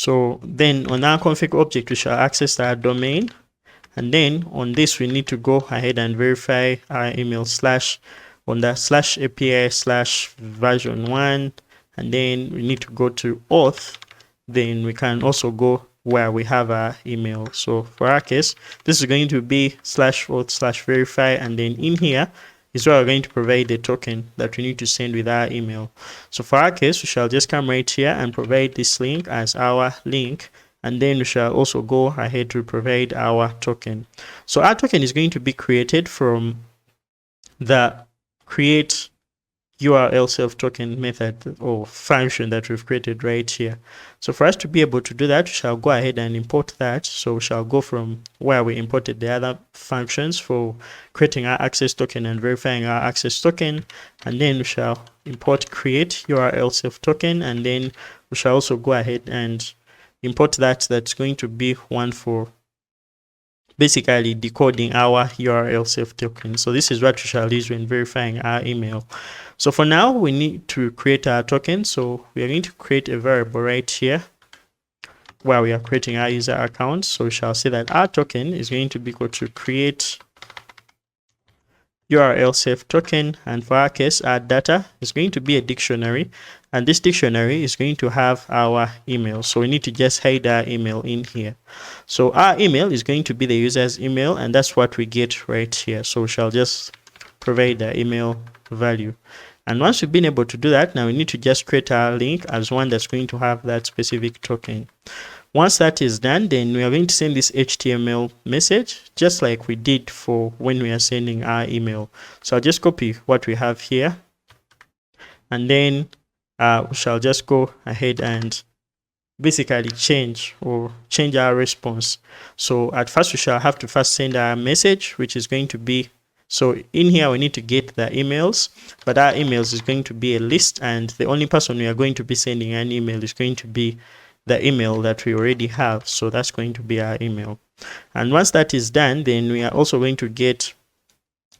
S1: So then on our config object, we shall access our domain. And then on this, we need to go ahead and verify our email slash on the slash API slash version 1. And then we need to go to auth. Then we can also go where we have our email. So for our case, this is going to be slash auth slash verify. And then in here is where we're going to provide the token that we need to send with our email. So for our case, we shall just come right here and provide this link as our link. And then we shall also go ahead to provide our token. So our token is going to be created from the create URL self token method or function that we've created right here. So for us to be able to do that, we shall go ahead and import that. So we shall go from where we imported the other functions for creating our access token and verifying our access token. And then we shall import create URL self token. And then we shall also go ahead and import that's going to be one for basically decoding our URL self token. So this is what we shall use when verifying our email. So for now, we need to create our token. So we are going to create a variable right here where we are creating our user account. So we shall say that our token is going to be equal to create URL self token, and for our case, our data is going to be a dictionary, and this dictionary is going to have our email. So we need to just hide our email in here. So our email is going to be the user's email, and that's what we get right here. So we shall just provide the email value. And once we've been able to do that, now we need to just create our link as one that's going to have that specific token. Once that is done, then we are going to send this HTML message just like we did for when we are sending our email. So I'll just copy what we have here, and then we shall just go ahead and basically change our response. So at first, we shall have to first send our message, which is going to be, so in here we need to get the emails, but our emails is going to be a list, and the only person we are going to be sending an email is going to be the email that we already have. So that's going to be our email. And once that is done, then we are also going to get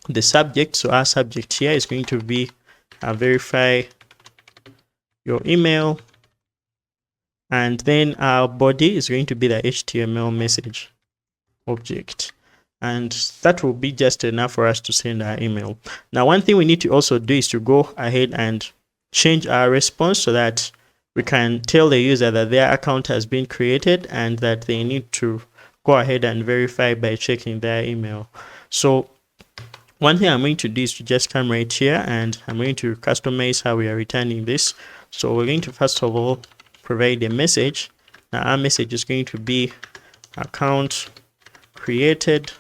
S1: the subject. So our subject here is going to be verify your email, and then our body is going to be the HTML message object, and that will be just enough for us to send our email. Now, one thing we need to also do is to go ahead and change our response so that we can tell the user that their account has been created and that they need to go ahead and verify by checking their email. So one thing I'm going to do is to just come right here, and I'm going to customize how we are returning this. So we're going to first of all provide a message. Now our message is going to be account created.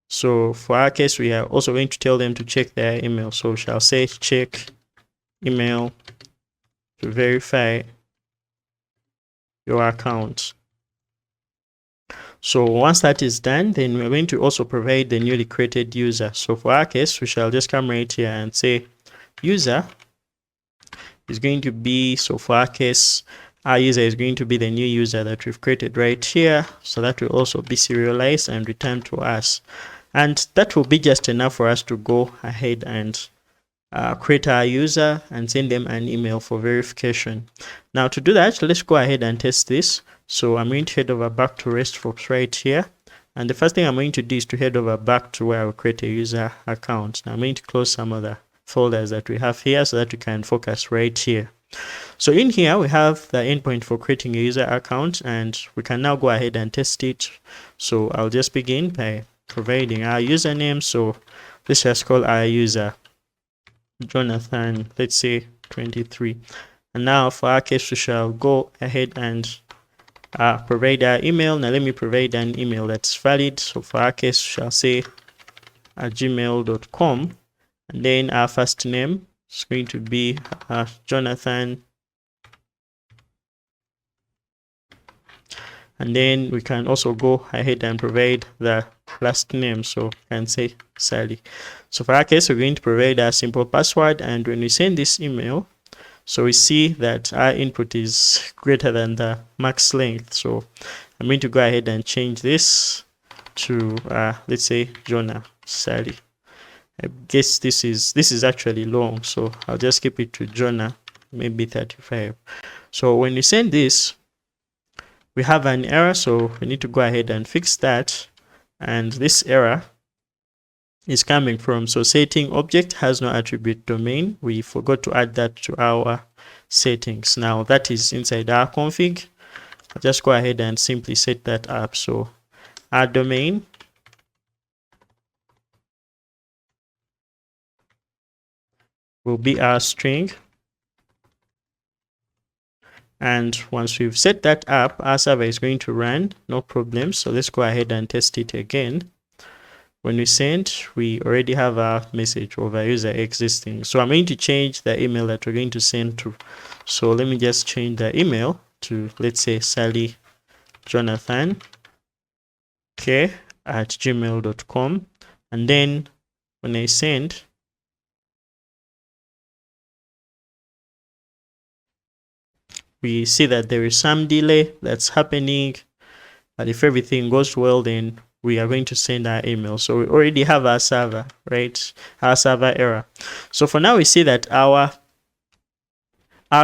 S1: So for our case, we are also going to tell them to check their email. So we shall say check email to verify your account. So once that is done, then we're going to also provide the newly created user. So for our case, we shall just come right here and say user is going to be, so for our case, our user is going to be the new user that we've created right here. So that will also be serialized and returned to us. And that will be just enough for us to go ahead and create our user and send them an email for verification. Now to do that, let's go ahead and test this. So I'm going to head over back to RESTful right here. And the first thing I'm going to do is to head over back to where I will create a user account. Now I'm going to close some of the folders that we have here so that we can focus right here. So in here, we have the endpoint for creating a user account, and we can now go ahead and test it. So I'll just begin by providing our username. So let's just call our user Jonathan, let's say 23. And now for our case, we shall go ahead and provide our email. Now let me provide an email that's valid. So for our case, we shall say gmail.com, and then our first name is going to be Jonathan, and then we can also go ahead and provide the last name, so we can say Sally. So for our case, we're going to provide a simple password, and when we send this email, so we see that our input is greater than the max length. So I'm going to go ahead and change this to let's say Jonah Sally. I guess this is actually long, so I'll just keep it to Jonah, maybe 35. So when we send this, we have an error, so we need to go ahead and fix that. And this error is coming from, so setting object has no attribute domain. We forgot to add that to our settings. Now that is inside our config. I'll just go ahead and simply set that up. So our domain will be our string. And once we've set that up, our server is going to run, no problem. So let's go ahead and test it again. When we send, we already have our message of our user existing. So I'm going to change the email that we're going to send to. So let me just change the email to, let's say, Sally Jonathan k@gmail.com. And then when I send, we see that there is some delay that's happening. But if everything goes well, then we are going to send our email. So we already have our server, right? Our server error. So for now, we see that our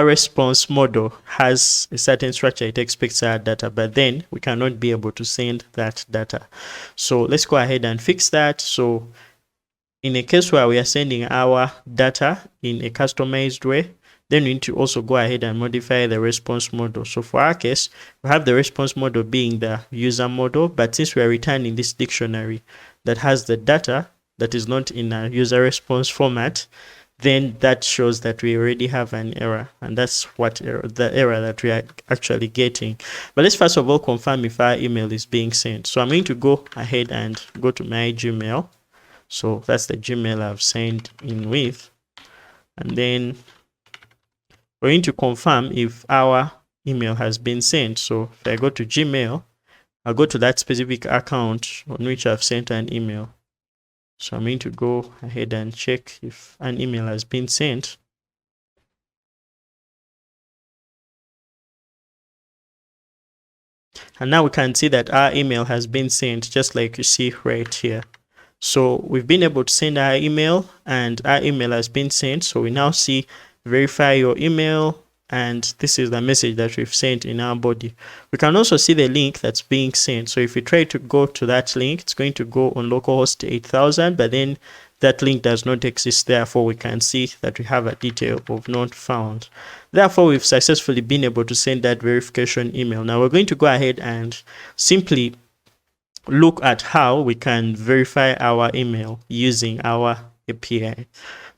S1: response model has a certain structure. It expects our data, but then we cannot be able to send that data. So let's go ahead and fix that. So in a case where we are sending our data in a customized way, then we need to also go ahead and modify the response model. So for our case, we have the response model being the user model, but since we are returning this dictionary that has the data that is not in a user response format, then that shows that we already have an error, and that's what the error that we are actually getting. But let's first of all confirm if our email is being sent. So I'm going to go ahead and go to my Gmail. So that's the Gmail I've signed in with, and then we're going to confirm if our email has been sent. So if I go to Gmail, I'll go to that specific account on which I've sent an email. So I'm going to go ahead and check if an email has been sent. And now we can see that our email has been sent, just like you see right here. So we've been able to send our email, and our email has been sent. So we now see verify your email, and this is the message that we've sent in our body. We can also see the link that's being sent. So if we try to go to that link, it's going to go on localhost 8000, but then that link does not exist. Therefore, we can see that we have a detail of not found. Therefore, we've successfully been able to send that verification email. Now we're going to go ahead and simply look at how we can verify our email using our API.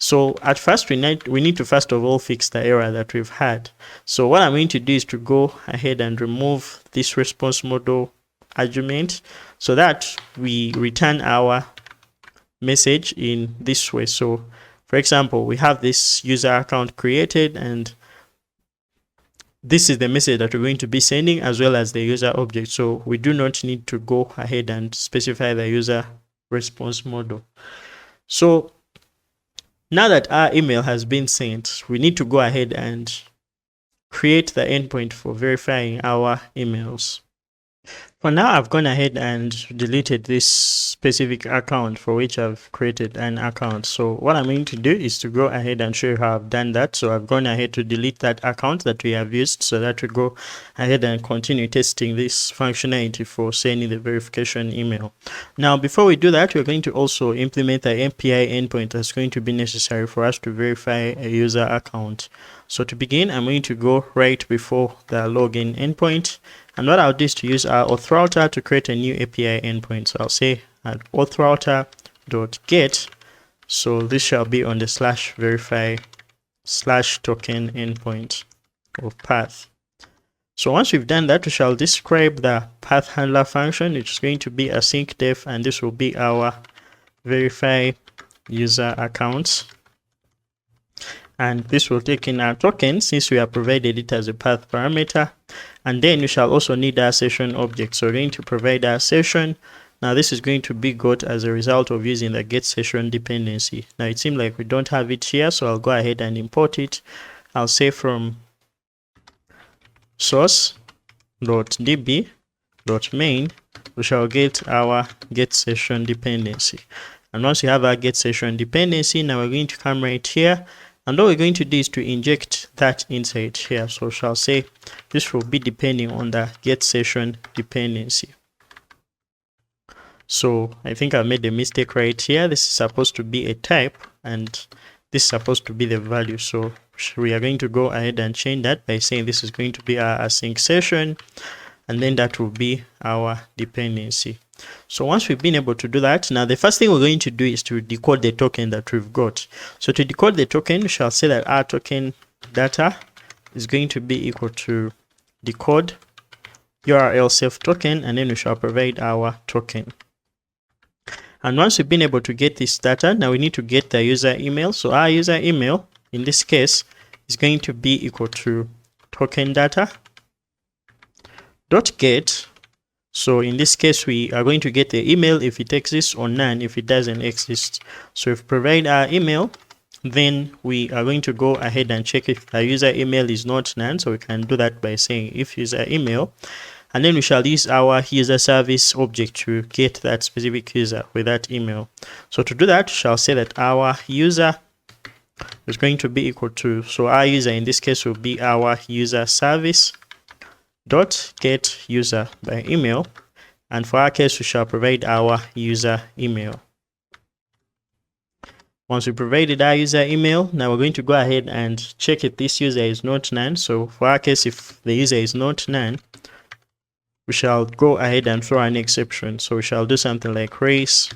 S1: So at first, we need to first of all fix the error that we've had. So what I'm going to do is to go ahead and remove this response model argument so that we return our message in this way. So for example, we have this user account created, and this is the message that we're going to be sending as well as the user object. So we do not need to go ahead and specify the user response model. So now that our email has been sent, we need to go ahead and create the endpoint for verifying our emails. For now, I've gone ahead and deleted this specific account for which I've created an account. So what I'm going to do is to go ahead and show you how I've done that. So I've gone ahead to delete that account that we have used so that we go ahead and continue testing this functionality for sending the verification email. Now, before we do that, we're going to also implement the API endpoint that's going to be necessary for us to verify a user account. So to begin, I'm going to go right before the login endpoint. And what I'll do is to use our auth router to create a new API endpoint. So I'll say at auth router.get. So this shall be on the /verify/token endpoint or path. So once we've done that, we shall describe the path handler function, which is going to be async def, and this will be our verify user accounts. And this will take in our token since we have provided it as a path parameter. And then we shall also need our session object. So we're going to provide our session. Now this is going to be got as a result of using the get session dependency. Now it seems like we don't have it here, so I'll go ahead and import it. I'll say from source.db.main, we shall get our get session dependency. And once we have our get session dependency, now we're going to come right here And all we're going to do is to inject that inside here. So shall say this will be depending on the get session dependency. So I think I made a mistake right here. This is supposed to be a type and this is supposed to be the value. So we are going to go ahead and change that by saying this is going to be our async session, and then that will be our dependency. So once we've been able to do that, now the first thing we're going to do is to decode the token that we've got. So to decode the token, we shall say that our token data is going to be equal to decode URL self token, and then we shall provide our token. And once we've been able to get this data, now we need to get the user email. So our user email in this case is going to be equal to token data dot get. So in this case, we are going to get the email if it exists or none if it doesn't exist. So if we provide our email, then we are going to go ahead and check if the user email is not none. So we can do that by saying if user email, and then we shall use our user service object to get that specific user with that email. So to do that, we shall say that our user is going to be equal to, so our user in this case will be our user service dot get user by email, and for our case we shall provide our user email. Once we provided our user email, now we're going to go ahead and check if this user is not none. So for our case, if the user is not none, we shall go ahead and throw an exception. So we shall do something like raise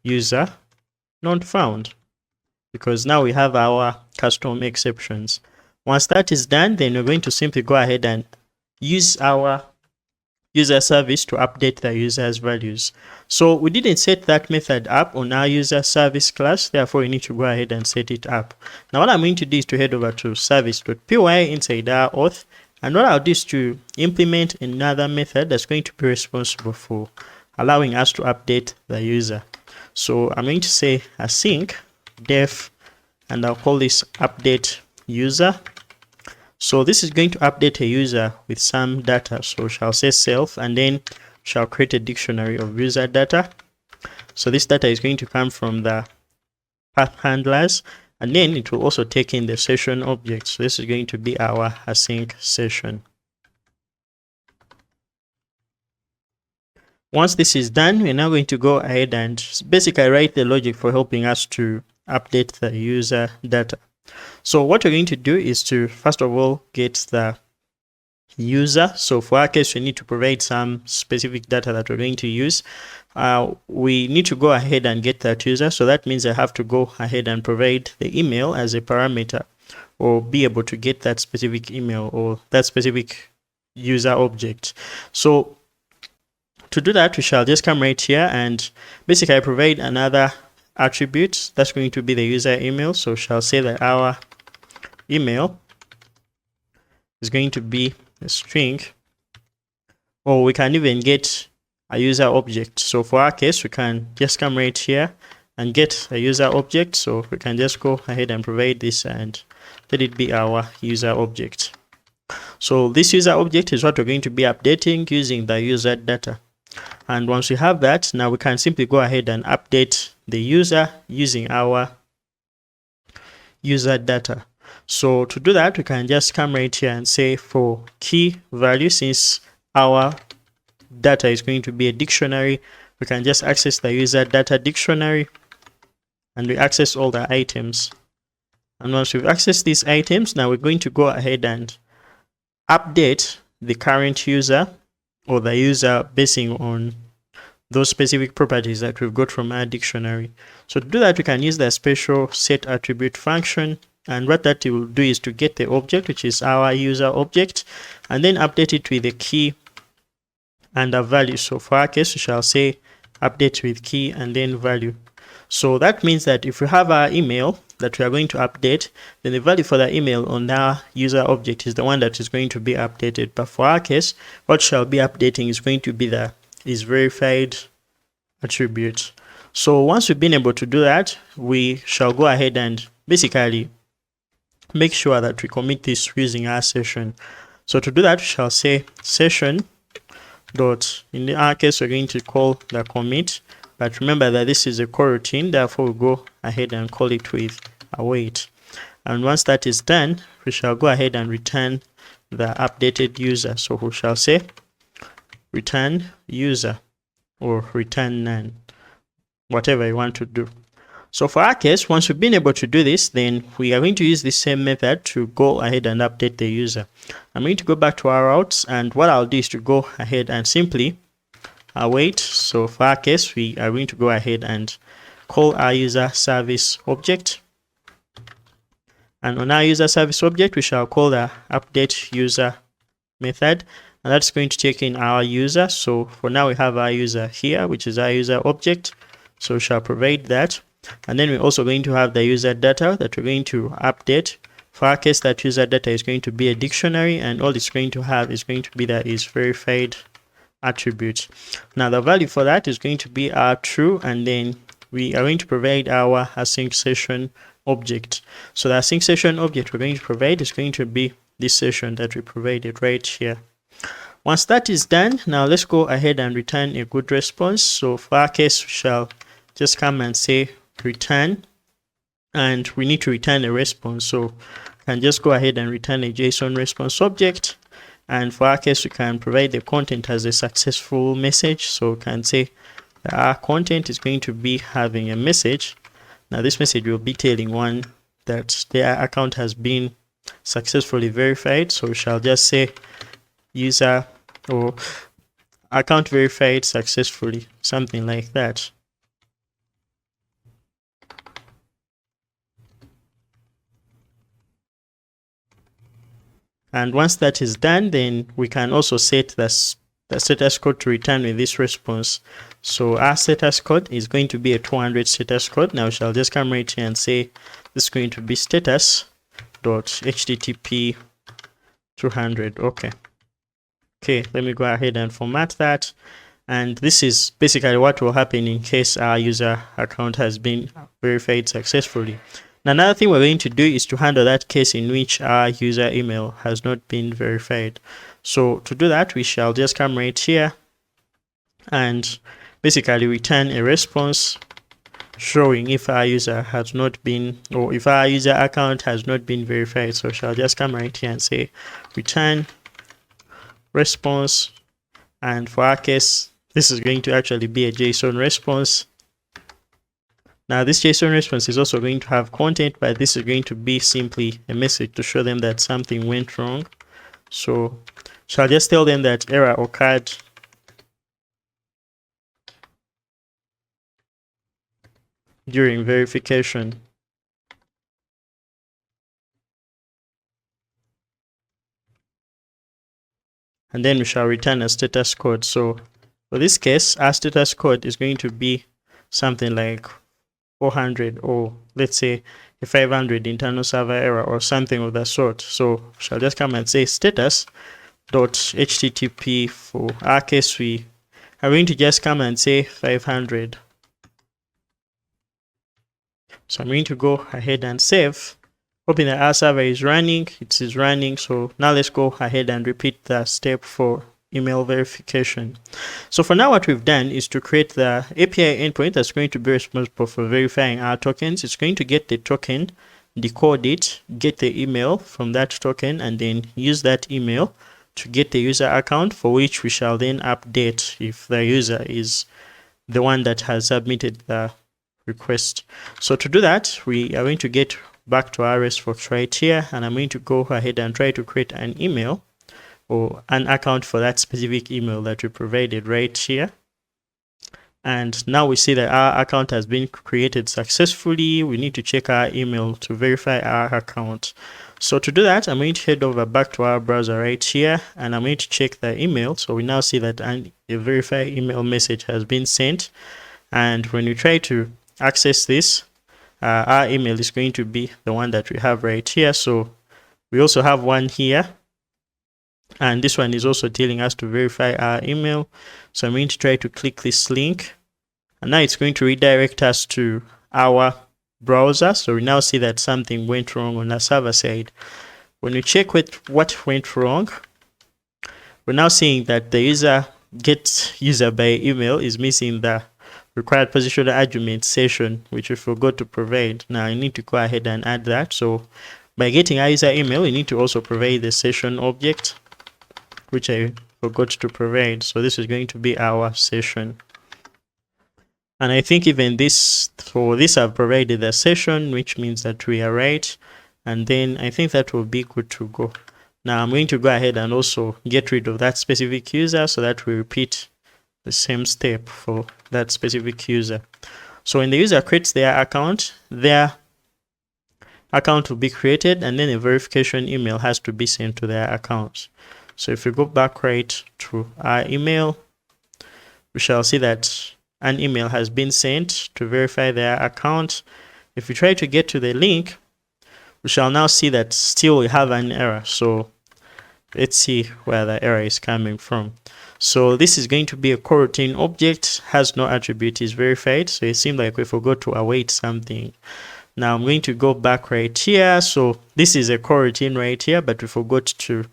S1: user not found, because now we have our custom exceptions. Once that is done, then we're going to simply go ahead and use our user service to update the user's values. So we didn't set that method up on our user service class, therefore we need to go ahead and set it up. Now what I'm going to do is to head over to service.py inside our auth, and what I'll do is to implement another method that's going to be responsible for allowing us to update the user. So I'm going to say async def, and I'll call this update user. So this is going to update a user with some data. So shall say self, and then shall create a dictionary of user data. So this data is going to come from the path handlers, and then it will also take in the session object. So this is going to be our async session. Once this is done, we're now going to go ahead and basically write the logic for helping us to update the user data. So what we're going to do is to first of all get the user. So for our case, we need to provide some specific data that we're going to use. We need to go ahead and get that user. So that means I have to go ahead and provide the email as a parameter, or be able to get that specific email or that specific user object. So to do that, we shall just come right here and basically I provide another attribute that's going to be the user email. So shall say that our email is going to be a string, or we can even get a user object. So for our case, we can just come right here and get a user object. So we can just go ahead and provide this and let it be our user object. So this user object is what we're going to be updating using the user data. And once we have that, now we can simply go ahead and update the user using our user data. So to do that, we can just come right here and say for key value, since our data is going to be a dictionary, we can just access the user data dictionary and we access all the items. And once we've accessed these items, now we're going to go ahead and update the current user or the user basing on those specific properties that we've got from our dictionary. So to do that, we can use the special set attribute function, and what that will do is to get the object, which is our user object, and then update it with the key and a value. So for our case, we shall say update with key and then value. So that means that if we have our email that we are going to update, then the value for the email on our user object is the one that is going to be updated. But for our case, what shall be updating is going to be the is verified attribute. So once we've been able to do that, we shall go ahead and basically make sure that we commit this using our session. So to do that, we shall say session dot, in our case, we're going to call the commit, but remember that this is a coroutine, therefore we'll go ahead and call it with await. And once that is done, we shall go ahead and return the updated user. So we shall say return user or return none, whatever you want to do. So for our case, once we've been able to do this, then we are going to use the same method to go ahead and update the user. I'm going to go back to our routes, and what I'll do is to go ahead and simply await. So for our case, we are going to go ahead and call our user service object. And on our user service object, we shall call the update user method, and that's going to take in our user. So for now, we have our user here, which is our user object. So we shall provide that. And then we're also going to have the user data that we're going to update. For our case, that user data is going to be a dictionary, and all it's going to have is going to be that is verified attribute. Now the value for that is going to be our true, and then we are going to provide our async session object. So the async session object we're going to provide is going to be this session that we provided right here. Once that is done, now let's go ahead and return a good response. So for our case, we shall just come and say return, and we need to return a response. So we can just go ahead and return a JSON response object, and for our case we can provide the content as a successful message. So we can say that our content is going to be having a message. Now this message will be telling one that their account has been successfully verified. So we shall just say user or account verified successfully, something like that. And once that is done, then we can also set the status code to return with this response. So our status code is going to be a 200 status code. Now we shall just come right here and say this is going to be status.http 200. Okay, let me go ahead and format that. And this is basically what will happen in case our user account has been verified successfully. Now, another thing we're going to do is to handle that case in which our user email has not been verified. So to do that, we shall just come right here and basically return a response showing if our user has not been, or if our user account has not been verified. So shall just come right here and say return response, and for our case, this is going to actually be a JSON response. Now this JSON response is also going to have content, but this is going to be simply a message to show them that something went wrong. So shall just tell them that error occurred during verification. And then we shall return a status code. So for this case, our status code is going to be something like 400, or let's say a 500 internal server error or something of that sort. So we shall just come and say status.http. For our case, we are going to just come and say 500. So I'm going to go ahead and save, hoping that our server is running. It is running. So now let's go ahead and repeat the step for email verification. So for now, what we've done is to create the API endpoint that's going to be responsible for verifying our tokens. It's going to get the token, decode it, get the email from that token, and then use that email to get the user account, for which we shall then update if the user is the one that has submitted the request. So to do that, we are going to get back to our REST right here, and I'm going to go ahead and try to create an email or an account for that specific email that we provided right here. And now we see that our account has been created successfully. We need to check our email to verify our account. So to do that, I'm going to head over back to our browser right here, and I'm going to check the email. So we now see that a verify email message has been sent. And when we try to access this, our email is going to be the one that we have right here. So we also have one here, and this one is also telling us to verify our email. So I'm going to try to click this link, and now it's going to redirect us to our browser. So we now see that something went wrong on the server side. When we check with what went wrong, we're now seeing that the user get user by email is missing the required positional argument session, which we forgot to provide. Now I need to go ahead and add that. So by getting a user email, we need to also provide the session object, which I forgot to provide. So this is going to be our session. And I think even this, for this I've provided the session, which means that we are right. And then I think that will be good to go. Now I'm going to go ahead and also get rid of that specific user so that we repeat the same step for that specific user. So when the user creates their account will be created, and then a verification email has to be sent to their account. So if we go back right to our email, we shall see that an email has been sent to verify their account. If we try to get to the link, we shall now see that still we have an error. So let's see where the error is coming from. So this is going to be a coroutine object, has no attribute, is verified. So it seems like we forgot to await something. Now I'm going to go back right here. So this is a coroutine right here, but we forgot to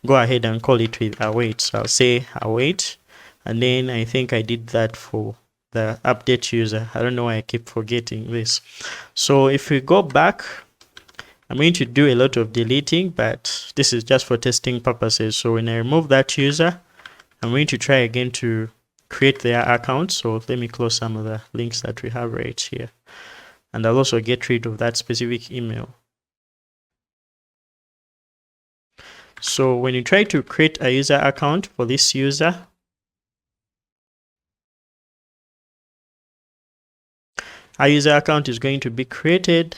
S1: go ahead and call it with await. So I'll say await, and then I think I did that for the update user. I don't know why I keep forgetting this. So if we go back, I'm going to do a lot of deleting, but this is just for testing purposes. So when I remove that user, I'm going to try again to create their account. So let me close some of the links that we have right here. And I'll also get rid of that specific email. So when you try to create a user account for this user, our user account is going to be created.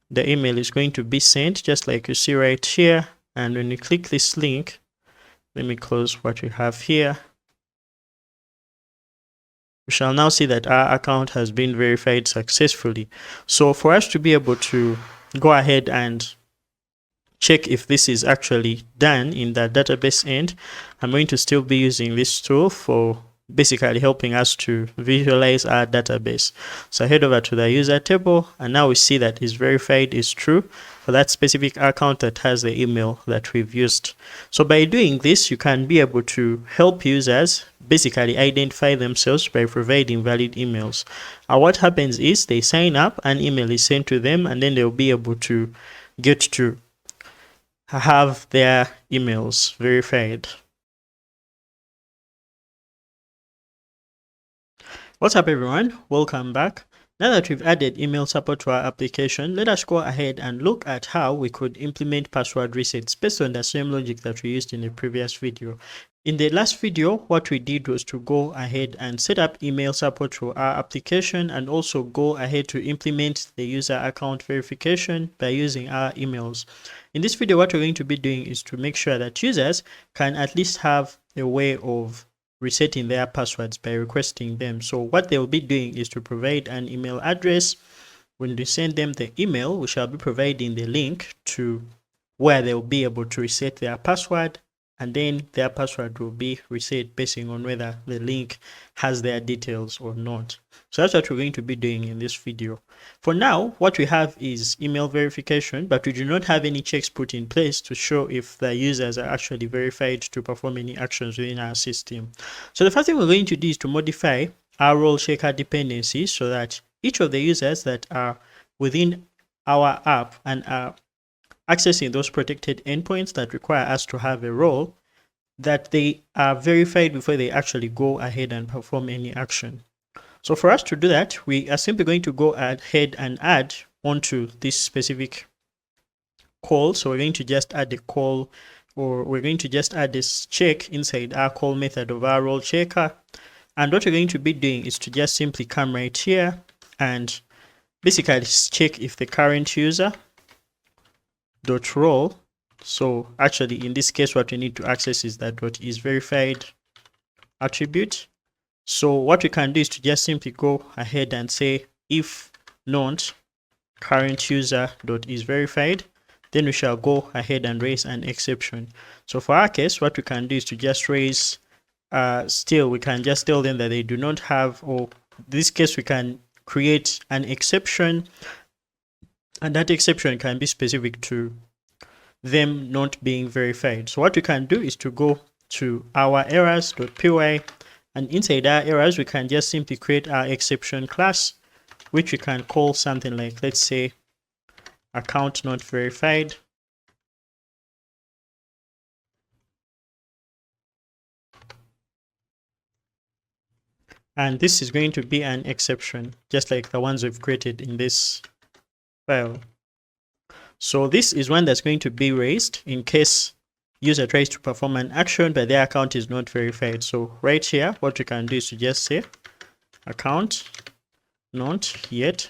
S1: The email is going to be sent, just like you see right here. And when you click this link, let me close what we have here. We shall now see that our account has been verified successfully. So for us to be able to go ahead and check if this is actually done in the database end, I'm going to still be using this tool for basically helping us to visualize our database. So I head over to the user table, and now we see that is verified is true for that specific account that has the email that we've used. So by doing this, you can be able to help users basically identify themselves by providing valid emails. What happens is they sign up, an email is sent to them, and then they'll be able to get to have their emails verified. What's up everyone, welcome back. Now that we've added email support to our application, let us go ahead and look at how we could implement password resets based on the same logic that we used in the previous video. In the last video, what we did was to go ahead and set up email support to our application and also go ahead to implement the user account verification by using our emails. In this video, what we're going to be doing is to make sure that users can at least have a way of resetting their passwords by requesting them. So what they'll be doing is to provide an email address. When we send them the email, we shall be providing the link to where they'll be able to reset their password, and then their password will be reset based on whether the link has their details or not. So that's what we're going to be doing in this video. For now, what we have is email verification, but we do not have any checks put in place to show if the users are actually verified to perform any actions within our system. So the first thing we're going to do is to modify our role checker dependency so that each of the users that are within our app and are accessing those protected endpoints that require us to have a role, that they are verified before they actually go ahead and perform any action. So for us to do that, we are simply going to go ahead and add onto this specific call. So we're going to just add a call, or we're going to just add this check inside our call method of our role checker. And what we're going to be doing is to just simply come right here and basically check if the current user dot role. So actually in this case, what we need to access is that what is verified attribute. So what we can do is to just simply go ahead and say if not current user dot is verified, then we shall go ahead and raise an exception. So for our case, what we can do is to just raise still we can just tell them that they do not have, or in this case we can create an exception, and that exception can be specific to them not being verified. So what we can do is to go to our errors.py, And inside our errors, we can just simply create our exception class, which we can call something like, let's say, account not verified. And this is going to be an exception, just like the ones we've created in this file. So this is one that's going to be raised in case user tries to perform an action, but their account is not verified. So right here, what we can do is to just say account not yet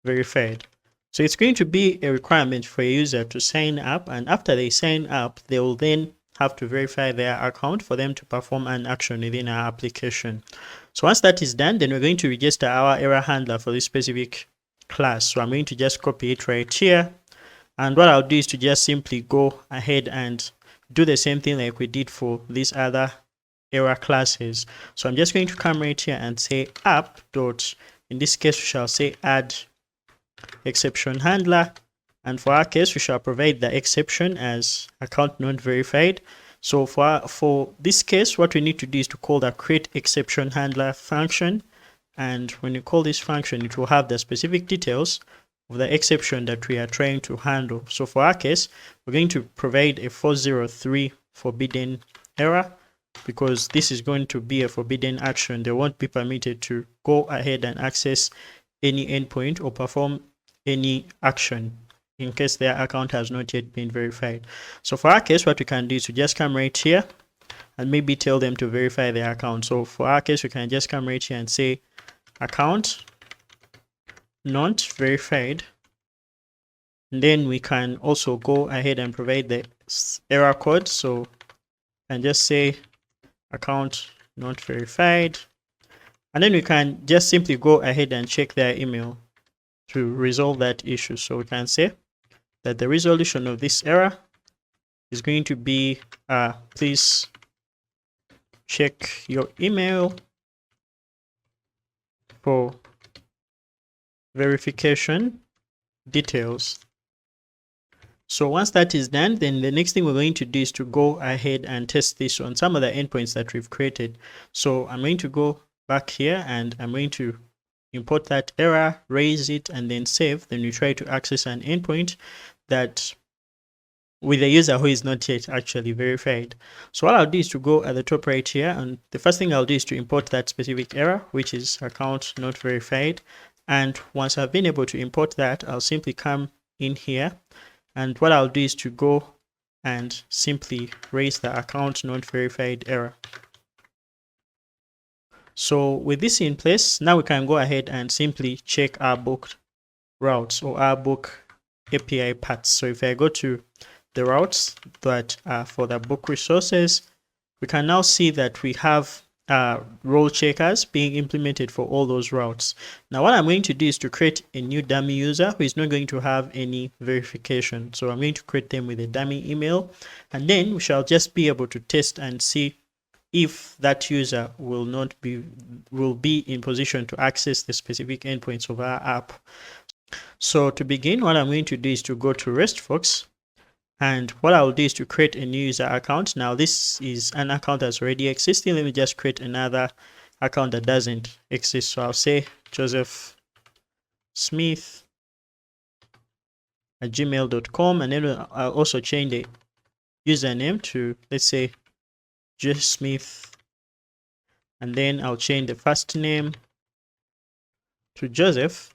S1: verified. So it's going to be a requirement for a user to sign up, and after they sign up, they will then have to verify their account for them to perform an action within our application. So once that is done, then we're going to register our error handler for this specific class. So I'm going to just copy it right here. And what I'll do is to just simply go ahead and do the same thing like we did for these other error classes. So I'm just going to come right here and say app dot, in this case we shall say add exception handler, and for our case we shall provide the exception as account not verified. So for this case, what we need to do is to call the create exception handler function, and when you call this function, it will have the specific details of the exception that we are trying to handle. So for our case, we're going to provide a 403 forbidden error, because this is going to be a forbidden action. They won't be permitted to go ahead and access any endpoint or perform any action in case their account has not yet been verified. So for our case, what we can do is to just come right here and maybe tell them to verify their account. So for our case, we can just come right here and say account not verified. And then we can also go ahead and provide the error code. So and just say account not verified. And then we can just simply go ahead and check their email to resolve that issue. So we can say that the resolution of this error is going to be please check your email for verification details. So once that is done, then the next thing we're going to do is to go ahead and test this on some of the endpoints that we've created. So I'm going to go back here and I'm going to import that error, raise it, and then save. Then we try to access an endpoint that with a user who is not yet actually verified. So what I'll do is to go at the top right here, and the first thing I'll do is to import that specific error, which is account not verified. And once I've been able to import that, I'll simply come in here, and what I'll do is to go and simply raise the account not verified error. So with this in place, now we can go ahead and simply check our book routes or our book API paths. So if I go to the routes that are for the book resources, we can now see that we have role checkers being implemented for all those routes. Now what I'm going to do is to create a new dummy user who is not going to have any verification. So I'm going to create them with a dummy email, and then we shall just be able to test and see if that user will be in position to access the specific endpoints of our app. So to begin, what I'm going to do is to go to RESTFox, and what I'll do is to create a new user account. Now this is an account that's already existing. Let me just create another account that doesn't exist. So I'll say Joseph Smith at gmail.com, and then I'll also change the username to, let's say, Smith, and then I'll change the first name to Joseph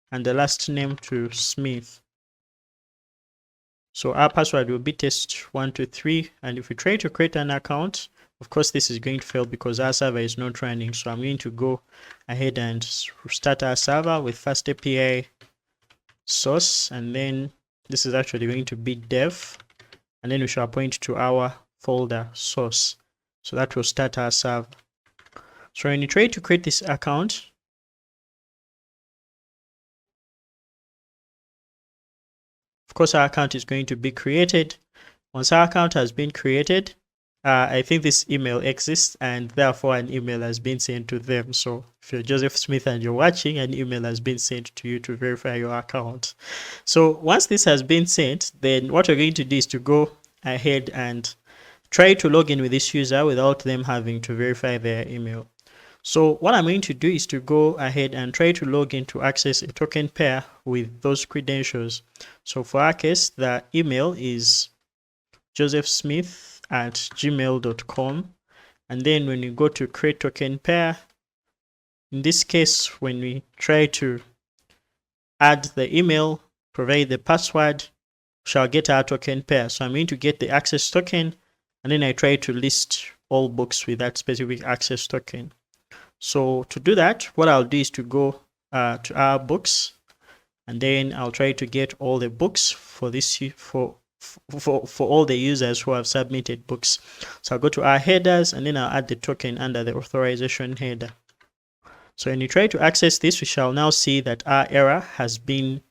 S1: and the last name to Smith. So our password will be test123, and if we try to create an account, of course this is going to fail because our server is not running. So I'm going to go ahead and start our server with FastAPI source, and then this is actually going to be dev, and then we shall point to our folder source. So that will start our server. So when you try to create this account, of course our account is going to be created. Once our account has been created, I think this email exists, and therefore an email has been sent to them. So if you're Joseph Smith and you're watching, an email has been sent to you to verify your account. So once this has been sent, then what we're going to do is to go ahead and try to log in with this user without them having to verify their email. So what I'm going to do is to go ahead and try to log in to access a token pair with those credentials. So for our case, the email is josephsmith@gmail.com. And then when you go to create token pair, in this case, when we try to add the email, provide the password, shall get our token pair. So I'm going to get the access token, and then I try to list all books with that specific access token. So to do that, what I'll do is to go to our books, and then I'll try to get all the books for this for all the users who have submitted books. So I'll go to our headers, and then I'll add the token under the authorization header. So when you try to access this, we shall now see that our error has been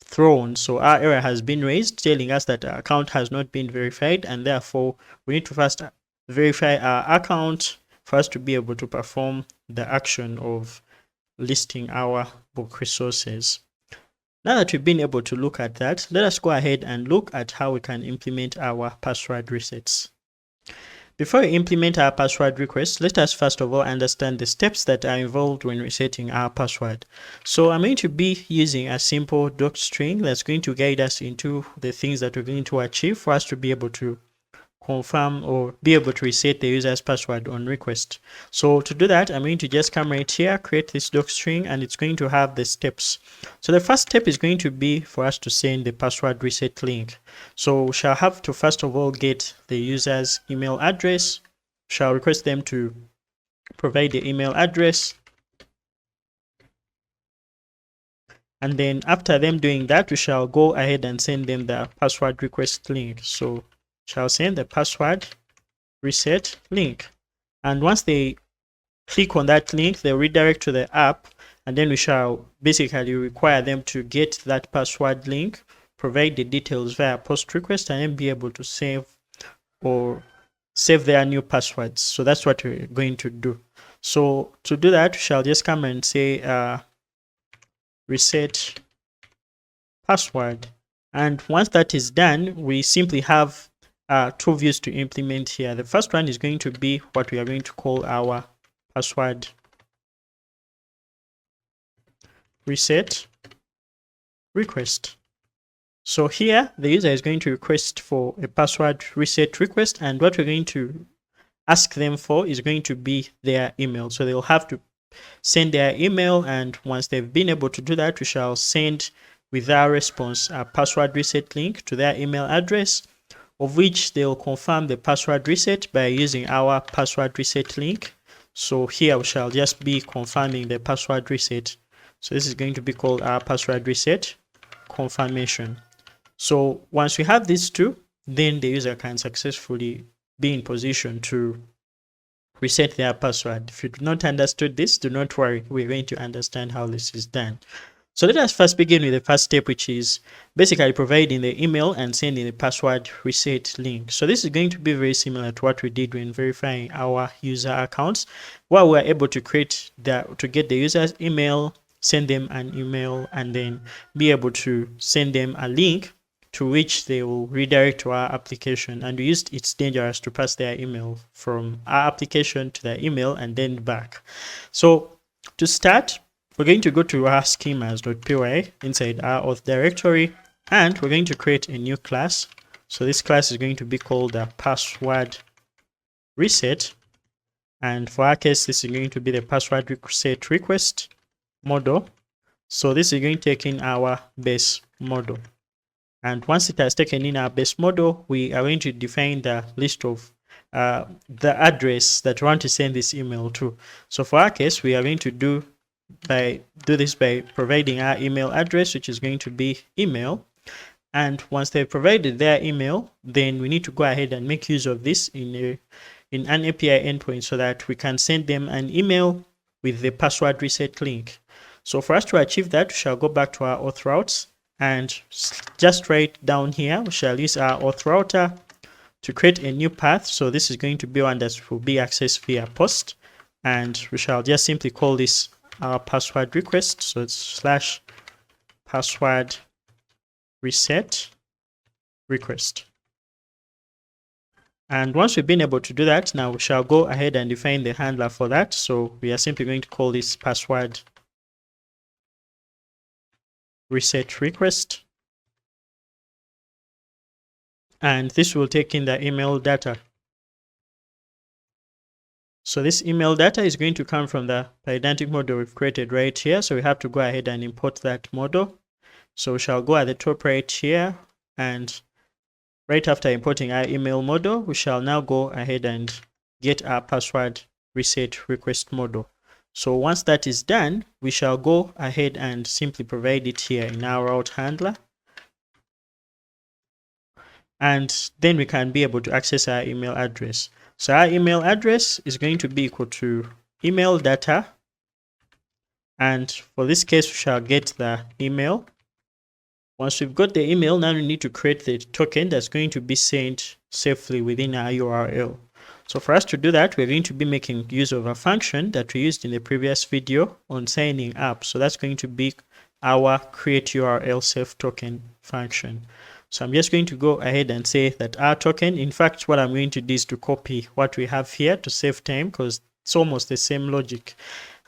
S1: thrown. So our error has been raised, telling us that our account has not been verified, and therefore we need to first verify our account for us to be able to perform the action of listing our book resources. Now that we've been able to look at that, let us go ahead and look at how we can implement our password resets. Before we implement our password request, let us first of all understand the steps that are involved when resetting our password. So I'm going to be using a simple doc string that's going to guide us into the things that we're going to achieve for us to be able to confirm or be able to reset the user's password on request. So to do that, I'm going to just come right here, create this doc string, and it's going to have the steps. So the first step is going to be for us to send the password reset link. So we shall have to first of all get the user's email address, shall request them to provide the email address, and then after them doing that, we shall go ahead and send them the password request link. So shall send the password reset link, and once they click on that link, they'll redirect to the app, and then we shall basically require them to get that password link, provide the details via post request, and then be able to save their new passwords. So that's what we're going to do. So to do that, we shall just come and say reset password, and once that is done, we simply have two views to implement here. The first one is going to be what we are going to call our password reset request. So here the user is going to request for a password reset request, and what we're going to ask them for is going to be their email. So they'll have to send their email, and once they've been able to do that, we shall send with our response a password reset link to their email address, of which they'll confirm the password reset by using our password reset link. So here we shall just be confirming the password reset. So this is going to be called our password reset confirmation. So once we have these two, then the user can successfully be in position to reset their password. If you do not understood this, do not worry, we're going to understand how this is done. So let us first begin with the first step, which is basically providing the email and sending the password reset link. So this is going to be very similar to what we did when verifying our user accounts, where we are able to get the user's email, send them an email, and then be able to send them a link to which they will redirect to our application. And we used It's Dangerous to pass their email from our application to their email and then back. So to start, we're going to go to our schemas.py inside our auth directory, and we're going to create a new class. So this class is going to be called the password reset, and for our case, this is going to be the password reset request model. So this is going to take in our base model, and once it has taken in our base model, we are going to define the list of the address that we want to send this email to. So for our case, we are going to do this by providing our email address, which is going to be email. And once they've provided their email, then we need to go ahead and make use of this in an API endpoint so that we can send them an email with the password reset link. So for us to achieve that, we shall go back to our auth routes, and just right down here, we shall use our auth router to create a new path. So this is going to be one that will be accessed via post, and we shall just simply call this our password request. So it's /password reset request. And once we've been able to do that, now we shall go ahead and define the handler for that. So we are simply going to call this password reset request. And this will take in the email data. So this email data is going to come from the Pydantic model we've created right here. So we have to go ahead and import that model. So we shall go at the top right here, and right after importing our email model, we shall now go ahead and get our password reset request model. So once that is done, we shall go ahead and simply provide it here in our route handler. And then we can be able to access our email address. So our email address is going to be equal to email data. And for this case, we shall get the email. Once we've got the email, now we need to create the token that's going to be sent safely within our URL. So for us to do that, we're going to be making use of a function that we used in the previous video on signing up. So that's going to be our create URL safe token function. So I'm just going to go ahead and say that our token, in fact, what I'm going to do is to copy what we have here to save time, because it's almost the same logic.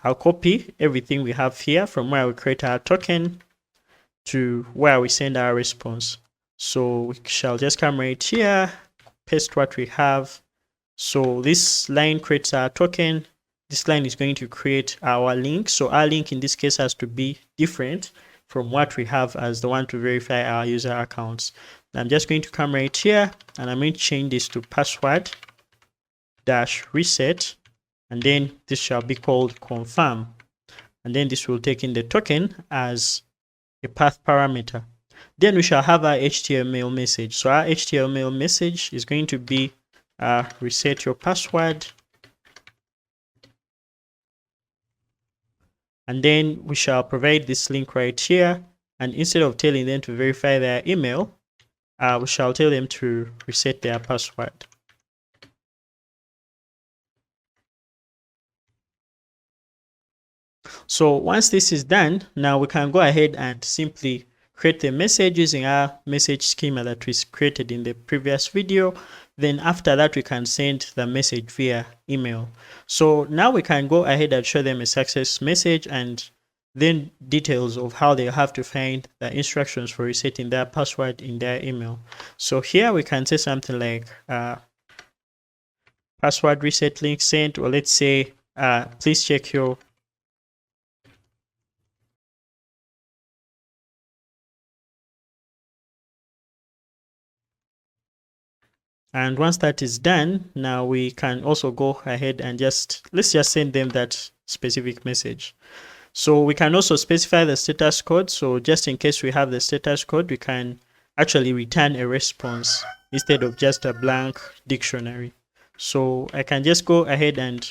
S1: I'll copy everything we have here from where we create our token to where we send our response. So we shall just come right here, paste what we have. So this line creates our token. This line is going to create our link. So our link in this case has to be different from what we have as the one to verify our user accounts. I'm just going to come right here, and I'm going to change this to password dash reset, and then this shall be called confirm, and then this will take in the token as a path parameter. Then we shall have our HTML message. So our HTML message is going to be reset your password, and then we shall provide this link right here, and instead of telling them to verify their email, we shall tell them to reset their password. So once this is done, now we can go ahead and simply create the message using our message schema that we created in the previous video. Then after that, we can send the message via email. So now we can go ahead and show them a success message, and then details of how they have to find the instructions for resetting their password in their email. So here we can say something like password reset link sent, or let's say please check your And once that is done, now we can also go ahead and let's just send them that specific message. So we can also specify the status code. So just in case we have the status code, we can actually return a response instead of just a blank dictionary. So I can just go ahead and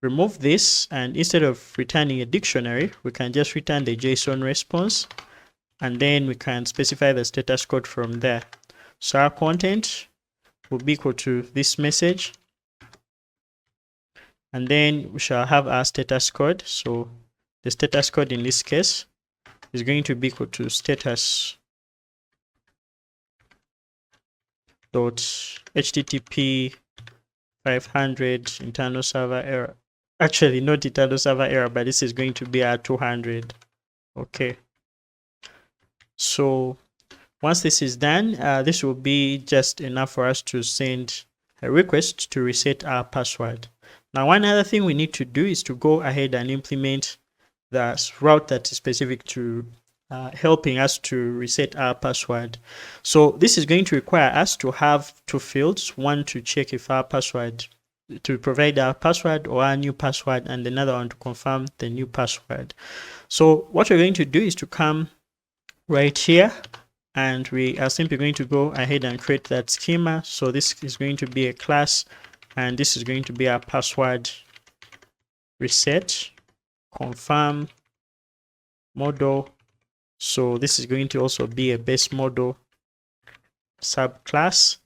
S1: remove this, and instead of returning a dictionary, we can just return the JSON response, and then we can specify the status code from there. So our content will be equal to this message, and then we shall have our status code. So the status code in this case is going to be equal to status dot http 500 internal server error. Actually, not internal server error, but this is going to be our 200. Okay, so once this is done, this will be just enough for us to send a request to reset our password. Now, one other thing we need to do is to go ahead and implement the route that is specific to helping us to reset our password. So this is going to require us to have two fields, one to check if our password, to provide our password or our new password, and another one to confirm the new password. So what we're going to do is to come right here, and we are simply going to go ahead and create that schema. So this is going to be a class, and this is going to be our password reset confirm model. So this is going to also be a base model subclass.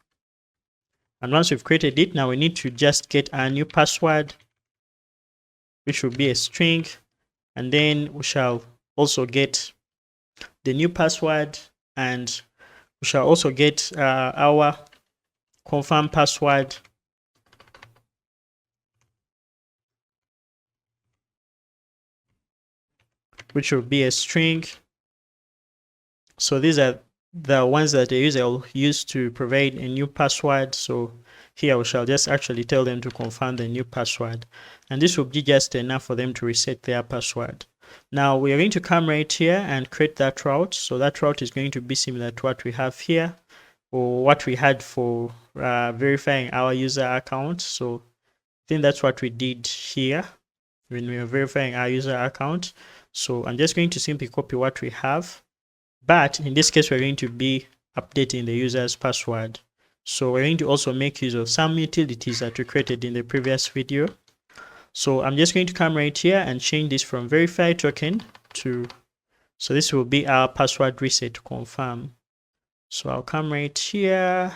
S1: And once we've created it, now we need to just get our new password, which will be a string, and then we shall also get the new password, and we shall also get our confirm password, which will be a string. So these are the ones that the user will use to provide a new password. So here we shall just actually tell them to confirm the new password, and this will be just enough for them to reset their password. Now we are going to come right here and create that route. So that route is going to be similar to what we have here, or what we had for verifying our user account. So I think that's what we did here when we were verifying our user account. So I'm just going to simply copy what we have, but in this case we're going to be updating the user's password. So we're going to also make use of some utilities that we created in the previous video. So I'm just going to come right here and change this from verify token to, so this will be our password reset confirm. So I'll come right here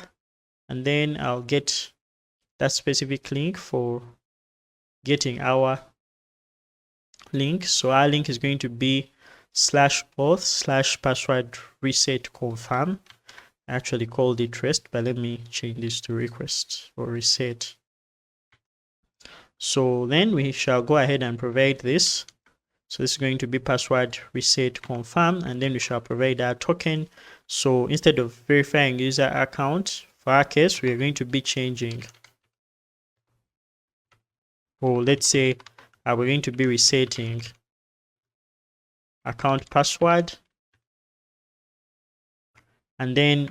S1: and then I'll get that specific link for getting our link. So our link is going to be /auth/password reset confirm. I actually called it rest, but let me change this to request or reset. So then we shall go ahead and provide this. So this is going to be password reset confirm, and then we shall provide our token. So instead of verifying user account, for our case, we are going to be changing, or let's say we're going to be resetting account password, and then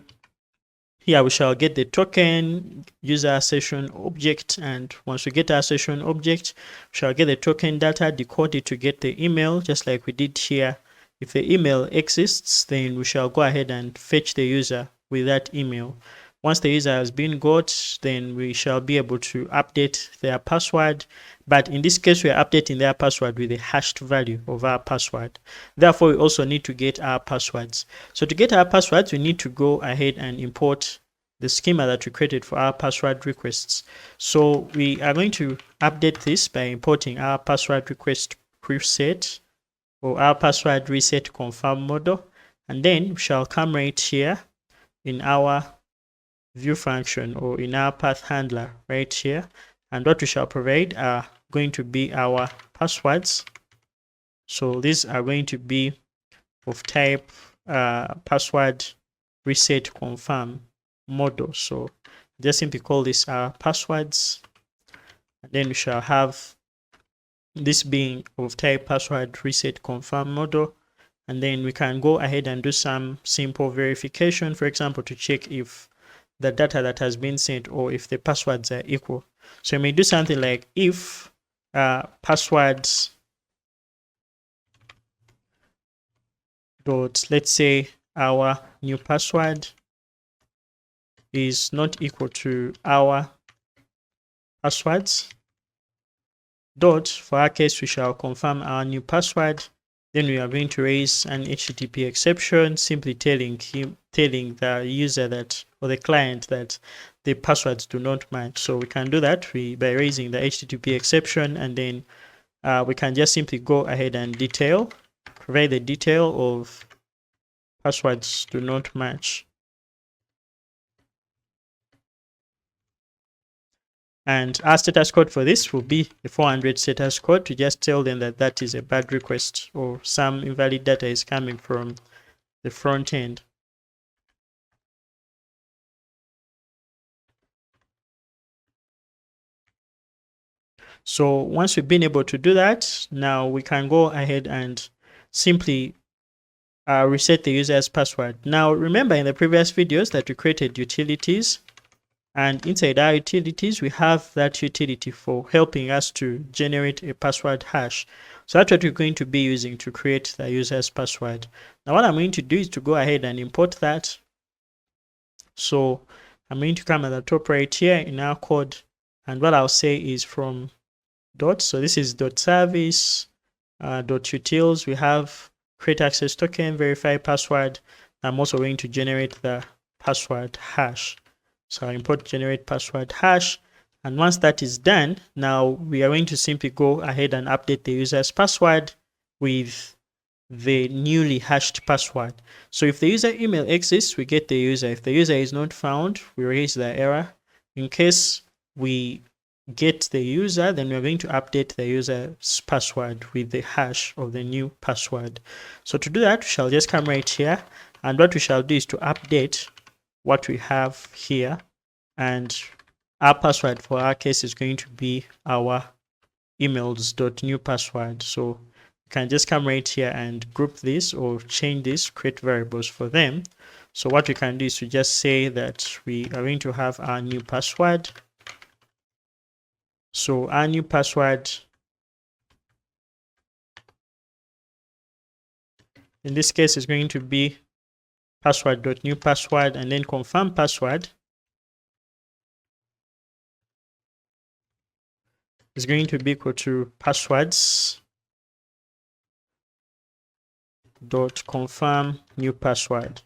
S1: here we shall get the token user session object, and once we get our session object, we shall get the token data, decode it to get the email, just like we did here. If the email exists, then we shall go ahead and fetch the user with that email. Once the user has been got, then we shall be able to update their password. But in this case, we are updating their password with the hashed value of our password. Therefore, we also need to get our passwords. So to get our passwords, we need to go ahead and import the schema that we created for our password requests. So we are going to update this by importing our password request preset, or our password reset confirm model. And then we shall come right here in our view function, or in our path handler right here, and what we shall provide are going to be our passwords. So these are going to be of type password reset confirm model. So just simply call this our passwords, and then we shall have this being of type password reset confirm model, and then we can go ahead and do some simple verification, for example, to check if the data that has been sent or if the passwords are equal. So you may do something like if passwords dot, let's say our new password is not equal to our passwords dot, for our case we shall confirm our new password. Then we are going to raise an HTTP exception, simply telling the user that, or the client, that the passwords do not match. So we can do that by raising the HTTP exception, and then we can just simply go ahead and provide the detail of passwords do not match. And our status code for this will be the 400 status code, to just tell them that that is a bad request, or some invalid data is coming from the front end. So once we've been able to do that, now we can go ahead and simply reset the user's password. Now remember, in the previous videos that we created utilities, and inside our utilities we have that utility for helping us to generate a password hash. So that's what we're going to be using to create the user's password. Now what I'm going to do is to go ahead and import that. So I'm going to come at the top right here in our code, and what I'll say is from dot, so this is dot service dot utils, we have create access token, verify password. I'm also going to generate the password hash. So I import generate password hash, and once that is done, now we are going to simply go ahead and update the user's password with the newly hashed password. So if the user email exists, we get the user. If the user is not found, we raise the error. in case we get the user, then we're going to update the user's password with the hash of the new password. So to do that, we shall just come right here, and what we shall do is to update what we have here, and our password for our case is going to be our emails.newPassword. So you can just come right here and group this or change this, create variables for them. So what we can do is to just say that we are going to have our new password. So our new password, in this case, is going to be password.newPassword, and then confirm password is going to be equal to passwords.confirm new password.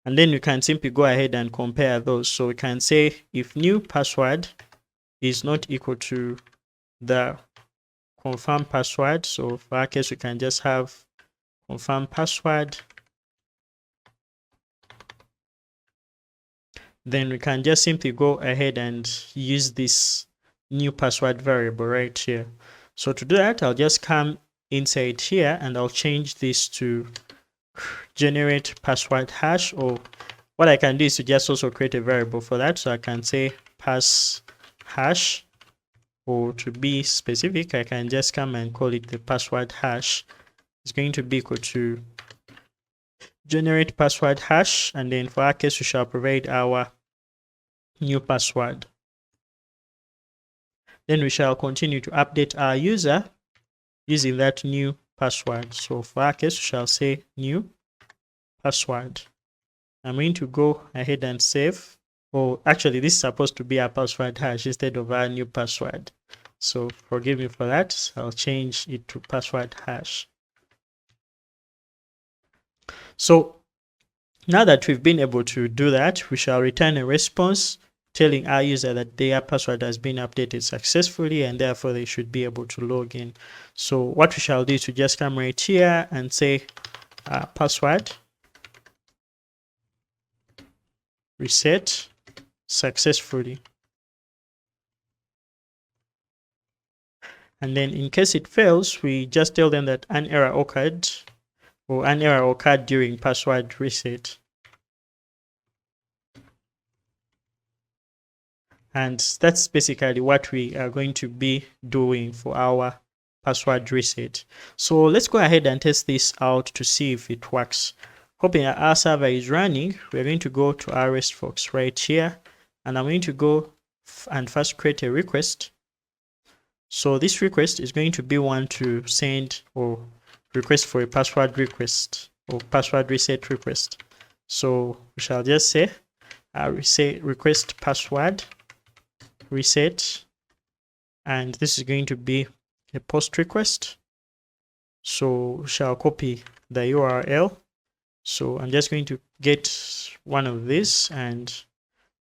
S1: And then you can simply go ahead and compare those. So we can say if new password is not equal to the confirm password. So for our case, we can just have confirm password. Then we can just simply go ahead and use this new password variable right here. So to do that, I'll just come inside here and I'll change this to generate password hash, or what I can do is to just also create a variable for that. So I can say pass hash, or to be specific, I can just come and call it the password hash. It's going to be equal to generate password hash, and then for our case, we shall provide our new password. Then we shall continue to update our user using that new password. So for our case, we shall say new password. I'm going to go ahead and save. Oh, actually, this is supposed to be our password hash instead of our new password. So forgive me for that. I'll change it to password hash. So now that we've been able to do that, we shall return a response telling our user that their password has been updated successfully and therefore they should be able to log in. So what we shall do is to just come right here and say password reset successfully. And then in case it fails, we just tell them that an error occurred, or an error occurred during password reset. And that's basically what we are going to be doing for our password reset. So let's go ahead and test this out to see if it works. Hoping that our server is running, we're going to go to our RESTbox right here, and I'm going to go and first create a request. So this request is going to be one to send or request for a password request or password reset request. So we shall just say request password reset, and this is going to be a post request. So we shall copy the URL. So I'm just going to get one of these and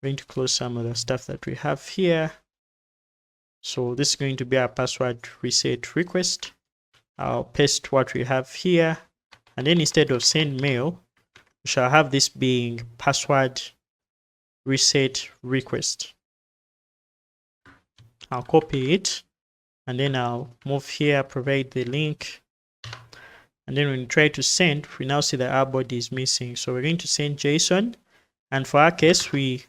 S1: I'm going to close some of the stuff that we have here. So this is going to be our password reset request. I'll paste what we have here, and then instead of send mail, we shall have this being password reset request. I'll copy it, and then I'll move here, provide the link, and then when we try to send, we now see that our body is missing. So we're going to send JSON, and for our case, we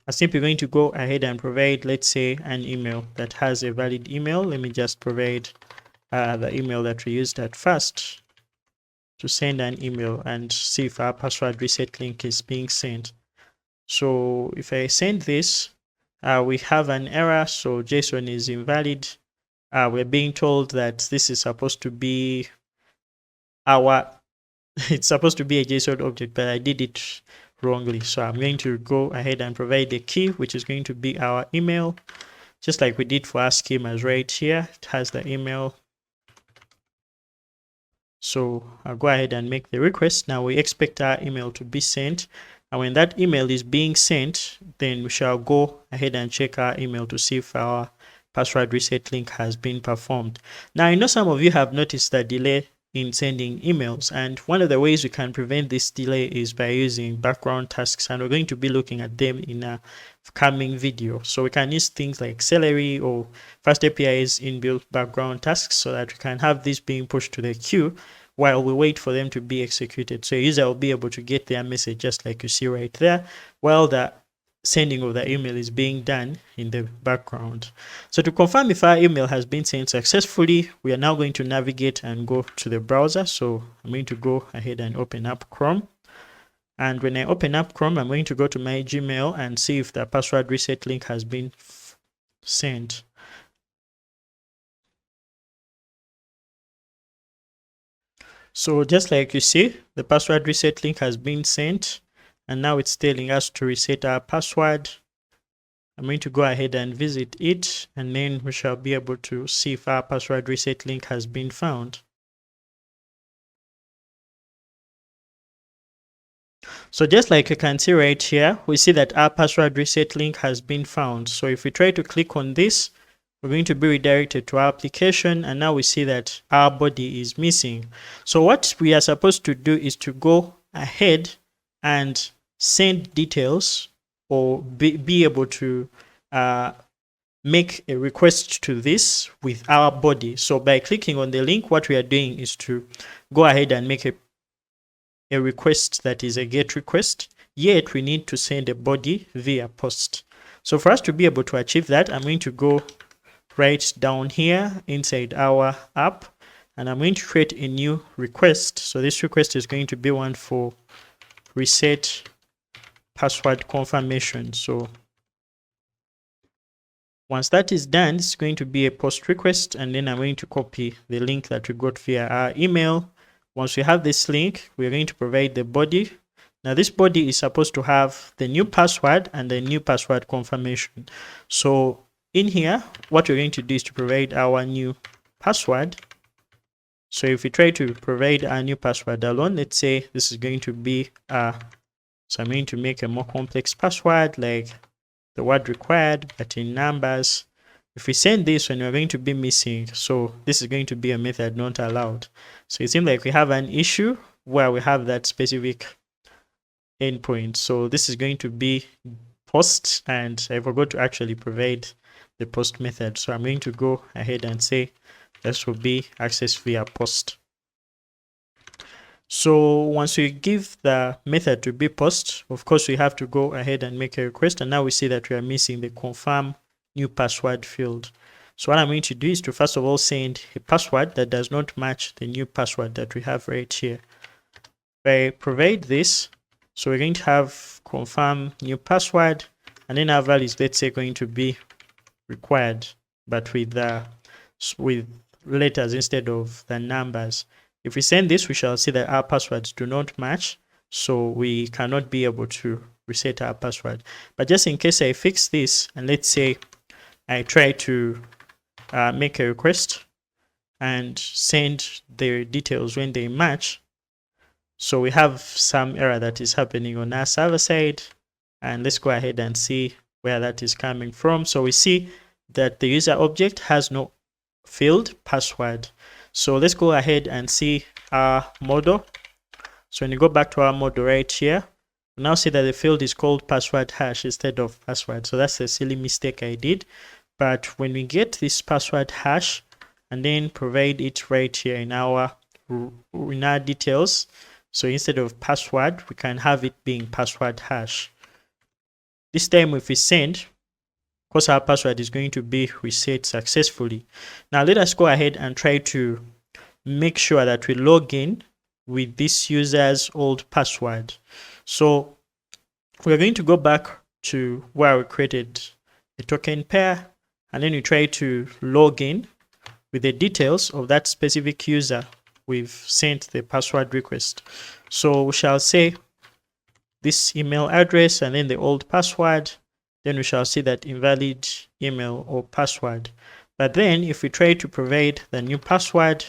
S1: are simply going to go ahead and provide, let's say, an email that has a valid email. Let me just provide the email that we used at first to send an email and see if our password reset link is being sent. So if I send this, we have an error, so JSON is invalid. We're being told that this is supposed to be it's supposed to be a JSON object, but I did it wrongly. So I'm going to go ahead and provide the key, which is going to be our email, just like we did for our schemas right here. It has the email. So I'll go ahead and make the request. Now we expect our email to be sent. And when that email is being sent, then we shall go ahead and check our email to see if our password reset link has been performed. Now, I know some of you have noticed the delay in sending emails. And one of the ways we can prevent this delay is by using background tasks, and we're going to be looking at them in a coming video. So we can use things like Celery or FastAPI's inbuilt background tasks so that we can have this being pushed to the queue while we wait for them to be executed. So a user will be able to get their message just like you see right there, while the sending of the email is being done in the background. So to confirm if our email has been sent successfully, we are now going to navigate and go to the browser. So I'm going to go ahead and open up Chrome. And when I open up Chrome, I'm going to go to my Gmail and see if the password reset link has been sent. So just like you see, the password reset link has been sent, and now it's telling us to reset our password. I'm going to go ahead and visit it, and then we shall be able to see if our password reset link has been found. So just like you can see right here, we see that our password reset link has been found. So if we try to click on this, we're going to be redirected to our application, and now we see that our body is missing. So what we are supposed to do is to go ahead and send details, or be able to make a request to this with our body. So by clicking on the link, what we are doing is to go ahead and make a request that is a GET request, yet we need to send a body via post. So for us to be able to achieve that, I'm going to go right down here inside our app, and I'm going to create a new request. So this request is going to be one for reset password confirmation. So once that is done, it's going to be a post request, and then I'm going to copy the link that we got via our email. Once we have this link, we're going to provide the body. Now this body is supposed to have the new password and the new password confirmation. So in here, what we're going to do is to provide our new password. So if we try to provide our new password alone, let's say this is going to be so I'm going to make a more complex password, like the word required, but in numbers. If we send this, when we're going to be missing, so this is going to be a method not allowed. So it seems like we have an issue where we have that specific endpoint. So this is going to be post, and I forgot to actually provide the post method. So I'm going to go ahead and say this will be access via post. So once we give the method to be post, of course we have to go ahead and make a request, and now we see that we are missing the confirm new password field. So what I'm going to do is to first of all send a password that does not match the new password that we have right here. If I provide this, so we're going to have confirm new password, and then our value is, let's say, going to be required, but with letters instead of the numbers. If we send this, we shall see that our passwords do not match, so we cannot be able to reset our password. But just in case I fix this, and let's say I try to make a request and send the details when they match, so we have some error that is happening on our server side, and let's go ahead and see where that is coming from. So we see that the user object has no field password. So let's go ahead and see our model. So when you go back to our model right here, we now see that the field is called password hash instead of password. So that's a silly mistake I did. But when we get this password hash and then provide it right here in our details, so instead of password, we can have it being password hash. This time if we send, of course our password is going to be reset successfully. Now let us go ahead and try to make sure that we log in with this user's old password. So we're going to go back to where we created a token pair, and then we try to log in with the details of that specific user we've sent the password request. So we shall say this email address and then the old password. Then we shall see that invalid email or password. But then if we try to provide the new password,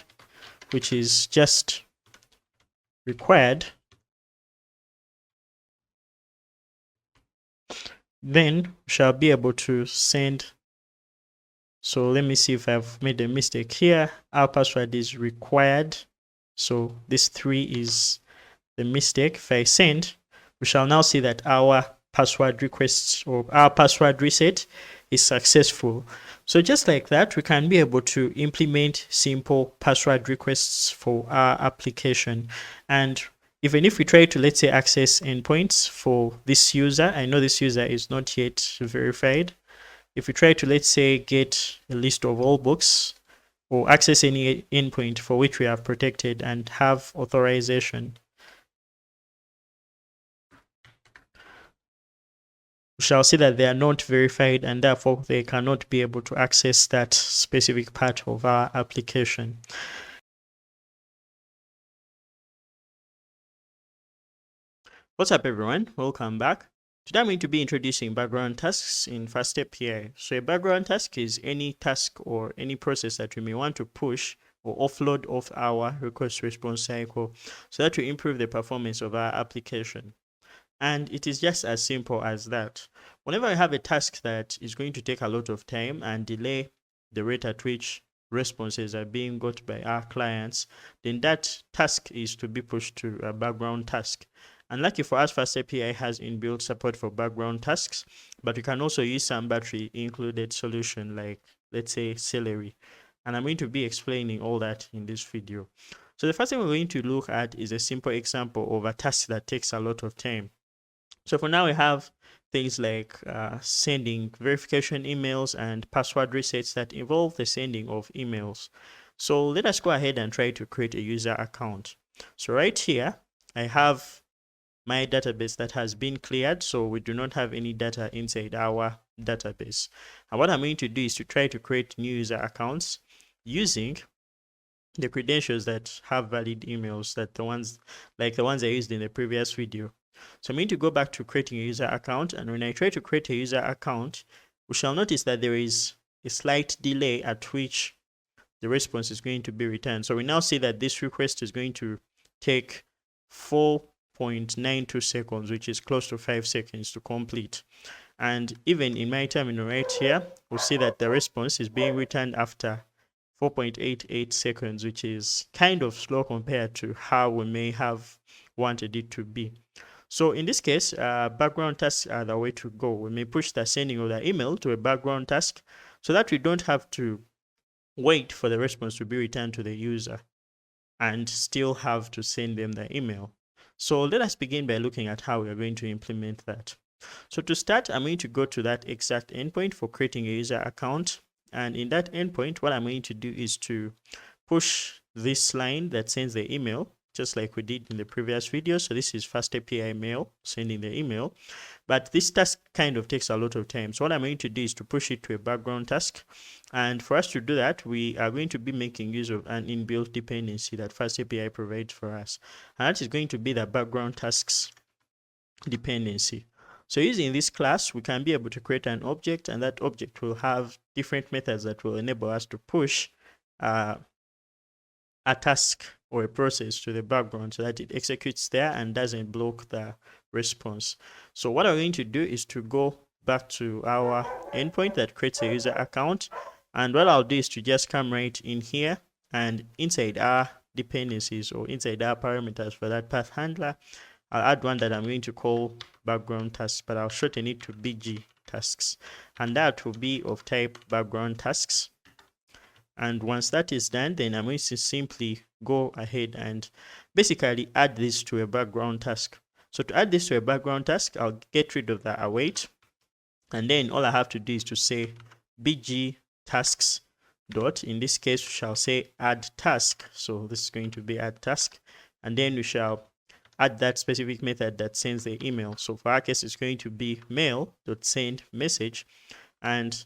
S1: which is just required, then we shall be able to send. So let me see if I've made a mistake here. Our password is required. So this 3 is the mistake. If I send, we shall now see that our password requests or our password reset is successful. So just like that, we can be able to implement simple password requests for our application. And even if we try to, let's say, access endpoints for this user, I know this user is not yet verified. If we try to, let's say, get a list of all books or access any endpoint for which we have protected and have authorization, we shall see that they are not verified and therefore they cannot be able to access that specific part of our application. What's up everyone, welcome back. Today I'm going to be introducing background tasks in FastAPI. So a background task is any task or any process that we may want to push or offload off our request response cycle so that we improve the performance of our application. And it is just as simple as that. Whenever I have a task that is going to take a lot of time and delay the rate at which responses are being got by our clients, then that task is to be pushed to a background task. And lucky for us, FastAPI has inbuilt support for background tasks, but we can also use some battery included solution like, let's say, Celery. And I'm going to be explaining all that in this video. So the first thing we're going to look at is a simple example of a task that takes a lot of time. So for now, we have things like sending verification emails and password resets that involve the sending of emails. So let us go ahead and try to create a user account. So right here, I have my database that has been cleared, so we do not have any data inside our database. And what I'm going to do is to try to create new user accounts using the credentials that have valid emails, that the ones I used in the previous video. So I'm going to go back to creating a user account, and when I try to create a user account, we shall notice that there is a slight delay at which the response is going to be returned. So we now see that this request is going to take 4.92 seconds, which is close to 5 seconds to complete. And even in my terminal right here, we'll see that the response is being returned after 4.88 seconds, which is kind of slow compared to how we may have wanted it to be. So in this case, background tasks are the way to go. We may push the sending of the email to a background task so that we don't have to wait for the response to be returned to the user and still have to send them the email. So let us begin by looking at how we are going to implement that. So to start, I'm going to go to that exact endpoint for creating a user account. And in that endpoint, what I'm going to do is to push this line that sends the email, just like we did in the previous video. So this is FastAPI mail, sending the email. But this task kind of takes a lot of time. So what I'm going to do is to push it to a background task. And for us to do that, we are going to be making use of an inbuilt dependency that FastAPI provides for us. And that is going to be the background tasks dependency. So using this class, we can be able to create an object, and that object will have different methods that will enable us to push a task or a process to the background so that it executes there and doesn't block the response. So what I'm going to do is to go back to our endpoint that creates a user account, and what I'll do is to just come right in here, and inside our dependencies or inside our parameters for that path handler, I'll add one that I'm going to call background tasks, but I'll shorten it to BG tasks, and that will be of type background tasks. And once that is done, then I'm going to simply go ahead and basically add this to a background task. So to add this to a background task, I'll get rid of the await, and then all I have to do is to say BG tasks dot, in this case we shall say add task. So this is going to be add task, and then we shall add that specific method that sends the email. So for our case, it's going to be mail.send message, and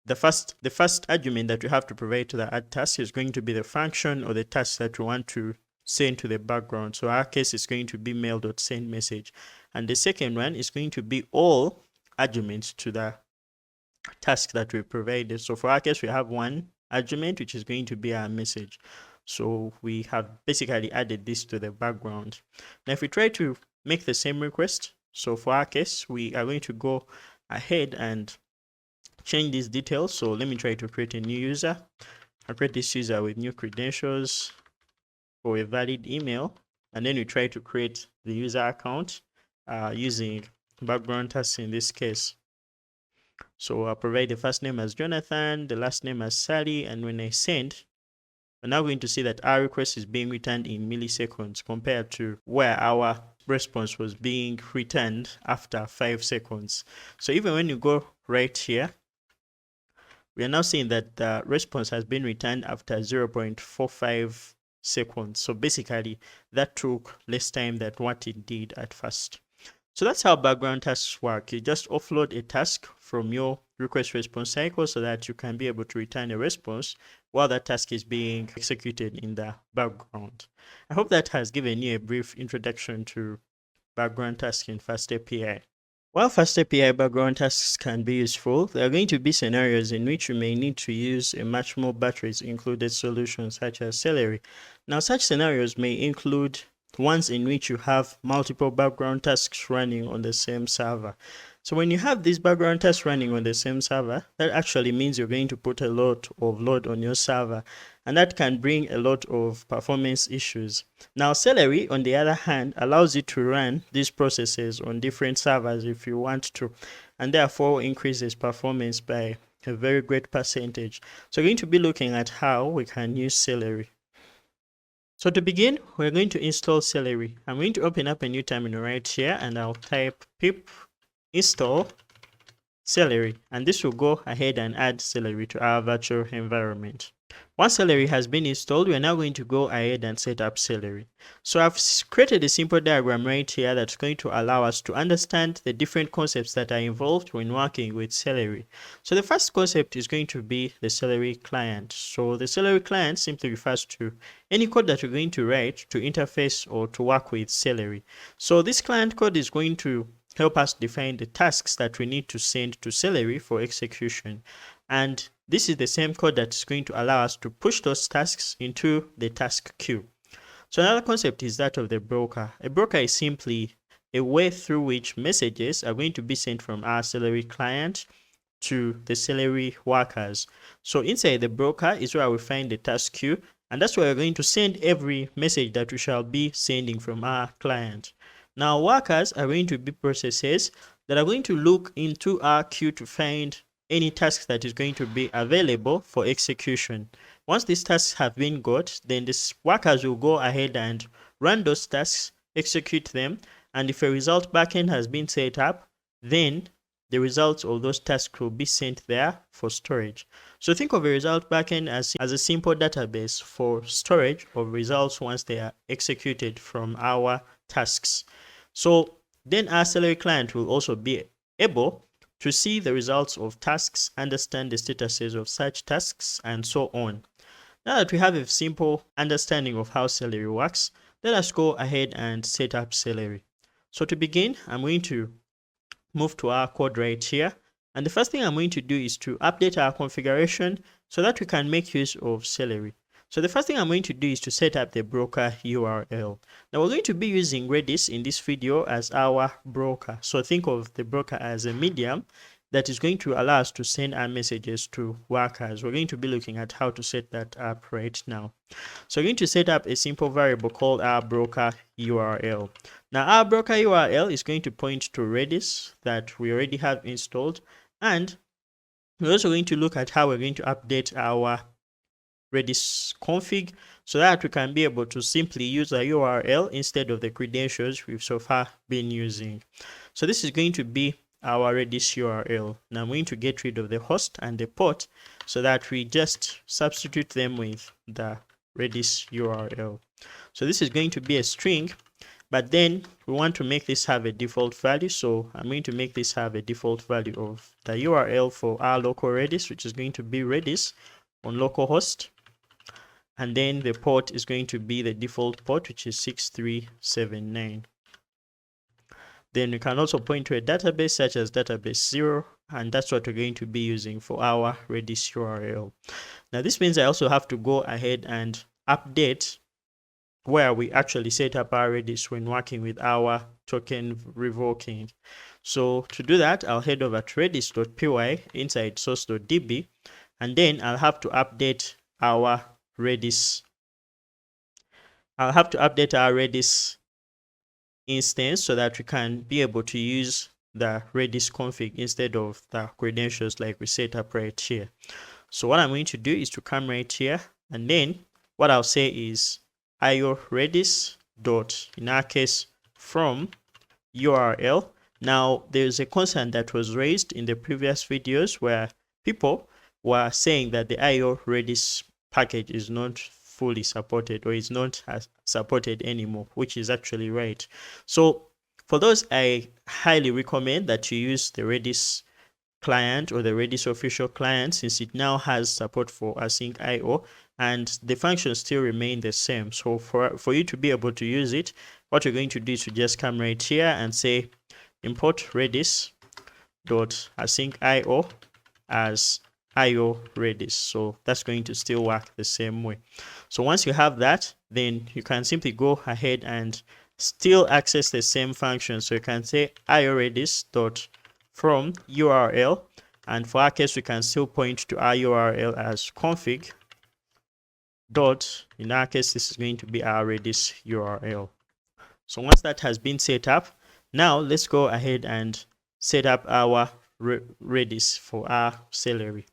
S1: the first argument that we have to provide to the add task is going to be the function or the task that we want to send to the background. So our case is going to be mail.send message, and the second one is going to be all arguments to the task that we provided. So for our case, we have one argument, which is going to be our message. So we have basically added this to the background. Now if we try to make the same request, so for our case, we are going to go ahead and change these details. So let me try to create a new user. I'll create this user with new credentials. for a valid email, and then we try to create the user account using background tasks in this case. So I'll provide the first name as Jonathan, the last name as Sally, and when I send, we're now going to see that our request is being returned in milliseconds compared to where our response was being returned after 5 seconds. So even when you go right here, we are now seeing that the response has been returned after 0.45 seconds. So basically, that took less time than what it did at first. So that's how background tasks work. You just offload a task from your request response cycle so that you can be able to return a response while that task is being executed in the background. I hope that has given you a brief introduction to background tasks in FastAPI. While FastAPI background tasks can be useful, there are going to be scenarios in which you may need to use a much more batteries included solution such as Celery. Now, such scenarios may include ones in which you have multiple background tasks running on the same server. So when you have these background tasks running on the same server, that actually means you're going to put a lot of load on your server, and that can bring a lot of performance issues. Now, Celery, on the other hand, allows you to run these processes on different servers if you want to, and therefore increases performance by a very great percentage. So we're going to be looking at how we can use Celery. So to begin, we're going to install Celery. I'm going to open up a new terminal right here, and I'll type pip install Celery, and this will go ahead and add Celery to our virtual environment. Once Celery has been installed, we are now going to go ahead and set up Celery. So I've created a simple diagram right here that's going to allow us to understand the different concepts that are involved when working with Celery. So the first concept is going to be the Celery client. So the Celery client simply refers to any code that you're going to write to interface or to work with Celery. So this client code is going to help us define the tasks that we need to send to Celery for execution. And this is the same code that is going to allow us to push those tasks into the task queue. So another concept is that of the broker. A broker is simply a way through which messages are going to be sent from our Celery client to the Celery workers. So inside the broker is where we find the task queue, and that's where we're going to send every message that we shall be sending from our client. Now, workers are going to be processes that are going to look into our queue to find any task that is going to be available for execution. Once these tasks have been got, then these workers will go ahead and run those tasks, execute them, and if a result backend has been set up, then the results of those tasks will be sent there for storage. So think of a result backend as a simple database for storage of results once they are executed from our tasks. So then our Celery client will also be able to see the results of tasks, understand the statuses of such tasks, and so on. Now that we have a simple understanding of how Celery works, let us go ahead and set up Celery. So to begin, I'm going to move to our code right here. And the first thing I'm going to do is to update our configuration so that we can make use of Celery. So the first thing I'm going to do is to set up the broker URL. Now we're going to be using Redis in this video as our broker. So think of the broker as a medium that is going to allow us to send our messages to workers. We're going to be looking at how to set that up right now. So we're going to set up a simple variable called our broker URL. Now our broker URL is going to point to Redis that we already have installed, and we're also going to look at how we're going to update our Redis config so that we can be able to simply use a URL instead of the credentials we've so far been using. So this is going to be our Redis URL. Now I'm going to get rid of the host and the port so that we just substitute them with the Redis URL. So this is going to be a string, but then we want to make this have a default value. So I'm going to make this have a default value of the URL for our local Redis, which is going to be Redis on localhost. And then the port is going to be the default port, which is 6379. Then we can also point to a database such as database 0, and that's what we're going to be using for our Redis URL. Now this means I also have to go ahead and update where we actually set up our Redis when working with our token revoking. So to do that, I'll head over to redis.py inside source.db, and then I'll have to update our Redis I'll have to update our Redis instance so that we can be able to use the Redis config instead of the credentials like we set up right here. So what I'm going to do is to come right here, and then what I'll say is io redis dot, in our case, from URL. Now there's a concern that was raised in the previous videos where people were saying that the io redis package is not fully supported, or is not supported anymore, which is actually right. So for those, I highly recommend that you use the Redis client or the Redis official client, since it now has support for async IO and the functions still remain the same. So for you to be able to use it, what you're going to do is to just come right here and say import redis dot async IO as IO redis. So that's going to still work the same way. So once you have that, then you can simply go ahead and still access the same function. So you can say IO redis dot from URL, and for our case we can still point to our URL as config dot, in our case this is going to be our Redis URL. So once that has been set up, now let's go ahead and set up our Redis for our Celery.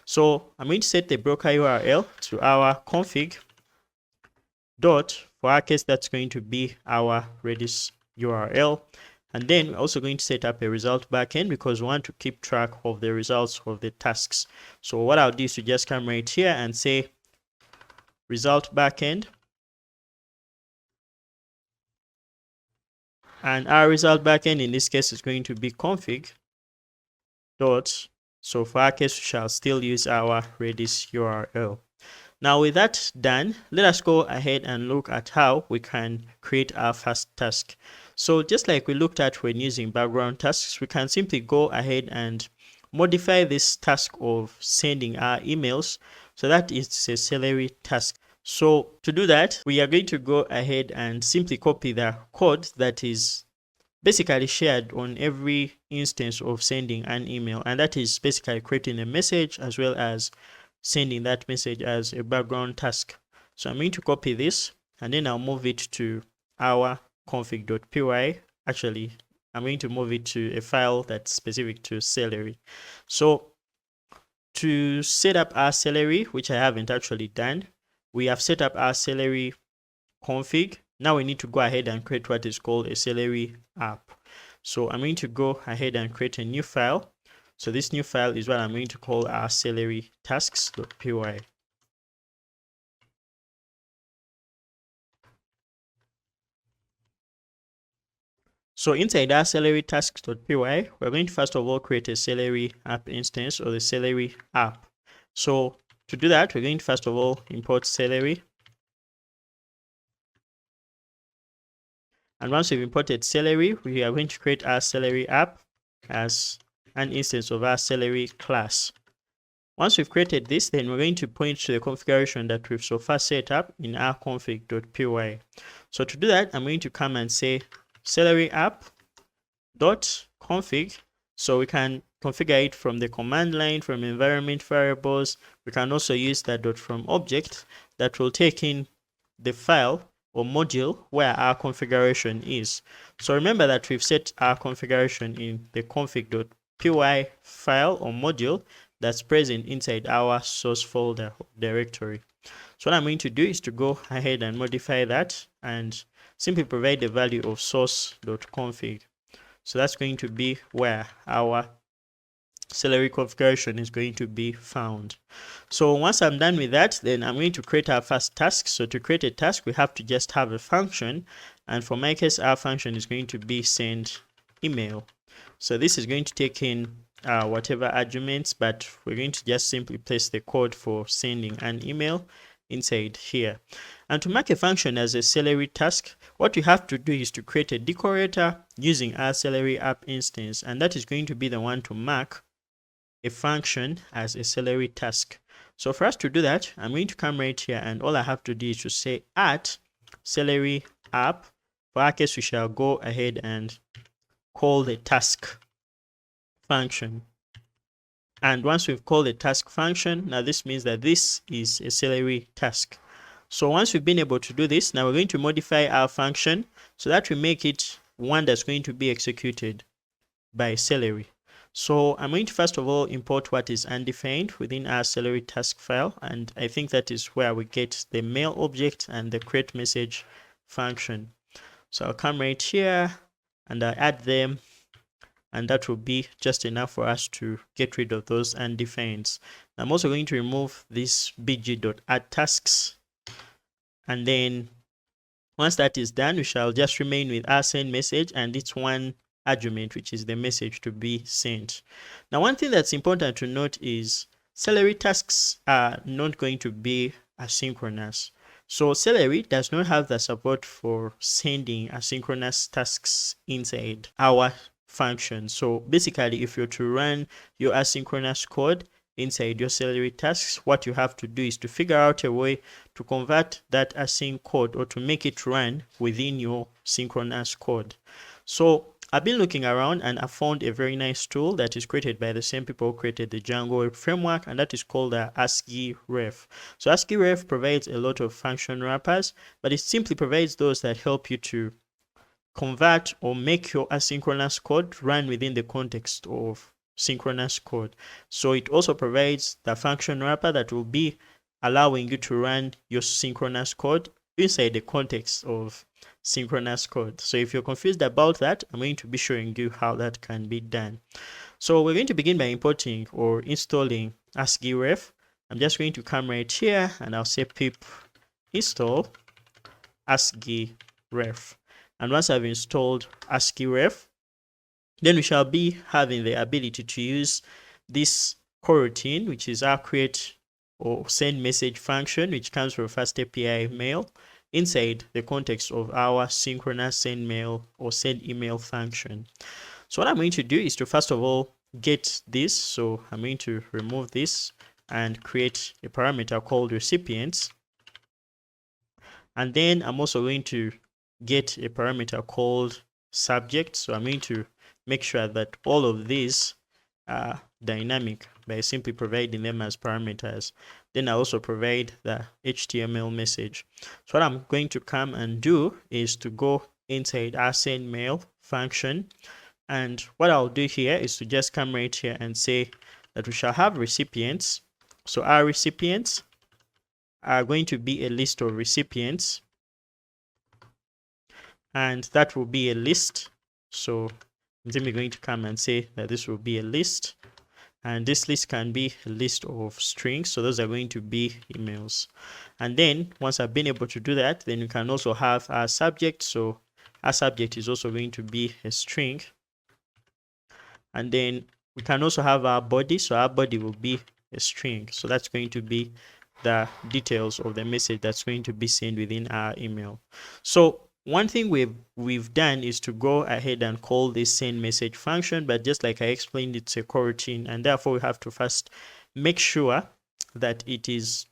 S1: So I'm going to set the broker URL to our config dot, for our case that's going to be our Redis URL. And then we're also going to set up a result backend because we want to keep track of the results of the tasks. So what I'll do is to just come right here and say result backend. And our result backend in this case is going to be config dot. So for our case, we shall still use our Redis URL. Now with that done, let us go ahead and look at how we can create our first task. So just like we looked at when using background tasks, we can simply go ahead and modify this task of sending our emails so that it's a Celery task. So to do that, we are going to go ahead and simply copy the code that is basically shared on every instance of sending an email, and that is basically creating a message as well as sending that message as a background task. So I'm going to copy this and then I'll move it to our config.py. Actually, I'm going to move it to a file that's specific to Celery. So to set up our Celery, which I haven't actually done, we have set up our Celery config. Now we need to go ahead and create what is called a Celery app. So I'm going to go ahead and create a new file. So this new file is what I'm going to call our Celery tasks.py. So inside our Celery tasks.py, we're going to first of all create a Celery app instance, or the Celery app. So to do that, we're going to first of all import Celery. And once we've imported Celery, we are going to create our Celery app as an instance of our Celery class. Once we've created this, then we're going to point to the configuration that we've so far set up in our config.py. So to do that, I'm going to come and say Celery app.config. So we can configure it from the command line, from environment variables. We can also use that .from object that will take in the file or module where our configuration is. So remember that we've set our configuration in the config.py file or module that's present inside our source folder directory. So what I'm going to do is to go ahead and modify that and simply provide the value of source.config. So that's going to be where our Celery configuration is going to be found. So once I'm done with that, then I'm going to create our first task. So to create a task, we have to just have a function. And for my case, our function is going to be send email. So this is going to take in whatever arguments, but we're going to just simply place the code for sending an email inside here. And to mark a function as a Celery task, what you have to do is to create a decorator using our Celery app instance, and that is going to be the one to mark a function as a Celery task. So for us to do that, I'm going to come right here, and all I have to do is to say at Celery app. For our case, we shall go ahead and call the task function. And once we've called the task function, now this means that this is a Celery task. So once we've been able to do this, now we're going to modify our function so that we make it one that's going to be executed by Celery. So I'm going to first of all import what is undefined within our Celery task file, and I think that is where we get the mail object and the create message function. So I'll come right here and I'll add them, and that will be just enough for us to get rid of those undefineds. I'm also going to remove this bg.addTasks, and then once that is done, we shall just remain with our send message and its one argument, which is the message to be sent. Now, one thing that's important to note is Celery tasks are not going to be asynchronous. So Celery does not have the support for sending asynchronous tasks inside our function. So basically, if you're to run your asynchronous code inside your Celery tasks, what you have to do is to figure out a way to convert that async code or to make it run within your synchronous code. So I've been looking around and I found a very nice tool that is created by the same people who created the Django web framework, and that is called the ASCII ref. So ASCII ref provides a lot of function wrappers, but it simply provides those that help you to convert or make your asynchronous code run within the context of synchronous code. So it also provides the function wrapper that will be allowing you to run your synchronous code inside the context of synchronous code. So if you're confused about that, I'm going to be showing you how that can be done. So we're going to begin by importing or installing ASCII ref. I'm just going to come right here and I'll say pip install ASCII ref. And once I've installed ASCII ref, then we shall be having the ability to use this coroutine, which is our create or send message function, which comes from FastAPI mail, inside the context of our synchronous send mail or send email function. So what I'm going to do is to first of all get this. So I'm going to remove this and create a parameter called recipients. And then I'm also going to get a parameter called subject. So I'm going to make sure that all of these are dynamic by simply providing them as parameters. Then I also provide the HTML message. So what I'm going to come and do is to go inside our send mail function. And what I'll do here is to just come right here and say that we shall have recipients. So our recipients are going to be a list of recipients, and that will be a list. So I'm simply going to come and say that this will be a list, and this list can be a list of strings. So those are going to be emails. And then once I've been able to do that, then we can also have our subject. So our subject is also going to be a string. And then we can also have our body. So our body will be a string. So that's going to be the details of the message that's going to be sent within our email. So one thing we've done is to go ahead and call this send message function, but just like I explained, it's a coroutine, and therefore we have to first make sure that it is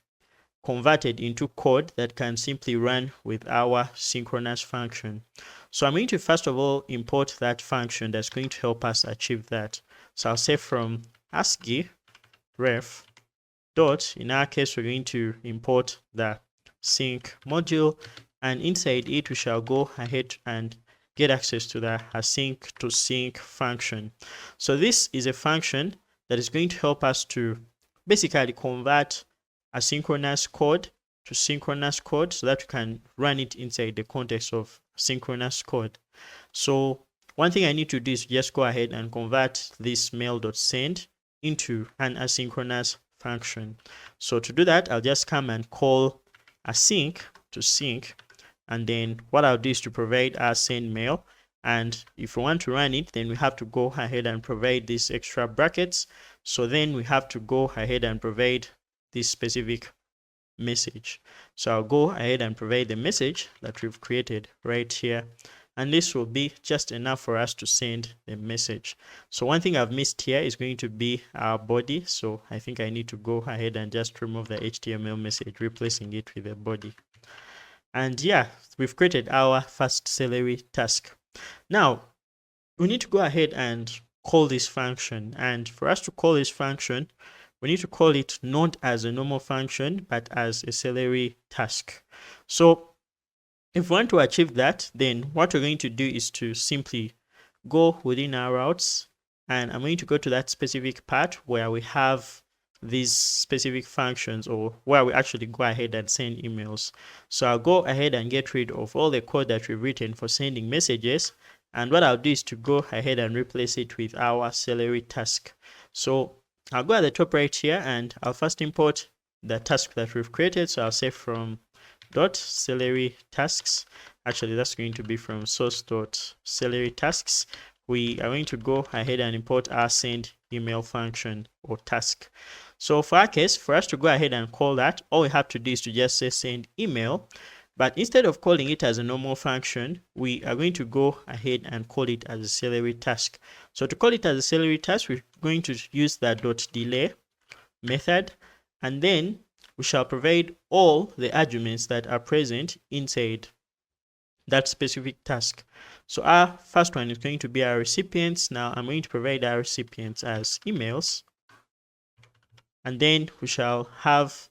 S1: converted into code that can simply run with our synchronous function. So I'm going to first of all import that function that's going to help us achieve that. So I'll say from ASCII ref dot, in our case we're going to import the sync module, and inside it we shall go ahead and get access to the async to sync function. So this is a function that is going to help us to basically convert asynchronous code to synchronous code so that we can run it inside the context of synchronous code. So one thing I need to do is just go ahead and convert this mail.send into an asynchronous function. So to do that, I'll just come and call async to sync, and then what I'll do is to provide our send mail, and if we want to run it, then we have to go ahead and provide these extra brackets. So then we have to go ahead and provide this specific message. So I'll go ahead and provide the message that we've created right here, and this will be just enough for us to send the message. So one thing I've missed here is going to be our body, so I think I need to go ahead and just remove the HTML message, replacing it with a body. And yeah, we've created our first Celery task. Now we need to go ahead and call this function, and for us to call this function, we need to call it not as a normal function, but as a celery task. So if we want to achieve that, then what we're going to do is to simply go within our routes, and I'm going to go to that specific part where we have these specific functions, or where we actually go ahead and send emails. So I'll go ahead and get rid of all the code that we've written for sending messages, and what I'll do is to go ahead and replace it with our celery task. So I'll go at the top right here, and I'll first import the task that we've created. So I'll say from .celery tasks. Actually, that's going to be from source.celery tasks. We are going to go ahead and import our send email function or task. So for our case, for us to go ahead and call that, all we have to do is to just say send email. But instead of calling it as a normal function, we are going to go ahead and call it as a celery task. So to call it as a celery task, we're going to use that .delay method, and then we shall provide all the arguments that are present inside that specific task. So our first one is going to be our recipients. Now I'm going to provide our recipients as emails, and then we shall have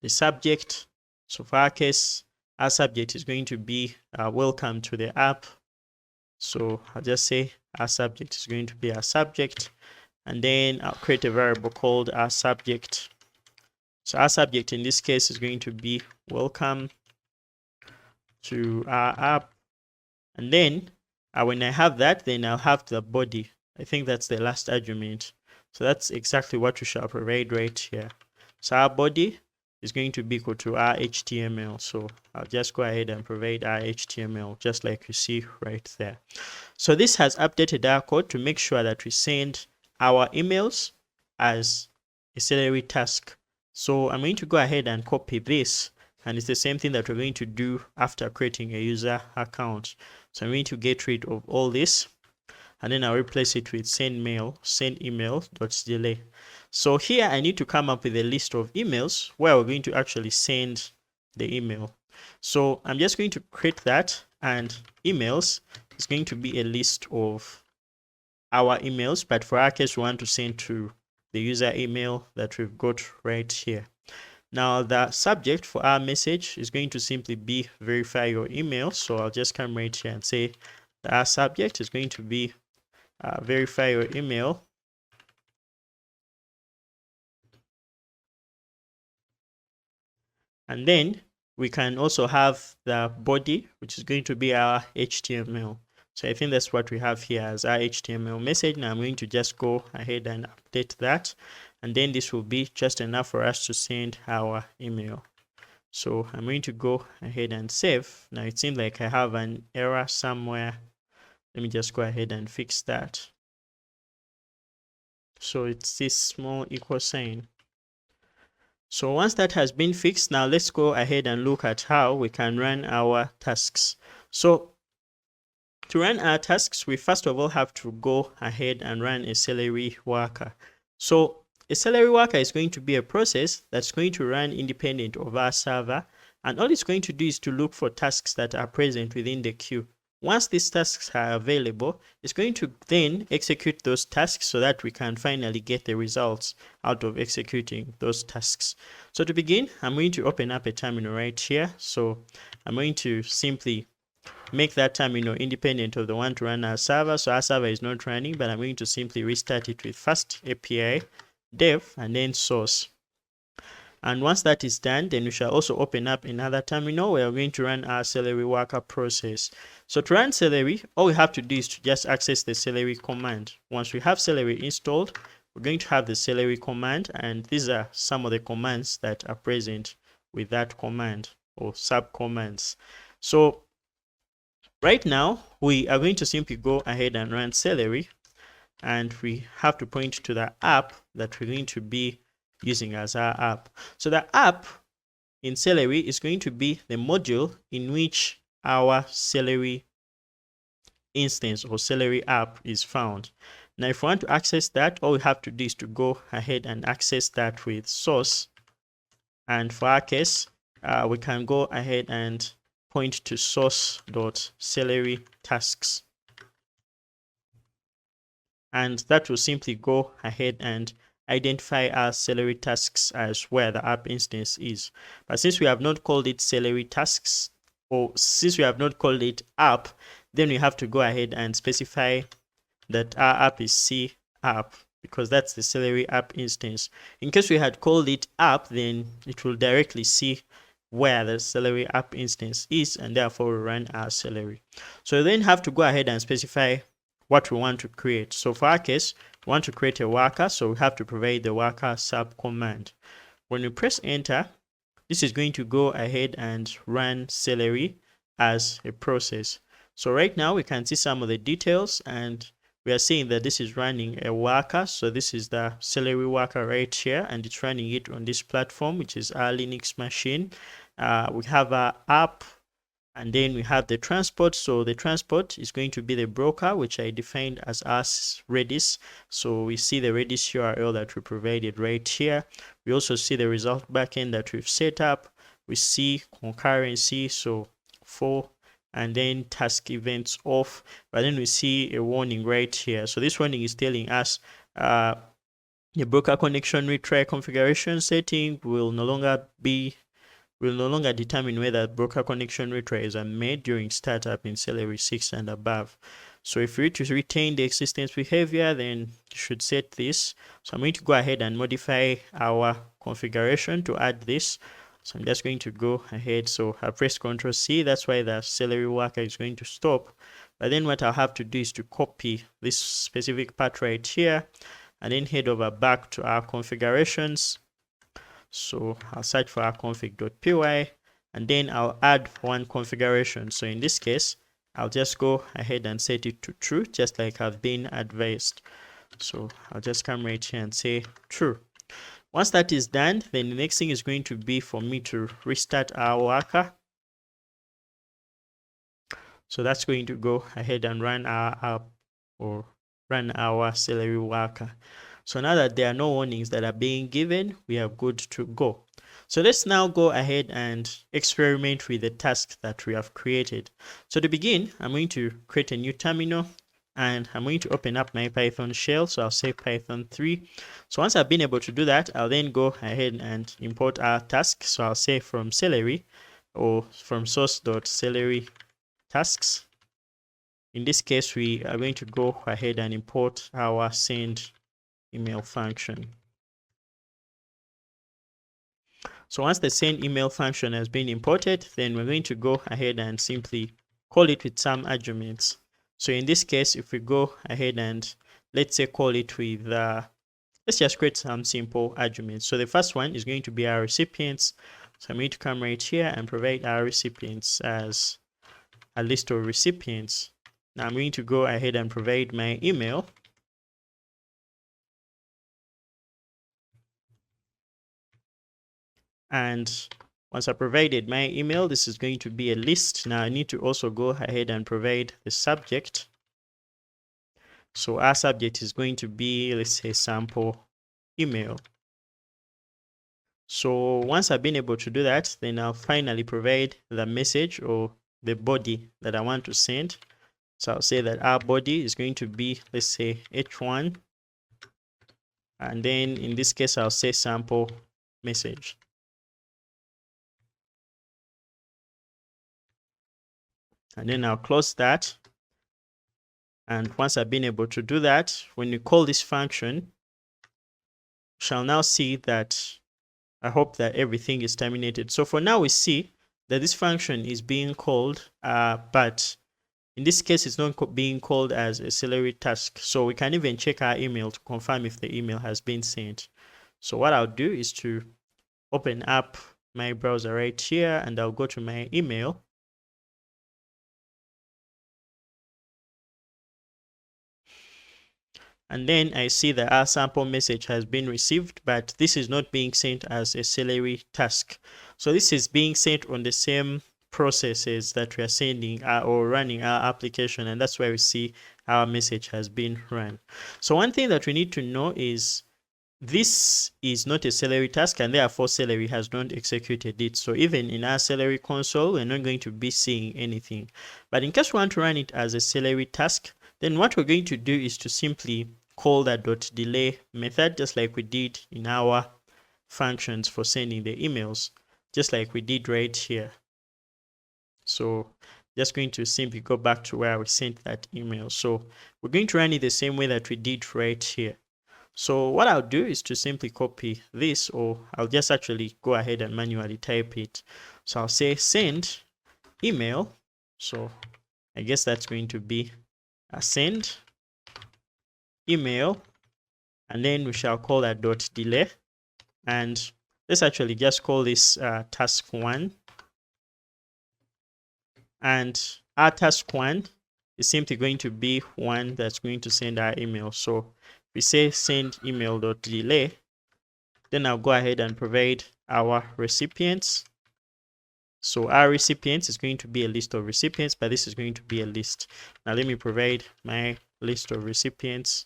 S1: the subject. So for our case, our subject is going to be welcome to the app. So I'll just say our subject is going to be our subject, and then I'll create a variable called our subject. So our subject in this case is going to be welcome to our app. And then when I have that, then I'll have the body. I think that's the last argument. So that's exactly what we shall provide right here. So our body is going to be equal to our HTML. So I'll just go ahead and provide our HTML, just like you see right there. So this has updated our code to make sure that we send our emails as a celery task. So I'm going to go ahead and copy this, and it's the same thing that we're going to do after creating a user account. So I'm going to get rid of all this, and then I'll replace it with send email.delay. So here I need to come up with a list of emails where we're going to actually send the email. So I'm just going to create that, and emails is going to be a list of our emails, but for our case we want to send to the user email that we've got right here. Now the subject for our message is going to simply be verify your email. So I'll just come right here and say that our subject is going to be verify your email. And then we can also have the body, which is going to be our HTML. So I think that's what we have here as our HTML message. Now I'm going to just go ahead and update that, and then this will be just enough for us to send our email. So I'm going to go ahead and save. Now it seems like I have an error somewhere. Let me just go ahead and fix that. So it's this small equal sign. So once that has been fixed, now let's go ahead and look at how we can run our tasks. So to run our tasks, we first of all have to go ahead and run a celery worker. So a celery worker is going to be a process that's going to run independent of our server, and all it's going to do is to look for tasks that are present within the queue. Once these tasks are available, it's going to then execute those tasks so that we can finally get the results out of executing those tasks. So to begin, I'm going to open up a terminal right here. So I'm going to simply make that terminal independent of the one to run our server. So our server is not running, but I'm going to simply restart it with FastAPI dev and then source. And once that is done, then we shall also open up another terminal where we're going to run our celery worker process. So to run celery, all we have to do is to just access the celery command. Once we have celery installed, we're going to have the celery command, and these are some of the commands that are present with that command or sub commands. So right now we are going to simply go ahead and run celery, and we have to point to the app that we're going to be using as our app. So the app in celery is going to be the module in which our celery instance or celery app is found. Now if we want to access that, all we have to do is to go ahead and access that with source, and for our case we can go ahead and point to source.celery tasks, and that will simply go ahead and identify our salary tasks as where the app instance is. But since we have not called it salary tasks, or since we have not called it app, then we have to go ahead and specify that our app is C app, because that's the salary app instance. In case we had called it app, then it will directly see where the salary app instance is, and therefore we run our salary. So then have to go ahead and specify what we want to create. So for our case, we want to create a worker, so we have to provide the worker sub command. When we press enter, this is going to go ahead and run salary as a process. So right now we can see some of the details, and we are seeing that this is running a worker. So this is the salary worker right here, and it's running it on this platform, which is our Linux machine. We have our app, and then we have the transport. So the transport is going to be the broker, which I defined as us Redis. So we see the Redis URL that we provided right here. We also see the result backend that we've set up. We see concurrency, so 4, and then task events off, but then we see a warning right here. So this warning is telling us the broker connection retry configuration setting will no longer determine whether broker connection retries are made during startup in salary 6 and above. So if we need to retain the existence behavior, then you should set this. So I'm going to go ahead and modify our configuration to add this. So I'm just going to go ahead. So I press Ctrl C. That's why the salary worker is going to stop. But then what I'll have to do is to copy this specific part right here, and then head over back to our configurations. So I'll search for our config.py, and then I'll add one configuration. So in this case, I'll just go ahead and set it to true, just like I've been advised. So I'll just come right here and say true. Once that is done, then the next thing is going to be for me to restart our worker. So that's going to go ahead and run our app, or run our salary worker. So now that there are no warnings that are being given, we are good to go. So let's now go ahead and experiment with the task that we have created. So to begin, I'm going to create a new terminal, and I'm going to open up my Python shell. So I'll say Python 3. So once I've been able to do that, I'll then go ahead and import our task. So I'll say from salary, or from source.salary tasks. In this case, we are going to go ahead and import our send email function. So once the send email function has been imported, then we're going to go ahead and simply call it with some arguments. So in this case, if we go ahead and let's say call it with, let's just create some simple arguments. So the first one is going to be our recipients. So I'm going to come right here and provide our recipients as a list of recipients. Now I'm going to go ahead and provide my email. And once I provided my email, this is going to be a list. Now I need to also go ahead and provide the subject. So our subject is going to be, let's say, sample email. So once I've been able to do that, then I'll finally provide the message or the body that I want to send. So I'll say that our body is going to be, let's say, H1. And then in this case, I'll say sample message. And then I'll close that. And once I've been able to do that, when you call this function, we shall now see that I hope that everything is terminated. So for now, we see that this function is being called, but in this case, it's not being called as a salary task. So we can even check our email to confirm if the email has been sent. So what I'll do is to open up my browser right here, and I'll go to my email. And then I see that our sample message has been received, but this is not being sent as a salary task. So this is being sent on the same processes that we are sending or running our application, and that's why we see our message has been run. So one thing that we need to know is this is not a salary task, and therefore salary has not executed it. So even in our salary console, we're not going to be seeing anything. But in case we want to run it as a salary task, then what we're going to do is to simply call that .delay method, just like we did in our functions for sending the emails, just like we did right here. So just going to simply go back to where we sent that email. So we're going to run it the same way that we did right here. So what I'll do is to simply copy this, or I'll just actually go ahead and manually type it. So I'll say send email. So I guess that's going to be a send email, and then we shall call that .delay, and let's actually just call this task 1, and our task 1 is simply going to be one that's going to send our email. So we say send email.delay, then I'll go ahead and provide our recipients. So our recipients is going to be a list of recipients, but this is going to be a list. Now let me provide my list of recipients.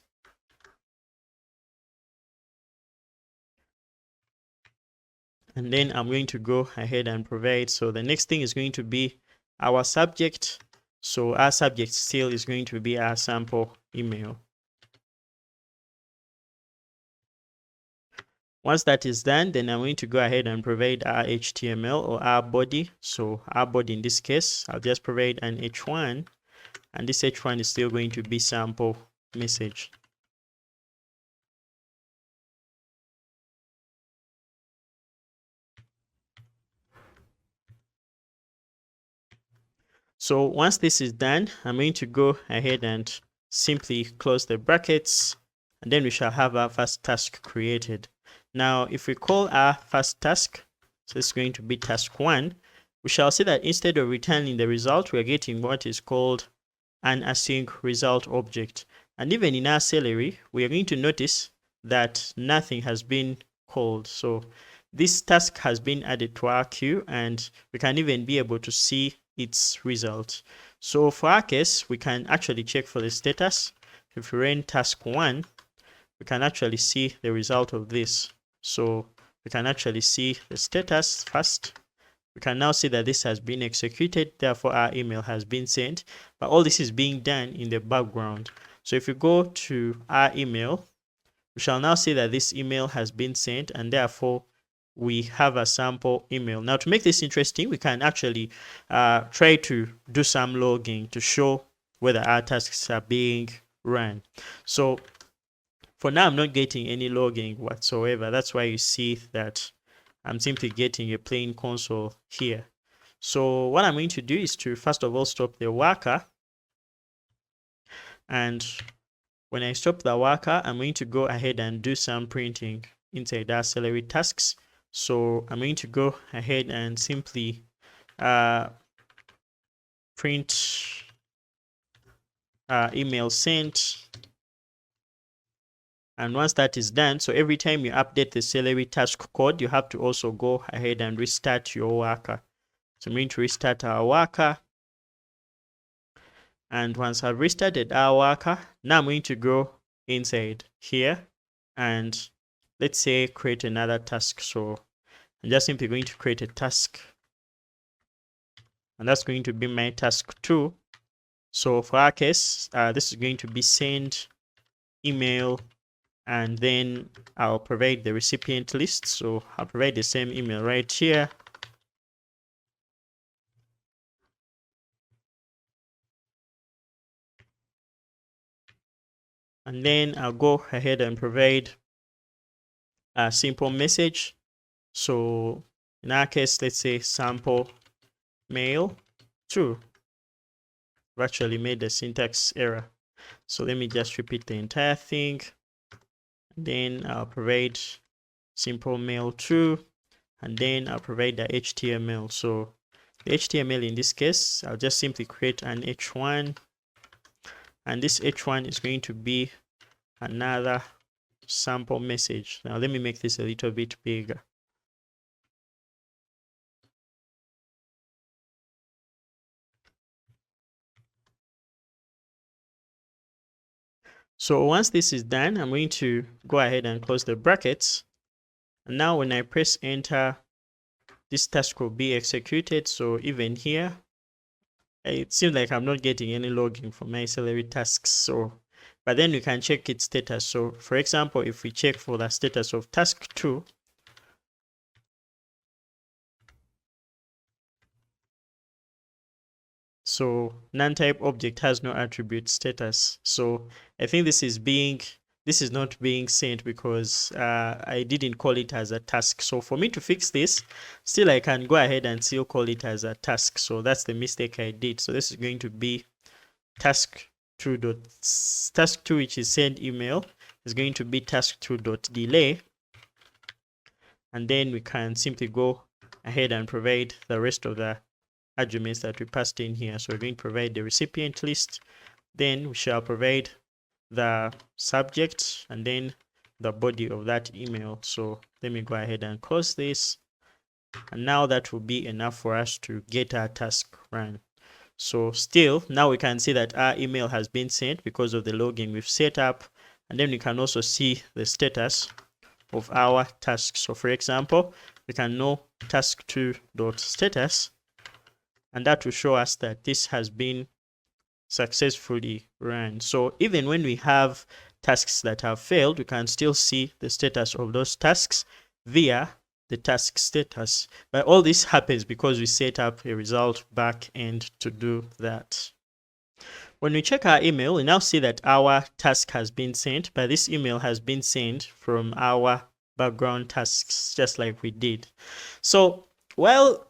S1: And then I'm going to go ahead and provide. So the next thing is going to be our subject. So our subject still is going to be our sample email. Once that is done, then I'm going to go ahead and provide our HTML or our body. So our body in this case, I'll just provide an H1, and this H1 is still going to be sample message. So once this is done, I'm going to go ahead and simply close the brackets, and then we shall have our first task created. Now, if we call our first task, so it's going to be task 1, we shall see that instead of returning the result, we are getting what is called an async result object. And even in our Celery, we are going to notice that nothing has been called. So this task has been added to our queue, and we can even be able to see its result. So for our case, we can actually check for the status. If we run task 1, we can actually see the result of this. So we can actually see the status first. We can now see that this has been executed, therefore our email has been sent, but all this is being done in the background. So if we go to our email, we shall now see that this email has been sent, and therefore we have a sample email. Now, to make this interesting, we can actually try to do some logging to show whether our tasks are being run. So for now, I'm not getting any logging whatsoever. That's why you see that I'm simply getting a plain console here. So what I'm going to do is to first of all stop the worker. And when I stop the worker, I'm going to go ahead and do some printing inside our Celery tasks. So I'm going to go ahead and simply print email sent. And once that is done, so every time you update the Celery task code, you have to also go ahead and restart your worker. So I'm going to restart our worker. And once I've restarted our worker, now I'm going to go inside here and let's say create another task. So I'm just simply going to create a task, and that's going to be my task 2. So for our case, this is going to be send email, and then I'll provide the recipient list. So I'll provide the same email right here. And then I'll go ahead and provide a simple message. So in our case, let's say sample mail 2. I've actually made a syntax error. So let me just repeat the entire thing. Then I'll provide simple mail 2, and then I'll provide the HTML. So the HTML in this case, I'll just simply create an H1, and this H1 is going to be another sample message. Now let me make this a little bit bigger. So once this is done, I'm going to go ahead and close the brackets. And now when I press enter, this task will be executed. So even here, it seems like I'm not getting any logging for my Celery tasks. So but then we can check its status. So for example, if we check for the status of task 2, so non-type object has no attribute status. So I think this is not being sent because I didn't call it as a task. So for me to fix this, still I can go ahead and still call it as a task. So that's the mistake I did. So this is going to be task2 task2, which is send email, is going to be task2.delay, and then we can simply go ahead and provide the rest of the arguments that we passed in here. So we're going to provide the recipient list, then we shall provide the subject, and then the body of that email. So let me go ahead and close this, and now that will be enough for us to get our task run. So still, now we can see that our email has been sent because of the login we've set up, and then we can also see the status of our task. So for example, we can know task2.status, and that will show us that this has been successfully run. So even when we have tasks that have failed, we can still see the status of those tasks via the task status. But all this happens because we set up a result backend to do that. When we check our email, we now see that our task has been sent, but this email has been sent from our background tasks, just like we did. So while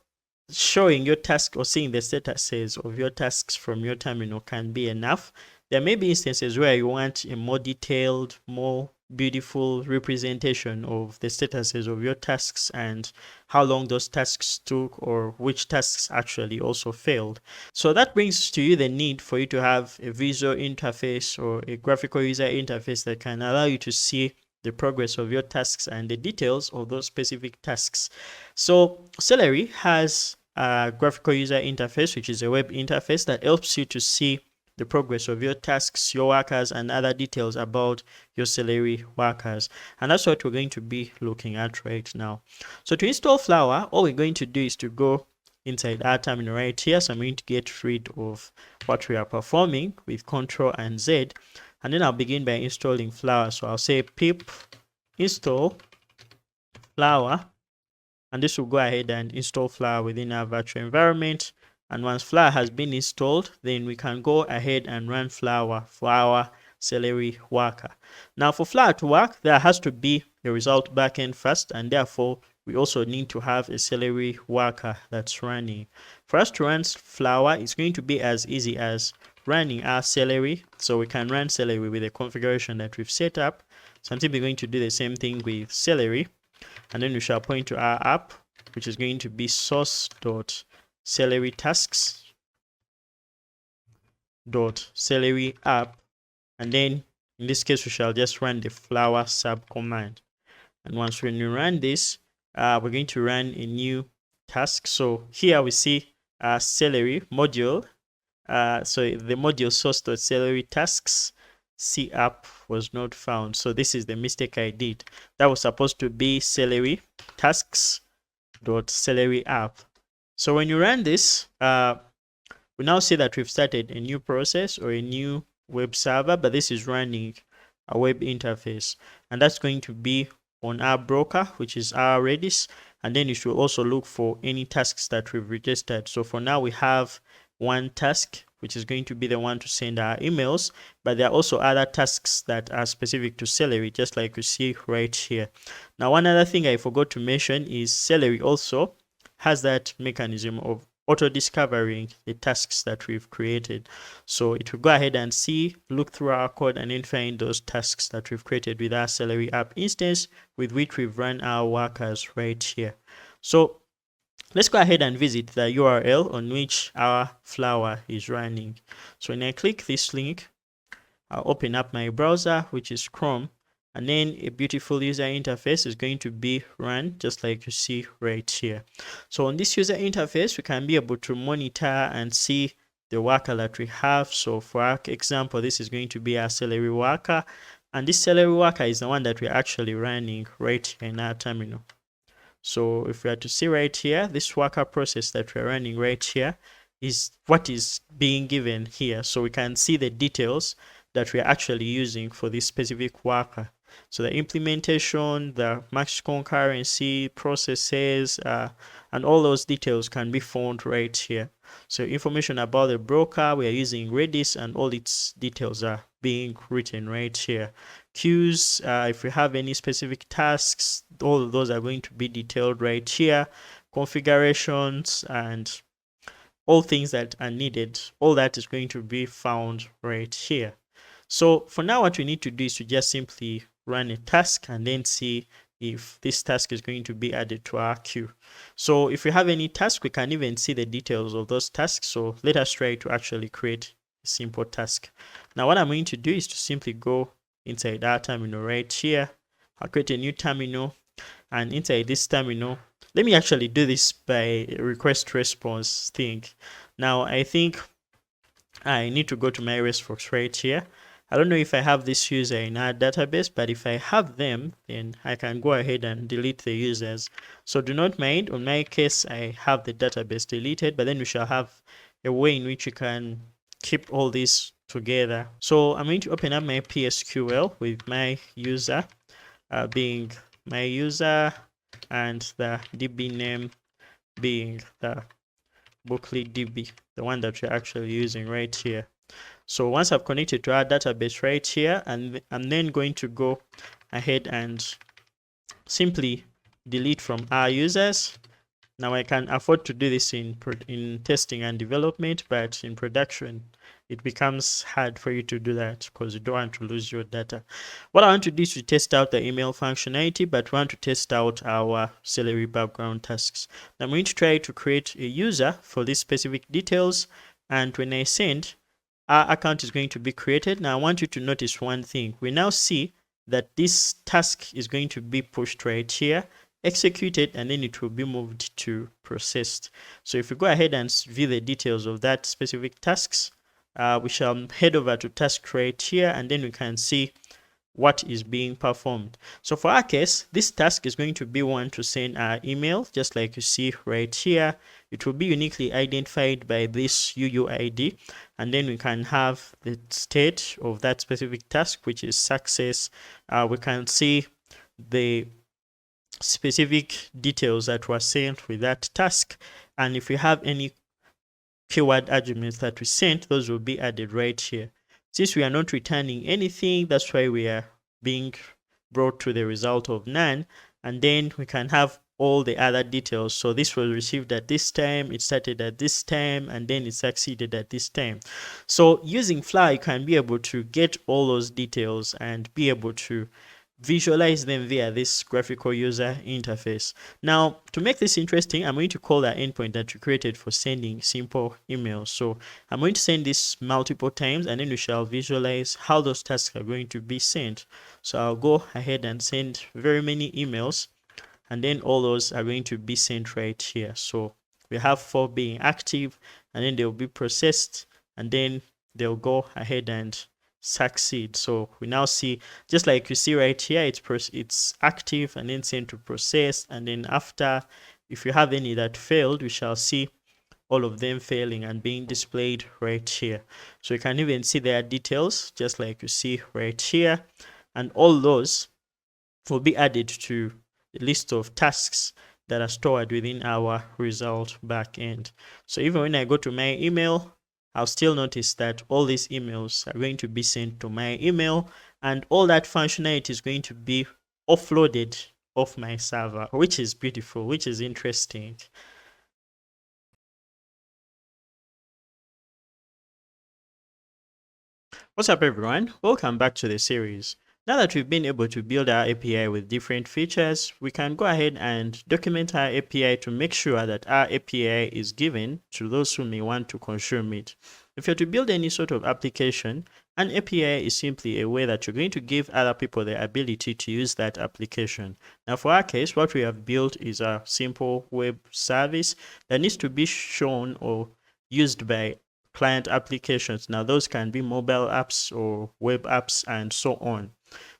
S1: showing your task or seeing the statuses of your tasks from your terminal can be enough, there may be instances where you want a more detailed, more beautiful representation of the statuses of your tasks and how long those tasks took, or which tasks actually also failed. So that brings to you the need for you to have a visual interface or a graphical user interface that can allow you to see the progress of your tasks and the details of those specific tasks. So Celery has a graphical user interface, which is a web interface that helps you to see the progress of your tasks, your workers, and other details about your Celery workers. And that's what we're going to be looking at right now. So to install Flower, all we're going to do is to go inside our terminal right here. So I'm going to get rid of what we are performing with Ctrl and Z. And then I'll begin by installing Flower. So I'll say pip install Flower. And this will go ahead and install Flower within our virtual environment. And once Flower has been installed, then we can go ahead and run Flower for our Celery worker. Now for Flower to work, there has to be a result backend first, and therefore we also need to have a Celery worker that's running. For us to run Flower, it's going to be as easy as running our Celery. So we can run Celery with the configuration that we've set up. So I'm simply going to do the same thing with Celery, and then we shall point to our app, which is going to be source.celerytasks.celery app, and then in this case we shall just run the Flower sub command. And once when we run this, we're going to run a new task. So here we see Celery module. So the module source.celery tasks C app was not found. So this is the mistake I did. That was supposed to be Celery tasks.celery app. So when you run this, we now see that we've started a new process or a new web server, but this is running a web interface, and that's going to be on our broker, which is our Redis. And then you should also look for any tasks that we've registered. So for now we have one task, which is going to be the one to send our emails, but there are also other tasks that are specific to Celery, just like you see right here. Now one other thing I forgot to mention is Celery also has that mechanism of auto-discovering the tasks that we've created. So it will go ahead and look through our code and then find those tasks that we've created with our Celery app instance with which we've run our workers right here. So let's go ahead and visit the URL on which our Flower is running. So when I click this link, I'll open up my browser, which is Chrome, and then a beautiful user interface is going to be run just like you see right here. So on this user interface, we can be able to monitor and see the worker that we have. So for our example, this is going to be our Celery worker, and this Celery worker is the one that we're actually running right here in our terminal. So if we are to see right here, this worker process that we're running right here is what is being given here. So we can see the details that we are actually using for this specific worker. So the implementation, the max concurrency, processes, and all those details can be found right here. So information about the broker, we are using Redis, and all its details are being written right here. Queues, if we have any specific tasks, all of those are going to be detailed right here. Configurations and all things that are needed, all that is going to be found right here. So for now, what we need to do is to just simply run a task and then see if this task is going to be added to our queue. So if we have any task, we can even see the details of those tasks. So let us try to actually create a simple task. Now what I'm going to do is to simply go inside our terminal right here. I'll create a new terminal, and inside this terminal, let me actually do this by request response thing. Now I think I need to go to my response right here. I don't know if I have this user in our database, but if I have them, then I can go ahead and delete the users. So do not mind, on my case, I have the database deleted, but then we shall have a way in which you can keep all this together. So I'm going to open up my PSQL with my user being my user, and the DB name being the booklet DB, the one that we're actually using right here. So once I've connected to our database right here, and I'm then going to go ahead and simply delete from our users. Now I can afford to do this in testing and development, but in production it becomes hard for you to do that because you don't want to lose your data. What I want to do is to test out the email functionality, but we want to test out our salary background tasks. Now I'm going to try to create a user for these specific details, and when I send, our account is going to be created. Now I want you to notice one thing. We now see that this task is going to be pushed right here, executed, and then it will be moved to processed. So if we go ahead and view the details of that specific tasks, we shall head over to task right here, and then we can see what is being performed. So for our case, this task is going to be one to send our email, just like you see right here. It will be uniquely identified by this UUID, and then we can have the state of that specific task, which is success. We can see the specific details that were sent with that task, and if we have any keyword arguments that we sent, those will be added right here. Since we are not returning anything, that's why we are being brought to the result of none, and then we can have all the other details. So this was received at this time, it started at this time, and then it succeeded at this time. So using Fly, you can be able to get all those details and be able to visualize them via this graphical user interface. Now, to make this interesting, I'm going to call that endpoint that we created for sending simple emails. So I'm going to send this multiple times, and then we shall visualize how those tasks are going to be sent. So I'll go ahead and send very many emails, and then all those are going to be sent right here. So we have 4 being active, and then they'll be processed, and then they'll go ahead and succeed. So we now see, just like you see right here, it's active and then sent to process, and then after, if you have any that failed, we shall see all of them failing and being displayed right here. So you can even see their details, just like you see right here, and all those will be added to the list of tasks that are stored within our result backend. So even when I go to my email, I'll still notice that all these emails are going to be sent to my email, and all that functionality is going to be offloaded off my server, which is beautiful, which is interesting. What's up everyone? Welcome back to the series. Now that we've been able to build our API with different features, we can go ahead and document our API to make sure that our API is given to those who may want to consume it. If you're to build any sort of application, an API is simply a way that you're going to give other people the ability to use that application. Now for our case, what we have built is a simple web service that needs to be shown or used by client applications. Now those can be mobile apps or web apps and so on.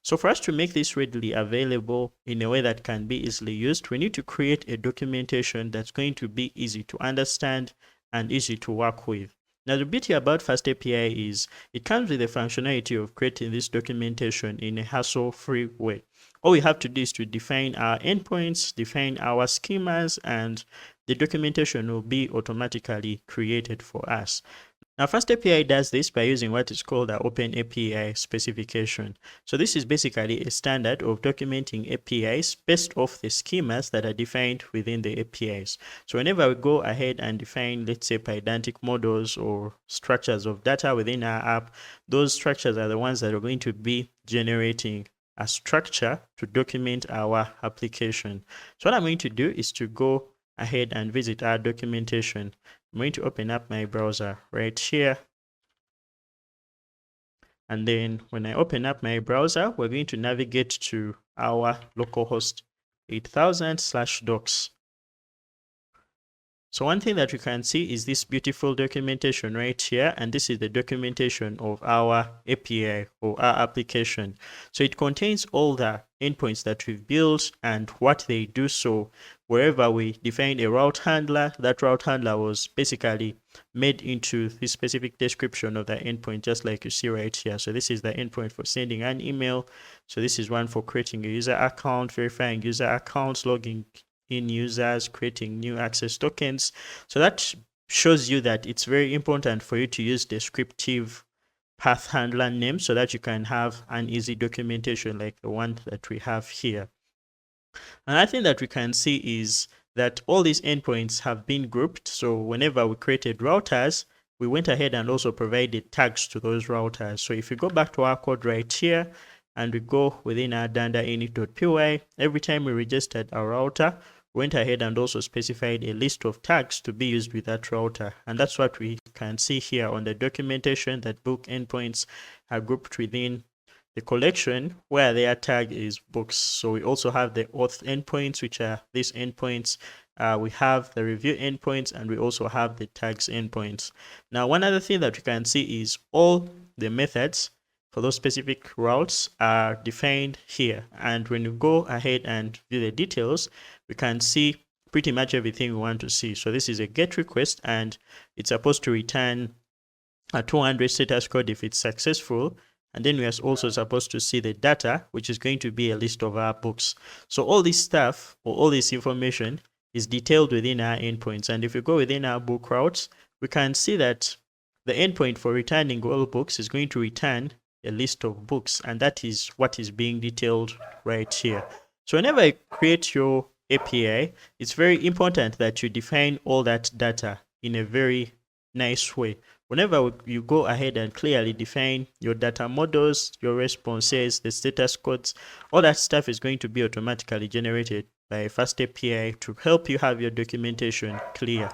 S1: So for us to make this readily available in a way that can be easily used, we need to create a documentation that's going to be easy to understand and easy to work with. Now, the beauty about FastAPI is it comes with the functionality of creating this documentation in a hassle-free way. All we have to do is to define our endpoints, define our schemas, and the documentation will be automatically created for us. Now, FastAPI does this by using what is called the Open API specification. So this is basically a standard of documenting APIs based off the schemas that are defined within the APIs. So whenever we go ahead and define, let's say, Pydantic models or structures of data within our app, those structures are the ones that are going to be generating a structure to document our application. So what I'm going to do is to go ahead and visit our documentation. I'm going to open up my browser right here. And then when I open up my browser, we're going to navigate to our localhost 8000/docs. So one thing that you can see is this beautiful documentation right here, and this is the documentation of our API or our application. So it contains all the endpoints that we've built and what they do. So wherever we defined a route handler, that route handler was basically made into the specific description of the endpoint, just like you see right here. So this is the endpoint for sending an email. So this is one for creating a user account, verifying user accounts, logging in users, creating new access tokens. So that shows you that it's very important for you to use descriptive path handler names so that you can have an easy documentation like the one that we have here. Another thing that we can see is that all these endpoints have been grouped. So whenever we created routers, we went ahead and also provided tags to those routers. So if you go back to our code right here and we go within our danda init.py, every time we registered our router, went ahead and also specified a list of tags to be used with that router. And that's what we can see here on the documentation, that book endpoints are grouped within the collection where their tag is books. So we also have the auth endpoints, which are these endpoints. We have the review endpoints, and we also have the tags endpoints. Now, one other thing that we can see is all the methods for those specific routes are defined here. And when you go ahead and view the details, we can see pretty much everything we want to see. So this is a GET request, and it's supposed to return a 200 status code if it's successful. And then we are also supposed to see the data, which is going to be a list of our books. So all this stuff, or all this information, is detailed within our endpoints. And if we go within our book routes, we can see that the endpoint for returning all books is going to return a list of books, and that is what is being detailed right here. So whenever you create your API, it's very important that you define all that data in a very nice way. Whenever you go ahead and clearly define your data models, your responses, the status codes, all that stuff is going to be automatically generated by FastAPI to help you have your documentation clear.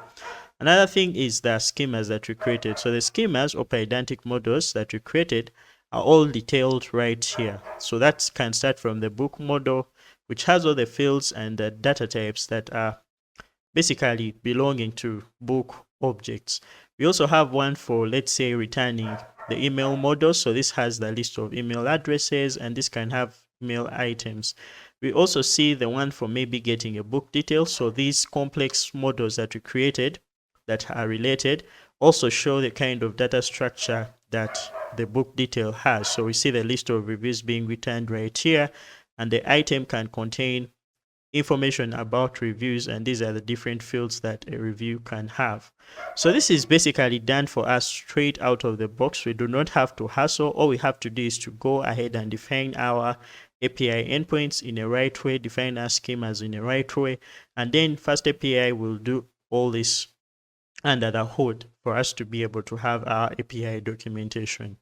S1: Another thing is the schemas that we created. So the schemas or Pydantic models that we created are all detailed right here. So that can start from the book model, which has all the fields and the data types that are basically belonging to book objects. We also have one for, let's say, returning the email model. So this has the list of email addresses, and this can have email items. We also see the one for maybe getting a book detail. So these complex models that we created that are related also show the kind of data structure that the book detail has. So we see the list of reviews being returned right here, and the item can contain information about reviews, and these are the different fields that a review can have. So this is basically done for us straight out of the box. We do not have to hassle. All we have to do is to go ahead and define our API endpoints in a right way, define our schemas in a right way, and then FastAPI will do all this under the hood for us to be able to have our API documentation.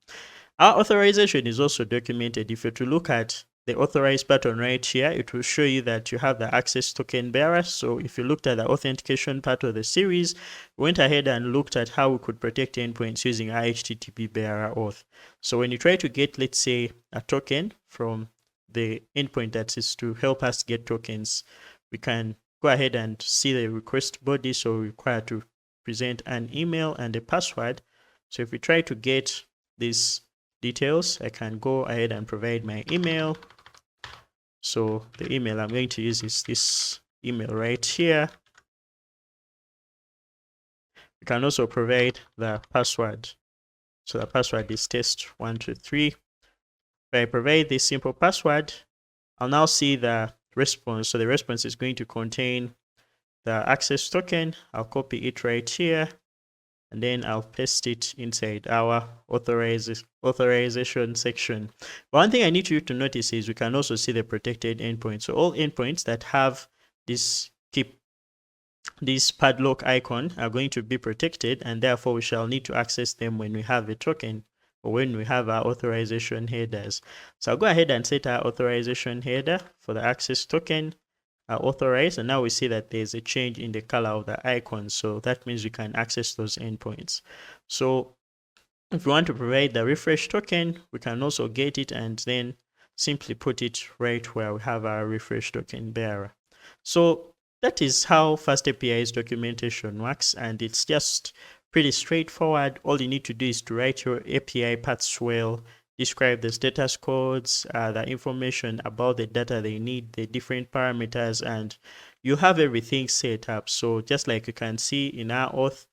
S1: Our authorization is also documented. If you're to look at the authorize button right here, it will show you that you have the access token bearer. So if you looked at the authentication part of the series, we went ahead and looked at how we could protect endpoints using our HTTP bearer auth. So when you try to get, let's say, a token from the endpoint that is to help us get tokens, we can go ahead and see the request body. So we require to present an email and a password. So if we try to get these details, I can go ahead and provide my email. So the email I'm going to use is this email right here. We can also provide the password. So the password is test123. If I provide this simple password, I'll now see the response. So the response is going to contain the access token. I'll copy it right here, and then I'll paste it inside our authorization section. One thing I need you to notice is we can also see the protected endpoints. So all endpoints that have this padlock icon are going to be protected, and therefore we shall need to access them when we have a token or when we have our authorization headers. So I'll go ahead and set our authorization header for the access token, authorize, and now we see that there's a change in the color of the icon. So that means we can access those endpoints. So if we want to provide the refresh token, we can also get it and then simply put it right where we have our refresh token bearer. So that is how FastAPI's documentation works, and it's just pretty straightforward. All you need to do is to write your API paths well, describe the status codes, the information about the data they need, the different parameters, and you have everything set up. So just like you can see in our auth,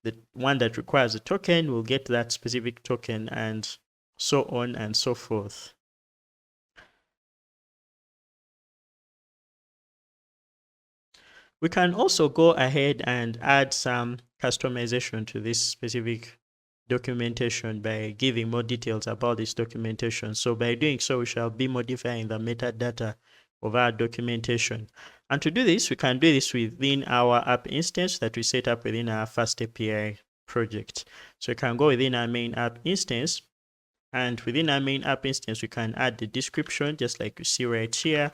S1: the one that requires a token will get that specific token, and so on and so forth. We can also go ahead and add some customization to this specific documentation by giving more details about this documentation. So by doing so, we shall be modifying the metadata of our documentation. And to do this, we can do this within our app instance that we set up within our FastAPI project. So we can go within our main app instance, and within our main app instance, we can add the description just like you see right here.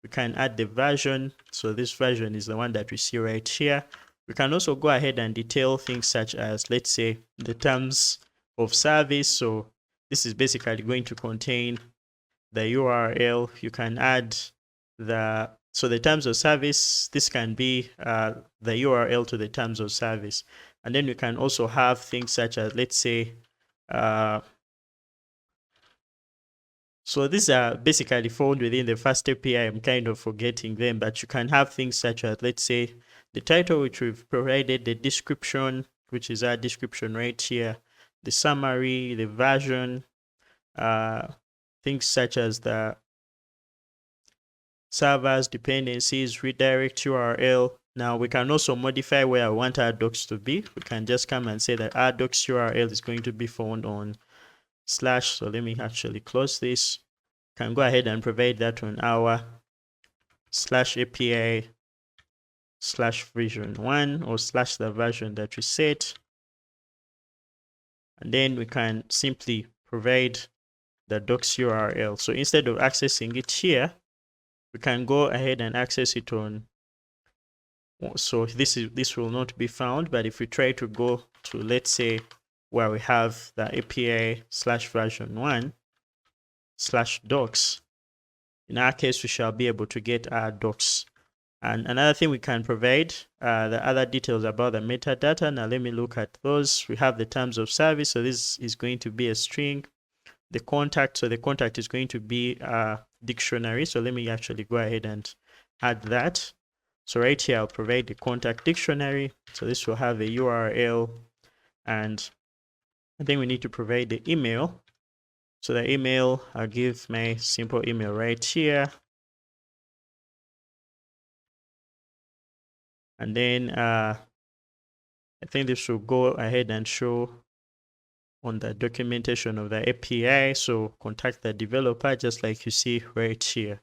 S1: We can add the version. So this version is the one that we see right here. We can also go ahead and detail things such as, let's say, the terms of service. So this is basically going to contain the URL. You can add the terms of service. This can be the URL to the terms of service. And then we can also have things such as, let's say, so these are basically found within the FastAPI. I'm kind of forgetting them, but you can have things such as, let's say, the title, which we've provided, the description, which is our description right here, the summary, the version, things such as the servers, dependencies, redirect URL. Now we can also modify where I want our docs to be. We can just come and say that our docs URL is going to be found on /. So let me actually close this. Can go ahead and provide that on our /API /version1 or / the version that we set. And then we can simply provide the docs URL. So instead of accessing it here, we can go ahead and access it on. So this will not be found, but if we try to go to, let's say, where we have the API /version1 /docs, in our case, we shall be able to get our docs. And another thing we can provide, the other details about the metadata. Now let me look at those. We have the terms of service. So this is going to be a string. The contact, so the contact is going to be a dictionary. So let me actually go ahead and add that. So right here, I'll provide the contact dictionary. So this will have a URL, and I think we need to provide the email. So the email, I'll give my simple email right here. And then I think this will go ahead and show on the documentation of the API. So contact the developer, just like you see right here.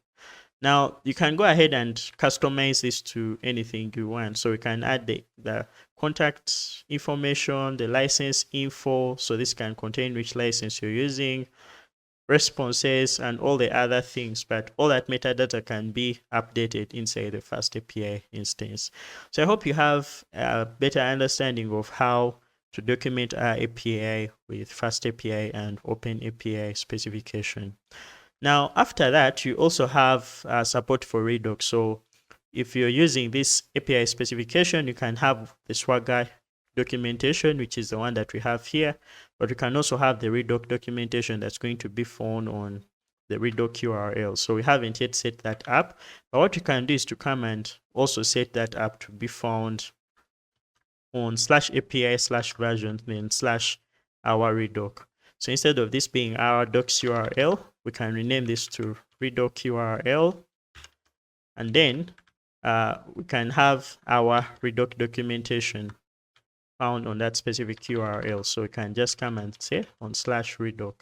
S1: Now you can go ahead and customize this to anything you want. So we can add the contact information, the license info. So this can contain which license you're using, responses, and all the other things, but all that metadata can be updated inside the FastAPI instance. So I hope you have a better understanding of how to document our API with FastAPI and OpenAPI specification. Now, after that, you also have support for redoc. So if you're using this API specification, you can have the Swagger documentation, which is the one that we have here, but we can also have the redoc documentation that's going to be found on the redoc URL. So we haven't yet set that up, but what you can do is to come and also set that up to be found on /API/version, then /our redoc. So instead of this being our docs URL, we can rename this to redoc URL, and then we can have our redoc documentation found on that specific URL. So we can just come and say on /redoc.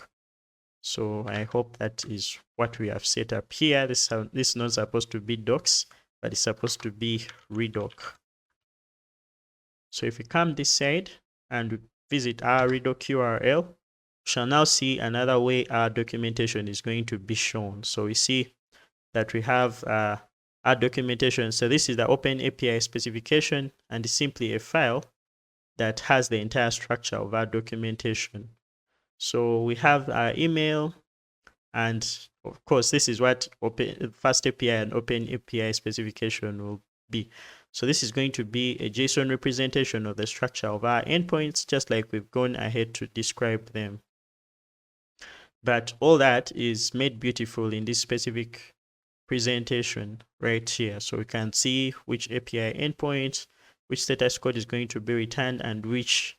S1: So I hope that is what we have set up here. This is not supposed to be docs, but it's supposed to be redoc. So if we come this side and we visit our redoc URL, we shall now see another way our documentation is going to be shown. So we see that we have our documentation. So this is the Open API specification, and it's simply a file that has the entire structure of our documentation. So we have our email, and of course, this is what FastAPI and Open API specification will be. So this is going to be a JSON representation of the structure of our endpoints, just like we've gone ahead to describe them. But all that is made beautiful in this specific presentation right here. So we can see which API endpoint, which status code is going to be returned, and which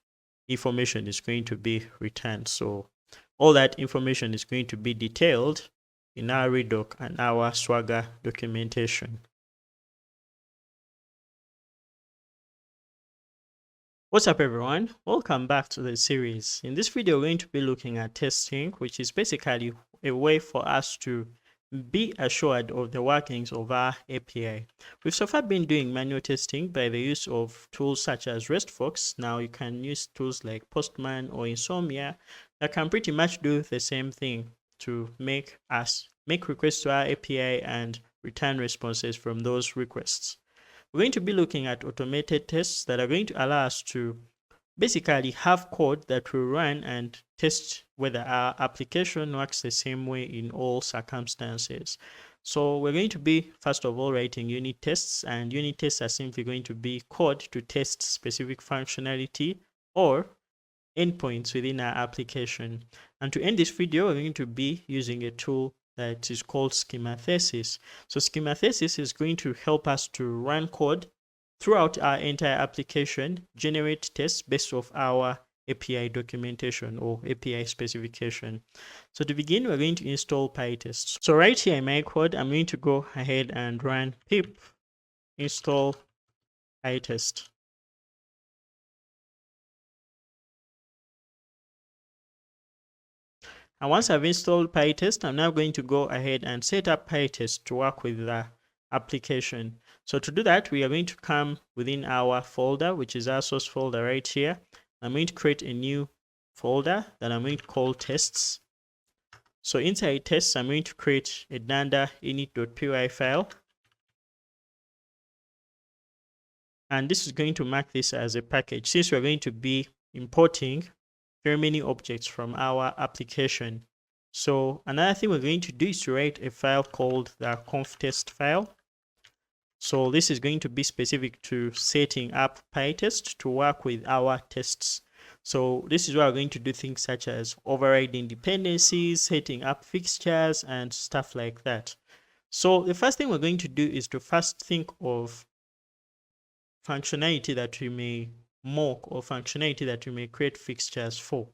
S1: information is going to be returned. So all that information is going to be detailed in our redoc and our Swagger documentation. What's up everyone? Welcome back to the series. In this video, we're going to be looking at testing, which is basically a way for us to be assured of the workings of our API. We've so far been doing manual testing by the use of tools such as RESTFox. Now you can use tools like Postman or Insomnia that can pretty much do the same thing to make requests to our API and return responses from those requests. We're going to be looking at automated tests that are going to allow us to basically have code that will run and test whether our application works the same way in all circumstances. So we're going to be, first of all, writing unit tests, and unit tests are simply going to be code to test specific functionality or endpoints within our application. And to end this video, we're going to be using a tool that is called schemathesis. So schemathesis is going to help us to run code throughout our entire application, generate tests based off our API documentation or API specification. So to begin, we're going to install PyTest. So right here in my code, I'm going to go ahead and run pip install PyTest. And once I've installed PyTest, I'm now going to go ahead and set up PyTest to work with the application. So to do that, we are going to come within our folder, which is our source folder right here. I'm going to create a new folder that I'm going to call tests. So inside tests, I'm going to create a Danda init.py file. And this is going to mark this as a package, since we're going to be importing very many objects from our application. So another thing we're going to do is to write a file called the conf.test file. So this is going to be specific to setting up PyTest to work with our tests. So this is where we're going to do things such as overriding dependencies, setting up fixtures, and stuff like that. So the first thing we're going to do is to first think of functionality that we may mock or functionality that we may create fixtures for.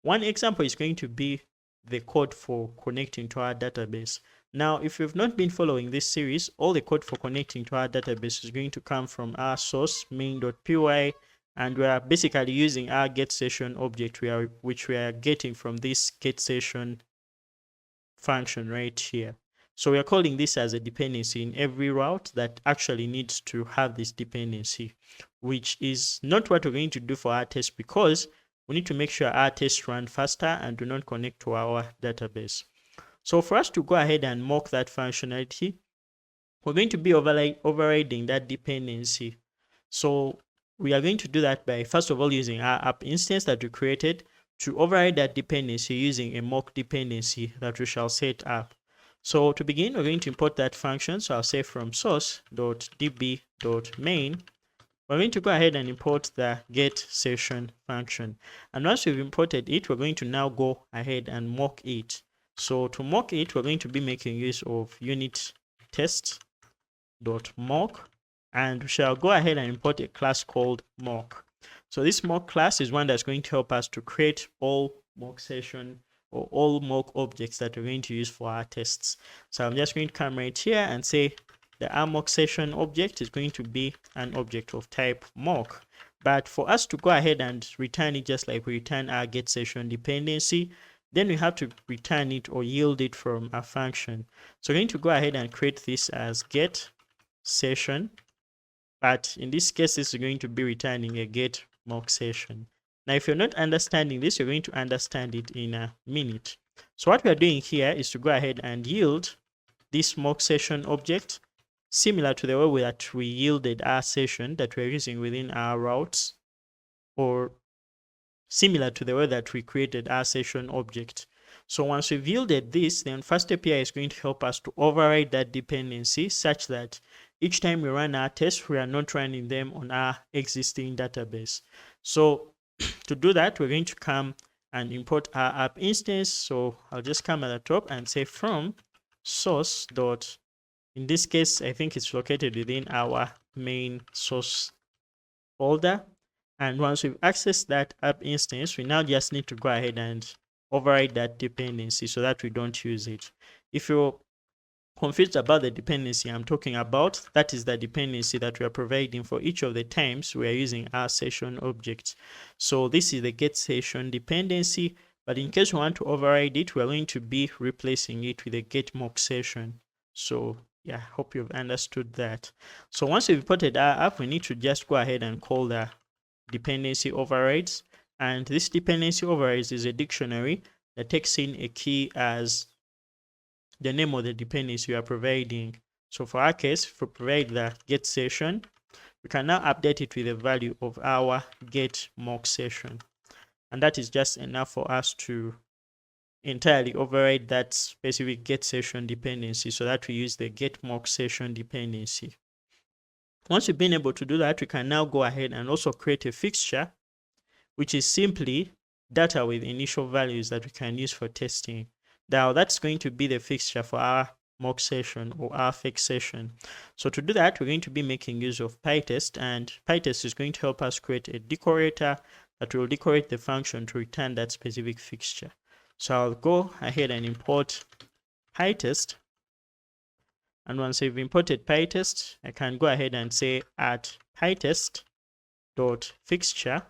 S1: One example is going to be the code for connecting to our database. Now, if you've not been following this series, all the code for connecting to our database is going to come from our source main.py, and we are basically using our getSession object which we are getting from this getSession function right here. So we are calling this as a dependency in every route that actually needs to have this dependency, which is not what we're going to do for our test, because we need to make sure our tests run faster and do not connect to our database. So for us to go ahead and mock that functionality, we're going to be overriding that dependency. So we are going to do that by, first of all, using our app instance that we created to override that dependency using a mock dependency that we shall set up. So to begin, we're going to import that function. So I'll say from source.db.main, we're going to go ahead and import the getSession function. And once we've imported it, we're going to now go ahead and mock it. So to mock it, we're going to be making use of unit test.mock, and we shall go ahead and import a class called mock. So this mock class is one that's going to help us to create all mock session or all mock objects that we're going to use for our tests. So I'm just going to come right here and say the our mock session object is going to be an object of type mock. But for us to go ahead and return it just like we return our get session dependency, then we have to return it or yield it from a function. So we're going to go ahead and create this as get session, but in this case this is going to be returning a get mock session. Now if you're not understanding this, you're going to understand it in a minute. So what we are doing here is to go ahead and yield this mock session object similar to the way that we yielded our session that we're using within our routes, or similar to the way that we created our session object. So once we've yielded this, then FastAPI is going to help us to override that dependency such that each time we run our tests, we are not running them on our existing database. So to do that, we're going to come and import our app instance. So I'll just come at the top and say from source dot, in this case, I think it's located within our main source folder. And once we've accessed that app instance, we now just need to go ahead and override that dependency so that we don't use it. If you're confused about the dependency I'm talking about, that is the dependency that we are providing for each of the times we are using our session objects. So this is the get session dependency, but in case we want to override it, we're going to be replacing it with a get mock session. So yeah, hope you've understood that. So once we've imported our app, we need to just go ahead and call the dependency overrides. And this dependency overrides is a dictionary that takes in a key as the name of the dependency you are providing. So for our case, if we provide the get session, we can now update it with the value of our get mock session. And that is just enough for us to entirely override that specific get session dependency so that we use the get mock session dependency. Once we've been able to do that, we can now go ahead and also create a fixture, which is simply data with initial values that we can use for testing. Now that's going to be the fixture for our mock session or our fake session. So to do that, we're going to be making use of PyTest, and PyTest is going to help us create a decorator that will decorate the function to return that specific fixture. So I'll go ahead and import PyTest. And once I've imported PyTest, I can go ahead and say at PyTest.fixture.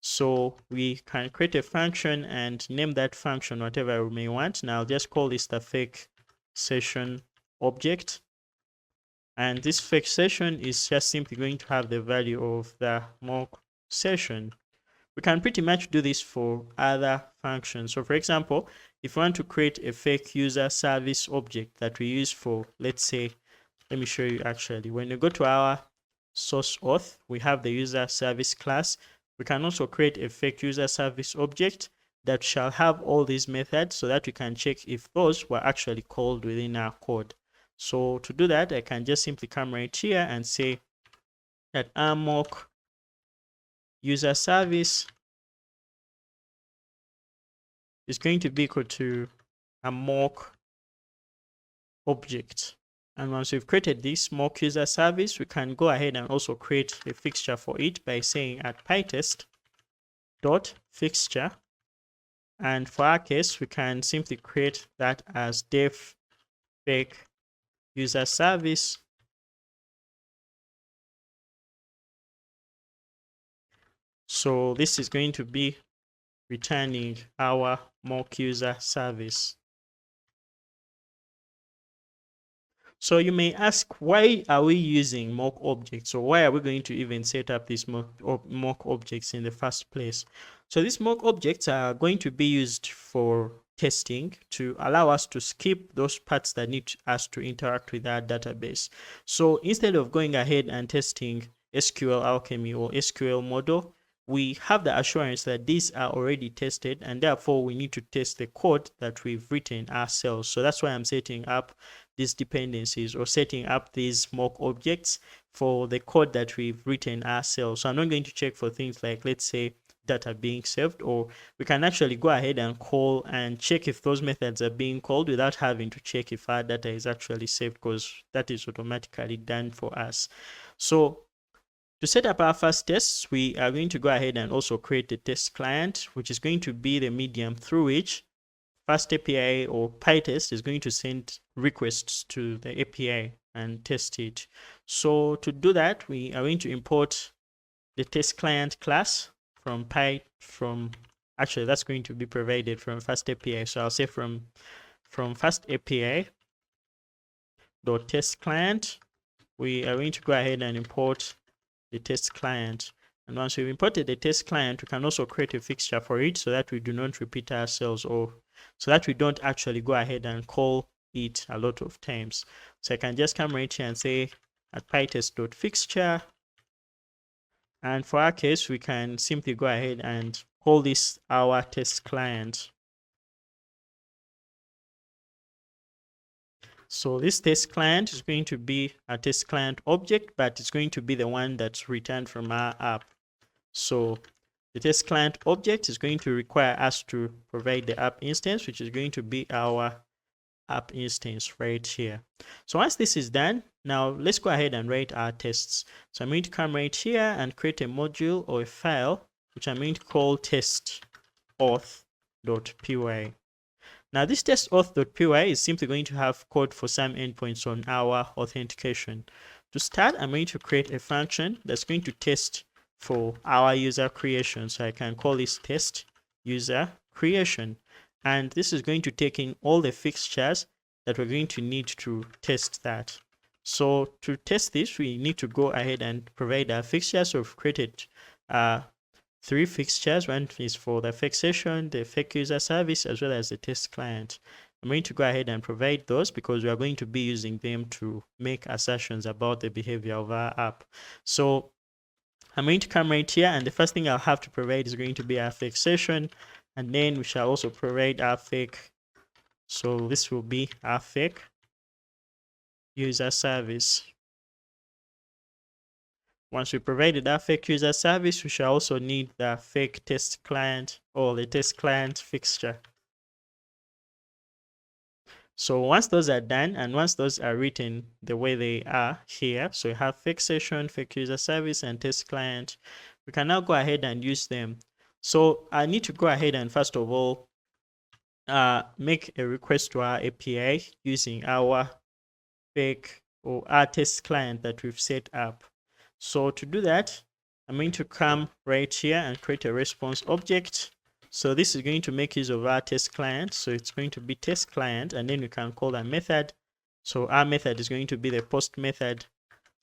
S1: So we can create a function and name that function whatever we may want. Now I'll just call this the fake session object. And this fake session is just simply going to have the value of the mock session. We can pretty much do this for other functions. So for example, if we want to create a fake user service object that we use for, let's say, let me show you actually. When you go to our source auth, we have the user service class. We can also create a fake user service object that shall have all these methods so that we can check if those were actually called within our code. So to do that, I can just simply come right here and say that our mock user service is going to be equal to a mock object. And once we've created this mock user service, we can go ahead and also create a fixture for it by saying at pytest.fixture. And for our case, we can simply create that as def fake user service. So this is going to be returning our mock user service. So you may ask, why are we using mock objects, or why are we going to even set up these mock objects in the first place? So these mock objects are going to be used for testing to allow us to skip those parts that need us to interact with our database. So instead of going ahead and testing SQL Alchemy or SQLModel, we have the assurance that these are already tested, and therefore we need to test the code that we've written ourselves. So that's why I'm setting up these dependencies or setting up these mock objects for the code that we've written ourselves. So I'm not going to check for things like, let's say, data being saved, or we can actually go ahead and call and check if those methods are being called without having to check if our data is actually saved, because that is automatically done for us. So To set up our first tests, we are going to go ahead and also create the test client, which is going to be the medium through which FastAPI or PyTest is going to send requests to the API and test it. So to do that, we are going to import the test client class actually that's going to be provided from FastAPI. So I'll say from FastAPI dot test client, we are going to go ahead and import the test client. And once we've imported the test client, we can also create a fixture for it so that we do not repeat ourselves, or so that we don't actually go ahead and call it a lot of times. So I can just come right here and say at pytest.fixture. And for our case, we can simply go ahead and call this our test client. So this test client is going to be a test client object, but it's going to be the one that's returned from our app. So the test client object is going to require us to provide the app instance, which is going to be our app instance right here. So once this is done, now let's go ahead and write our tests. So I'm going to come right here and create a module or a file, which I'm going to call test auth.py. Now this test auth.py is simply going to have code for some endpoints on our authentication. To start, I'm going to create a function that's going to test for our user creation. So I can call this test user creation. And this is going to take in all the fixtures that we're going to need to test that. So to test this, we need to go ahead and provide our fixtures. So we've created 3 fixtures. One is for the fixation, the fake user service, as well as the test client. I'm going to go ahead and provide those because we are going to be using them to make assertions about the behavior of our app. So I'm going to come right here, and the first thing I'll have to provide is going to be our fixation, and then we shall also provide our fake. So this will be our fake user service. Once we provided our fake user service, we shall also need the fake test client or the test client fixture. So once those are done, and once those are written the way they are here, so we have fake session, fake user service, and test client, we can now go ahead and use them. So I need to go ahead and first of all make a request to our API using our fake or our test client that we've set up. So to do that, I'm going to come right here and create a response object. So this is going to make use of our test client. So it's going to be test client, and then we can call a method. So our method is going to be the post method.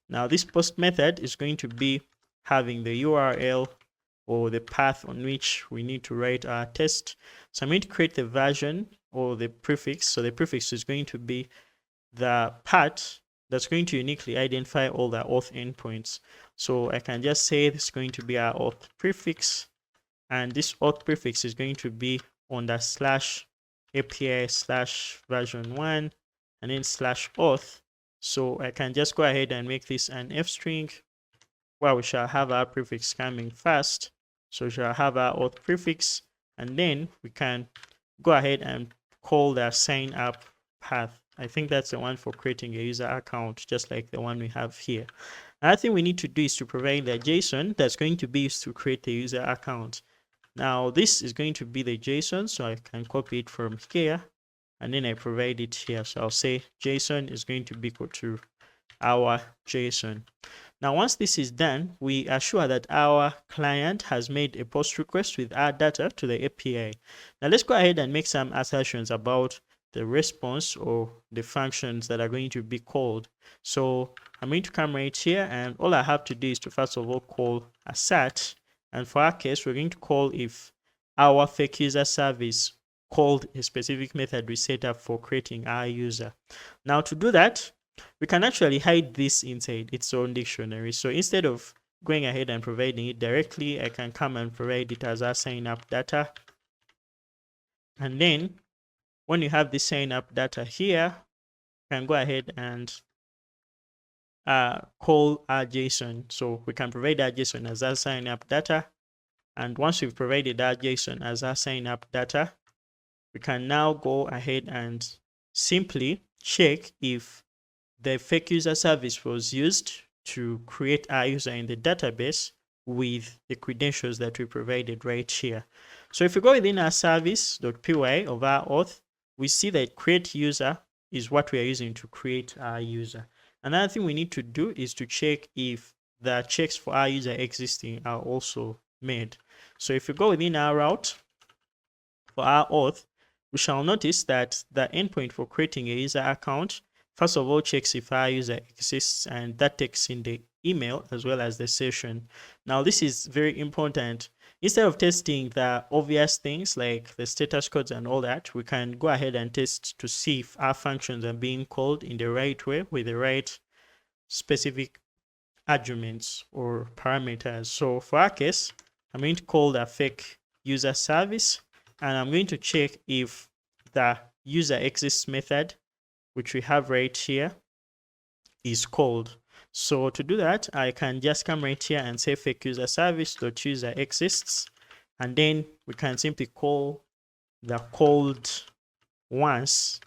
S1: Now this post method is going to be having the URL or the path on which we need to write our test. So I'm going to create the version or the prefix. So the prefix is going to be the part that's going to uniquely identify all the auth endpoints. So I can just say this is going to be our auth prefix, and this auth prefix is going to be on the /API/version1 and then /auth. So I can just go ahead and make this an F string where we shall have our prefix coming first. So we shall have our auth prefix, and then we can go ahead and call the sign up path. I think that's the one for creating a user account, just like the one we have here. Another thing we need to do is to provide the JSON that's going to be used to create the user account. Now this is going to be the JSON, so I can copy it from here and then I provide it here. So I'll say JSON is going to be equal to our JSON. Now once this is done, we are sure that our client has made a post request with our data to the API. Now let's go ahead and make some assertions about the response or the functions that are going to be called. So I'm going to come right here, and all I have to do is to first of all call assert. And for our case, we're going to call if our fake user service called a specific method we set up for creating our user. Now to do that, we can actually hide this inside its own dictionary. So instead of going ahead and providing it directly, I can come and provide it as our sign up data. And then when you have the sign up data here, you can go ahead and call our JSON. So we can provide our JSON as our sign up data. And once we've provided our JSON as our sign up data, we can now go ahead and simply check if the fake user service was used to create our user in the database with the credentials that we provided right here. So if we go within our service.py of our auth, we see that create user is what we are using to create our user. Another thing we need to do is to check if the checks for our user existing are also made. So if we go within our route for our auth, we shall notice that the endpoint for creating a user account first of all checks if our user exists, and that takes in the email as well as the session. Now this is very important. Instead of testing the obvious things like the status codes and all that, we can go ahead and test to see if our functions are being called in the right way with the right specific arguments or parameters. So for our case, I'm going to call the fake user service, and I'm going to check if the user exists method, which we have right here, is called. So to do that, I can just come right here and say fake user service dot user exists, and then we can simply call the called once.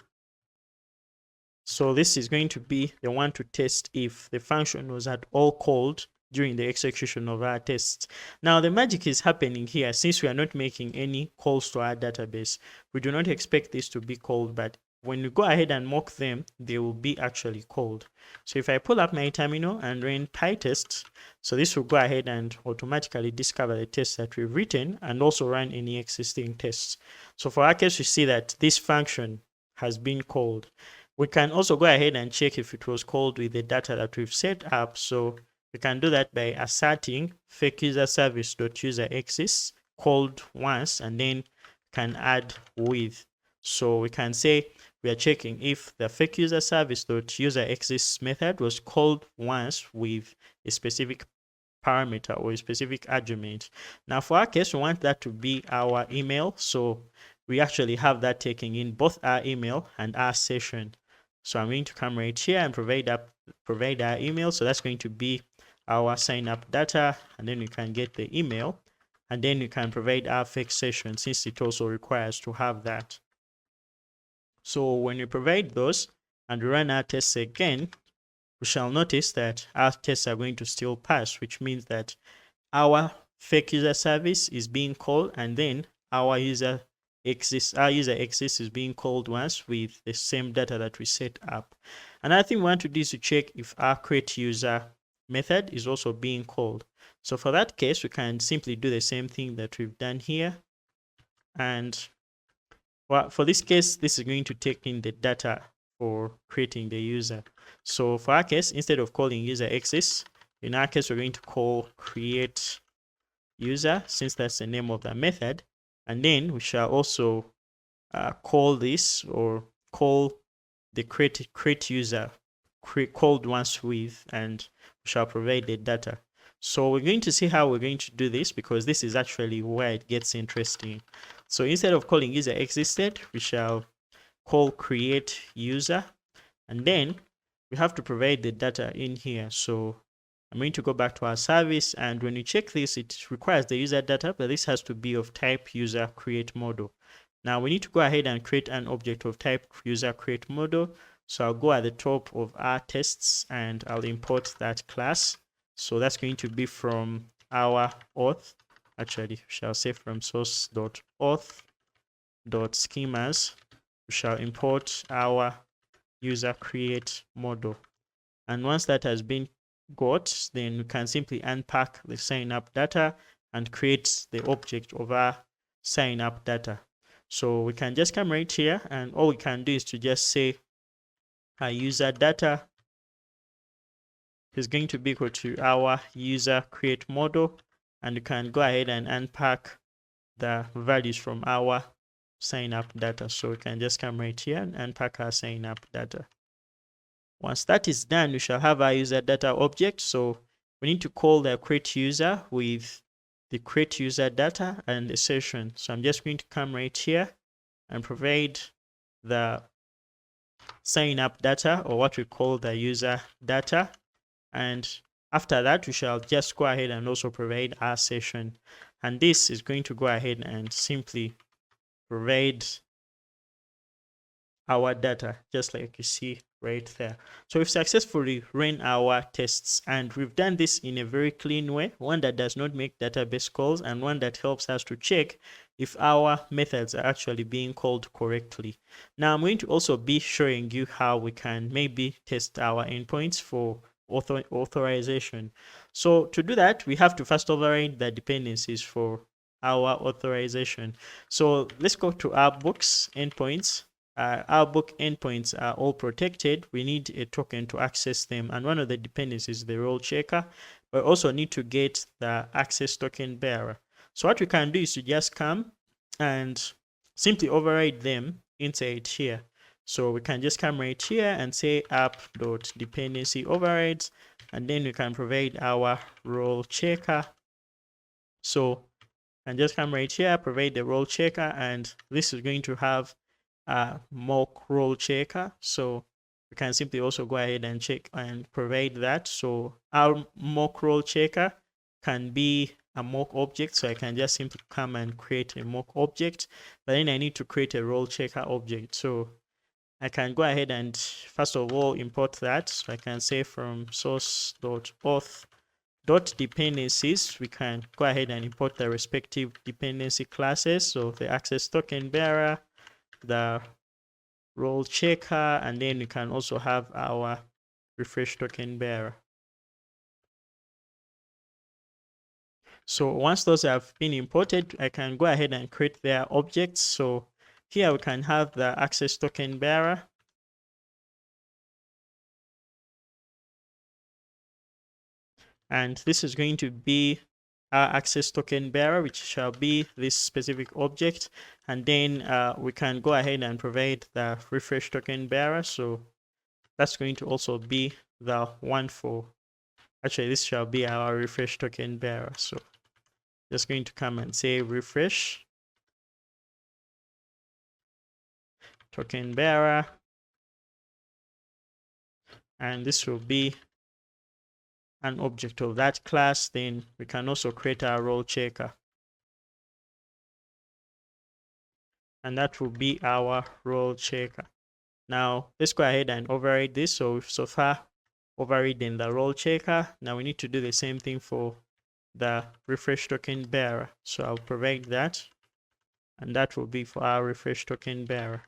S1: So this is going to be the one to test if the function was at all called during the execution of our tests. Now the magic is happening here. Since we are not making any calls to our database, we do not expect this to be called, but when we go ahead and mock them, they will be actually called. So if I pull up my terminal and run pytest, so this will go ahead and automatically discover the tests that we've written and also run any existing tests. So for our case, we see that this function has been called. We can also go ahead and check if it was called with the data that we've set up. So we can do that by asserting fake user service dot user exists called once, and then can add with. So we can say we are checking if the fake user service dot user exists method was called once with a specific parameter or a specific argument. Now for our case, we want that to be our email. So we actually have that taking in both our email and our session. So I'm going to come right here and provide our email. So that's going to be our sign up data, and then we can get the email, and then we can provide our fake session since it also requires to have that. So when we provide those and run our tests again, we shall notice that our tests are going to still pass, which means that our fake user service is being called, and then our user exists is being called once with the same data that we set up. Another thing we want to do is to check if our create user method is also being called. So for that case, we can simply do the same thing that we've done here, and well, for this case, this is going to take in the data for creating the user. So for our case, instead of calling user exists, in our case, we're going to call create user, since that's the name of the method. And then we shall also call this, or call the create user called once with, and we shall provide the data. So we're going to see how we're going to do this, because this is actually where it gets interesting. So instead of calling user existed, we shall call create user, and then we have to provide the data in here. So I'm going to go back to our service, and when you check this, it requires the user data, but this has to be of type user create model. Now we need to go ahead and create an object of type user create model. So I'll go at the top of our tests and I'll import that class. So that's going to be from our auth. Actually, we shall say from source.auth.schemas. We shall import our user create model. And once that has been got, then we can simply unpack the sign up data and create the object of our sign up data. So we can just come right here, and all we can do is to just say our user data is going to be equal to our user create model, and we can go ahead and unpack the values from our sign up data. So we can just come right here and unpack our sign up data. Once that is done, we shall have our user data object. So we need to call the create user with the create user data and the session. So I'm just going to come right here and provide the sign up data, or what we call the user data. And after that, we shall just go ahead and also provide our session. And this is going to go ahead and simply provide our data, just like you see right there. So we've successfully run our tests, and we've done this in a very clean way, one that does not make database calls and one that helps us to check if our methods are actually being called correctly. Now I'm going to also be showing you how we can maybe test our endpoints for authorization. So to do that, we have to first override the dependencies for our authorization. So let's go to our books endpoints. Our book endpoints are all protected. We need a token to access them, and one of the dependencies is the role checker. We also need to get the access token bearer. So what we can do is to just come and simply override them inside here. So we can just come right here and say app.dependency overrides, and then we can provide our role checker. So and just come right here, provide the role checker, and this is going to have a mock role checker. So we can simply also go ahead and check and provide that. So our mock role checker can be a mock object. So I can just simply come and create a mock object, but then I need to create a role checker object. So I can go ahead and first of all import that. So I can say from source.auth dependencies, we can go ahead and import the respective dependency classes. So the access token bearer, the role checker, and then we can also have our refresh token bearer. So once those have been imported, I can go ahead and create their objects. So here we can have the access token bearer, and this is going to be our access token bearer, which shall be this specific object. And then we can go ahead and provide the refresh token bearer. So that's going to also be the one for, actually this shall be our refresh token bearer. So just going to come and say refresh token bearer, and this will be an object of that class. Then we can also create our role checker, and that will be our role checker. Now let's go ahead and override this. So so far overridden the role checker. Now we need to do the same thing for the refresh token bearer. So I'll provide that, and that will be for our refresh token bearer.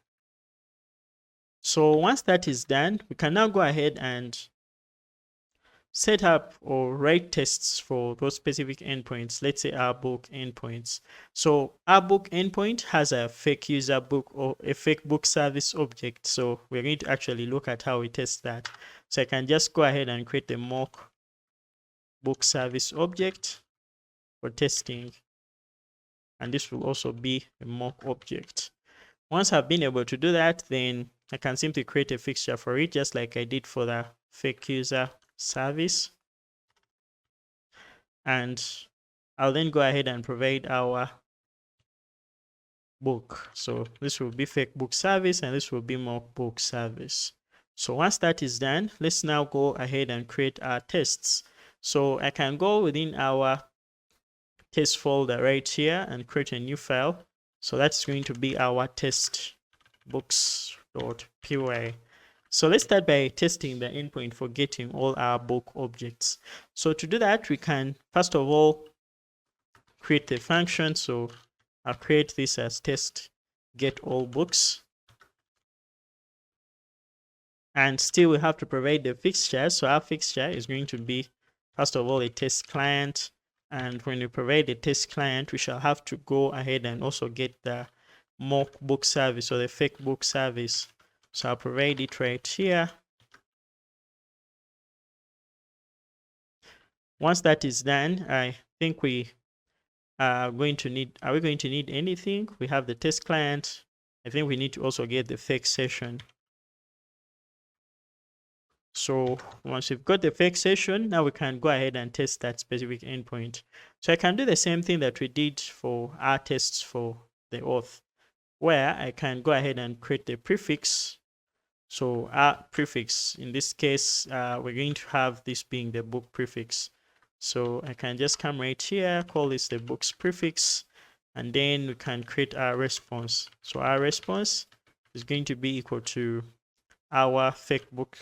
S1: So once that is done, we can now go ahead and set up or write tests for those specific endpoints. Let's say our book endpoints. So our book endpoint has a fake user book or a fake book service object. So we're going to actually look at how we test that. So I can just go ahead and create a mock book service object for testing, and this will also be a mock object. Once I've been able to do that, then I can simply create a fixture for it, just like I did for the fake user service. And I'll then go ahead and provide our book. So this will be fake book service, and this will be mock book service. So once that is done, let's now go ahead and create our tests. So I can go within our test folder right here and create a new file. So that's going to be our test books.py. So let's start by testing the endpoint for getting all our book objects. So to do that, we can first of all create the function. So I'll create this as test get all books. And still we have to provide the fixture. So our fixture is going to be first of all a test client. And when we provide a test client, we shall have to go ahead and also get the mock book service or the fake book service. So I'll provide it right here. Once that is done, I think we are going to need anything? We have the test client. I think we need to also get the fake session. So once we've got the fake session, now we can go ahead and test that specific endpoint. So I can do the same thing that we did for our tests for the auth, where I can go ahead and create the prefix. So our prefix, in this case, we're going to have this being the book prefix. So I can just come right here, call this the books prefix, and then we can create our response. So our response is going to be equal to our fake book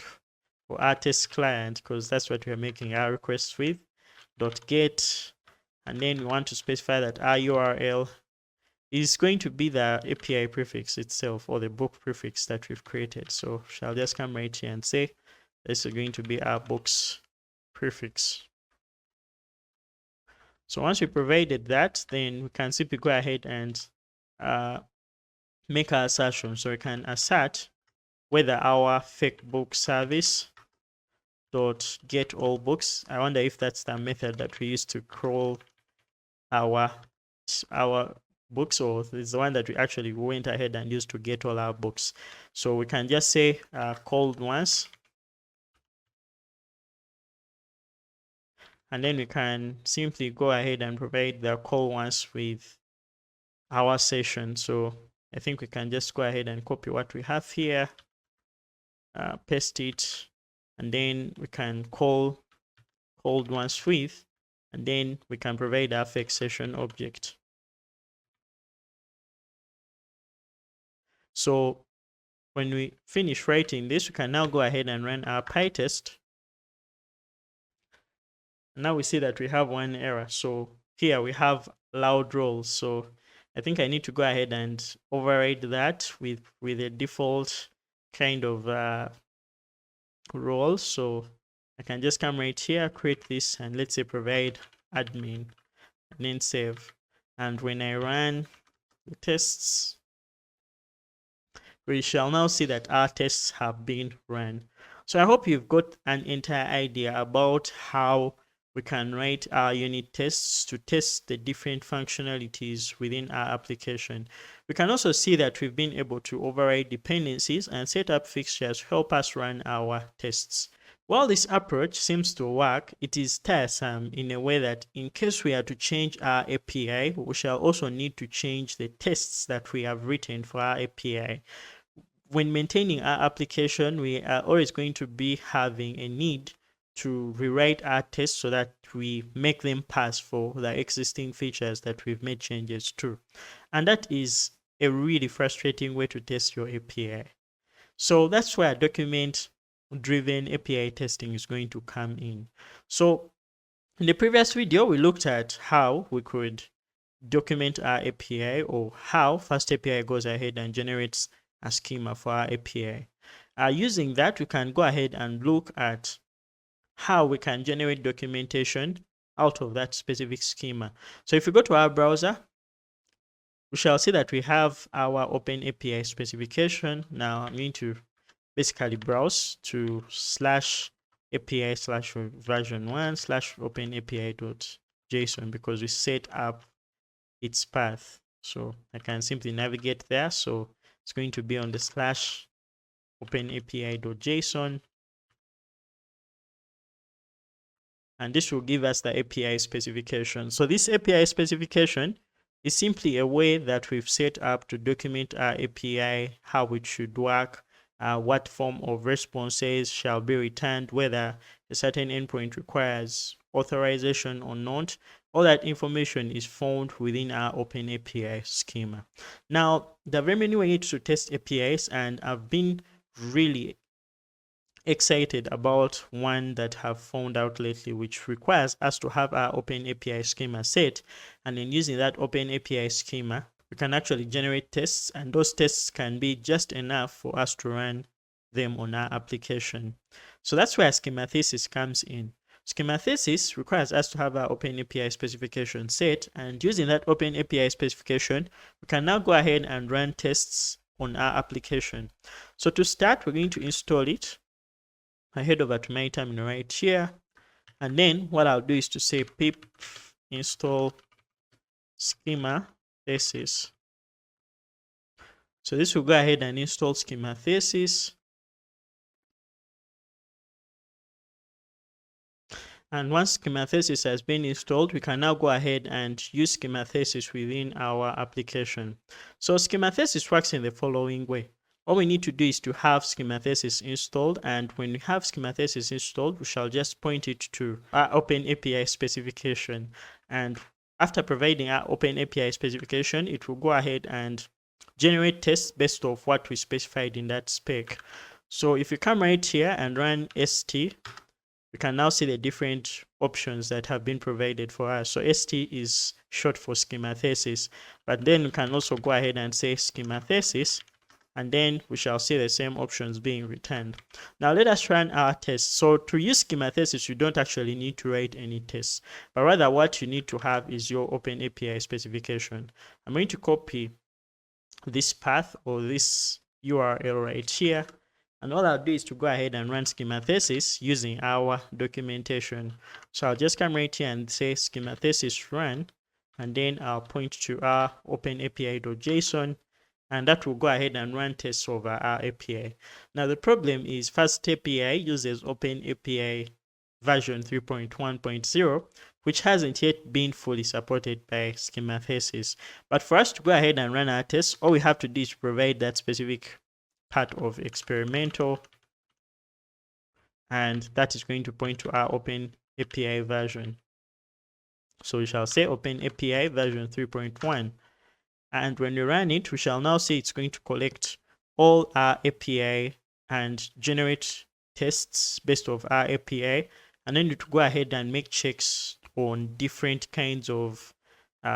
S1: for our test client, because that's what we're making our request with, .get, and then we want to specify that our URL is going to be the API prefix itself, or the book prefix that we've created. So shall just come right here and say this is going to be our books prefix. So once we provided that, then we can simply go ahead and make our assertion. So we can assert whether our fake book service dot get all books. I wonder if that's the method that we use to crawl our books, or is the one that we actually went ahead and used to get all our books. So we can just say called once, and then we can simply go ahead and provide the call once with our session. So I think we can just go ahead and copy what we have here, paste it, and then we can call called once with, and then we can provide our fake session object. So when we finish writing this, we can now go ahead and run our PyTest. Now we see that we have one error. So here we have loud roles. So I think I need to go ahead and override that with a default kind of role. So I can just come right here, create this, and let's say provide admin, and then save. And when I run the tests, we shall now see that our tests have been run. So I hope you've got an entire idea about how we can write our unit tests to test the different functionalities within our application. We can also see that we've been able to override dependencies and set up fixtures to help us run our tests. While this approach seems to work, it is tiresome in a way that in case we are to change our API, we shall also need to change the tests that we have written for our API. When maintaining our application, we are always going to be having a need to rewrite our tests so that we make them pass for the existing features that we've made changes to. And that is a really frustrating way to test your API. So that's where document-driven API testing is going to come in. So in the previous video, we looked at how we could document our API, or how FastAPI goes ahead and generates a schema for our API. Using that, we can go ahead and look at how we can generate documentation out of that specific schema. So if we go to our browser, we shall see that we have our OpenAPI specification. Now I'm going to basically browse to /API/version1/OpenAPI.json because we set up its path. So I can simply navigate there. So it's going to be on the /OpenAPI.json. And this will give us the API specification. So this API specification is simply a way that we've set up to document our API, how it should work, what form of responses shall be returned, whether a certain endpoint requires authorization or not. All that information is found within our OpenAPI schema. Now, there are very many ways to test APIs, and I've been really excited about one that I've found out lately, which requires us to have our OpenAPI schema set, and then using that OpenAPI schema, we can actually generate tests, and those tests can be just enough for us to run them on our application. So that's where schema thesis comes in. Schema thesis requires us to have our OpenAPI specification set, and using that OpenAPI specification, we can now go ahead and run tests on our application. So to start, we're going to install it. I head over to my terminal right here, and then what I'll do is to say pip install schema thesis. So this will go ahead and install schema thesis. And once schema thesis has been installed, we can now go ahead and use schema thesis within our application. So schema thesis works in the following way. All we need to do is to have schema thesis installed, and when we have schema thesis installed, we shall just point it to our OpenAPI specification. And after providing our OpenAPI specification, it will go ahead and generate tests based off what we specified in that spec. So if you come right here and run st, you can now see the different options that have been provided for us. So st is short for schemathesis, but then you can also go ahead and say schemathesis, and then we shall see the same options being returned. Now let us run our test. So to use schemathesis, you don't actually need to write any tests, but rather what you need to have is your OpenAPI specification. I'm going to copy this path or this URL right here, and all I'll do is to go ahead and run schemathesis using our documentation. So I'll just come right here and say schemathesis run, and then I'll point to our openapi.json, and that will go ahead and run tests over our API. Now the problem is FastAPI uses OpenAPI version 3.1.0, which hasn't yet been fully supported by schemathesis. But for us to go ahead and run our tests, all we have to do is provide that specific part of experimental, and that is going to point to our OpenAPI version. So we shall say OpenAPI version 3.1. And when we run it, we shall now see it's going to collect all our API and generate tests based off our API, and then to go ahead and make checks on different kinds of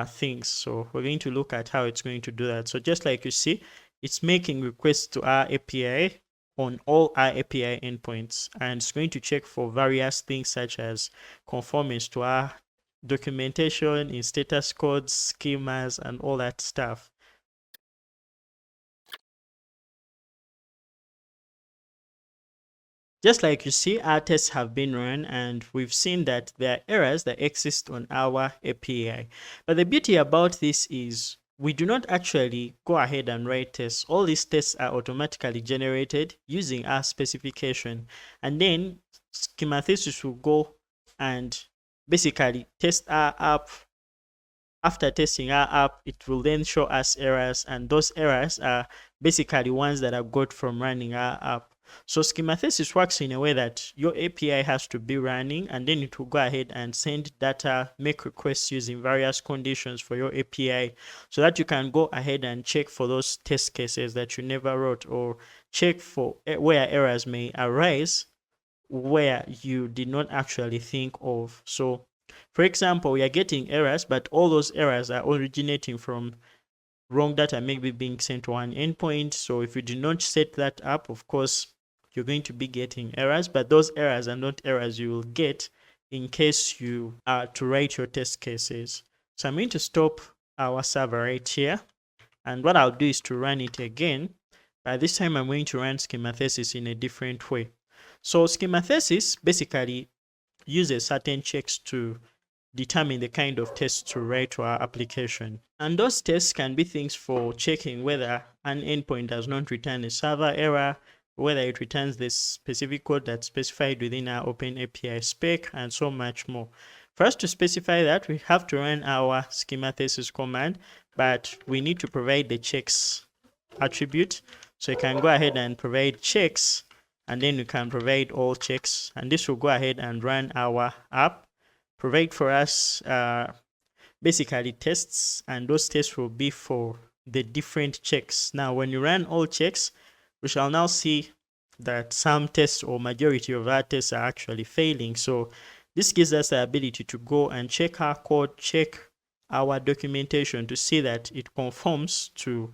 S1: things. So we're going to look at how it's going to do that. So just like you see, it's making requests to our API on all our API endpoints, and it's going to check for various things such as conformance to our documentation, in status codes, schemas, and all that stuff. Just like you see, our tests have been run, and we've seen that there are errors that exist on our API. But the beauty about this is we do not actually go ahead and write tests. All these tests are automatically generated using our specification, and then schemathesis will go and basically test our app. After testing our app, it will then show us errors, and those errors are basically ones that are got from running our app. So schemathesis works in a way that your API has to be running, and then it will go ahead and send data, make requests using various conditions for your API, so that you can go ahead and check for those test cases that you never wrote, or check for where errors may arise where you did not actually think of. So for example, we are getting errors, but all those errors are originating from wrong data maybe being sent to one endpoint. So if you do not set that up, of course, you're going to be getting errors, but those errors are not errors you will get in case you are to write your test cases. So I'm going to stop our server right here, and what I'll do is to run it again. By this time, I'm going to run schemathesis in a different way. So schemathesis basically uses certain checks to determine the kind of tests to write to our application. And those tests can be things for checking whether an endpoint does not return a server error, whether it returns the specific code that's specified within our OpenAPI spec, and so much more. For us to specify that, we have to run our schemathesis command, but we need to provide the checks attribute. So you can go ahead and provide checks, and then you can provide all checks, and this will go ahead and run our app, provide for us basically tests, and those tests will be for the different checks. Now when you run all checks, we shall now see that some tests or majority of our tests are actually failing. So this gives us the ability to go and check our code, check our documentation to see that it conforms to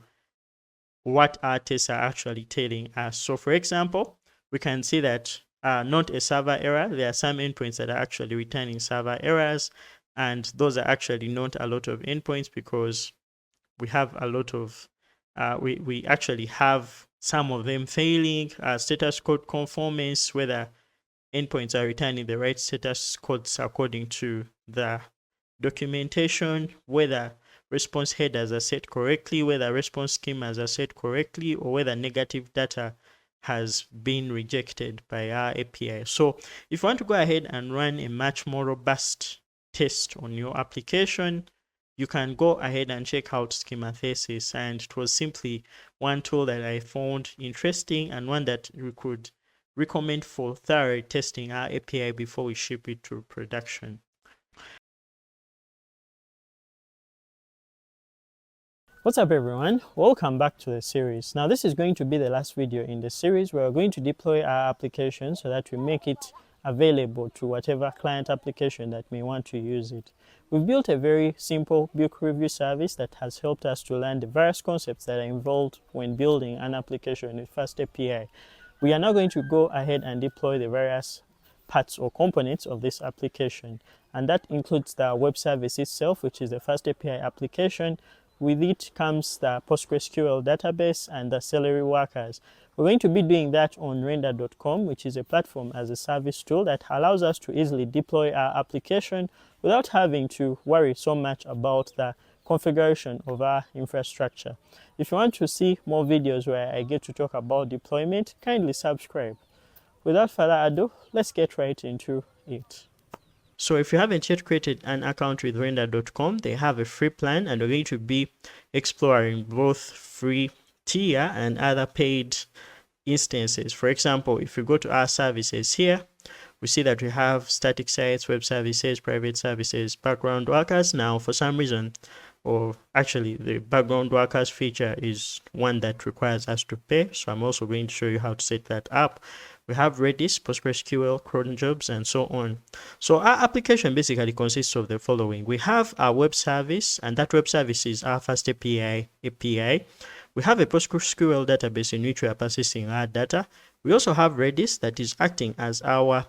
S1: what our tests are actually telling us. So for example, we can see that not a server error. There are some endpoints that are actually returning server errors, and those are actually not a lot of endpoints, because we have a lot of we actually have some of them failing, status code conformance, whether endpoints are returning the right status codes according to the documentation, whether response headers are set correctly, whether response schemas are set correctly, or whether negative data has been rejected by our API. So if you want to go ahead and run a much more robust test on your application, you can go ahead and check out schemathesis, and it was simply one tool that I found interesting and one that we could recommend for thorough testing our API before we ship it to production. What's up everyone, welcome back to the series. Now this is going to be the last video in the series where we're going to deploy our application so that we make it available to whatever client application that may want to use it. We've built a very simple book review service that has helped us to learn the various concepts that are involved when building an application with FastAPI. We are now going to go ahead and deploy the various parts or components of this application, and that includes the web service itself, which is the FastAPI application. With it comes the PostgreSQL database and the Celery workers. We're going to be doing that on render.com, which is a platform as a service tool that allows us to easily deploy our application without having to worry so much about the configuration of our infrastructure. If you want to see more videos where I get to talk about deployment, kindly subscribe. Without further ado, let's get right into it. So if you haven't yet created an account with render.com, they have a free plan, and we're going to be exploring both free tier and other paid instances. For example, if we go to our services here, we see that we have static sites, web services, private services, background workers. Now, for some reason, or actually the background workers feature is one that requires us to pay. So I'm also going to show you how to set that up. We have Redis, PostgreSQL, cron jobs, and so on. So our application basically consists of the following. We have our web service, and that web service is our FastAPI API. We have a PostgreSQL database in which we are persisting our data. We also have Redis that is acting as our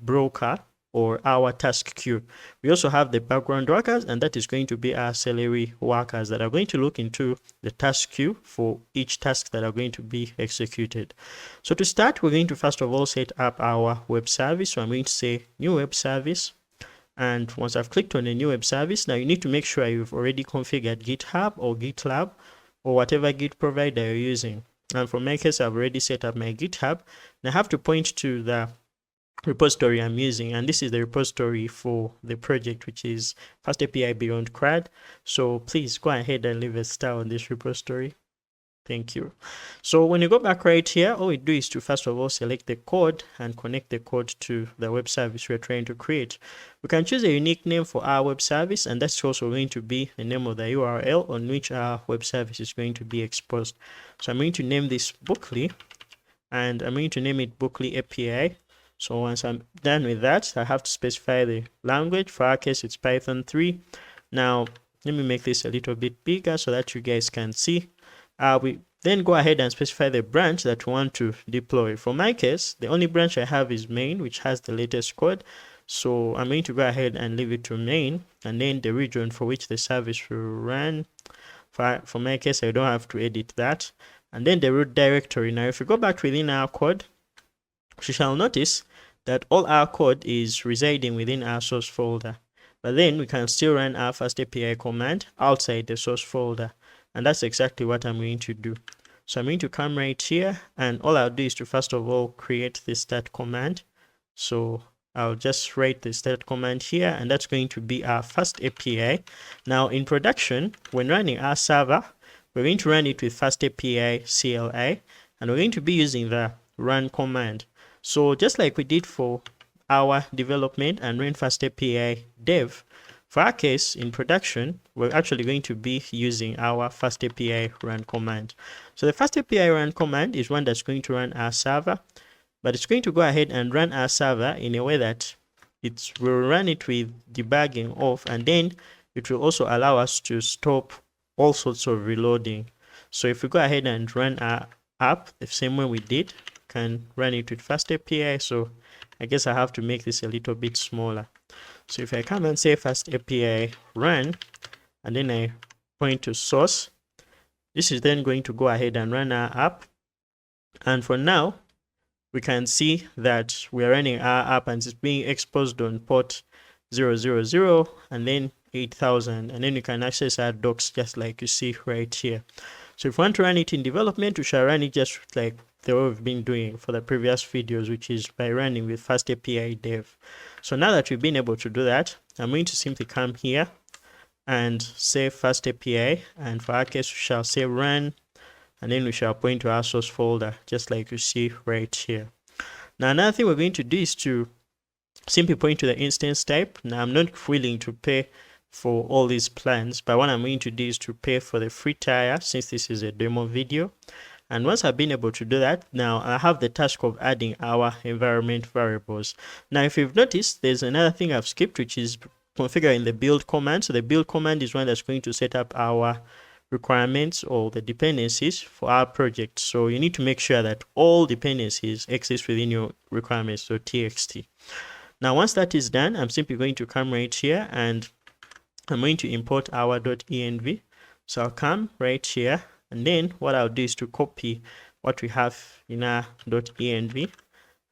S1: broker or our task queue. We also have the background workers, and that is going to be our Celery workers that are going to look into the task queue for each task that are going to be executed. So to start, we're going to first of all set up our web service. So I'm going to say new web service. And once I've clicked on a new web service, now you need to make sure you've already configured GitHub or GitLab or whatever Git provider you're using. And for my case, I've already set up my GitHub. And I have to point to the repository I'm using, and this is the repository for the project, which is FastAPI Beyond CRUD. So please go ahead and leave a star on this repository. Thank you. So when you go back right here, all we do is to first of all select the code and connect the code to the web service we're trying to create. We can choose a unique name for our web service, and that's also going to be the name of the URL on which our web service is going to be exposed. So I'm going to name this Bookly, and I'm going to name it Bookly API. So once I'm done with that, I have to specify the language. For our case, it's Python 3. Now, let me make this a little bit bigger so that you guys can see. We then go ahead and specify the branch that we want to deploy. For my case, the only branch I have is main, which has the latest code. So I'm going to go ahead and leave it to main, and then the region for which the service will run. For my case, I don't have to edit that. And then the root directory. Now, if we go back within our code, we shall notice that all our code is residing within our source folder, but then we can still run our FastAPI command outside the source folder, and that's exactly what I'm going to do. So I'm going to come right here, and all I'll do is to first of all create the start command. So I'll just write the start command here, and that's going to be our FastAPI. Now in production, when running our server, we're going to run it with FastAPI CLI, and we're going to be using the run command. So just like we did for our development and run FastAPI dev, for our case in production, we're actually going to be using our FastAPI run command. So the FastAPI run command is one that's going to run our server, but it's going to go ahead and run our server in a way that it will run it with debugging off, and then it will also allow us to stop all sorts of reloading. So if we go ahead and run our app the same way we did, can run it with FastAPI. So I guess I have to make this a little bit smaller. So if I come and say FastAPI run, and then I point to source, this is then going to go ahead and run our app. And for now, we can see that we're running our app and it's being exposed on port 000 and then 8000, and then you can access our docs just like you see right here. So if we want to run it in development, we shall run it just like the way we've been doing for the previous videos, which is by running with FastAPI dev. So now that we've been able to do that, I'm going to simply come here and say FastAPI, and for our case we shall say run, and then we shall point to our source folder just like you see right here. Now another thing we're going to do is to simply point to the instance type. Now I'm not willing to pay for all these plans, but what I'm going to do is to pay for the free tier since this is a demo video. And once I've been able to do that, now I have the task of adding our environment variables. Now, if you've noticed, there's another thing I've skipped, which is configuring the build command. So the build command is one that's going to set up our requirements or the dependencies for our project. So you need to make sure that all dependencies exist within your requirements, so txt. Now, once that is done, I'm simply going to come right here and I'm going to import our .env. So I'll come right here, and then what I'll do is to copy what we have in our .env,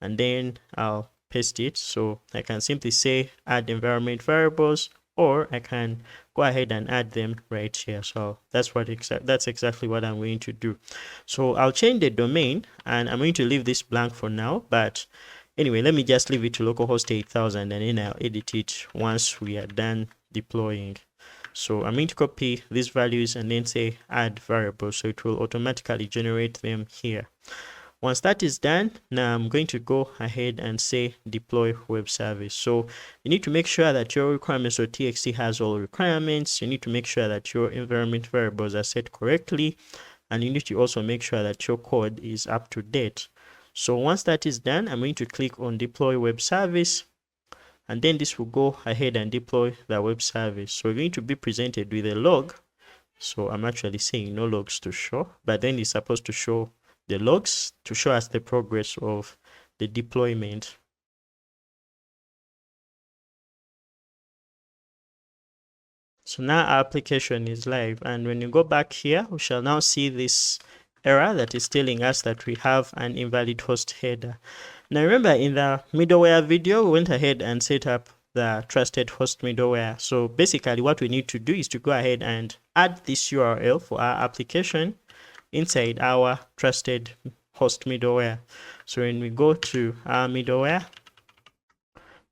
S1: and then I'll paste it. So I can simply say add environment variables, or I can go ahead and add them right here. So that's exactly what I'm going to do. So I'll change the domain, and I'm going to leave this blank for now, but anyway, let me just leave it to localhost 8000, and then I'll edit it once we are done deploying. So I'm going to copy these values and then say add variables, so it will automatically generate them here. Once that is done, now I'm going to go ahead and say deploy web service. So you need to make sure that your requirements.txt has all requirements. You need to make sure that your environment variables are set correctly, and you need to also make sure that your code is up to date. So once that is done, I'm going to click on deploy web service, and then this will go ahead and deploy the web service. So we're going to be presented with a log. So I'm actually saying no logs to show, but then it's supposed to show the logs to show us the progress of the deployment. So now our application is live, and when you go back here, we shall now see this error that is telling us that we have an invalid host header. Now remember, in the middleware video, we went ahead and set up the trusted host middleware. So basically what we need to do is to go ahead and add this URL for our application inside our trusted host middleware. So when we go to our middleware,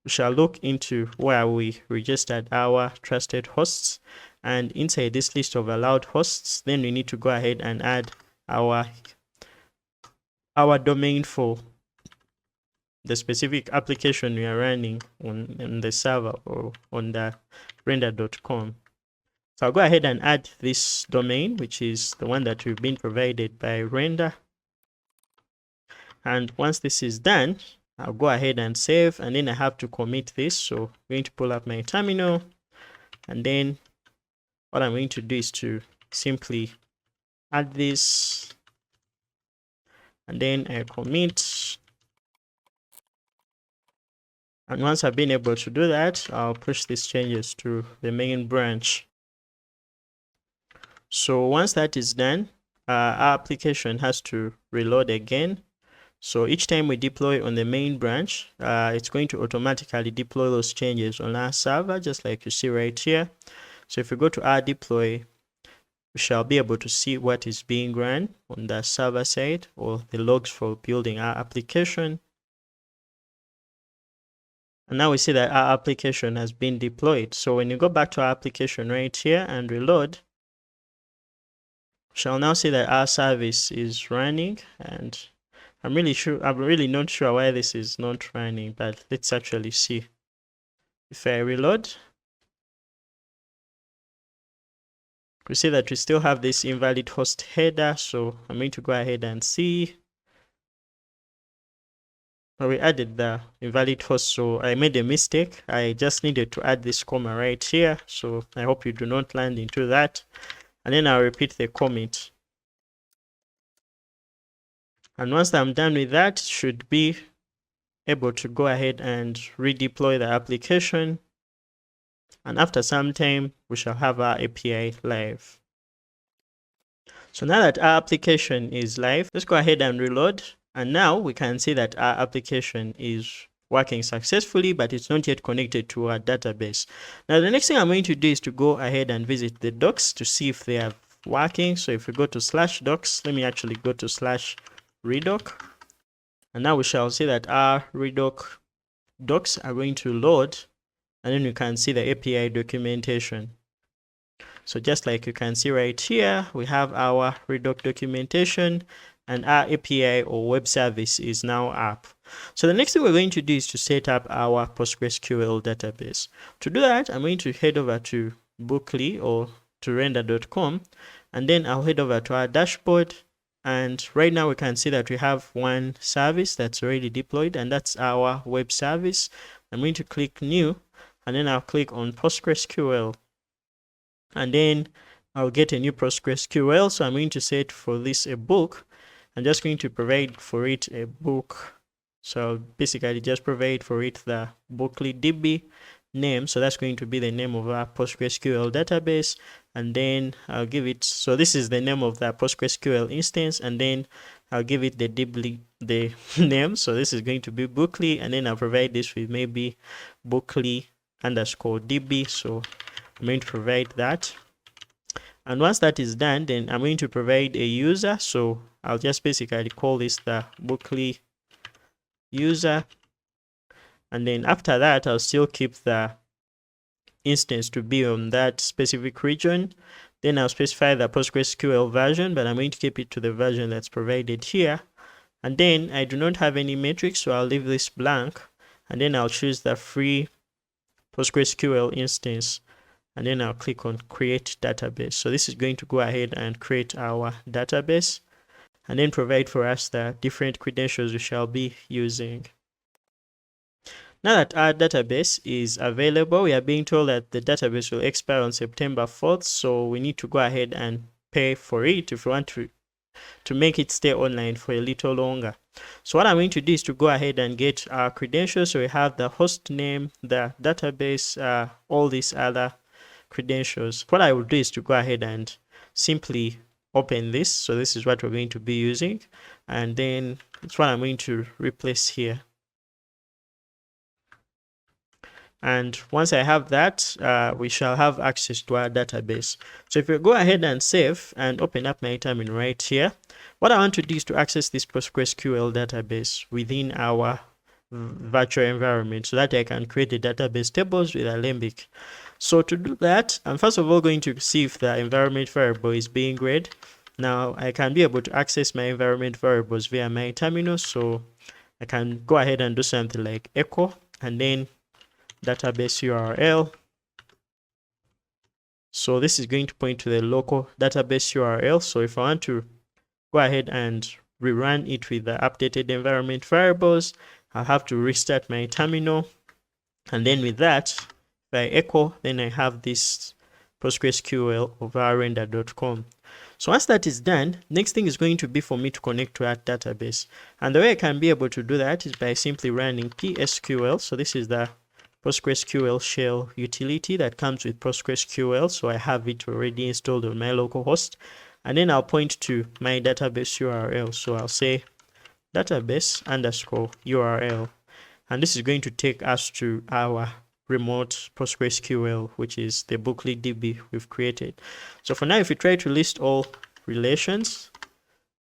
S1: we shall look into where we registered our trusted hosts, and inside this list of allowed hosts, then we need to go ahead and add our domain for the specific application we are running on the server or on the render.com. So I'll go ahead and add this domain, which is the one that we've been provided by render. And once this is done, I'll go ahead and save, and then I have to commit this. So I'm going to pull up my terminal, and then what I'm going to do is to simply add this, and then I commit. And once I've been able to do that, I'll push these changes to the main branch. So once that is done, our application has to reload again. So each time we deploy on the main branch, it's going to automatically deploy those changes on our server, just like you see right here. So if we go to our deploy, we shall be able to see what is being run on the server side, or the logs for building our application. And now we see that our application has been deployed. So when you go back to our application right here and reload, we shall now see that our service is running, and I'm really not sure why this is not running, but let's actually see. If I reload, we see that we still have this invalid host header. So I'm going to go ahead and see. Well, we added the invalid host, so I made a mistake. I just needed to add this comma right here. So I hope you do not land into that. And then I'll repeat the commit. And once I'm done with that, should be able to go ahead and redeploy the application. And after some time, we shall have our API live. So now that our application is live, let's go ahead and reload. And now we can see that our application is working successfully, but it's not yet connected to our database. Now, the next thing I'm going to do is to go ahead and visit the docs to see if they are working. So if we go to /docs, let me actually go to /redoc. And now we shall see that our redoc docs are going to load, and then you can see the API documentation. So just like you can see right here, we have our redoc documentation, and our API or web service is now up. So the next thing we're going to do is to set up our PostgreSQL database. To do that, I'm going to head over to Bookly or to render.com, and then I'll head over to our dashboard. And right now we can see that we have one service that's already deployed, and that's our web service. I'm going to click new, and then I'll click on PostgreSQL, and then I'll get a new PostgreSQL. So I'm going to set for this a book. I'm just going to provide for it a book. So I'll basically just provide for it the Bookly DB name. So that's going to be the name of our PostgreSQL database. And then I'll give it, so this is the name of the PostgreSQL instance, and then I'll give it the DB, the name. So this is going to be Bookly, and then I'll provide this with maybe Bookly underscore DB. So I'm going to provide that. And once that is done, then I'm going to provide a user. So I'll just basically call this the Bookly user. And then after that, I'll still keep the instance to be on that specific region. Then I'll specify the PostgreSQL version, but I'm going to keep it to the version that's provided here. And then I do not have any metrics, so I'll leave this blank. And then I'll choose the free PostgreSQL instance. And then I'll click on create database. So this is going to go ahead and create our database and then provide for us the different credentials we shall be using. Now that our database is available, we are being told that the database will expire on September 4th. So we need to go ahead and pay for it if we want to make it stay online for a little longer. So what I'm going to do is to go ahead and get our credentials. So we have the host name, the database, all these other credentials. What I will do is to go ahead and simply open this. So this is what we're going to be using, and then it's what I'm going to replace here. And once I have that, we shall have access to our database. So if we go ahead and save and open up my terminal right here, what I want to do is to access this PostgreSQL database within our virtual environment so that I can create the database tables with Alembic. So to do that, I'm first of all going to see if the environment variable is being read. Now I can be able to access my environment variables via my terminal. So I can go ahead and do something like echo and then database URL. So this is going to point to the local database URL. So if I want to go ahead and rerun it with the updated environment variables, I'll have to restart my terminal. And then with that, if I echo, then I have this PostgreSQL over render.com. So once that is done, next thing is going to be for me to connect to that database. And the way I can be able to do that is by simply running PSQL. So this is the PostgreSQL shell utility that comes with PostgreSQL. So I have it already installed on my local host. And then I'll point to my database URL. So I'll say database underscore URL. And this is going to take us to our remote PostgreSQL, which is the Bookly DB we've created. So for now, if we try to list all relations,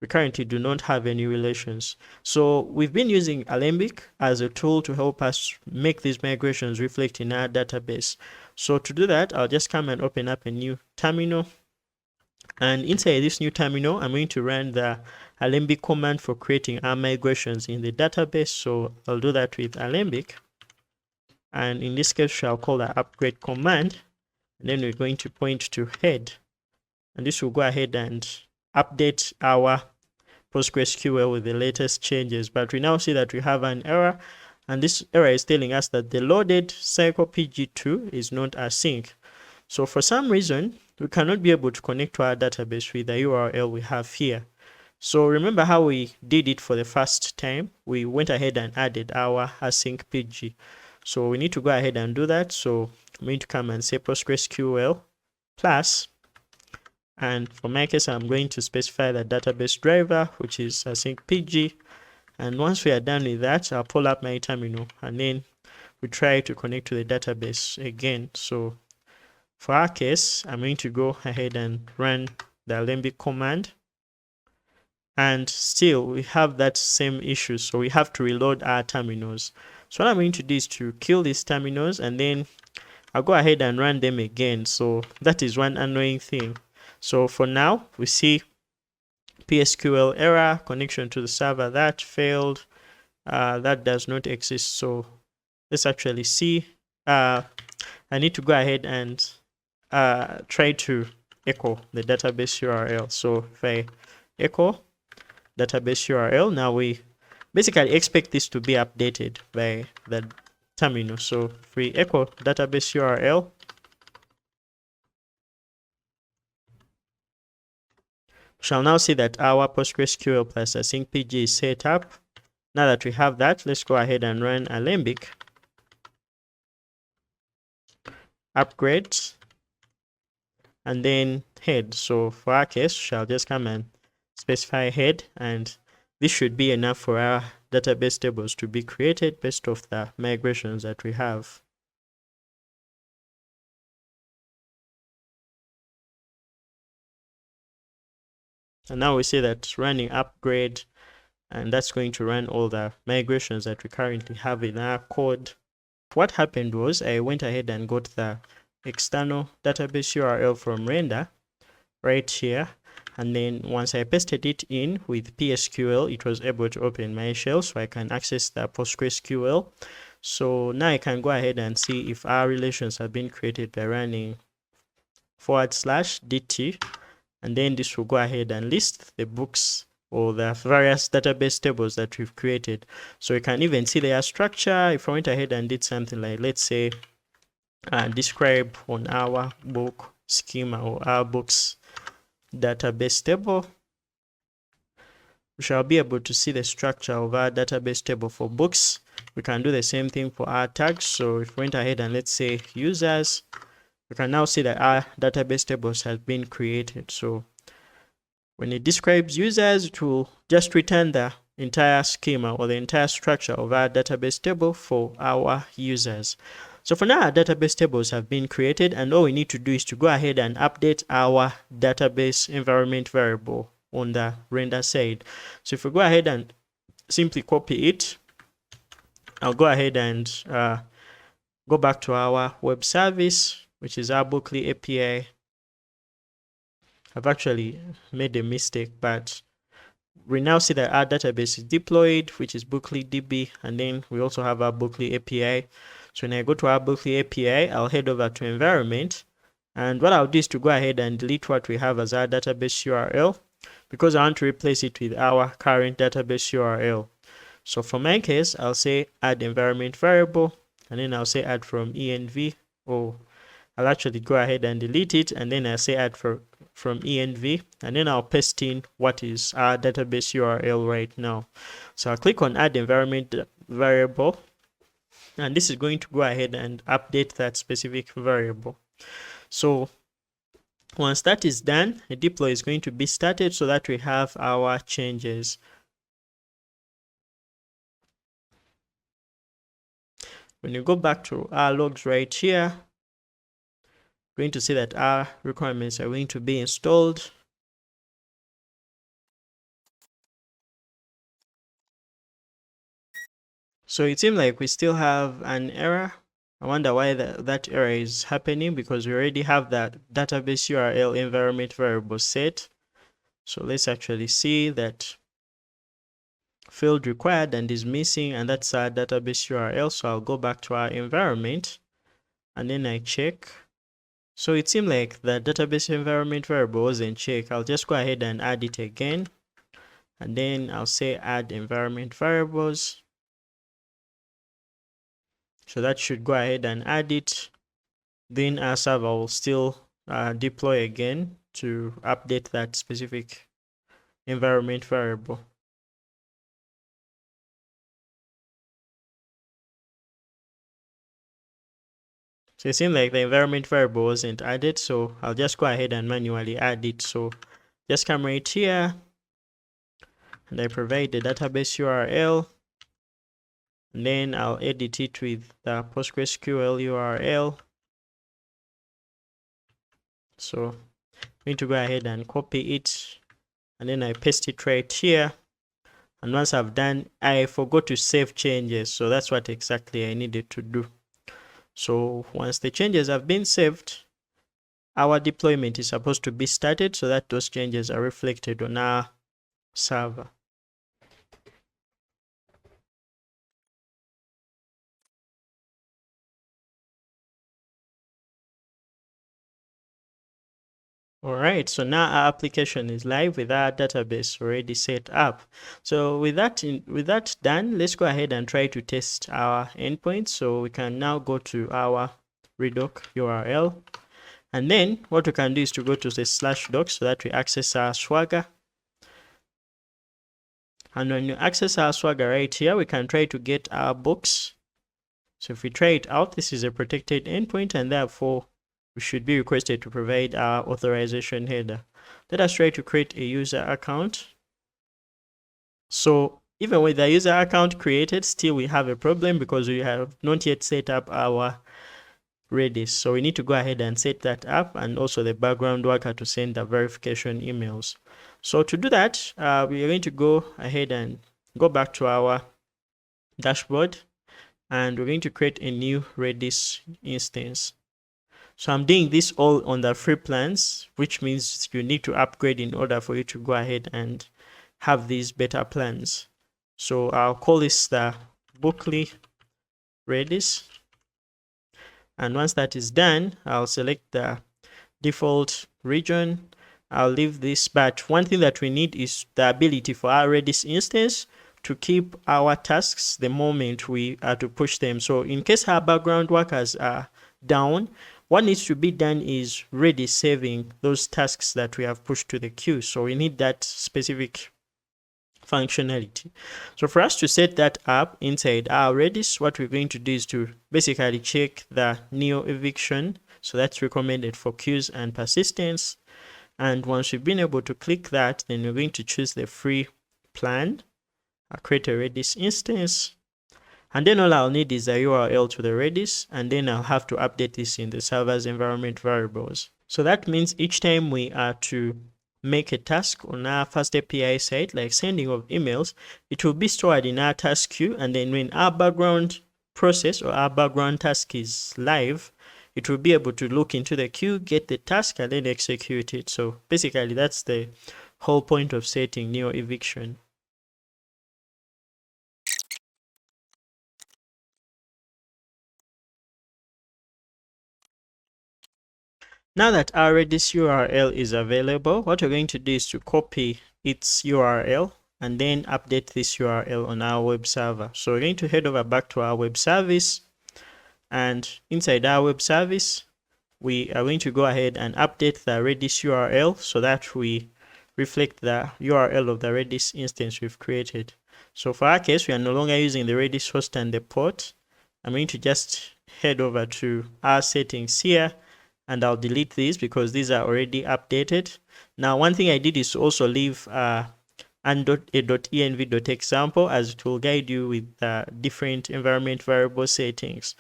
S1: we currently do not have any relations. So we've been using Alembic as a tool to help us make these migrations reflect in our database. So to do that, I'll just come and open up a new terminal. And inside this new terminal, I'm going to run the Alembic command for creating our migrations in the database. So I'll do that with Alembic. And in this case, I'll call the upgrade command. And then we're going to point to head. And this will go ahead and update our PostgreSQL with the latest changes. But we now see that we have an error. And this error is telling us that the loaded cycle PG2 is not async. So for some reason, we cannot be able to connect to our database with the URL we have here. So remember how we did it for the first time? We went ahead and added our async PG. So we need to go ahead and do that. So I'm going to come and say PostgreSQL plus, and for my case, I'm going to specify the database driver, which is async PG. And once we are done with that, I'll pull up my terminal and then we try to connect to the database again. So for our case, I'm going to go ahead and run the Alembic command. And still, we have that same issue. So we have to reload our terminals. So what I'm going to do is to kill these terminals and then I'll go ahead and run them again. So that is one annoying thing. So for now, we see PSQL error, connection to the server that failed. that does not exist. So let's actually see. I need to go ahead and try to echo the database URL. So if I echo database URL, now we basically expect this to be updated by the terminal. So if we echo database URL, we shall now see that our PostgreSQL plus async PG is set up. Now that we have that, let's go ahead and run Alembic upgrade and then head. So for our case, we shall just come and specify head, and this should be enough for our database tables to be created based off the migrations that we have. And now we see that running upgrade, and that's going to run all the migrations that we currently have in our code. What happened was I went ahead and got the external database URL from render right here, and then once I pasted it in with PSQL, it was able to open my shell, so I can access the PostgreSQL. So now I can go ahead and see if our relations have been created by running /DT, and then this will go ahead and list the books or the various database tables that we've created. So you can even see their structure. If I went ahead and did something like, let's say, describe on our book schema or our books database table, we shall be able to see the structure of our database table for books. We can do the same thing for our tags. So if we went ahead and let's say users, we can now see that our database tables have been created. So when it describes users, it will just return the entire schema or the entire structure of our database table for our users. So for now, our database tables have been created, and all we need to do is to go ahead and update our database environment variable on the render side. So if we go ahead and simply copy it, I'll go ahead and go back to our web service, which is our Bookly API. I've actually made a mistake, but we now see that our database is deployed, which is BooklyDB, and then we also have our Bookly API. So when I go to our Bookly API, I'll head over to environment, and what I'll do is to go ahead and delete what we have as our database URL, because I want to replace it with our current database URL. So for my case, I'll say add environment variable, and then I'll say add from env, or I'll actually go ahead and delete it, and then I'll say add from env, and then I'll paste in what is our database URL right now. So I'll click on add environment variable, and this is going to go ahead and update that specific variable. So once that is done, a deploy is going to be started so that we have our changes. When you go back to our logs right here, we're going to see that our requirements are going to be installed. So it seems like we still have an error. I wonder why that error is happening, because we already have that database URL environment variable set. So let's actually see that field required and is missing, and that's our database URL. So I'll go back to our environment and then I check. So it seemed like the database environment variable wasn't checked. I'll just go ahead and add it again, and then I'll say add environment variables. So that should go ahead and add it. Then our server will still deploy again to update that specific environment variable. So it seems like the environment variable wasn't added, so I'll just go ahead and manually add it. So just come right here, and I provide the database URL, and then I'll edit it with the PostgreSQL URL. So I'm going to go ahead and copy it, and then I paste it right here. And once I've done, I forgot to save changes, so that's what exactly I needed to do. So once the changes have been saved, our deployment is supposed to be started so that those changes are reflected on our server. All right, so now our application is live with our database already set up. So with that done, let's go ahead and try to test our endpoint. So we can now go to our redoc URL, and then what we can do is to go to the /doc so that we access our Swagger. And when you access our Swagger right here, we can try to get our books. So if we try it out, this is a protected endpoint, and therefore we should be requested to provide our authorization header. Let us try to create a user account. So even with the user account created, still we have a problem because we have not yet set up our Redis. So we need to go ahead and set that up, and also the background worker to send the verification emails. So to do that, we are going to go ahead and go back to our dashboard, and we're going to create a new Redis instance. So I'm doing this all on the free plans, which means you need to upgrade in order for you to go ahead and have these better plans. So I'll call this the Bookly Redis. And once that is done, I'll select the default region. I'll leave this, but one thing that we need is the ability for our Redis instance to keep our tasks the moment we are to push them. So in case our background workers are down, what needs to be done is Redis saving those tasks that we have pushed to the queue. So we need that specific functionality. So for us to set that up inside our Redis, what we're going to do is to basically check the neo eviction. So that's recommended for queues and persistence. And once we've been able to click that, then we're going to choose the free plan. I'll create a Redis instance. And then all I'll need is a URL to the Redis, and then I'll have to update this in the server's environment variables. So that means each time we are to make a task on our FastAPI site, like sending of emails, it will be stored in our task queue, and then when our background process or our background task is live, it will be able to look into the queue, get the task, and then execute it. So basically that's the whole point of setting neo eviction. Now that our Redis URL is available, what we're going to do is to copy its URL and then update this URL on our web server. So we're going to head over back to our web service, and inside our web service, we are going to go ahead and update the Redis URL so that we reflect the URL of the Redis instance we've created. So for our case, we are no longer using the Redis host and the port. I'm going to just head over to our settings here, and I'll delete these because these are already updated. Now, one thing I did is to also leave and.env.example, as it will guide you with the different environment variable settings.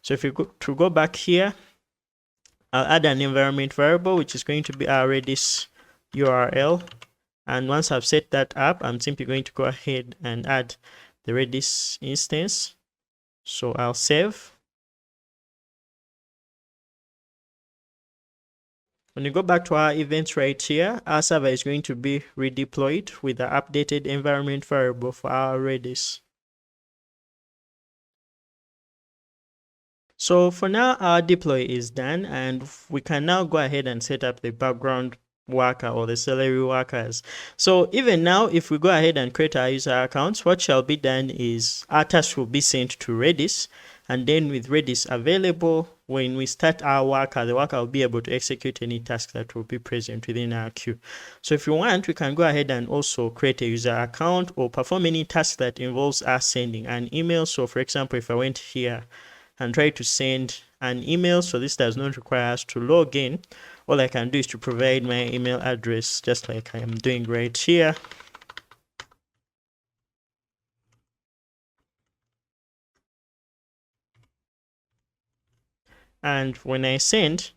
S1: So if you go back here, I'll add an environment variable, which is going to be our Redis URL. And once I've set that up, I'm simply going to go ahead and add the Redis instance. So I'll save. When you go back to our events right here, our server is going to be redeployed with the updated environment variable for our Redis. So for now, our deploy is done, and we can now go ahead and set up the background worker or the celery workers. So even now, if we go ahead and create our user accounts, what shall be done is our task will be sent to Redis, and then with Redis available, when we start our worker, the worker will be able to execute any task that will be present within our queue. So if you want, we can go ahead and also create a user account or perform any task that involves us sending an email. So for example, if I went here and try to send an email, so this does not require us to log in. All I can do is to provide my email address, just like I am doing right here. And when I send,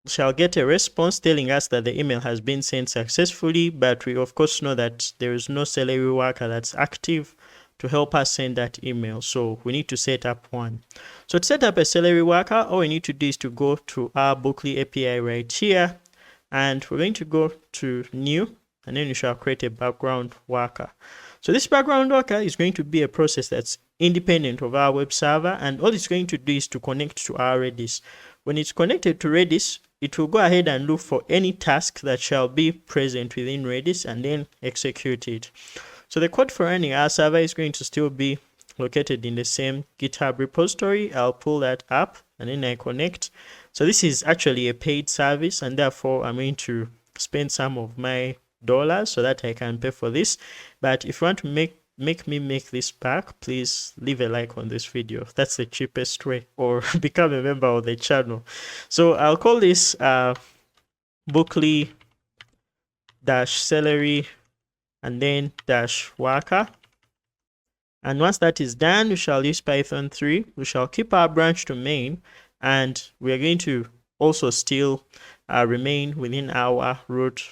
S1: shall get a response telling us that the email has been sent successfully, but we of course know that there is no celery worker that's active to help us send that email. So we need to set up one. So to set up a celery worker, all we need to do is to go to our Bookly API right here, and we're going to go to new, and then you shall create a background worker. So this background worker is going to be a process that's independent of our web server, and all it's going to do is to connect to our Redis. When it's connected to Redis, it will go ahead and look for any task that shall be present within Redis and then execute it. So the code for running our server is going to still be located in the same GitHub repository. I'll pull that up and then I connect. So this is actually a paid service, and therefore I'm going to spend some of my dollars so that I can pay for this. But if you want to make me make this back, please leave a like on this video. That's the cheapest way, or become a member of the channel. So I'll call this bookly -celery and then -worker. And once that is done, we shall use Python 3. We shall keep our branch to main, and we are going to also still remain within our root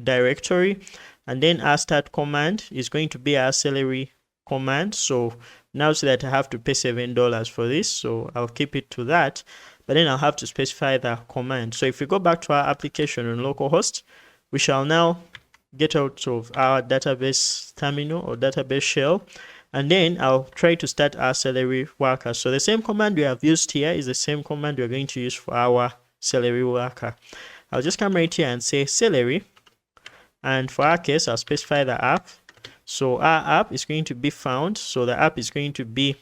S1: directory. And then our start command is going to be our celery command. So now see that I have to pay $7 for this, so I'll keep it to that. But then I'll have to specify the command. So if we go back to our application on localhost, we shall now get out of our database terminal or database shell, and then I'll try to start our celery worker. So the same command we have used here is the same command we're going to use for our celery worker. I'll just come right here and say celery, and for our case I'll specify the app. So our app is going to be found, so the app is going to be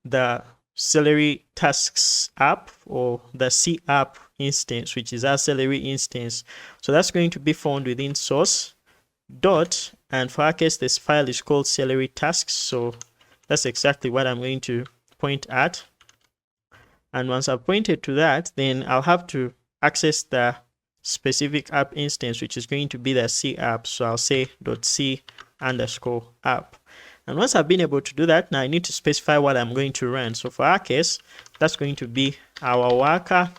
S1: the celery tasks app, or the C app instance, which is our celery instance. So that's going to be found within source dot, and for our case this file is called celery tasks, so that's exactly what I'm going to point at. And once I've pointed to that, then I'll have to access the specific app instance, which is going to be the C app. So I'll say .c_app. And once I've been able to do that, now I need to specify what I'm going to run. So for our case, that's going to be our worker.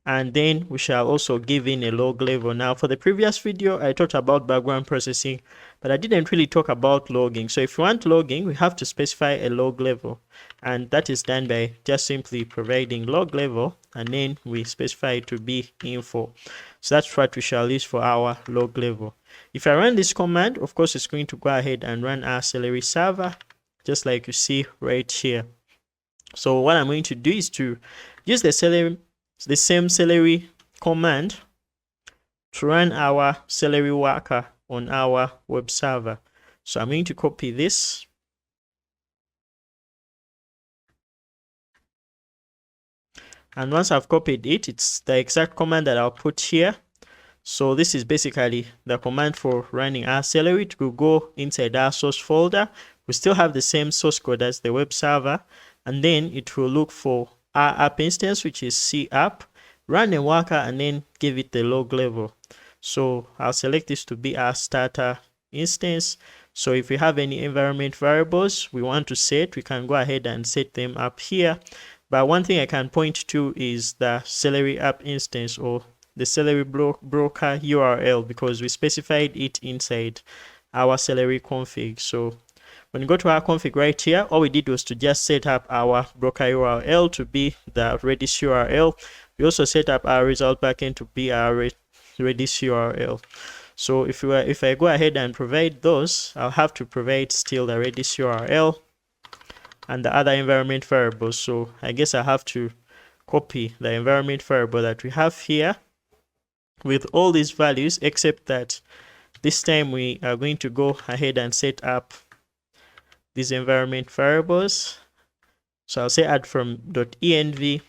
S1: And then we shall also give in a log level. Now for the previous video, I talked about background processing, but I didn't really talk about logging. So if you want logging, we have to specify a log level. And that is done by just simply providing log level, and then we specify it to be info. So that's what we shall use for our log level. If I run this command, of course, it's going to go ahead and run our celery server, just like you see right here. So what I'm going to do is to use the same celery command to run our celery worker on our web server. So I'm going to copy this, and once I've copied it, it's the exact command that I'll put here. So this is basically the command for running our celery. It will go inside our source folder. We still have the same source code as the web server, and then it will look for our app instance, which is C app, run a worker, and then give it the log level. So I'll select this to be our starter instance. So if we have any environment variables we want to set, we can go ahead and set them up here. But one thing I can point to is the celery app instance, or the celery broker URL, because we specified it inside our celery config. So when you go to our config right here, all we did was to just set up our broker URL to be the Redis URL. We also set up our result backend to be our Redis URL. So if I go ahead and provide those, I'll have to provide still the Redis URL and the other environment variables. So I guess I have to copy the environment variable that we have here with all these values, except that this time we are going to go ahead and set up these environment variables. So I'll say add from .env.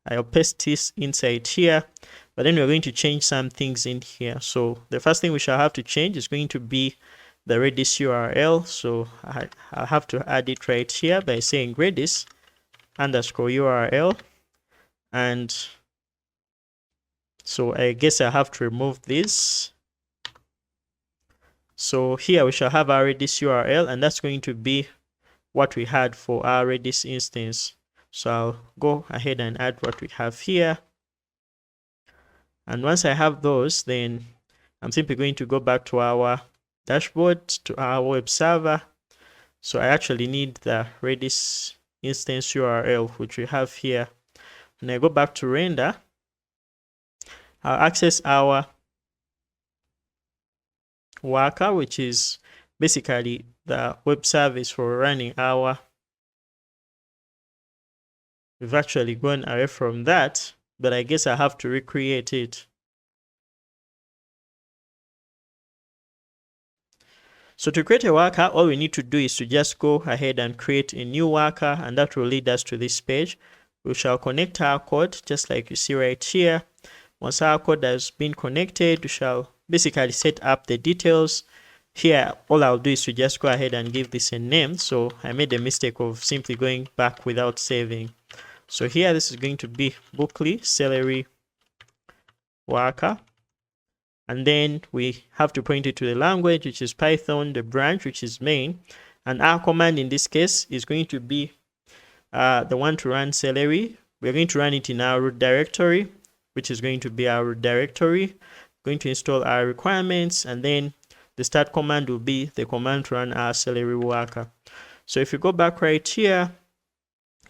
S1: I'll paste this inside here, but then we're going to change some things in here. So the first thing we shall have to change is going to be the Redis URL. So I'll have to add it right here by saying Redis_URL. And so I guess I have to remove this. So here we shall have our Redis URL, and that's going to be what we had for our Redis instance. So I'll go ahead and add what we have here. And once I have those, then I'm simply going to go back to our dashboard, to our web server. So I actually need the Redis instance URL, which we have here. When I go back to render, I'll access our worker, which is basically the web service for running our we've actually gone away from that, but I guess I have to recreate it. So to create a worker, all we need to do is to just go ahead and create a new worker, and that will lead us to this page. We shall connect our code just like you see right here. Once our code has been connected, we shall basically set up the details. Here, all I'll do is to just go ahead and give this a name. So I made a mistake of simply going back without saving. So here, this is going to be bookly celery worker. And then we have to point it to the language, which is Python, the branch, which is main. And our command in this case is going to be the one to run celery. We're going to run it in our root directory, which is going to be our root directory. We're going to install our requirements, and then the start command will be the command to run our celery worker. So if you go back right here,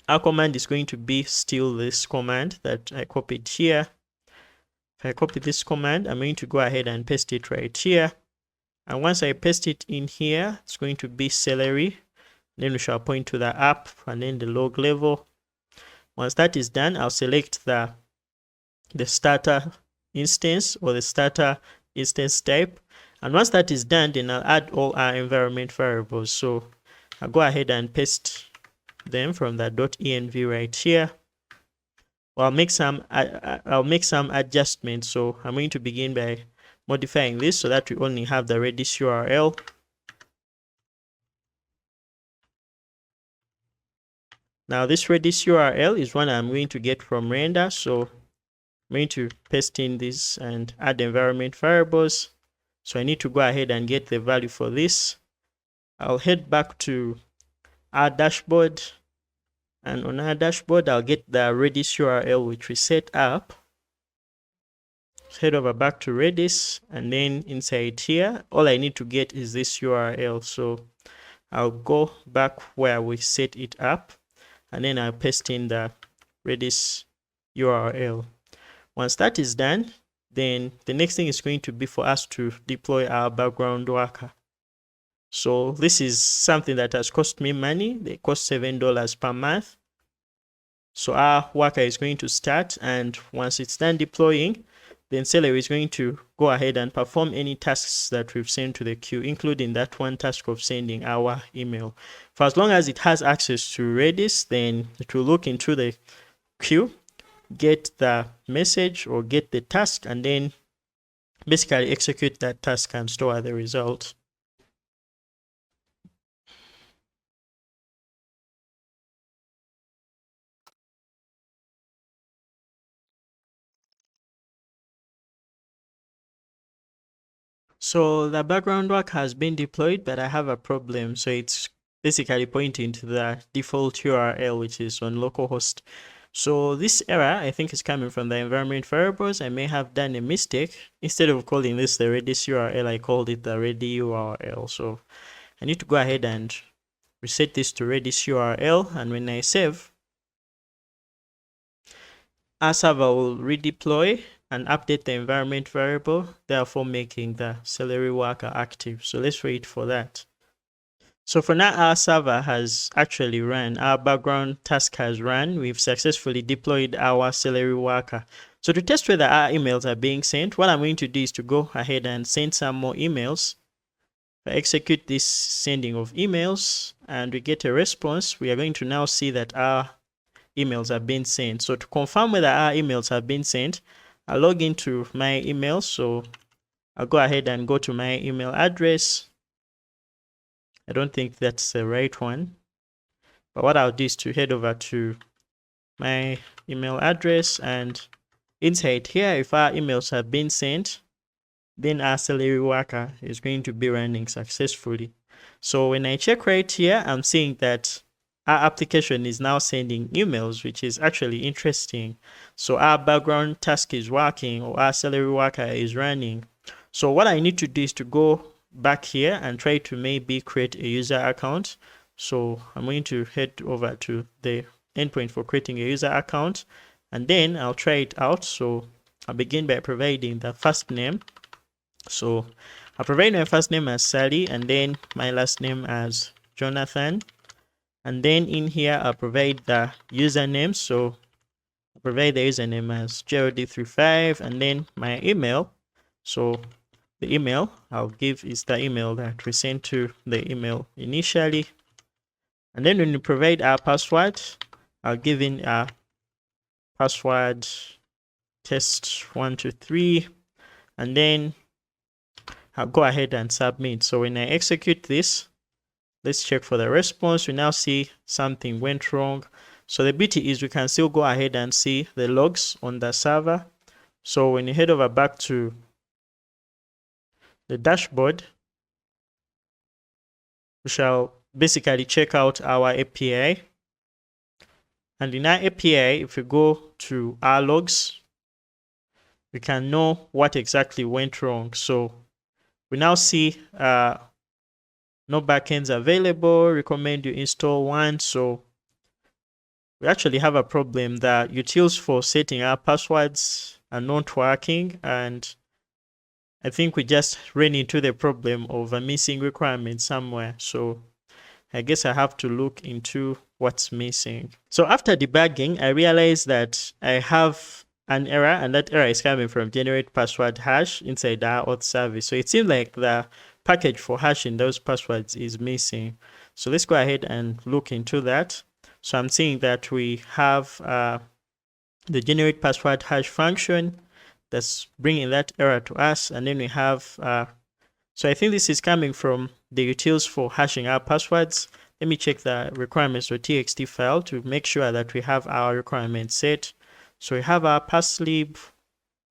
S1: our command is going to be still this command that I copied here. If I copy this command, I'm going to go ahead and paste it right here. And once I paste it in here, it's going to be celery. Then we shall point to the app and then the log level. Once that is done, I'll select the starter instance or the starter instance type. And once that is done, then I'll add all our environment variables. So I'll go ahead and paste them from the .env right here. Well, I'll make some adjustments. So I'm going to begin by modifying this so that we only have the Redis URL. Now this Redis URL is one I'm going to get from render. So I'm going to paste in this and add environment variables. So I need to go ahead and get the value for this. I'll head back to our dashboard. And on our dashboard, I'll get the Redis URL which we set up. Let's head over back to Redis, and then inside here, all I need to get is this URL. So I'll go back where we set it up, and then I'll paste in the Redis URL. Once that is done, then the next thing is going to be for us to deploy our background worker. So this is something that has cost me money. They cost $7 per month. So our worker is going to start, and once it's done deploying, then Celery is going to go ahead and perform any tasks that we've sent to the queue, including that one task of sending our email. For as long as it has access to Redis, then it will look into the queue, get the message or get the task, and then basically execute that task and store the result. So the background work has been deployed, but I have a problem. So it's basically pointing to the default URL, which is on localhost. So this error, I think, is coming from the environment variables. I may have done a mistake. Instead of calling this the Redis URL, I called it the Redis URL. So I need to go ahead and reset this to Redis URL. And when I save, our server will redeploy and update the environment variable, therefore making the Celery worker active. So let's wait for that. So for now, our server has actually run. Our background task has run. We've successfully deployed our Celery worker. So to test whether our emails are being sent, what I'm going to do is to go ahead and send some more emails. If I execute this sending of emails and we get a response, we are going to now see that our emails have been sent. So to confirm whether our emails have been sent, I'll log into my email. So I'll go ahead and go to my email address. I don't think that's the right one, but what I'll do is to head over to my email address, and inside here, if our emails have been sent, then our Celery worker is going to be running successfully. So when I check right here, I'm seeing that our application is now sending emails, which is actually interesting. So our background task is working, or our Celery worker is running. So what I need to do is to go back here and try to maybe create a user account. So I'm going to head over to the endpoint for creating a user account, and then I'll try it out. So I'll begin by providing the first name. So I'll provide my first name as Sally, and then my last name as Jonathan. And then in here, I'll provide the username. So I'll provide the username as JWT35 and then my email. So the email I'll give is the email that we sent to the email initially. And then when you provide our password, I'll give in a password test123, and then I'll go ahead and submit. So when I execute this, let's check for the response. We now see something went wrong. So the beauty is we can still go ahead and see the logs on the server. So when you head over back to the dashboard, we shall basically check out our API. And in our API, if we go to our logs, we can know what exactly went wrong. So we now see no backends available, recommend you install one. So we actually have a problem that utils for setting our passwords are not working, and I think we just ran into the problem of a missing requirement somewhere. So I guess I have to look into what's missing. So after debugging, I realized that I have an error, and that error is coming from generate password hash inside our auth service. So it seems like the package for hashing those passwords is missing. So let's go ahead and look into that. So I'm seeing that we have the generate password hash function that's bringing that error to us, and then we have so I think this is coming from the utils for hashing our passwords. Let me check the requirements.txt file to make sure that we have our requirements set. So we have our passlib,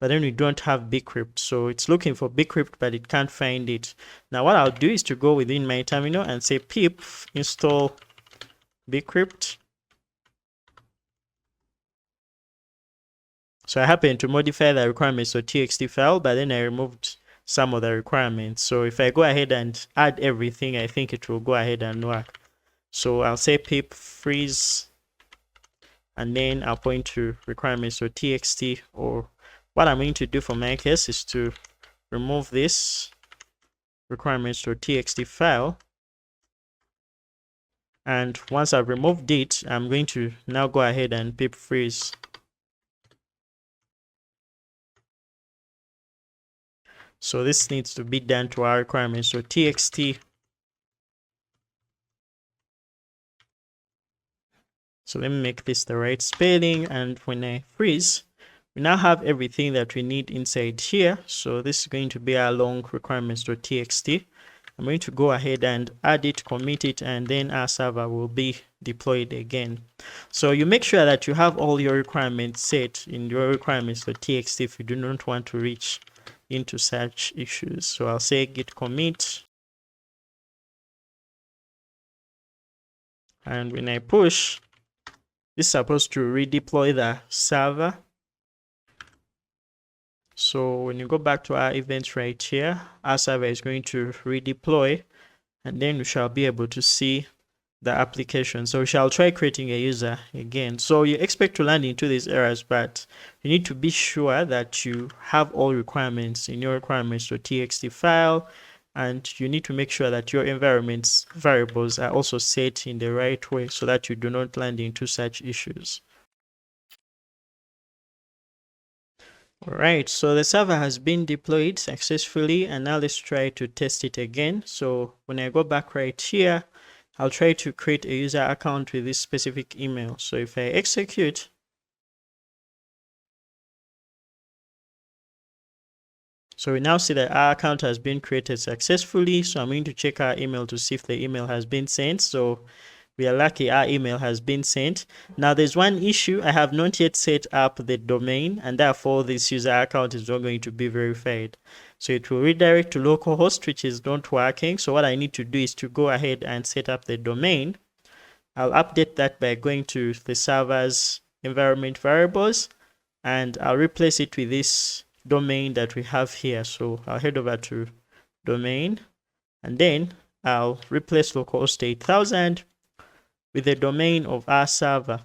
S1: but then we don't have bcrypt. So it's looking for bcrypt, but it can't find it. Now what I'll do is to go within my terminal and say pip install bcrypt. So I happened to modify the requirements.txt file, but then I removed some of the requirements. So if I go ahead and add everything, I think it will go ahead and work. So I'll say pip freeze, and then I'll point to requirements.txt, or what I'm going to do for my case is to remove this requirements.txt file. And once I've removed it, I'm going to now go ahead and pip freeze. So this needs to be done to our requirements. So txt. So let me make this the right spelling. And when I freeze, we now have everything that we need inside here. So this is going to be our long requirements.txt. I'm going to go ahead and add it, commit it, and then our server will be deployed again. So you make sure that you have all your requirements set in your requirements.txt if you do not want to reach into such issues. So I'll say git commit, and when I push, this is supposed to redeploy the server. So when you go back to our events right here, our server is going to redeploy, and then we shall be able to see the application. So we shall try creating a user again. So you expect to land into these errors, but you need to be sure that you have all requirements in your requirements.txt file, and you need to make sure that your environment's variables are also set in the right way so that you do not land into such issues. Alright, so the server has been deployed successfully, and now let's try to test it again. So when I go back right here, I'll try to create a user account with this specific email. So if I execute, so we now see that our account has been created successfully. So I'm going to check our email to see if the email has been sent. So we are lucky our email has been sent. Now there's one issue. I have not yet set up the domain, and therefore this user account is not going to be verified. So it will redirect to localhost, which is not working. So what I need to do is to go ahead and set up the domain. I'll update that by going to the server's environment variables, and I'll replace it with this domain that we have here. So I'll head over to domain, and then I'll replace localhost 8000 with the domain of our server.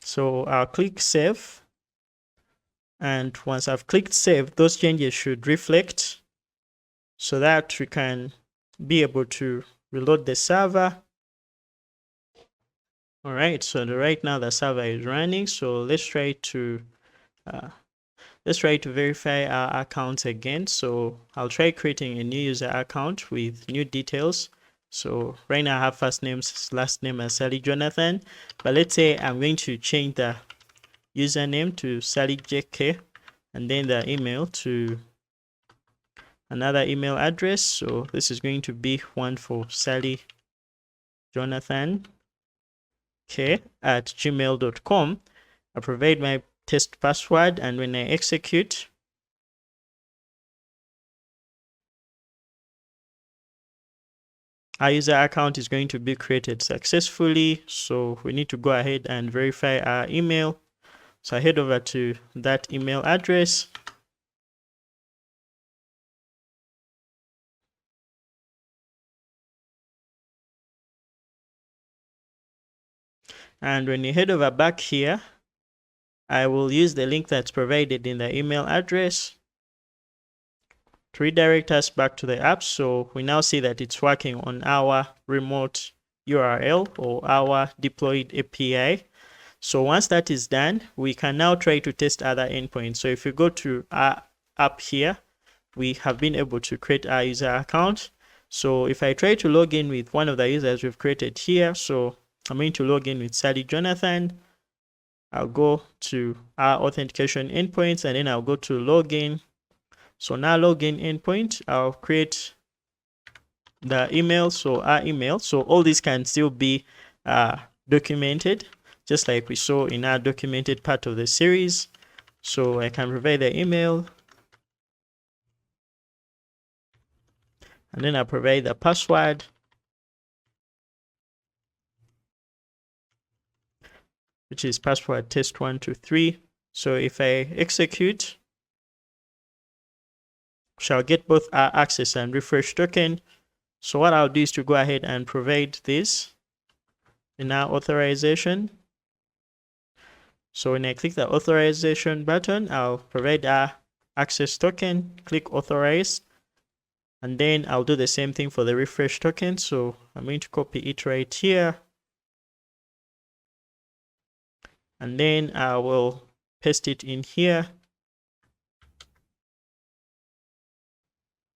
S1: So I'll click save, and once I've clicked save, those changes should reflect so that we can be able to reload the server. All right, so right now the server is running. So let's try to verify our accounts again. So I'll try creating a new user account with new details. So right now I have first name, last name as Sally Jonathan, but let's say I'm going to change the username to Sally JK and then the email to another email address. So this is going to be one for Sally Jonathan K at gmail.com. I provide my test password, and when I execute, our user account is going to be created successfully. So we need to go ahead and verify our email. So I head over to that email address. And when you head over back here, I will use the link that's provided in the email address to redirect us back to the app. So we now see that it's working on our remote URL or our deployed API. So once that is done, we can now try to test other endpoints. So if you go to our app here, we have been able to create our user account. So if I try to log in with one of the users we've created here, so I'm going to log in with Sally Jonathan. I'll go to our authentication endpoints and then I'll go to login. So now login endpoint, I'll create the email, so our email. So all this can still be documented, just like we saw in our documented part of the series. So I can provide the email, and then I provide the password, which is password test123. So if I execute, shall get both our access and refresh token. So what I'll do is to go ahead and provide this in our authorization. So when I click the authorization button, I'll provide our access token, click authorize, and then I'll do the same thing for the refresh token. So I'm going to copy it right here, and then I will paste it in here.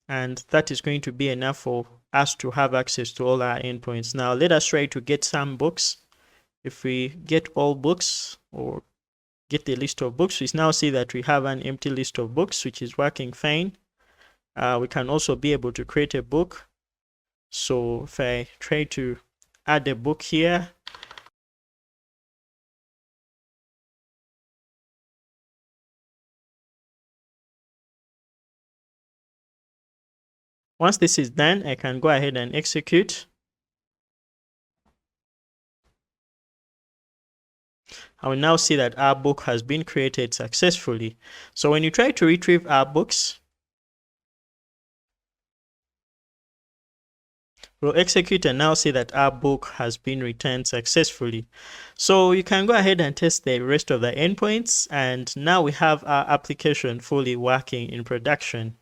S1: And that is going to be enough for us to have access to all our endpoints. Now let us try to get some books. If we get all books or get the list of books, we now see that we have an empty list of books, which is working fine. We can also be able to create a book. So if I try to add a book here, once this is done, I can go ahead and execute. I will now see that our book has been created successfully. So when you try to retrieve our books, we'll execute and now see that our book has been returned successfully. So you can go ahead and test the rest of the endpoints, and now we have our application fully working in production.